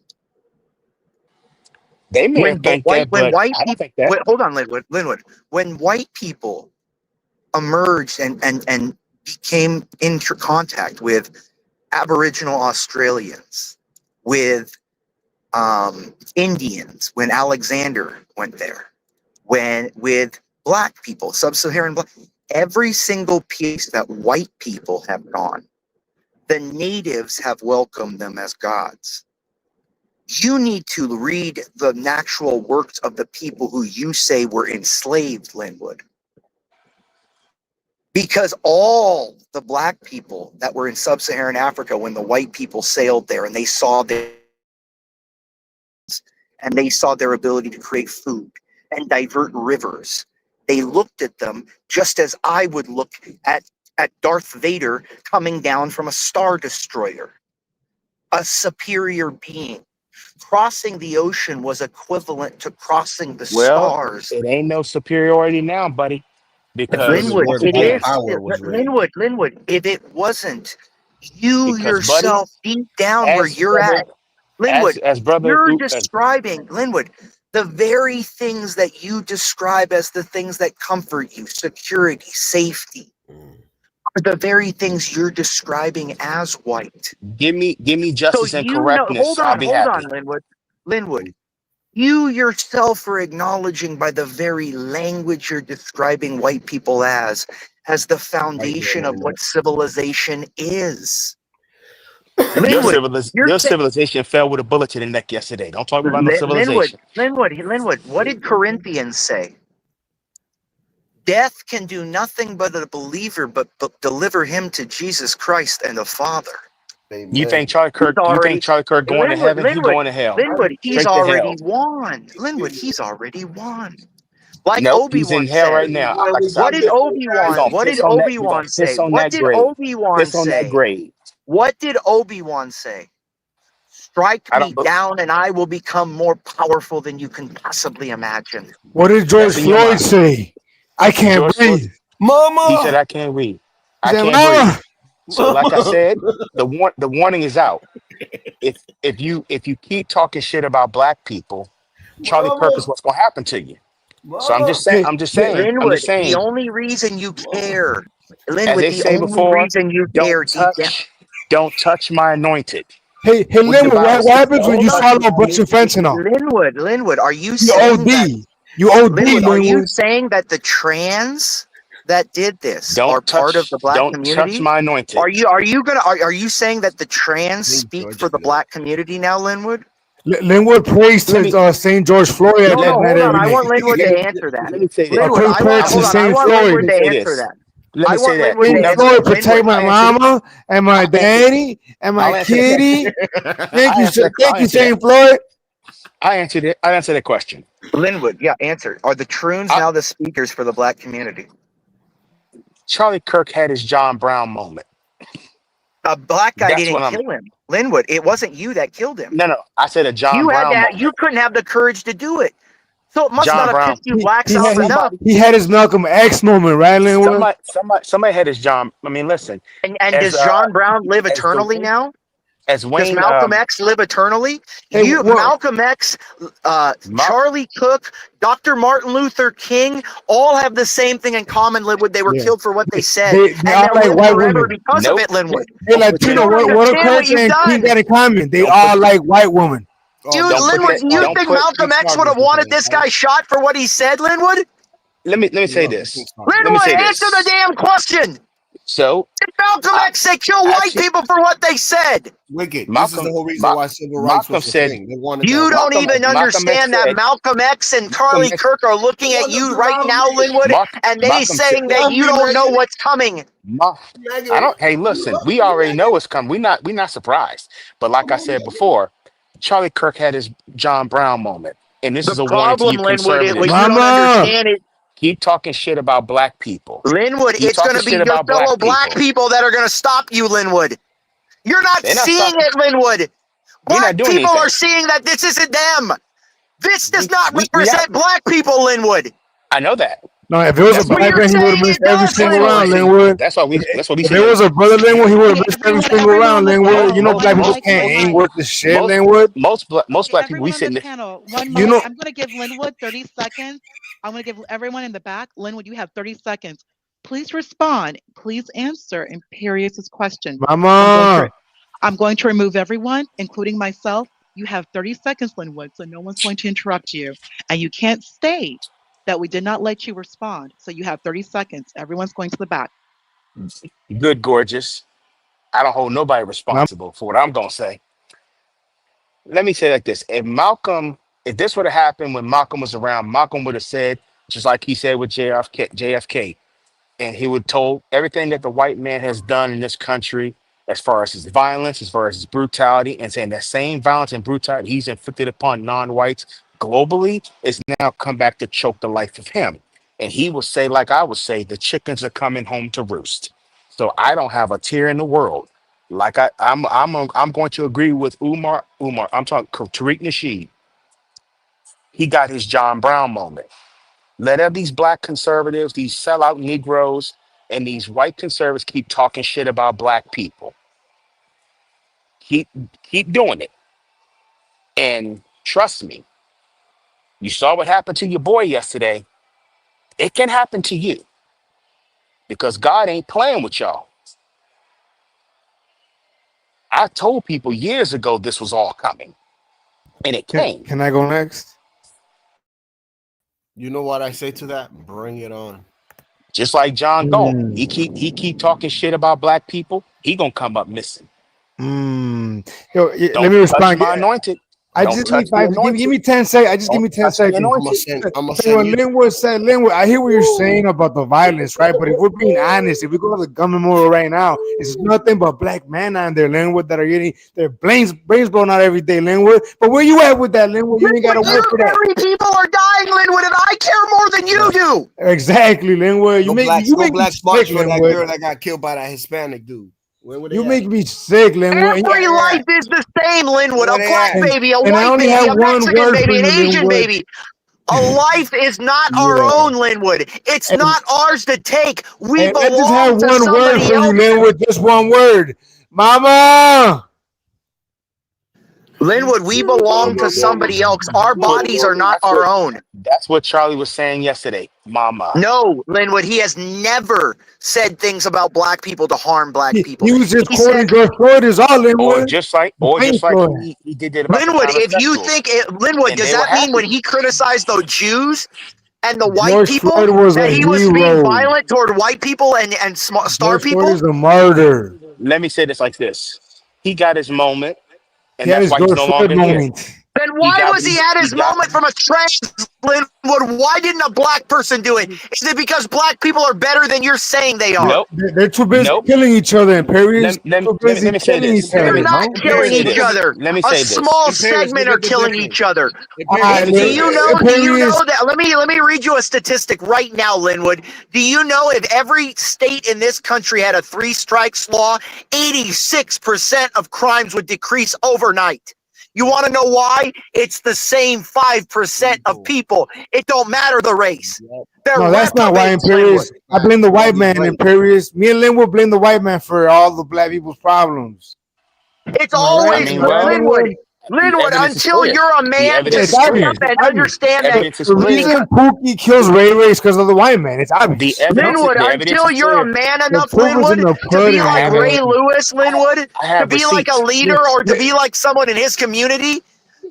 They may have think that, but I don't think that. Hold on, Linwood. When white people emerged and came into contact with Aboriginal Australians, with Indians, when Alexander went there, with black people, sub-Saharan black, every single place that white people have gone, the natives have welcomed them as gods. You need to read the natural works of the people who you say were enslaved, Linwood. Because all the black people that were in sub-Saharan Africa, when the white people sailed there and they saw their ability to create food and divert rivers, they looked at them just as I would look at Darth Vader coming down from a Star Destroyer, a superior being. Crossing the ocean was equivalent to crossing the stars. It ain't no superiority now, buddy. Because Linwood, it is. Linwood, if it wasn't, you yourself deep down where you're at, Linwood, you're describing, Linwood, the very things that you describe as the things that comfort you, security, safety, are the very things you're describing as white. Give me justice and correctness. Hold on, Linwood. You yourself are acknowledging by the very language you're describing white people as the foundation of what civilization is. Your civilization fell with a bullet to the neck yesterday. Don't talk about no civilization. Linwood, what did Corinthians say? Death can do nothing but a believer, but deliver him to Jesus Christ and the Father. Amen. You think Charlie Kirk going to heaven? He's going to hell. Linwood, he's already won. Linwood, he's already won. Like nope, Obi-Wan he's in hell said. right now. What did Obi-Wan say? What did Obi-Wan say? What did Obi-Wan say? Strike me down and I will become more powerful than you can possibly imagine. What did George Floyd say? I can't breathe. Mama! He said, I can't breathe. I can't breathe. So like I said, the warning is out. If you keep talking shit about black people, Charlie Kirk is what's gonna happen to you. So I'm just saying. Linwood, the only reason you care, Linwood, as they say before, don't touch my anointed. Hey, Linwood, what happens when you swallow a bunch of fentanyl? Linwood, are you saying Linwood, are you saying that the trans that did this are part of the black community? Don't touch my anointed. Are you saying that the trans speak for the black community now, Linwood? Linwood prays to St. George Floyd at hold night. on. I want Linwood to answer that. Let me say this. Linwood, I want Linwood to answer that. Let me say that. St. Floyd protect my mama and my daddy and my kitty. Thank you, St. Floyd. I answered it. I answered that question. Linwood, answer. Are the Troons now the speakers for the black community? Charlie Kirk had his John Brown moment. A black guy didn't kill him. Linwood, it wasn't you that killed him. No. I said a John Brown moment. You couldn't have the courage to do it. So it must not have pissed you blacks off enough. He had his Malcolm X moment, right, Linwood? Somebody had his John. I mean, listen. And does John Brown live eternally now? As Wayne, does Malcolm X live eternally? Malcolm X, Charlie Cook, Dr. Martin Luther King, all have the same thing in common, Linwood. They were killed for what they said. They all like white women. Because of it, Linwood. Hey, Latino, what do Kirk and King got in common? They all like white women. Linwood, do you think Malcolm X would have wanted this guy shot for what he said, Linwood? Let me say this. Linwood, answer the damn question. So did Malcolm X say kill white people for what they said? Wicked. This is the whole reason why civil rights was a thing. You don't even understand that Malcolm X and Charlie Kirk are looking at you right now, Linwood, and they saying that you don't know what's coming. I don't. Hey, listen, we already know it's coming. We're not surprised. But like I said before, Charlie Kirk had his John Brown moment, and this is a warning to you conservatives. You don't understand it. Keep talking shit about black people. Linwood, it's going to be your fellow black people that are going to stop you, Linwood. You're not seeing it, Linwood. Black people are seeing that this isn't them. This does not represent black people, Linwood. I know that. No, if it was a black man, he would have missed every single round, Linwood. That's what we said. If it was a brother Linwood, he would have missed every single round, Linwood. You know, black people can't aim worth the shit, Linwood. Most black people, we sit in the panel. I'm going to give Linwood 30 seconds. I'm going to give everyone in the back. Linwood, you have 30 seconds. Please respond. Please answer Imperius's question. Mama. I'm going to remove everyone, including myself. You have 30 seconds, Linwood, so no one's going to interrupt you. And you can't state that we did not let you respond. So you have 30 seconds. Everyone's going to the back. Good, gorgeous. I don't hold nobody responsible for what I'm going to say. Let me say it like this. If this would have happened when Malcolm was around, Malcolm would have said, just like he said with JFK, and he would told everything that the white man has done in this country, as far as his violence, as far as his brutality, and saying that same violence and brutality he's inflicted upon non-whites globally is now come back to choke the life of him. And he would say, like I would say, the chickens are coming home to roost. So I don't have a tear in the world. Like I'm going to agree with Umar. I'm talking Tariq Nasheed. He got his John Brown moment. Let all these black conservatives, these sellout Negroes, and these white conservatives keep talking shit about black people. Keep doing it. And trust me, you saw what happened to your boy yesterday. It can happen to you because God ain't playing with y'all. I told people years ago this was all coming, and it came. Can I go next? You know what I say to that? Bring it on. Just like John Galt, he keep talking shit about black people. He gonna come up missing. Yo, Don't let me respond. My anointed. I just need 5. Give me 10 seconds. I just give me 10 seconds. When Linwood said, Linwood, I hear what you're saying about the violence, right? But if we're being honest, if we go to the gun memorial right now, it's nothing but black men on there, Linwood, that are getting their brains blown out every day, Linwood. But where you at with that, Linwood? You ain't got to work for that. People are dying, Linwood, and I care more than you do. Exactly, Linwood. You make black sick, for that Linwood. girl that got killed by that Hispanic dude. You make me sick, Linwood. Every life is the same, Linwood. A black baby, a and I white only baby, have a one Mexican word baby, for an you, Asian Linwood. baby. A life is not our own, Linwood. It's not ours to take. We I just have belong to one word somebody for you, else. Linwood. Just one word. Mama! Linwood, we belong to somebody else. Our bodies are not our own. That's what Charlie was saying yesterday, Mama. No, Linwood, he has never said things about black people to harm black people. He was just quoting George Floyd is all, Linwood. Or just like he did it about Linwood, the if you homosexuals. think Linwood, does that mean when he criticized the Jews and the white George people Floyd was that a he was hero. being violent toward white people and star George people? Floyd is a martyr. Let me say this like this. He got his moment, and He had that's his why he's George no Floyd longer here. moment. Then why was he at his moment from a trans, Linwood? Why didn't a black person do it? Is it because black people are better than you're saying they are? Nope. They're too busy killing each other in Paris. Let me say this. They're not killing each other. Let me A say this. small segment are killing each other. Let me Do say you this. know? Do you know that? Let me read you a statistic right now, Linwood. Do you know if every state in this country had a 3 strikes law, 86% of crimes would decrease overnight? You want to know why? It's the same 5% of people. It don't matter the race. No, that's not why in Paris. I blame the white man in Paris. Me and Linwood blame the white man for all the black people's problems. It's always Linwood. Linwood, until you're a man to stand up and understand that. The reason Pookie kills Ray Ray is because of the white man. It's obvious. Linwood, until you're a man enough, Linwood, to be like Ray Lewis, Linwood, to be like a leader or to be like someone in his community,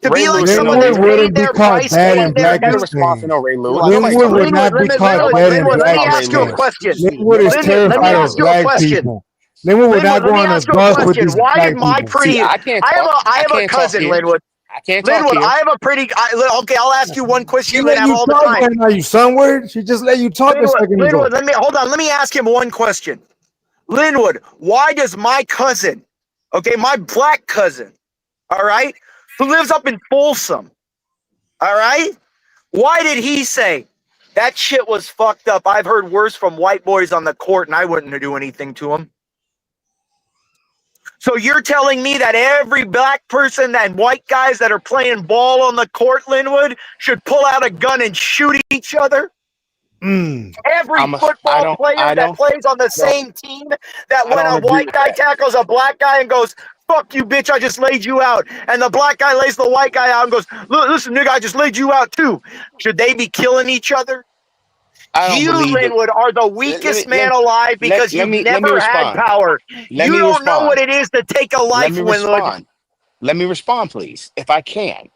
to be like someone that's paid their price for their Linwood would not be caught dead in Linwood, let me black ask you a question. Linwood is terrified of black people. Linwood would not go on a bus with these Why black did my people. pretty? I have a cousin, Linwood. I can't talk Linwood, here. I have a pretty. Okay, I'll ask you one question. She You let have you all the talk time. right now, you sonward. She just let you talk a second ago. Linwood, let me ask him one question. Linwood, why does my cousin, okay, my black cousin, all right, who lives up in Folsom, all right, why did he say that shit was fucked up? I've heard worse from white boys on the court, and I wouldn't do anything to him. So you're telling me that every black person and white guys that are playing ball on the court, Linwood, should pull out a gun and shoot each other? Every football player that plays on the same team, that when a white guy tackles a black guy and goes, "Fuck you, bitch, I just laid you out," and the black guy lays the white guy out and goes, "Listen, nigga, I just laid you out too." Should they be killing each other? You, Linwood, are the weakest man alive because you've never had power. You don't know what it is to take a life, Linwood. Let me respond, please, if I can.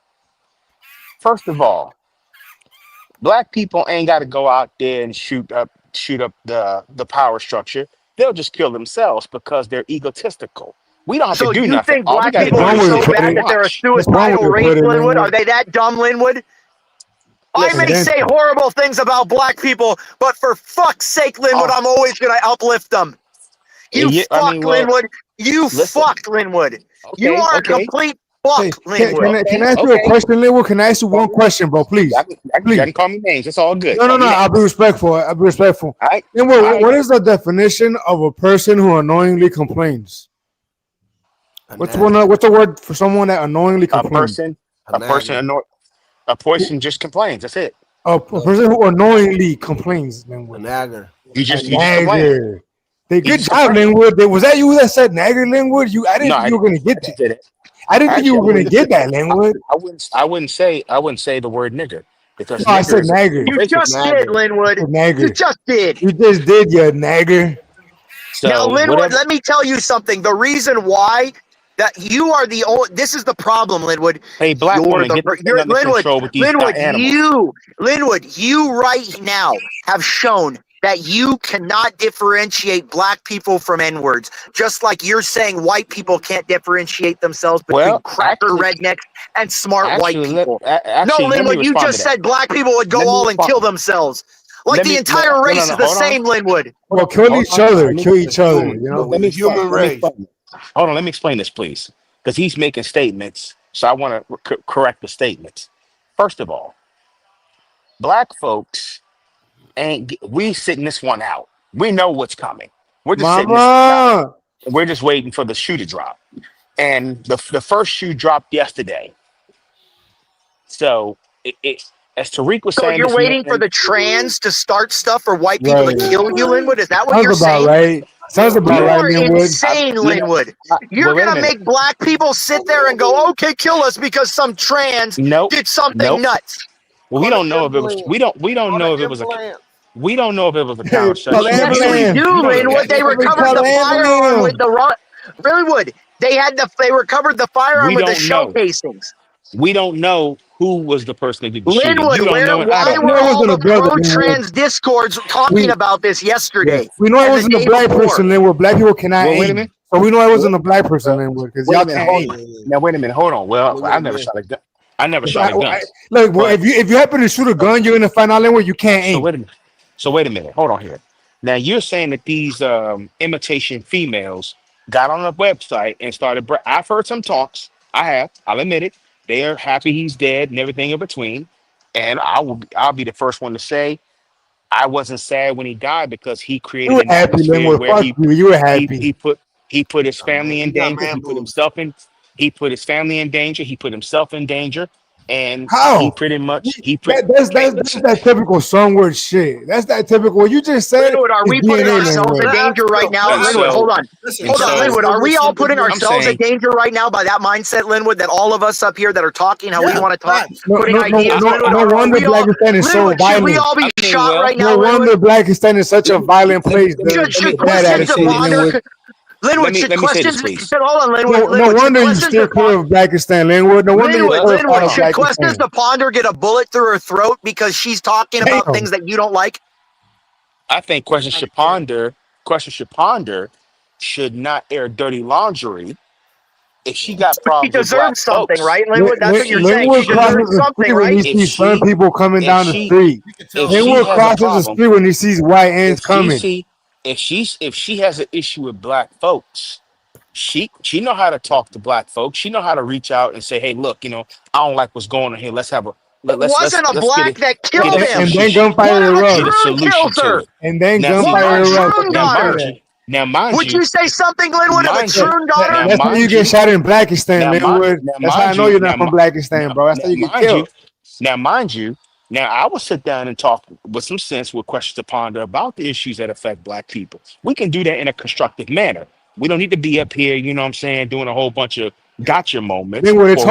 First of all, black people ain't got to go out there and shoot up the power structure. They'll just kill themselves because they're egotistical. We don't have to do nothing. So you think black people are so bad that they're a suicidal race, Linwood? Are they that dumb, Linwood? I may say horrible things about black people, but for fuck's sake, Linwood, I'm always going to uplift them. You fucked Linwood. You fucked Linwood. You are a complete fuck, Linwood. Can I ask you a question, Linwood? Can I ask you one question, bro? Please. You can call me names. It's all good. No. I'll be respectful. All right. Linwood, what is the definition of a person who annoyingly complains? What's the word for someone that annoyingly complains? A person just complains. That's it. A person who annoyingly complains. Linwood. Nagger. You just complain. Good job, Linwood. Was that you that said nagger, Linwood? I didn't think you were gonna get that. I didn't think you were gonna get that, Linwood. I wouldn't say the word nigger because I said nagger. You just did, Linwood. You just did. You just did, you nagger. So now, Linwood, let me tell you something. The reason why that you are the only, this is the problem, Linwood. Hey, black woman, get under control with these animals. Linwood, you right now have shown that you cannot differentiate black people from N-words, just like you're saying white people can't differentiate themselves between cracker rednecks and smart white people. No, Linwood, you just said black people would go all and kill themselves. Like the entire race is the same, Linwood. Well, kill each other. You know, let me hold on. Let me explain this, please, because he's making statements. So I want to correct the statements. First of all, black folks we sitting this one out. We know what's coming. We're just sitting this one out. We're just waiting for the shoe to drop. And the first shoe dropped yesterday. So as Tariq was saying, you're waiting for the trans to start stuff for white people to kill you, Linwood? Is that what you're saying? Right. Sounds about right, Linwood. You are insane, Linwood. You're going to make black people sit there and go, okay, kill us because some trans did something nuts. Well, we don't know if it was. We don't know if it was a. We don't know if it was a cow. Yes, we do, Linwood. They recovered the firearm with the Linwood. They recovered the firearm with the shell casings. We don't know who was the person that did the shooting. Linwood, why were all the pro-trans discords talking about this yesterday? We know I wasn't a black person, Linwood. Black people cannot aim. So we know I wasn't a black person, Linwood, because y'all can't aim. Now wait a minute, hold on. Well, I never shot a gun. I never shot a gun. Look, well, if you happen to shoot a gun, you're gonna find out where you can't aim. So wait a minute. Hold on here. Now you're saying that these imitation females got on a website and started. I've heard some talks. I have. I'll admit it. They are happy he's dead and everything in between. And I'll be the first one to say I wasn't sad when he died because he created an atmosphere where he put his family in danger. He put himself in. He put his family in danger. He put himself in danger, and he pretty much that's that typical songword shit. That's that typical. What you just said. Linwood, are we putting ourselves in danger right now? Linwood, hold on, Linwood. Are we all putting ourselves in danger right now by that mindset, Linwood? That all of us up here that are talking how we want to talk, putting ideas. No wonder Blackistan is so violent. Should we all be shot right now? No wonder Blackistan is such a violent place. Linwood, should questions hold on, Linwood. No wonder you steer clear of Blackistan, Linwood. No wonder Linwood, should questions to ponder get a bullet through her throat because she's talking about things that you don't like? I think questions should ponder should not air dirty laundry. If she got problems, she deserves something, right, Linwood? That's what you're saying. She deserves something, right? When he sees people coming down the street, Linwood crosses the street when he sees white ants coming. If she has an issue with black folks, she know how to talk to black folks. She know how to reach out and say, "Hey, look, I don't like what's going on here. Let's have a." It wasn't a black that killed him. And then gunfire erupted. And then gunfire erupted. Now, mind you, would you say something, Linwood, of a true daughter? That's how you get shot in Blackistan, Linwood. That's how I know you're not from Blackistan, bro. That's how you get killed. Now, mind you. Now, I will sit down and talk with some sense with questions to ponder about the issues that affect black people. We can do that in a constructive manner. We don't need to be up here, you know what I'm saying, doing a whole bunch of gotcha moments. It's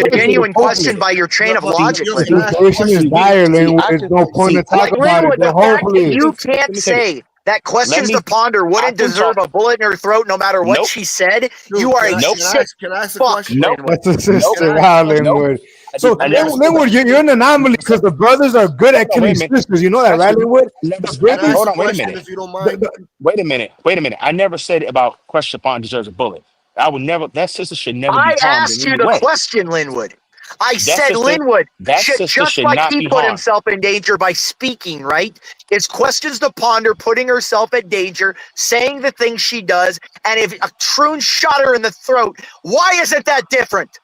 a genuine question by your train of logic. The situation is dire, Linwood. There's no point to talk about it. Hopefully, you can't say that questions to ponder wouldn't deserve a bullet in her throat no matter what she said. You are a sick fuck. That's a sister. Wow, Linwood. So, Linwood, you're an anomaly because the brothers are good at killing sisters. You know that, right, Linwood? Hold on, wait a minute. Wait a minute. I never said about question upon deserves a bullet. I would never. That sister should never be harmed. I asked you the question, Linwood. I said sister, Linwood that should, sister just should like not he be put harmed. himself in danger by speaking, right? It's questions to ponder, putting herself at danger, saying the things she does, and if a troon shot her in the throat, why isn't that different?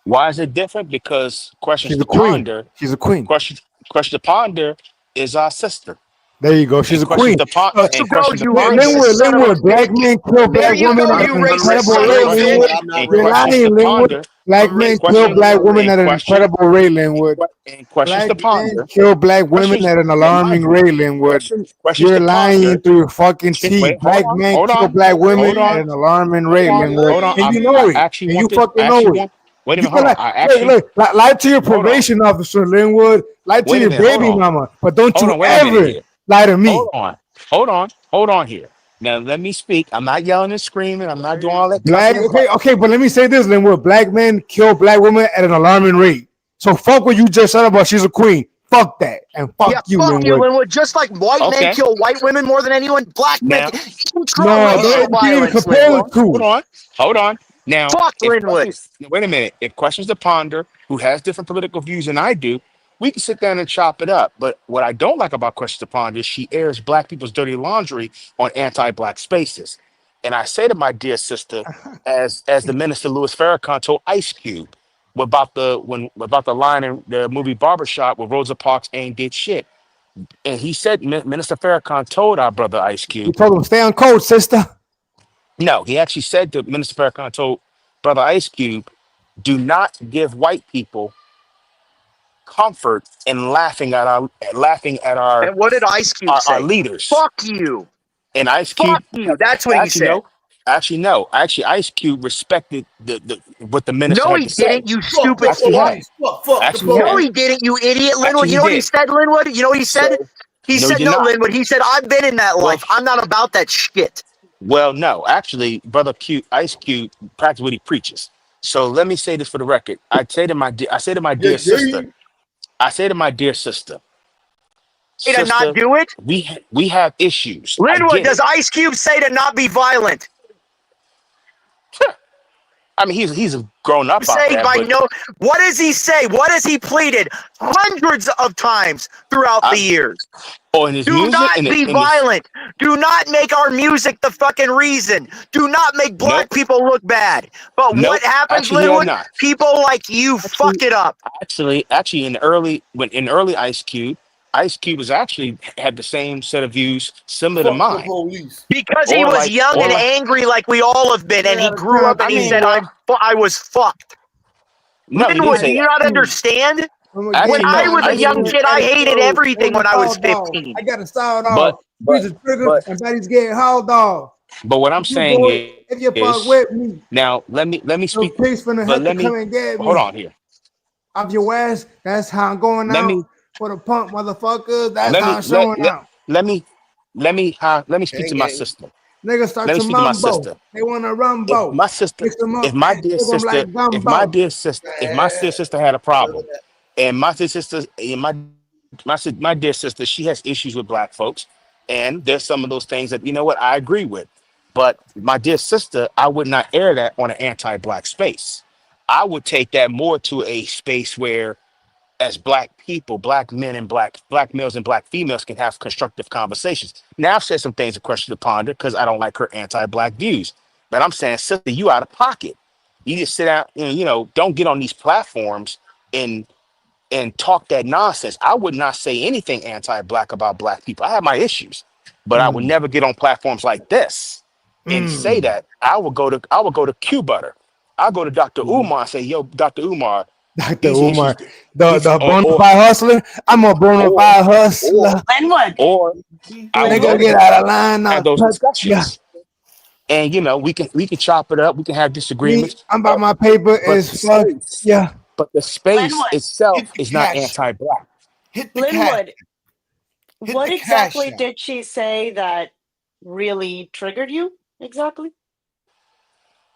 Why is it different? Because questions She's a to queen. ponder. She's a queen. Question to ponder is our sister. There you go. She's And a queen. There you go, you racist son of a Linwood, black bitch. men kill There black you women go, at you an racist incredible son of rate, a Linwood. bitch. You're lying, Linwood. Black men kill black women at an incredible rate, Linwood. And questions Black to men ponder. kill black women Questions, at an alarming rate, Linwood. questions You're to lying ponder. through your fucking teeth. Wait, Black men kill black women at an alarming rate, Linwood. Hold on. And you know it. And you fucking know it. Wait a You minute, hold can on. I look, lie to your hold on. probation officer, Linwood. Lie to Wait a your minute, hold baby on. mama. But don't Hold you on, wait a minute ever here. lie to me. Hold on here. Now let me speak. I'm not yelling and screaming. I'm not doing all that. Black, cussing and okay, but let me say this, Linwood. Black men kill black women at an alarming rate. So fuck what you just said about she's a queen. Fuck that. And fuck you, Fuck you, Linwood. Linwood. Just like white men kill white women more than anyone, black men No, racial don't even violence, compare Linwood. the two. Hold on. Now, fuck Linwood. Wait a minute. If questions to ponder, who has different political views than I do, we can sit down and chop it up. But what I don't like about questions to ponder is she airs black people's dirty laundry on anti-black spaces. And I say to my dear sister, as the minister Louis Farrakhan told Ice Cube about the line in the movie Barbershop where Rosa Parks ain't did shit. And he said, Minister Farrakhan told our brother Ice Cube. You told him stay on code, sister. No, he actually said to Minister Farrakhan told brother Ice Cube, do not give white people comfort in laughing at our And what did Ice Cube say? Our leaders. Fuck you. And Ice Cube. Fuck you. That's what he said. No. Actually, Ice Cube respected the what the minister had to say. No, he didn't, you stupid fuck. No, he didn't, you idiot, Linwood. You know what he said, Linwood? You know what he said? He said, no, Linwood. He said, I've been in that life. I'm not about that shit. Well, no. Actually, brother Ice Cube practices what he preaches. So let me say this for the record. I say to my dear sister. To not do it? We have issues. Linwood, does Ice Cube say to not be violent? I mean, he's grown up out there. What does he say? What has he pleaded hundreds of times throughout the years? Oh, in his Do music, not be violent. Do not make our music the fucking reason. Do not make black people look bad. But what happens, Linwood? People like you fuck it up. Actually, in early Ice Cube was actually had the same set of views similar to mine. Because he was young and angry like we all have been, and he grew up and he said, I was fucked. No, Linwood, do you not understand? When I was a young kid, I hated everything when I was 15. I got to start off. Use a trigger and Betty's getting hauled off. But what I'm saying if you fuck with me, now let me speak. But let me come and get me. Hold on here. Off your ass. That's how I'm going out. For the punk motherfuckers, that's how I'm showing out. Let me speak to my sister. Niggas start to mumbo. They want to rumbo. If my dear sister had a problem, and my dear sister, she has issues with black folks, and there's some of those things that I agree with. But my dear sister, I would not air that on an anti-black space. I would take that more to a space where, as black people, black men and black males and black females can have constructive conversations. Now I've said some things to question to ponder because I don't like her anti-black views. But I'm saying, sister, you out of pocket. You just sit out and don't get on these platforms and talk that nonsense. I would not say anything anti-black about black people. I have my issues, but I would never get on platforms like this and say that. I would go to Q-Butter. I'll go to Dr. Umar and say, yo, Dr. Umar, Dr. Umar, the bona fide hustler. I'm a bona fide hustler. Linwood. Or nigga get out of line. Have those discussions. And we can chop it up. We can have disagreements. I'm about my paper is fuck. Yeah. But the space itself is not anti-black. Linwood, what exactly did she say that really triggered you? Exactly.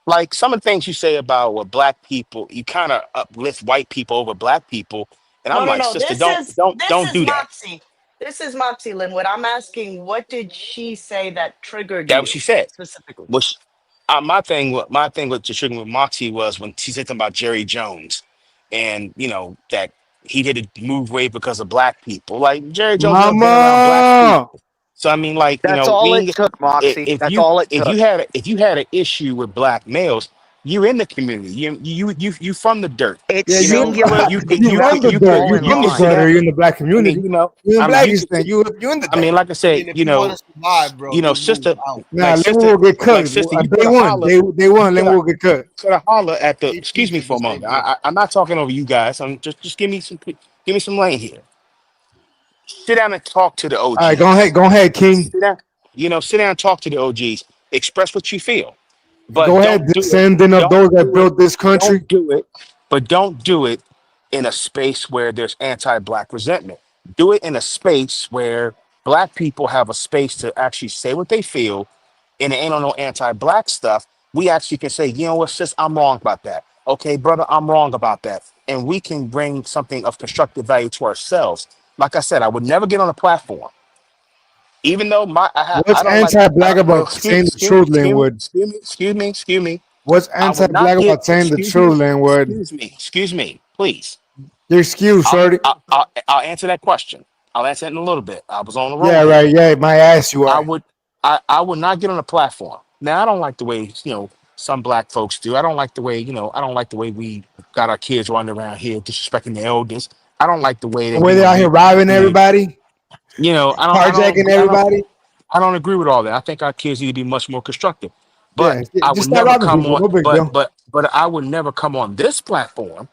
Like some of the things you say about what black people, you kind of uplift white people over black people, and I'm like, sister, don't do that. This is Mopsy, Linwood. I'm asking, what did she say that triggered you? That's what she said specifically. My thing with trigger with Moxie was when she said something about Jerry Jones, and that he did a move wave because of black people. Like Jerry Jones never been around black Mama. people. So I mean, like, That's all it took, Moxie. That's all it took. if you had an issue with black males, you're in the community. You from the dirt. It's Yeah, singular. you run the dirt. You in the gutter. You're in the black community. You in Blackistan. You in the dirt. I mean, like I said, if you want to survive, bro, sister. Nah, Like, Linwood will get cooked. sister, you Day coulda one, hollered- day one, Linwood will get cooked. Could I holler at the? Excuse me for a moment. I'm not talking over you guys. I'm just give me some lane here. Sit down and talk to the OGs. All right, go ahead, King. Sit down. Sit down and talk to the OGs. Express what you feel, but Go ahead, don't do descendant of those that built this country. Don't do it, but don't do it in a space where there's anti-black resentment. Do it in a space where black people have a space to actually say what they feel, and it ain't on no anti-black stuff. We actually can say, you know what, sis, I'm wrong about that. Okay, brother, I'm wrong about that, and we can bring something of constructive value to ourselves. Like I said, I would never get on a platform, even though What's anti-black about saying the truth, Linwood? Excuse me. What's anti-black about saying the truth, Linwood? Excuse me, please. Your excuse, shorty. I'll answer that question. I'll answer it in a little bit. I was on the road. Yeah, right. Yeah, my ass you are. I would not get on a platform. Now I don't like the way some black folks do. I don't like the way I don't like the way we got our kids running around here disrespecting the elders. I don't like the way they're out here robbing everybody. Carjacking everybody. I don't agree with all that. I think our kids need to be much more constructive. But yeah, I would never come on. But I would never come on this platform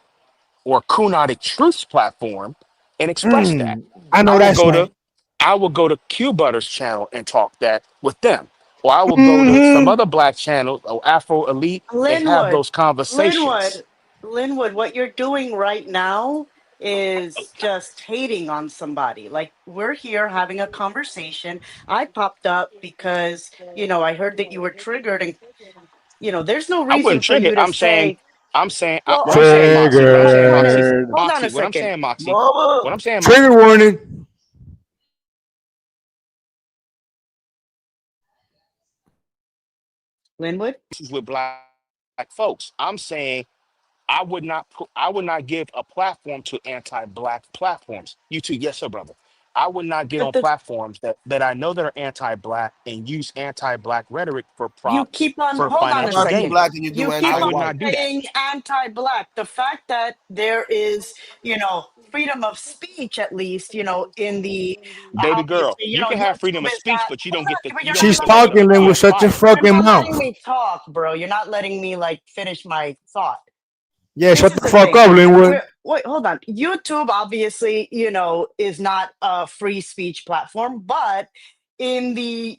or Kunadic Truth's platform and express that. I know that's right. I will go to Q Butter's channel and talk that with them, or I will go to some other black channel or Afro Elite and have those conversations. Linwood, what you're doing right now is just hating on somebody. Like, we're here having a conversation. I popped up because I heard that you were triggered, and there's no reason for you to say. I'm saying, Hold Moxie. on a second. What I'm saying, Moxie. What I'm saying, Trigger warning. Linwood? This is with black folks. I'm saying I would not give a platform to anti-black platforms. You too, yes, sir, brother. I would not get on platforms that I know that are anti-black and use anti-black rhetoric for props. You keep on hold on a second. You keep on saying anti-black. The fact that there is, freedom of speech, at least, in the baby girl, you can have freedom of speech, but you don't get the. She's talking, then with such a fucking mouth. You're not letting me talk, bro. You're not letting me finish my thought. Yeah, shut the fuck up, Linwood. Wait, hold on. YouTube, obviously, is not a free speech platform, but in the,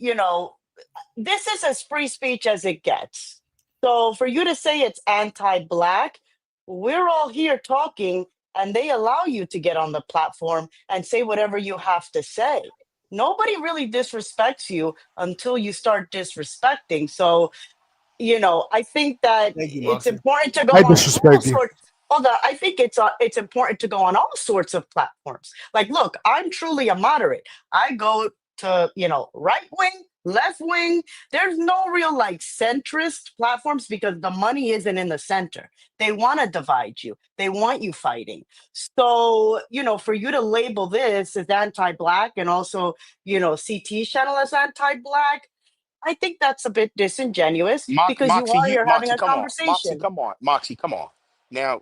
this is as free speech as it gets. So for you to say it's anti-black, we're all here talking, and they allow you to get on the platform and say whatever you have to say. Nobody really disrespects you until you start disrespecting. So, I think that it's important to go on all sorts. Hold on, I think it's important to go on all sorts of platforms. Like, look, I'm truly a moderate. I go to right wing, left wing. There's no real centrist platforms because the money isn't in the center. They want to divide you. They want you fighting. So for you to label this as anti-black and also CT channel as anti-black, I think that's a bit disingenuous because you're having a conversation. Moxie, come on. Now,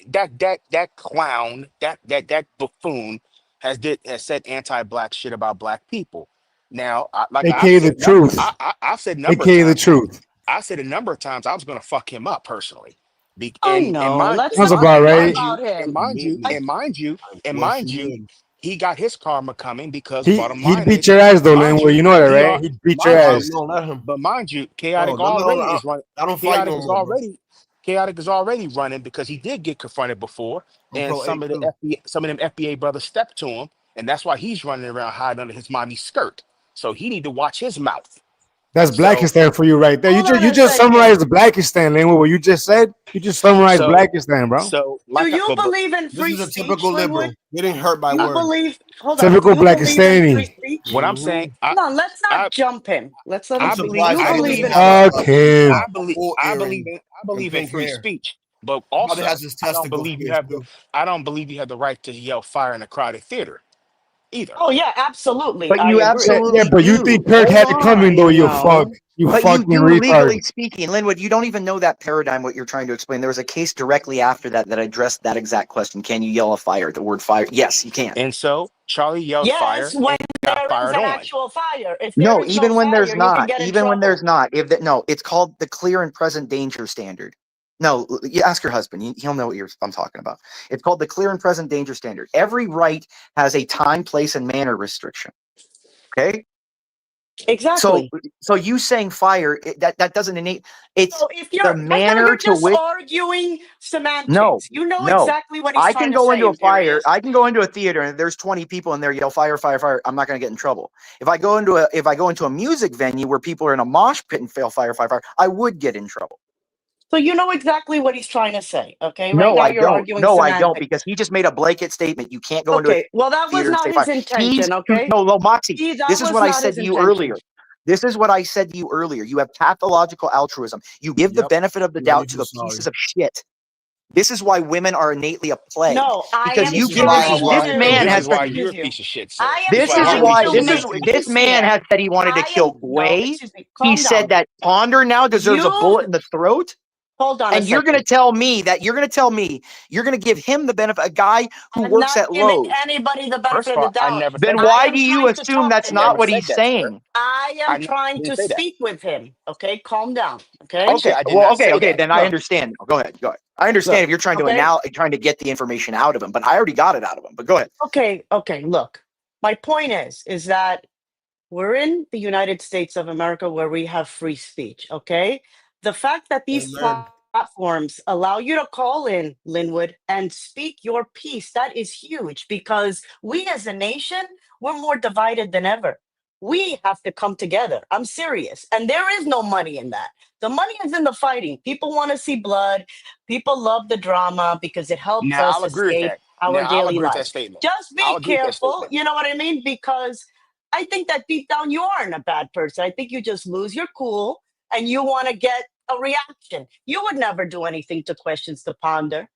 that clown, that buffoon has said anti-black shit about black people. Now, the truth. I've said the truth. I said a number of times I was going to fuck him up personally. That's about right. Mind you, he got his karma coming because he beat your ass though, Linwood. You know that, right? He beat your ass. But mind you, Chaotic already is running. I don't fight no more. Chaotic is already running because he did get confronted before, and some of them FBA brothers stepped to him, and that's why he's running around hiding under his mommy's skirt. So he need to watch his mouth. That's Blackistan for you right there. You just summarized the Blackistan, Linwood. What you just said. You just summarized Blackistan, bro. So do you believe in free speech? This is a typical liberal. Getting hurt by words. Typical Blackistani. What I'm saying. No, let's not jump in. Let's let him I believe in free speech. But also, Probably has his I don't testicles believe you pierced have the too. I don't believe you have the right to yell fire in a crowded theater either. Oh yeah, absolutely. But I you agree. absolutely but you do. think Kirk Hold had it coming on. though, you No. you But you fucking do, retard. legally speaking. Linwood, you don't even know that paradigm, what you're trying to explain. There was a case directly after that that addressed that exact question. Can you yell a fire, the word fire? Yes, you can. And so Charlie yelled Yes, fire when and got there is fired an on. actual fire. If there No, is no even when there's fire, you can not. get in Even when trouble. there's not. No, it's called the clear and present danger standard. No, you ask your husband. He'll know what I'm talking about. It's called the clear and present danger standard. Every right has a time, place, and manner restriction. Okay? Exactly. So you saying fire, that doesn't innate. It's So if the I know manner you're to just which. arguing semantics. No, You know no. exactly what he's I trying can to go say, into a fire. Imperious. I can go into a theater and there's 20 people in there yell fire, fire, fire. I'm not going to get in trouble. If I go into a music venue where people are in a mosh pit and fail fire, fire, fire, I would get in trouble. So you know exactly what he's trying to say, okay? Right No, now I you're don't. arguing No, I semantics. don't, because he just made a blanket statement. You can't go into a Okay, well that was theater and not say his fire. intention, okay? No, Moxie. See, that This is was what I not said his to you intention. earlier. This is what I said to you earlier. You have pathological altruism. You give the benefit of the doubt to the pieces of shit. This is why women are innately a plague. No, I Because am you give trying this to. man This has is why excuse you're a you. piece of shit, sir. I am this is trying why to make this peace man here. has said he wanted to kill Gway. Excuse me. He Calm said down. that Ponder now deserves a bullet in the throat. Hold on And a you're going to second. tell me you're going to give him the benefit, a guy who I'm works not at giving Lowe's. anybody the First benefit of of all, the I doubt. never Then said that. why I am do you trying to assume talk that's to not him. what he's saying? I am trying to say that. speak with him. Okay, calm down. Okay. Okay. I did not say Okay. that. Then I understand. Go ahead. I understand Look, if you're trying okay? trying to get the information out of him, but I already got it out of him. But go ahead. Okay. Look, my point is that we're in the United States of America where we have free speech. Okay, the fact that these platforms allow you to call in, Linwood, and speak your piece, that is huge, because we as a nation, we're more divided than ever. We have to come together. I'm serious. And there is no money in that. The money is in the fighting. People want to see blood. People love the drama because it helps Now us I'll agree with escape that. our Now I'll daily agree with that lives. statement. Just I'll be agree with that careful. statement. You know what I mean? Because I think that deep down you aren't a bad person. I think you just lose your cool and you want to get a reaction. You would never do anything to questions to ponder.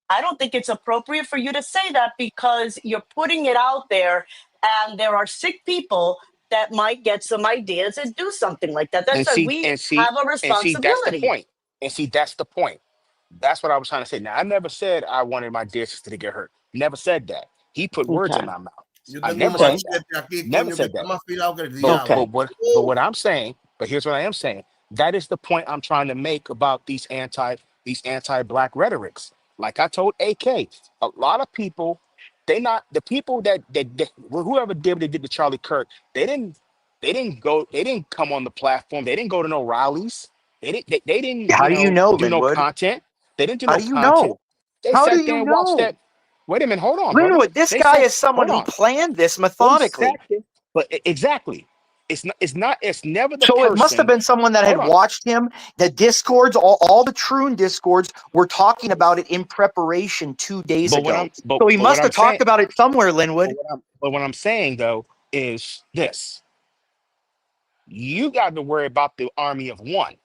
I don't think it's appropriate for you to say that because you're putting it out there and there are sick people that might get some ideas and do something like that. That's why we have a responsibility. That's the point. That's the point. That's what I was trying to say. Now, I never said I wanted my dear sister to get hurt. Never said that. He put words in my mouth. I never said that. Never said that. But what I'm saying, but here's what I am saying. That is the point I'm trying to make about these anti-black rhetorics. Like I told AK, a lot of people, the people that whoever did the Charlie Kirk, they didn't come on the platform. They didn't go to no rallies. They didn't How do you know, do no Linwood? content. They didn't do How no do you content. know? They How do sat there you and watched know? that. Wait a minute, hold on, brother. Linwood, this guy is someone who planned this methodically. Exactly. It's never the So person. it must have been someone that had watched him. The discords, all the Troon discords were talking about it in preparation 2 days ago. So he must have talked about it somewhere, Linwood. But what I'm saying though is this: you got to worry about the army of one,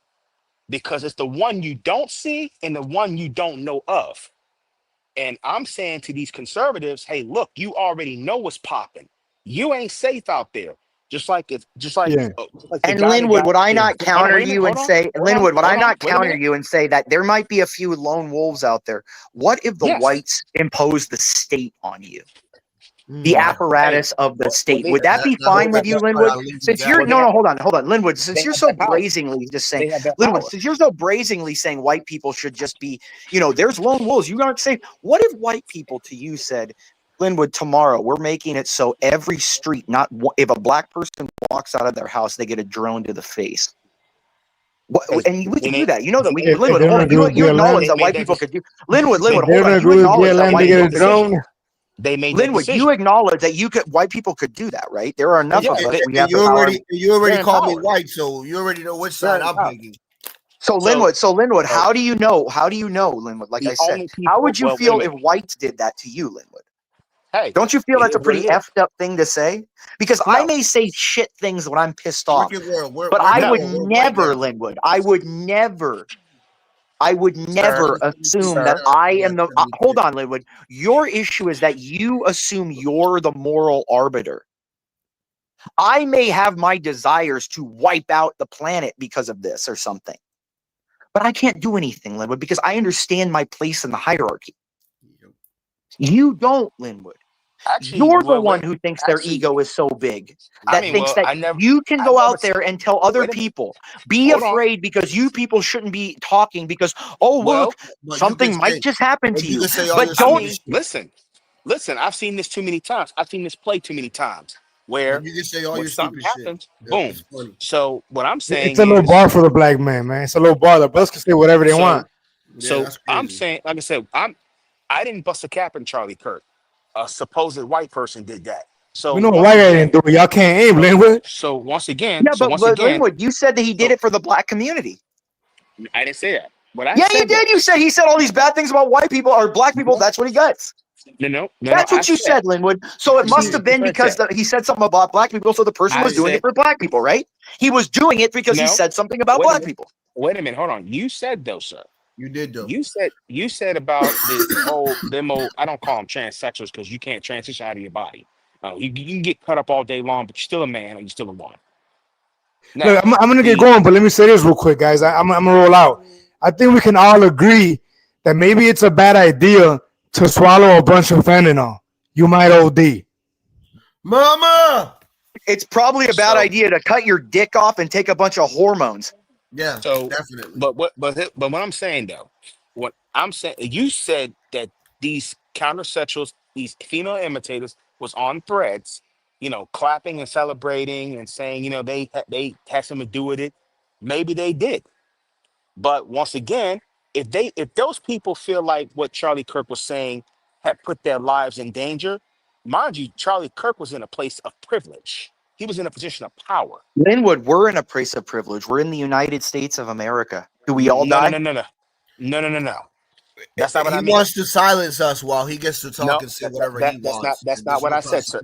because it's the one you don't see and the one you don't know of. And I'm saying to these conservatives, hey, look, you already know what's popping. You ain't safe out there. Just like the And guy Linwood, would I not Hold on, counter wait a minute, you and hold on, say, hold on, Linwood, would I hold on, not wait a counter minute. you and say that there might be a few lone wolves out there? What if the whites impose the state on you? The apparatus of the state. Would that be fine with you, Linwood? Since you're hold on, Linwood. Since you're so brazenly just saying, Linwood, since you're so brazenly saying white people should just be, there's lone wolves. You aren't saying, what if white people to you said, Linwood, tomorrow we're making it so every street, if a black person walks out of their house, they get a drone to the face. And we can do that. You know that we can. Linwood, you acknowledge that white people could do. Linwood, hold on. You acknowledge that white people could do. They made Linwood, you acknowledge that white people could do that, right? There are enough of us. We have you already called me white, so you already know which side I'm taking. So Linwood, how do you know, Linwood? Like I said, how would you feel if whites did that to you, Linwood? Hey, don't you feel that's a pretty effed up thing to say? Because I may say shit things when I'm pissed off, but I would never, Linwood. I would never I would never assume that I am the. Hold on, Linwood. Your issue is that you assume you're the moral arbiter. I may have my desires to wipe out the planet because of this or something, but I can't do anything, Linwood, because I understand my place in the hierarchy. You don't, Linwood. Actually, You're the one who thinks their ego is so big that thinks that you can go out there and tell other people, be afraid because you people shouldn't be talking because, oh, look, something might just happen to you. But don't listen. I've seen this too many times. I've seen this play too many times where you can say all when your something stupid happens, shit. boom. So what I'm saying It's a low bar for the black man, man. It's a low bar. The brothers can say whatever they want. So I'm saying, like I said, I didn't bust a cap in Charlie Kirk. A supposed white person did that. So We know white guy didn't do it. Y'all can't aim, Linwood. So once again, yeah, but Linwood, you said that he did it for the black community. I didn't say that. Yeah, you did. You said he said all these bad things about white people or black people. That's what he gets. No. That's what you said, Linwood. So it must have been because he said something about black people. So the person was doing it for black people, right? He was doing it because he said something about black people. Wait a minute. Hold on. You said though, sir. You did though. You said about this whole demo. I don't call them transsexuals because you can't transition out of your body. You can get cut up all day long, but you're still a man or you're still a woman. Now, look, I'm gonna get going, but let me say this real quick, guys. I'm gonna roll out. I think we can all agree that maybe it's a bad idea to swallow a bunch of fentanyl. You might OD. Mama! It's probably a bad idea to cut your dick off and take a bunch of hormones. Yeah, so definitely. But what I'm saying though, what I'm saying, you said that these countersexuals, these female imitators, was on threads, clapping and celebrating and saying, they had something to do with it. Maybe they did, but once again, if those people feel like what Charlie Kirk was saying had put their lives in danger, mind you, Charlie Kirk was in a place of privilege. He was in a position of power. Linwood, we're in a place of privilege. We're in the United States of America. Do we all die? No. That's not what I mean. He wants to silence us while he gets to talk and say whatever he wants. That's not what I said, sir.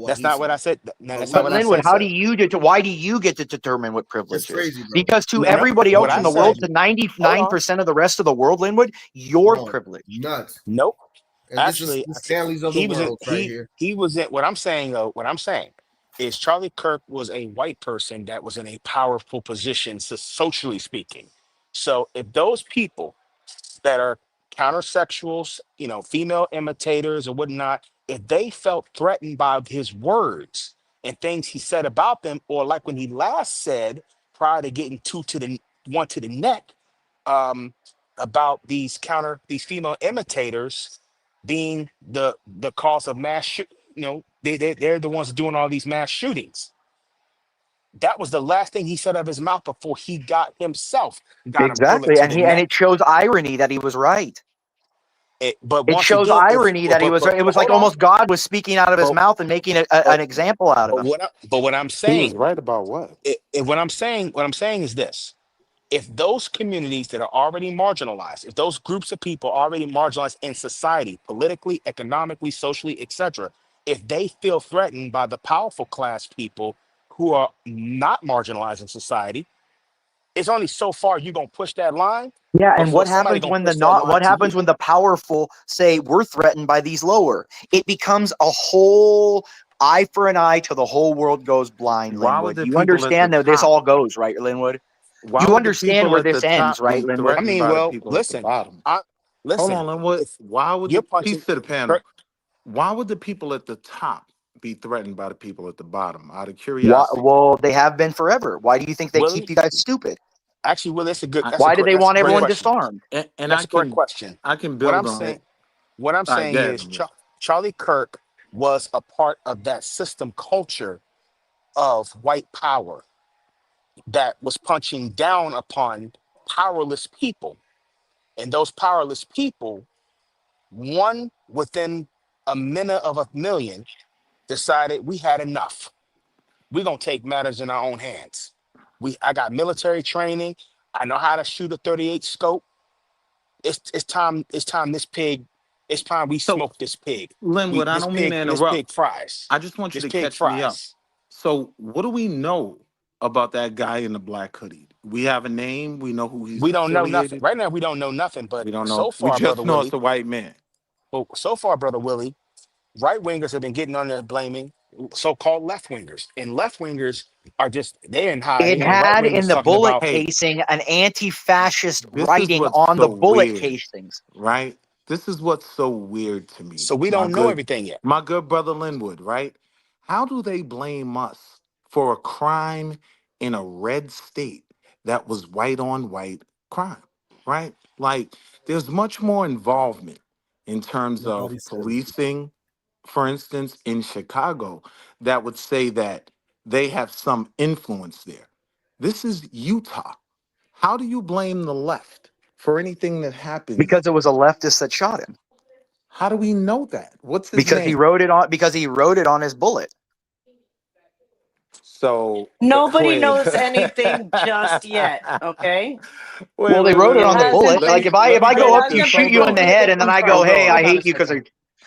That's not what I said. But Linwood, why do you get to determine what privilege crazy, is? Because to everybody else in the world, to 99% of the rest of the world, Linwood, you're privileged. Nuts. Nope. And actually, he was in what I'm saying though. What I'm saying is Charlie Kirk was a white person that was in a powerful position, socially speaking. So if those people that are countersexuals, female imitators or whatnot, if they felt threatened by his words and things he said about them, or like when he last said prior to getting one to the neck, about these female imitators being the cause of mass they're the ones doing all these mass shootings. That was the last thing he said of his mouth before he got himself exactly, and it shows irony that he was right. It shows irony that he was right. It was like almost God was speaking out of his mouth and making an example out of him. But what I'm saying, he was right about what? What I'm saying is this: if those communities that are already marginalized, if those groups of people are already marginalized in society, politically, economically, socially, etc., if they feel threatened by the powerful class people who are not marginalized in society, it's only so far you're gonna push that line. Yeah, and what happens when when the powerful say we're threatened by these lower? It becomes a whole eye for an eye till the whole world goes blind, Linwood. You understand that this all goes, right, Linwood? You understand where this ends, right, Linwood? I mean, well, listen. Hold on, Linwood. Why would peace to the panel? Why would the people at the top be threatened by the people at the bottom? Out of curiosity. Well, they have been forever. Why do you think they keep you guys stupid? Actually, Will, that's a good. Why do they want everyone disarmed? And that's a great question. I can build on it. What I'm saying is, Charlie Kirk was a part of that system culture of white power that was punching down upon powerless people, and those powerless people, one within a minute of a million, decided we had enough. We're gonna take matters in our own hands. I got military training. I know how to shoot a 38 scope. It's time this pig. It's time we smoke this pig. Linwood, I don't mean to interrupt. This pig fries. I just want you to catch me up. So what do we know about that guy in the black hoodie? We have a name. We know who he's We don't know nothing. affiliated. Right now, we don't know nothing. But We don't know. so We far, just Brother know it's Willie, a white man. well, so far, Brother Willie, right wingers have been getting on there blaming so-called left wingers, and left wingers are just they're in It hiding, and right had in wingers the talking bullet about, Hey, casing an anti-fascist this is writing what's on the so bullet weird, casings. right? This is what's so weird to me. so we don't know everything yet. My good brother Linwood, right? How do they blame us for a crime in a red state that was white on white crime, right? Like, there's much more involvement in terms of Nobody says it. policing, for instance, in Chicago, that would say that they have some influence there. This is Utah. How do you blame the left for anything that happens? Because it was a leftist that shot him. How do we know that? What's his Because name? he wrote it on his bullet. So Nobody wait. knows anything just yet. Okay. Well, they wrote it on the bullet. Like if I go up to you, shoot you in the head, and then I go, "Hey, I hate you," because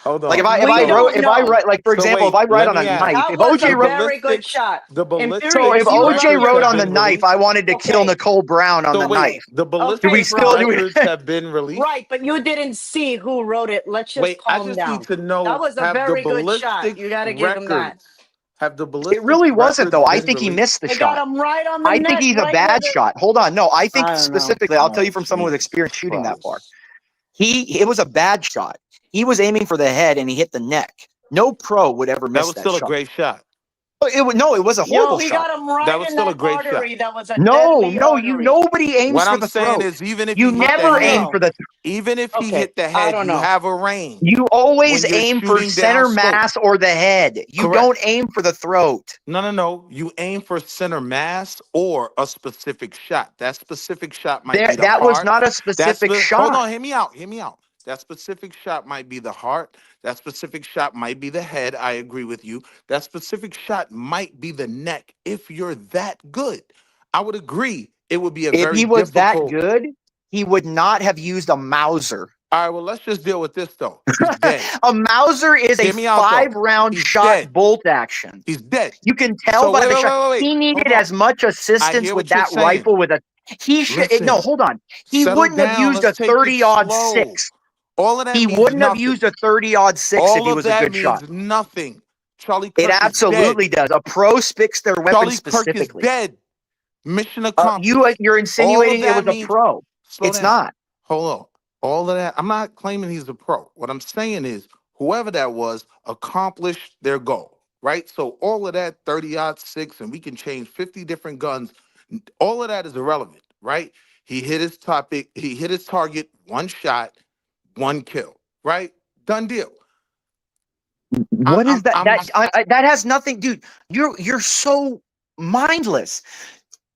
Hold on. like if I write, like for example, if I write on a knife, if OJ wrote, very good shot. The ballistic. so if OJ wrote on the been knife, released. I wanted to kill Nicole Brown on the knife. The ballistic Do we still do records have been released? Right, but you didn't see who wrote it. Let's just Wait, I calm just down. need to know. That was a have very the good shot. ballistic You got to give him that. records? Have the ballistic? It really wasn't though. I been think he released? missed the They shot. got him right on the I neck. think he's a right bad where shot. Hold on, no, I think I don't know. specifically, I'll tell you from someone with experience shooting that far. It was a bad shot. He was aiming for the head and he hit the neck. No pro would ever miss That was still a great shot. It was a horrible he shot. got him right That was in still a that great artery. shot. That was a No, deadly artery. nobody aims What for I'm the saying throat. is, even if You he hit the never head, aim for the. even if he Okay, hit the I head, don't you know. have a range. You always when you're aim for shooting center down scope. mass or the head. You Correct. don't aim for the throat. No. You aim for center mass or a specific shot. That specific shot might be the That heart. was not a specific shot. Hold on, hear me out. That specific shot might be the heart. That specific shot might be the head. I agree with you. That specific shot might be the neck if you're that good. I would agree. It would be a If very he was difficult. that good, he would not have used a Mauser. All right, well, let's just deal with this, though. He's dead. A Mauser is Hear a me out, though. 5-round He's shot dead. bolt action. He's dead. You can tell So by wait, the wait, shot. wait. He needed Hold on. as much I assistance hear with what you're that saying. rifle with a. He should Listen, no. Hold on. He settle wouldn't have down. used a Let's take it 30-odd slow. 6. All of that He means wouldn't have nothing. used a 30-odd 6 if All he of was a that good means shot. nothing. Charlie Kirk It absolutely is dead. does. A pro picks their weapon Charlie specifically. Kirk is dead. Mission accomplished. You're insinuating it was a pro. It's not. Hold on. All of that. I'm not claiming he's a pro. What I'm saying is whoever that was accomplished their goal, right? So all of that 30-odd 6, and we can change 50 different guns. All of that is irrelevant, right? He hit his topic. He hit his target. 1 shot, 1 kill, right? Done deal. What is that? That has nothing, dude. You're so mindless.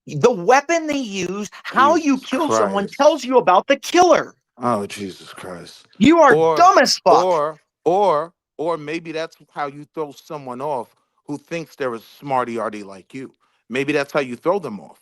The weapon they use, how you kill someone, tells you about the killer. Oh, Jesus Christ. You are dumb as fuck. Or maybe that's how you throw someone off who thinks they're a smarty-arty like you. Maybe that's how you throw them off.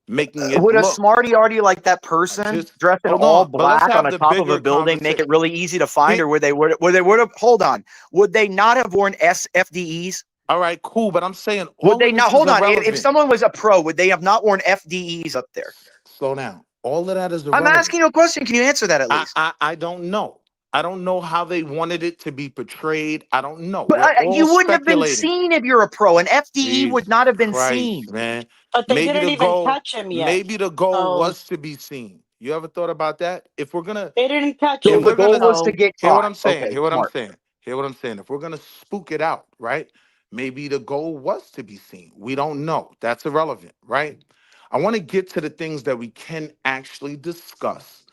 Making it Would a look. smarty-arty like that person dressed in all black on the top of a building make it really easy to find, or would they have hold on? Would they not have worn FDEs? All right, cool, but I'm saying would they not hold on? If someone was a pro, would they have not worn FDEs up there? Slow down. All of that is irrelevant. I'm asking you a question. Can you answer that at least? I don't know. I don't know how they wanted it to be portrayed. I don't know. But you wouldn't have been seen if you're a pro. An FDE would not have been seen. Man. But they didn't even touch him yet. Maybe the goal was to be seen. You ever thought about that? If we're gonna, they didn't catch him. If the goal was to get caught. Hear what I'm saying. Okay, hear what I'm saying. Hear what I'm saying. If we're gonna spook it out, right? Maybe the goal was to be seen. We don't know. That's irrelevant, right? I want to get to the things that we can actually discuss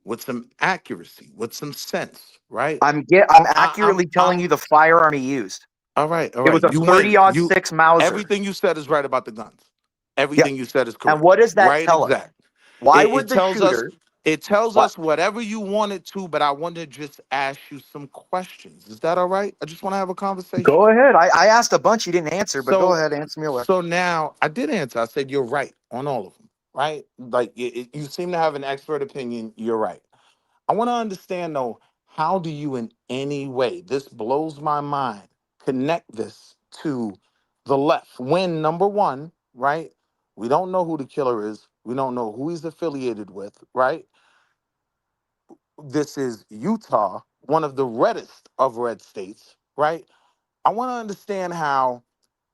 with some accuracy, with some sense, right? I'm accurately telling you the firearm he used. All right. It was a 30-odd 6 Mauser. Everything you said is right about the guns. Everything you said is correct. And what does that right, tell exact. us? Why would the shooter? It tells us whatever you wanted to, but I want to just ask you some questions. Is that all right? I just want to have a conversation. Go ahead. I asked a bunch you didn't answer, but go ahead, answer me away. So now I did answer. I said you're right on all of them, right? Like you seem to have an expert opinion. You're right. I want to understand though, how do you in any way, this blows my mind, connect this to the left when number one, right? We don't know who the killer is. We don't know who he's affiliated with, right? This is Utah, one of the reddest of red states, right? I want to understand how,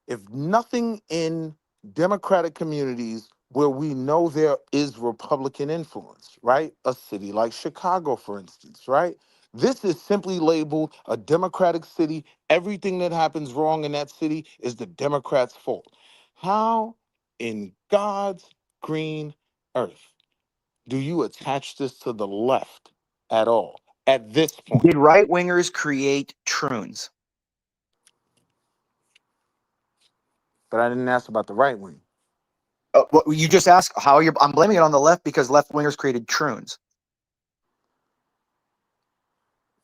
if nothing in Democratic communities where we know there is Republican influence, right? A city like Chicago, for instance, right? This is simply labeled a Democratic city. Everything that happens wrong in that city is the Democrats' fault. How in God's green earth do you attach this to the left at all at this point? Did right wingers create troons? But I didn't ask about the right wing. Well, you just asked how you're. I'm blaming it on the left because left wingers created troons.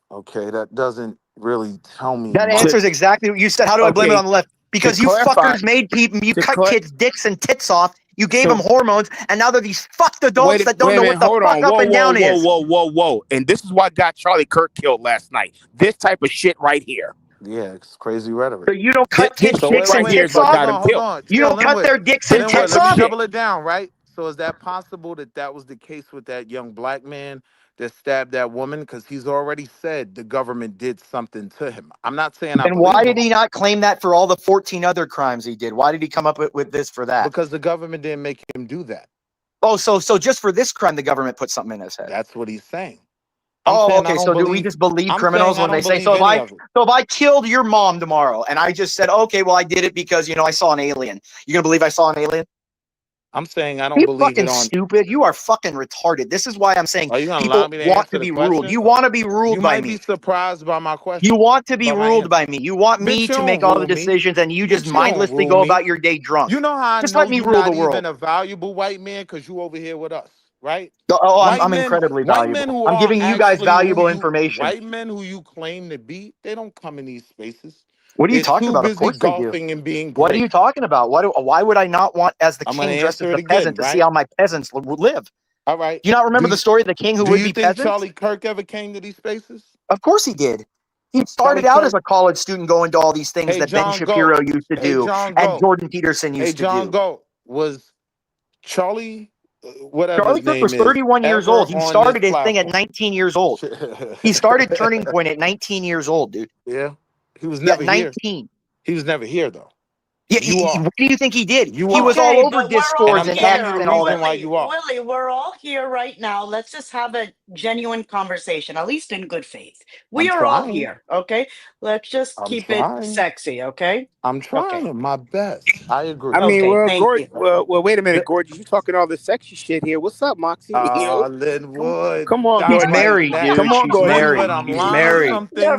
Okay, that doesn't really tell me That much. answers exactly what you said. How do I blame it on the left? Because you fuckers made people, you cut kids' dicks and tits off. You gave them hormones, and now they're these fucked adults that don't know what the fuck up and down is. Whoa. And this is what got Charlie Kirk killed last night. This type of shit right here. Yeah, it's crazy rhetoric. So you don't cut kids' dicks and tits off? Hold on. You don't cut their dicks and tits Let me off? double it down, right? So is that possible that that was the case with that young black man that stabbed that woman? Because he's already said the government did something to him. I'm not saying And why did he not claim that for all the 14 other crimes he did? Why did he come up with this for that? Because the government didn't make him do that. Oh, so just for this crime, the government put something in his head. That's what he's saying. Okay. So do we just believe criminals when they say, so if I killed your mom tomorrow and I just said, okay, well, I did it because, I saw an alien. You gonna believe I saw an alien? I'm saying I don't believe it on. Stupid. You are fucking retarded. This is why I'm saying people want to be ruled. You want to be ruled by me. You might be surprised by my question. You want to be ruled by me. You want me to make all the decisions, and you just mindlessly go about your day drunk. You know how I just know let me you're rule not the world. even a valuable white man because you over here with us, right? Oh, I'm incredibly valuable. I'm giving you guys valuable information. White men who you claim to be, they don't come in these spaces. What are you talking about? Of course they do. And being what are you talking about? Why would I not want, as the king dressed as the peasant, to see how my peasants live? All right. Do you not remember the story of the king who would be peasant? Do you think Charlie Kirk ever came to these spaces? Of course he did. He started out as a college student going to all these things that Ben Shapiro used to do and Jordan Peterson used to do. John Goat was Charlie. Whatever Charlie Kirk was 31 years old. He started his thing at 19 years old. He started Turning Point at 19 years old, dude. Yeah. He was never 19. Here. He was never here, though. Yeah, what do you think he did? He was all over Discord and X and all that. Willie, we're all here right now. Let's just have a genuine conversation, at least in good faith. We are all here, okay? Let's just keep it sexy, okay? I'm trying my best. I agree. I mean, well, wait a minute, Gorgeous. You talking all this sexy shit here. What's up, Moxie? Linwood. Come on, He's Gorgeous. married, dude. Come on, Gorgeous. Married. He's married.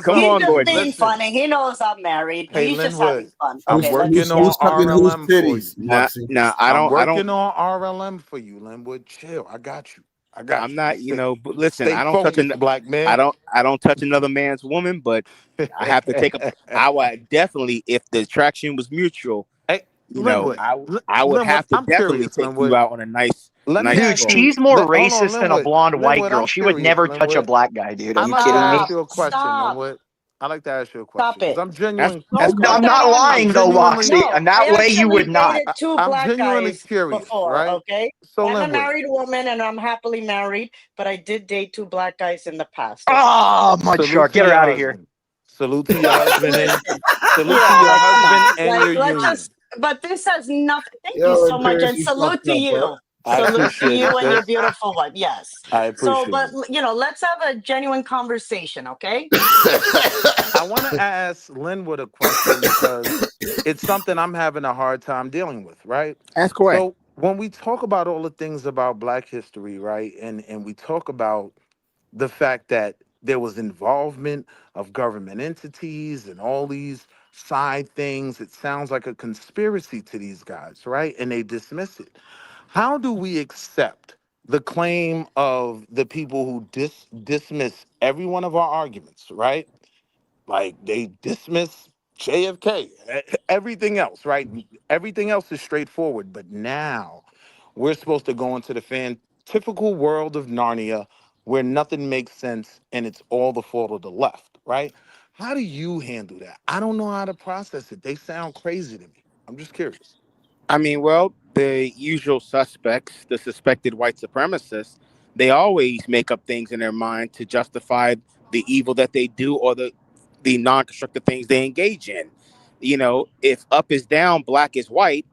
Come on, Gorgeous. He's just being funny. He knows I'm married. Hey, He's just Linwood, having fun. I'm Okay, working on RLM for you. Nah, I'm working on RLM for you, Linwood. Chill. I got you. I'm not, but listen, I don't focused, touch black man. I don't touch another man's woman, but I have to take I would definitely, if the attraction was mutual, I would have to definitely take you out on a nice. Dude, she's more racist than a blonde white girl. She would never touch a black guy, dude. Are you kidding me? Ask you a question, Linwood. I'd like to ask you a question. Stop it. I'm genuine. I'm not lying though, Moxie. And that way you would not. I'm genuinely curious, before, right? Okay. So I'm a married woman and I'm happily married, but I did date 2 black guys in the past. Oh, mud shark, get her out of here. Salute to your husband and salute to your husband and your union. But this has nothing. Thank you so much, and salute to you. Salute to you and your beautiful wife. Yes. I appreciate but let's have a genuine conversation, okay? I want to ask Linwood a question because it's something I'm having a hard time dealing with, right? Ask away. So when we talk about all the things about Black history, right, and we talk about the fact that there was involvement of government entities and all these side things, it sounds like a conspiracy to these guys, right? And they dismiss it. How do we accept the claim of the people who dismiss every one of our arguments, right? Like they dismiss JFK, everything else, right? Everything else is straightforward. But now we're supposed to go into the typical world of Narnia where nothing makes sense and it's all the fault of the left, right? How do you handle that? I don't know how to process it. They sound crazy to me. I'm just curious. I mean, well, the usual suspects, the suspected white supremacists, they always make up things in their mind to justify the evil that they do or the non-constructive things they engage in. If up is down, black is white,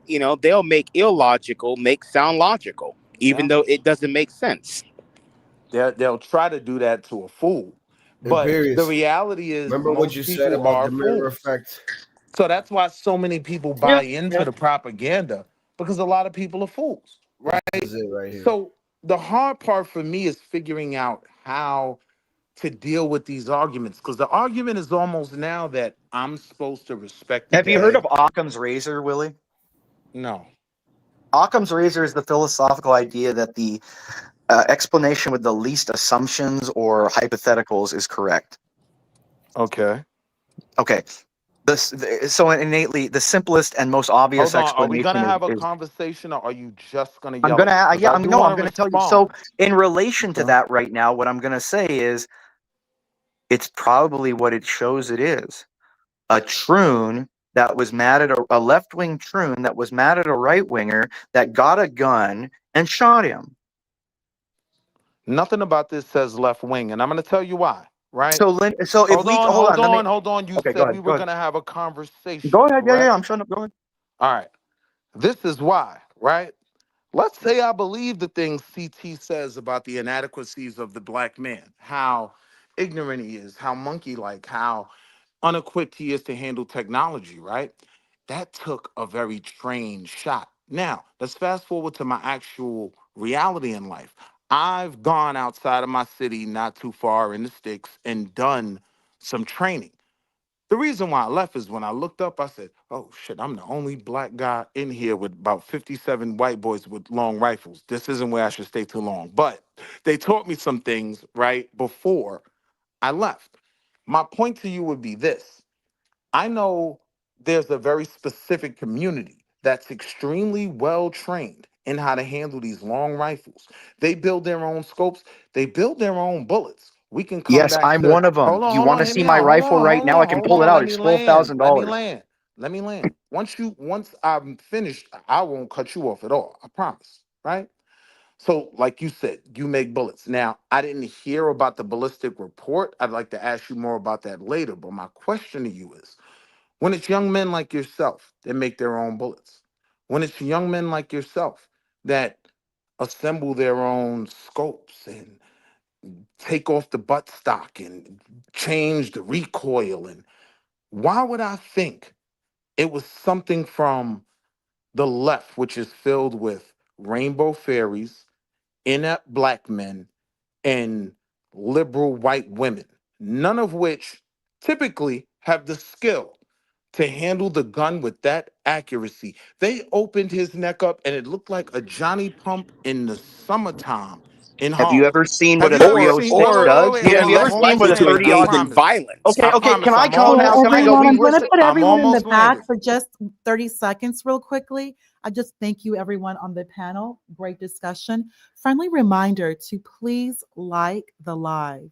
they'll make illogical make sound logical, even though it doesn't make sense. They'll try to do that to a fool. But the reality is remember what you said about the mirror effect. So that's why so many people buy into the propaganda, because a lot of people are fools, right? This is it right here. So the hard part for me is figuring out how to deal with these arguments, because the argument is almost now that I'm supposed to respect. Have you heard of Occam's razor, Willie? No. Occam's razor is the philosophical idea that the explanation with the least assumptions or hypotheticals is correct. Okay. Okay. So innately, the simplest and most obvious explanation. Are we gonna have a conversation, or are you just gonna yell? I'm gonna tell you. So in relation to that, right now, what I'm gonna say is, it's probably what it shows it is: a troon that was mad at a left-wing troon that was mad at a right-winger that got a gun and shot him. Nothing about this says left wing, and I'm going to tell you why. Right. So if hold on. You said we were going to have a conversation. Go ahead. Yeah, I'm shutting up. Go ahead. All right. This is why. Right. Let's say I believe the things CT says about the inadequacies of the black man, how ignorant he is, how monkey-like, how unequipped he is to handle technology. Right. That took a very trained shot. Now, let's fast forward to my actual reality in life. I've gone outside of my city, not too far in the sticks, and done some training. The reason why I left is when I looked up, I said, oh shit, I'm the only black guy in here with about 57 white boys with long rifles. This isn't where I should stay too long. But they taught me some things, right, before I left. My point to you would be this. I know there's a very specific community that's extremely well trained in how to handle these long rifles. They build their own scopes. They build their own bullets. We can come Yes, back. I'm one of them. Hold on, you want to see my rifle right now? I can pull it out. It's $12,000. Let me land. Once I'm finished, I won't cut you off at all. I promise. Right? So, like you said, you make bullets. Now, I didn't hear about the ballistic report. I'd like to ask you more about that later. But my question to you is, when it's young men like yourself that make their own bullets, when it's young men like yourself that assemble their own scopes and take off the buttstock and change the recoil, and why would I think it was something from the left, which is filled with rainbow fairies, inept black men, and liberal white women, none of which typically have the skill to handle the gun with that accuracy? They opened his neck up and it looked like a Johnny Pump in the summertime in Have you Harlem. ever seen what a 306 does? Have you ever seen what a 30 in violence? Okay, can I go now? So Can I go? everyone, I'm going to put everyone in the back landed. for just 30 seconds real quickly. I just thank you everyone on the panel. Great discussion. Friendly reminder to please like the live.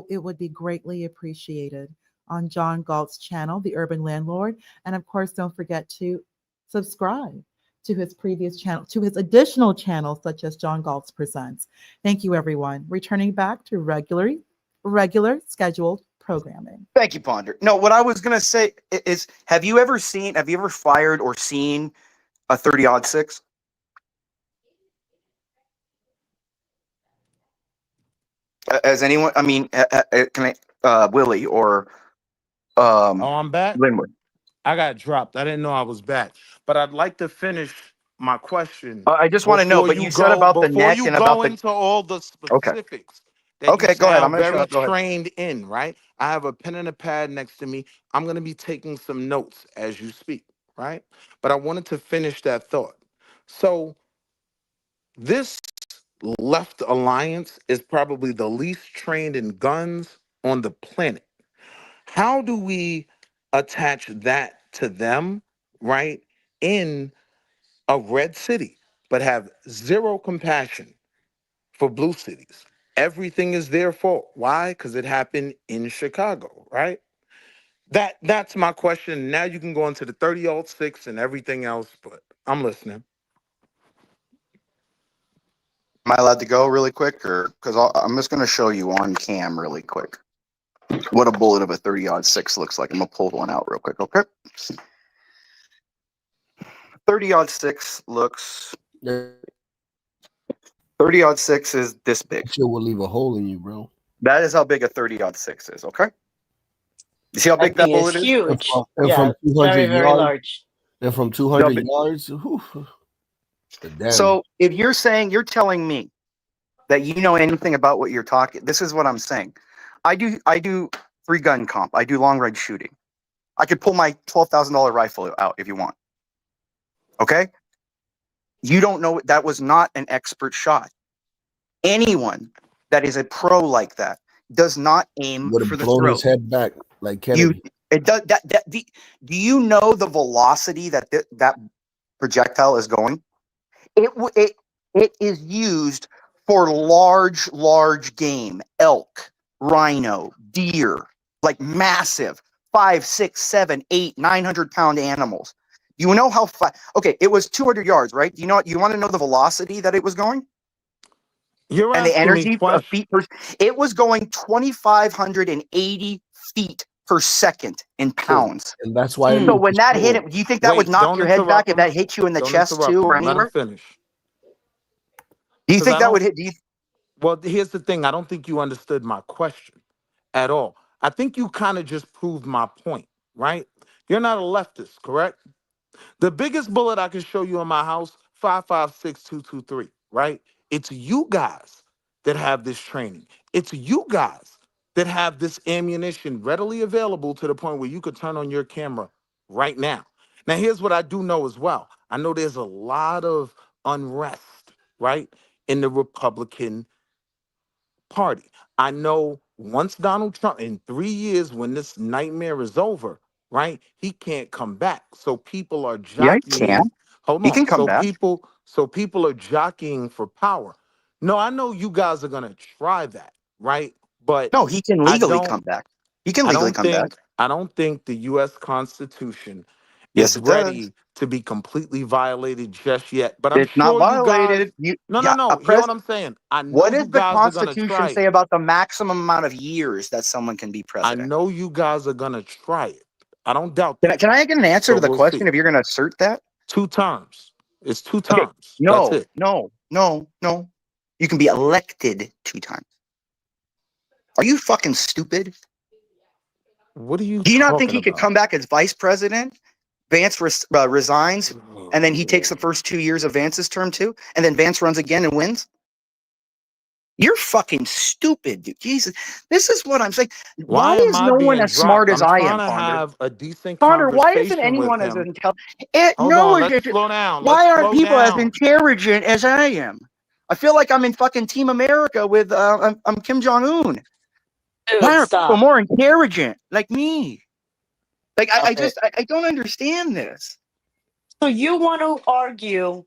It would be greatly appreciated on John Galt's channel, The Urban Landlord. And of course, don't forget to subscribe to his previous channel, to his additional channels, such as John Galt's Presents. Thank you, everyone. Returning back to regular scheduled programming. Thank you, Ponder. No, what I was going to say is, have you ever fired or seen a 30-06? As anyone, I mean, can I, Willie or I'm back. Linwood? I got dropped. I didn't know I was back, but I'd like to finish my question. I just want to know, but you said about the neck and about the... into all the specifics. Okay, go ahead. I'm going to shut up. Go ahead. Trained in, right? I have a pen and a pad next to me. I'm going to be taking some notes as you speak, right? But I wanted to finish that thought. So this left alliance is probably the least trained in guns on the planet. How do we attach that to them, right, in a red city, but have zero compassion for blue cities? Everything is their fault. Why? Because it happened in Chicago, right? That's my question. Now you can go into the 30-06 and everything else, but I'm listening. Am I allowed to go really quick, or because I'm just going to show you on cam really quick what a bullet of a 30-06 looks like. I'm gonna pull one out real quick. Okay, 30-06 looks. 30-06 is this big. Shit will leave a hole in you, bro. That is how big a 30-06 is. Okay. You see how big that bullet is? Huge. And from 200 very, very yards, large. and from 200 yards. So if you're saying, you're telling me that you know anything about what you're talking, this is what I'm saying. I do free gun comp. I do long range shooting. I could pull my $12,000 rifle out if you want. Okay. You don't know, that was not an expert shot. Anyone that is a pro like that does not aim would for have the blown throat. his head back like Kennedy. It does do you know the velocity that that projectile is going? It is used for large game, elk, rhino, deer, like massive 5, 6, 7, 8, 900-pound animals. You know how fast? Okay, it was 200 yards, right? You know what? You want to know the velocity that it was going? You're And the asking me energy of feet per. It was going 2,580 feet per second in pounds. And that's why. So when that hit it, do you think that would knock your head back if that hit you in the chest too or Let him anywhere? finish. Do you think that would hit? Well, here's the thing. I don't think you understood my question at all. I think you kind of just proved my point, right? You're not a leftist, correct? The biggest bullet I can show you in my house, 5.56 223, right? It's you guys that have this training. It's you guys that have this ammunition readily available to the point where you could turn on your camera right now. Now, here's what I do know as well. I know there's a lot of unrest, right, in the Republican Party. I know once Donald Trump, in 3 years, when this nightmare is over, right, he can't come back. So people are Yeah, he can. jockeying. Hold He on. can come back. People are jockeying for power. No, I know you guys are gonna try that, right? But No, he can legally come back. He can legally come back. I don't think the U.S. Constitution Yes, is it does. ready to be completely violated just yet. But I'm It's not sure you guys. violated. No. Hear what I'm saying. I know What you does the guys are gonna Constitution try say it. about the maximum amount of years that someone can be I president? know you guys are gonna try it. I don't doubt that. Can I get an answer to the we'll question see. if you're going to assert that? 2 terms. It's 2 Okay. terms. That's it. No. You can be elected 2 times. Are you fucking stupid? What are you Do you not think talking he could about? come back as vice president? Vance resigns, and then he takes the first 2 years of Vance's term too, and then Vance runs again and wins? You're fucking stupid, dude. Jesus. This is what I'm saying. Why am is I no one being as smart dropped? as I'm I trying am, to Ponder? have a decent Ponder, why isn't conversation with anyone as him. intelligent? Hold on, let's slow down. Why aren't people as down. intelligent as I am? I feel like I'm in fucking Team America with I'm Kim Jong-un. Dude, Why aren't people stop. more intelligent like me? Like I Okay. I don't understand this. So you want to argue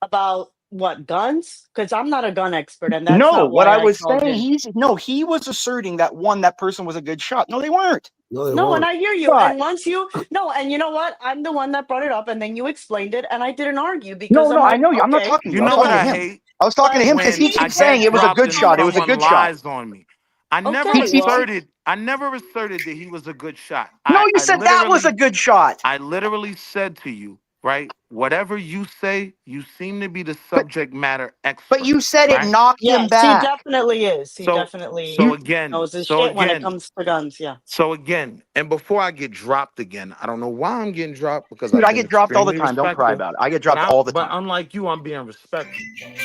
about what, guns? Because I'm not a gun expert, and that's No, not what why I I was called saying, in. he was asserting that that person was a good shot. No, they weren't. No, and I hear you. But And once you and you know what? I'm the one that brought it up, and then you explained it, and I didn't argue because no, I'm I like, know you. I'm not okay, talking to You you. I was know talking what to I him. hate? I was talking to him because he When I keeps saying get it was a dropped good and shot. It was a someone good shot. lies on me. I never Okay, well, asserted that he was a good shot. No, you said that was a good shot. I literally said to you, right? Whatever you say, you seem to be the subject matter expert. But you said it right? knocked him yes, he back. definitely is. He definitely knows his shit when it comes to guns. Yeah. So again, and before I get dropped again, I don't know why I'm getting dropped because Dude, I've I been get dropped all the extremely time. Don't cry respectful. about it. I get dropped all the But time. unlike you, I'm being respectful.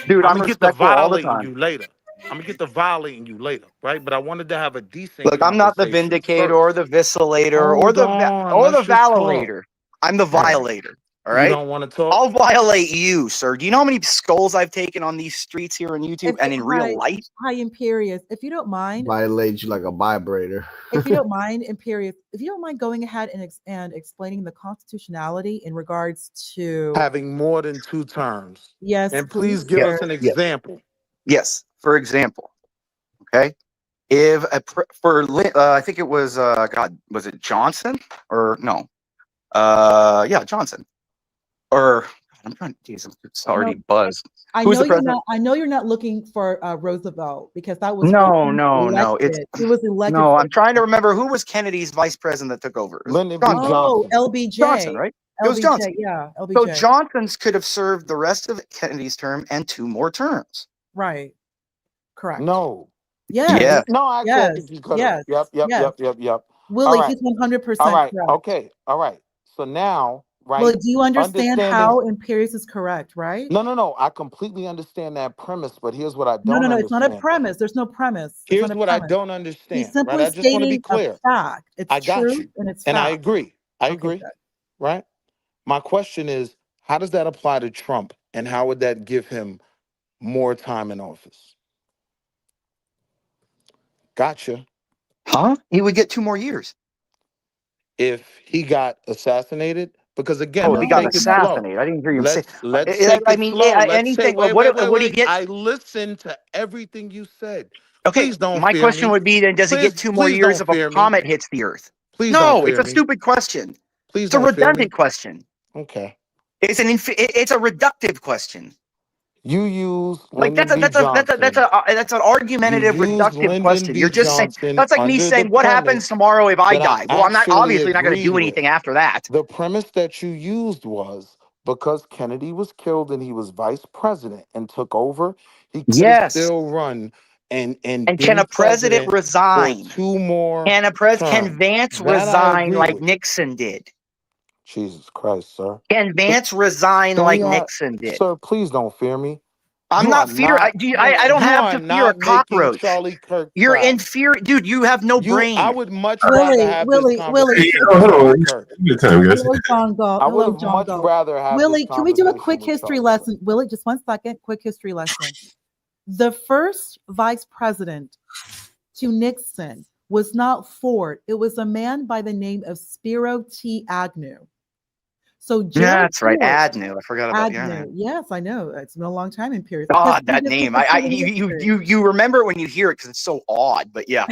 Dude, I'm I'm gonna get to respectful all the violating time. you later. I'm gonna get to violating you later, right? But I wanted to have a decent Look, I'm not the conversation vindicator first. or the vicillator Hold on, or the let's just talk. validator. I'm the All right. violator. All You right. don't want to talk? I'll violate you, sir. Do you know how many skulls I've taken on these streets here on YouTube and in real life? Hi, Imperious. If you don't mind, Violate you like a vibrator. if you don't mind, Imperious, if you don't mind going ahead and explaining the constitutionality in regards to having more than 2 terms. Yes, And please give us an example. Yes. For example, okay. If I think it was was it Johnson or no? Yeah, Johnson. Or I'm trying. Jesus, it's already No, buzzed. I Who's know the you're president? not. I know you're not looking for Roosevelt because that was No, he was no. It's elected. He was elected. no. For I'm trying to remember who was Kennedy's vice president that took over. It was Lyndon B. Johnson. Oh, Johnson. LBJ. Johnson, right? It was Johnson. LBJ, yeah, So LBJ. Johnson's could have served the rest of Kennedy's term and 2 more terms. Right. Correct. No. Yes. Yeah. No, actually, I think Yes. he could have. Yes. Yep. Yes. All Willie, right. he's 100% All right. correct. Okay. All right. So now, Well, right? do you understand Understanding. how Imperius is correct, right? No. I completely understand that premise, but here's what I No, don't it's not a understand. premise. There's no premise. It's Here's not a what I premise. don't He's understand, right? simply I just want to be stating a clear. fact. It's I got true you. and it's And I fact. agree. I Okay, agree. good. Right? My question is, how does that apply to Trump? And how would that give him more time in office? Gotcha. Huh? He would get 2 more years. If he got assassinated, because again, Oh, let's he got take it slow. assassinated. I didn't hear you say. Let's take it slow. Let's say, anything. wait. Would he get? I listened to everything you said. Okay, Please don't my fear question me. would be then: does he get 2 more Please years don't if a fear me. comet hits the Earth? Please don't No, fear it's a me. stupid question. Please It's a don't fear me. redundant question. Okay. It's it's a reductive question. You use Like Lyndon B. Johnson. that's an argumentative You use reductive Lyndon question. B. You're just saying Johnson that's like me under the saying, "What happens premise tomorrow if I that I die?" Well, I'm not actually obviously not going to agreed do with. anything after that. The premise that you used was because Kennedy was killed and he was vice president and took over, he could have Yes. still run and And can been a president president resign? for 2 more Can terms. Vance That I resign agree like with. Nixon did? Jesus Christ, sir. Can Vance resign Can we like have, Nixon did? sir, please don't fear me. I'm You are not fear. not, I don't you have are to fear a not making cockroach. Charlie Kirk You're proud. in fear, dude. You have no I brain. would much rather have this Willie. conversation Hold with on. Charlie Kirk. Good time, guys. Hello, John Gold. I would Hello, have John much Gold. rather have this Willie, can we do a conversation quick with history Charlie Kirk. lesson? Willie, just 1 second. Quick history lesson. The first vice president to Nixon was not Ford. It was a man by the name of Spiro T. Agnew. So Gerald That's right, Ford, Agnew. I forgot about Agnew. Yes, I know. It's been a long time in period. God, that name. You remember it when you hear it because it's so odd. But yeah.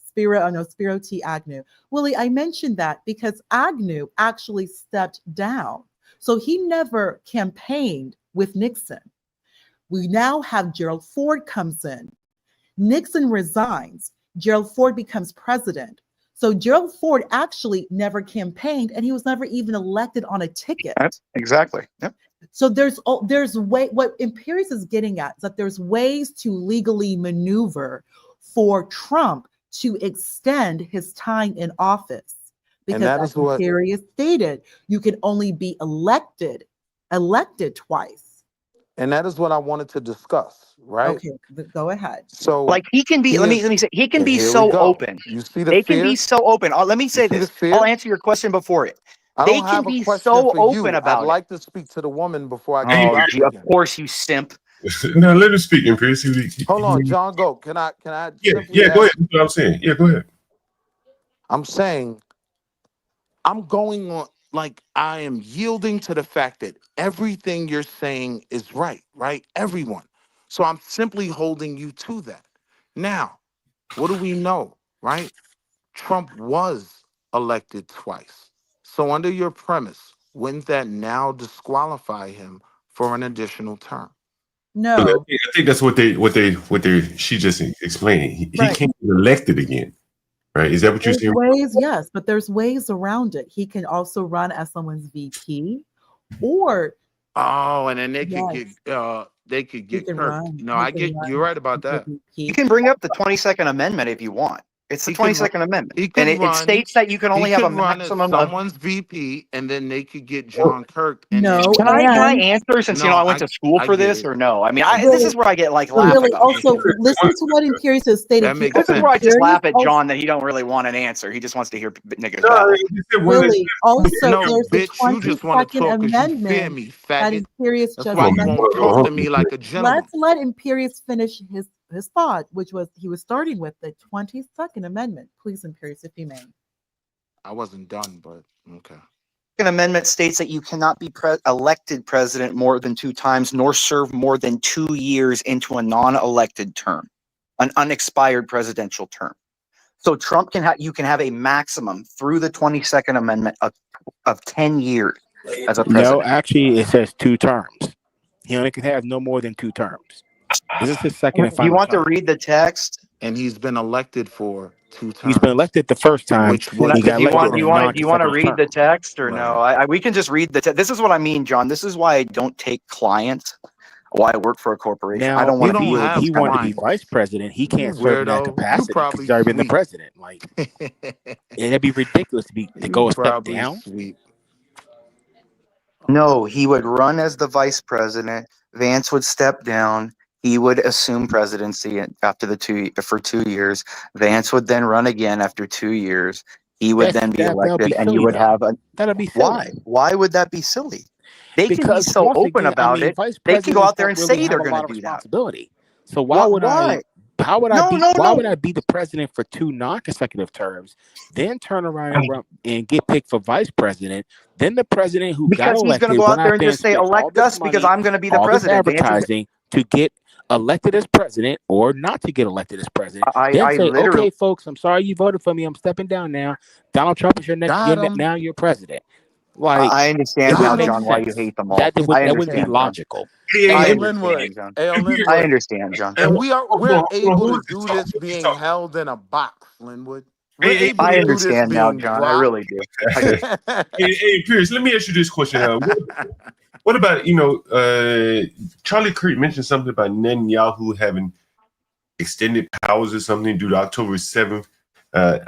Spiro T. Agnew. Willie, I mentioned that because Agnew actually stepped down. So he never campaigned with Nixon. We now have Gerald Ford comes in. Nixon resigns. Gerald Ford becomes president. So Gerald Ford actually never campaigned and he was never even elected on a ticket. Exactly. Yep. So there's what Imperius is getting at is that there's ways to legally maneuver for Trump to extend his time in office. Because as Imperius stated, you can only be elected twice. And that is what I wanted to discuss, right? Okay, go ahead. So like he can be, let me say, he can be so open. You see the they fear? can be so open. Let me say this. I'll answer your question before it. They can be so open about I'd it. like to speak to the woman before I go back Of course, you simp. No, let him speak, Imperius. Hold on, John, go. Can I Yeah, go ahead. That's what I'm saying. Yeah, go ahead. I'm saying I'm going on, like I am yielding to the fact that everything you're saying is right? Everyone. So I'm simply holding you to that. Now, what do we know, right? Trump was elected twice. So under your premise, wouldn't that now disqualify him for an additional term? No. I think that's what she just explained. He can't be elected again. Right? Is that what you're saying? Yes, but there's ways around it. He can also run as someone's VP or and then they could get Kirk. No, you're right about that. You can bring up the 22nd Amendment if you want. It's the 22nd Amendment. And it states that you can only have a maximum of someone's VP, and then they could get John Kirk. And Can I answer since I went to school for this or no? I mean, this is where I get like laughing. Also, listen to what Imperius has stated. This is where I just laugh at John that he don't really want an answer. He just wants to hear niggas. Really, also, there's the 22nd Amendment that Imperius just talk to me like a gentleman. Let's let Imperius finish his thought, which was he was starting with the 22nd Amendment. Please, Imperius, if you may. I wasn't done, but okay. Second Amendment states that you cannot be elected president more than 2 times, nor serve more than 2 years into a non-elected term, an unexpired presidential term. So Trump you can have a maximum through the 22nd Amendment of 10 years. as a president? No, actually, it says 2 terms. He only can have no more than 2 terms. This is his second and final. You want term. to read the text? And he's been elected for 2 terms. He's been elected the first time. Which was He got Do you want elected to read the text or no? Right. We can just read the text. This is what I mean, John. This is why I don't take clients. Why I work for a corporation. Now, I don't want to be. He wanted to be vice president. He can't serve in that capacity because he's already been the president. Like, it'd be ridiculous to go a step down. Sweet. No, he would run as the vice president. Vance would step down. He would assume presidency after for 2 years. Vance would then run again after 2 years. He would then be elected, and you would have a. That'll be silly. Why? Why would that be silly? They can be Because so once open again, about it. They can go out there and say they're going to do that. So why would why? How would No, I be? no, why no. would I be the president for 2 non-consecutive terms, then turn around and get picked for vice president? Then the president who got Because he's elected going to go out there and just say, spend all elect this us because money, I'm going to be the all this president. advertising to get elected as president or not to get elected as president. Then say, okay, folks, I'm sorry you voted for me. I'm stepping down now. Donald Trump is your next. Now you're president. Like, I understand now, John, why you hate them all. That wouldn't be logical. I understand, John. And we're able to do this being held in a box, Linwood. I understand now, John. I really do. Hey, Pierce, let me ask you this question. What about, Charlie Kirk mentioned something about Netanyahu having extended powers or something due to October 7th.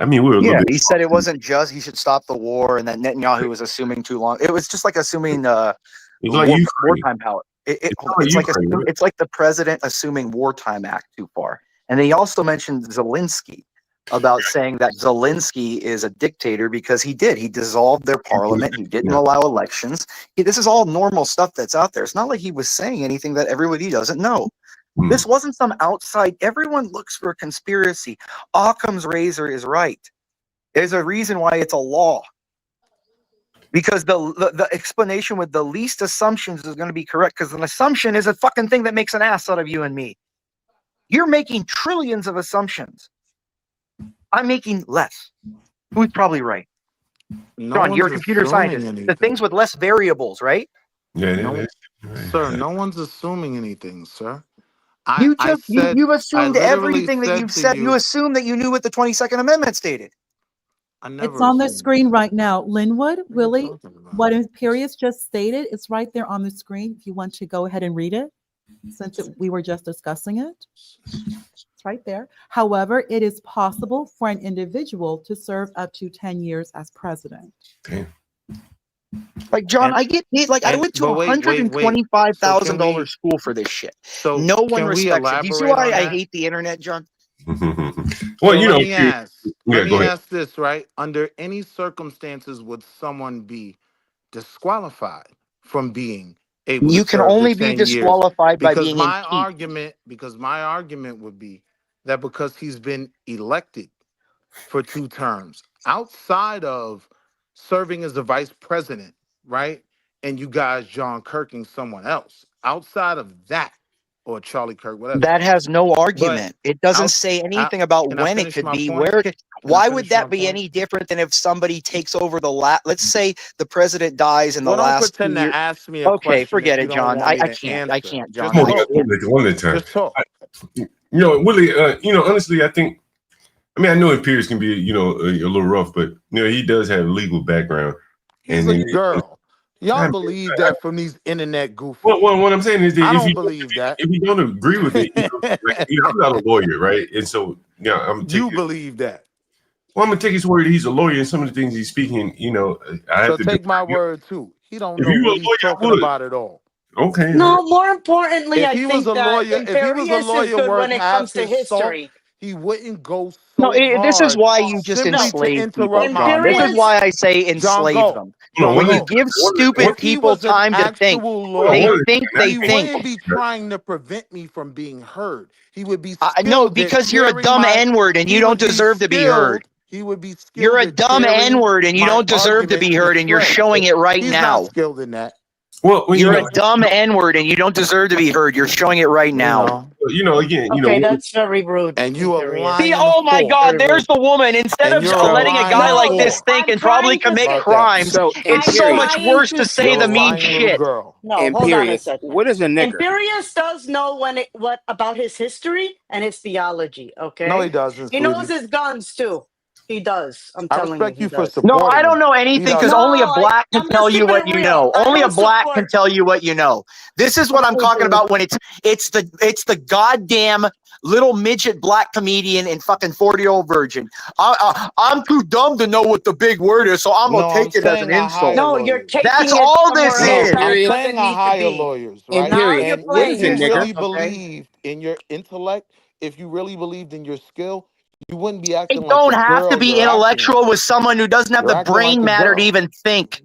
We were a little bit. He said it wasn't just he should stop the war and that Netanyahu was assuming too long. It was just like assuming wartime power. It's like the president assuming wartime act too far. And he also mentioned Zelensky about saying that Zelensky is a dictator because he dissolved their parliament. He didn't allow elections. This is all normal stuff that's out there. It's not like he was saying anything that everybody doesn't know. This wasn't some outside. Everyone looks for a conspiracy. Occam's razor is right. There's a reason why it's a law. Because the explanation with the least assumptions is going to be correct. Because an assumption is a fucking thing that makes an ass out of you and me. You're making trillions of assumptions. I'm making less. Who's probably right? John, you're a computer scientist. The things with less variables, right? Yeah, sir. No one's assuming anything, sir. You've assumed everything that you've said. You assume that you knew what the 22nd Amendment stated. It's on the screen right now. Linwood, Willie, what Imperius just stated, it's right there on the screen if you want to go ahead and read it, since we were just discussing it. It's right there. However, it is possible for an individual to serve up to 10 years as president. Like, John, I get paid. Like, I went to $125,000 school for this shit. So no one respects it. Do you see why I hate the internet, John? Well, let me ask this, right? Under any circumstances would someone be disqualified from being able You to can serve only the be 10 disqualified years? by being Because my argument would be that because he's been elected for 2 terms, outside of serving as the vice president, right? And you guys, John Kirking someone else, outside of that, or Charlie Kirk, whatever. That has no argument. It doesn't say anything about when it could be, where it could. Why would that be any different than if somebody takes over the let's say the president dies in the last don't pretend 2 years. To ask me a okay, forget it, John. I can't, John. One at a time. Just talk. Willie, honestly, I think, I know Imperius can be, a little rough, but, he does have legal background. He's a girl. Y'all believe that from these internet goofies. What I'm saying is that if you don't agree with it, I'm not a lawyer, right? And so, you believe that. Well, I'm gonna take his word that he's a lawyer, and some of the things he's speaking, I have to take my word too. He don't know what he's talking about at all. Okay. No, more importantly, I think that Imperius is good when it comes to history. He wouldn't go so No, this is hard why you just enslave people, John. This is why I say enslave them. When you give stupid people time to think, they think. He wouldn't be trying to prevent me from being heard. He would be no, because you're a dumb N-word and you don't deserve to be heard. He would be skilled. You're a dumb N-word and you don't deserve to be heard, and you're showing it right now. He's not skilled in that. Well, you're a dumb N-word, and you don't deserve to be heard. You're showing it right now. Again, okay, that's very rude. And you a See, lying oh my whore. God, there's the woman. Instead And of you're a letting a guy lying like this whore. think and probably commit crimes, So, it's so much Imperious. worse to say You're the a mean lying little shit. girl. No, hold on a Imperious. second. What is a nigger? Imperious does know what about his history and his theology. Okay, No, he doesn't, he knows sweetie. his guns too. He does. I'm I telling you, respect he you for does. No, supporting I don't him. know He anything because doesn't. only a black can I'm tell just you keeping what it you real. know. I Only a don't black support. can tell you what you know. This is what I'm talking about when it's the goddamn little midget black comedian and fucking 40-year-old virgin. I'm too dumb to know what the big word is, so I'm gonna take it as an insult. No, you're taking That's it all somewhere this else is. that it I'm doesn't saying I need to hire be. lawyers, right? Now Imperious. you're And What if is playing a you nigger? really yourself. Okay. believed in your intellect, if you really believed in your skill, you wouldn't be I acting like don't the have to girl be you're acting intellectual like. with someone who doesn't have You're the acting like brain a matter to girl. even think.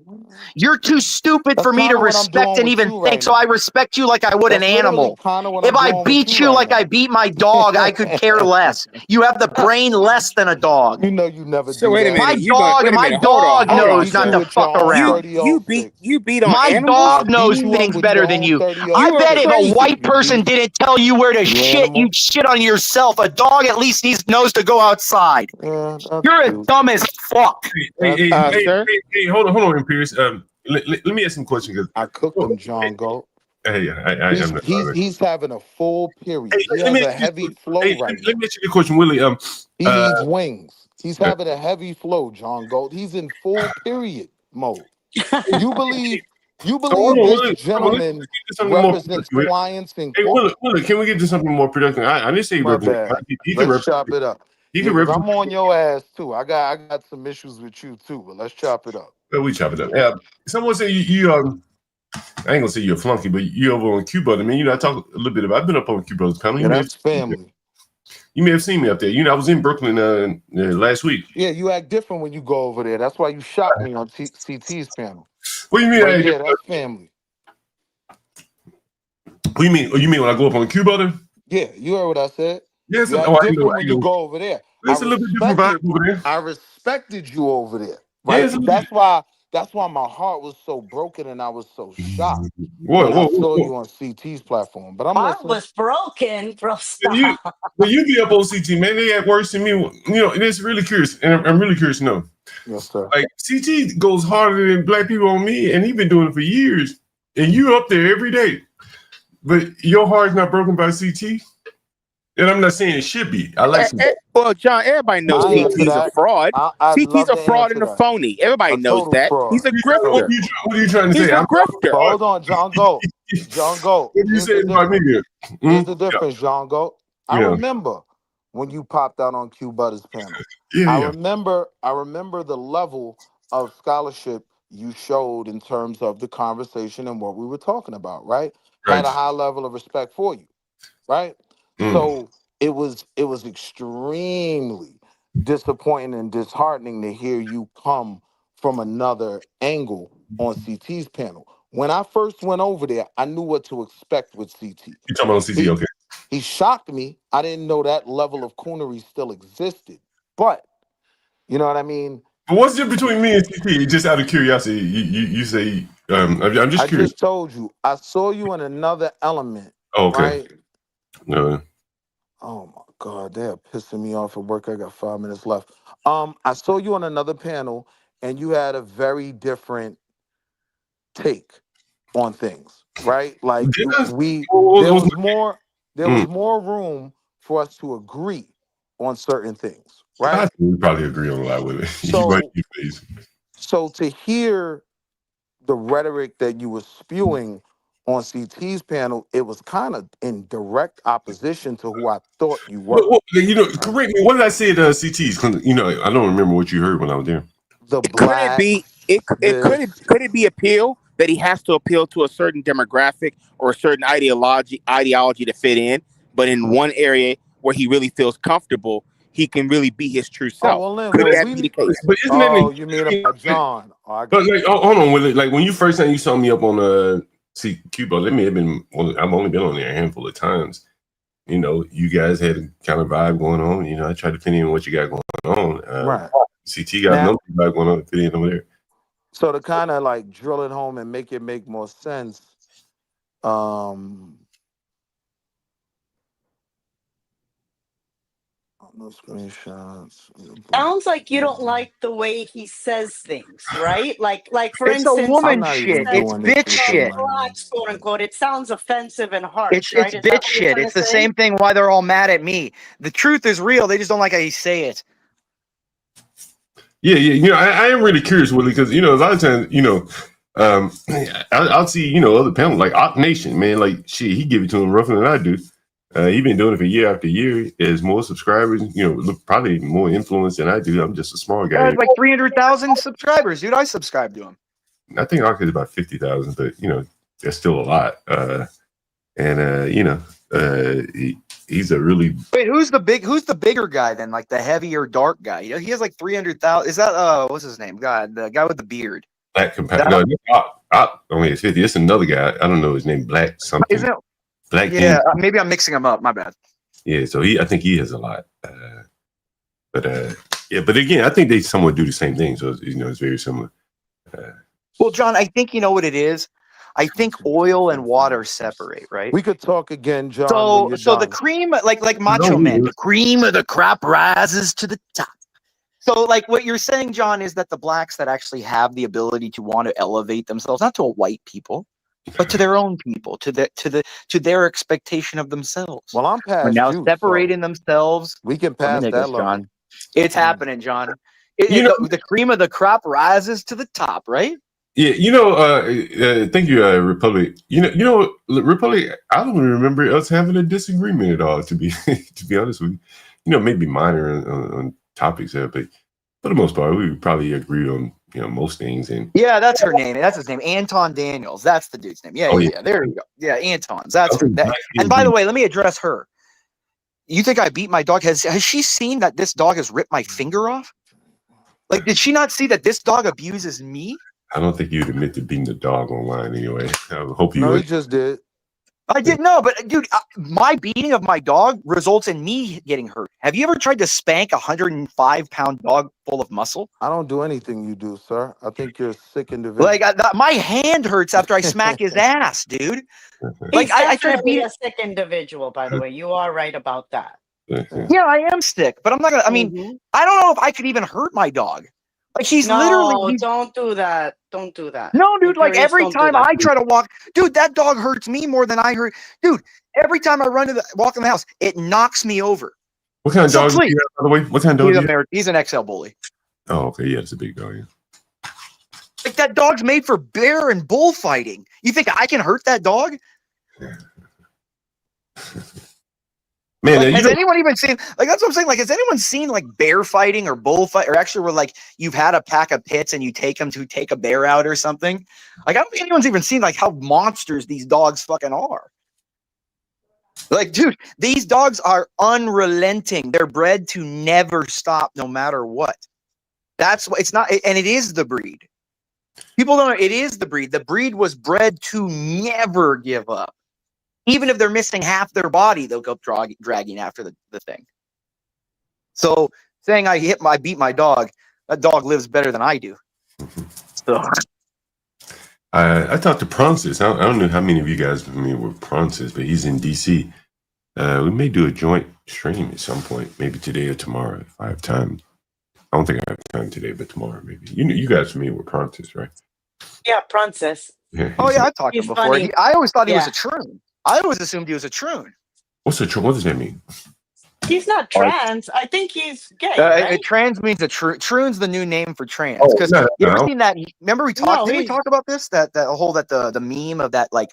You're too stupid That's for me kind to of what I'm respect doing and with even you think, right so I now. respect you like I would an That's literally animal. kind of what If I'm I doing with beat you you right like I now. beat my dog, I could care less. You have the brain less than a dog. You know you never So do wait a that. minute. You going? Wait a My minute. Hold on. dog I Hold on, knows beat not you sir. to with your fuck own around. 30-06. You beat on My animals. I dog knows beat you up things with better your than own you. 30-06. I You are bet if a crazy. white You person beast. didn't tell you where to You shit, animal. you'd shit on yourself. A dog at least knows to go outside. Yeah, that's You're true. as dumb as fuck. That's true. Sir. Hey, hold on, Imperious. Let me ask some questions. I cooked him, John Goat. Hey, I'm not sorry. He's having a full period. Hey, He let me has a ask you heavy this. flow Hey, right let now. me ask you a question, Willie. He needs wings. He's having a heavy flow, John Gold. He's in full period mode. You believe hold on, this Willie. Let's gentleman get to something more represents productive. clients in Hey, court? Willie, can we get to something more productive? I didn't say he My represent. bad. He can Let's represent. chop it up. He Yeah, can because represent. I'm on your ass too. I got some issues with you too, but let's chop it up. Well, we chop it up. Yeah. Someone said I ain't gonna say you're a flunky, but you over on Cuba. I mean, I talk a little bit about. I've been up on Cuba's panel. Yeah, that's family. You may have seen me up there. I was in Brooklyn last week. Yeah, you act different when you go over there. That's why you shot me on CT's panel. What do you mean? But yeah, that's family. What do you mean? Oh, you mean when I go up on Cuba? Then? Yeah, you heard what I said. Yes. You act different when you go over there. It's a little bit different vibe over there. I respected you over there. Right. Yeah, That's why my heart was so broken and I was so shocked Whoa. when I saw you on CT's platform. But I'm Heart listening. was broken, bro. Stop. But you be up on CT, man. They act worse than me. And it's really curious, and I'm really curious to know. Yes, sir. Like CT goes harder than black people on me, and he's been doing it for years. And you up there every day, but your heart's not broken by CT. And I'm not saying it should be. I like CT. Well, John, everybody knows CT's a fraud. CT's a fraud and a phony. Everybody knows that. Fraud. He's a grifter. What are you trying to He's say? a grifter. But hold on, John Goat. John Goat. What do you say about me here? Here's the difference, John Goat. I Yeah. remember when you popped out on Q Butter's panel. I remember the level of scholarship you showed in terms of the conversation and what we were talking about, right? Had a high level of respect for you, right? So it was extremely disappointing and disheartening to hear you come from another angle on CT's panel. When I first went over there, I knew what to expect with CT. You talking about CT? Okay. He shocked me. I didn't know that level of coonery still existed. But you know what I mean? But what's the difference between me and CT? Just out of curiosity, you say I'm just curious. I just told you. I saw you in another element. Okay. Right? No. Oh my God, they're pissing me off at work. I got 5 minutes left. I saw you on another panel, and you had a very different take on things, right? Like there was more room for us to agree on certain things, right? I think we probably agree on a lot with it. So to hear the rhetoric that you were spewing on CT's panel, it was kind of in direct opposition to who I thought you were. Correct me. What did I say at CT's? I don't remember what you heard when I was there. Could it be appeal that he has to appeal to a certain demographic or a certain ideology to fit in, but in one area where he really feels comfortable, he can really be his true self? Could that be the case? But isn't that you mean about John? But hold on, Willie. Like when you first time you saw me up on Cuba, let me have been. I've only been on there a handful of times. You guys had a kind of vibe going on. I tried to fit in what you got going on. Right. CT got no vibe going on. Fit in over there. So to kind of like drill it home and make it make more sense, no screenshots. Sounds like you don't like the way he says things, right? Like for It's a instance, I'm woman not he shit. even says It's doing this bitch with them shit. right now. blacks, quote unquote. It sounds offensive and harsh, right? It's Is that bitch what you're shit. trying It's to the say? same thing why they're all mad at me. The truth is real. They just don't like how you say it. Yeah, yeah. I am really curious, Willie, because a lot of times, I'll see, other panels like Ock Nation, man, like shit, he give it to him rougher than I do. He been doing it for year after year. Has more subscribers, look, probably more influence than I do. I'm just a small He guy. has like 300,000 subscribers, dude. I subscribe to him. I think Ock is about 50,000, but that's still a lot. He's a really Wait, who's the bigger guy then? Like the heavier dark guy? He has like 300,000. Is that what's his name? God, the guy with the beard. black compatible. No, Ock only has 50. It's another guy. I don't know his name. Black something. Isn't it? Black. Yeah, maybe I'm mixing them up. My bad. Yeah, so I think he has a lot. But again, I think they somewhat do the same thing. So it's very similar. Well, John, I think you know what it is. I think oil and water separate, right? We could talk again, John, when you're So the done. cream, like Macho Man, the cream of the crop rises to the top. So, like what you're saying, John, is that the blacks that actually have the ability to want to elevate themselves, not to a white people, but to their own people, to their expectation of themselves. Well, I'm Are past now you, separating so themselves we can from the pass that niggas, level. John. It's happening, John. The cream of the crop rises to the top, right? Yeah, thank you, Republic. Republic. I don't remember us having a disagreement at all. To be honest with you, maybe minor on topics there, but for the most part, we probably agree on most things. And yeah, that's her name. That's his name, Anton Daniels. That's the dude's name. Yeah. There you go. Yeah, Anton's. That's her. And by the way, let me address her. You think I beat my dog? Has she seen that this dog has ripped my finger off? Like, did she not see that this dog abuses me? I don't think you'd admit to beating the dog online anyway. I hope you No, would. he just did. I didn't know, but dude, my beating of my dog results in me getting hurt. Have you ever tried to spank a 105-pound dog full of muscle? I don't do anything you do, sir. I think you're a sick individual. Like my hand hurts after I smack his ass, dude. Like I try to be a sick individual, by the way. You are right about that. Yeah, I am sick, but I'm not gonna. I mean, I don't know if I could even hurt my dog. Like literally. Don't do that. Don't do that. No, dude. Like every time I try to walk, dude, that dog hurts me more than I hurt. Dude, every time I walk in the house, it knocks me over. What kind of dog do you have, by the way? What kind of dog? He's an XL bully. Oh, okay. Yeah, it's a big dog. Yeah. Like that dog's made for bear and bullfighting. You think I can hurt that dog? Man, like, has anyone even seen, like, that's what I'm saying, like, has anyone seen like bear fighting or bullfight, or actually where like you've had a pack of pits and you take them to take a bear out or something? Like, I don't think anyone's even seen like how monsters these dogs fucking are. Like, dude, these dogs are unrelenting. They're bred to never stop no matter what. That's what it's not, and it is the breed. People don't know, it is the breed. The breed was bred to never give up. Even if they're missing half their body, they'll go dragging after the thing. So saying I beat my dog, that dog lives better than I do. So I talked to Pronces. I don't know how many of you guys are familiar with Pronces, but he's in DC. We may do a joint stream at some point, maybe today or tomorrow if I have time. I don't think I have time today, but tomorrow maybe. You guys are familiar with Pronces, right? Yeah, Pronces. Yeah, oh yeah, I talked to him before. I always thought he was a troon. I always assumed he was a troon. What's a troon? What does that mean? He's not trans. I think he's gay. Right? Trans means a troon. Troon's the new name for trans. Because you ever seen that? Remember we talked? Did we talk about this? That whole the meme of that, like,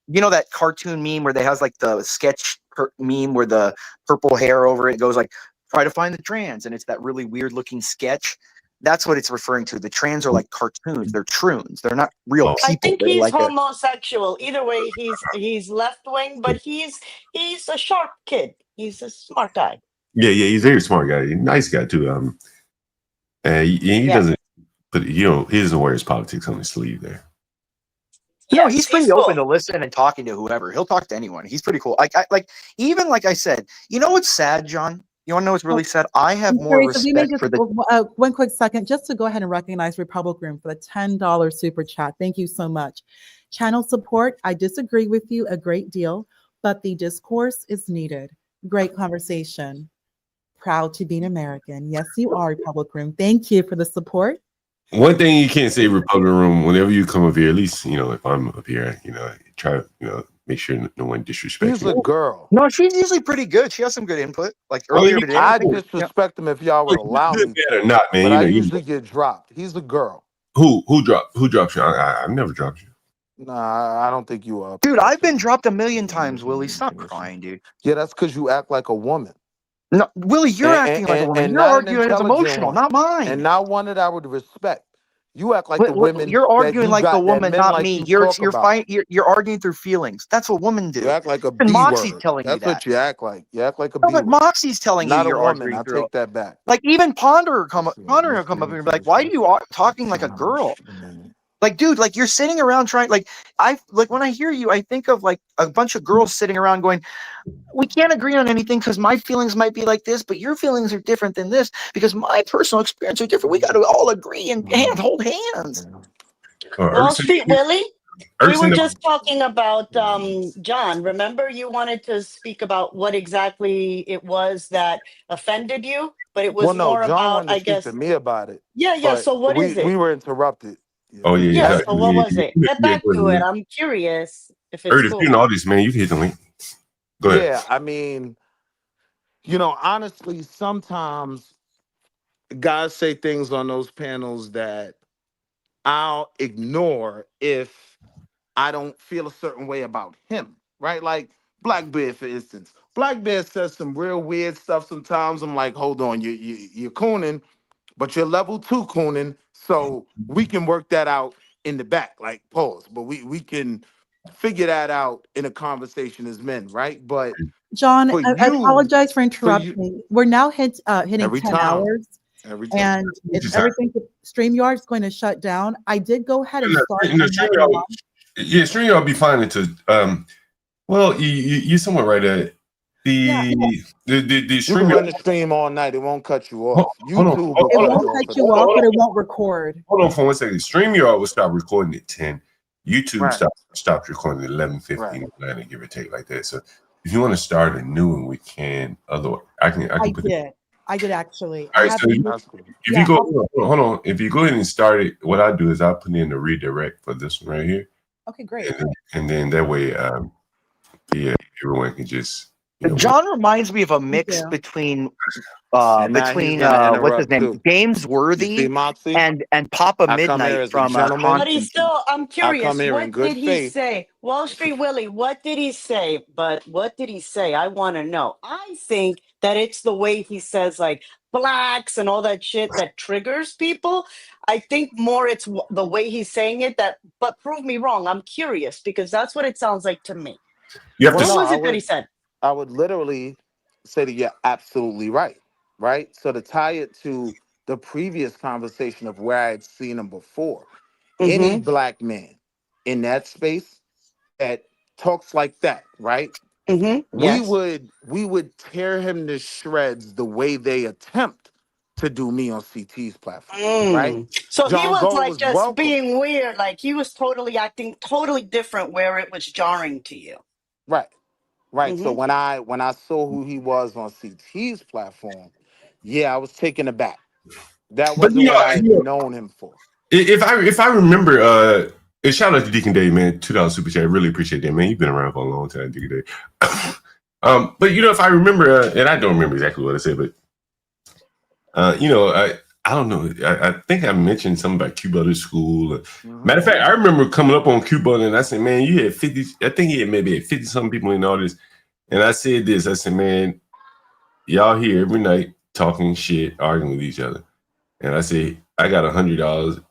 you know, that cartoon meme where they has like the sketch meme where the purple hair over it goes like, try to find the trans, and it's that really weird looking sketch. That's what it's referring to. The trans are like cartoons. They're troons. They're not real people. I think They're he's like homosexual. Either way, he's left wing, but he's a sharp kid. He's a smart guy. Yeah, he's a very smart guy. Nice guy too. He doesn't, but he doesn't wear his politics on his sleeve there. No, he's pretty open to listen and talking to whoever. He'll talk to anyone. He's pretty cool. Like I said, you know what's sad, John? You want to know what's really sad? I have more Teresa, we may respect just for the. one quick second just to go ahead and recognize Republic Room for the $10 super chat. Thank you so much. Channel support. I disagree with you a great deal, but the discourse is needed. Great conversation. Proud to be an American. Yes, you are, Republic Room. Thank you for the support. One thing you can't say, Republic Room, whenever you come up here, at least, if I'm up here, try to, make sure no one disrespects He's me. a girl. No, she's usually pretty good. She has some good input. Like Well, earlier you today. I disrespect him if y'all would allow good me man or to, not, man. but I usually get dropped. He's a girl. Who drops you? I've never dropped you. Nah, I don't think you are. Dude, I've been dropped a million times, Willie. Stop crying, dude. Yeah, that's because you act like a woman. No, Willie, you're acting like a woman. You're not an arguing as intelligent emotional, one. not mine. And not one that I would respect. You act like the women You're that arguing you like the got, that woman, men not like me. you You're talk about. you're arguing through feelings. That's what women do. You act like a And B Moxie's word. telling me That's that. what you act like. You act like a No, B but word. Moxie's telling you Not a you're woman. arguing I through. take that back. Like even Ponder will come up here and be like, "Why are you talking like a girl?" Like, dude, like you're sitting around trying. Like when I hear you, I think of like a bunch of girls sitting around going, "We can't agree on anything because my feelings might be like this, but your feelings are different than this because my personal experience are different. We got to all agree and hold hands." Wall Street Willie, we were Urson- just talking about John. Remember, you wanted to speak about what exactly it was that offended you, but it was Well, no, more John about, wanted to I speak to guess. me about it. Yeah. But So what is we it? were interrupted. Oh yeah. Yeah. So what was it? Get back go to ahead, it. man. I'm curious if it's If you're in cool. all this, man, you can hit the link. Go ahead. Yeah, I mean, honestly, sometimes guys say things on those panels that I'll ignore if I don't feel a certain way about him, right? Like Blackbeard, for instance. Blackbeard says some real weird stuff sometimes. I'm like, hold on, you're cooning, but you're level 2 cooning, so we can work that out in the back, like pause. But we can figure that out in a conversation as men, right? But John, for I you, apologize for interrupting. We're now hitting every 10 time, hours. every time. And it's everything. StreamYard is going to shut down. I did go ahead and start another line. Yeah, StreamYard be fine to well, you're somewhat right at it. The You can run the stream all night; it won't cut you off. Hold on. YouTube will It cut won't you off. cut you off, but it won't record. Hold on for 1 second. StreamYard will stop recording at 10. YouTube Right. stops recording at 11:15, right. Give or take like that. So if you want to start a new one, we can. Otherwise, I can put it. I did actually. All right, so if you go, hold on. If you go ahead and start it, what I do is I put in the redirect for this one right here. Okay, great. And then that way, everyone can just. John reminds me of a mix between what's his name, James Worthy and Papa Midnight from But he's still, I'm curious, here in what good did he faith. say? Wall Street Willie, what did he say? But what did he say? I want to know. I think that it's the way he says like blacks and all that shit that triggers people. I think more it's the way he's saying it but prove me wrong. I'm curious because that's what it sounds like to me. What was it that he said? I would literally say that you're absolutely right, right? So to tie it to the previous conversation of where I had seen him before, any black man in that space that talks like that, right? Yes. We would tear him to shreds the way they attempt to do me on CT's platform, right? So he John was Gold like was just welcome. being weird, like he was totally acting totally different where it was jarring to you. Right. So when I saw who he was on CT's platform, I was taken aback. That wasn't what I had known him for. If I remember, and shout out to Deacon Dave, man, $2 super chat. Really appreciate that, man. You've been around for a long time, Deacon Dave. But if I remember, and I don't remember exactly what I said, but I don't know. I think I mentioned something about Cuba to school. Matter of fact, I remember coming up on Cuba and I said, man, you had 50. I think he had maybe 50 something people in all this. And I said this. I said, man, y'all here every night talking shit, arguing with each other. And I said, I got $100.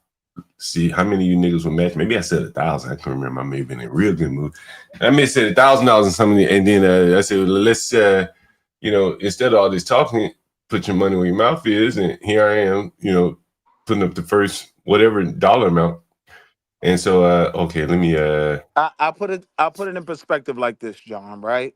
See how many of you niggas will match. Maybe I said 1,000. I can't remember. I may have been in a real good mood. I may have said $1,000 and something. And then I said, well, let's, instead of all this talking, put your money where your mouth is. And here I am, putting up the first whatever dollar amount. And so, okay, let me. I'll put it in perspective like this, John. Right.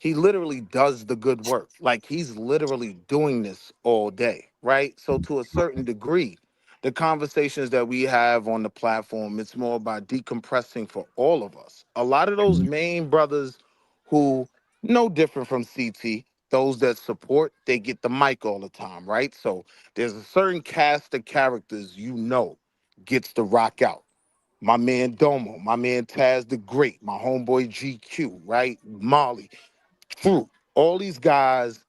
he literally does the good work. Like he's literally doing this all day, right? So to a certain degree, the conversations that we have on the platform, it's more about decompressing for all of us. A lot of those main brothers who no different from CT, those that support, they get the mic all the time, right? So there's a certain cast of characters gets to rock out. My man Domo, my man Taz the Great, my homeboy GQ, right? Molly, Fruit. All these guys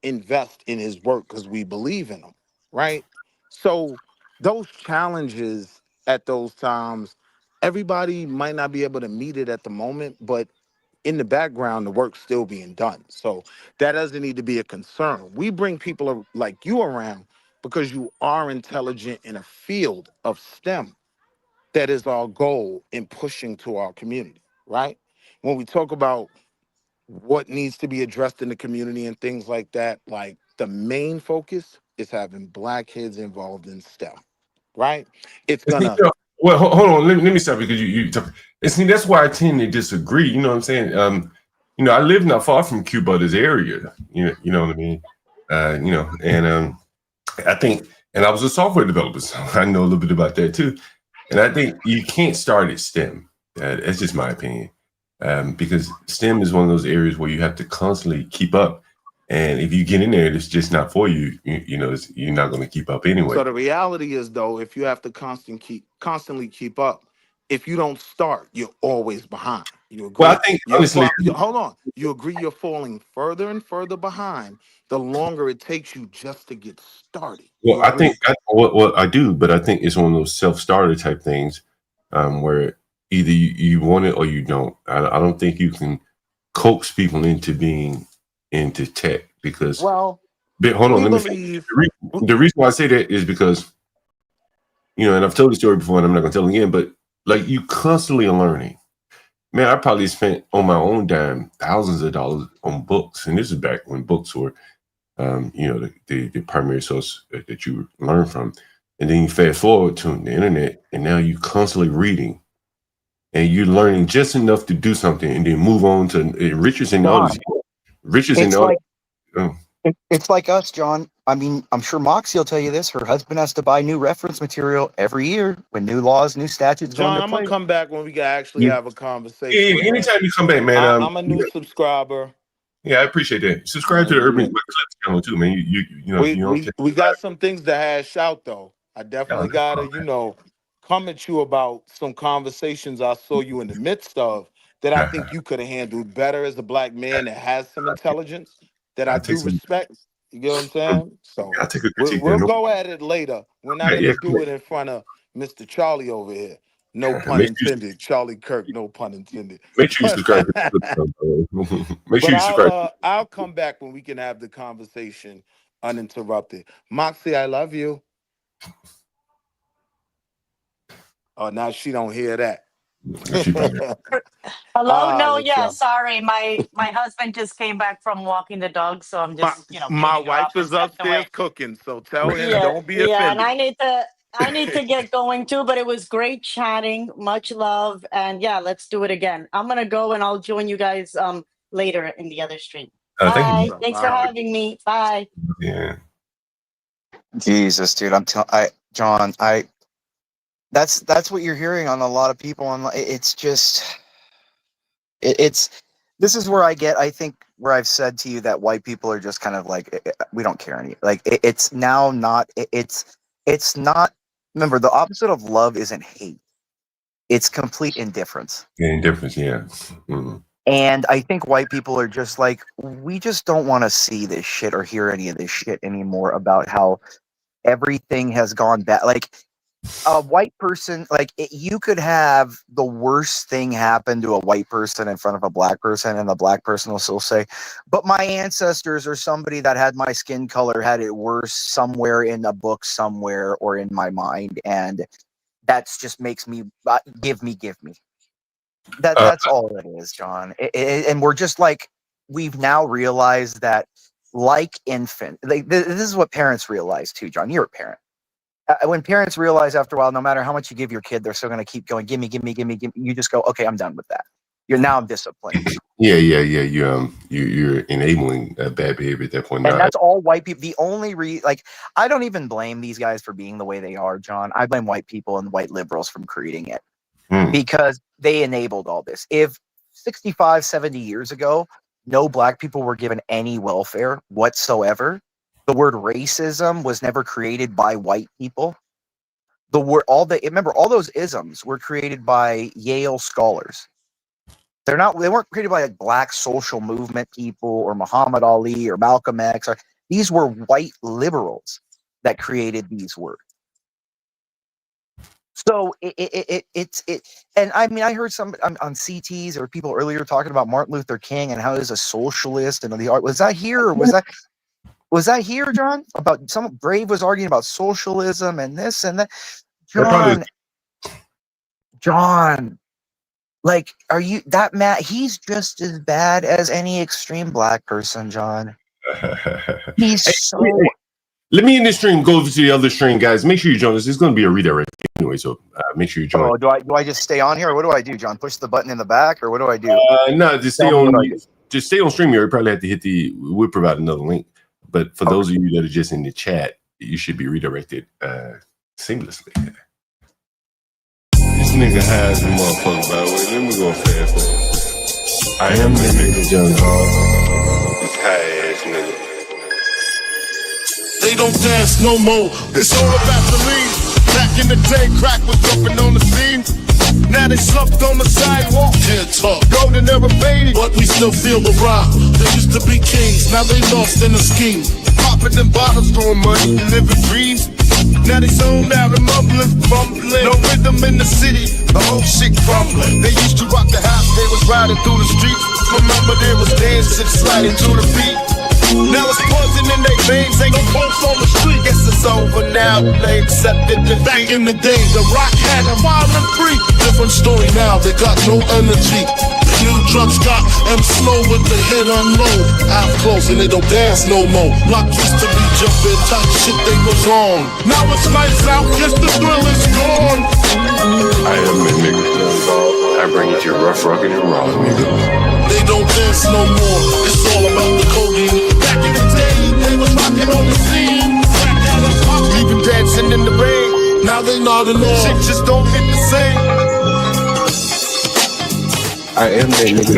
invest in his work because we believe in him, right? So those challenges at those times, everybody might not be able to meet it at the moment, but in the background, the work's still being done. So that doesn't need to be a concern. We bring people like you around because you are intelligent in a field of STEM. That is our goal in pushing to our community, right? When we talk about what needs to be addressed in the community and things like that, like the main focus is having Black kids involved in STEM, right? It's gonna. Well, hold on. Let me stop because you talk. And see, that's why I tend to disagree. You know what I'm saying? I live not far from Cuba, this area. You know what I mean? And I think, and I was a software developer, so I know a little bit about that too. And I think you can't start at STEM. That's just my opinion, because STEM is one of those areas where you have to constantly keep up. And if you get in there, it's just not for you. You're not going to keep up anyway. So the reality is, though, if you have to constantly keep up, if you don't start, you're always behind. You agree? Well, I think honestly, hold on. You agree you're falling further and further behind the longer it takes you just to get started. Well, I think what I do, but I think it's one of those self-starter type things, where either you want it or you don't. I don't think you can coax people into being into tech because. Well, hold on, let me finish. The reason why I say that is because, and I've told the story before, and I'm not going to tell it again, but like you constantly are learning. Man, I probably spent on my own dime thousands of dollars on books, and this is back when books were, the primary source that you learn from. And then you fast forward to the internet, and now you're constantly reading, and you're learning just enough to do something, and then move on to riches and others. Riches and others. It's like us, John. I mean, I'm sure Moxie will tell you this. Her husband has to buy new reference material every year when new laws, new statutes go into John, I'm play. gonna come back when we can actually have a conversation. Yeah, anytime you come back, man. I'm a new subscriber. Yeah, I appreciate that. Subscribe to the Urban Clips channel too, man. We got some things to hash out though. I definitely gotta, come at you about some conversations I saw you in the midst of that I think you could have handled better as a Black man that has some intelligence that I do respect. You get what I'm saying? So we'll go at it later. We're not gonna do it in front of Mr. Charlie over here. No pun intended. Charlie Kirk, no pun intended. Make sure you subscribe to the Make sure you subscribe. I'll come back when we can have the conversation uninterrupted. Moxie, I love you. Oh, now she don't hear that. Hello? No, yeah, sorry. My husband just came back from walking the dog, so I'm just, my wife is upstairs cooking, so tell him don't be offended. Yeah, and I need to get going too, but it was great chatting. Much love. And yeah, let's do it again. I'm gonna go and I'll join you guys later in the other stream. Bye. Thanks for having me. Bye. Yeah. Jesus, dude, John, that's what you're hearing on a lot of people online. It's just this is where I think where I've said to you that white people are just kind of like, we don't care any, like it's now not, it's not, remember the opposite of love isn't hate. It's complete indifference. Yeah, indifference, yeah. Mm-hmm. And I think white people are just like, we just don't want to see this shit or hear any of this shit anymore about how everything has gone bad. Like, a white person, you could have the worst thing happen to a white person in front of a Black person, and the Black person will still say, but my ancestors or somebody that had my skin color had it worse somewhere in a book somewhere or in my mind, and that's just makes me give me that's all it is, John. And we're just like, we've now realized that, like infant, this is what parents realize too, John. You're a parent. When parents realize after a while, no matter how much you give your kid, they're still going to keep going. Give me. You just go, okay, I'm done with that. Now I'm disciplined. Yeah. You're enabling bad behavior at that point. And that's all white people. The only I don't even blame these guys for being the way they are, John. I blame white people and white liberals from creating it because they enabled all this. If 65, 70 years ago, no black people were given any welfare whatsoever, the word racism was never created by white people. Remember, all those isms were created by Yale scholars. They weren't created by like black social movement people or Muhammad Ali or Malcolm X. These were white liberals that created these words. So and I mean, I heard some on CTs or people earlier talking about Martin Luther King and how he was a socialist and the art. Was that here or was that here, John? About some Brave was arguing about socialism and this and that. John, like, are you that mad? He's just as bad as any extreme black person, John. He's so. Let me in this stream go over to the other stream, guys. Make sure you join us. There's going to be a redirect anyway, so make sure you join. Oh, do I just stay on here, or what do I do, John? Push the button in the back, or what do I do? No, just stay on. Just stay on stream here. You probably have to hit we'll provide another link. But for those of you that are just in the chat, you should be redirected seamlessly. This nigga has a motherfucker, by the way. Let me go fast. I am the nigga, John Hall. This high ass nigga. They don't dance no more. It's all about the lean. Back in the day, crack was jumping on the scene. Now they slumped on the sidewalk. Can't talk. Golden era baby, but we still feel the rock. They used to be kings, now they lost in the scheme. Popping them bottles, throwing money, and living dreams. Now they zoned out and mumbling, fumbling. No rhythm in the city, the whole shit crumbling. They used to rock the house, they was riding through the streets. Remember there was dancing, sliding to the beat. Now it's poison in their veins, ain't no pulse on the street. Guess it's over now, they accepted defeat. Back in the day, the rock had a violent freak. Different story now, they got no energy. The new drugs got them slow with the hit unload. Out close and they don't dance no more. Block used to be jumping, type shit they was on. Now it's lights out, guess the thrill is gone. I am a nigga. I bring it to you rough, rugged, and raw, nigga. They don't dance no more, it's all about the codeine. Back in the day, they was rocking on the scene. Even dancing in the rain, now they nodding off. Shit just don't hit the same. I am that nigga.